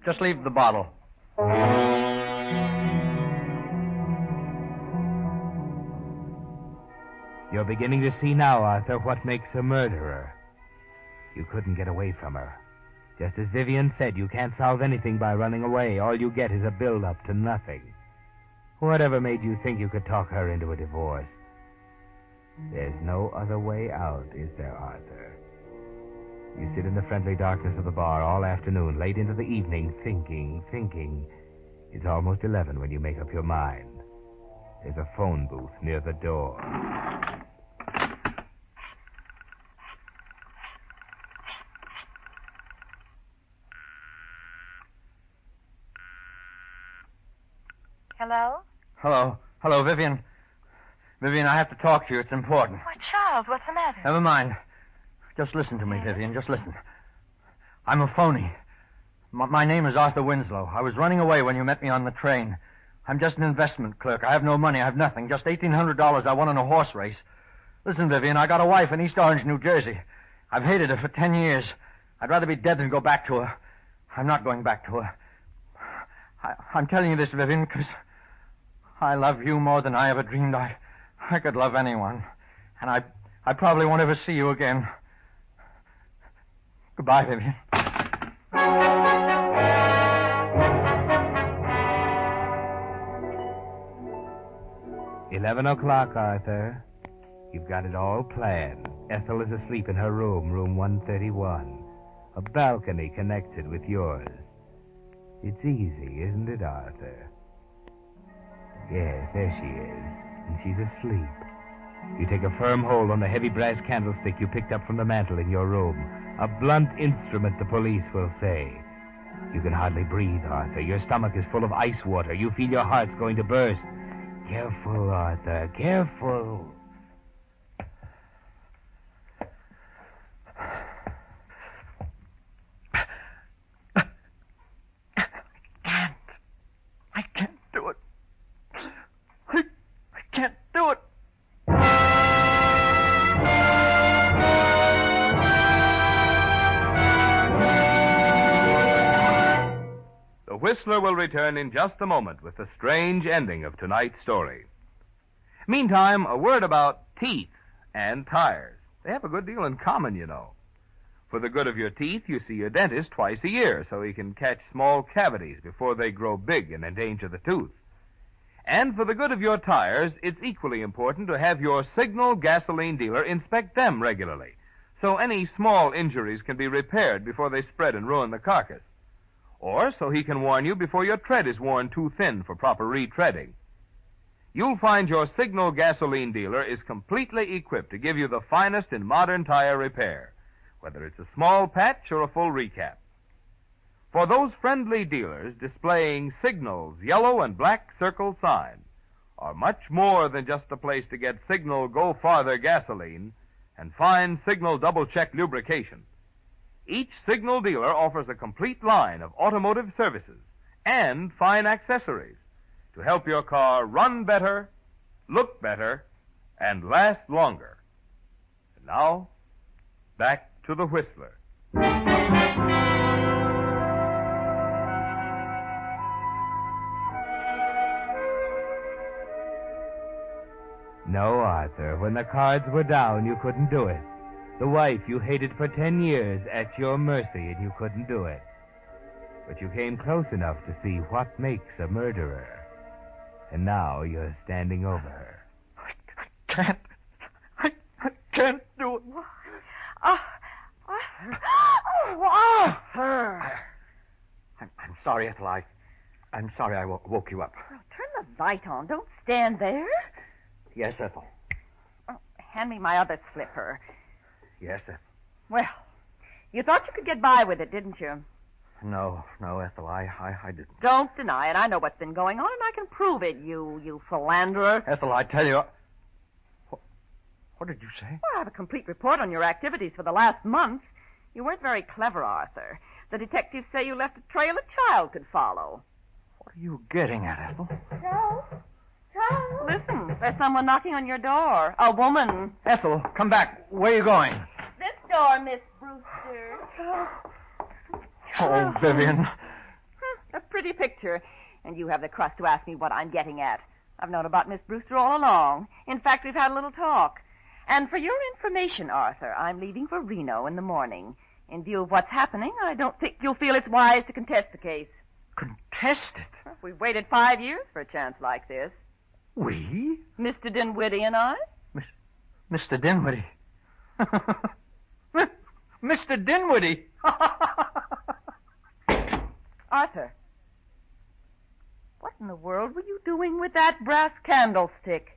Just leave the bottle. You're beginning to see now, Arthur, what makes a murderer. You couldn't get away from her. Just as Vivian said, you can't solve anything by running away. All you get is a build-up to nothing. Whatever made you think you could talk her into a divorce? There's no other way out, is there, Arthur? You sit in the friendly darkness of the bar all afternoon, late into the evening, thinking. It's almost 11 when you make up your mind. There's a phone booth near the door. Hello? Hello, Vivian. Vivian, I have to talk to you. It's important. Why, Charles, what's the matter? Never mind. Just listen to me, Vivian. Just listen. I'm a phony. My name is Arthur Winslow. I was running away when you met me on the train. I'm just an investment clerk. I have no money. I have nothing. Just $1,800 I won in a horse race. Listen, Vivian, I got a wife in East Orange, New Jersey. I've hated her for 10 years. I'd rather be dead than go back to her. I'm not going back to her. I'm telling you this, Vivian, because I love you more than I ever dreamed I could love anyone. And I probably won't ever see you again. Goodbye, Vivian. 11 o'clock, Arthur. You've got it all planned. Ethel is asleep in her room, room 131. A balcony connected with yours. It's easy, isn't it, Arthur? Yes, there she is. And she's asleep. You take a firm hold on the heavy brass candlestick you picked up from the mantel in your room. A blunt instrument, the police will say. You can hardly breathe, Arthur. Your stomach is full of ice water. You feel your heart's going to burst. Careful, Arthur, careful. I can't do it. I can't do it. The Whistler will return in just a moment with the strange ending of tonight's story. Meantime, a word about teeth and tires. They have a good deal in common, you know. For the good of your teeth, you see your dentist twice a year so he can catch small cavities before they grow big and endanger the tooth. And for the good of your tires, it's equally important to have your Signal gasoline dealer inspect them regularly, so any small injuries can be repaired before they spread and ruin the carcass. Or so he can warn you before your tread is worn too thin for proper retreading. You'll find your Signal gasoline dealer is completely equipped to give you the finest in modern tire repair, whether it's a small patch or a full recap. For those friendly dealers displaying Signal's yellow and black circle sign are much more than just a place to get Signal Go Farther gasoline and fine Signal double-check lubrication. Each Signal dealer offers a complete line of automotive services and fine accessories to help your car run better, look better, and last longer. And now, back to the Whistler. No, Arthur. When the cards were down, you couldn't do it. The wife you hated for 10 years at your mercy, and you couldn't do it. But you came close enough to see what makes a murderer. And now you're standing over her. I can't do it. I'm sorry, Ethel. I'm sorry I woke you up. Well, turn the light on. Don't stand there. Yes, Ethel. Oh, hand me my other slipper. Yes, Ethel. Well, you thought you could get by with it, didn't you? No, Ethel, I didn't. Don't deny it. I know what's been going on, and I can prove it, you philanderer. Ethel, I tell you... What did you say? Well, I have a complete report on your activities for the last month. You weren't very clever, Arthur. The detectives say you left a trail a child could follow. What are you getting at, Ethel? Joe? Joe? Listen, there's someone knocking on your door. A woman. Ethel, come back. Where are you going? This door, Miss Brewster. Oh, Vivian. A pretty picture. And you have the crust to ask me what I'm getting at. I've known about Miss Brewster all along. In fact, we've had a little talk. And for your information, Arthur, I'm leaving for Reno in the morning. In view of what's happening, I don't think you'll feel it's wise to contest the case. Contest it? We've waited 5 years for a chance like this. We? Mr. Dinwiddie and I. Mr. Dinwiddie. Mr. Dinwiddie. Arthur, what in the world were you doing with that brass candlestick?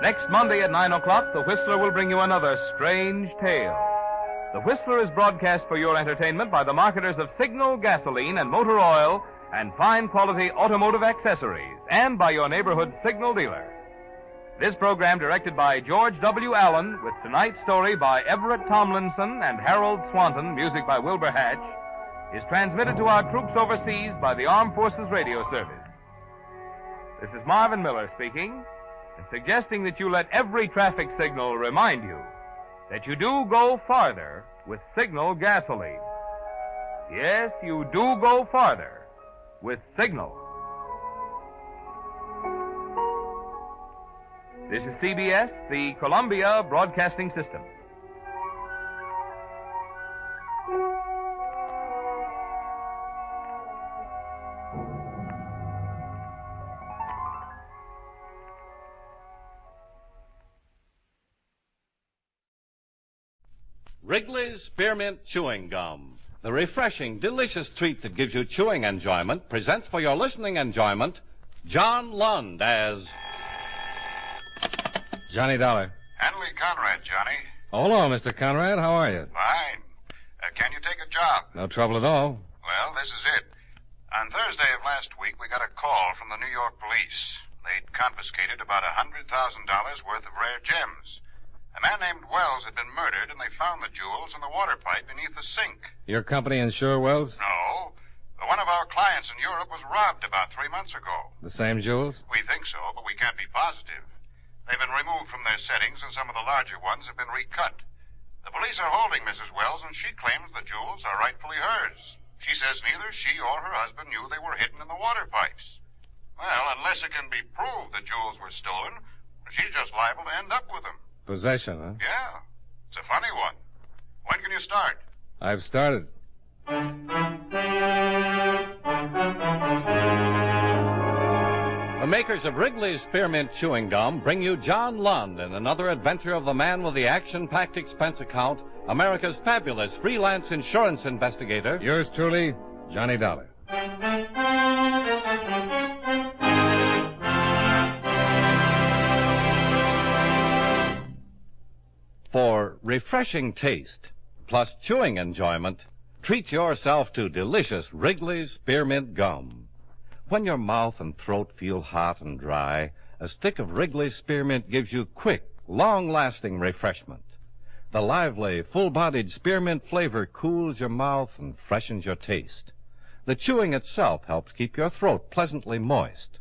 Next Monday at 9 o'clock, The Whistler will bring you another strange tale. The Whistler is broadcast for your entertainment by the marketers of Signal gasoline and motor oil and fine quality automotive accessories, and by your neighborhood Signal dealer. This program, directed by George W. Allen, with tonight's story by Everett Tomlinson and Harold Swanton, music by Wilbur Hatch, is transmitted to our troops overseas by the Armed Forces Radio Service. This is Marvin Miller speaking, and suggesting that you let every traffic signal remind you that you do go farther with Signal gasoline. Yes, you do go farther with Signal. This is CBS, the Columbia Broadcasting System. Wrigley's Spearmint Chewing Gum, the refreshing, delicious treat that gives you chewing enjoyment, presents for your listening enjoyment John Lund as Johnny Dollar. Hanley Conrad, Johnny. Oh, hello, Mr. Conrad. How are you? Fine. Can you take a job? No trouble at all. Well, this is it. On Thursday of last week, we got a call from the New York police. They'd confiscated about $100,000 worth of rare gems. A man named Wells had been murdered, and they found the jewels in the water pipe beneath the sink. Your company insure Wells? No. One of our clients in Europe was robbed about 3 months ago. The same jewels? We think so, but we can't be positive. They've been removed from their settings, and some of the larger ones have been recut. The police are holding Mrs. Wells, and she claims the jewels are rightfully hers. She says neither she or her husband knew they were hidden in the water pipes. Well, unless it can be proved the jewels were stolen, she's just liable to end up with them. Possession, huh? Yeah. It's a funny one. When can you start? I've started. The makers of Wrigley's Spearmint Chewing Gum bring you John Lund in another adventure of the man with the action-packed expense account, America's fabulous freelance insurance investigator. Yours truly, Johnny Dollar. For refreshing taste, plus chewing enjoyment, treat yourself to delicious Wrigley's Spearmint Gum. When your mouth and throat feel hot and dry, a stick of Wrigley's Spearmint gives you quick, long-lasting refreshment. The lively, full-bodied spearmint flavor cools your mouth and freshens your taste. The chewing itself helps keep your throat pleasantly moist.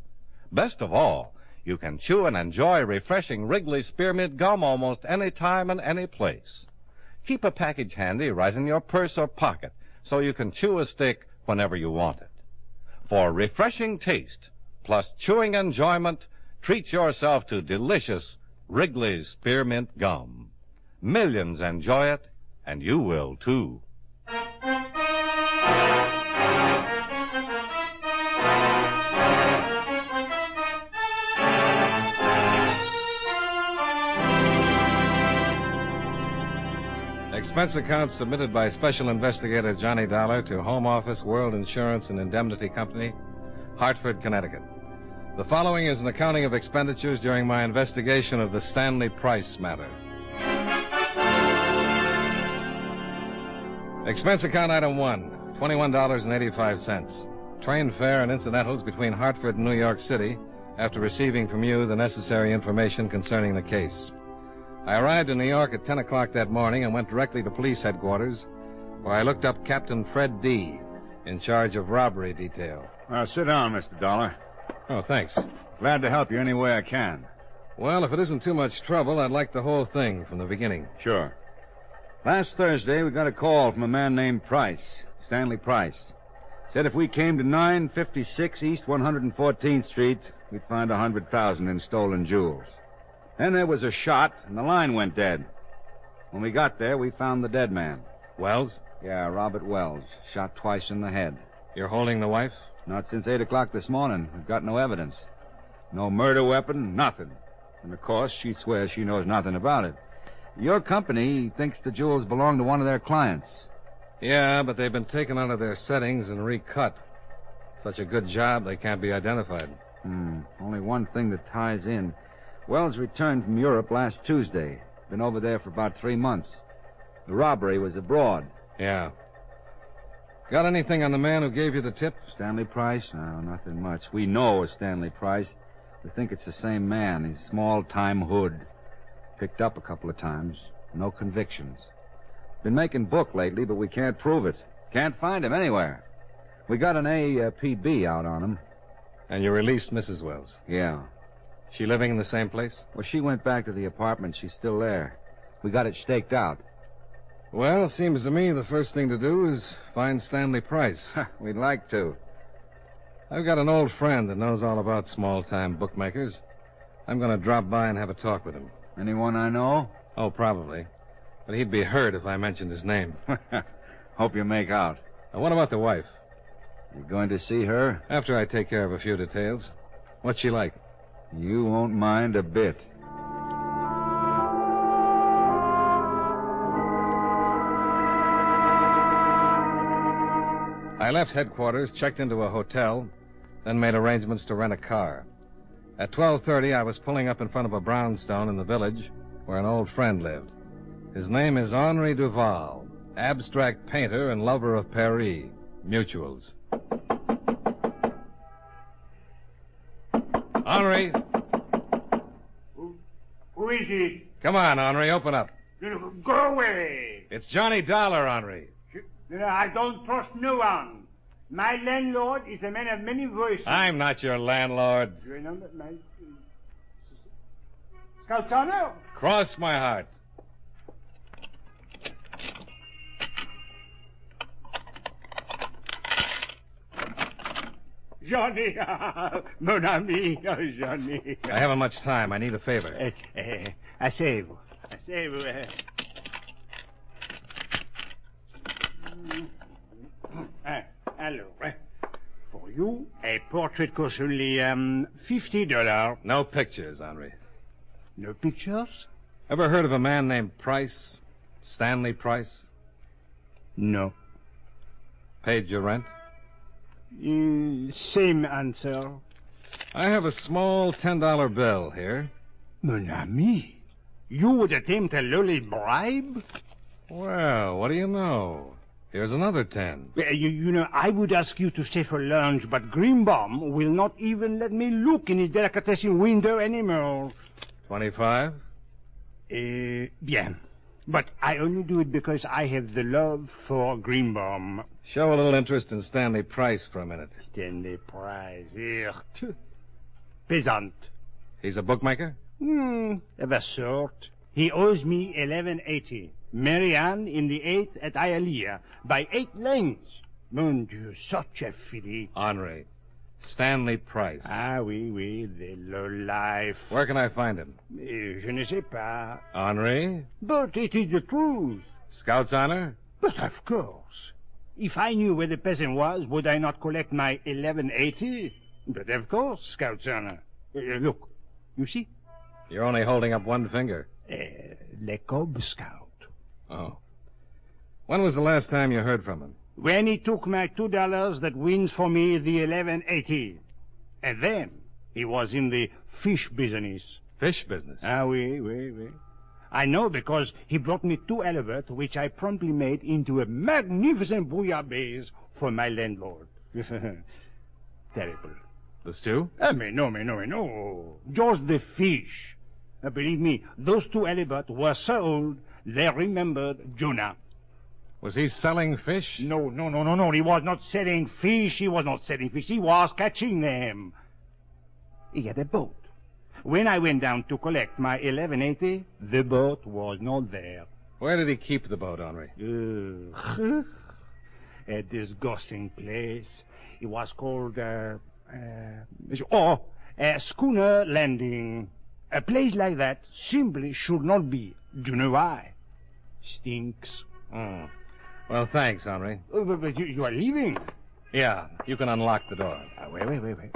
Best of all, You can chew and enjoy refreshing Wrigley Spearmint Gum almost any time and any place. Keep a package handy right in your purse or pocket so you can chew a stick whenever you want it. For refreshing taste plus chewing enjoyment, treat yourself to delicious Wrigley's Spearmint Gum. Millions enjoy it, and you will too. Expense account submitted by Special Investigator Johnny Dollar to Home Office, World Insurance and Indemnity Company, Hartford, Connecticut. The following is an accounting of expenditures during my investigation of the Stanley Price matter. Expense account item 1, $21.85. Train fare and incidentals between Hartford and New York City after receiving from you the necessary information concerning the case. I arrived in New York at 10 o'clock that morning and went directly to police headquarters, where I looked up Captain Fred D., in charge of robbery detail. Sit down, Mr. Dollar. Oh, thanks. Glad to help you any way I can. Well, if it isn't too much trouble, I'd like the whole thing from the beginning. Sure. Last Thursday, we got a call from a man named Price, Stanley Price. Said if we came to 956 East 114th Street, we'd find $100,000 in stolen jewels. Then there was a shot, and the line went dead. When we got there, we found the dead man. Wells? Yeah, Robert Wells. Shot twice in the head. You're holding the wife? Not since 8 o'clock this morning. We've got no evidence. No murder weapon, nothing. And, of course, she swears she knows nothing about it. Your company thinks the jewels belong to one of their clients. Yeah, but they've been taken out of their settings and recut. Such a good job, they can't be identified. Only one thing that ties in. Wells returned from Europe last Tuesday. Been over there for about 3 months. The robbery was abroad. Yeah. Got anything on the man who gave you the tip? Stanley Price? No, nothing much. We know a Stanley Price. We think it's the same man. He's small-time hood. Picked up a couple of times. No convictions. Been making book lately, but we can't prove it. Can't find him anywhere. We got an APB out on him. And you released Mrs. Wells? Yeah. She living in the same place? Well, she went back to the apartment. She's still there. We got it staked out. Well, seems to me the first thing to do is find Stanley Price. We'd like to. I've got an old friend that knows all about small-time bookmakers. I'm going to drop by and have a talk with him. Anyone I know? Oh, probably. But he'd be hurt if I mentioned his name. Hope you make out. Now, what about the wife? You going to see her? After I take care of a few details. What's she like? You won't mind a bit. I left headquarters, checked into a hotel, then made arrangements to rent a car. At 12:30, I was pulling up in front of a brownstone in the village where an old friend lived. His name is Henri Duval, abstract painter and lover of Paris. Mutuals. Henri. Who is it? Come on, Henri, open up. Go away. It's Johnny Dollar, Henri. I don't trust no one. My landlord is a man of many voices. I'm not your landlord. You remember my... Scout's honor? Cross my heart. Johnny, mon ami, Johnny. I haven't much time. I need a favor. Asseyez-vous. Alors, for you, a portrait costs only $50. No pictures, Henri. No pictures? Ever heard of a man named Price? Stanley Price? No. Paid your rent? Same answer. I have a small $10 bill here. Mon ami, you would attempt a lowly bribe? Well, what do you know? Here's another 10. You know, I would ask you to stay for lunch, but Greenbaum will not even let me look in his delicatessen window anymore. 25? Bien. But I only do it because I have the love for Greenbaum. Show a little interest in Stanley Price for a minute. Stanley Price, here. Peasant. He's a bookmaker? Of a sort. He owes me 11.80. Marianne in the 8th at Hialeah by 8 lengths. Mon Dieu, such a filly. Henri. Stanley Price. Ah, oui, the low life. Where can I find him? Je ne sais pas. Henri? But it is the truth. Scout's honor? But of course. If I knew where the peasant was, would I not collect my 11.80? But of course, Scout's honor. Look, you see? You're only holding up one finger. Le Cub Scout. Oh. When was the last time you heard from him? When he took my $2 that wins for me the 11.80. And then he was in the fish business. Fish business? Ah, oui. I know because he brought me 2 halibut, which I promptly made into a magnificent bouillabaisse for my landlord. Terrible. The stew? No. Just the fish. Believe me, those 2 halibut were so old, they remembered Jonah. Was he selling fish? No. He was not selling fish. He was catching them. He had a boat. When I went down to collect my 11.80, the boat was not there. Where did he keep the boat, Henri? A disgusting place. It was called, a schooner landing. A place like that simply should not be. Do you know why? Stinks. Well, thanks, Henri. But you are leaving? Yeah, you can unlock the door. Wait.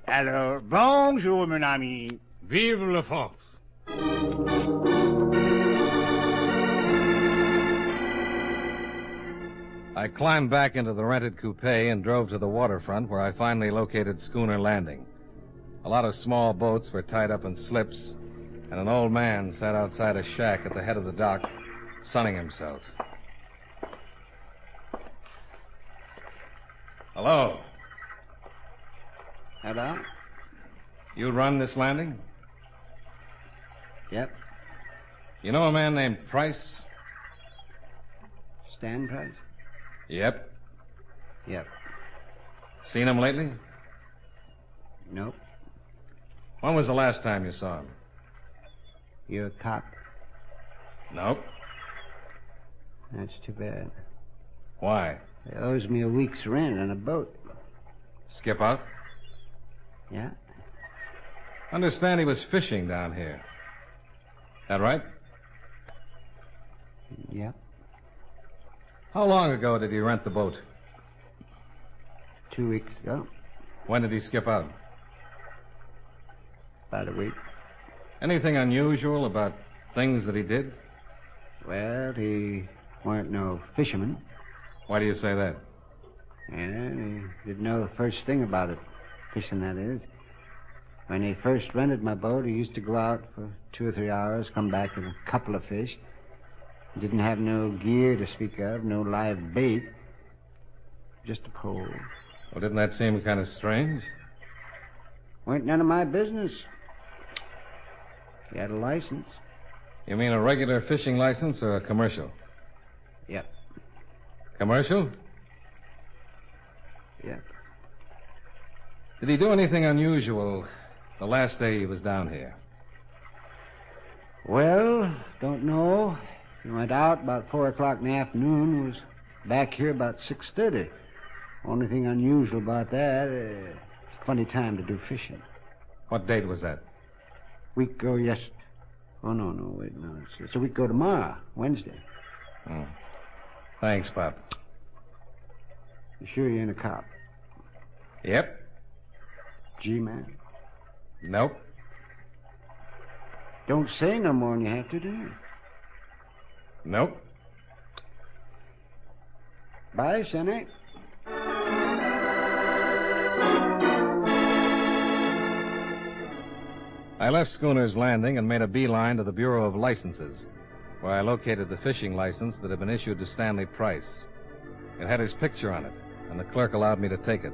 Alors, bonjour, mon ami. Vive la France. I climbed back into the rented coupe and drove to the waterfront where I finally located Schooner Landing. A lot of small boats were tied up in slips, and an old man sat outside a shack at the head of the dock, sunning himself. Hello. Hello? You run this landing? Yep. You know a man named Price? Stan Price? Yep. Yep. Seen him lately? Nope. When was the last time you saw him? You're a cop? Nope. That's too bad. Why? He owes me a week's rent on a boat. Skip out? Yeah. Understand he was fishing down here. That right? Yep. How long ago did he rent the boat? 2 weeks ago. When did he skip out? About a week. Anything unusual about things that he did? Well, he weren't no fisherman. Why do you say that? Yeah, he didn't know the first thing about it. Fishing, that is. When he first rented my boat, he used to go out for 2 or 3 hours, come back with a couple of fish. He didn't have no gear to speak of, no live bait. Just a pole. Well, didn't that seem kind of strange? Weren't none of my business. He had a license. You mean a regular fishing license or a commercial? Yep. Commercial? Yep. Did he do anything unusual the last day he was down here? Well, don't know. He went out about 4 o'clock in the afternoon, was back here about 6:30. Only thing unusual about that, it's a funny time to do fishing. What date was that? Week ago, yes. Oh, no, wait, no. It's a week ago tomorrow, Wednesday. Oh. Thanks, Pop. You sure you ain't a cop? Yep. G-man? Nope. Don't say no more than you have to, do you? Nope. Bye, Sonny. I left Schooner's Landing and made a beeline to the Bureau of Licenses, where I located the fishing license that had been issued to Stanley Price. It had his picture on it, and the clerk allowed me to take it.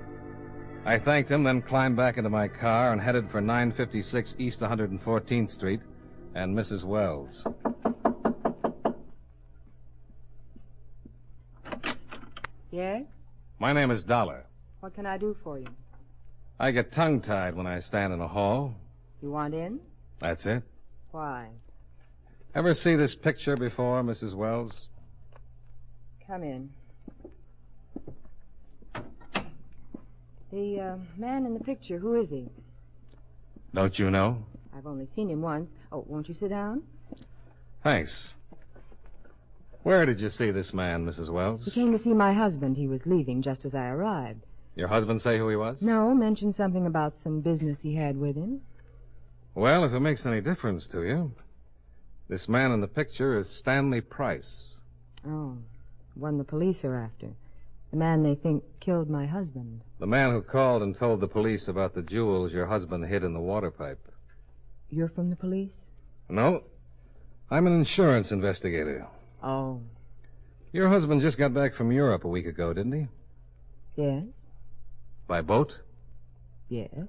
I thanked him, then climbed back into my car and headed for 956 East 114th Street and Mrs. Wells. Yes? My name is Dollar. What can I do for you? I get tongue-tied when I stand in a hall. You want in? That's it. Why? Ever see this picture before, Mrs. Wells? Come in. The man in the picture, who is he? Don't you know? I've only seen him once. Oh, won't you sit down? Thanks. Where did you see this man, Mrs. Wells? He came to see my husband. He was leaving just as I arrived. Your husband say who he was? No, mentioned something about some business he had with him. Well, if it makes any difference to you, this man in the picture is Stanley Price. Oh, one the police are after. The man they think killed my husband. The man who called and told the police about the jewels your husband hid in the water pipe. You're from the police? No. I'm an insurance investigator. Oh. Your husband just got back from Europe a week ago, didn't he? Yes. By boat? Yes.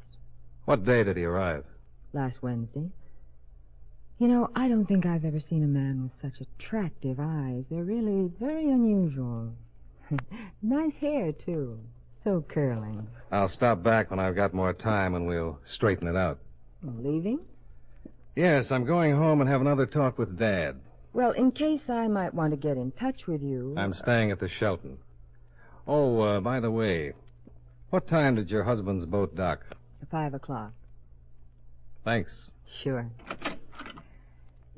What day did he arrive? Last Wednesday. You know, I don't think I've ever seen a man with such attractive eyes. They're really very unusual. Nice hair, too. So curling. I'll stop back when I've got more time and we'll straighten it out. Leaving? Yes, I'm going home and have another talk with Dad. Well, in case I might want to get in touch with you... I'm staying at the Shelton. Oh, by the way, what time did your husband's boat dock? 5 o'clock. Thanks. Sure.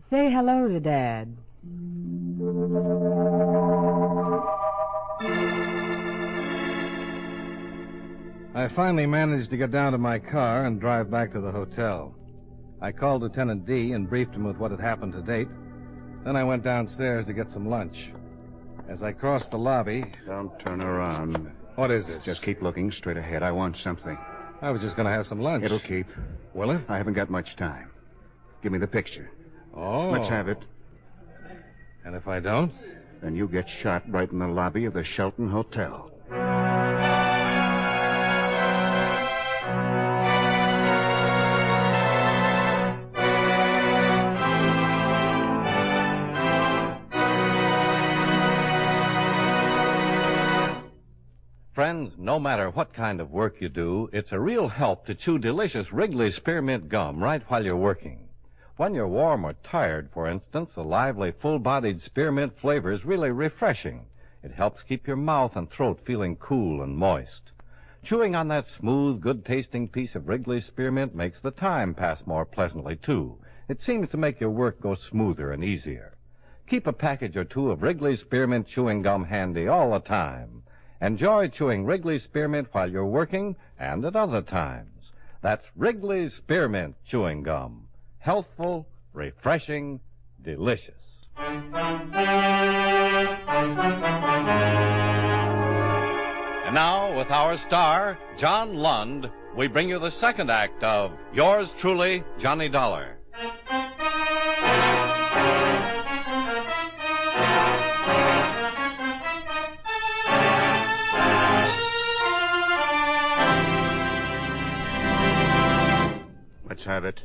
Say hello to Dad. I finally managed to get down to my car and drive back to the hotel. I called Lieutenant D and briefed him with what had happened to date. Then I went downstairs to get some lunch. As I crossed the lobby... Don't turn around. What is this? Just keep looking straight ahead. I want something. I was just going to have some lunch. It'll keep. Will it? I haven't got much time. Give me the picture. Oh. Let's have it. And if I don't? Then you get shot right in the lobby of the Shelton Hotel. Friends, no matter what kind of work you do, it's a real help to chew delicious Wrigley Spearmint Gum right while you're working. When you're warm or tired, for instance, the lively, full-bodied spearmint flavor is really refreshing. It helps keep your mouth and throat feeling cool and moist. Chewing on that smooth, good-tasting piece of Wrigley Spearmint makes the time pass more pleasantly, too. It seems to make your work go smoother and easier. Keep a package or two of Wrigley Spearmint chewing gum handy all the time. Enjoy chewing Wrigley Spearmint while you're working and at other times. That's Wrigley Spearmint chewing gum. Healthful, refreshing, delicious. And now, with our star, John Lund, we bring you the second act of Yours Truly, Johnny Dollar. Let's have it.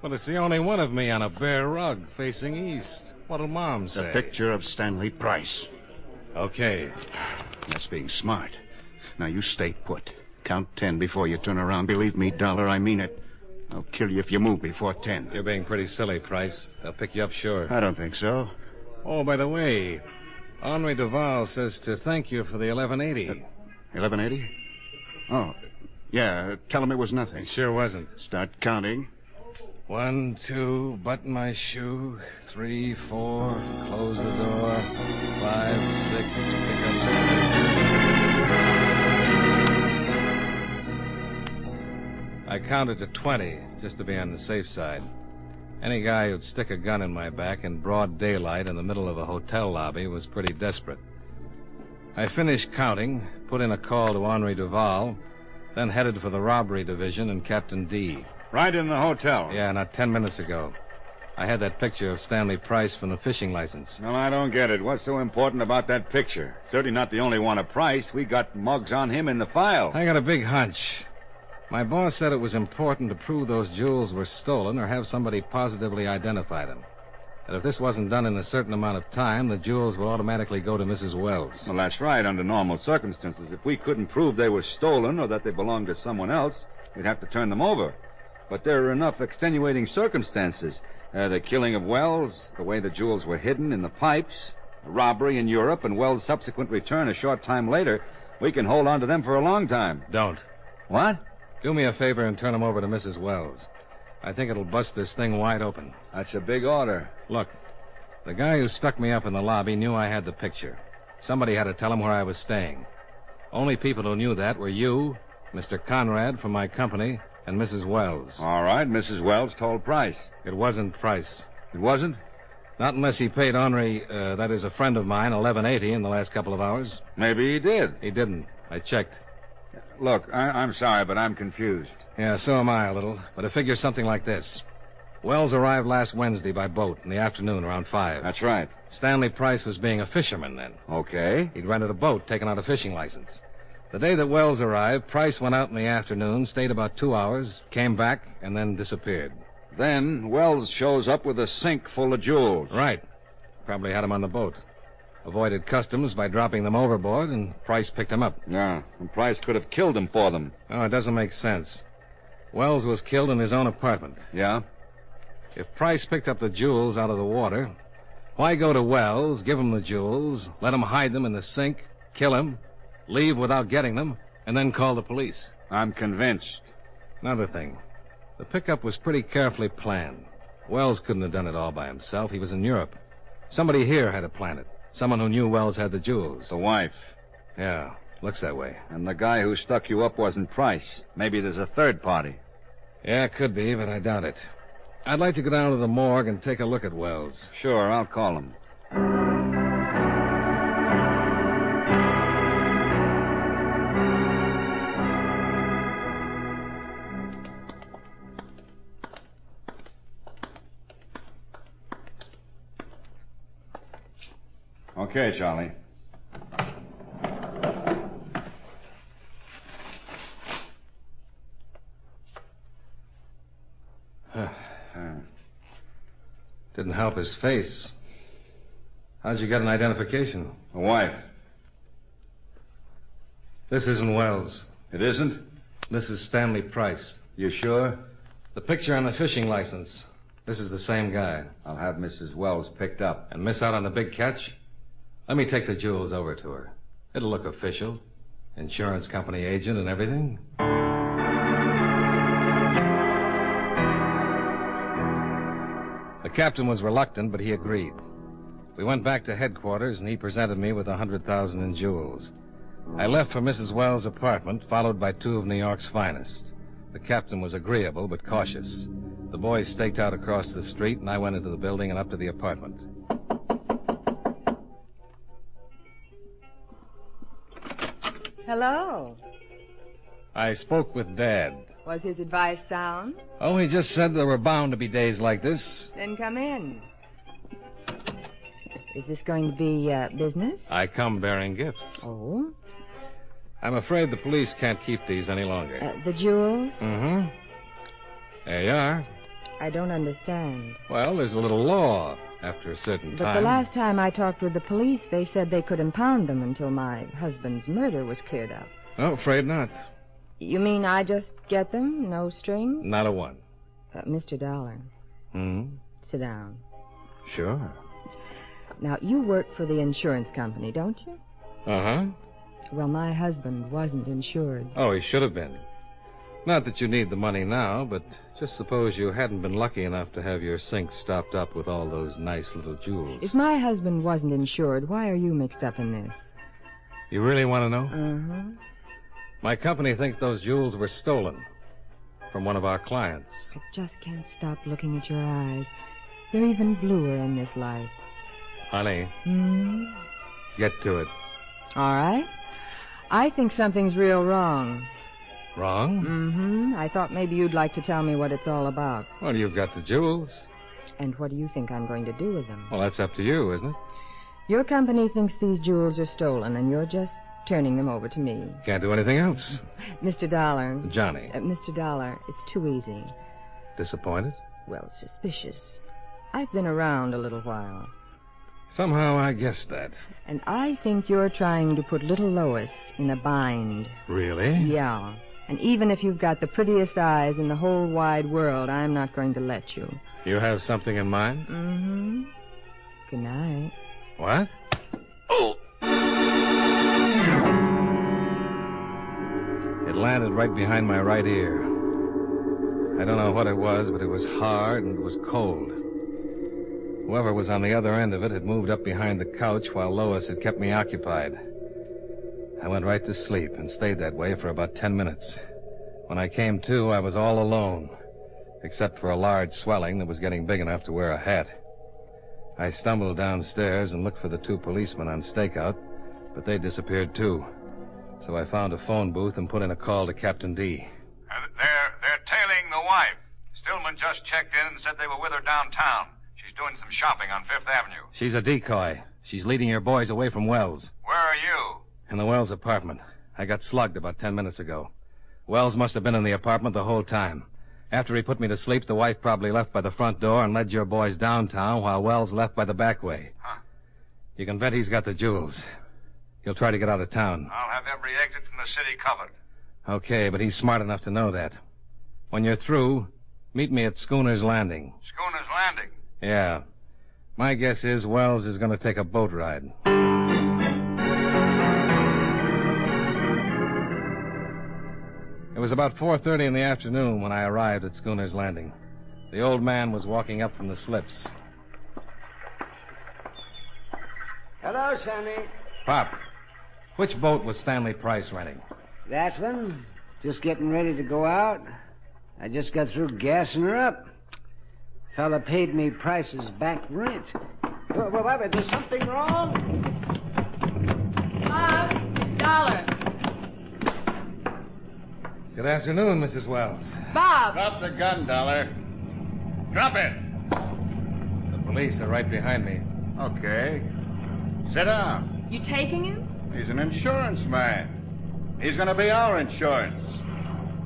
Well, it's the only one of me on a bare rug facing east. What'll Mom say? The picture of Stanley Price. Okay. That's being smart. Now, you stay put. Count 10 before you turn around. Believe me, Dollar, I mean it. I'll kill you if you move before 10. You're being pretty silly, Price. They'll pick you up sure. I don't think so. Oh, by the way, Henri Duval says to thank you for the 1180. 1180? Oh, yeah, tell him it was nothing. It sure wasn't. Start counting. 1, 2, button my shoe. 3, 4, close the door. 5, 6, pick up the sticks. I counted to 20, just to be on the safe side. Any guy who'd stick a gun in my back in broad daylight in the middle of a hotel lobby was pretty desperate. I finished counting, put in a call to Henri Duval, then headed for the robbery division and Captain D. Right in the hotel? Yeah, not 10 minutes ago. I had that picture of Stanley Price from the fishing license. No, I don't get it. What's so important about that picture? Certainly not the only one of Price. We got mugs on him in the file. I got a big hunch. My boss said it was important to prove those jewels were stolen or have somebody positively identify them. that if this wasn't done in a certain amount of time, the jewels would automatically go to Mrs. Wells. Well, that's right, under normal circumstances. If we couldn't prove they were stolen or that they belonged to someone else, we'd have to turn them over. But there are enough extenuating circumstances. The killing of Wells, the way the jewels were hidden in the pipes, a robbery in Europe, and Wells' subsequent return a short time later. We can hold on to them for a long time. Don't. What? Do me a favor and turn them over to Mrs. Wells. I think it'll bust this thing wide open. That's a big order. Look, the guy who stuck me up in the lobby knew I had the picture. Somebody had to tell him where I was staying. Only people who knew that were you, Mr. Conrad from my company, and Mrs. Wells. All right, Mrs. Wells told Price. It wasn't Price. It wasn't? Not unless he paid Henri, that is a friend of mine, $11.80 in the last couple of hours. Maybe he did. He didn't. I checked. Look, I'm sorry, but I'm confused. Yeah, so am I a little. But I figure something like this. Wells arrived last Wednesday by boat in the afternoon around 5. That's right. Stanley Price was being a fisherman then. Okay. He'd rented a boat, taken out a fishing license. The day that Wells arrived, Price went out in the afternoon, stayed about 2 hours, came back, and then disappeared. Then Wells shows up with a sink full of jewels. Right. Probably had them on the boat. Avoided customs by dropping them overboard, and Price picked them up. Yeah, and Price could have killed him for them. Oh, it doesn't make sense. Wells was killed in his own apartment. Yeah? If Price picked up the jewels out of the water, why go to Wells, give him the jewels, let him hide them in the sink, kill him, leave without getting them, and then call the police? I'm convinced. Another thing. The pickup was pretty carefully planned. Wells couldn't have done it all by himself. He was in Europe. Somebody here had to plan it. Someone who knew Wells had the jewels. The wife. Yeah, looks that way. And the guy who stuck you up wasn't Price. Maybe there's a third party. Yeah, could be, but I doubt it. I'd like to go down to the morgue and take a look at Wells. Sure, I'll call him. Okay, Charlie. Didn't help his face. How'd you get an identification? The wife. This isn't Wells. It isn't? This is Stanley Price. You sure? The picture on the fishing license. This is the same guy. I'll have Mrs. Wells picked up. And miss out on the big catch? Let me take the jewels over to her. It'll look official. Insurance company agent and everything. The captain was reluctant, but he agreed. We went back to headquarters, and he presented me with $100,000 in jewels. I left for Mrs. Wells' apartment, followed by 2 of New York's finest. The captain was agreeable, but cautious. The boys staked out across the street, and I went into the building and up to the apartment. Hello. I spoke with Dad. Was his advice sound? Oh, he just said there were bound to be days like this. Then come in. Is this going to be business? I come bearing gifts. Oh? I'm afraid the police can't keep these any longer. The jewels? Mm-hmm. There you are. I don't understand. Well, there's a little law after a certain time. But the last time I talked with the police, they said they could impound them until my husband's murder was cleared up. Oh, afraid not. You mean I just get them? No strings? Not a one. Mr. Dollar. Sit down. Sure. Now, you work for the insurance company, don't you? Uh-huh. Well, my husband wasn't insured. Oh, he should have been. Not that you need the money now, but just suppose you hadn't been lucky enough to have your sink stopped up with all those nice little jewels. If my husband wasn't insured, why are you mixed up in this? You really want to know? Uh-huh. My company thinks those jewels were stolen from one of our clients. I just can't stop looking at your eyes. They're even bluer in this light. Honey. Get to it. All right. I think something's real wrong. Wrong? I thought maybe you'd like to tell me what it's all about. Well, you've got the jewels. And what do you think I'm going to do with them? Well, that's up to you, isn't it? Your company thinks these jewels are stolen, and you're just turning them over to me. Can't do anything else. Mr. Dollar. Johnny. Mr. Dollar, it's too easy. Disappointed? Well, suspicious. I've been around a little while. Somehow I guessed that. And I think you're trying to put little Lois in a bind. Really? Yeah. And even if you've got the prettiest eyes in the whole wide world, I'm not going to let you. You have something in mind? Mm-hmm. Good night. What? Oh! It landed right behind my right ear. I don't know what it was, but it was hard and it was cold. Whoever was on the other end of it had moved up behind the couch while Lois had kept me occupied. I went right to sleep and stayed that way for about 10 minutes. When I came to, I was all alone, except for a large swelling that was getting big enough to wear a hat. I stumbled downstairs and looked for the 2 policemen on stakeout, but they disappeared too. So I found a phone booth and put in a call to Captain D. They're tailing the wife. Stillman just checked in and said they were with her downtown. She's doing some shopping on Fifth Avenue. She's a decoy. She's leading your boys away from Wells. Where are you? In the Wells apartment. I got slugged about 10 minutes ago. Wells must have been in the apartment the whole time. After he put me to sleep, the wife probably left by the front door and led your boys downtown while Wells left by the back way. Huh. You can bet he's got the jewels. He'll try to get out of town. I'll have every exit from the city covered. Okay, but he's smart enough to know that. When you're through, meet me at Schooner's Landing. Schooner's Landing? Yeah. My guess is Wells is going to take a boat ride. It was about 4:30 in the afternoon when I arrived at Schooner's Landing. The old man was walking up from the slips. Hello, Sonny. Pop, which boat was Stanley Price renting? That one. Just getting ready to go out. I just got through gassing her up. Fella paid me Price's back rent. Well, there's something wrong? Dollar. Good afternoon, Mrs. Wells. Bob! Drop the gun, Dollar. Drop it. The police are right behind me. Okay. Sit down. You taking him? He's an insurance man. He's going to be our insurance.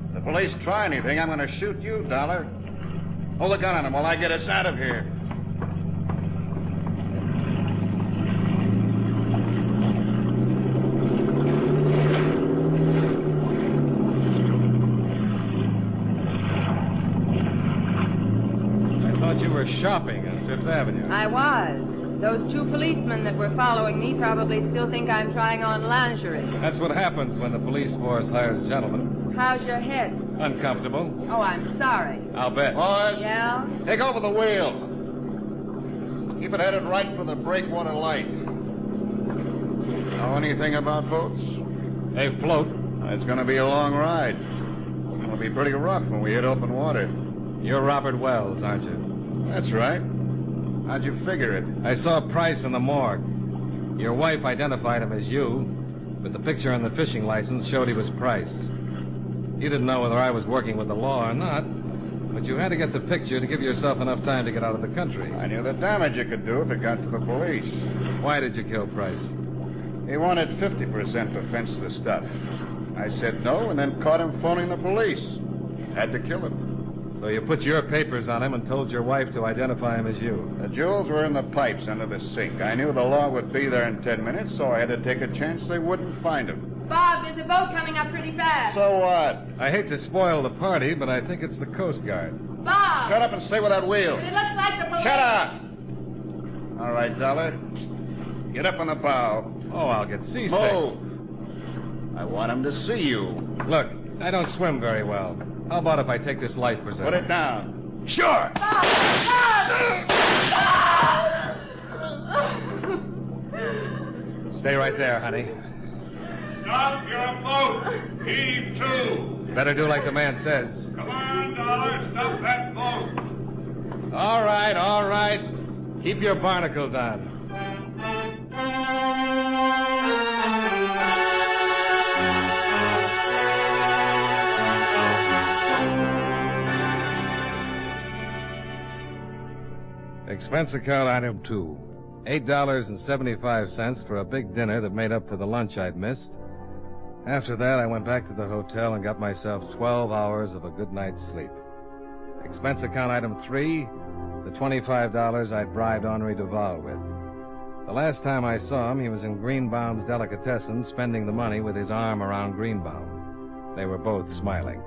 If the police try anything, I'm going to shoot you, Dollar. Hold the gun on him while I get us out of here. I thought you were shopping on Fifth Avenue. I was. Those 2 policemen that were following me probably still think I'm trying on lingerie. That's what happens when the police force hires gentlemen. How's your head? Uncomfortable. Oh, I'm sorry. I'll bet. Boys, Yeah? take over the wheel. Keep it headed right for the breakwater light. Know anything about boats? They float. It's going to be a long ride. It's going to be pretty rough when we hit open water. You're Robert Wells, aren't you? That's right. How'd you figure it? I saw Price in the morgue. Your wife identified him as you, but the picture on the fishing license showed he was Price. You didn't know whether I was working with the law or not, but you had to get the picture to give yourself enough time to get out of the country. I knew the damage it could do if it got to the police. Why did you kill Price? He wanted 50% to fence the stuff. I said no and then caught him phoning the police. Had to kill him. So you put your papers on him and told your wife to identify him as you. The jewels were in the pipes under the sink. I knew the law would be there in 10 minutes, so I had to take a chance they wouldn't find him. Bob, there's a boat coming up pretty fast. So what? I hate to spoil the party, but I think it's the Coast Guard. Bob! Shut up and stay with that wheel. It looks like the police. Shut up! All right, Dollar. Get up on the bow. Oh, I'll get seasick. Move. I want him to see you. Look, I don't swim very well. How about if I take this life preserver? Put it down. Sure. Stay right there, honey. Stop your boat. Heave to. Better do like the man says. Come on, Dollar. Stop that boat. All right. Keep your barnacles on. Expense account item 2. $8.75 for a big dinner that made up for the lunch I'd missed. After that, I went back to the hotel and got myself 12 hours of a good night's sleep. Expense account item 3, the $25 I'd bribed Henri Duval with. The last time I saw him, he was in Greenbaum's delicatessen, spending the money with his arm around Greenbaum. They were both smiling.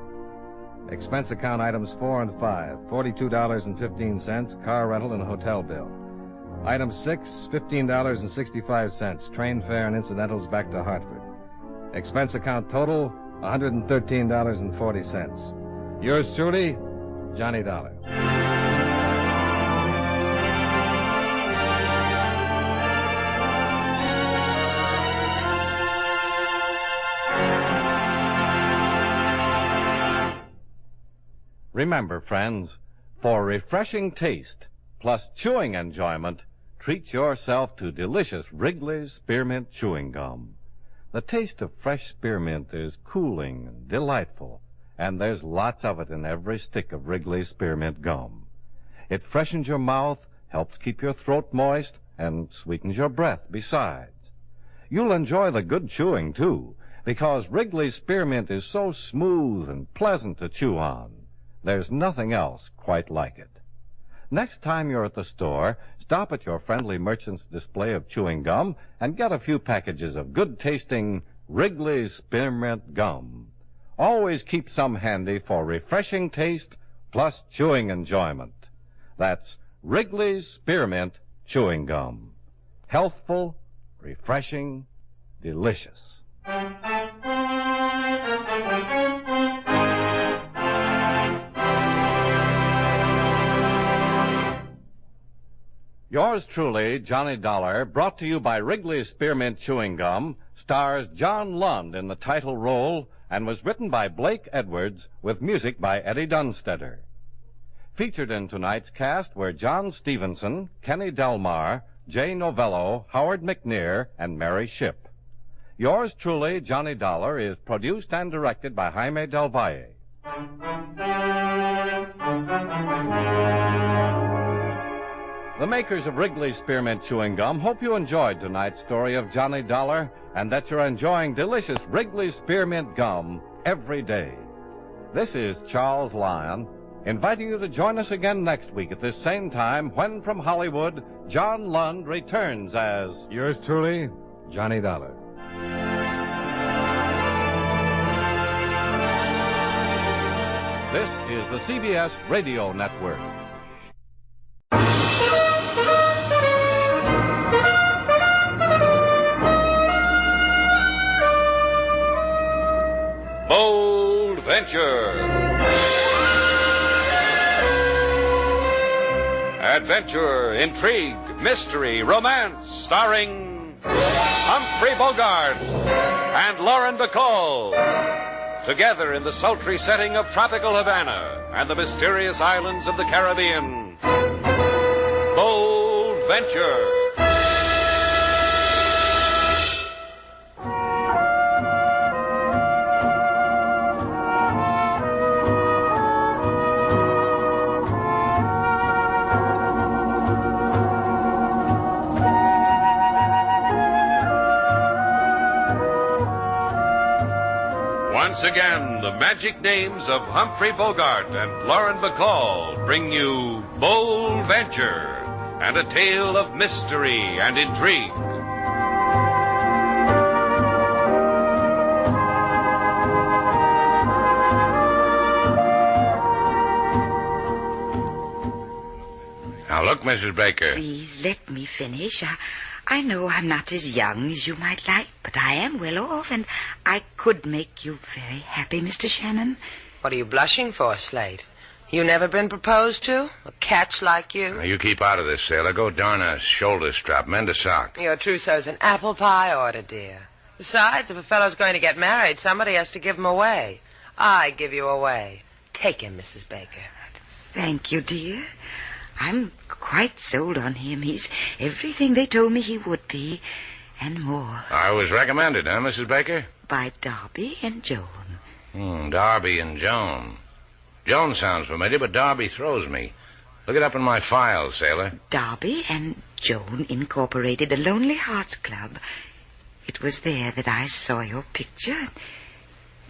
Expense account items 4 and 5, $42.15, car rental and hotel bill. Item 6, $15.65, train fare and incidentals back to Hartford. Expense account total, $113.40. Yours truly, Johnny Dollar. Remember, friends, for refreshing taste plus chewing enjoyment, treat yourself to delicious Wrigley's Spearmint Chewing Gum. The taste of fresh spearmint is cooling and delightful, and there's lots of it in every stick of Wrigley's Spearmint Gum. It freshens your mouth, helps keep your throat moist, and sweetens your breath besides. You'll enjoy the good chewing, too, because Wrigley's Spearmint is so smooth and pleasant to chew on. There's nothing else quite like it. Next time you're at the store, stop at your friendly merchant's display of chewing gum and get a few packages of good-tasting Wrigley's Spearmint Gum. Always keep some handy for refreshing taste plus chewing enjoyment. That's Wrigley's Spearmint Chewing Gum. Healthful, refreshing, delicious. Yours truly, Johnny Dollar, brought to you by Wrigley's Spearmint Chewing Gum, stars John Lund in the title role and was written by Blake Edwards with music by Eddie Dunstetter. Featured in tonight's cast were John Stevenson, Kenny Delmar, Jay Novello, Howard McNear, and Mary Shipp. Yours truly, Johnny Dollar, is produced and directed by Jaime Del Valle. The makers of Wrigley's Spearmint Chewing Gum hope you enjoyed tonight's story of Johnny Dollar and that you're enjoying delicious Wrigley's Spearmint Gum every day. This is Charles Lyon, inviting you to join us again next week at this same time when from Hollywood, John Lund returns as... Yours truly, Johnny Dollar. This is the CBS Radio Network. Bold Venture. Adventure, intrigue, mystery, romance, starring Humphrey Bogart and Lauren Bacall. Together in the sultry setting of tropical Havana and the mysterious islands of the Caribbean. Bold Venture. Once again, the magic names of Humphrey Bogart and Lauren Bacall bring you Bold Venture and a tale of mystery and intrigue. Now, look, Mrs. Baker. Please let me finish. I know I'm not as young as you might like, but I am well off, and I could make you very happy, Mr. Shannon. What are you blushing for, Slate? You never been proposed to? A catch like you? Now, you keep out of this, sailor. Go darn a shoulder strap. Mend a sock. Your trousseau's an apple pie order, dear. Besides, if a fellow's going to get married, somebody has to give him away. I give you away. Take him, Mrs. Baker. Thank you, dear. I'm quite sold on him. He's everything they told me he would be, and more. I was recommended, huh, Mrs. Baker? By Darby and Joan. Darby and Joan. Joan sounds familiar, but Darby throws me. Look it up in my files, sailor. Darby and Joan incorporated the Lonely Hearts Club. It was there that I saw your picture.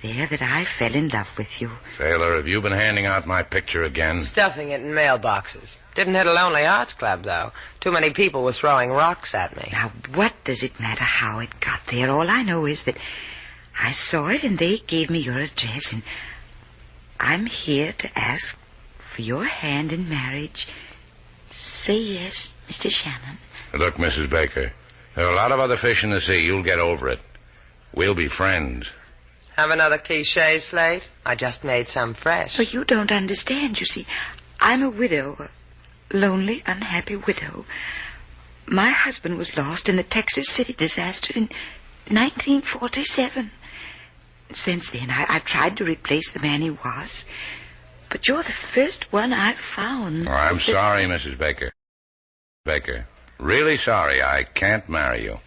there that I fell in love with you. Sailor, have you been handing out my picture again? Stuffing it in mailboxes. Didn't hit a Lonely Hearts Club, though. Too many people were throwing rocks at me. Now, what does it matter how it got there? All I know is that I saw it and they gave me your address, and I'm here to ask for your hand in marriage. Say yes, Mr. Shannon. Look, Mrs. Baker, there are a lot of other fish in the sea. You'll get over it. We'll be friends. Have another cliché, Slate? I just made some fresh. But you don't understand. You see, I'm a widow, a lonely, unhappy widow. My husband was lost in the Texas City disaster in 1947. Since then, I've tried to replace the man he was. But you're the first one I've found. Oh, I'm sorry, Mrs. Baker. Baker, really sorry. I can't marry you.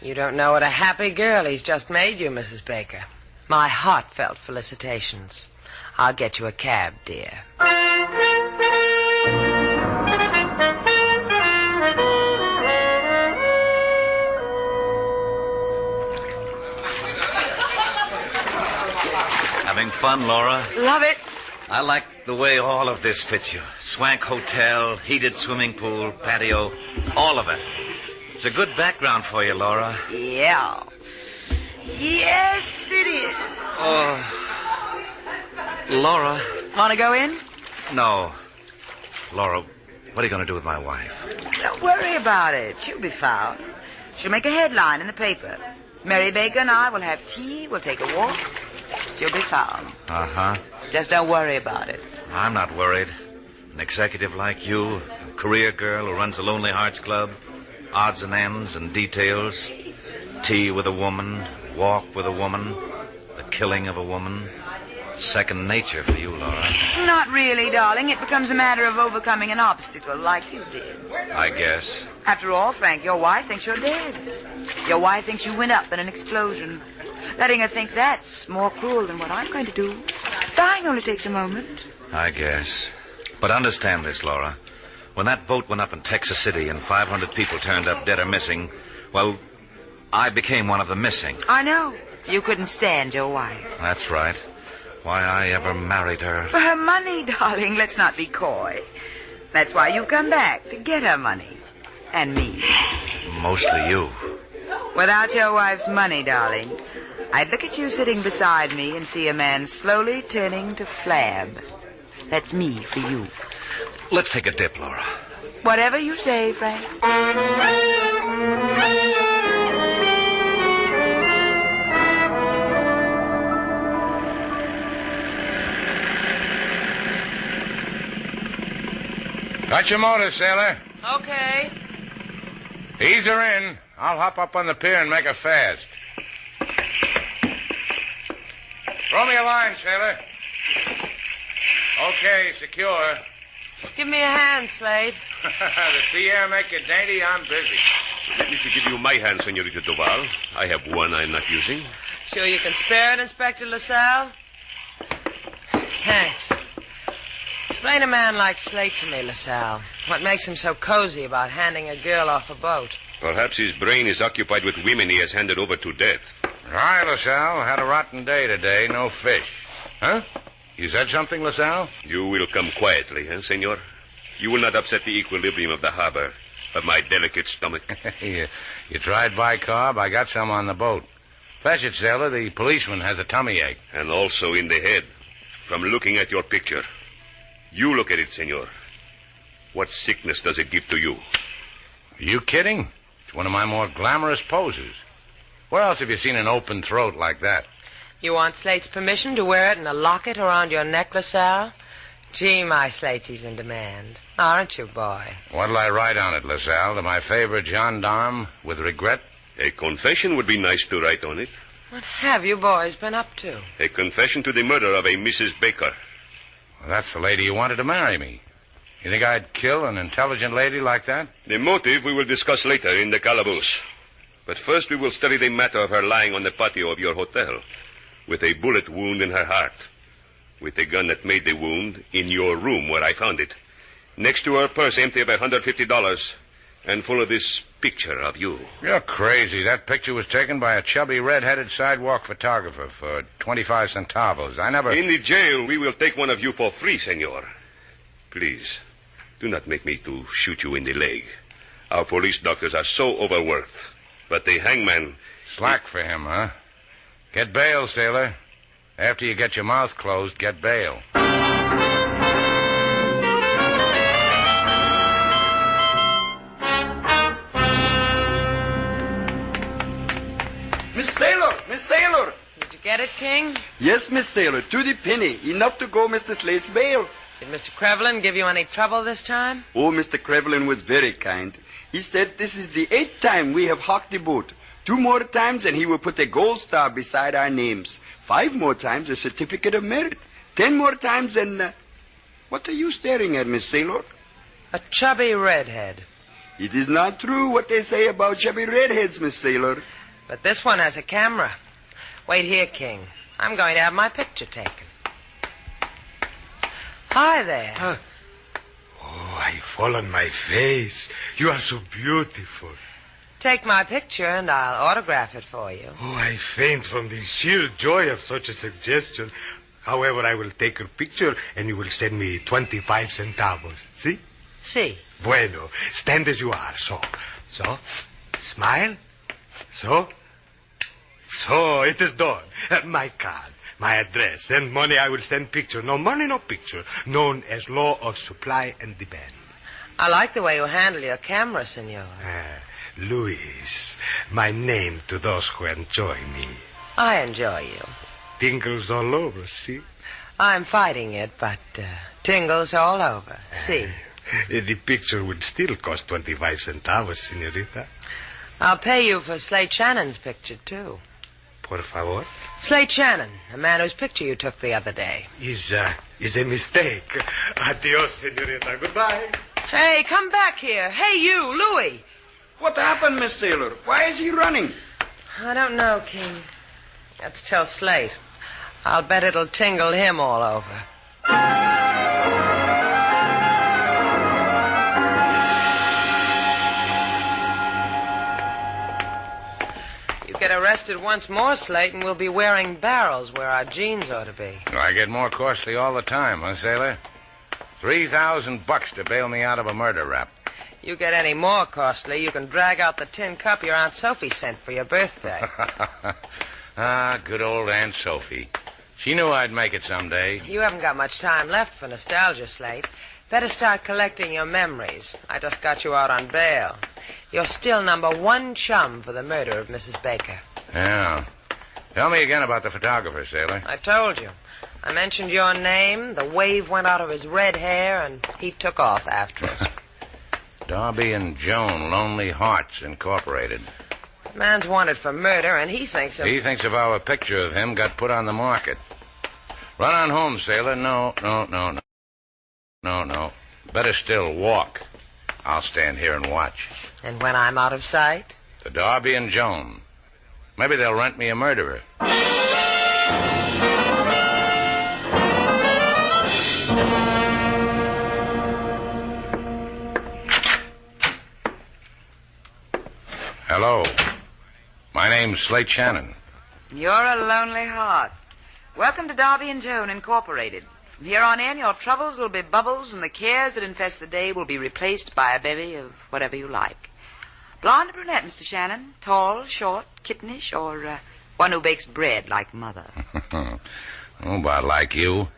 You don't know what a happy girl he's just made you, Mrs. Baker. My heartfelt felicitations. I'll get you a cab, dear. Having fun, Laura? Love it. I like the way all of this fits you. Swank hotel, heated swimming pool, patio, all of it. It's a good background for you, Laura. Yeah. Yes, it is. Oh, Laura. Want to go in? No. Laura, what are you going to do with my wife? Don't worry about it. She'll be found. She'll make a headline in the paper. Mary Baker and I will have tea. We'll take a walk. She'll be found. Uh-huh. Just don't worry about it. I'm not worried. An executive like you, a career girl who runs a Lonely Hearts Club, odds and ends and details, tea with a woman, walk with a woman, the killing of a woman. Second nature for you, Laura. Not really, darling. It becomes a matter of overcoming an obstacle like you did. I guess. After all, Frank, your wife thinks you're dead. Your wife thinks you went up in an explosion. Letting her think that's more cruel than what I'm going to do. Dying only takes a moment. I guess. But understand this, Laura. When that boat went up in Texas City and 500 people turned up dead or missing, well, I became one of the missing. I know. You couldn't stand your wife. That's right. Why I ever married her. For her money, darling. Let's not be coy. That's why you've come back, to get her money. And me. Mostly you. Without your wife's money, darling, I'd look at you sitting beside me and see a man slowly turning to flab. That's me for you. Let's take a dip, Laura. Whatever you say, Frank. Got your motor, sailor. Okay. Ease her in. I'll hop up on the pier and make her fast. Throw me a line, sailor. Okay, secure. Give me a hand, Slade. The sea air make you dainty, I'm busy. Let me give you my hand, Senorita Duval. I have one I'm not using. Sure you can spare it, Inspector LaSalle? Thanks. Explain a man like Slate to me, LaSalle. What makes him so cozy about handing a girl off a boat? Perhaps his brain is occupied with women he has handed over to death. Hi, LaSalle. Had a rotten day today. No fish. Huh? You said something, LaSalle? You will come quietly, eh, senor? You will not upset the equilibrium of the harbor, of my delicate stomach. You tried bicarb? I got some on the boat. Fetch it, sailor. The policeman has a tummy ache. And also in the head, from looking at your picture. You look at it, senor. What sickness does it give to you? Are you kidding? It's one of my more glamorous poses. Where else have you seen an open throat like that? You want Slate's permission to wear it in a locket around your neck, LaSalle? Gee, my Slate's in demand. Aren't you, boy? What'll I write on it, LaSalle? To my favorite gendarme, with regret? A confession would be nice to write on it. What have you boys been up to? A confession to the murder of a Mrs. Baker. Well, that's the lady who wanted to marry me. You think I'd kill an intelligent lady like that? The motive we will discuss later in the calaboose. But first we will study the matter of her lying on the patio of your hotel, with a bullet wound in her heart, with a gun that made the wound in your room where I found it, next to her purse empty of $150 and full of this picture of you. You're crazy. That picture was taken by a chubby, red-headed sidewalk photographer for 25 centavos. I never... In the jail, we will take one of you for free, senor. Please, do not make me to shoot you in the leg. Our police doctors are so overworked. But the hangman... Slack for him, huh? Get bail, sailor. After you get your mouth closed, get bail. Miss Sailor! Did you get it, King? Yes, Miss Sailor, to the penny. Enough to go Mr. Slate's bail. Did Mr. Crevlin give you any trouble this time? Oh, Mr. Crevlin was very kind. He said this is the 8th time we have hocked the boat. 2 more times and he will put a gold star beside our names. 5 more times a certificate of merit. 10 more times and... What are you staring at, Miss Sailor? A chubby redhead. It is not true what they say about chubby redheads, Miss Sailor. But this one has a camera. Wait here, King. I'm going to have my picture taken. Hi there. Oh, I fall on my face. You are so beautiful. Take my picture and I'll autograph it for you. Oh, I faint from the sheer joy of such a suggestion. However, I will take your picture and you will send me 25 centavos. See? See. Bueno. Stand as you are. So. Smile. So, it is done. My card, my address, and money I will send picture. No money, no picture. Known as law of supply and demand. I like the way you handle your camera, senor. Luis, my name to those who enjoy me. I enjoy you. Tingles all over, see? I'm fighting it, but tingles all over. See? The picture would still cost 25 centavos, senorita. I'll pay you for Slate Shannon's picture, too. Por favor? Slate Shannon, a man whose picture you took the other day. Is a mistake. Adios, senorita. Goodbye. Hey, come back here. Hey, you, Louis. What happened, Miss Sailor? Why is he running? I don't know, King. Let's tell Slate. I'll bet it'll tingle him all over. Get arrested once more, Slate, and we'll be wearing barrels where our jeans ought to be. I get more costly all the time, huh, sailor? $3,000 to bail me out of a murder rap. You get any more costly, you can drag out the tin cup your Aunt Sophie sent for your birthday. Good old Aunt Sophie. She knew I'd make it someday. You haven't got much time left for nostalgia, Slate. Better start collecting your memories. I just got you out on bail. You're still #1 chum for the murder of Mrs. Baker. Yeah. Tell me again about the photographer, sailor. I told you. I mentioned your name, the wave went out of his red hair, and he took off after it. Darby and Joan, Lonely Hearts, Incorporated. The man's wanted for murder, and he thinks of... He thinks of how a picture of him got put on the market. Run on home, sailor. No. Better still, walk. I'll stand here and watch. And when I'm out of sight? The Darby and Joan. Maybe they'll rent me a murderer. Hello. My name's Slate Shannon. You're a lonely heart. Welcome to Darby and Joan, Incorporated. From here on in, your troubles will be bubbles, and the cares that infest the day will be replaced by a bevy of whatever you like. Blonde or brunette, Mr. Shannon? Tall, short, kittenish, or one who bakes bread like Mother? About like you.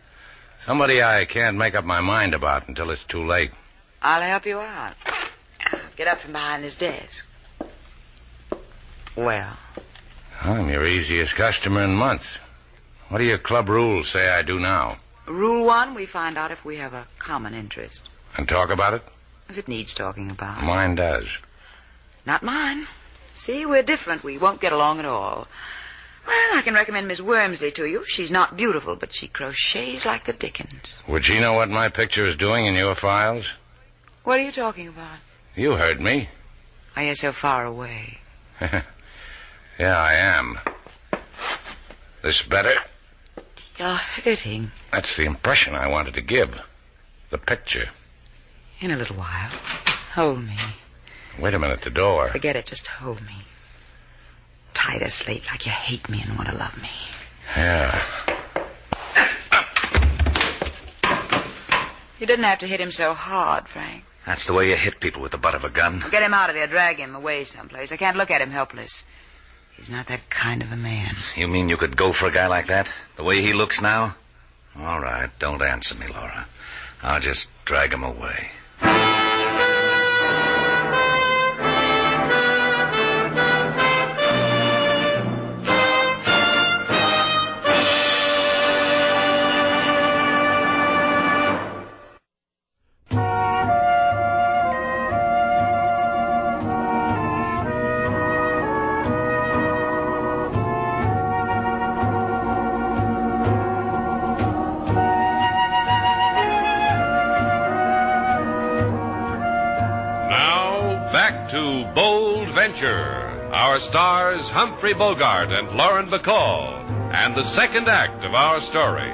Somebody I can't make up my mind about until it's too late. I'll help you out. Get up from behind this desk. Well? I'm your easiest customer in months. What do your club rules say I do now? Rule 1, we find out if we have a common interest. And talk about it? If it needs talking about. Mine does. Not mine. See, we're different. We won't get along at all. Well, I can recommend Miss Wormsley to you. She's not beautiful, but she crochets like the Dickens. Would she know what my picture is doing in your files? What are you talking about? You heard me. Are you so far away? Yeah, I am. This better? You're hurting. That's the impression I wanted to give. The picture. In a little while. Hold me. Wait a minute, the door. Forget it. Just hold me. Tighter, Slate, like you hate me and want to love me. Yeah. You didn't have to hit him so hard, Frank. That's the way you hit people with the butt of a gun. Get him out of there. Drag him away someplace. I can't look at him helpless. He's not that kind of a man. You mean you could go for a guy like that? The way he looks now? All right, don't answer me, Laura. I'll just drag him away. Our stars, Humphrey Bogart and Lauren Bacall, and the second act of our story.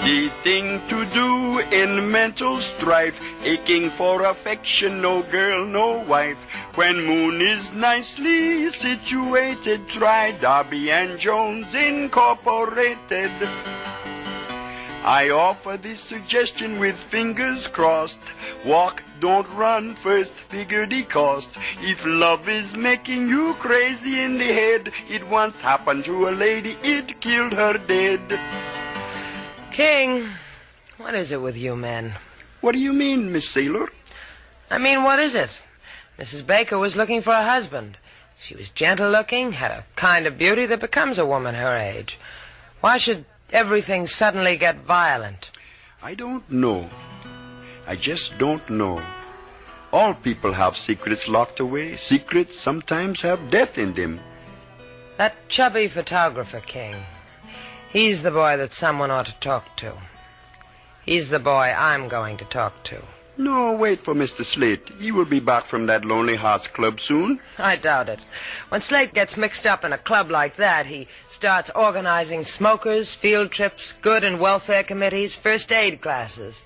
The thing to do in mental strife, aching for affection, no girl, no wife. When Moon is nicely situated, try Darby and Jones Incorporated. I offer this suggestion with fingers crossed. Walk, don't run, first figure the cost. If love is making you crazy in the head, it once happened to a lady, it killed her dead. King, what is it with you men? What do you mean, Miss Sailor? I mean, what is it? Mrs. Baker was looking for a husband. She was gentle-looking, had a kind of beauty that becomes a woman her age. Why should everything suddenly get violent? I don't know. I just don't know. All people have secrets locked away. Secrets sometimes have death in them. That chubby photographer, King. He's the boy that someone ought to talk to. He's the boy I'm going to talk to. No, wait for Mr. Slate. He will be back from that Lonely Hearts Club soon. I doubt it. When Slate gets mixed up in a club like that, he starts organizing smokers, field trips, good and welfare committees, first aid classes.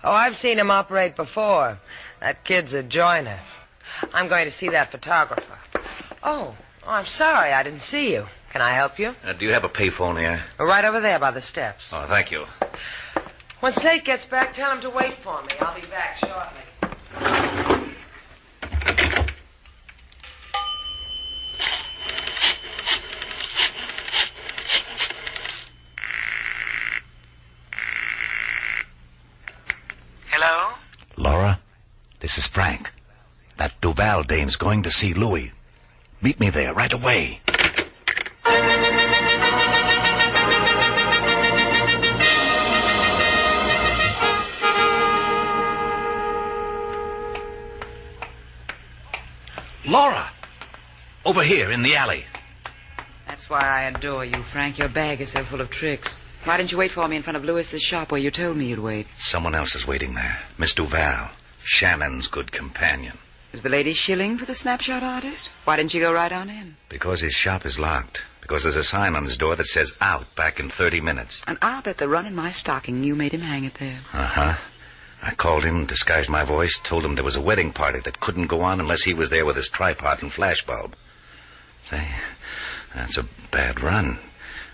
Oh, I've seen him operate before. That kid's a joiner. I'm going to see that photographer. Oh, I'm sorry. I didn't see you. Can I help you? Do you have a payphone here? Right over there by the steps. Oh, thank you. When Slate gets back, tell him to wait for me. I'll be back shortly. Hello? Laura, this is Frank. That Duval dame's going to see Louis. Meet me there right away. Laura! Over here in the alley. That's why I adore you, Frank. Your bag is so full of tricks. Why didn't you wait for me in front of Lewis's shop where you told me you'd wait? Someone else is waiting there. Miss Duval, Shannon's good companion. Is the lady shilling for the snapshot artist? Why didn't you go right on in? Because his shop is locked. Because there's a sign on his door that says out back in 30 minutes. And I'll bet the run in my stocking you made him hang it there. Uh-huh. I called him, disguised my voice, told him there was a wedding party that couldn't go on unless he was there with his tripod and flashbulb. Say, that's a bad run.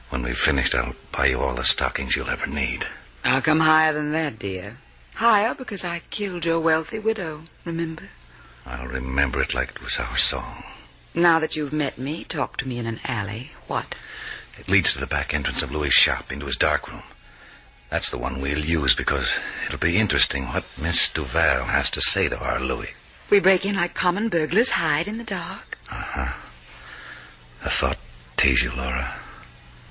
When we've finished, I'll buy you all the stockings you'll ever need. I'll come higher than that, dear. Higher because I killed your wealthy widow, remember? I'll remember it like it was our song. Now that you've met me, talk to me in an alley. What? It leads to the back entrance of Louis' shop, into his darkroom. That's the one we'll use because it'll be interesting what Miss Duval has to say to our Louis. We break in like common burglars, hide in the dark. Uh-huh. A thought tease you, Laura.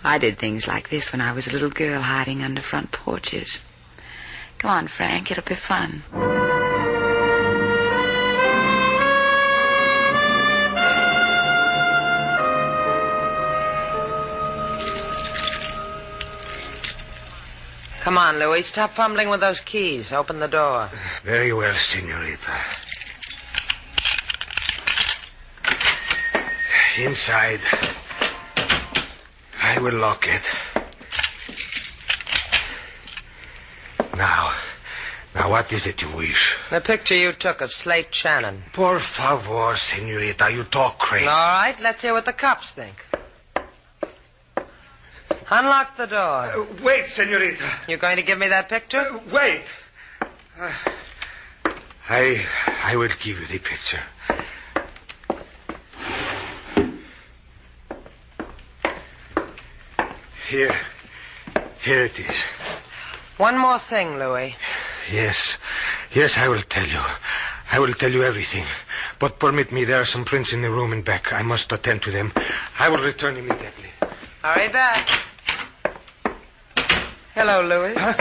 I did things like this when I was a little girl hiding under front porches. Come on, Frank, it'll be fun. Come on, Louis. Stop fumbling with those keys. Open the door. Very well, senorita. Inside. I will lock it. Now, what is it you wish? The picture you took of Slate Shannon. Por favor, senorita, you talk crazy. All right, let's hear what the cops think. Unlock the door. Wait, senorita. You going to give me that picture? Wait. I will give you the picture. Here it is. One more thing, Louis. Yes, I will tell you. I will tell you everything. But permit me, there are some prints in the room and back. I must attend to them. I will return immediately. Hurry back. Hello, Louis. Huh?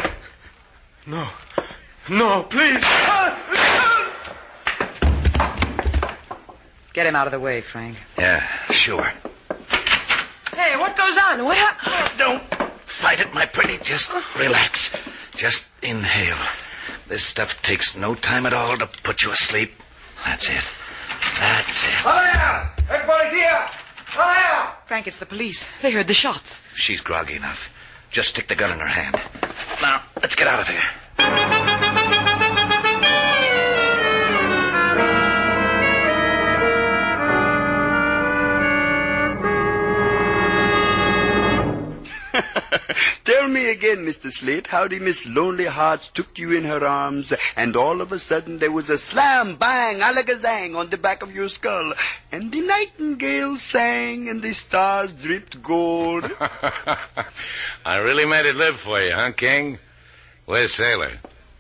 No, please. Get him out of the way, Frank. Yeah, sure. Hey, what goes on? What happened? Don't fight it, my pretty. Just relax. Just inhale. This stuff takes no time at all to put you asleep. That's it. Hiya! Everybody here! Hiya! Frank, it's the police. They heard the shots. She's groggy enough. Just stick the gun in her hand. Now, let's get out of here. Tell me again, Mr. Slate, how the Miss Lonely Hearts took you in her arms, and all of a sudden there was a slam, bang, alakazang on the back of your skull, and the nightingale sang, and the stars dripped gold. I really made it live for you, huh, King? Where's Sailor?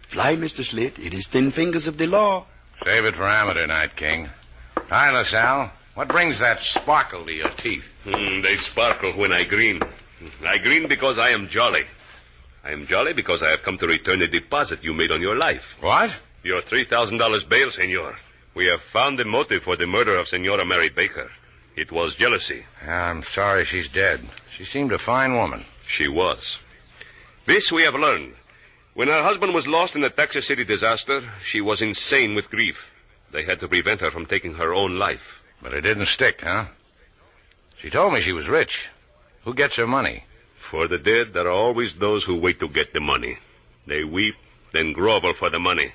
Fly, Mr. Slate. It is 10 fingers of the law. Save it for amateur night, King. Hi, LaSalle. What brings that sparkle to your teeth? They sparkle when I grin. I grin because I am jolly. I am jolly because I have come to return the deposit you made on your life. What? Your $3,000 bail, senor. We have found the motive for the murder of Senora Mary Baker. It was jealousy. I'm sorry she's dead. She seemed a fine woman. She was. This we have learned. When her husband was lost in the Texas City disaster, she was insane with grief. They had to prevent her from taking her own life. But it didn't stick, huh? She told me she was rich. Who gets her money? For the dead, there are always those who wait to get the money. They weep, then grovel for the money.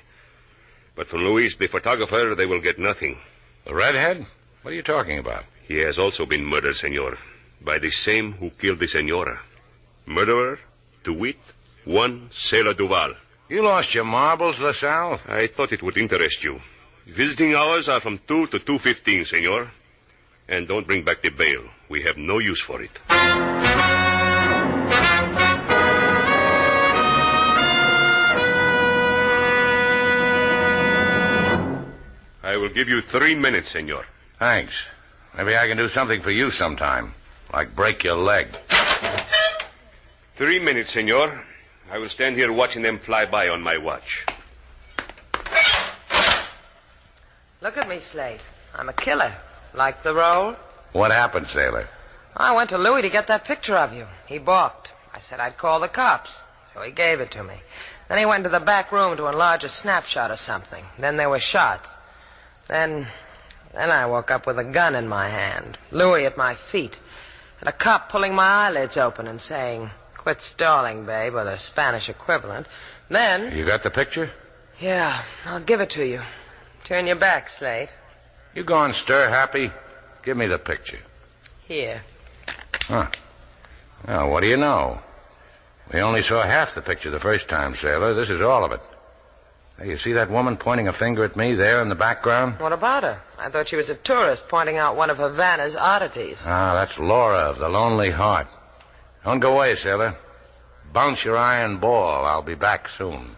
But from Luis, the photographer, they will get nothing. The redhead? What are you talking about? He has also been murdered, senor, by the same who killed the senora. Murderer, to wit, one Sailor Duval. You lost your marbles, LaSalle? I thought it would interest you. Visiting hours are from 2 to 2:15, senor. And don't bring back the bail. We have no use for it. I will give you 3 minutes, senor. Thanks. Maybe I can do something for you sometime. Like break your leg. 3 minutes, senor. I will stand here watching them fly by on my watch. Look at me, Slate. I'm a killer. Like the role? What happened, Sailor? I went to Louis to get that picture of you. He balked. I said I'd call the cops. So he gave it to me. Then he went to the back room to enlarge a snapshot or something. Then there were shots. Then I woke up with a gun in my hand. Louis at my feet. And a cop pulling my eyelids open and saying, "Quit stalling, babe," or the Spanish equivalent. Then... You got the picture? Yeah, I'll give it to you. Turn your back, Slate. You gone stir-happy? Give me the picture. Here. Huh. Well, what do you know? We only saw half the picture the first time, Sailor. This is all of it. Hey, you see that woman pointing a finger at me there in the background? What about her? I thought she was a tourist pointing out one of Havana's oddities. Ah, that's Laura of the Lonely Heart. Don't go away, Sailor. Bounce your iron ball. I'll be back soon.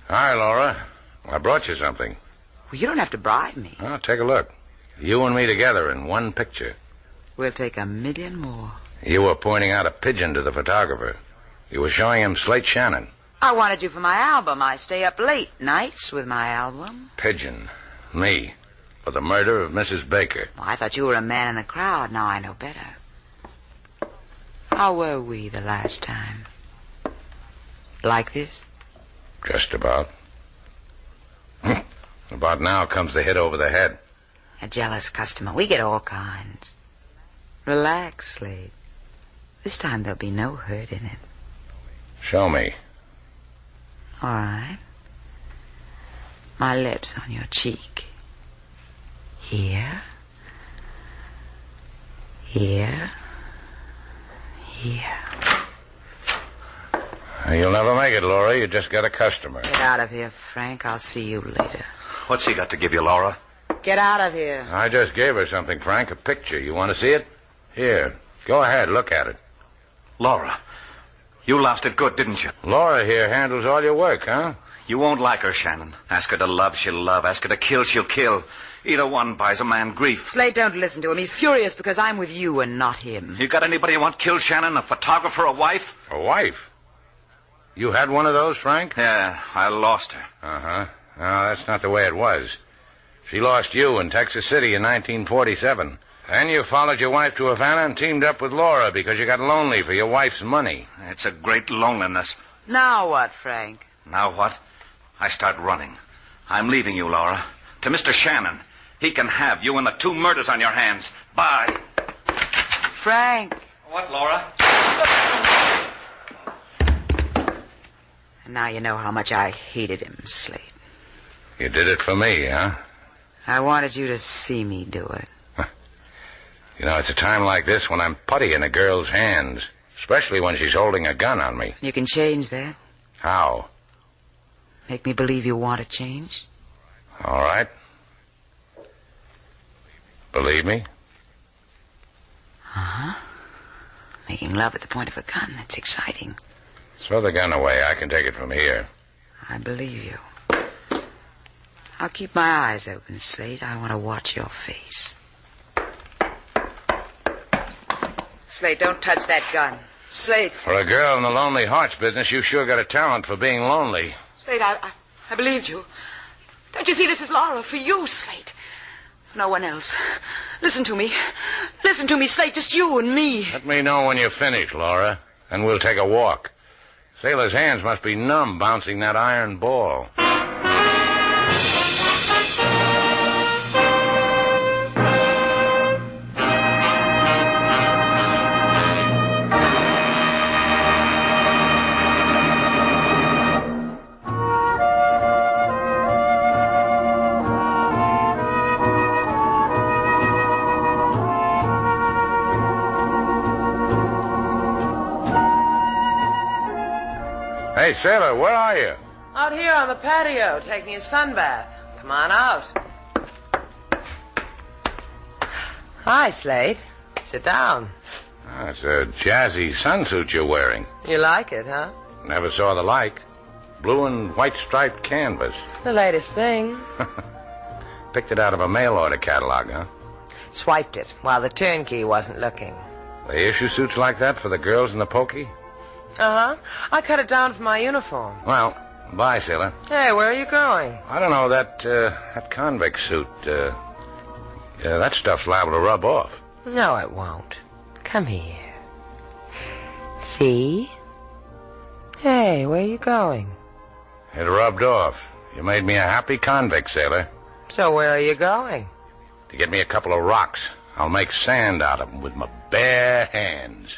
Hi, Laura. I brought you something. Well, you don't have to bribe me. Oh, take a look. You and me together in one picture. We'll take 1,000,000 more. You were pointing out a pigeon to the photographer. You were showing him Slate Shannon. I wanted you for my album. I stay up late nights with my album. Pigeon. Me. For the murder of Mrs. Baker. Well, I thought you were a man in the crowd. Now I know better. How were we the last time? Like this? Just about. About now comes the hit over the head. A jealous customer. We get all kinds. Relax, Slade. This time there'll be no hurt in it. Show me. All right. My lips on your cheek. Here. Here. Here. You'll never make it, Laura. You just got a customer. Get out of here, Frank. I'll see you later. What's he got to give you, Laura? Get out of here. I just gave her something, Frank, a picture. You want to see it? Here. Go ahead, look at it. Laura, you lost it good, didn't you? Laura here handles all your work, huh? You won't like her, Shannon. Ask her to love, she'll love. Ask her to kill, she'll kill. Either one buys a man grief. Slade, don't listen to him. He's furious because I'm with you and not him. You got anybody you want killed, Shannon? A photographer, a wife? A wife? You had one of those, Frank? Yeah, I lost her. Uh-huh. No, that's not the way it was. She lost you in Texas City in 1947. Then you followed your wife to Havana and teamed up with Laura because you got lonely for your wife's money. It's a great loneliness. Now what, Frank? Now what? I start running. I'm leaving you, Laura. To Mr. Shannon. He can have you and the 2 murders on your hands. Bye. Frank. What, Laura? And now you know how much I hated him, Slade. You did it for me, huh? I wanted you to see me do it. You know, it's a time like this when I'm putty in a girl's hands, especially when she's holding a gun on me. You can change that. How? Make me believe you want to change. All right. Believe me? Uh-huh. Making love at the point of a gun, that's exciting. Throw the gun away. I can take it from here. I believe you. I'll keep my eyes open, Slade. I want to watch your face. Slade, don't touch that gun. Slade. For a girl in the Lonely Hearts business, you sure got a talent for being lonely. Slade, I believed you. Don't you see this is Laura? For you, Slade. For no one else. Listen to me. Listen to me, Slade. Just you and me. Let me know when you finish, Laura, and we'll take a walk. Sailor's hands must be numb bouncing that iron ball. Hey, Sailor, where are you? Out here on the patio, taking a sunbath. Come on out. Hi, Slade. Sit down. Oh, it's a jazzy sunsuit you're wearing. You like it, huh? Never saw the like. Blue and white striped canvas. The latest thing. Picked it out of a mail order catalog, huh? Swiped it while the turnkey wasn't looking. They issue suits like that for the girls in the pokey? Uh-huh. I cut it down for my uniform. Well, bye, Sailor. Hey, where are you going? I don't know, that convict suit, that stuff's liable to rub off. No, it won't. Come here. See? Hey, where are you going? It rubbed off. You made me a happy convict, Sailor. So where are you going? To get me a couple of rocks. I'll make sand out of them with my bare hands.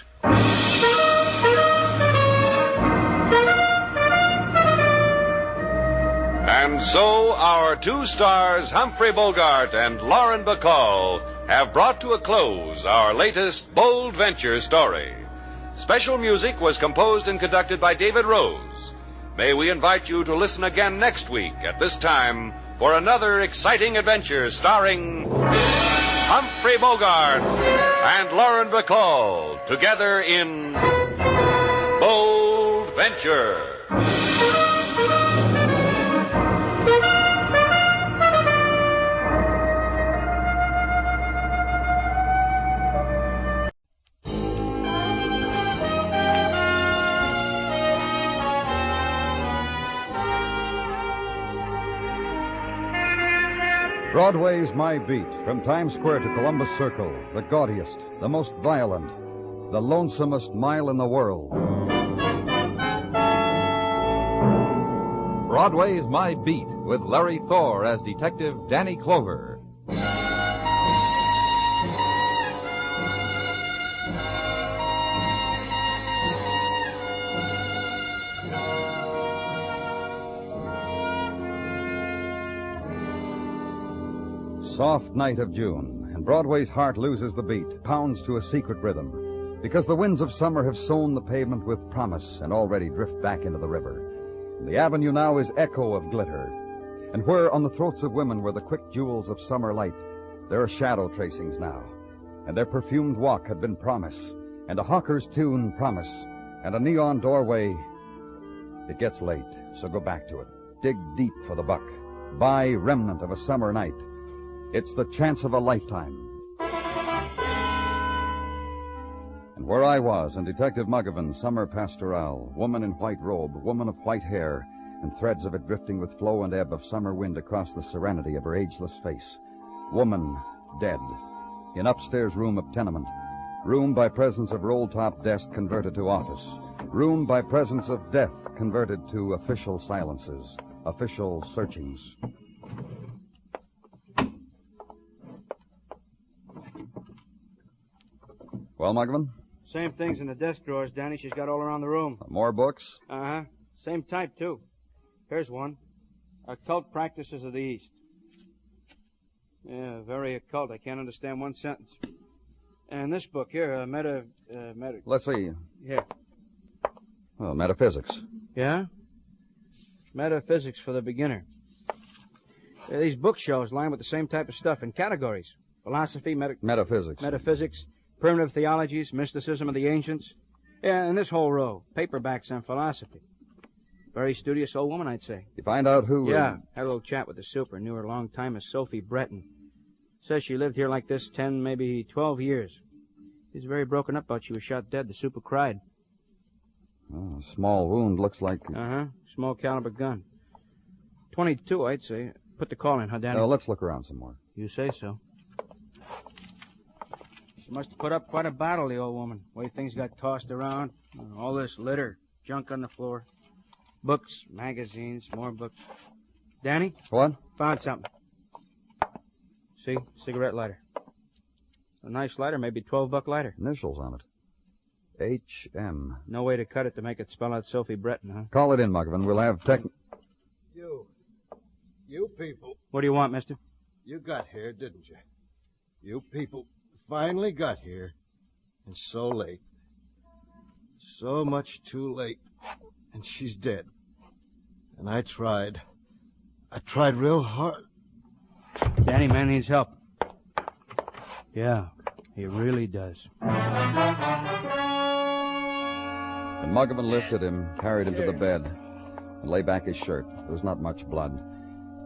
And so our 2 stars, Humphrey Bogart and Lauren Bacall, have brought to a close our latest bold venture story. Special music was composed and conducted by David Rose. May we invite you to listen again next week at this time for another exciting adventure starring Humphrey Bogart and Lauren Bacall together in Bold Venture. Broadway's My Beat, from Times Square to Columbus Circle, the gaudiest, the most violent, The Lonesomest Mile in the World. Broadway's My Beat, with Larry Thor as Detective Danny Clover. Soft night of June, and Broadway's heart loses the beat, pounds to a secret rhythm, because the winds of summer have sown the pavement with promise and already drift back into the river. The avenue now is echo of glitter, and where on the throats of women were the quick jewels of summer light, there are shadow tracings now, and their perfumed walk had been promise, and a hawker's tune promise, and a neon doorway. It gets late, so go back to it. Dig deep for the buck. Buy remnant of a summer night. It's the chance of a lifetime. And where I was in Detective Muggavan's summer pastoral, woman in white robe, woman of white hair, and threads of it drifting with flow and ebb of summer wind across the serenity of her ageless face. Woman dead, in upstairs room of tenement, room by presence of roll-top desk converted to office, room by presence of death converted to official silences, official searchings. Well, Muggavan? Same things in the desk drawers, Danny. She's got all around the room. More books? Uh-huh. Same type, too. Here's one. Occult Practices of the East. Yeah, very occult. I can't understand one sentence. And this book here, Let's see. Here. Well, metaphysics. Yeah? Metaphysics for the beginner. These bookshelves lined with the same type of stuff in categories. Philosophy, Metaphysics. Metaphysics, primitive theologies, mysticism of the ancients. Yeah, and this whole row, paperbacks on philosophy. Very studious old woman, I'd say. You find out who... Yeah, had a little chat with the super. Knew her a long time as Sophie Breton. Says she lived here like this 10, maybe 12 years. She's very broken up about she was shot dead. The super cried. Oh, a small wound looks like... Uh-huh. Small caliber gun. 22, I'd say. Put the call in, huh, Danny? Let's look around some more. You say so. She must have put up quite a battle, the old woman. The way things got tossed around. All this litter, junk on the floor. Books, magazines, more books. Danny? What? Found something. See? Cigarette lighter. A nice lighter, maybe $12 lighter. Initials on it. H.M. No way to cut it to make it spell out Sophie Breton, huh? Call it in, Muggavan. We'll have You people. What do you want, mister? You got here, didn't you? You people finally got here. And so late. So much too late. And she's dead. And I tried. I tried real hard. Danny, man needs help. Yeah, he really does. And Muggavan lifted him, carried him to the bed, and lay back his shirt. There was not much blood,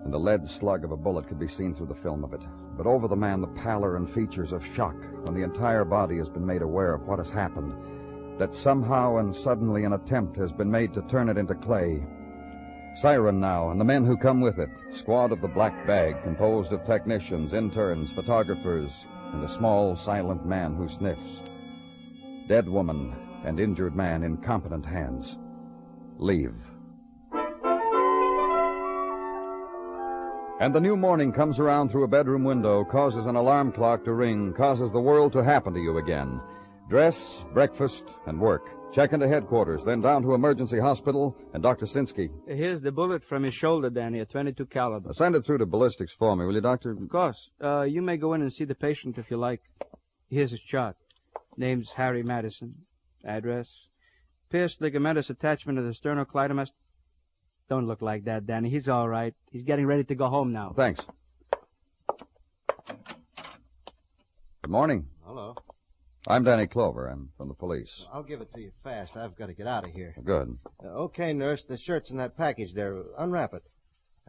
and the lead slug of a bullet could be seen through the film of it. But over the man, the pallor and features of shock when the entire body has been made aware of what has happened, that somehow and suddenly an attempt has been made to turn it into clay. Siren now, and the men who come with it, squad of the Black Bag, composed of technicians, interns, photographers, and a small, silent man who sniffs. Dead woman and injured man in competent hands. Leave. And the new morning comes around through a bedroom window, causes an alarm clock to ring, causes the world to happen to you again. Dress, breakfast, and work. Check into headquarters, then down to emergency hospital and Dr. Sinsky. Here's the bullet from his shoulder, Danny, a .22 caliber. Send it through to ballistics for me, will you, Doctor? Of course. You may go in and see the patient if you like. Here's his chart. Name's Harry Madison. Address. Pierced ligamentous attachment of the sternocleidomastoid. Don't look like that, Danny. He's all right. He's getting ready to go home now. Thanks. Good morning. Hello. I'm Danny Clover. I'm from the police. I'll give it to you fast. I've got to get out of here. Good. Okay, nurse. The shirt's in that package there. Unwrap it.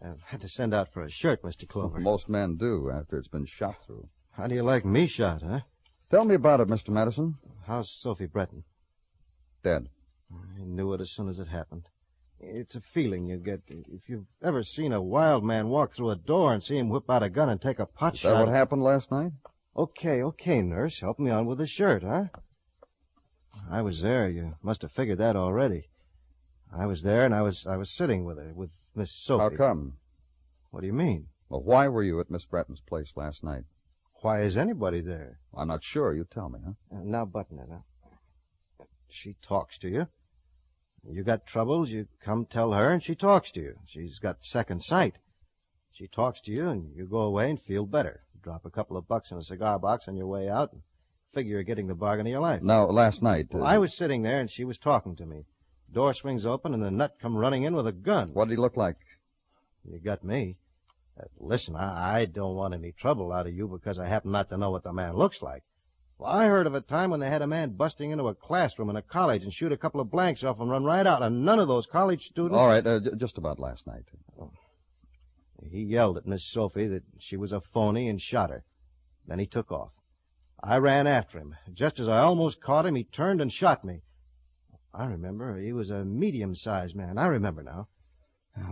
I've had to send out for a shirt, Mr. Clover. Most men do after it's been shot through. How do you like me shot, huh? Tell me about it, Mr. Madison. How's Sophie Breton? Dead. I knew it as soon as it happened. It's a feeling you get. If you've ever seen a wild man walk through a door and see him whip out a gun and take a pot shot... Is that what happened last night? Okay, nurse. Help me on with the shirt, huh? I was there. You must have figured that already. I was there, and I was sitting with her, with Miss Sophie. How come? What do you mean? Well, why were you at Miss Bretton's place last night? Why is anybody there? I'm not sure. You tell me, huh? Now button it, huh? She talks to you. You got troubles, you come tell her, and she talks to you. She's got second sight. She talks to you, and you go away and feel better. Drop a couple of bucks in a cigar box on your way out, and figure you're getting the bargain of your life. Now, last night... Well, I was sitting there, and she was talking to me. Door swings open, and the nut come running in with a gun. What did he look like? You got me. Listen, I don't want any trouble out of you because I happen not to know what the man looks like. Well, I heard of a time when they had a man busting into a classroom in a college and shoot a couple of blanks off and run right out, and none of those college students... All right, just about last night. Oh. He yelled at Miss Sophie that she was a phony and shot her. Then he took off. I ran after him. Just as I almost caught him, he turned and shot me. I remember. He was a medium-sized man. I remember now.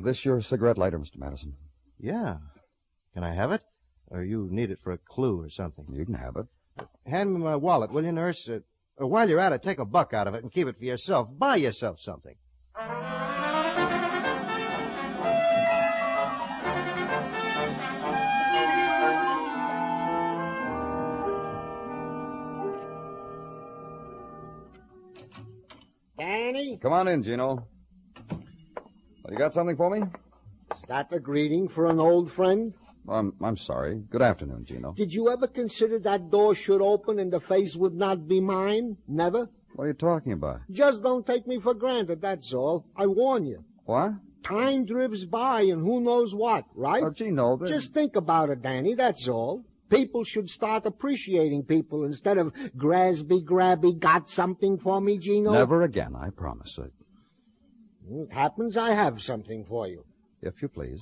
This your cigarette lighter, Mr. Madison? Yeah. Can I have it? Or you need it for a clue or something? You can have it. Hand me my wallet, will you, nurse? While you're at it, take a buck out of it and keep it for yourself. Buy yourself something. Danny? Come on in, Gino. You got something for me? Is that a greeting for an old friend? I'm sorry. Good afternoon, Gino. Did you ever consider that door should open and the face would not be mine? Never? What are you talking about? Just don't take me for granted, that's all. I warn you. What? Time drifts by and who knows what, right? Oh, Gino, Just think about it, Danny, that's all. People should start appreciating people instead of Grasby Grabby got something for me, Gino. Never again, I promise it. It happens I have something for you. If you please.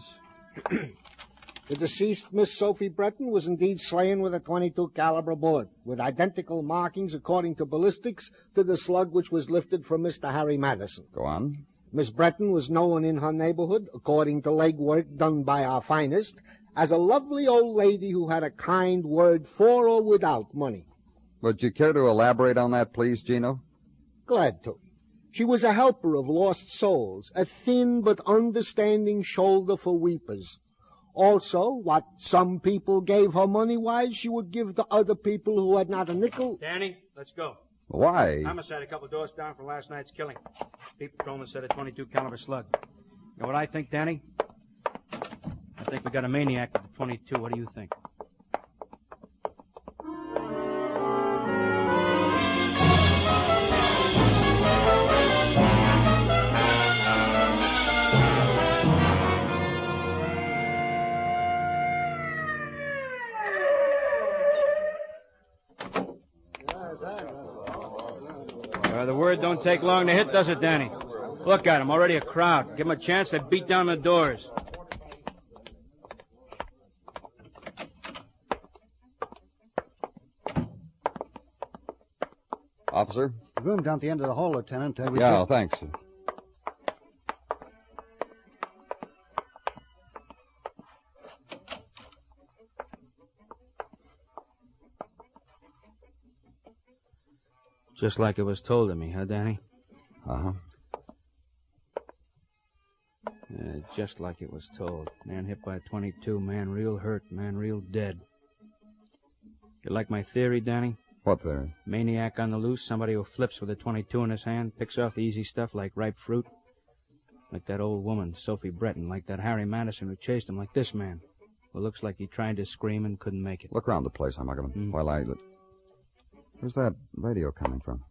The deceased Miss Sophie Bretton was indeed slain with a .22 caliber bullet, with identical markings according to ballistics to the slug which was lifted from Mr. Harry Madison. Go on. Miss Bretton was known in her neighborhood, according to legwork done by our finest, as a lovely old lady who had a kind word for or without money. Would you care to elaborate on that, please, Gino? Glad to. She was a helper of lost souls, a thin but understanding shoulder for weepers. Also, what some people gave her money-wise, she would give to other people who had not a nickel. Danny, let's go. Why? Homicide a couple of doors down from last night's killing. Pete Patrolman said a .22 caliber slug. You know what I think, Danny? I think we got a maniac with the .22. What do you think? The word don't take long to hit, does it, Danny? Look at him, already a crowd. Give him a chance, they beat down the doors. Officer? Room down at the end of the hall, Lieutenant. Yeah, thanks. Just like it was told to me, huh, Danny? Uh-huh. Yeah, just like it was told. Man hit by a .22, man real hurt, man real dead. You like my theory, Danny? What theory? Maniac on the loose, somebody who flips with a .22 in his hand, picks off the easy stuff like ripe fruit. Like that old woman, Sophie Bretton, like that Harry Madison who chased him, like this man, who looks like he tried to scream and couldn't make it. Look around the place, I'm while I... Where's that radio coming from?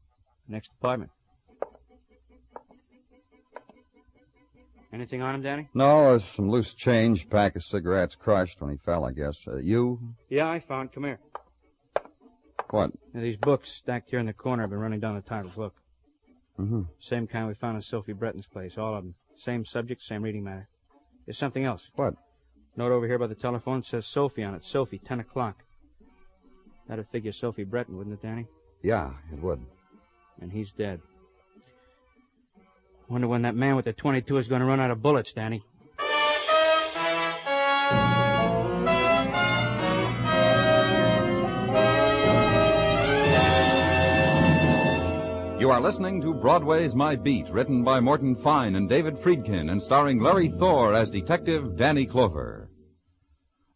Next apartment. Anything on him, Danny? No, some loose change, pack of cigarettes crushed when he fell, I guess. You? Yeah, I found. Come here. What? These books stacked here in the corner. I've been running down the titles. Look. Mm-hmm. Same kind we found in Sophie Bretton's place, all of them. Same subject, same reading matter. There's something else. What? Note over here by the telephone says Sophie on it. Sophie, 10 o'clock. That'd figure Sophie Bretton, wouldn't it, Danny? Yeah, it would. And he's dead. Wonder when that man with the .22 is going to run out of bullets, Danny. You are listening to Broadway's My Beat, written by Morton Fine and David Friedkin, and starring Larry Thor as Detective Danny Clover.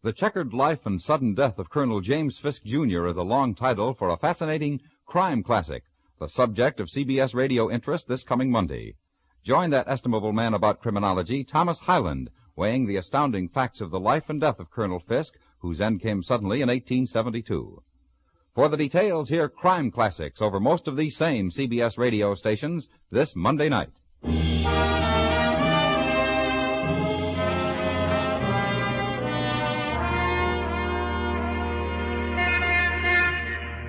The Checkered Life and Sudden Death of Colonel James Fisk, Jr. is a long title for a fascinating crime classic, the subject of CBS radio interest this coming Monday. Join that estimable man about criminology, Thomas Hyland, weighing the astounding facts of the life and death of Colonel Fisk, whose end came suddenly in 1872. For the details, hear crime classics over most of these same CBS radio stations this Monday night.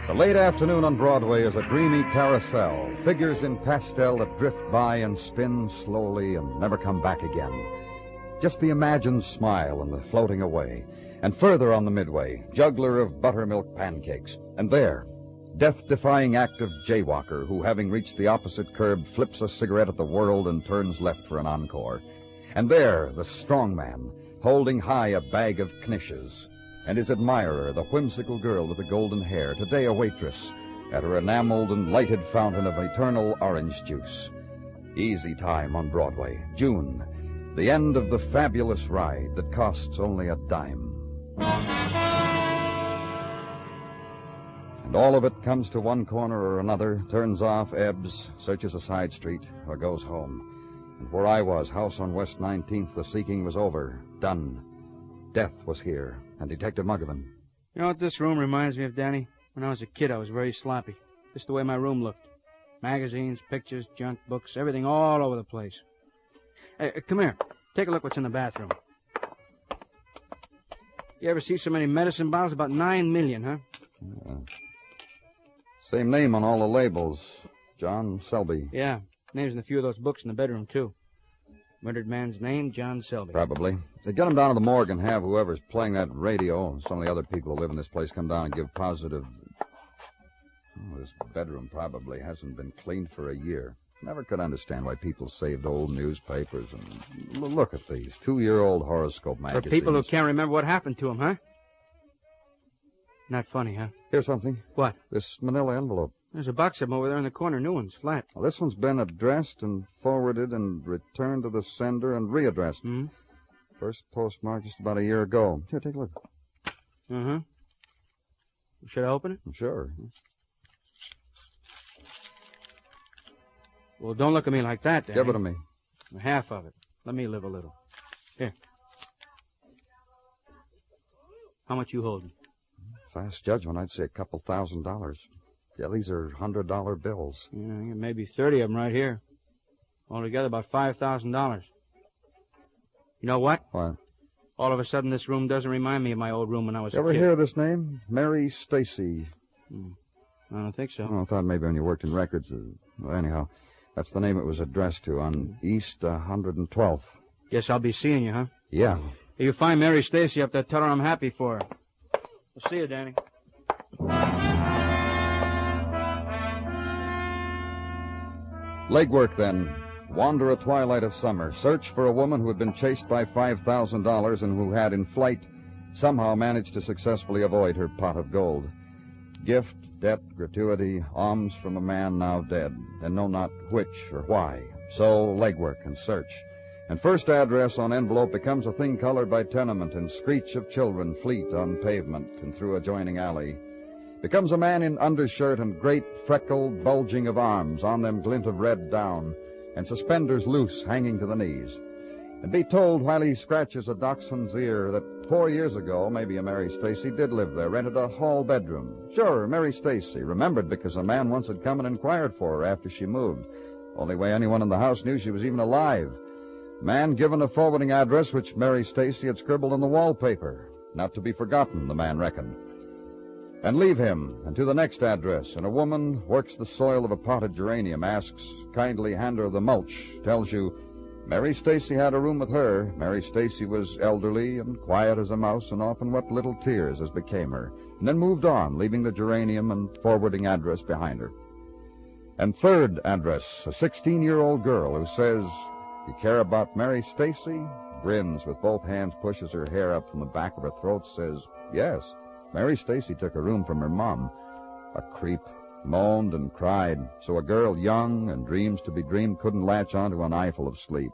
The late afternoon on Broadway is a dreamy carousel, figures in pastel that drift by and spin slowly and never come back again. Just the imagined smile and the floating away. And further on the midway, juggler of buttermilk pancakes. And there, death-defying active jaywalker who, having reached the opposite curb, flips a cigarette at the world and turns left for an encore. And there, the strong man, holding high a bag of knishes. And his admirer, the whimsical girl with the golden hair, today a waitress, at her enameled and lighted fountain of eternal orange juice. Easy time on Broadway, June, the end of the fabulous ride that costs only a dime. And all of it comes to one corner or another, turns off, ebbs, searches a side street, or goes home. And where I was, house on West 19th, the seeking was over, done. Death was here, and Detective Muggavan. You know what this room reminds me of, Danny? When I was a kid, I was very sloppy. Just the way my room looked. Magazines, pictures, junk, books, everything all over the place. Hey, come here. Take a look what's in the bathroom. You ever see so many medicine bottles? About 9 million, huh? Same name on all the labels. John Selby. Yeah. Names in a few of those books in the bedroom, too. Murdered man's name, John Selby. Probably. They get him down to the morgue and have whoever's playing that radio, some of the other people who live in this place, come down and give positive... Oh, this bedroom probably hasn't been cleaned for a year. Never could understand why people saved old newspapers and... Look at these 2-year-old horoscope magazines. For people who can't remember what happened to them, huh? Not funny, huh? Here's something. What? This manila envelope. There's a box of them over there in the corner. New ones, flat. Well, this one's been addressed and forwarded and returned to the sender and readdressed. Hmm? First postmarked just about a year ago. Here, take a look. Uh-huh. Should I open it? Sure. Well, don't look at me like that, Danny. Give it to me. Half of it. Let me live a little. Here. How much you holding? Fast judgment, I'd say $2,000. Yeah, these are $100 bills. Yeah, maybe 30 of them right here. Altogether, about $5,000. You know what? What? All of a sudden, this room doesn't remind me of my old room when I was a kid. You ever hear of this name? Mary Stacy. I don't think so. Oh, I thought maybe when you worked in records. Well, anyhow, that's the name it was addressed to on East 112th. Guess I'll be seeing you, huh? Yeah. If you find Mary Stacy up there, tell her I'm happy for her. We'll see you, Danny. Legwork, then. Wander a twilight of summer. Search for a woman who had been chased by $5,000 and who had, in flight, somehow managed to successfully avoid her pot of gold. Gift, debt, gratuity, alms from a man now dead, and know not which or why. So, legwork and search. And first address on envelope becomes a thing colored by tenement and screech of children fleet on pavement and through adjoining alley. Becomes a man in undershirt and great freckled bulging of arms, on them glint of red down, and suspenders loose hanging to the knees. And be told while he scratches a dachshund's ear that 4 years ago, maybe a Mary Stacy did live there, rented a hall bedroom. Sure, Mary Stacy, remembered because a man once had come and inquired for her after she moved. Only way anyone in the house knew she was even alive. Man given a forwarding address which Mary Stacy had scribbled on the wallpaper. Not to be forgotten, the man reckoned. And leave him, and to the next address, and a woman works the soil of a potted geranium, asks, kindly hand her the mulch, tells you, Mary Stacy had a room with her. Mary Stacy was elderly and quiet as a mouse and often wept little tears as became her, and then moved on, leaving the geranium and forwarding address behind her. And third address, a 16-year-old girl who says, you care about Mary Stacy? Grins with both hands, pushes her hair up from the back of her throat, says, yes. Mary Stacy took a room from her mom. A creep. moaned and cried, so a girl young and dreams to be dreamed couldn't latch onto an eyeful of sleep.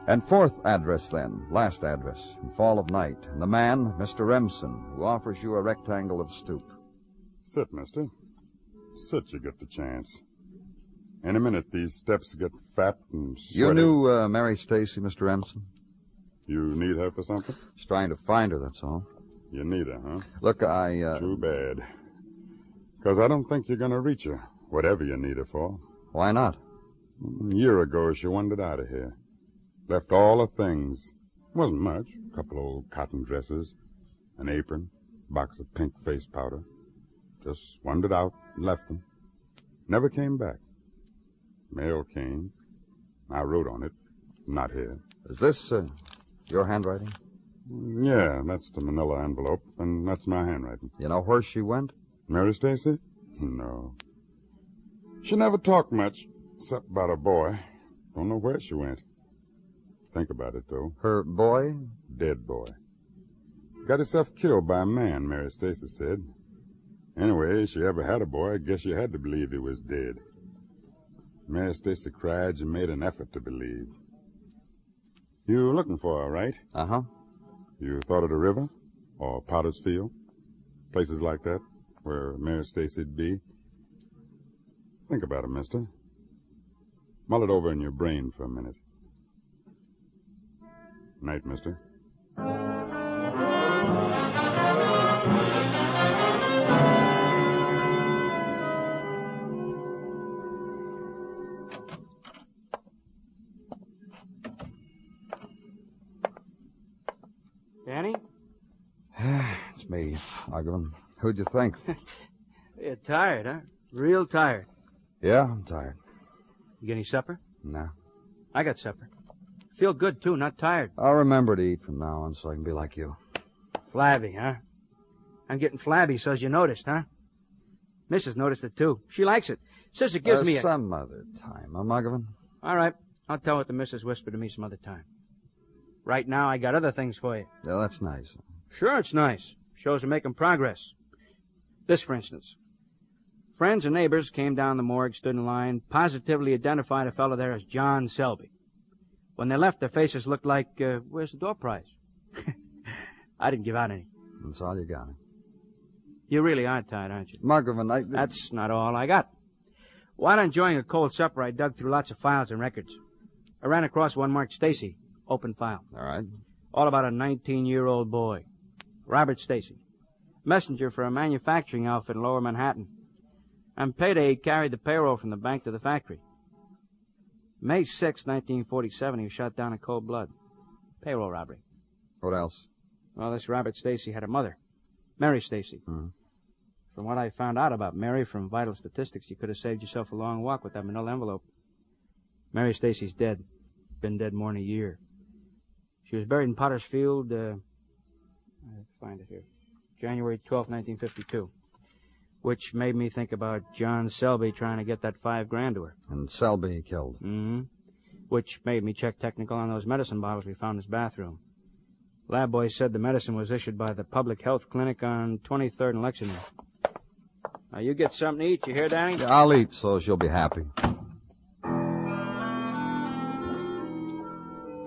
And fourth address then, last address, in fall of night, and the man, Mr. Remsen, who offers you a rectangle of stoop. Sit, mister. Sit, you get the chance. Any minute, these steps get fat and sweaty. You knew Mary Stacy, Mr. Remsen? You need her for something? Just trying to find her, that's all. You need her, huh? Look, Too bad. Because I don't think you're going to reach her, whatever you need her for. Why not? A year ago, she wandered out of here. Left all her things. Wasn't much. A couple old cotton dresses, an apron, box of pink face powder. Just wandered out and left them. Never came back. Mail came. I wrote on it. Not here. Is this your handwriting? Yeah, that's the manila envelope, and that's my handwriting. You know where she went? Mary Stacy? No. She never talked much, except about her boy. Don't know where she went. Think about it, though. Her boy? Dead boy. Got herself killed by a man, Mary Stacy said. Anyway, if she ever had a boy, I guess you had to believe he was dead. Mary Stacy cried and made an effort to believe. You were looking for her, right? Uh-huh. You thought of the river? Or Potter's Field? Places like that, where Mary Stacy'd be? Think about it, mister. Mull it over in your brain for a minute. Night, mister. Danny? It's me, Ogden. Who'd you think? You're tired, huh? Real tired. Yeah, I'm tired. You get any supper? No. I got supper. Feel good, too, not tired. I'll remember to eat from now on so I can be like you. Flabby, huh? I'm getting flabby, so's you noticed, huh? Mrs. noticed it, too. She likes it. Says it gives me a... Some other time, huh, Muggavan? All right. I'll tell what the missus whispered to me some other time. Right now, I got other things for you. Yeah, that's nice. Sure, it's nice. Shows we're making progress. This, for instance. Friends and neighbors came down the morgue, stood in line, positively identified a fellow there as John Selby. When they left, their faces looked like, where's the door prize? I didn't give out any. That's all you got. You really are tired, aren't you? Muggavan, That's not all I got. While enjoying a cold supper, I dug through lots of files and records. I ran across one marked Stacy. Open file. All right. All about a 19-year-old boy. Robert Stacy. Messenger for a manufacturing outfit in Lower Manhattan. On payday, he carried the payroll from the bank to the factory. May 6, 1947, he was shot down in cold blood. Payroll robbery. What else? Well, this Robert Stacy had a mother. Mary Stacy. Mm-hmm. From what I found out about Mary from vital statistics, you could have saved yourself a long walk with that manila envelope. Mary Stacy's dead. Been dead more than a year. She was buried in Potter's Field, I'll find it here, January 12, 1952. Which made me think about John Selby trying to get that $5,000 to her. And Selby killed. Mm-hmm. Which made me check technical on those medicine bottles we found in his bathroom. Lab boys said the medicine was issued by the Public Health Clinic on 23rd and Lexington. Now, you get something to eat, you hear, Danny? Yeah, I'll eat so she'll be happy.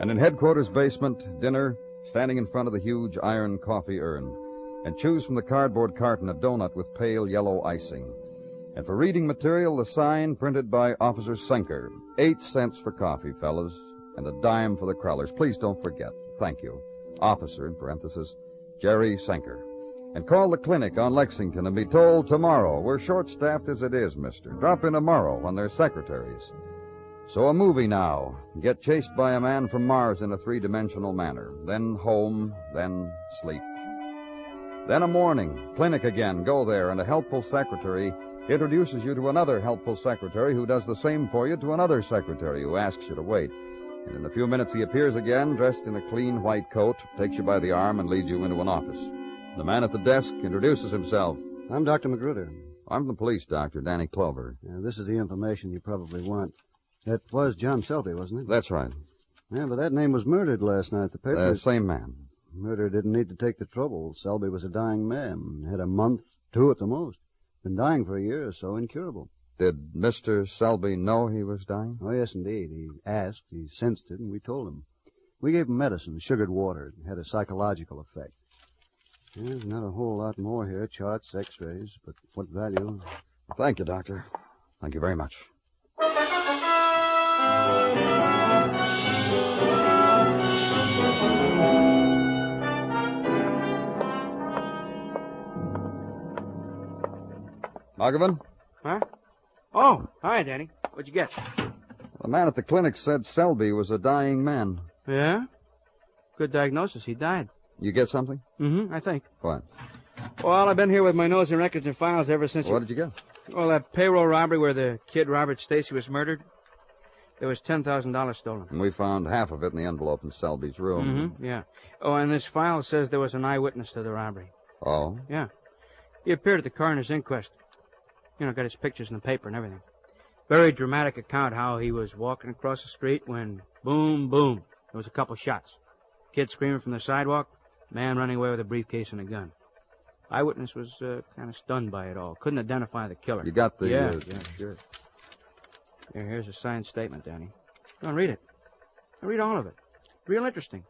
And in headquarters basement, dinner, standing in front of the huge iron coffee urn, and choose from the cardboard carton a donut with pale yellow icing. And for reading material, the sign printed by Officer Senker. 8 cents for coffee, fellas, and a dime for the crawlers. Please don't forget. Thank you. Officer, in parenthesis, Jerry Senker. And call the clinic on Lexington and be told tomorrow. We're short-staffed as it is, mister. Drop in tomorrow when there's secretaries. So a movie now. Get chased by a man from Mars in a 3-dimensional manner. Then home, then sleep. Then a morning. Clinic again. Go there, and a helpful secretary introduces you to another helpful secretary who does the same for you to another secretary who asks you to wait. And in a few minutes he appears again, dressed in a clean white coat, takes you by the arm and leads you into an office. The man at the desk introduces himself. I'm Dr. Magruder. I'm the police doctor, Danny Clover. This is the information you probably want. That was John Selby, wasn't it? That's right. Yeah, but that name was murdered last night. The paper... Same man. Murder didn't need to take the trouble. Selby was a dying man. Had a month, 2 at the most. Been dying for a year or so, incurable. Did Mr. Selby know he was dying? Oh, yes, indeed. He asked, he sensed it, and we told him. We gave him medicine, sugared water. It had a psychological effect. There's not a whole lot more here, charts, x-rays, but what value? Thank you, Doctor. Thank you very much. Muggavan? Huh? Oh, hi, Danny. What'd you get? The man at the clinic said Selby was a dying man. Yeah? Good diagnosis. He died. You get something? Mm-hmm, I think. What? Well, I've been here with my nose in records and files ever since... What did you get? Well, that payroll robbery where the kid Robert Stacy was murdered. There was $10,000 stolen. And we found half of it in the envelope in Selby's room. Mm-hmm, yeah. Oh, and this file says there was an eyewitness to the robbery. Oh? Yeah. He appeared at the coroner's inquest. You know, got his pictures in the paper and everything. Very dramatic account how he was walking across the street when, boom, boom, there was a couple shots. Kid screaming from the sidewalk, man running away with a briefcase and a gun. Eyewitness was kind of stunned by it all. Couldn't identify the killer. You got the... Yeah, sure. Here's a signed statement, Danny. Go on, read it. Read all of it. Real interesting.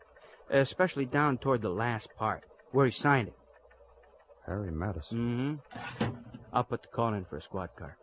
Especially down toward the last part, where he signed it. Harry Madison. Mm-hmm. I'll put the call in for a squad car.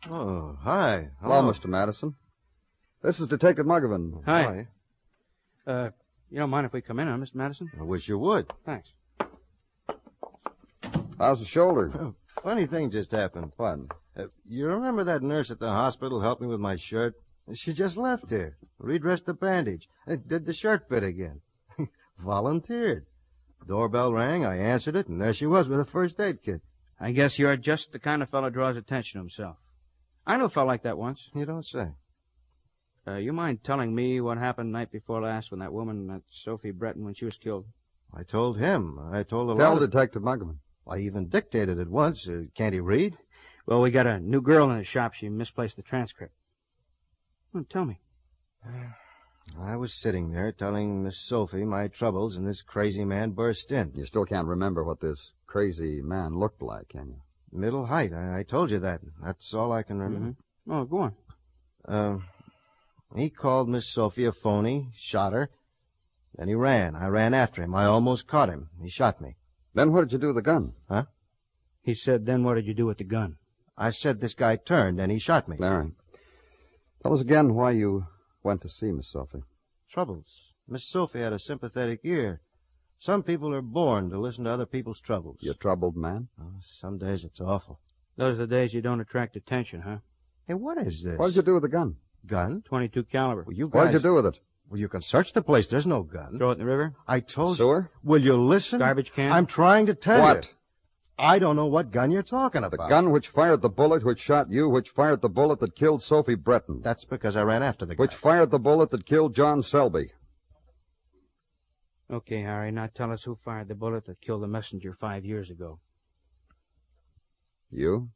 Oh, hi. Hello, Mr. Madison. This is Detective Muggavan. Hi. You don't mind if we come in, huh, Mr. Madison? I wish you would. Thanks. How's the shoulder? Funny thing just happened. What? You remember that nurse at the hospital helped me with my shirt? She just left here. Redressed the bandage. Did the shirt bit again. Volunteered. Doorbell rang, I answered it, and there she was with a first aid kit. I guess you're just the kind of fellow draws attention to himself. I knew a fellow like that once. You don't say. You mind telling me what happened night before last when that woman, that Sophie Breton, when she was killed? I told him. I told a lot Tell of... Detective Muggavan. I even dictated it once. Can't he read? Well, we got a new girl in the shop. She misplaced the transcript. Well, tell me. I was sitting there telling Miss Sophie my troubles, and this crazy man burst in. You still can't remember what this crazy man looked like, can you? Middle height. I told you that. That's all I can remember. Mm-hmm. Oh, go on. He called Miss Sophie a phony, shot her. Then he ran. I ran after him. I almost caught him. He shot me. Then what did you do with the gun? Huh? He said, then what did you do with the gun? I said this guy turned, and he shot me. All right. Tell us again why you went to see Miss Sophie. Troubles. Miss Sophie had a sympathetic ear. Some people are born to listen to other people's troubles. You a troubled man? Oh, some days it's awful. Those are the days you don't attract attention, huh? Hey, what is this? What did you do with the gun? Gun? .22 caliber. Well, you guys... What did you do with it? Well, you can search the place. There's no gun. Throw it in the river? I told Sewer? you. Will you listen? Garbage can? I'm trying to tell What? you. I don't know what gun you're talking about. The gun which fired the bullet which shot you, which fired the bullet that killed Sophie Breton. That's because I ran after the guy. Which fired the bullet that killed John Selby. Okay, Harry, now tell us who fired the bullet that killed the messenger 5 years ago. You?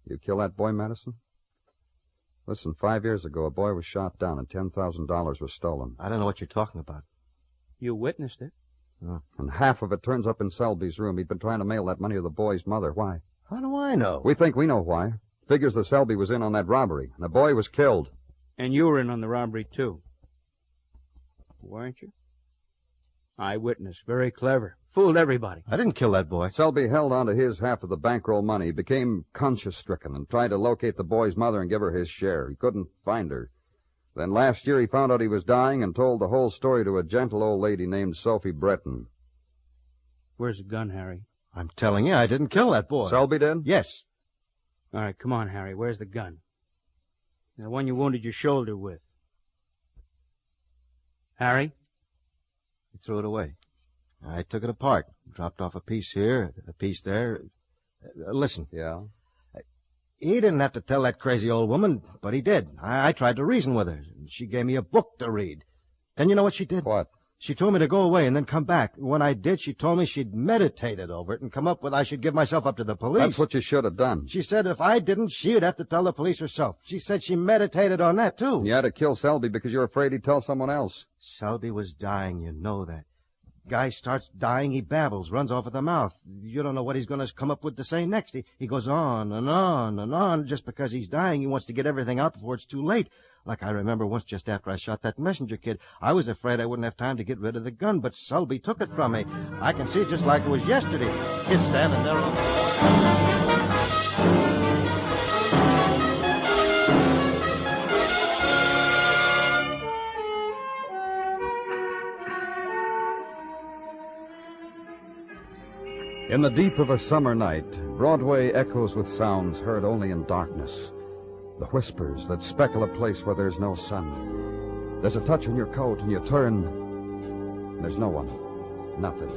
You kill that boy, Madison? Listen, 5 years ago, a boy was shot down and $10,000 was stolen. I don't know what you're talking about. You witnessed it. Oh. And half of it turns up in Selby's room. He'd been trying to mail that money to the boy's mother. Why? How do I know? We think we know why. Figures that Selby was in on that robbery, and the boy was killed. And you were in on the robbery, too. Weren't you? Eyewitness. Very clever. Fooled everybody. I didn't kill that boy. Selby held on to his half of the bankroll money, became conscience-stricken, and tried to locate the boy's mother and give her his share. He couldn't find her. Then last year he found out he was dying and told the whole story to a gentle old lady named Sophie Breton. Where's the gun, Harry? I'm telling you, I didn't kill that boy. Selby did? Yes. All right, come on, Harry. Where's the gun? The one you wounded your shoulder with. Harry? He threw it away. I took it apart, dropped off a piece here, a piece there. Listen. Yeah? He didn't have to tell that crazy old woman, but he did. I tried to reason with her. She gave me a book to read. Then you know what she did? What? She told me to go away and then come back. When I did, she told me she'd meditated over it and come up with I should give myself up to the police. That's what you should have done. She said if I didn't, she'd have to tell the police herself. She said she meditated on that, too. You had to kill Selby because you're afraid he'd tell someone else. Selby was dying, you know that. Guy starts dying, he babbles, runs off at the mouth. You don't know what he's going to come up with to say next. He goes on and on and on. Just because he's dying, he wants to get everything out before it's too late. Like I remember once just after I shot that messenger kid, I was afraid I wouldn't have time to get rid of the gun, but Selby took it from me. I can see it just like it was yesterday. Kid standing there on the... In the deep of a summer night, Broadway echoes with sounds heard only in darkness. The whispers that speckle a place where there's no sun. There's a touch on your coat and you turn, and there's no one. Nothing.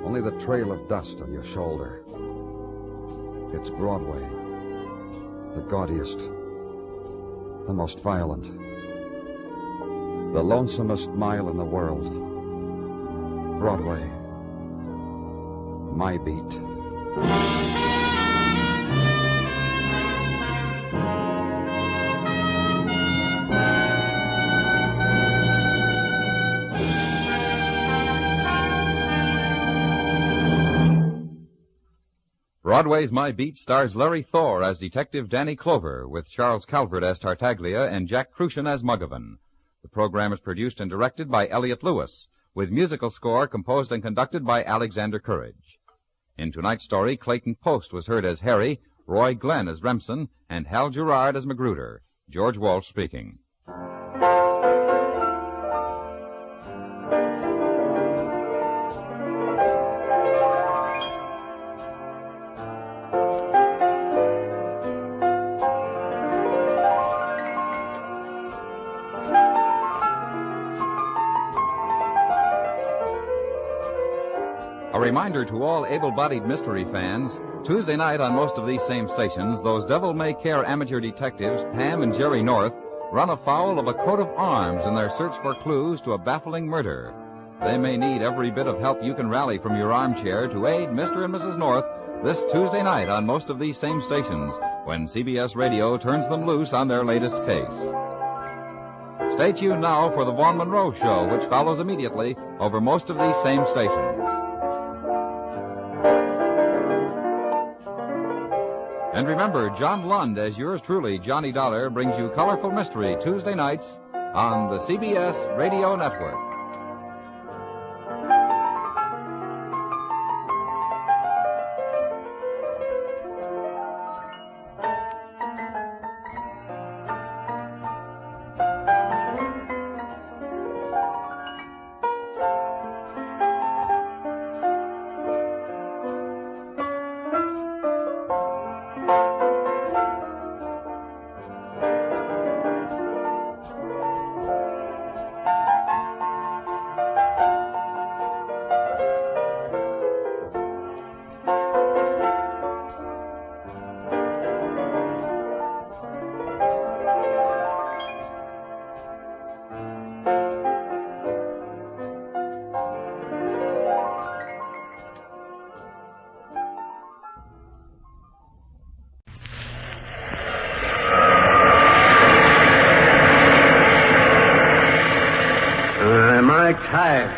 Only the trail of dust on your shoulder. It's Broadway. The gaudiest. The most violent. The lonesomest mile in the world. Broadway. My beat. Broadway's My Beat stars Larry Thor as Detective Danny Clover, with Charles Calvert as Tartaglia and Jack Crucian as Muggavan. The program is produced and directed by Elliott Lewis, with musical score composed and conducted by Alexander Courage. In tonight's story, Clayton Post was heard as Harry, Roy Glenn as Remsen, and Hal Gerard as Magruder. George Walsh speaking. A reminder to all able-bodied mystery fans, Tuesday night on most of these same stations, those devil-may-care amateur detectives, Pam and Jerry North, run afoul of a coat of arms in their search for clues to a baffling murder. They may need every bit of help you can rally from your armchair to aid Mr. and Mrs. North this Tuesday night on most of these same stations, when CBS Radio turns them loose on their latest case. Stay tuned now for the Vaughn Monroe Show, which follows immediately over most of these same stations. And remember, John Lund, as yours truly, Johnny Dollar, brings you Colorful Mystery Tuesday nights on the CBS Radio Network. Tired.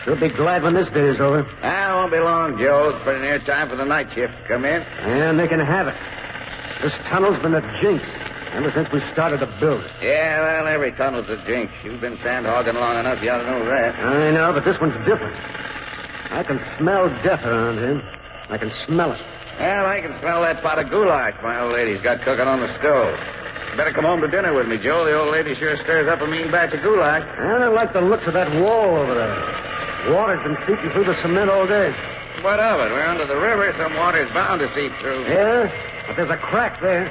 You'll be glad when this day is over. It won't be long, Joe. It's pretty near time for the night shift to come in. And they can have it. This tunnel's been a jinx ever since we started to build it. Yeah, well, every tunnel's a jinx. You've been sandhogging long enough, you ought to know that. I know, but this one's different. I can smell death around here. I can smell it. Well, I can smell that pot of goulash my old lady's got cooking on the stove. You better come home to dinner with me, Joe. The old lady sure stirs up a mean batch of goulash. I don't like the looks of that wall over there. Water's been seeping through the cement all day. What of it? We're under the river. Some water's bound to seep through. Yeah, but there's a crack there.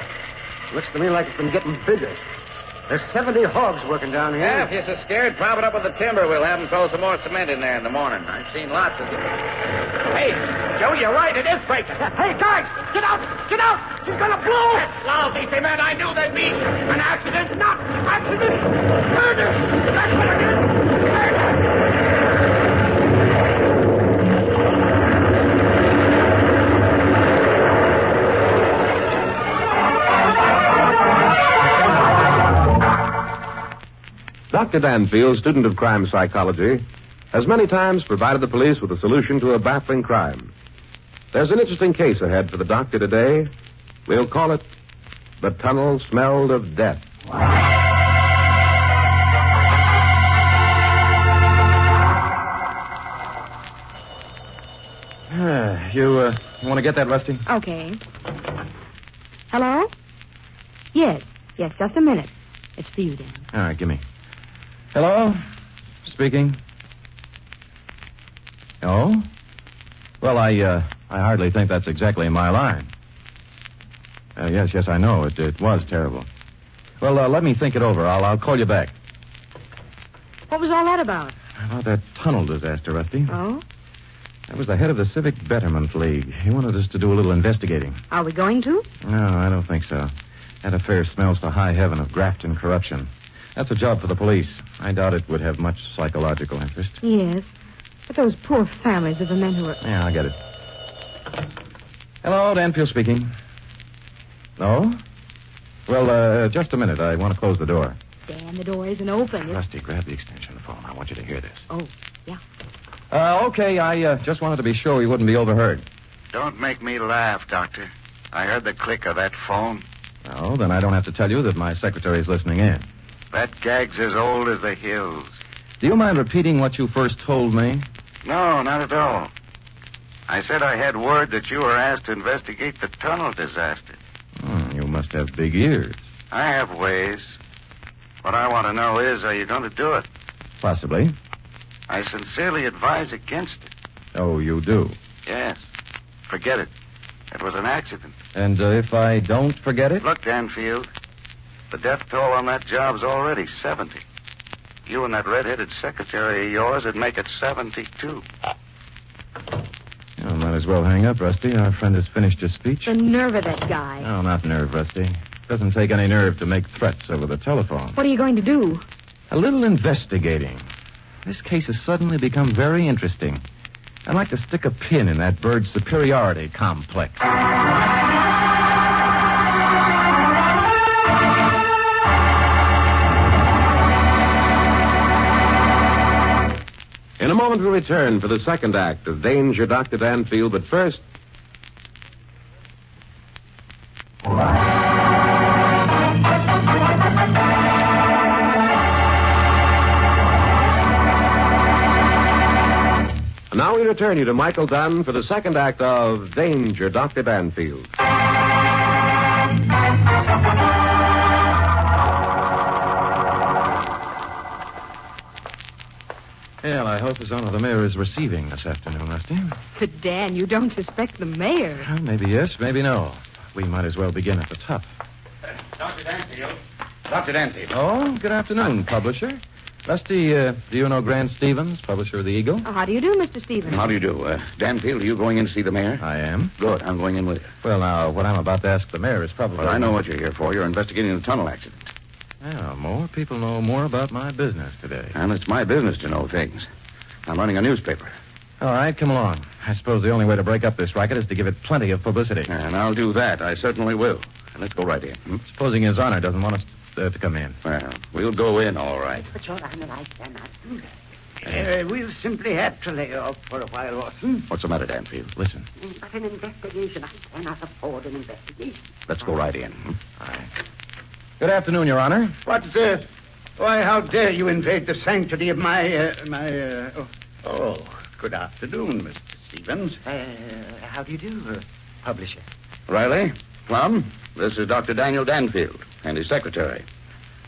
Looks to me like it's been getting bigger. There's 70 hogs working down here. Yeah, if you're so scared, prop it up with the timber. We'll have them throw some more cement in there in the morning. I've seen lots of them. Hey, Joe, you're right. It is breaking. Hey, guys, get out! Get out! She's gonna blow! That loud, DC man. I knew they'd be an accident, not accident. Murder! That's what it is. Murder! Dr. Danfield, student of crime psychology, has many times provided the police with a solution to a baffling crime. There's an interesting case ahead for the doctor today. We'll call it The Tunnel Smelled of Death. You want to get that, Rusty? Okay. Hello? Yes, just a minute. It's for you, Dan. All right, give me. Hello? Speaking. Oh? Well, I hardly think that's exactly my line. Yes, I know. It was terrible. Well, let me think it over. I'll call you back. What was all that about? About that tunnel disaster, Rusty. Oh? That was the head of the Civic Betterment League. He wanted us to do a little investigating. Are we going to? No, I don't think so. That affair smells to high heaven of graft and corruption. That's a job for the police. I doubt it would have much psychological interest. Yes. But those poor families of the men who were... Yeah, I get it. Hello, Danfield speaking. No? Well, just a minute. I want to close the door. Dan, the door isn't open. Rusty, grab the extension phone. I want you to hear this. Oh, yeah. Okay, I just wanted to be sure we wouldn't be overheard. Don't make me laugh, Doctor. I heard the click of that phone. Oh, then I don't have to tell you that my secretary's listening in. That gag's as old as the hills. Do you mind repeating what you first told me? No, not at all. I said I had word that you were asked to investigate the tunnel disaster. You must have big ears. I have ways. What I want to know is, are you going to do it? Possibly. I sincerely advise against it. Oh, you do? Yes. Forget it. It was an accident. And if I don't forget it? Look, Danfield, the death toll on that job's already 70. You and that red-headed secretary of yours would make it 72. Oh, might as well hang up, Rusty. Our friend has finished his speech. The nerve of that guy. No, not nerve, Rusty. Doesn't take any nerve to make threats over the telephone. What are you going to do? A little investigating. This case has suddenly become very interesting. I'd like to stick a pin in that bird's superiority complex. In a moment, we'll return for the second act of Danger, Dr. Danfield, but first... Now we return you to Michael Dunn for the second act of Danger, Dr. Danfield. Well, I hope His Honor the Mayor is receiving this afternoon, Rusty. But, Dan, you don't suspect the mayor. Well, maybe yes, maybe no. We might as well begin at the top. Dr. Danfield. Dr. Danfield. Oh, good afternoon, publisher. Rusty, do you know Grant Stevens, publisher of the Eagle? Oh, how do you do, Mr. Stevens? How do you do? Danfield, are you going in to see the mayor? I am. Good. I'm going in with you. Well, now, what I'm about to ask the mayor is probably... Well, I know what you're here for. You're investigating the tunnel accident. Well, more people know more about my business today. And it's my business to know things. I'm running a newspaper. All right, come along. I suppose the only way to break up this racket is to give it plenty of publicity. And I'll do that. I certainly will. Let's go right in. Supposing His Honor doesn't want us to come in. Well, we'll go in, all right. But, Your Honor, I cannot do that. We'll simply have to lay off for a while, Watson. What's the matter, Danfield? Listen. But an investigation, I cannot afford an investigation. Let's go right in. All right. Good afternoon, Your Honor. What, why, how dare you invade the sanctity of my... Oh, good afternoon, Mr. Stevens. How do you do, publisher? Riley, Plum, this is Dr. Daniel Danfield and his secretary.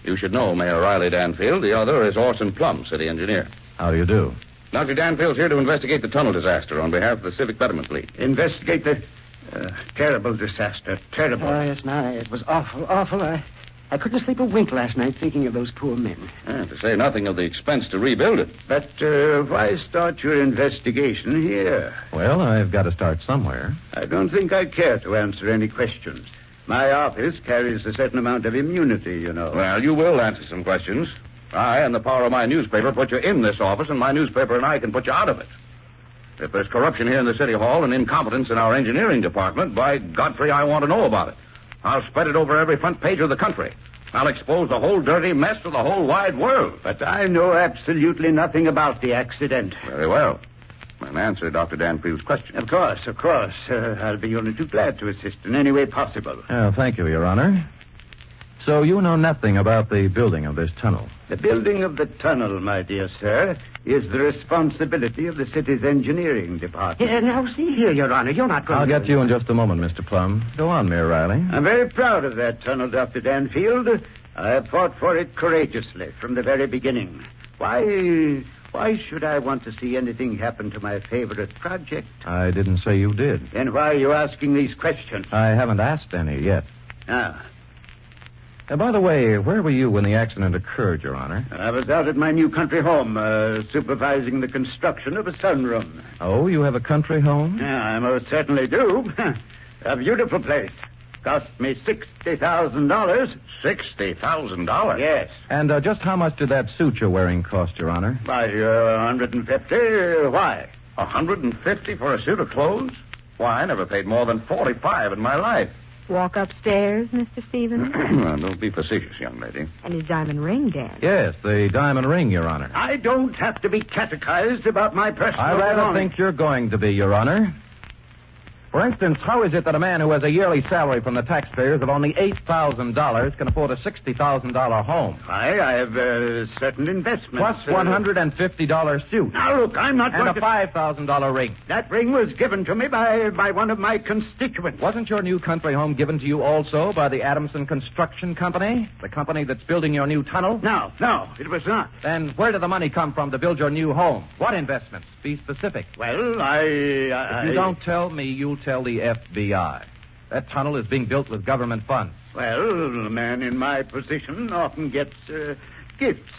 You should know Mayor Riley Danfield. The other is Orson Plum, city engineer. How do you do? Dr. Danfield's here to investigate the tunnel disaster on behalf of the Civic Betterment League. Investigate the terrible disaster. Terrible. Oh, yes, now, it was awful, awful. I couldn't sleep a wink last night thinking of those poor men. To say nothing of the expense to rebuild it. But why start your investigation here? Well, I've got to start somewhere. I don't think I care to answer any questions. My office carries a certain amount of immunity, you know. Well, you will answer some questions. I and the power of my newspaper put you in this office, and my newspaper and I can put you out of it. If there's corruption here in the City Hall and incompetence in our engineering department, by Godfrey, I want to know about it. I'll spread it over every front page of the country. I'll expose the whole dirty mess to the whole wide world. But I know absolutely nothing about the accident. Very well. And answer Dr. Danfield's question. Of course. I'll be only too glad to assist in any way possible. Oh, thank you, Your Honor. So you know nothing about the building of this tunnel? The building of the tunnel, my dear sir, is the responsibility of the city's engineering department. Now, see here, Your Honor, you're not going I'll to... get you in just a moment, Mr. Plum. Go on, Mayor Riley. I'm very proud of that tunnel, Dr. Danfield. I have fought for it courageously from the very beginning. Why should I want to see anything happen to my favorite project? I didn't say you did. Then why are you asking these questions? I haven't asked any yet. By the way, where were you when the accident occurred, Your Honor? I was out at my new country home, supervising the construction of a sunroom. Oh, you have a country home? Yeah, I most certainly do. A beautiful place. Cost me $60,000. $60,000? Yes. And just how much did that suit you're wearing cost, Your Honor? By $150. Why? $150 for a suit of clothes? Why, I never paid more than $45 in my life. Walk upstairs, Mr. Stevens? Well, don't be facetious, young lady. And his diamond ring, Dan. Yes, the diamond ring, Your Honor. I don't have to be catechized about my personal I rather belongings. think you're going to be, Your Honor. For instance, how is it that a man who has a yearly salary from the taxpayers of only $8,000 can afford a $60,000 home? I have certain investments. Plus $150 suit. Now, look, I'm not and going a $5,000 ring. That ring was given to me by one of my constituents. Wasn't your new country home given to you also by the Adamson Construction Company? The company that's building your new tunnel? No, it was not. Then where did the money come from to build your new home? What investments? Be specific. Well, If you don't tell me, you'll tell the FBI. That tunnel is being built with government funds. Well, a man in my position often gets gifts.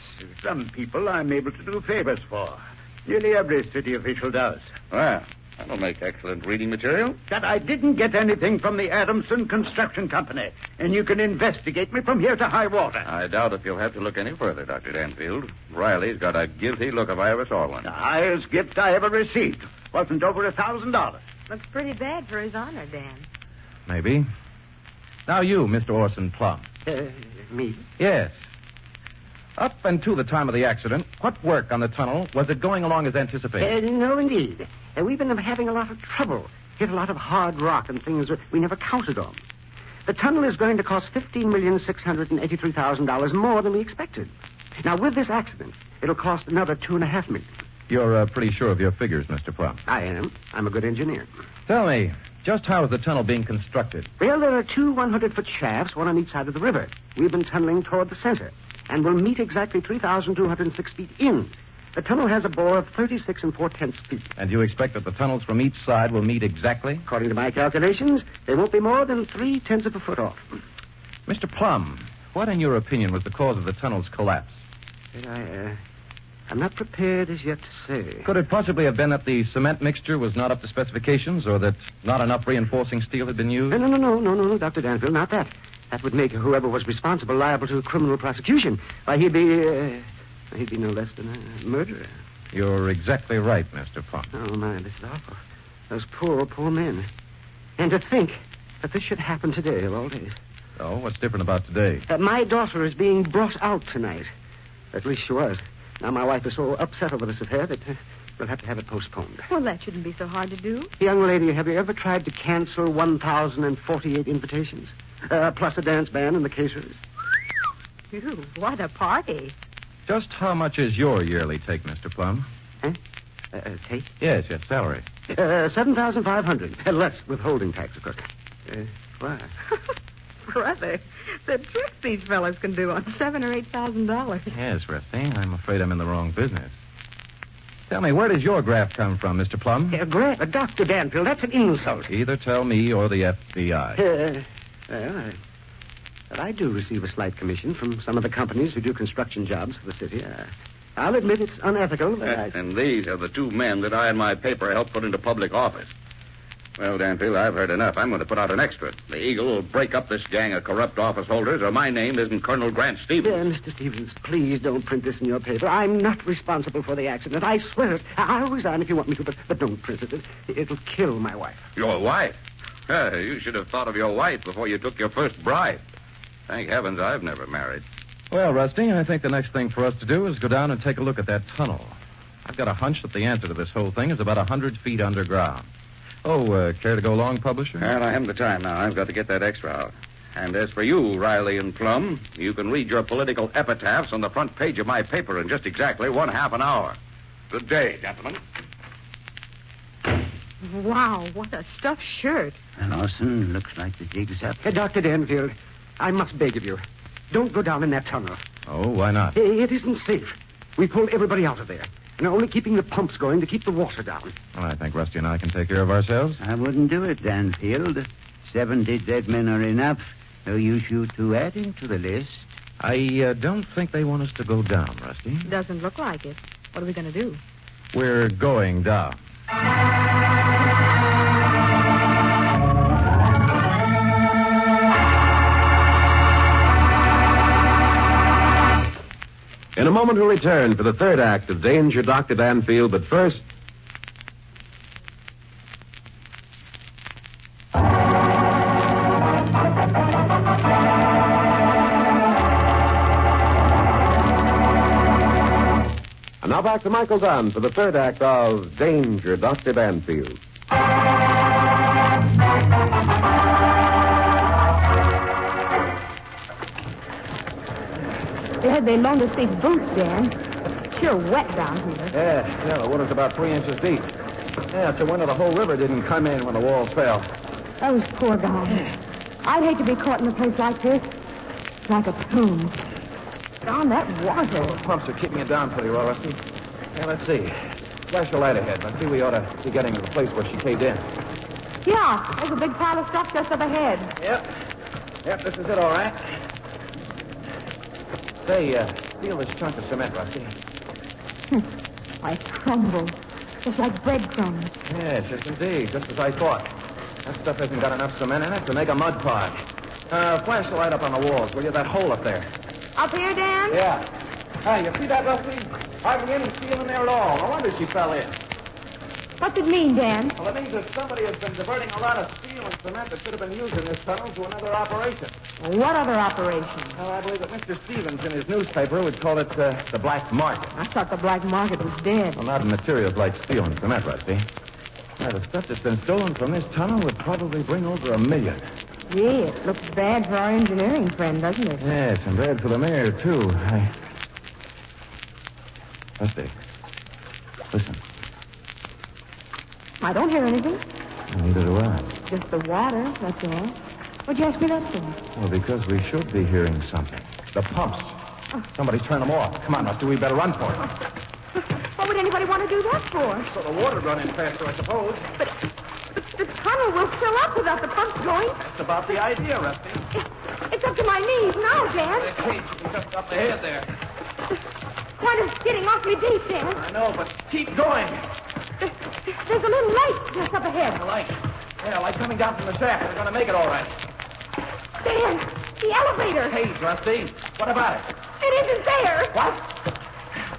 Some people I'm able to do favors for. Nearly every city official does. Well, that'll make excellent reading material. That I didn't get anything from the Adamson Construction Company, and you can investigate me from here to high water. I doubt if you'll have to look any further, Dr. Danfield. Riley's got a guilty look if I ever saw one. The highest gift I ever received wasn't over $1,000. Looks pretty bad for his honor, Dan. Maybe. Now you, Mr. Orson Plum. Me? Yes. Up until the time of the accident, what work on the tunnel was it going along as anticipated? No, indeed. We've been having a lot of trouble. Hit a lot of hard rock and things we never counted on. The tunnel is going to cost $15,683,000 more than we expected. Now, with this accident, it'll cost another $2.5 million. You're pretty sure of your figures, Mr. Plum. I am. I'm a good engineer. Tell me, just how is the tunnel being constructed? Well, there are two 100-foot shafts, one on each side of the river. We've been tunneling toward the center, and we'll meet exactly 3,206 feet in. The tunnel has a bore of 36 4/10 feet. And you expect that the tunnels from each side will meet exactly? According to my calculations, they won't be more than 3/10 of a foot off. Mr. Plum, what, in your opinion, was the cause of the tunnel's collapse? I'm not prepared as yet to say. Could it possibly have been that the cement mixture was not up to specifications, or that not enough reinforcing steel had been used? No, Dr. Danfield, not that. That would make whoever was responsible liable to criminal prosecution. Why, he'd be no less than a murderer. You're exactly right, Mr. Plum. Oh, my, this is awful. Those poor men. And to think that this should happen today, of all days. Oh, what's different about today? My daughter is being brought out tonight. At least she was. Now, my wife is so upset over this affair that we'll have to have it postponed. Well, that shouldn't be so hard to do. Young lady, have you ever tried to cancel 1,048 invitations? Plus a dance band and the caterers? Phew, what a party. Just how much is your yearly take, Mr. Plum? Take? Yes, salary. $7,500. Less withholding tax, of course. Why? Brother, the tricks these fellas can do on $7,000 or $8,000. Yes, Rusty. I'm afraid I'm in the wrong business. Tell me, where does your graft come from, Mr. Plum? Graft? Dr. Danfield, that's an insult. Either tell me or the FBI. But I do receive a slight commission from some of the companies who do construction jobs for the city. I'll admit it's unethical, but And these are the two men that I and my paper helped put into public office. Well, Danfield, I've heard enough. I'm going to put out an extra. The Eagle will break up this gang of corrupt office holders, or my name isn't Colonel Grant Stevens. Mr. Stevens, please don't print this in your paper. I'm not responsible for the accident. I swear it. I'll resign if you want me to, but don't print it. It'll kill my wife. Your wife? You should have thought of your wife before you took your first bride. Thank heavens I've never married. Well, Rusty, I think the next thing for us to do is go down and take a look at that tunnel. I've got a hunch that the answer to this whole thing is about 100 feet underground. Oh, care to go along, publisher? Well, I haven't the time now. I've got to get that extra out. And as for you, Riley and Plum, you can read your political epitaphs on the front page of my paper in just exactly 1/2 an hour. Good day, gentlemen. Wow, what a stuffed shirt. And Orson, looks like the jig's up. Dr. Danfield, I must beg of you, don't go down in that tunnel. Oh, why not? It isn't safe. We pulled everybody out of there. And only keeping the pumps going to keep the water down. Well, I think Rusty and I can take care of ourselves. I wouldn't do it, Danfield. 70 dead men are enough. So you shoot to adding to the list. I don't think they want us to go down, Rusty. Doesn't look like it. What are we going to do? We're going down. In a moment, we'll return for the third act of Danger, Dr. Danfield, but first... And now back to Michael Dunn for the third act of Danger, Dr. Danfield. They loaned us these boots, Dan. Sure wet down here. Yeah, the water's about 3 inches deep. Yeah, it's a wonder the whole river didn't come in when the walls fell. Those poor guys. I'd hate to be caught in a place like this. It's like a tomb. Down that water. The pumps are keeping it down pretty well, Rusty. Yeah, let's see. Flash the light ahead. I see we ought to be getting to the place where she caved in. Yeah, there's a big pile of stuff just up ahead. Yep, this is it, all right. Say, feel this chunk of cement, Rusty. I crumbled. Just like breadcrumbs. Yes, indeed. Just as I thought. That stuff hasn't got enough cement in it to make a mud pie. Flash the light up on the walls, will you? That hole up there. Up here, Dan? Yeah. Hey, you see that, Rusty? Hardly any steel in there at all. No wonder she fell in. What's it mean, Dan? Well, it means that somebody has been diverting a lot of steel and cement that should have been used in this tunnel to another operation. What other operation? Well, I believe that Mr. Stevens in his newspaper would call it the black market. I thought the black market was dead. Well, not in materials like steel and cement, Rusty. Now, the stuff that's been stolen from this tunnel would probably bring over $1 million. Gee, it looks bad for our engineering friend, doesn't it? Yes, and bad for the mayor, too. Rusty, listen. I don't hear anything. Neither do I. Just the water, that's all. What'd you ask me that for? Well, because we should be hearing something. The pumps. Somebody's turned them off. Come on, Rusty, we better run for it. What would anybody want to do that for? So the water run in faster, I suppose. But the tunnel will fill up without the pumps going. That's about the idea, Rusty. It's up to my knees now, Dan. The cage should be just up ahead there. Water's getting awfully deep, Dan. I know, but keep going. There's a little light just up ahead. A light? Yeah, a light coming down from the shaft. We're going to make it all right. Dan, the elevator. Hey, Rusty, what about it? It isn't there. What?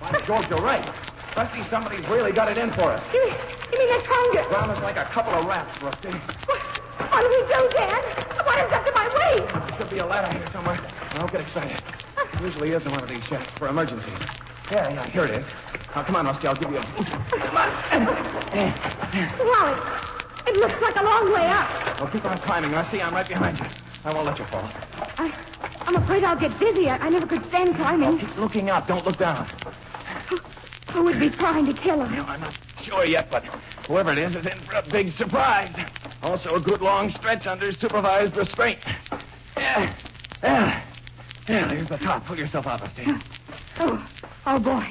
By George, you're right. Rusty, somebody's really got it in for us. You mean they're trying to... Ground us like a couple of rats, Rusty. What do we do, Dan? The water's up to my waist. There should be a ladder here somewhere. Don't get excited. There usually is in one of these shafts for emergencies. Yeah, here it is. Now, come on, Rusty, I'll give you a... Come on. Wow, it looks like a long way up. Well, keep on climbing, Rusty. I'm right behind you. I won't let you fall. I'm afraid I'll get dizzy. I never could stand climbing. Oh, keep looking up. Don't look down. Who would be trying to kill him? Well, I'm not sure yet, but whoever it is in for a big surprise. Also a good long stretch under supervised restraint. Yeah, there's the top. Pull yourself up, Rusty. Oh, boy.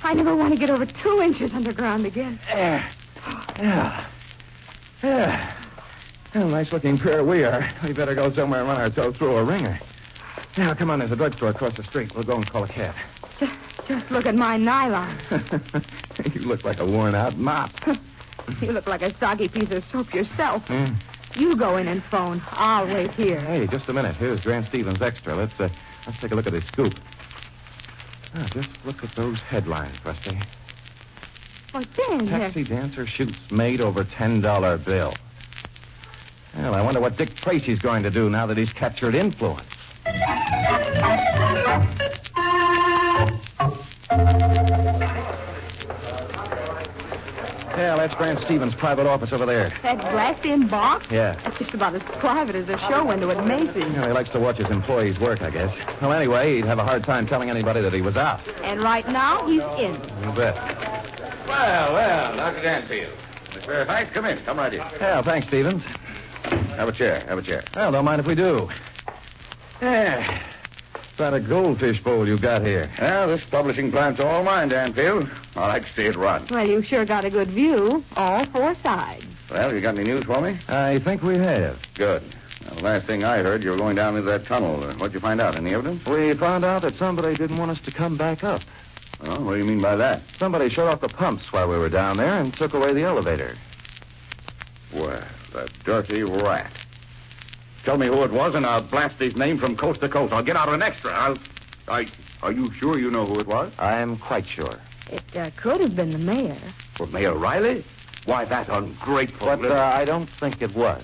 I never want to get over 2 inches underground again. Yeah. Well, nice-looking pair we are. We better go somewhere and run ourselves through a ringer. Now, come on. There's a drugstore across the street. We'll go and call a cab. Just look at my nylon. You look like a worn-out mop. You look like a soggy piece of soap yourself. Yeah. You go in and phone. I'll wait here. Hey, just a minute. Here's Grant Stevens Extra. Let's take a look at his scoop. Now, just look at those headlines, Rusty. Well, Dan, Taxi dancer shoots maid over $10 bill. Well, I wonder what Dick Tracy's going to do now that he's captured influence. Yeah, that's Grant Stevens' private office over there. That glassed-in box? Yeah. That's just about as private as a show window at Macy's. Well, he likes to watch his employees work, I guess. Well, anyway, he'd have a hard time telling anybody that he was out. And right now, he's in. You bet. Well, Dr. Danfield. Miss Fairfax, come in. Come right in. Yeah, thanks, Stevens. Have a chair. Well, don't mind if we do. Yeah. It's not a goldfish bowl you got here. Well, this publishing plant's all mine, Danfield. I like to see it run. Well, you sure got a good view. All four sides. Well, you got any news for me? I think we have. Good. Well, the last thing I heard, you were going down into that tunnel. What'd you find out? Any evidence? We found out that somebody didn't want us to come back up. Oh, what do you mean by that? Somebody shut off the pumps while we were down there and took away the elevator. Well, the dirty rat. Tell me who it was, and I'll blast his name from coast to coast. I'll get out an extra. Are you sure you know who it was? I'm quite sure. It could have been the mayor. Well, Mayor Riley? Why, that ungrateful... But I don't think it was.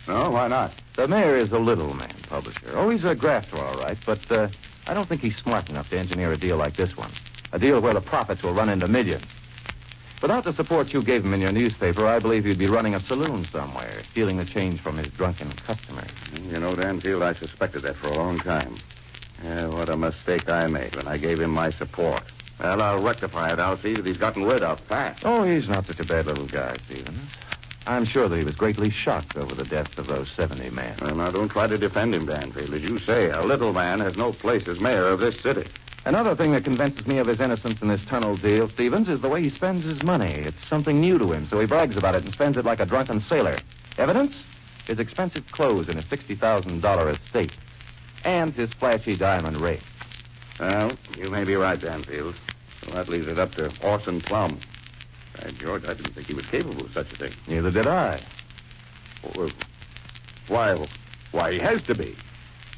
No, why not? The mayor is a little man, publisher. Oh, he's a grafter, all right, but I don't think he's smart enough to engineer a deal like this one. A deal where the profits will run into millions. Without the support you gave him in your newspaper, I believe he'd be running a saloon somewhere, stealing the change from his drunken customers. You know, Danfield, I suspected that for a long time. What a mistake I made when I gave him my support. Well, I'll rectify it. I'll see that he's gotten rid of fast. Oh, he's not such a bad little guy, Stevens. I'm sure that he was greatly shocked over the deaths of those 70 men. Well, now, don't try to defend him, Danfield. As you say, a little man has no place as mayor of this city. Another thing that convinces me of his innocence in this tunnel deal, Stevens, is the way he spends his money. It's something new to him, so he brags about it and spends it like a drunken sailor. Evidence? His expensive clothes and his $60,000 estate. And his flashy diamond ring. Well, you may be right, Danfield. Well, that leaves it up to Orson Plum. George, I didn't think he was capable of such a thing. Neither did I. Well, why, he has to be.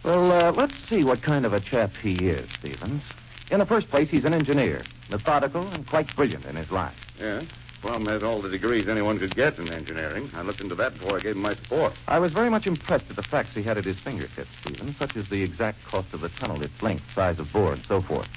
Well, let's see what kind of a chap he is, Stevens. In the first place, he's an engineer, methodical and quite brilliant in his line. Yeah? Plum has all the degrees anyone could get in engineering. I looked into that before I gave him my support. I was very much impressed with the facts he had at his fingertips, Stevens, such as the exact cost of the tunnel, its length, size of bore, and so forth.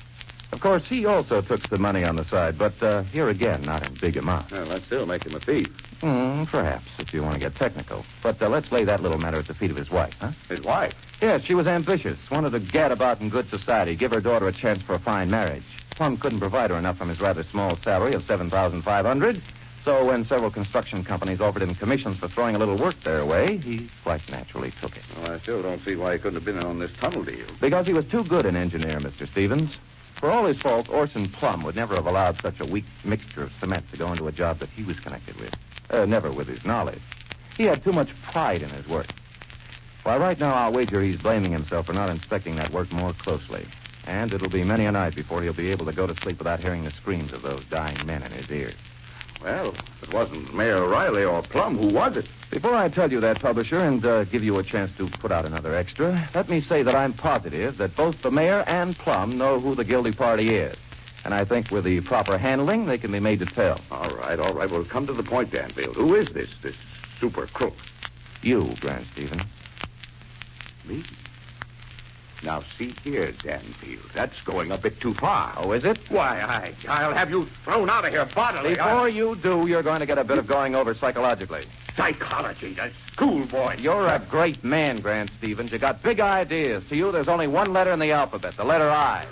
Of course, he also took some money on the side, but here again, not in big amounts. Well, that still makes him a thief. Perhaps, if you want to get technical. But let's lay that little matter at the feet of his wife, huh? His wife? Yes, she was ambitious, wanted to gad about in good society, give her daughter a chance for a fine marriage. Plum couldn't provide her enough from his rather small salary of $7,500, so when several construction companies offered him commissions for throwing a little work their way, he quite naturally took it. Well, I still don't see why he couldn't have been in on this tunnel deal. Because he was too good an engineer, Mr. Stevens. For all his faults, Orson Plum would never have allowed such a weak mixture of cement to go into a job that he was connected with. Never with his knowledge. He had too much pride in his work. Why, right now, I'll wager he's blaming himself for not inspecting that work more closely. And it'll be many a night before he'll be able to go to sleep without hearing the screams of those dying men in his ears. Well, if it wasn't Mayor Riley or Plum, who was it? Before I tell you that, publisher, and give you a chance to put out another extra, let me say that I'm positive that both the mayor and Plum know who the guilty party is. And I think with the proper handling, they can be made to tell. All right. Well, come to the point, Danfield. Who is this super crook? You, Grant Stevens. Me? Now, see here, Danfield. That's going a bit too far. Oh, is it? Why, I'll have you thrown out of here bodily. Before you do, you're going to get a bit of going over psychologically. Psychology, the schoolboy. You're a great man, Grant Stevens. You got big ideas. To you, there's only one letter in the alphabet, the letter I.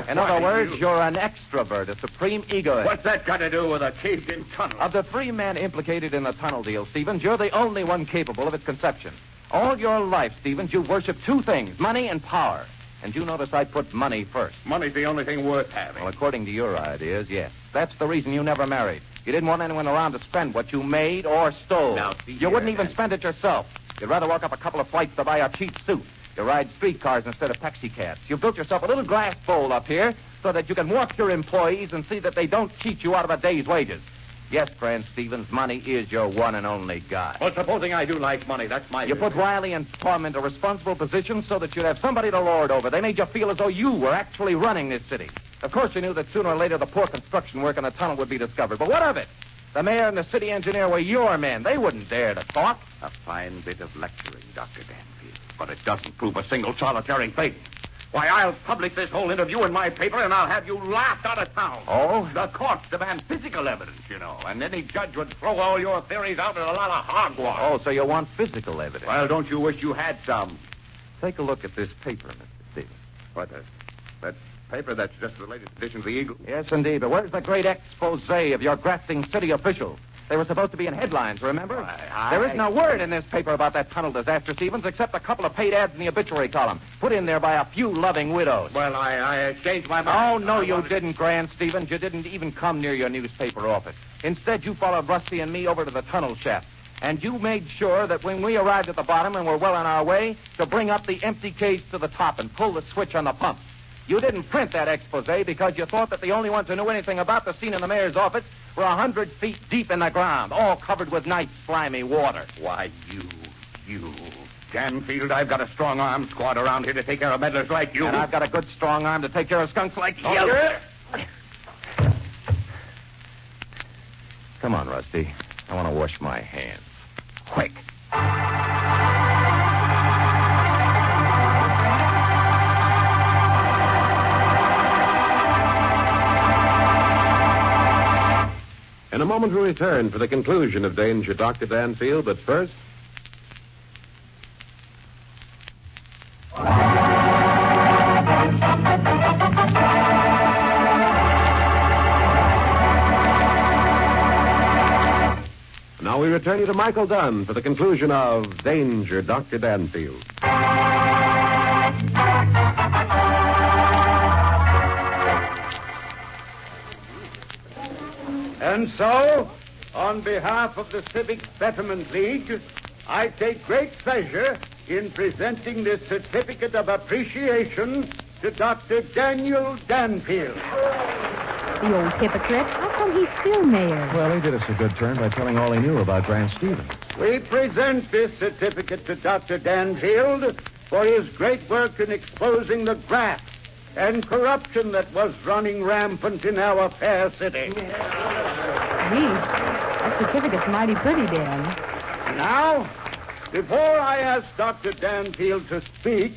In other words, you're an extrovert, a supreme egoist. What's that got to do with a caved-in tunnel? Of the three men implicated in the tunnel deal, Stevens, you're the only one capable of its conception. All your life, Stevens, you've worshipped two things, money and power. And you notice I put money first. Money's the only thing worth having. Well, according to your ideas, yes. That's the reason you never married. You didn't want anyone around to spend what you made or stole. Now, see you here, wouldn't even Dan. spend it yourself. You'd rather walk up a couple of flights to buy a cheap suit. You ride streetcars instead of taxi cabs. You've built yourself a little glass bowl up here so that you can watch your employees and see that they don't cheat you out of a day's wages. Yes, Grant Stevens, money is your one and only guy. Well, supposing I do like money, that's my... You put Riley and Tom into responsible positions so that you'd have somebody to lord over. They made you feel as though you were actually running this city. Of course, you knew that sooner or later the poor construction work in the tunnel would be discovered. But what of it? The mayor and the city engineer were your men. They wouldn't dare to talk. A fine bit of lecturing, Dr. Danfield. But it doesn't prove a single solitary thing. Why, I'll publish this whole interview in my paper, and I'll have you laughed out of town. Oh? The courts demand physical evidence, you know, and any judge would throw all your theories out in a lot of hogwash. Oh, so you want physical evidence? Well, don't you wish you had some? Take a look at this paper, Mr. Stevens. What, that paper that's just the latest edition of the Eagle? Yes, indeed. But where's the great expose of your grafting city officials? They were supposed to be in headlines, remember? There is no word in this paper about that tunnel disaster, Stevens, except a couple of paid ads in the obituary column, put in there by a few loving widows. Well, I changed my mind. Oh, no, you didn't, Grant Stevens. You didn't even come near your newspaper office. Instead, you followed Rusty and me over to the tunnel shaft. And you made sure that when we arrived at the bottom and were well on our way, to bring up the empty cage to the top and pull the switch on the pump. You didn't print that expose because you thought that the only ones who knew anything about the scene in the mayor's office were 100 feet deep in the ground, all covered with nice, slimy water. Why, you... Danfield, I've got a strong arm squad around here to take care of meddlers like you. And I've got a good, strong arm to take care of skunks like you. Come on, Rusty. I want to wash my hands. Quick. In a moment, we'll return for the conclusion of Danger, Dr. Danfield, but first... Now we return you to Michael Dunn for the conclusion of Danger, Dr. Danfield. And so, on behalf of the Civic Betterment League, I take great pleasure in presenting this certificate of appreciation to Dr. Daniel Danfield. The old hypocrite. How come he's still mayor? Well, he did us a good turn by telling all he knew about Grant Stevens. We present this certificate to Dr. Danfield for his great work in exposing the graft and corruption that was running rampant in our fair city. Gee, that certificate's mighty pretty, Dan. Now, before I ask Dr. Danfield to speak,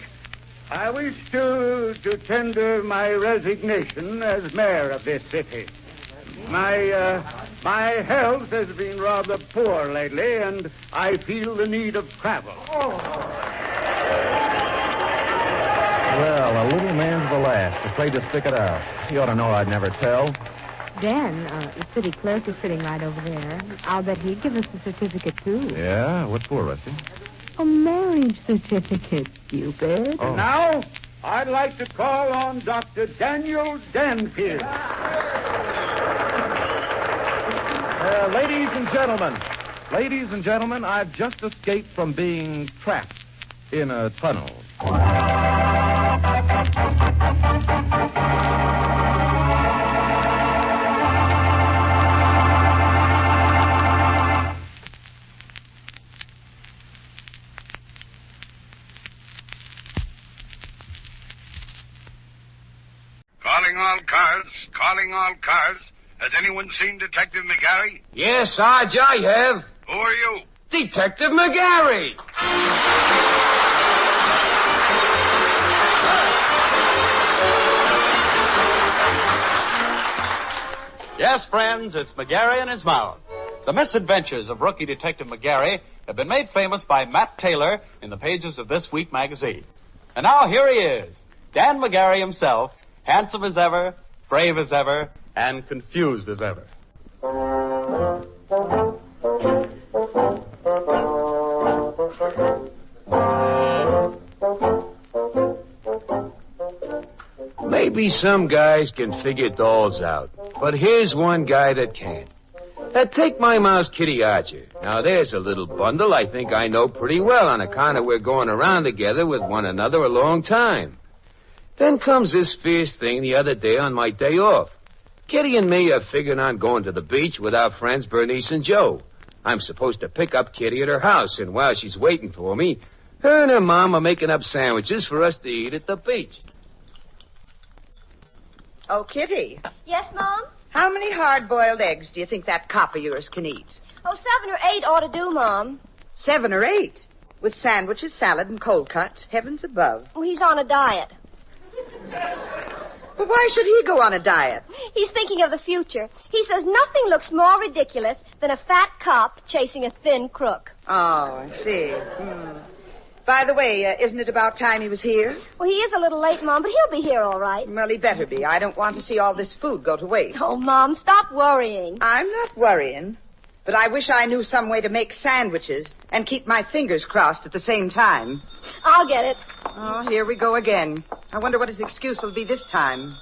I wish to tender my resignation as mayor of this city. My health has been rather poor lately, and I feel the need of travel. Well, a little man to the last, afraid to stick it out. He ought to know I'd never tell. Dan, the city clerk is sitting right over there. I'll bet he'd give us the certificate, too. Yeah? What for, Rusty? A marriage certificate, stupid. Oh. Now, I'd like to call on Dr. Daniel Danfield. Ladies and gentlemen, I've just escaped from being trapped in a tunnel. Calling all cars. Has anyone seen Detective McGarry? Yes, Sarge, I have. Who are you? Detective McGarry. Yes, friends, it's McGarry and his mouth. The misadventures of rookie Detective McGarry have been made famous by Matt Taylor in the pages of This Week magazine. And now here he is, Dan McGarry himself, handsome as ever, brave as ever, and confused as ever. Maybe some guys can figure dolls out, but here's one guy that can. Take my mouse, Kitty Archer. Now, there's a little bundle I think I know pretty well on account of we're going around together with one another a long time. Then comes this fierce thing the other day on my day off. Kitty and me are figuring on going to the beach with our friends Bernice and Joe. I'm supposed to pick up Kitty at her house, and while she's waiting for me, her and her mom are making up sandwiches for us to eat at the beach. Oh, Kitty. Yes, Mom? How many hard-boiled eggs do you think that cop of yours can eat? Oh, 7 or 8 ought to do, Mom. 7 or 8? With sandwiches, salad, and cold cuts. Heavens above. Oh, he's on a diet. But why should he go on a diet? He's thinking of the future. He says nothing looks more ridiculous than a fat cop chasing a thin crook. Oh, I see. By the way, isn't it about time he was here? Well, he is a little late, Mom, but he'll be here all right. Well, he better be. I don't want to see all this food go to waste. Oh, Mom, stop worrying. I'm not worrying. But I wish I knew some way to make sandwiches and keep my fingers crossed at the same time. I'll get it. Oh, here we go again. I wonder what his excuse will be this time.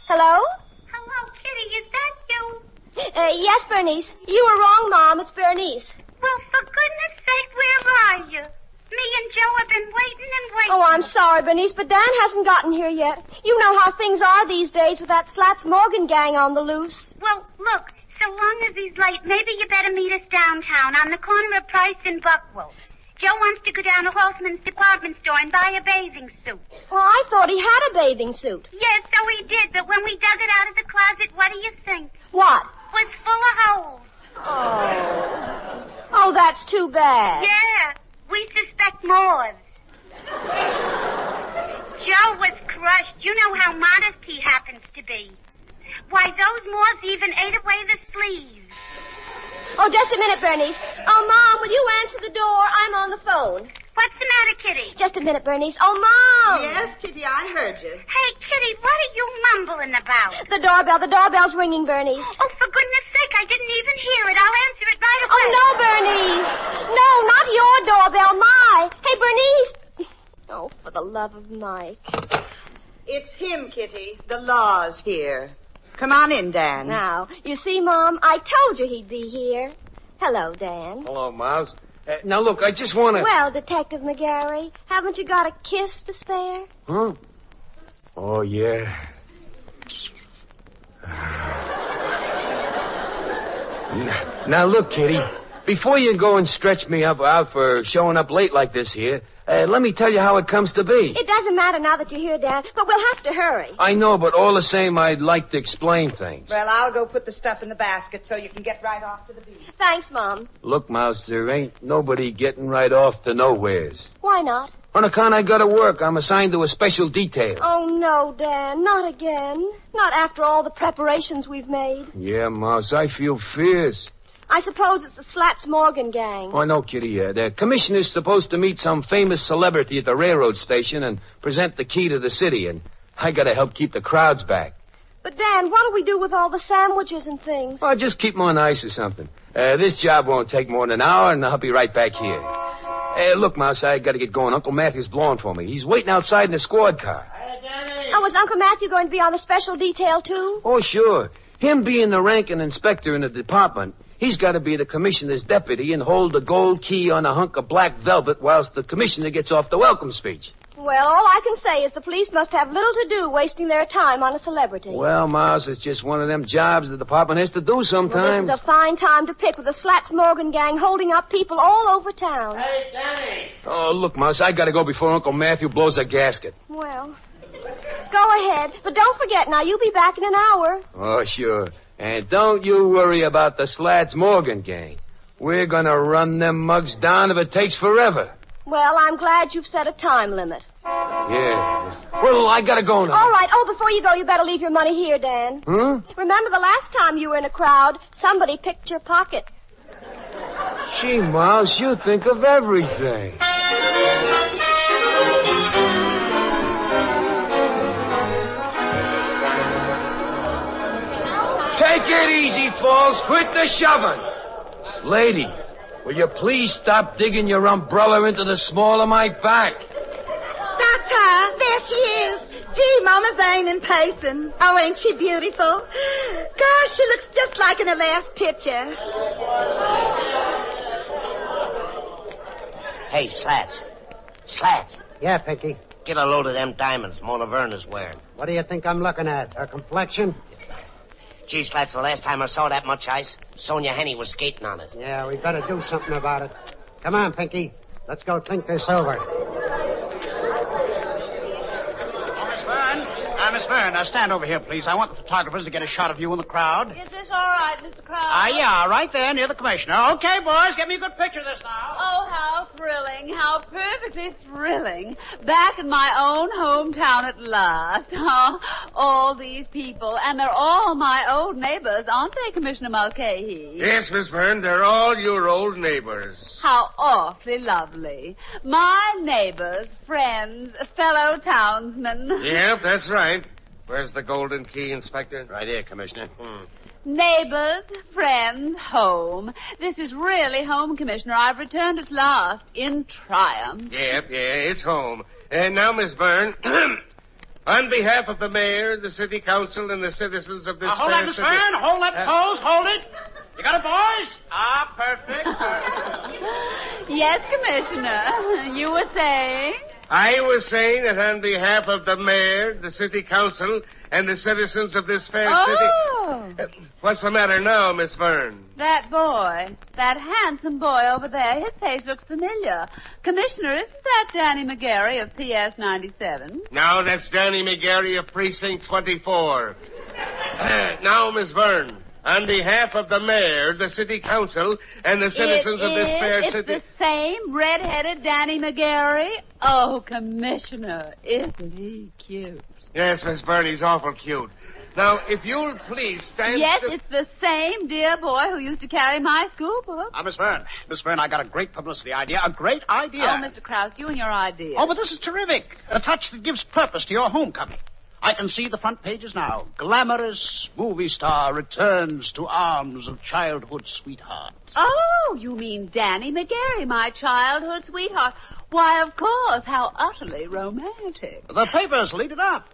Hello? Hello, Kitty. Is that you? Yes, Bernice. You were wrong, Mom. It's Bernice. Well, for goodness sake, where are you? Me and Joe have been waiting and waiting. Oh, I'm sorry, Bernice, but Dan hasn't gotten here yet. You know how things are these days with that Slats Morgan gang on the loose. Well, look, so long as he's late, maybe you better meet us downtown on the corner of Price and Buckwell. Joe wants to go down to Horseman's department store and buy a bathing suit. Well, I thought he had a bathing suit. Yes, so he did, but when we dug it out of the closet, what do you think? What? Was full of holes. Oh, that's too bad. Yeah, we suspect Moors. Joe was crushed. You know how modest he happens to be. Why, those Moors even ate away the sleeves. Oh, just a minute, Bernice. Oh, Mom, will you answer the door? I'm on the phone. What's the matter, Kitty? Just a minute, Bernice. Oh, Mom! Yes, Kitty, I heard you. Hey, Kitty, what are you mumbling about? The doorbell. The doorbell's ringing, Bernice. Oh, for goodness sake, I didn't even hear it. I'll answer it right away. Oh, no, Bernice. No, not your doorbell, my. Hey, Bernice. Oh, for the love of Mike. It's him, Kitty. The law's here. Come on in, Dan. Now, you see, Mom, I told you he'd be here. Hello, Dan. Hello, Miles. Now, look, I just want to... Well, Detective McGarry, haven't you got a kiss to spare? Huh? Oh, yeah. Now, look, Kitty, before you go and stretch me out for showing up late like this here, let me tell you how it comes to be. It doesn't matter now that you're here, Dan, but we'll have to hurry. I know, but all the same, I'd like to explain things. Well, I'll go put the stuff in the basket so you can get right off to the beach. Thanks, Mom. Look, Mouse, there ain't nobody getting right off to nowheres. Why not? On account I gotta work, I'm assigned to a special detail. Oh, no, Dan, not again. Not after all the preparations we've made. Yeah, Mouse, I feel fierce. I suppose it's the Slats Morgan gang. Oh, no, Kitty. The commissioner's supposed to meet some famous celebrity at the railroad station and present the key to the city, and I gotta help keep the crowds back. But, Dan, what do we do with all the sandwiches and things? Oh, just keep them on ice or something. This job won't take more than an hour, and I'll be right back here. Look, Mouse, I gotta get going. Uncle Matthew's blowing for me. He's waiting outside in the squad car. Oh, is Uncle Matthew going to be on the special detail, too? Oh, sure. Him being the ranking inspector in the department, he's got to be the commissioner's deputy and hold the gold key on a hunk of black velvet whilst the commissioner gets off the welcome speech. Well, all I can say is the police must have little to do wasting their time on a celebrity. Well, Mouse, it's just one of them jobs the department has to do sometimes. Well, this is a fine time to pick with the Slats Morgan gang holding up people all over town. Hey, Danny! Oh, look, Mouse, I got to go before Uncle Matthew blows a gasket. Well, go ahead. But don't forget, now, you'll be back in an hour. Oh, sure. And don't you worry about the Slats Morgan gang. We're gonna run them mugs down if it takes forever. Well, I'm glad you've set a time limit. Yeah. Well, I gotta go now. All right. Oh, before you go, you better leave your money here, Dan. Huh? Remember the last time you were in a crowd, somebody picked your pocket. Gee, Mouse, you think of everything. Take it easy, folks. Quit the shoving. Lady, will you please stop digging your umbrella into the small of my back? That's Ty. There she is. Gee, Mama Vane in person. Oh, ain't she beautiful? Gosh, she looks just like in her last picture. Hey, Slats. Slats. Yeah, Pinky. Get a load of them diamonds Mona Verna's wearing. What do you think I'm looking at? Her complexion? Gee, Slats, the last time I saw that much ice, Sonia Henny was skating on it. Yeah, we better do something about it. Come on, Pinky. Let's go think this over. Miss Verne, stand over here, please. I want the photographers to get a shot of you in the crowd. Is this all right, Mr. Crowd? Yeah, right there near the commissioner. Okay, boys, get me a good picture of this now. Oh, how thrilling. How perfectly thrilling. Back in my own hometown at last. Oh, all these people. And they're all my old neighbors, aren't they, Commissioner Mulcahy? Yes, Miss Verne, they're all your old neighbors. How awfully lovely. My neighbors, friends, fellow townsmen. Yep, that's right. Where's the golden key, Inspector? Right here, Commissioner. Neighbors, friends, home. This is really home, Commissioner. I've returned at last in triumph. Yep, it's home. And now, Miss Verne, on behalf of the mayor, the city council, and the citizens of this hold fair that, Miss city... Verne. Hold that pose. Hold it. You got it, boys? Perfect. Yes, Commissioner. You were saying? I was saying that on behalf of the mayor, the city council, and the citizens of this fair city... What's the matter now, Miss Verne? That boy, that handsome boy over there, his face looks familiar. Commissioner, isn't that Danny McGarry of PS 97? No, that's Danny McGarry of Precinct 24. Now, Miss Verne, on behalf of the mayor, the city council, and the citizens of this fair city... It's the same red-headed Danny McGarry? Oh, Commissioner, isn't he cute? Yes, Miss Verne, he's awful cute. Now, if you'll please stand... Yes, it's the same dear boy who used to carry my school book. Miss Verne, I got a great publicity idea. A great idea. Oh, Mr. Krause, you and your idea. Oh, but this is terrific. A touch that gives purpose to your homecoming. I can see the front pages now. Glamorous movie star returns to arms of childhood sweetheart. Oh, you mean Danny McGarry, my childhood sweetheart. Why, of course. How utterly romantic. The papers lead it up.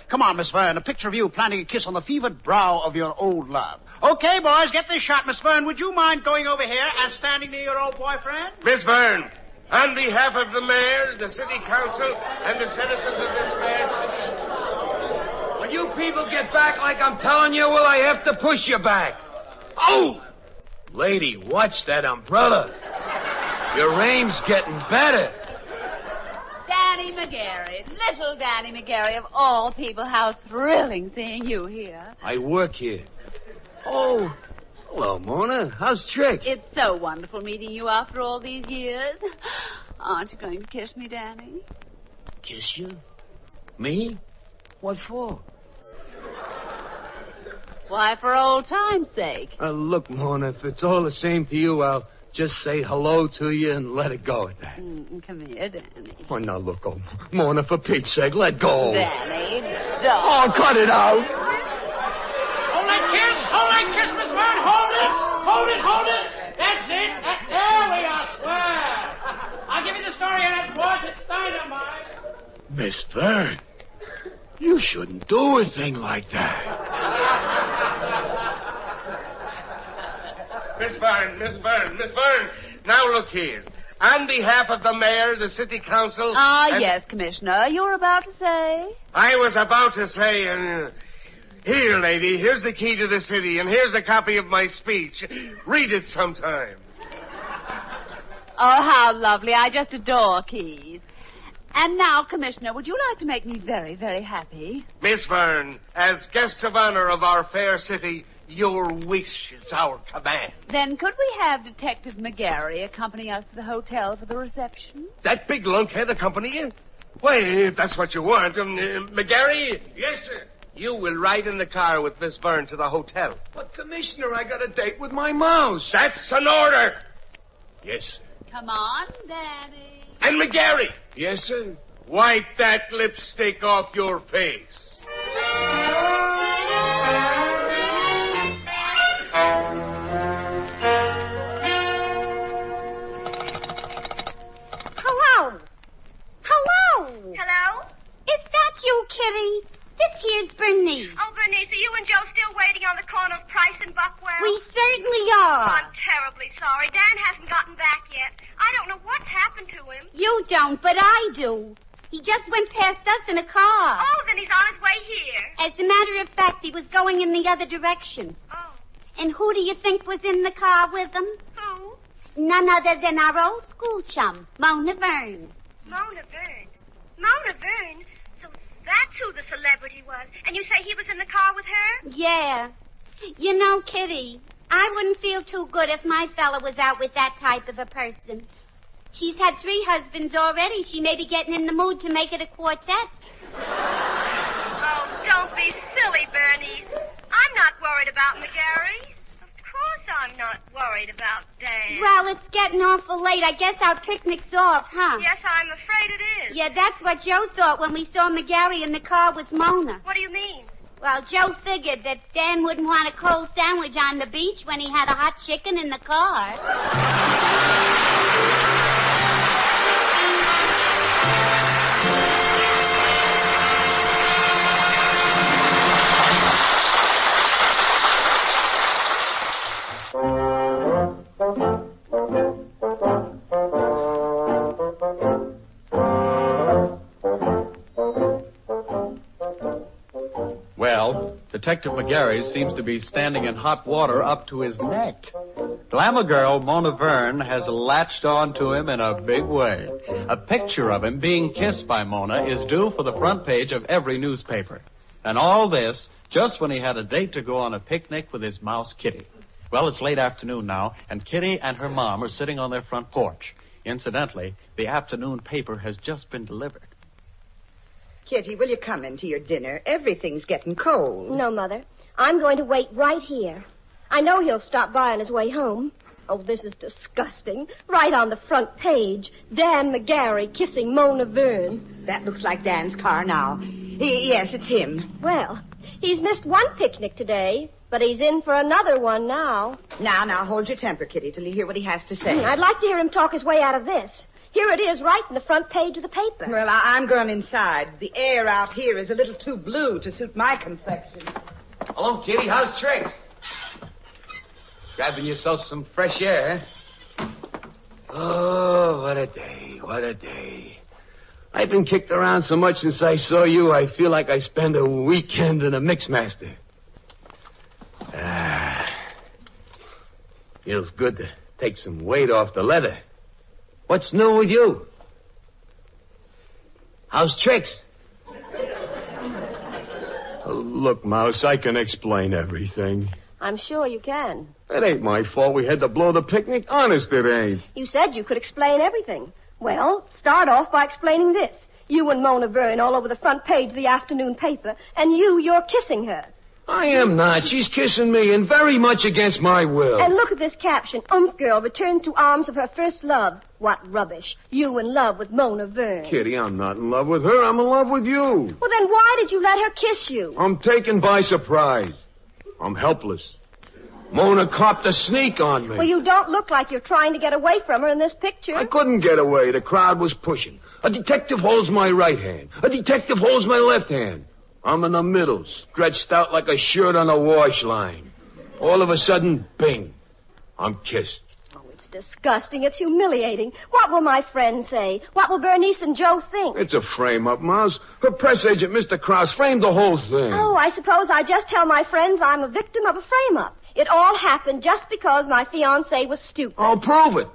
Come on, Miss Verne, a picture of you planting a kiss on the fevered brow of your old love. Okay, boys, get this shot. Miss Verne, would you mind going over here and standing near your old boyfriend? Miss Verne, on behalf of the mayor, the city council, and the citizens of this fair city... When you people get back like I'm telling you, will I have to push you back? Oh! Lady, watch that umbrella. Your aim's getting better. Danny McGarry, little Danny McGarry, of all people, how thrilling seeing you here. I work here. Oh, hello, Mona. How's tricks? It's so wonderful meeting you after all these years. Aren't you going to kiss me, Danny? Kiss you? Me? What for? Why, for old time's sake. Look, Mona, if it's all the same to you, I'll just say hello to you and let it go at that. Come here, Danny. Oh, now, look, Mona, for Pete's sake, let go. Danny, don't. Oh, cut it out. Hold that kiss, Miss Verne, hold it. That's it. There we are, square. I'll give you the story on that boy. It's dynamite. Miss Verne, you shouldn't do a thing like that. Miss Verne, now look here. On behalf of the mayor, the city council... Yes, Commissioner. You were about to say? I was about to say, here, lady, here's the key to the city, and here's a copy of my speech. Read it sometime. Oh, how lovely. I just adore keys. And now, Commissioner, would you like to make me very, very happy? Miss Verne, as guests of honor of our fair city, your wish is our command. Then could we have Detective McGarry accompany us to the hotel for the reception? That big lunkhead accompany you? Why, if that's what you want, McGarry? Yes, sir. You will ride in the car with Miss Verne to the hotel. But, Commissioner, I got a date with my mouse. That's an order. Yes, sir. Come on, Danny. And McGarry. Yes, sir. Wipe that lipstick off your face. Hello? Kitty. This here's Bernice. Oh, Bernice, are you and Joe still waiting on the corner of Price and Buckwell? We certainly are. I'm terribly sorry. Dan hasn't gotten back yet. I don't know what's happened to him. You don't, but I do. He just went past us in a car. Oh, then he's on his way here. As a matter of fact, he was going in the other direction. Oh. And who do you think was in the car with him? Who? None other than our old school chum, Mona Verne. Mona Verne. Mona Verne? So that's who the celebrity was. And you say he was in the car with her? Yeah. You know, Kitty, I wouldn't feel too good if my fella was out with that type of a person. She's had 3 husbands already. She may be getting in the mood to make it a quartet. Oh, don't be silly, Bernice. I'm not worried about McGarry. Of course I'm not worried about Dan. Well, it's getting awful late. I guess our picnic's off, huh? Yes, I'm afraid it is. Yeah, that's what Joe thought when we saw McGarry in the car with Mona. What do you mean? Well, Joe figured that Dan wouldn't want a cold sandwich on the beach when he had a hot chicken in the car. Well, Detective McGarry seems to be standing in hot water up to his neck. Glamour girl Mona Verne has latched on to him in a big way. A picture of him being kissed by Mona is due for the front page of every newspaper. And all this just when he had a date to go on a picnic with his mouse Kitty. Well, it's late afternoon now, and Kitty and her mom are sitting on their front porch. Incidentally, the afternoon paper has just been delivered. Kitty, will you come in to your dinner? Everything's getting cold. No, Mother. I'm going to wait right here. I know he'll stop by on his way home. Oh, this is disgusting. Right on the front page. Dan McGarry kissing Mona Verne. That looks like Dan's car now. Yes, it's him. Well, he's missed one picnic today, but he's in for another one now. Now, hold your temper, Kitty, till you hear what he has to say. I'd like to hear him talk his way out of this. Here it is, right in the front page of the paper. Well, I'm going inside. The air out here is a little too blue to suit my complexion. Hello, Kitty. How's tricks? Grabbing yourself some fresh air, huh? Oh, what a day, what a day. I've been kicked around so much since I saw you, I feel like I spent a weekend in a Mixmaster. Feels good to take some weight off the leather. What's new with you? How's tricks? Oh, look, Mouse, I can explain everything. I'm sure you can. It ain't my fault we had to blow the picnic. Honest, it ain't. You said you could explain everything. Well, start off by explaining this. You and Mona Verne all over the front page of the afternoon paper, and you're kissing her. I am not. She's kissing me, and very much against my will. And look at this caption. Girl returns to arms of her first love. What rubbish. You in love with Mona Verne. Kitty, I'm not in love with her. I'm in love with you. Well, then why did you let her kiss you? I'm taken by surprise. I'm helpless. Mona copped a sneak on me. Well, you don't look like you're trying to get away from her in this picture. I couldn't get away. The crowd was pushing. A detective holds my right hand. A detective holds my left hand. I'm in the middle, stretched out like a shirt on a wash line. All of a sudden, bing, I'm kissed. Oh, it's disgusting. It's humiliating. What will my friends say? What will Bernice and Joe think? It's a frame-up, Mouse. Her press agent, Mr. Krause, framed the whole thing. Oh, I suppose I just tell my friends I'm a victim of a frame-up. It all happened just because my fiancé was stupid. I'll prove it.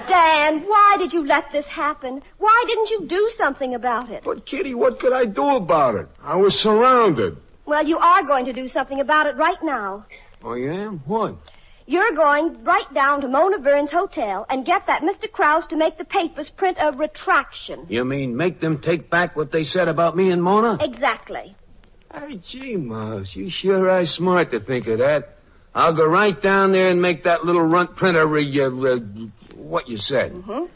Dan, why did you let this happen? Why didn't you do something about it? But, Kitty, what could I do about it? I was surrounded. Well, you are going to do something about it right now. Oh, you am? What? You're going right down to Mona Verne's hotel and get that Mr. Krause to make the papers print a retraction. You mean make them take back what they said about me and Mona? Exactly. Hey, gee, Mouse, you sure are smart to think of that. I'll go right down there and make that little runt printer what you said. Mm-hmm.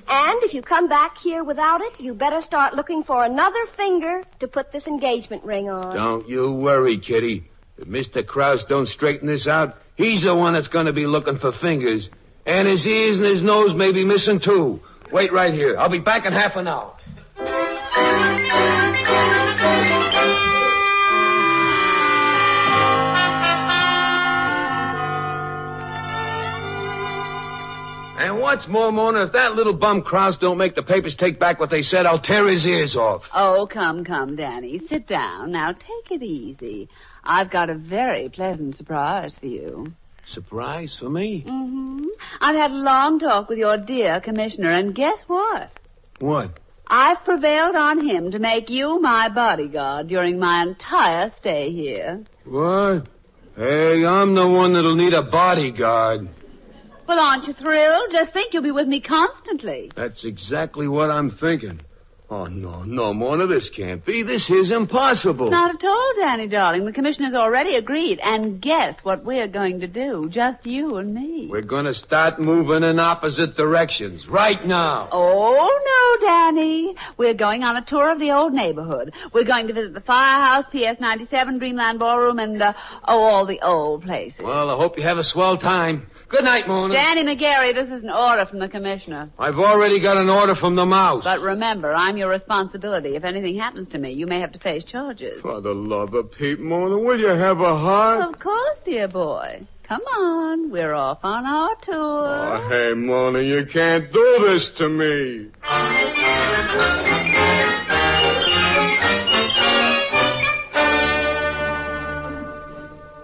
And if you come back here without it, you better start looking for another finger to put this engagement ring on. Don't you worry, Kitty. If Mr. Krause don't straighten this out, he's the one that's going to be looking for fingers. And his ears and his nose may be missing, too. Wait right here. I'll be back in half an hour. And what's more, Mona, if that little bum Krause don't make the papers take back what they said, I'll tear his ears off. Oh, come, Danny. Sit down. Now, take it easy. I've got a very pleasant surprise for you. Surprise for me? Mm-hmm. I've had a long talk with your dear commissioner, and guess what? What? I've prevailed on him to make you my bodyguard during my entire stay here. What? Hey, I'm the one that'll need a bodyguard. Well, aren't you thrilled? Just think you'll be with me constantly. That's exactly what I'm thinking. Oh, no, Mona, this can't be. This is impossible. Not at all, Danny, darling. The commissioner's already agreed. And guess what we're going to do? Just you and me. We're going to start moving in opposite directions right now. Oh, no, Danny. We're going on a tour of the old neighborhood. We're going to visit the Firehouse, PS 97, Dreamland Ballroom, and, all the old places. Well, I hope you have a swell time. Good night, Mona. Danny McGarry, this is an order from the commissioner. I've already got an order from the mouse. But remember, I'm your responsibility. If anything happens to me, you may have to face charges. For the love of Pete, Mona, will you have a heart? Of course, dear boy. Come on, we're off on our tour. Oh, hey, Mona, you can't do this to me.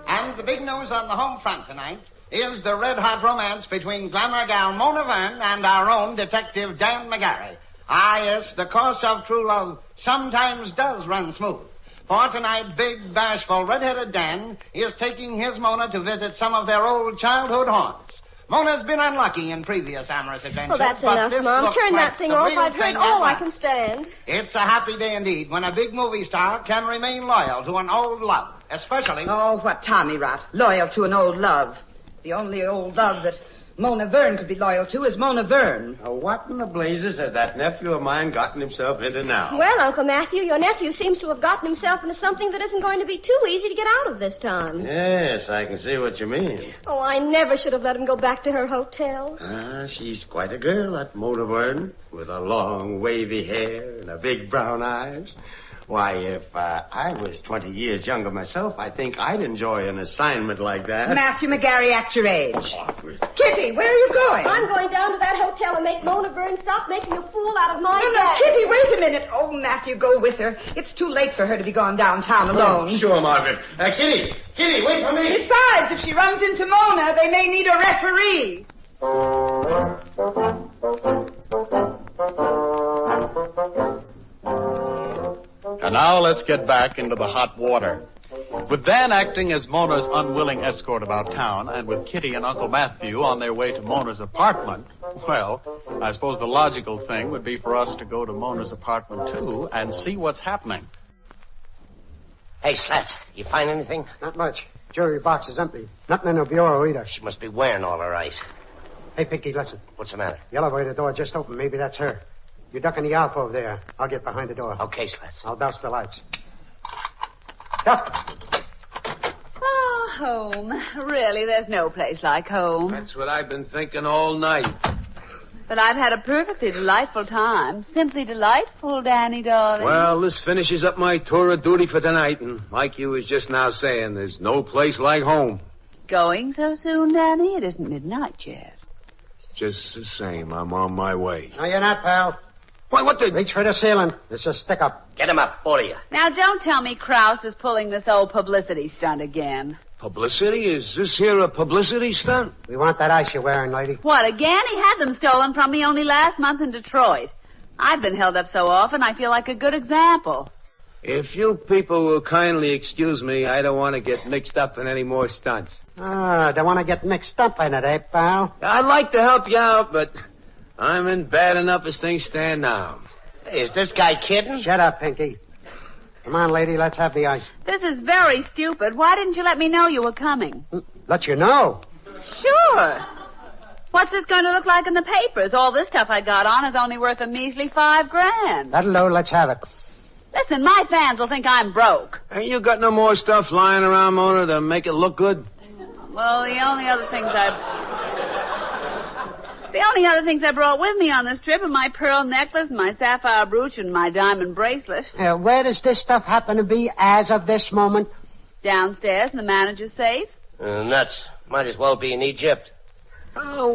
And the big news on the home front tonight is the red-hot romance between glamour gal Mona Verne and our own Detective Dan McGarry. Ah, yes, the course of true love sometimes does run smooth. For tonight, big, bashful, red-headed Dan is taking his Mona to visit some of their old childhood haunts. Mona's been unlucky in previous amorous adventures. Well, that's enough, Mom. Turn that thing off. I've heard all I can stand. It's a happy day indeed when a big movie star can remain loyal to an old love, especially... Oh, what Tommy rot. Loyal to an old love. The only old love that Mona Verne could be loyal to is Mona Verne. What in the blazes has that nephew of mine gotten himself into now? Well, Uncle Matthew, your nephew seems to have gotten himself into something that isn't going to be too easy to get out of this time. Yes, I can see what you mean. Oh, I never should have let him go back to her hotel. She's quite a girl, that Mona Verne, with a long, wavy hair and a big brown eyes. Why, if I was 20 years younger myself, I think I'd enjoy an assignment like that. Matthew McGarry, act your age. Kitty, where are you going? I'm going down to that hotel and make Mona Verne stop making a fool out of my No, dad. Kitty, wait a minute. Oh, Matthew, go with her. It's too late for her to be gone downtown alone. Oh, sure, Margaret. Kitty, wait for me. Besides, if she runs into Mona, they may need a referee. And now let's get back into the hot water. With Dan acting as Mona's unwilling escort about town, and with Kitty and Uncle Matthew on their way to Mona's apartment, well, I suppose the logical thing would be for us to go to Mona's apartment, too, and see what's happening. Hey, Slats, you find anything? Not much. Jewelry box is empty. Nothing in the bureau either. She must be wearing all her ice. Hey, Pinky, listen. What's the matter? The elevator door just opened. Maybe that's her. You duck in the alcove there. I'll get behind the door. Okay, Slats. I'll douse the lights. Duck! Oh, home. Really, there's no place like home. That's what I've been thinking all night. But I've had a perfectly delightful time. Simply delightful, Danny, darling. Well, this finishes up my tour of duty for tonight, and like you was just now saying, there's no place like home. Going so soon, Danny? It isn't midnight yet. Just the same, I'm on my way. No, you're not, pal. Why, what the... Reach for the ceiling. It's a stick-up. Get him up, all of you. Now, don't tell me Krause is pulling this old publicity stunt again. Publicity? Is this here a publicity stunt? We want that ice you're wearing, lady. What, again? He had them stolen from me only last month in Detroit. I've been held up so often, I feel like a good example. If you people will kindly excuse me, I don't want to get mixed up in any more stunts. Don't want to get mixed up in it, eh, pal? I'd like to help you out, but I'm in bad enough as things stand now. Hey, is this guy kidding? Shut up, Pinky. Come on, lady, let's have the ice. This is very stupid. Why didn't you let me know you were coming? Let you know. Sure. What's this going to look like in the papers? All this stuff I got on is only worth a measly $5,000. That'll do. Let's have it. Listen, my fans will think I'm broke. Ain't you got no more stuff lying around, Mona, to make it look good? Well, the only other things The only other things I brought with me on this trip are my pearl necklace, my sapphire brooch, and my diamond bracelet. Where does this stuff happen to be as of this moment? Downstairs in the manager's safe. Nuts. Might as well be in Egypt. Oh.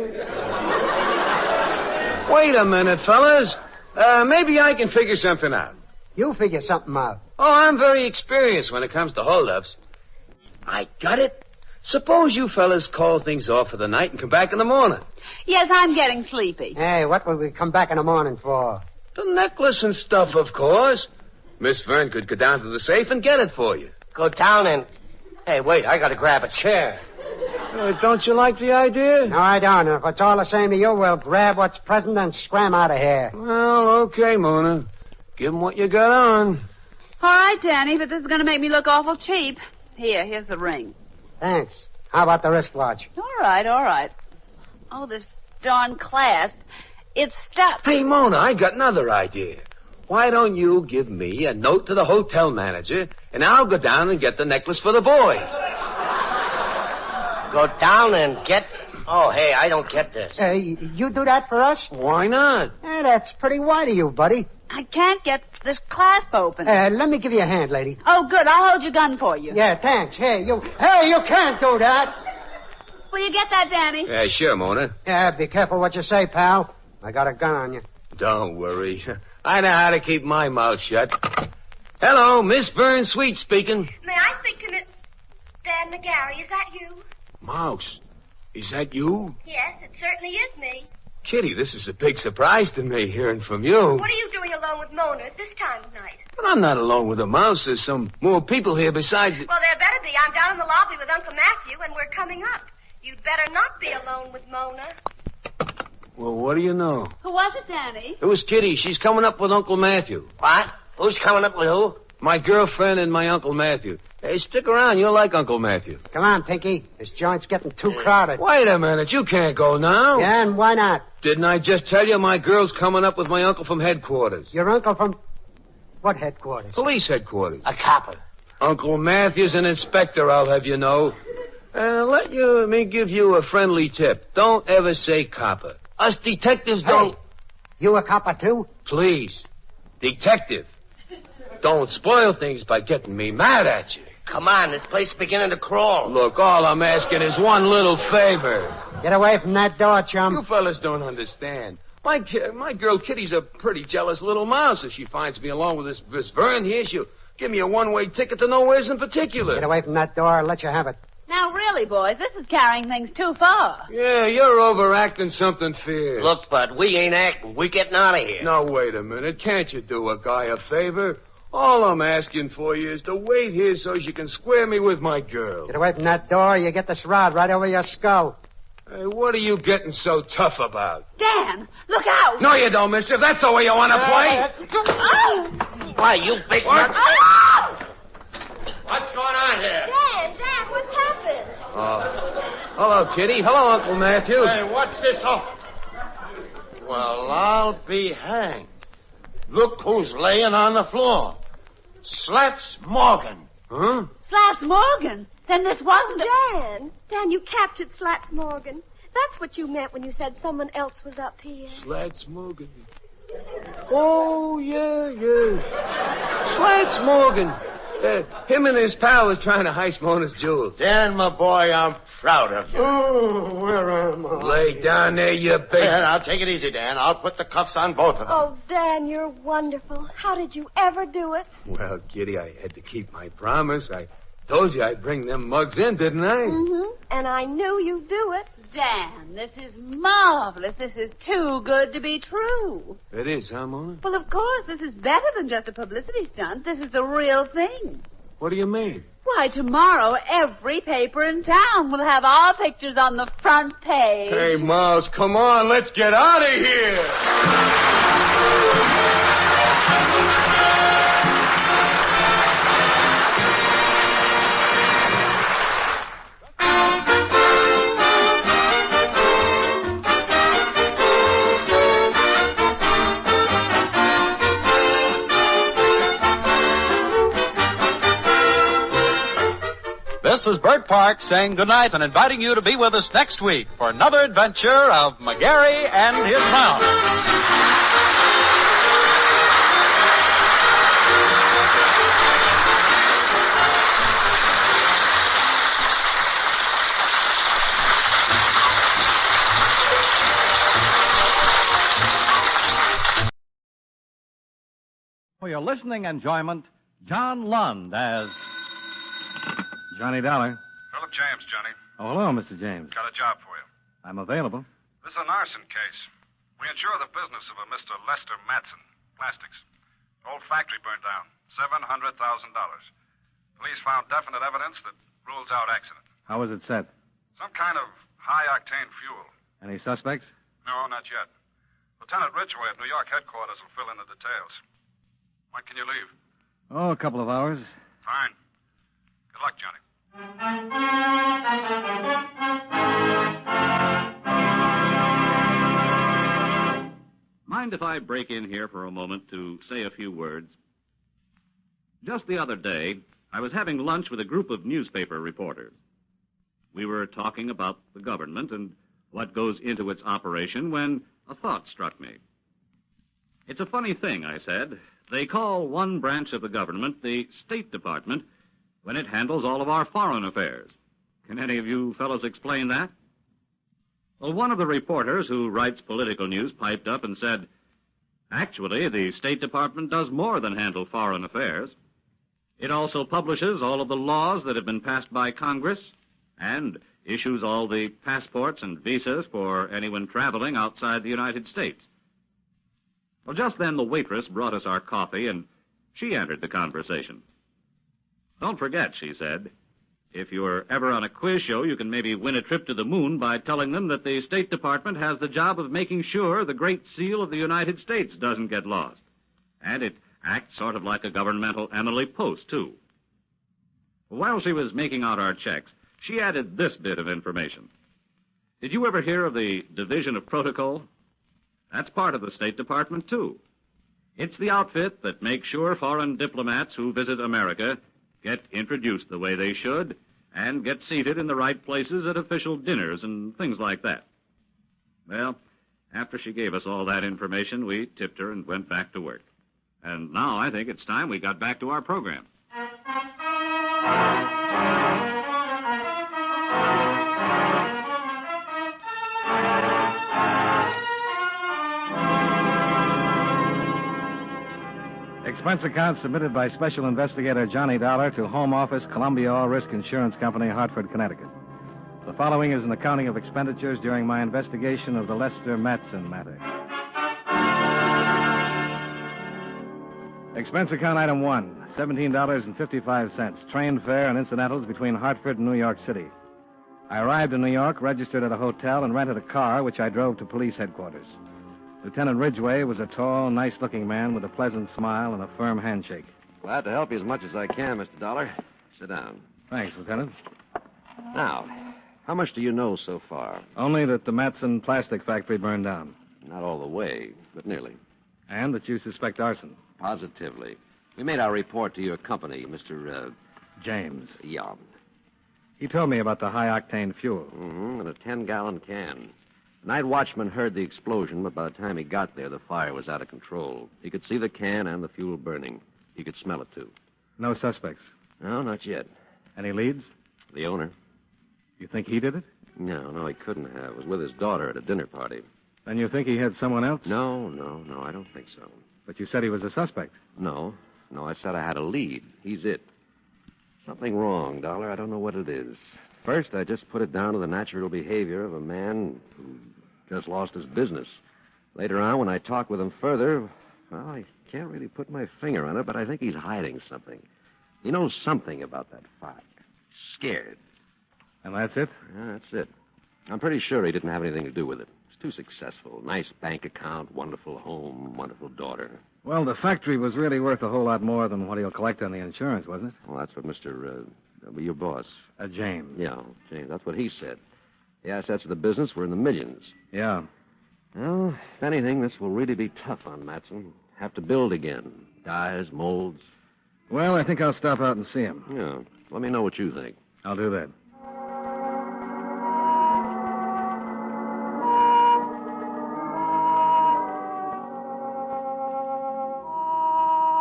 Wait a minute, fellas. Maybe I can figure something out. You figure something out. Oh, I'm very experienced when it comes to holdups. I got it. Suppose you fellas call things off for the night and come back in the morning. Yes, I'm getting sleepy. Hey, what will we come back in the morning for? The necklace and stuff, of course. Miss Vern could go down to the safe and get it for you. Go down and... Hey, wait, I gotta grab a chair. Don't you like the idea? No, I don't. If it's all the same to you, we'll grab what's present and scram out of here. Well, okay, Mona. Give 'em what you got on. All right, Danny, but this is going to make me look awful cheap. Here's the ring. Thanks. How about the wristwatch? All right. Oh, this darn clasp. It's stuck. Hey, Mona, I got another idea. Why don't you give me a note to the hotel manager, and I'll go down and get the necklace for the boys. Go down and get... Oh, hey, I don't get this. You do that for us? Why not? That's pretty wide of you, buddy. I can't get this clasp open. Let me give you a hand, lady. Oh, good. I'll hold your gun for you. Yeah, thanks. Hey, you can't do that. Will you get that, Danny? Yeah, sure, Mona. Yeah, be careful what you say, pal. I got a gun on you. Don't worry. I know how to keep my mouth shut. Hello, Miss Vern Sweet speaking. May I speak to Miss Dan McGarry? Is that you? Mouse, is that you? Yes, it certainly is me. Kitty, this is a big surprise to me, hearing from you. What are you doing alone with Mona at this time of night? But I'm not alone with the mouse. There's some more people here besides... Well, there better be. I'm down in the lobby with Uncle Matthew, and we're coming up. You'd better not be alone with Mona. Well, what do you know? Who was it, Danny? It was Kitty. She's coming up with Uncle Matthew. What? Who's coming up with who? My girlfriend and my Uncle Matthew. Hey, stick around. You'll like Uncle Matthew. Come on, Pinky. This joint's getting too crowded. Wait a minute. You can't go now. Yeah, and why not? Didn't I just tell you my girl's coming up with my uncle from headquarters? Your uncle from... What headquarters? Police headquarters. A copper. Uncle Matthew's an inspector, I'll have you know. Let me give you a friendly tip. Don't ever say copper. Us detectives don't... You a copper, too? Please. Detective. Don't spoil things by getting me mad at you. Come on, this place is beginning to crawl. Look, all I'm asking is one little favor. Get away from that door, chum. You fellas don't understand. My girl Kitty's a pretty jealous little mouse. If she finds me along with this Vern here, she'll give me a one-way ticket to nowheres in particular. Get away from that door. I'll let you have it. Now, really, boys, this is carrying things too far. Yeah, you're overacting something fierce. Look, Bud, we ain't acting. We're getting out of here. Now, wait a minute. Can't you do a guy a favor? All I'm asking for you is to wait here so you can square me with my girl. Get away from that door. You get this rod right over your skull. Hey, what are you getting so tough about? Dan, look out! No, you don't, mister. If that's the way you want to play. Why, you big nut? What's going on here? Dad, what's happened? Hello, Kitty. Hello, Uncle Matthew. Hey, what's this? Well, I'll be hanged. Look who's laying on the floor. Slats Morgan. Huh? Slats Morgan? Then this wasn't Dan, you captured Slats Morgan. That's what you meant when you said someone else was up here. Slats Morgan. Oh, yeah. Slats Morgan. Him and his pal was trying to heist Mona's jewels. Dan, my boy, I'm proud of you. Oh, where am I? Lay down there, you big... Now, take it easy, Dan. I'll put the cuffs on both of them. Oh, Dan, you're wonderful. How did you ever do it? Well, Kitty, I had to keep my promise. I told you I'd bring them mugs in, didn't I? Mm-hmm. And I knew you'd do it. Dan, this is marvelous. This is too good to be true. It is, huh, Mona? Well, of course, this is better than just a publicity stunt. This is the real thing. What do you mean? Why, tomorrow, every paper in town will have our pictures on the front page. Hey, Mouse, come on. Let's get out of here. this is Bert Park saying goodnight and inviting you to be with us next week for another adventure of McGarry and his mouse. For your listening enjoyment, John Lund as Johnny Dollar. Philip James, Johnny. Oh, hello, Mr. James. Got a job for you. I'm available. This is an arson case. We insure the business of a Mr. Lester Matson, plastics. Old factory burned down. $700,000. Police found definite evidence that rules out accident. How was it set? Some kind of high-octane fuel. Any suspects? No, not yet. Lieutenant Ridgway at New York headquarters will fill in the details. When can you leave? Oh, a couple of hours. Fine. Good luck, Johnny. Mind if I break in here for a moment to say a few words? Just the other day, I was having lunch with a group of newspaper reporters. We were talking about the government and what goes into its operation when a thought struck me. It's a funny thing, I said. They call one branch of the government the State Department when it handles all of our foreign affairs. Can any of you fellows explain that? Well, one of the reporters who writes political news piped up and said, actually, the State Department does more than handle foreign affairs. It also publishes all of the laws that have been passed by Congress and issues all the passports and visas for anyone traveling outside the United States. Well, just then the waitress brought us our coffee, and she entered the conversation. Don't forget, she said, if you're ever on a quiz show, you can maybe win a trip to the moon by telling them that the State Department has the job of making sure the Great Seal of the United States doesn't get lost. And it acts sort of like a governmental Emily Post, too. While she was making out our checks, she added this bit of information. Did you ever hear of the Division of Protocol? That's part of the State Department, too. It's the outfit that makes sure foreign diplomats who visit America get introduced the way they should and get seated in the right places at official dinners and things like that. Well, after she gave us all that information, we tipped her and went back to work. And now I think it's time we got back to our program. Expense account submitted by Special Investigator Johnny Dollar to Home Office, Columbia All Risk Insurance Company, Hartford, Connecticut. The following is an accounting of expenditures during my investigation of the Lester Matson matter. Expense account item 1, $17.55, train fare and incidentals between Hartford and New York City. I arrived in New York, registered at a hotel, and rented a car, which I drove to police headquarters. Lieutenant Ridgway was a tall, nice-looking man with a pleasant smile and a firm handshake. Glad to help you as much as I can, Mr. Dollar. Sit down. Thanks, Lieutenant. Now, how much do you know so far? Only that the Matson plastic factory burned down. Not all the way, but nearly. And that you suspect arson. Positively. We made our report to your company, Mr. James. Yeah. He told me about the high-octane fuel. Mm-hmm, in a 10-gallon can. The night watchman heard the explosion, but by the time he got there, the fire was out of control. He could see the can and the fuel burning. He could smell it, too. No suspects? No, not yet. Any leads? The owner. You think he did it? No, he couldn't have. He was with his daughter at a dinner party. Then you think he had someone else? No, I don't think so. But you said he was a suspect. No, I said I had a lead. He's it. Something wrong, Dollar. I don't know what it is. First, I just put it down to the natural behavior of a man who just lost his business. Later on, when I talked with him further, well, I can't really put my finger on it, but I think he's hiding something. He knows something about that fire. Scared. And that's it? Yeah, that's it. I'm pretty sure he didn't have anything to do with it. He's too successful. Nice bank account, wonderful home, wonderful daughter. Well, the factory was really worth a whole lot more than what he'll collect on the insurance, wasn't it? Well, that's what Mr. Your boss. James. Yeah, James. That's what he said. The assets of the business were in the millions. Yeah. Well, if anything, this will really be tough on Matson. Have to build again. Dyes, molds. Well, I think I'll stop out and see him. Yeah. Let me know what you think. I'll do that.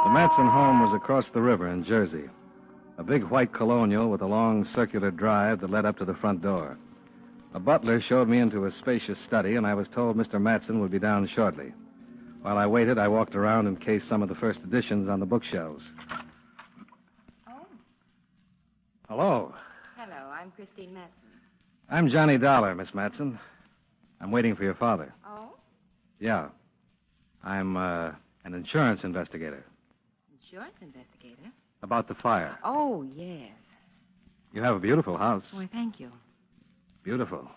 The Matson home was across the river in Jersey. A big white colonial with a long circular drive that led up to the front door. A butler showed me into a spacious study, and I was told Mr. Matson would be down shortly. While I waited, I walked around and cased some of the first editions on the bookshelves. Oh. Hello. Hello, I'm Christine Matson. I'm Johnny Dollar, Miss Matson. I'm waiting for your father. Oh? Yeah. I'm an insurance investigator. Insurance investigator? About the fire. Oh, yes. You have a beautiful house. Well, thank you. Beautiful.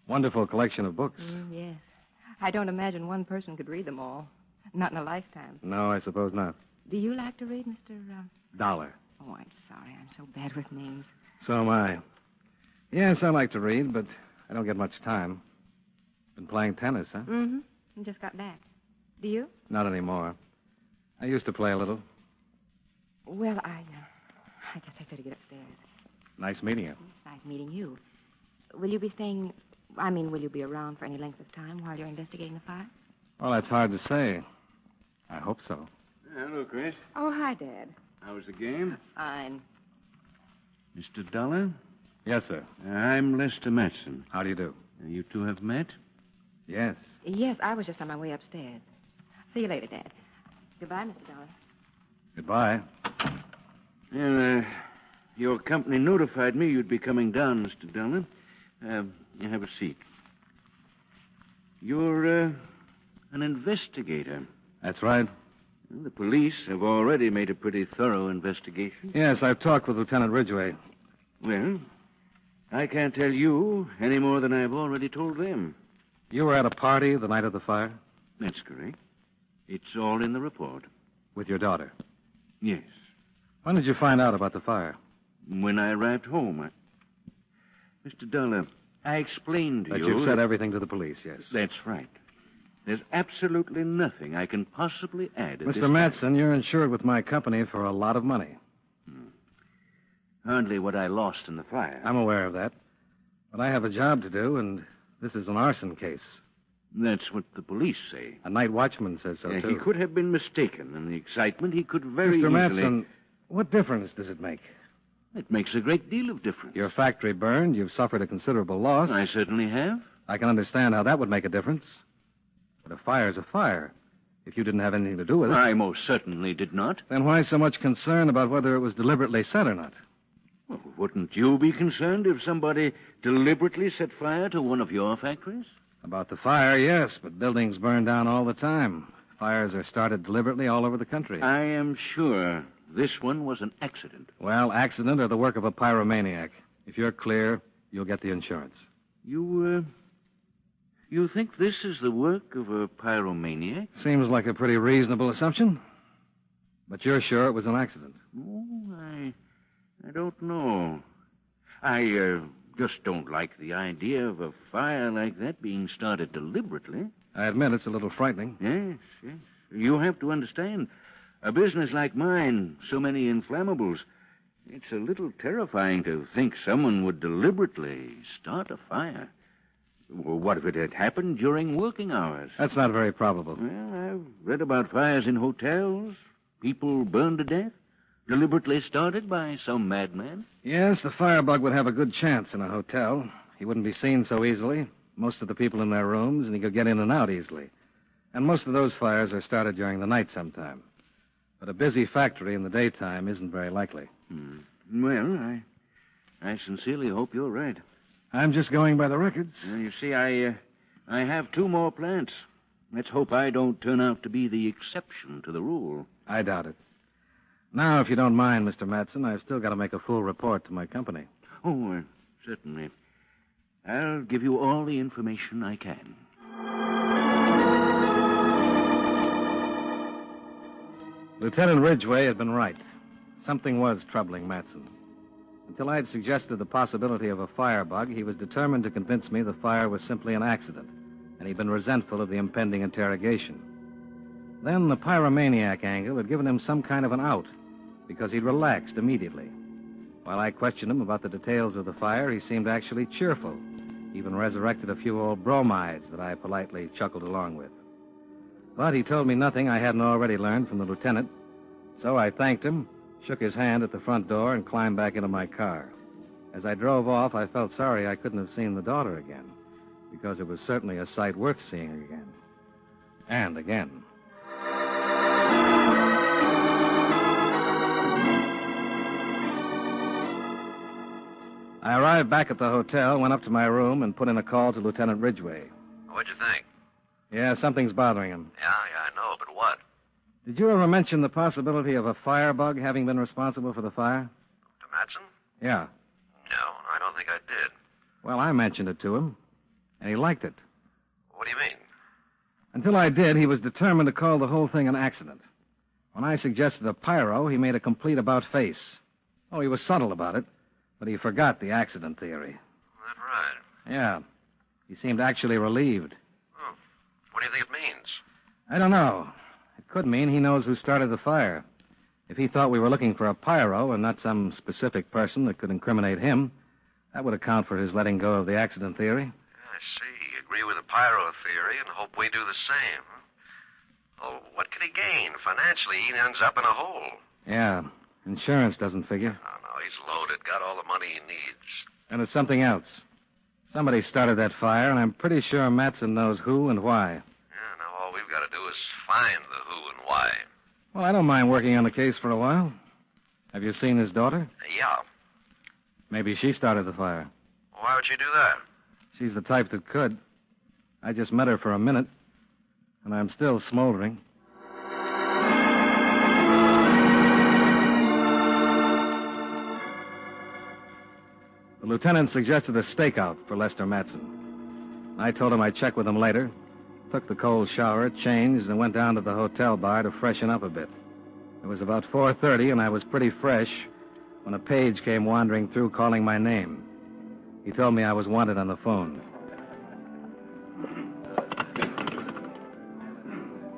Wonderful collection of books. Yes. I don't imagine one person could read them all. Not in a lifetime. No, I suppose not. Do you like to read, Mr. Dollar. Oh, I'm sorry. I'm so bad with names. So am I. Yes, I like to read, but I don't get much time. Been playing tennis, huh? Mm-hmm. I just got back. Do you? Not anymore. I used to play a little. Well, I guess I better get upstairs. Nice meeting you. It's nice meeting you. Will you be staying... will you be around for any length of time while you're investigating the fire? Well, that's hard to say. I hope so. Hello, Chris. Oh, hi, Dad. How was the game? Fine. Mr. Dollar? Yes, sir. I'm Lester Matson. How do you do? You two have met? Yes. Yes, I was just on my way upstairs. See you later, Dad. Goodbye, Mr. Dollar. Goodbye. Well, your company notified me you'd be coming down, Mr. Dollar. You have a seat. You're an investigator. That's right. Well, the police have already made a pretty thorough investigation. Yes, I've talked with Lieutenant Ridgway. Well, I can't tell you any more than I've already told them. You were at a party the night of the fire? That's correct. It's all in the report. With your daughter? Yes. When did you find out about the fire? When I arrived home. Mr. Dollar, I explained to that you... You've said everything to the police, yes. That's right. There's absolutely nothing I can possibly add. Mr. Matson, you're insured with my company for a lot of money. Hardly what I lost in the fire. I'm aware of that. But I have a job to do, and this is an arson case. That's what the police say. A night watchman says so, too. He could have been mistaken. In the excitement, he could very easily... Mr. Matson, what difference does it make? It makes a great deal of difference. Your factory burned. You've suffered a considerable loss. I certainly have. I can understand how that would make a difference. But a fire's a fire. If you didn't have anything to do with it... I most certainly did not. Then why so much concern about whether it was deliberately set or not? Well, wouldn't you be concerned if somebody deliberately set fire to one of your factories? About the fire, yes, but buildings burn down all the time. Fires are started deliberately all over the country. I am sure this one was an accident. Well, accident or the work of a pyromaniac. If you're clear, you'll get the insurance. You think this is the work of a pyromaniac? Seems like a pretty reasonable assumption. But you're sure it was an accident? Oh, I don't know. I just don't like the idea of a fire like that being started deliberately. I admit it's a little frightening. Yes. You have to understand, a business like mine, so many inflammables, it's a little terrifying to think someone would deliberately start a fire. Well, what if it had happened during working hours? That's not very probable. Well, I've read about fires in hotels. People burned to death, deliberately started by some madman. Yes, the firebug would have a good chance in a hotel. He wouldn't be seen so easily. Most of the people in their rooms, and he could get in and out easily. And most of those fires are started during the night sometime. But a busy factory in the daytime isn't very likely. Well, I sincerely hope you're right. I'm just going by the records. You see, I have 2 more plants. Let's hope I don't turn out to be the exception to the rule. I doubt it. Now, if you don't mind, Mr. Matson, I've still got to make a full report to my company. Oh, certainly. I'll give you all the information I can. Lieutenant Ridgway had been right. Something was troubling Matson. Until I had suggested the possibility of a firebug, he was determined to convince me the fire was simply an accident, and he'd been resentful of the impending interrogation. Then the pyromaniac angle had given him some kind of an out, because he'd relaxed immediately. While I questioned him about the details of the fire, he seemed actually cheerful. Even resurrected a few old bromides that I politely chuckled along with. But he told me nothing I hadn't already learned from the lieutenant. So I thanked him, shook his hand at the front door, and climbed back into my car. As I drove off, I felt sorry I couldn't have seen the daughter again, because it was certainly a sight worth seeing again. And again. I arrived back at the hotel, went up to my room, and put in a call to Lieutenant Ridgway. What'd you think? Yeah, something's bothering him. Yeah, I know, but what? Did you ever mention the possibility of a firebug having been responsible for the fire? To Matson? Yeah. No, I don't think I did. Well, I mentioned it to him, and he liked it. What do you mean? Until I did, he was determined to call the whole thing an accident. When I suggested a pyro, he made a complete about-face. Oh, he was subtle about it, but he forgot the accident theory. That right? Yeah. He seemed actually relieved. Oh. What do you think it means? I don't know. It could mean he knows who started the fire. If he thought we were looking for a pyro and not some specific person that could incriminate him, that would account for his letting go of the accident theory. I see. Agree with the pyro theory and hope we do the same. Oh, what could he gain? Financially, he ends up in a hole. Yeah. Insurance doesn't figure. Oh, no, he's loaded. Got all the money he needs. And it's something else. Somebody started that fire, and I'm pretty sure Matson knows who and why. Yeah, now all we've got to do is find the who and why. Well, I don't mind working on the case for a while. Have you seen his daughter? Yeah. Maybe she started the fire. Why would you do that? She's the type that could. I just met her for a minute, and I'm still smoldering. The lieutenant suggested a stakeout for Lester Matson. I told him I'd check with him later, took the cold shower, changed, and went down to the hotel bar to freshen up a bit. It was about 4:30, and I was pretty fresh when a page came wandering through calling my name. He told me I was wanted on the phone.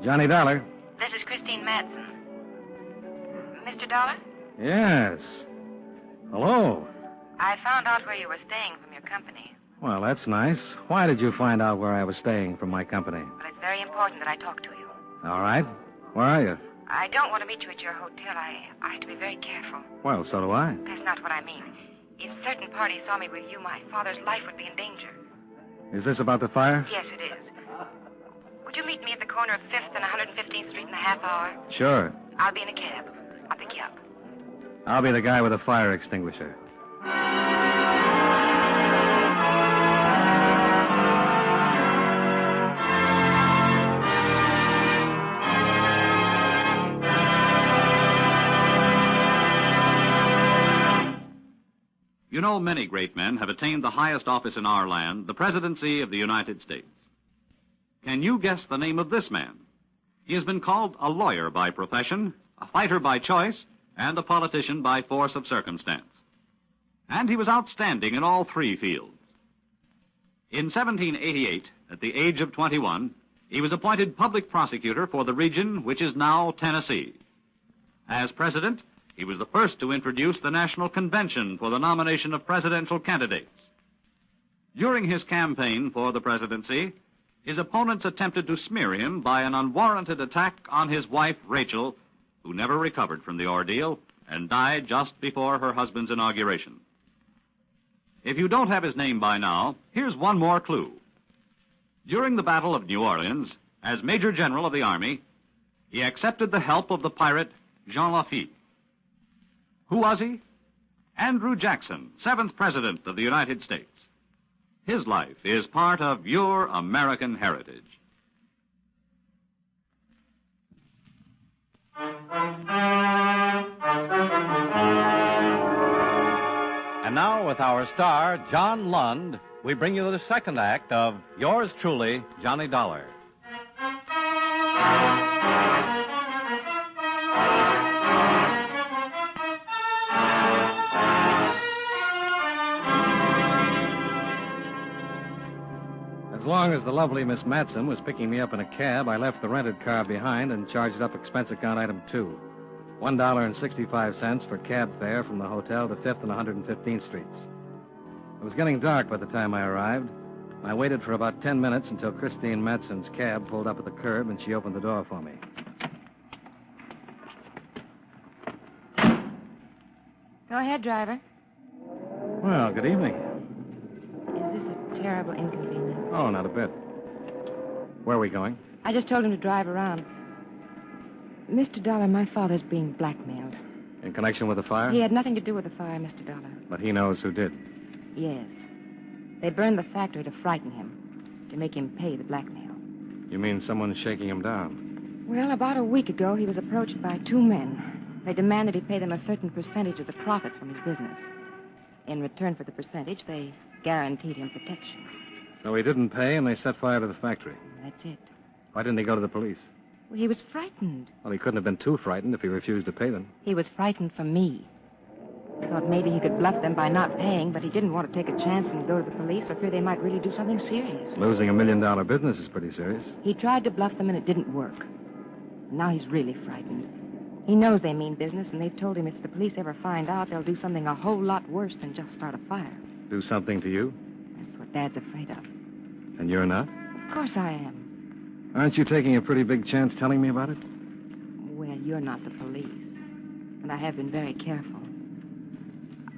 Johnny Dollar. This is Christine Matson. Mr. Dollar? Yes. Hello. I found out where you were staying from your company. Well, that's nice. Why did you find out where I was staying from my company? Well, it's very important that I talk to you. All right. Where are you? I don't want to meet you at your hotel. I have to be very careful. Well, so do I. That's not what I mean. If certain parties saw me with you, my father's life would be in danger. Is this about the fire? Yes, it is. Would you meet me at the corner of 5th and 115th Street in a half hour? Sure. I'll be in a cab. I'll pick you up. I'll be the guy with a fire extinguisher. You know, many great men have attained the highest office in our land, the presidency of the United States. Can you guess the name of this man? He has been called a lawyer by profession, a fighter by choice, and a politician by force of circumstance. And he was outstanding in all three fields. In 1788, at the age of 21, he was appointed public prosecutor for the region which is now Tennessee. As president, he was the first to introduce the National Convention for the nomination of presidential candidates. During his campaign for the presidency, his opponents attempted to smear him by an unwarranted attack on his wife, Rachel, who never recovered from the ordeal and died just before her husband's inauguration. If you don't have his name by now, here's one more clue. During the Battle of New Orleans, as Major General of the Army, he accepted the help of the pirate Jean Lafitte. Who was he? Andrew Jackson, 7th President of the United States. His life is part of your American heritage. And now, with our star, John Lund, we bring you the second act of Yours Truly, Johnny Dollar. As long as the lovely Miss Matson was picking me up in a cab, I left the rented car behind and charged up expense account item 2. $1.65 for cab fare from the hotel to 5th and 115th Streets. It was getting dark by the time I arrived. I waited for about 10 minutes until Christine Matson's cab pulled up at the curb and she opened the door for me. Go ahead, driver. Well, good evening. Is this a terrible inconvenience? Oh, not a bit. Where are we going? I just told him to drive around. Mr. Dollar, my father's being blackmailed. In connection with the fire? He had nothing to do with the fire, Mr. Dollar. But he knows who did. Yes. They burned the factory to frighten him, to make him pay the blackmail. You mean someone's shaking him down? Well, about a week ago, he was approached by two men. They demanded he pay them a certain percentage of the profits from his business. In return for the percentage, they guaranteed him protection. So he didn't pay, and they set fire to the factory. That's it. Why didn't he go to the police? Well, he was frightened. Well, he couldn't have been too frightened if he refused to pay them. He was frightened for me. He thought maybe he could bluff them by not paying, but he didn't want to take a chance and go to the police for fear they might really do something serious. Losing $1 million business is pretty serious. He tried to bluff them, and it didn't work. Now he's really frightened. He knows they mean business, and they've told him if the police ever find out, they'll do something a whole lot worse than just start a fire. Do something to you? That's what Dad's afraid of. And you're not? Of course I am. Aren't you taking a pretty big chance telling me about it? Well, you're not the police. And I have been very careful.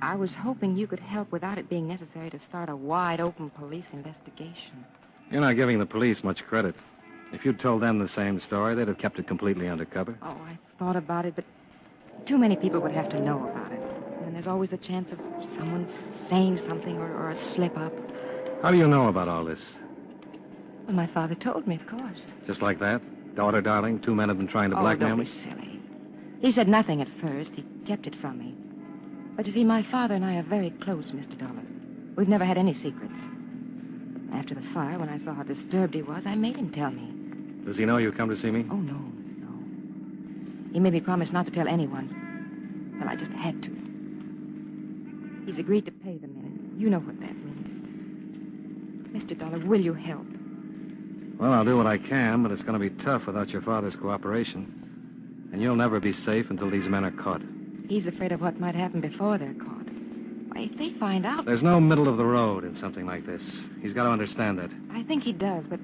I was hoping you could help without it being necessary to start a wide-open police investigation. You're not giving the police much credit. If you'd told them the same story, they'd have kept it completely undercover. Oh, I thought about it, but too many people would have to know about it. And there's always the chance of someone saying something or a slip-up. How do you know about all this? Well, my father told me, of course. Just like that? Daughter, darling, two men have been trying to blackmail me? Don't be silly. He said nothing at first. He kept it from me. But you see, my father and I are very close, Mr. Dollar. We've never had any secrets. After the fire, when I saw how disturbed he was, I made him tell me. Does he know you come to see me? Oh, no. He made me promise not to tell anyone. Well, I just had to. He's agreed to pay the men, and you know what that means. Mr. Dollar, will you help? Well, I'll do what I can, but it's going to be tough without your father's cooperation. And you'll never be safe until these men are caught. He's afraid of what might happen before they're caught. Why, if they find out... There's no middle of the road in something like this. He's got to understand that. I think he does, but...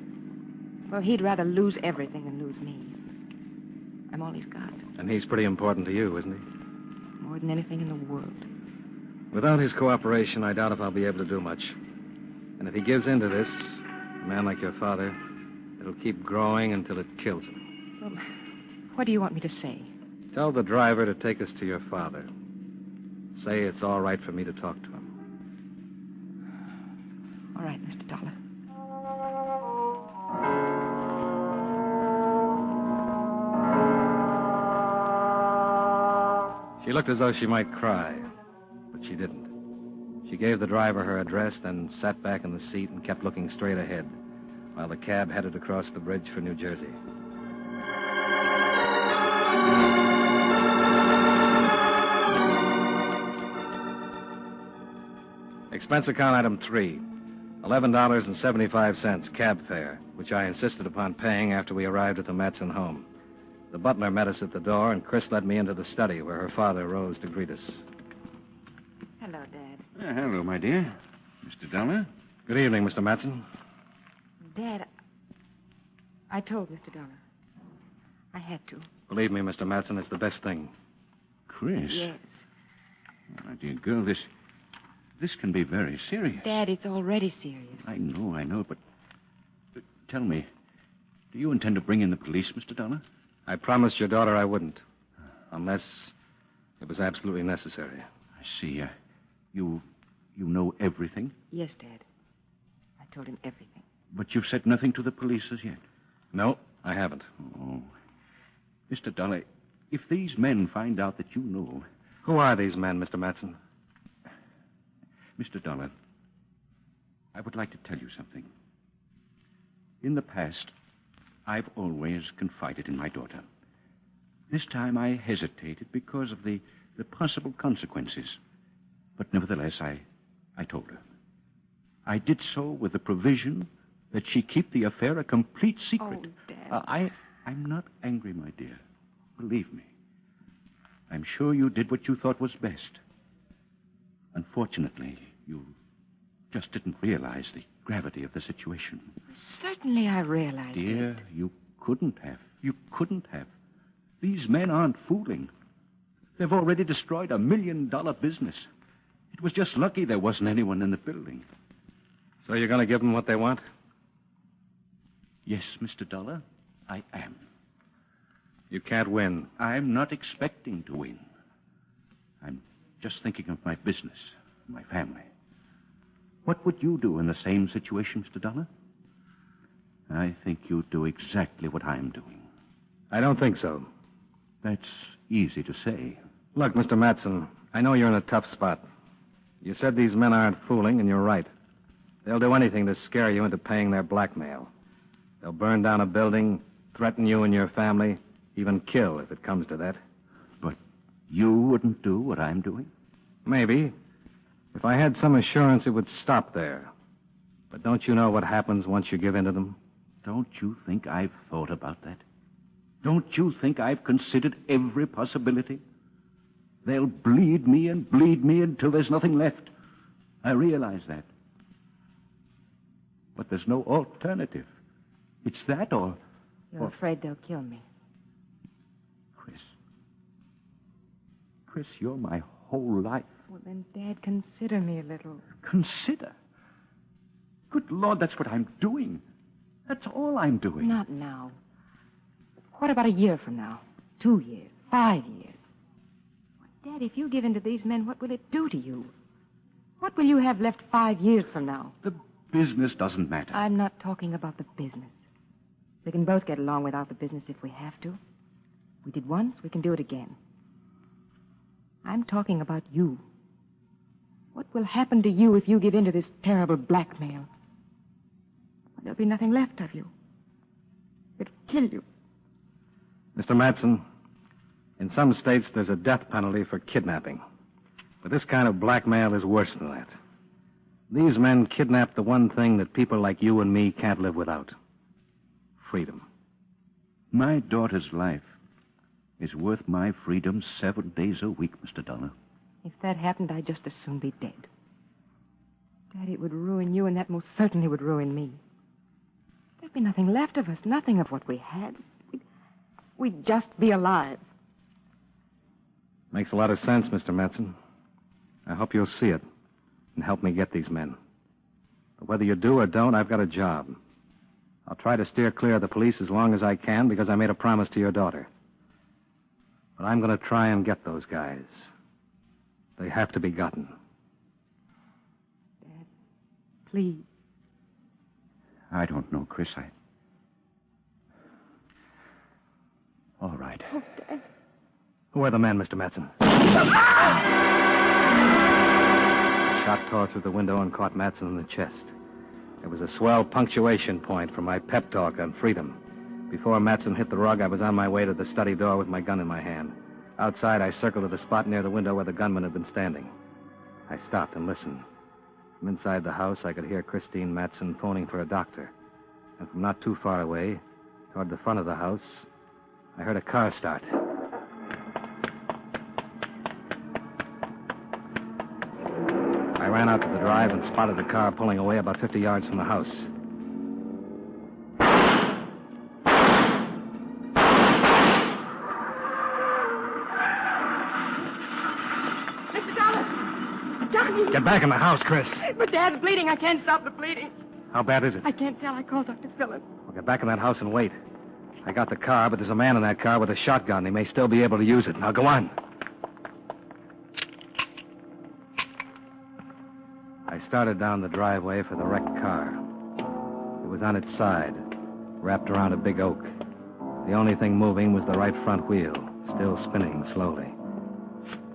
Well, he'd rather lose everything than lose me. I'm all he's got. And he's pretty important to you, isn't he? More than anything in the world. Without his cooperation, I doubt if I'll be able to do much. And if he gives in to this, a man like your father, it'll keep growing until it kills him. Well, what do you want me to say? Tell the driver to take us to your father. Say it's all right for me to talk to him. All right, Mr. Dollar. She looked as though she might cry, but she didn't. She gave the driver her address, then sat back in the seat and kept looking straight ahead while the cab headed across the bridge for New Jersey. Expense account item 3, $11.75 cab fare, which I insisted upon paying after we arrived at the Matson home. The butler met us at the door, and Chris led me into the study where her father rose to greet us. Hello, Dad. Hello, my dear. Mr. Dollar. Good evening, Mr. Matson. Dad, I told Mr. Dollar. I had to. Believe me, Mr. Matson, it's the best thing. Chris? Yes. My dear girl, this can be very serious. Dad, it's already serious. I know, but tell me, do you intend to bring in the police, Mr. Dollar? I promised your daughter I wouldn't, unless it was absolutely necessary. I see. You know everything? Yes, Dad. I told him everything. But you've said nothing to the police as yet? No, I haven't. Oh. Mr. Dollar, if these men find out that you know... Who are these men, Mr. Matson? Mr. Dollar, I would like to tell you something. In the past, I've always confided in my daughter. This time I hesitated because of the possible consequences. But nevertheless, I told her. I did so with the provision that she keep the affair a complete secret. Oh, Dad. I'm not angry, my dear. Believe me. I'm sure you did what you thought was best. Unfortunately, you just didn't realize the gravity of the situation. Certainly I realized Dear, it. you couldn't have. You couldn't have. These men aren't fooling. They've already destroyed $1 million business. It was just lucky there wasn't anyone in the building. So you're going to give them what they want? Yes, Mr. Dollar, I am. You can't win. I'm not expecting to win. I'm just thinking of my business, my family. What would you do in the same situation, Mr. Dollar? I think you'd do exactly what I'm doing. I don't think so. That's easy to say. Look, Mr. Matson, I know you're in a tough spot. You said these men aren't fooling, and you're right. They'll do anything to scare you into paying their blackmail. They'll burn down a building, threaten you and your family, even kill if it comes to that. But you wouldn't do what I'm doing? Maybe. If I had some assurance it would stop there. But don't you know what happens once you give in to them? Don't you think I've thought about that? Don't you think I've considered every possibility? They'll bleed me until there's nothing left. I realize that. But there's no alternative. It's that or... You're afraid they'll kill me. Chris, you're my whole life. Well, then, Dad, consider me a little. Consider? Good Lord, that's what I'm doing. That's all I'm doing. Not now. What about a year from now? 2 years? 5 years? Well, Dad, if you give in to these men, what will it do to you? What will you have left 5 years from now? The business doesn't matter. I'm not talking about the business. We can both get along without the business if we have to. We did once, we can do it again. I'm talking about you. What will happen to you if you give in to this terrible blackmail? Well, there'll be nothing left of you. It'll kill you. Mr. Matson, in some states there's a death penalty for kidnapping. But this kind of blackmail is worse than that. These men kidnapped the one thing that people like you and me can't live without. Freedom. My daughter's life is worth my freedom 7 days a week, Mr. Dollar. If that happened, I'd just as soon be dead. Daddy, it would ruin you, and that most certainly would ruin me. There'd be nothing left of us, nothing of what we had. We'd just be alive. Makes a lot of sense, Mr. Matson. I hope you'll see it and help me get these men. But whether you do or don't, I've got a job. I'll try to steer clear of the police as long as I can because I made a promise to your daughter. But I'm going to try and get those guys. They have to be gotten. Dad, please. I don't know, Chris. All right. Oh, Dad. Who are the men, Mr. Matson? The shot tore through the window and caught Matson in the chest. It was a swell punctuation point for my pep talk on freedom. Before Matson hit the rug, I was on my way to the study door with my gun in my hand. Outside, I circled to the spot near the window where the gunman had been standing. I stopped and listened. From inside the house, I could hear Christine Matson phoning for a doctor. And from not too far away, toward the front of the house, I heard a car start. I ran out to the drive and spotted the car pulling away about 50 yards from the house. Mr. Dollar! Johnny! Get back in the house, Chris. But Dad's bleeding. I can't stop the bleeding. How bad is it? I can't tell. I called Dr. Phillips. Well, get back in that house and wait. I got the car, but there's a man in that car with a shotgun. He may still be able to use it. Now, go on. I started down the driveway for the wrecked car. It was on its side, wrapped around a big oak. The only thing moving was the right front wheel, still spinning slowly.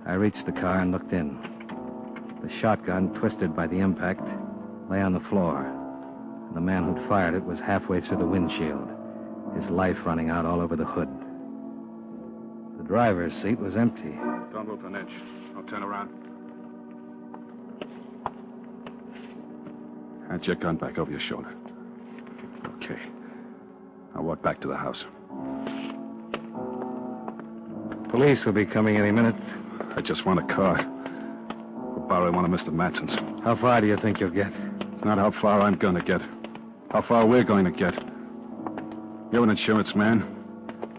I reached the car and looked in. The shotgun, twisted by the impact, lay on the floor. And the man who'd fired it was halfway through the windshield, his life running out all over the hood. The driver's seat was empty. Don't move an inch. I'll turn around. Hand your gun back over your shoulder. Okay. I'll walk back to the house. Police will be coming any minute. I just want a car. I'll borrow one of Mr. Matson's. How far do you think you'll get? It's not how far I'm going to get. How far we're going to get. You're an insurance man.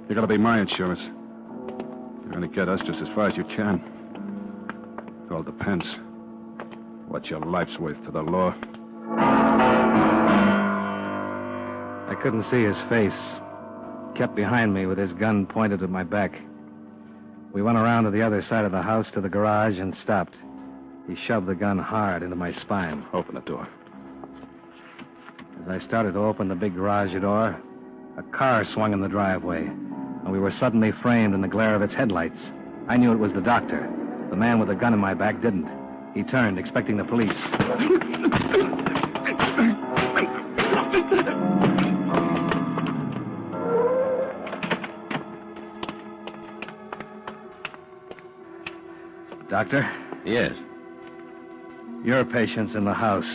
You're going to be my insurance. You're going to get us just as far as you can. It all depends. What your life's worth to the law. I couldn't see his face. Kept behind me with his gun pointed at my back. We went around to the other side of the house to the garage and stopped. He shoved the gun hard into my spine. Open the door. As I started to open the big garage door, a car swung in the driveway, and we were suddenly framed in the glare of its headlights. I knew it was the doctor. The man with the gun in my back didn't. He turned, expecting the police. Doctor? Yes. Your patient's in the house.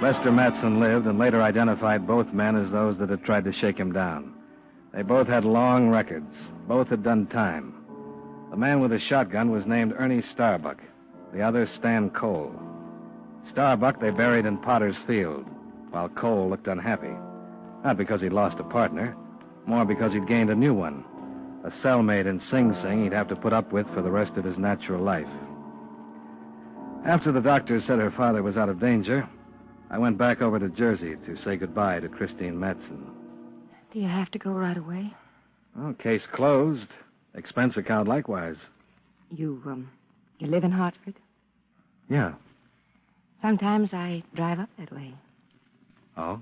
Lester Matson lived and later identified both men as those that had tried to shake him down. They both had long records. Both had done time. The man with the shotgun was named Ernie Starbuck. The other, Stan Cole. Starbuck they buried in Potter's Field, while Cole looked unhappy. Not because he'd lost a partner, more because he'd gained a new one. A cellmate in Sing Sing he'd have to put up with for the rest of his natural life. After the doctor said her father was out of danger, I went back over to Jersey to say goodbye to Christine Matson. Do you have to go right away? Well, case closed. Expense account likewise. You live in Hartford? Yeah. Sometimes I drive up that way. Oh?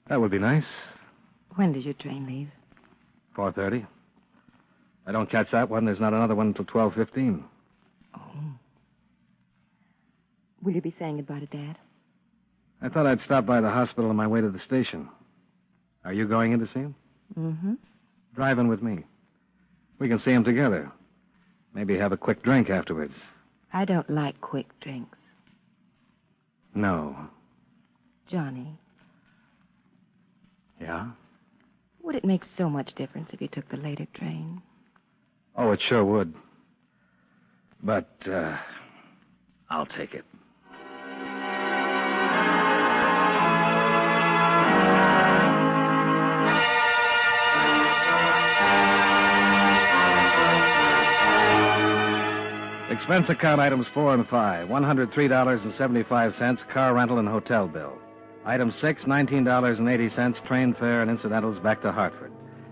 That would be nice. When does your train leave? 4:30. I don't catch that one. There's not another one until 12:15. Oh. Will you be saying goodbye to Dad? I thought I'd stop by the hospital on my way to the station. Are you going in to see him? Mm-hmm. Drive in with me. We can see him together. Maybe have a quick drink afterwards. I don't like quick drinks. No. Johnny. Yeah? Would it make so much difference if you took the later train? Oh, it sure would. But, I'll take it. Expense account items 4 and 5, $103.75, car rental and hotel bill. Item 6, $19.80, train fare and incidentals back to Hartford.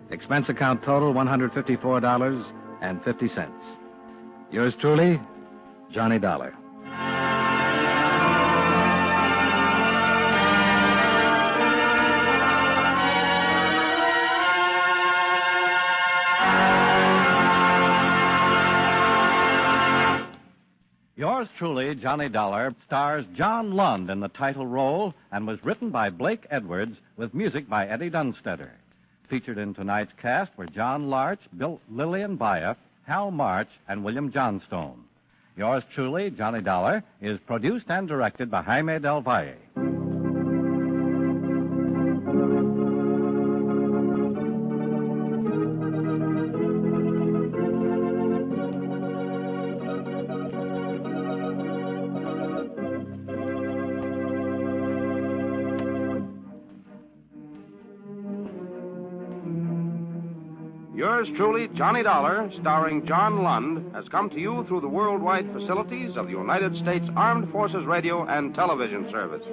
Expense account total, $154.50. Yours truly, Johnny Dollar. Yours truly, Johnny Dollar, stars John Lund in the title role and was written by Blake Edwards with music by Eddie Dunstetter. Featured in tonight's cast were John Larch, Lillian Byatt, Hal March, and William Johnstone. Yours truly, Johnny Dollar, is produced and directed by Jaime Del Valle. Yours truly, Johnny Dollar, starring John Lund, has come to you through the worldwide facilities of the United States Armed Forces Radio and Television Service.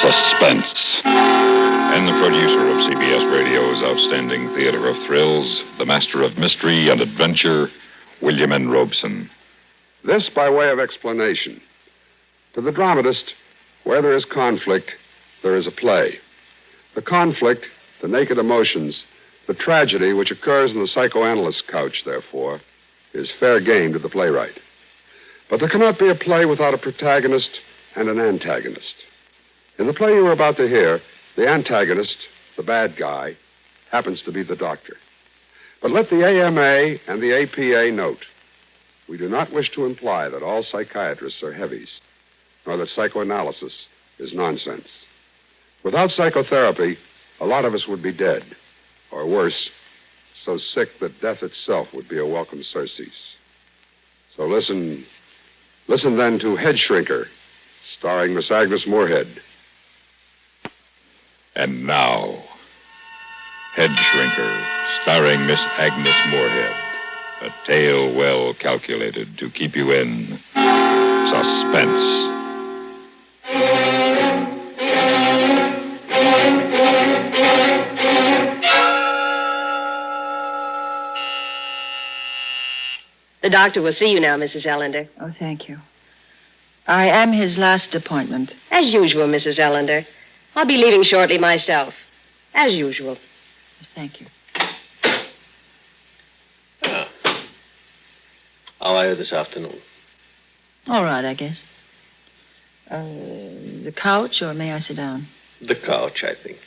Suspense. And the producer of CBS Radio's outstanding theater of thrills, the master of mystery and adventure, William N. Robeson. This by way of explanation. To the dramatist, where there is conflict, there is a play. The conflict, the naked emotions, the tragedy which occurs in the psychoanalyst's couch, therefore, is fair game to the playwright. But there cannot be a play without a protagonist and an antagonist. In the play you are about to hear, the antagonist, the bad guy, happens to be the doctor. But let the AMA and the APA note, we do not wish to imply that all psychiatrists are heavies, nor that psychoanalysis is nonsense. Without psychotherapy, a lot of us would be dead, or worse, so sick that death itself would be a welcome surcease. So listen then to Head Shrinker, starring Miss Agnes Moorehead. And now, Head Shrinker, starring Miss Agnes Moorehead. A tale well calculated to keep you in suspense. The doctor will see you now, Mrs. Ellender. Oh, thank you. I am his last appointment. As usual, Mrs. Ellender. I'll be leaving shortly myself. As usual. Yes, thank you. How are you this afternoon? All right, I guess. The couch, or may I sit down? The couch, I think.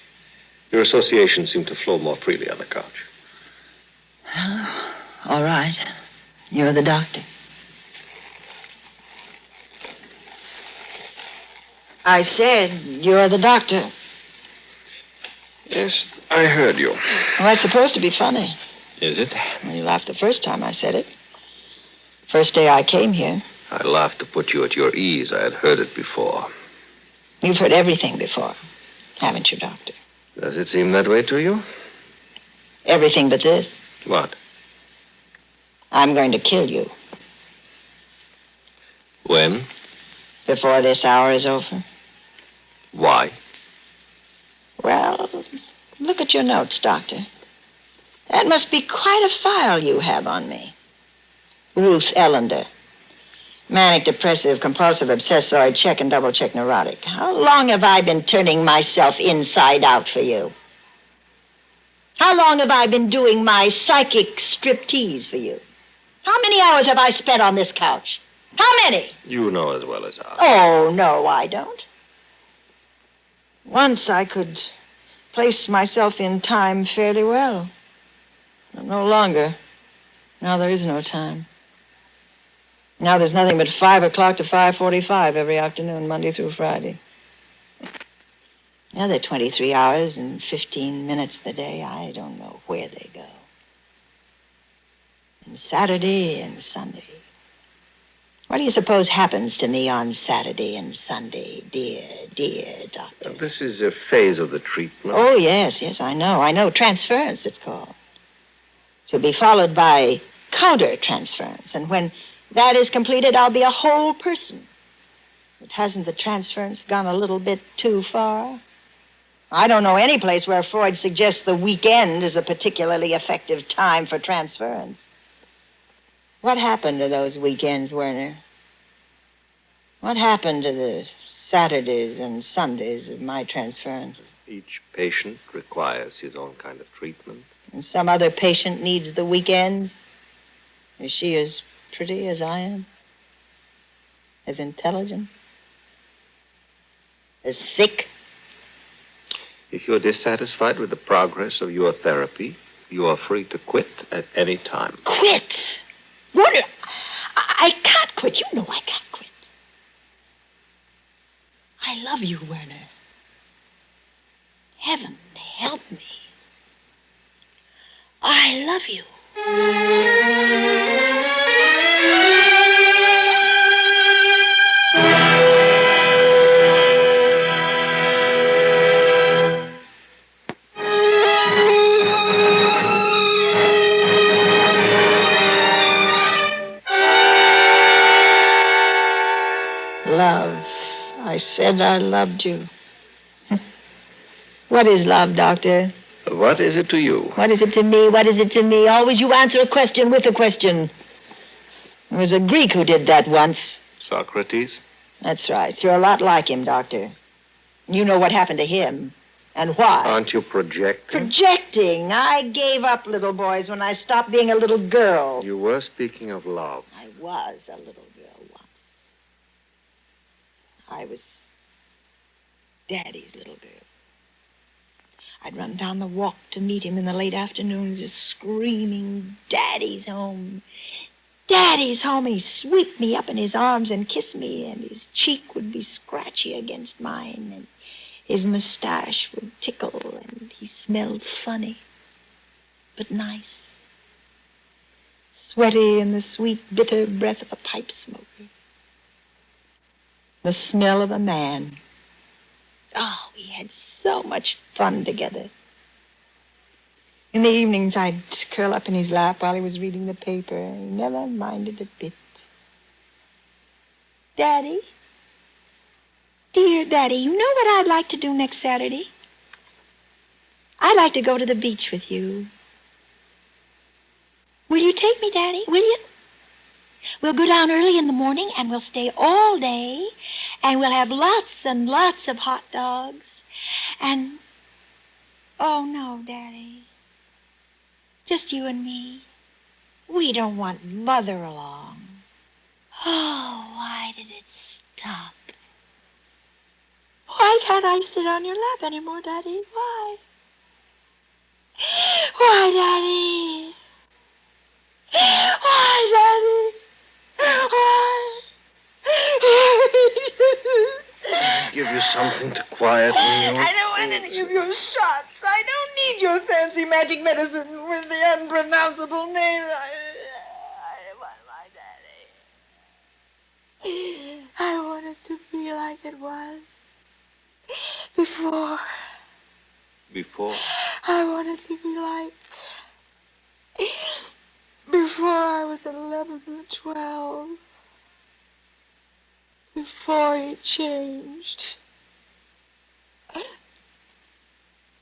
Your associations seem to flow more freely on the couch. All right. You're the doctor. I said you're the doctor. Yes, I heard you. Well, that's supposed to be funny. Is it? Well, you laughed the first time I said it. First day I came here. I laughed to put you at your ease. I had heard it before. You've heard everything before, haven't you, Doctor? Does it seem that way to you? Everything but this. What? I'm going to kill you. When? Before this hour is over. Why? Well, look at your notes, Doctor. That must be quite a file you have on me. Ruth Ellender. Manic depressive, compulsive, obsessoid, check and double check neurotic. How long have I been turning myself inside out for you? How long have I been doing my psychic striptease for you? How many hours have I spent on this couch? How many? You know as well as I. Oh, no, I don't. Once I could place myself in time fairly well. But no longer. Now there is no time. Now there's nothing but 5 o'clock to 5:45 every afternoon, Monday through Friday. Now there are 23 hours and 15 minutes of the day. I don't know where they go. And Saturday and Sunday. What do you suppose happens to me on Saturday and Sunday, dear doctor? This is a phase of the treatment. Oh, yes, I know. Transference, it's called. To be followed by counter-transference. And when that is completed, I'll be a whole person. But hasn't the transference gone a little bit too far? I don't know any place where Freud suggests the weekend is a particularly effective time for transference. What happened to those weekends, Werner? What happened to the Saturdays and Sundays of my transference? Each patient requires his own kind of treatment. And some other patient needs the weekends? Is she as pretty as I am? As intelligent? As sick? If you're dissatisfied with the progress of your therapy, you are free to quit at any time. Quit? Werner, I can't quit. You know I can't quit. I love you, Werner. Heaven help me. I love you. Love. I said I loved you. What is love, Doctor? What is it to you? What is it to me? What is it to me? Always you answer a question with a question. There was a Greek who did that once. Socrates? That's right. You're a lot like him, Doctor. You know what happened to him. And why? Aren't you projecting? Projecting. I gave up, little boys, when I stopped being a little girl. You were speaking of love. I was a little girl once. I was Daddy's little girl. I'd run down the walk to meet him in the late afternoons, just screaming, Daddy's home. Daddy's home. He'd sweep me up in his arms and kiss me, and his cheek would be scratchy against mine, and his mustache would tickle, and he smelled funny, but nice. Sweaty in the sweet, bitter breath of a pipe smoker. The smell of a man. Oh, we had so much fun together. In the evenings, I'd curl up in his lap while he was reading the paper. He never minded a bit. Daddy? Dear Daddy, you know what I'd like to do next Saturday? I'd like to go to the beach with you. Will you take me, Daddy? Will you? We'll go down early in the morning, and we'll stay all day, and we'll have lots and lots of hot dogs. And, oh, no, Daddy. Just you and me. We don't want Mother along. Oh, why did it stop? Why can't I sit on your lap anymore, Daddy? Why? Why, Daddy? Why, Daddy? Why? Give you something to quiet me. I don't want any of your shots. I don't need your fancy magic medicine with the unpronounceable name. I want my Daddy. I want it to be like it was before. Before? I want it to be like before I was 11 or 12. Before he changed.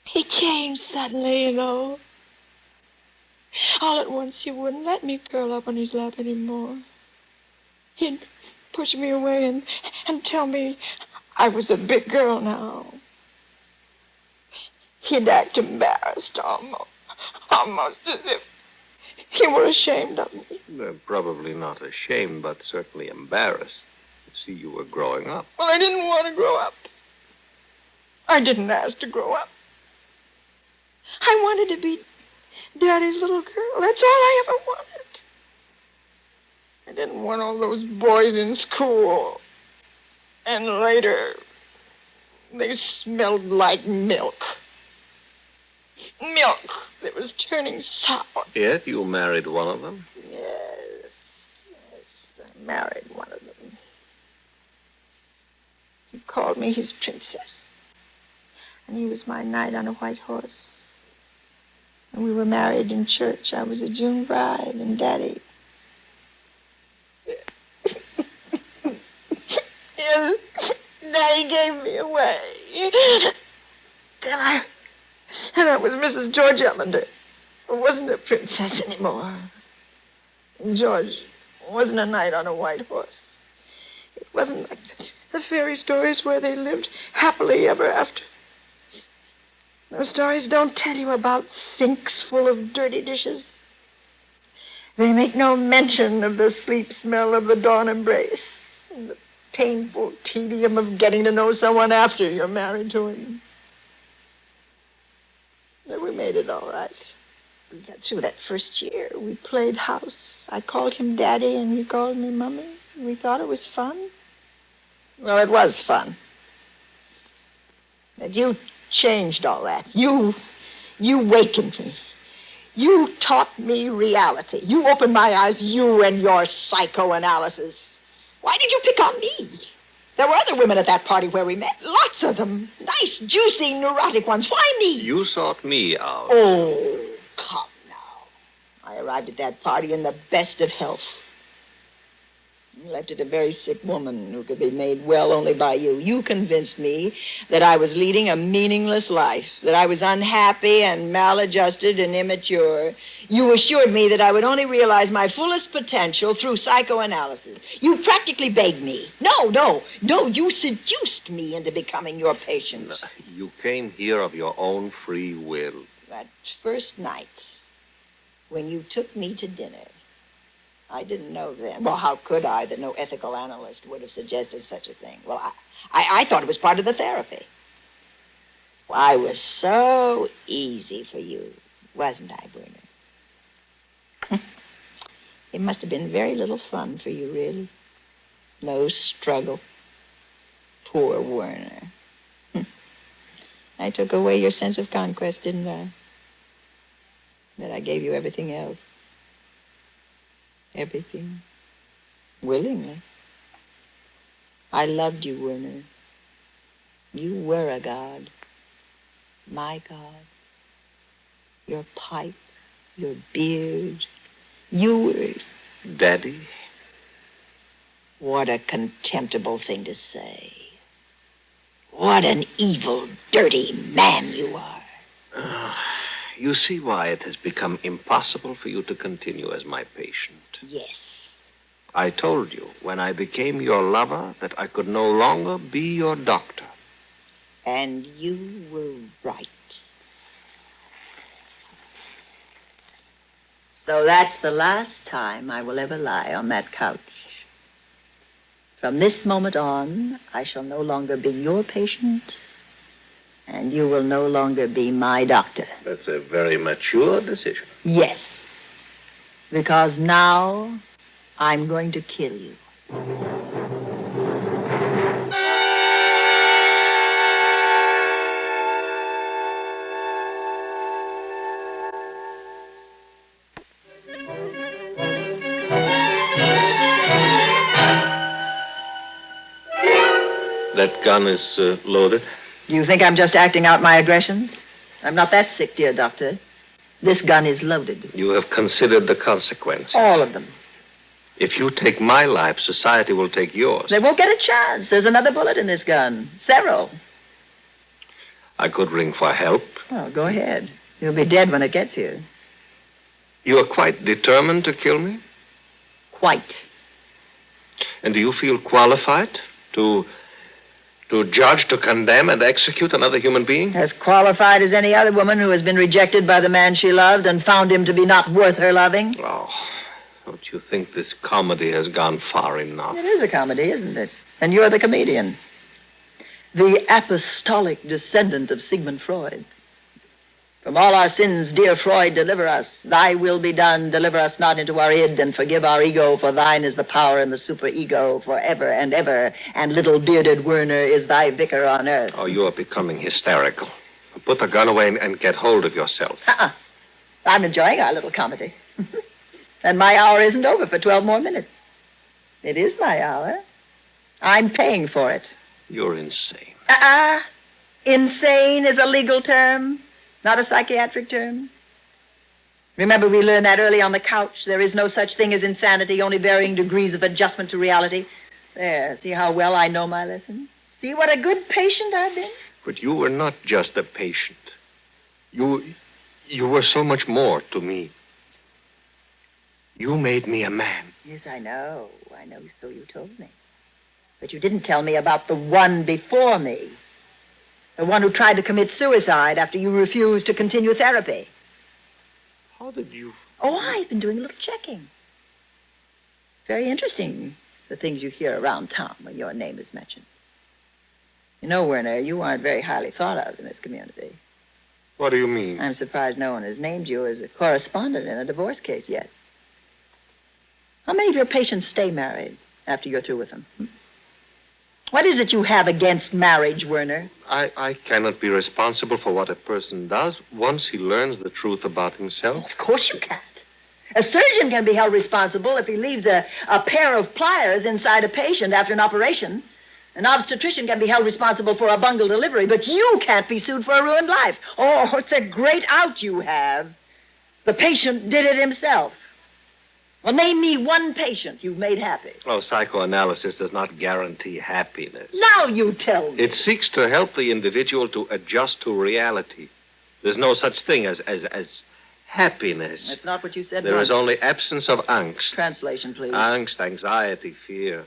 He changed suddenly, you know. All at once, he wouldn't let me curl up on his lap anymore. He'd push me away and tell me I was a big girl now. He'd act embarrassed, almost as if he were ashamed of me. They're probably not ashamed, but certainly embarrassed. See, you were growing up. Well, I didn't want to grow up. I didn't ask to grow up. I wanted to be Daddy's little girl. That's all I ever wanted. I didn't want all those boys in school. And later, they smelled like milk. Milk that was turning sour. Yet you married one of them? Yes, I married one of them. He called me his princess. And he was my knight on a white horse. And we were married in church. I was a June bride, and Daddy... Yes, Daddy gave me away. And I was Mrs. George Ellender. I wasn't a princess anymore. And George wasn't a knight on a white horse. It wasn't like the fairy stories where they lived happily ever after. Those stories don't tell you about sinks full of dirty dishes. They make no mention of the sleep smell of the dawn embrace and the painful tedium of getting to know someone after you're married to him. But we made it all right. We got through that first year. We played house. I called him Daddy, and he called me Mummy. We thought it was fun. Well, it was fun. But you changed all that. You wakened me. You taught me reality. You opened my eyes, you and your psychoanalysis. Why did you pick on me? There were other women at that party where we met. Lots of them. Nice, juicy, neurotic ones. Why me? You sought me out. Oh, come now. I arrived at that party in the best of health. You left it a very sick woman who could be made well only by you. You convinced me that I was leading a meaningless life, that I was unhappy and maladjusted and immature. You assured me that I would only realize my fullest potential through psychoanalysis. You practically begged me. No, you seduced me into becoming your patient. No, you came here of your own free will. That first night, when you took me to dinner, I didn't know then. Well, how could I that no ethical analyst would have suggested such a thing? Well, I thought it was part of the therapy. Well, I was so easy for you, wasn't I, Werner? It must have been very little fun for you, really. No struggle. Poor Werner. I took away your sense of conquest, didn't I? But I gave you everything else. Everything. Willingly. I loved you, Werner. You were a god. My god. Your pipe, your beard. You were... Daddy? What a contemptible thing to say. What an evil, dirty man you are. You see why it has become impossible for you to continue as my patient. Yes. I told you when I became your lover that I could no longer be your doctor. And you were right. So that's the last time I will ever lie on that couch. From this moment on, I shall no longer be your patient, and you will no longer be my doctor. That's a very mature decision. Yes. Because now I'm going to kill you. That gun is loaded? You think I'm just acting out my aggressions? I'm not that sick, dear doctor. This gun is loaded. You have considered the consequences. All of them. If you take my life, society will take yours. They won't get a chance. There's another bullet in this gun. Several. I could ring for help. Oh, go ahead. You'll be dead when it gets here. You are quite determined to kill me? Quite. And do you feel qualified to judge, to condemn, and execute another human being? As qualified as any other woman who has been rejected by the man she loved and found him to be not worth her loving. Oh, don't you think this comedy has gone far enough? It is a comedy, isn't it? And you're the comedian. The apostolic descendant of Sigmund Freud. From all our sins, dear Freud, deliver us. Thy will be done. Deliver us not into our id, and forgive our ego, for thine is the power and the superego forever and ever. And little bearded Werner is thy vicar on earth. Oh, you are becoming hysterical. Put the gun away and get hold of yourself. I'm enjoying our little comedy. And my hour isn't over for 12 more minutes. It is my hour. I'm paying for it. You're insane. Insane is a legal term. Not a psychiatric term. Remember, we learned that early on the couch. There is no such thing as insanity, only varying degrees of adjustment to reality. There, see how well I know my lesson? See what a good patient I've been? But you were not just a patient. You were so much more to me. You made me a man. Yes, I know. So you told me. But you didn't tell me about the one before me. The one who tried to commit suicide after you refused to continue therapy. How did you... Oh, I've been doing a little checking. Very interesting, the things you hear around town when your name is mentioned. You know, Werner, you aren't very highly thought of in this community. What do you mean? I'm surprised no one has named you as a correspondent in a divorce case yet. How many of your patients stay married after you're through with them? What is it you have against marriage, Werner? I cannot be responsible for what a person does once he learns the truth about himself. Of course you can't. A surgeon can be held responsible if he leaves a pair of pliers inside a patient after an operation. An obstetrician can be held responsible for a bungled delivery, but you can't be sued for a ruined life. Oh, it's a great out you have. The patient did it himself. Well, name me one patient you've made happy. Oh, psychoanalysis does not guarantee happiness. Now you tell me. It seeks to help the individual to adjust to reality. There's no such thing as happiness. That's not what you said. There once. is only absence of angst. Translation, please. Angst, anxiety, fear.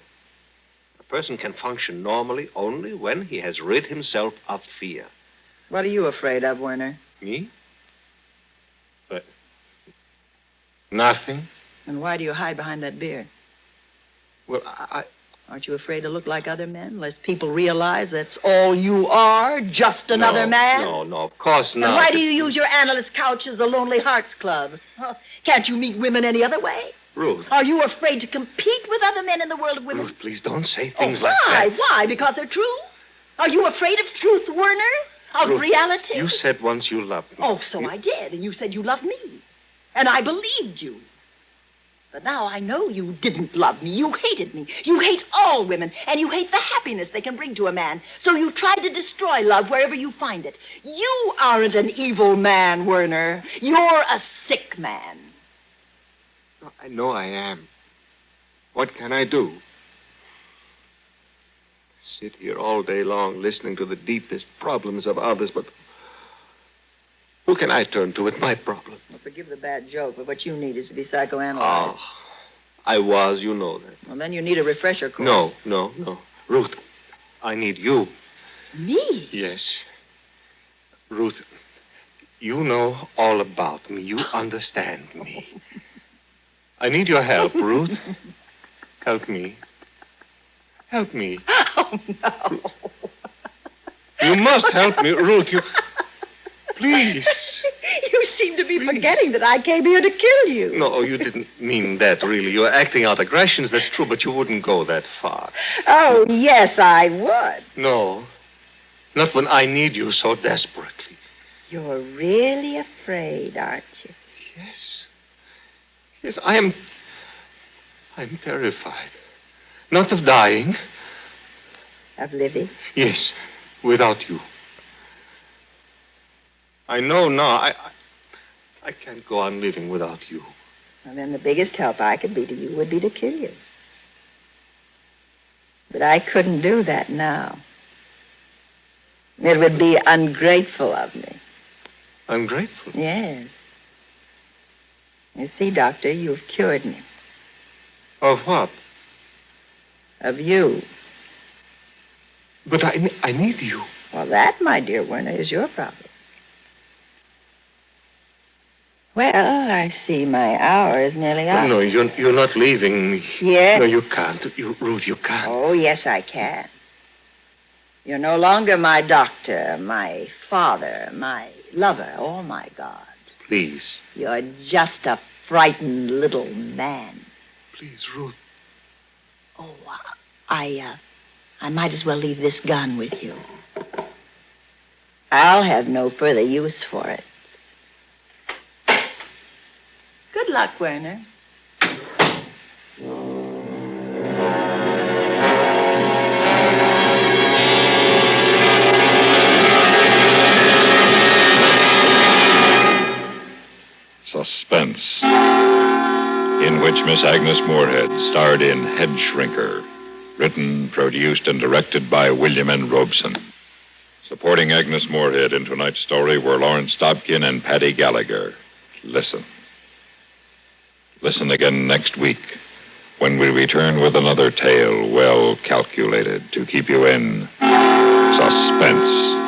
A person can function normally only when he has rid himself of fear. What are you afraid of, Werner? Me? But nothing. And why do you hide behind that beard? Well, Aren't you afraid to look like other men, lest people realize that's all you are, just another man? No, of course not. And why do you use your analyst couch as the Lonely Hearts Club? Oh, can't you meet women any other way? Ruth. Are you afraid to compete with other men in the world of women? Ruth, please don't say things like that. Why? Why? Because they're true? Are you afraid of truth, Werner? Of Ruth, reality? You said once you loved me. Oh, so I did. And you said you loved me. And I believed you. But now I know you didn't love me. You hated me. You hate all women. And you hate the happiness they can bring to a man. So you try to destroy love wherever you find it. You aren't an evil man, Werner. You're a sick man. I know I am. What can I do? Sit here all day long listening to the deepest problems of others, but who can I turn to with my problem? Well, forgive the bad joke, but what you need is to be psychoanalyzed. Oh, I was, you know that. Well, then you need a refresher course. No. Ruth, I need you. Me? Yes. Ruth, you know all about me. You understand me. I need your help, Ruth. Help me. Help me. Oh, no. You must help me, Ruth. Please. You seem to be forgetting that I came here to kill you. No, you didn't mean that, really. You're acting out aggressions, that's true, but you wouldn't go that far. Oh, yes, I would. No. Not when I need you so desperately. You're really afraid, aren't you? Yes, I'm terrified. Not of dying. Of living? Yes, without you. I know now. I can't go on living without you. Well, then the biggest help I could be to you would be to kill you. But I couldn't do that now. It would be ungrateful of me. Ungrateful? Yes. You see, Doctor, you've cured me. Of what? Of you. But I need you. Well, that, my dear Werner, is your problem. Well, I see my hour is nearly up. No, you're not leaving me. Yes? No, you can't. Ruth, you can't. Oh, yes, I can. You're no longer my doctor, my father, my lover. Oh, my God. Please. You're just a frightened little man. Please, Ruth. Oh, I might as well leave this gun with you. I'll have no further use for it. Good luck, Werner. Suspense, in which Miss Agnes Moorehead starred in Head Shrinker, written, produced, and directed by William N. Robeson. Supporting Agnes Moorehead in tonight's story were Lawrence Dobkin and Patty Gallagher. Listen. Listen again next week when we return with another tale well calculated to keep you in suspense.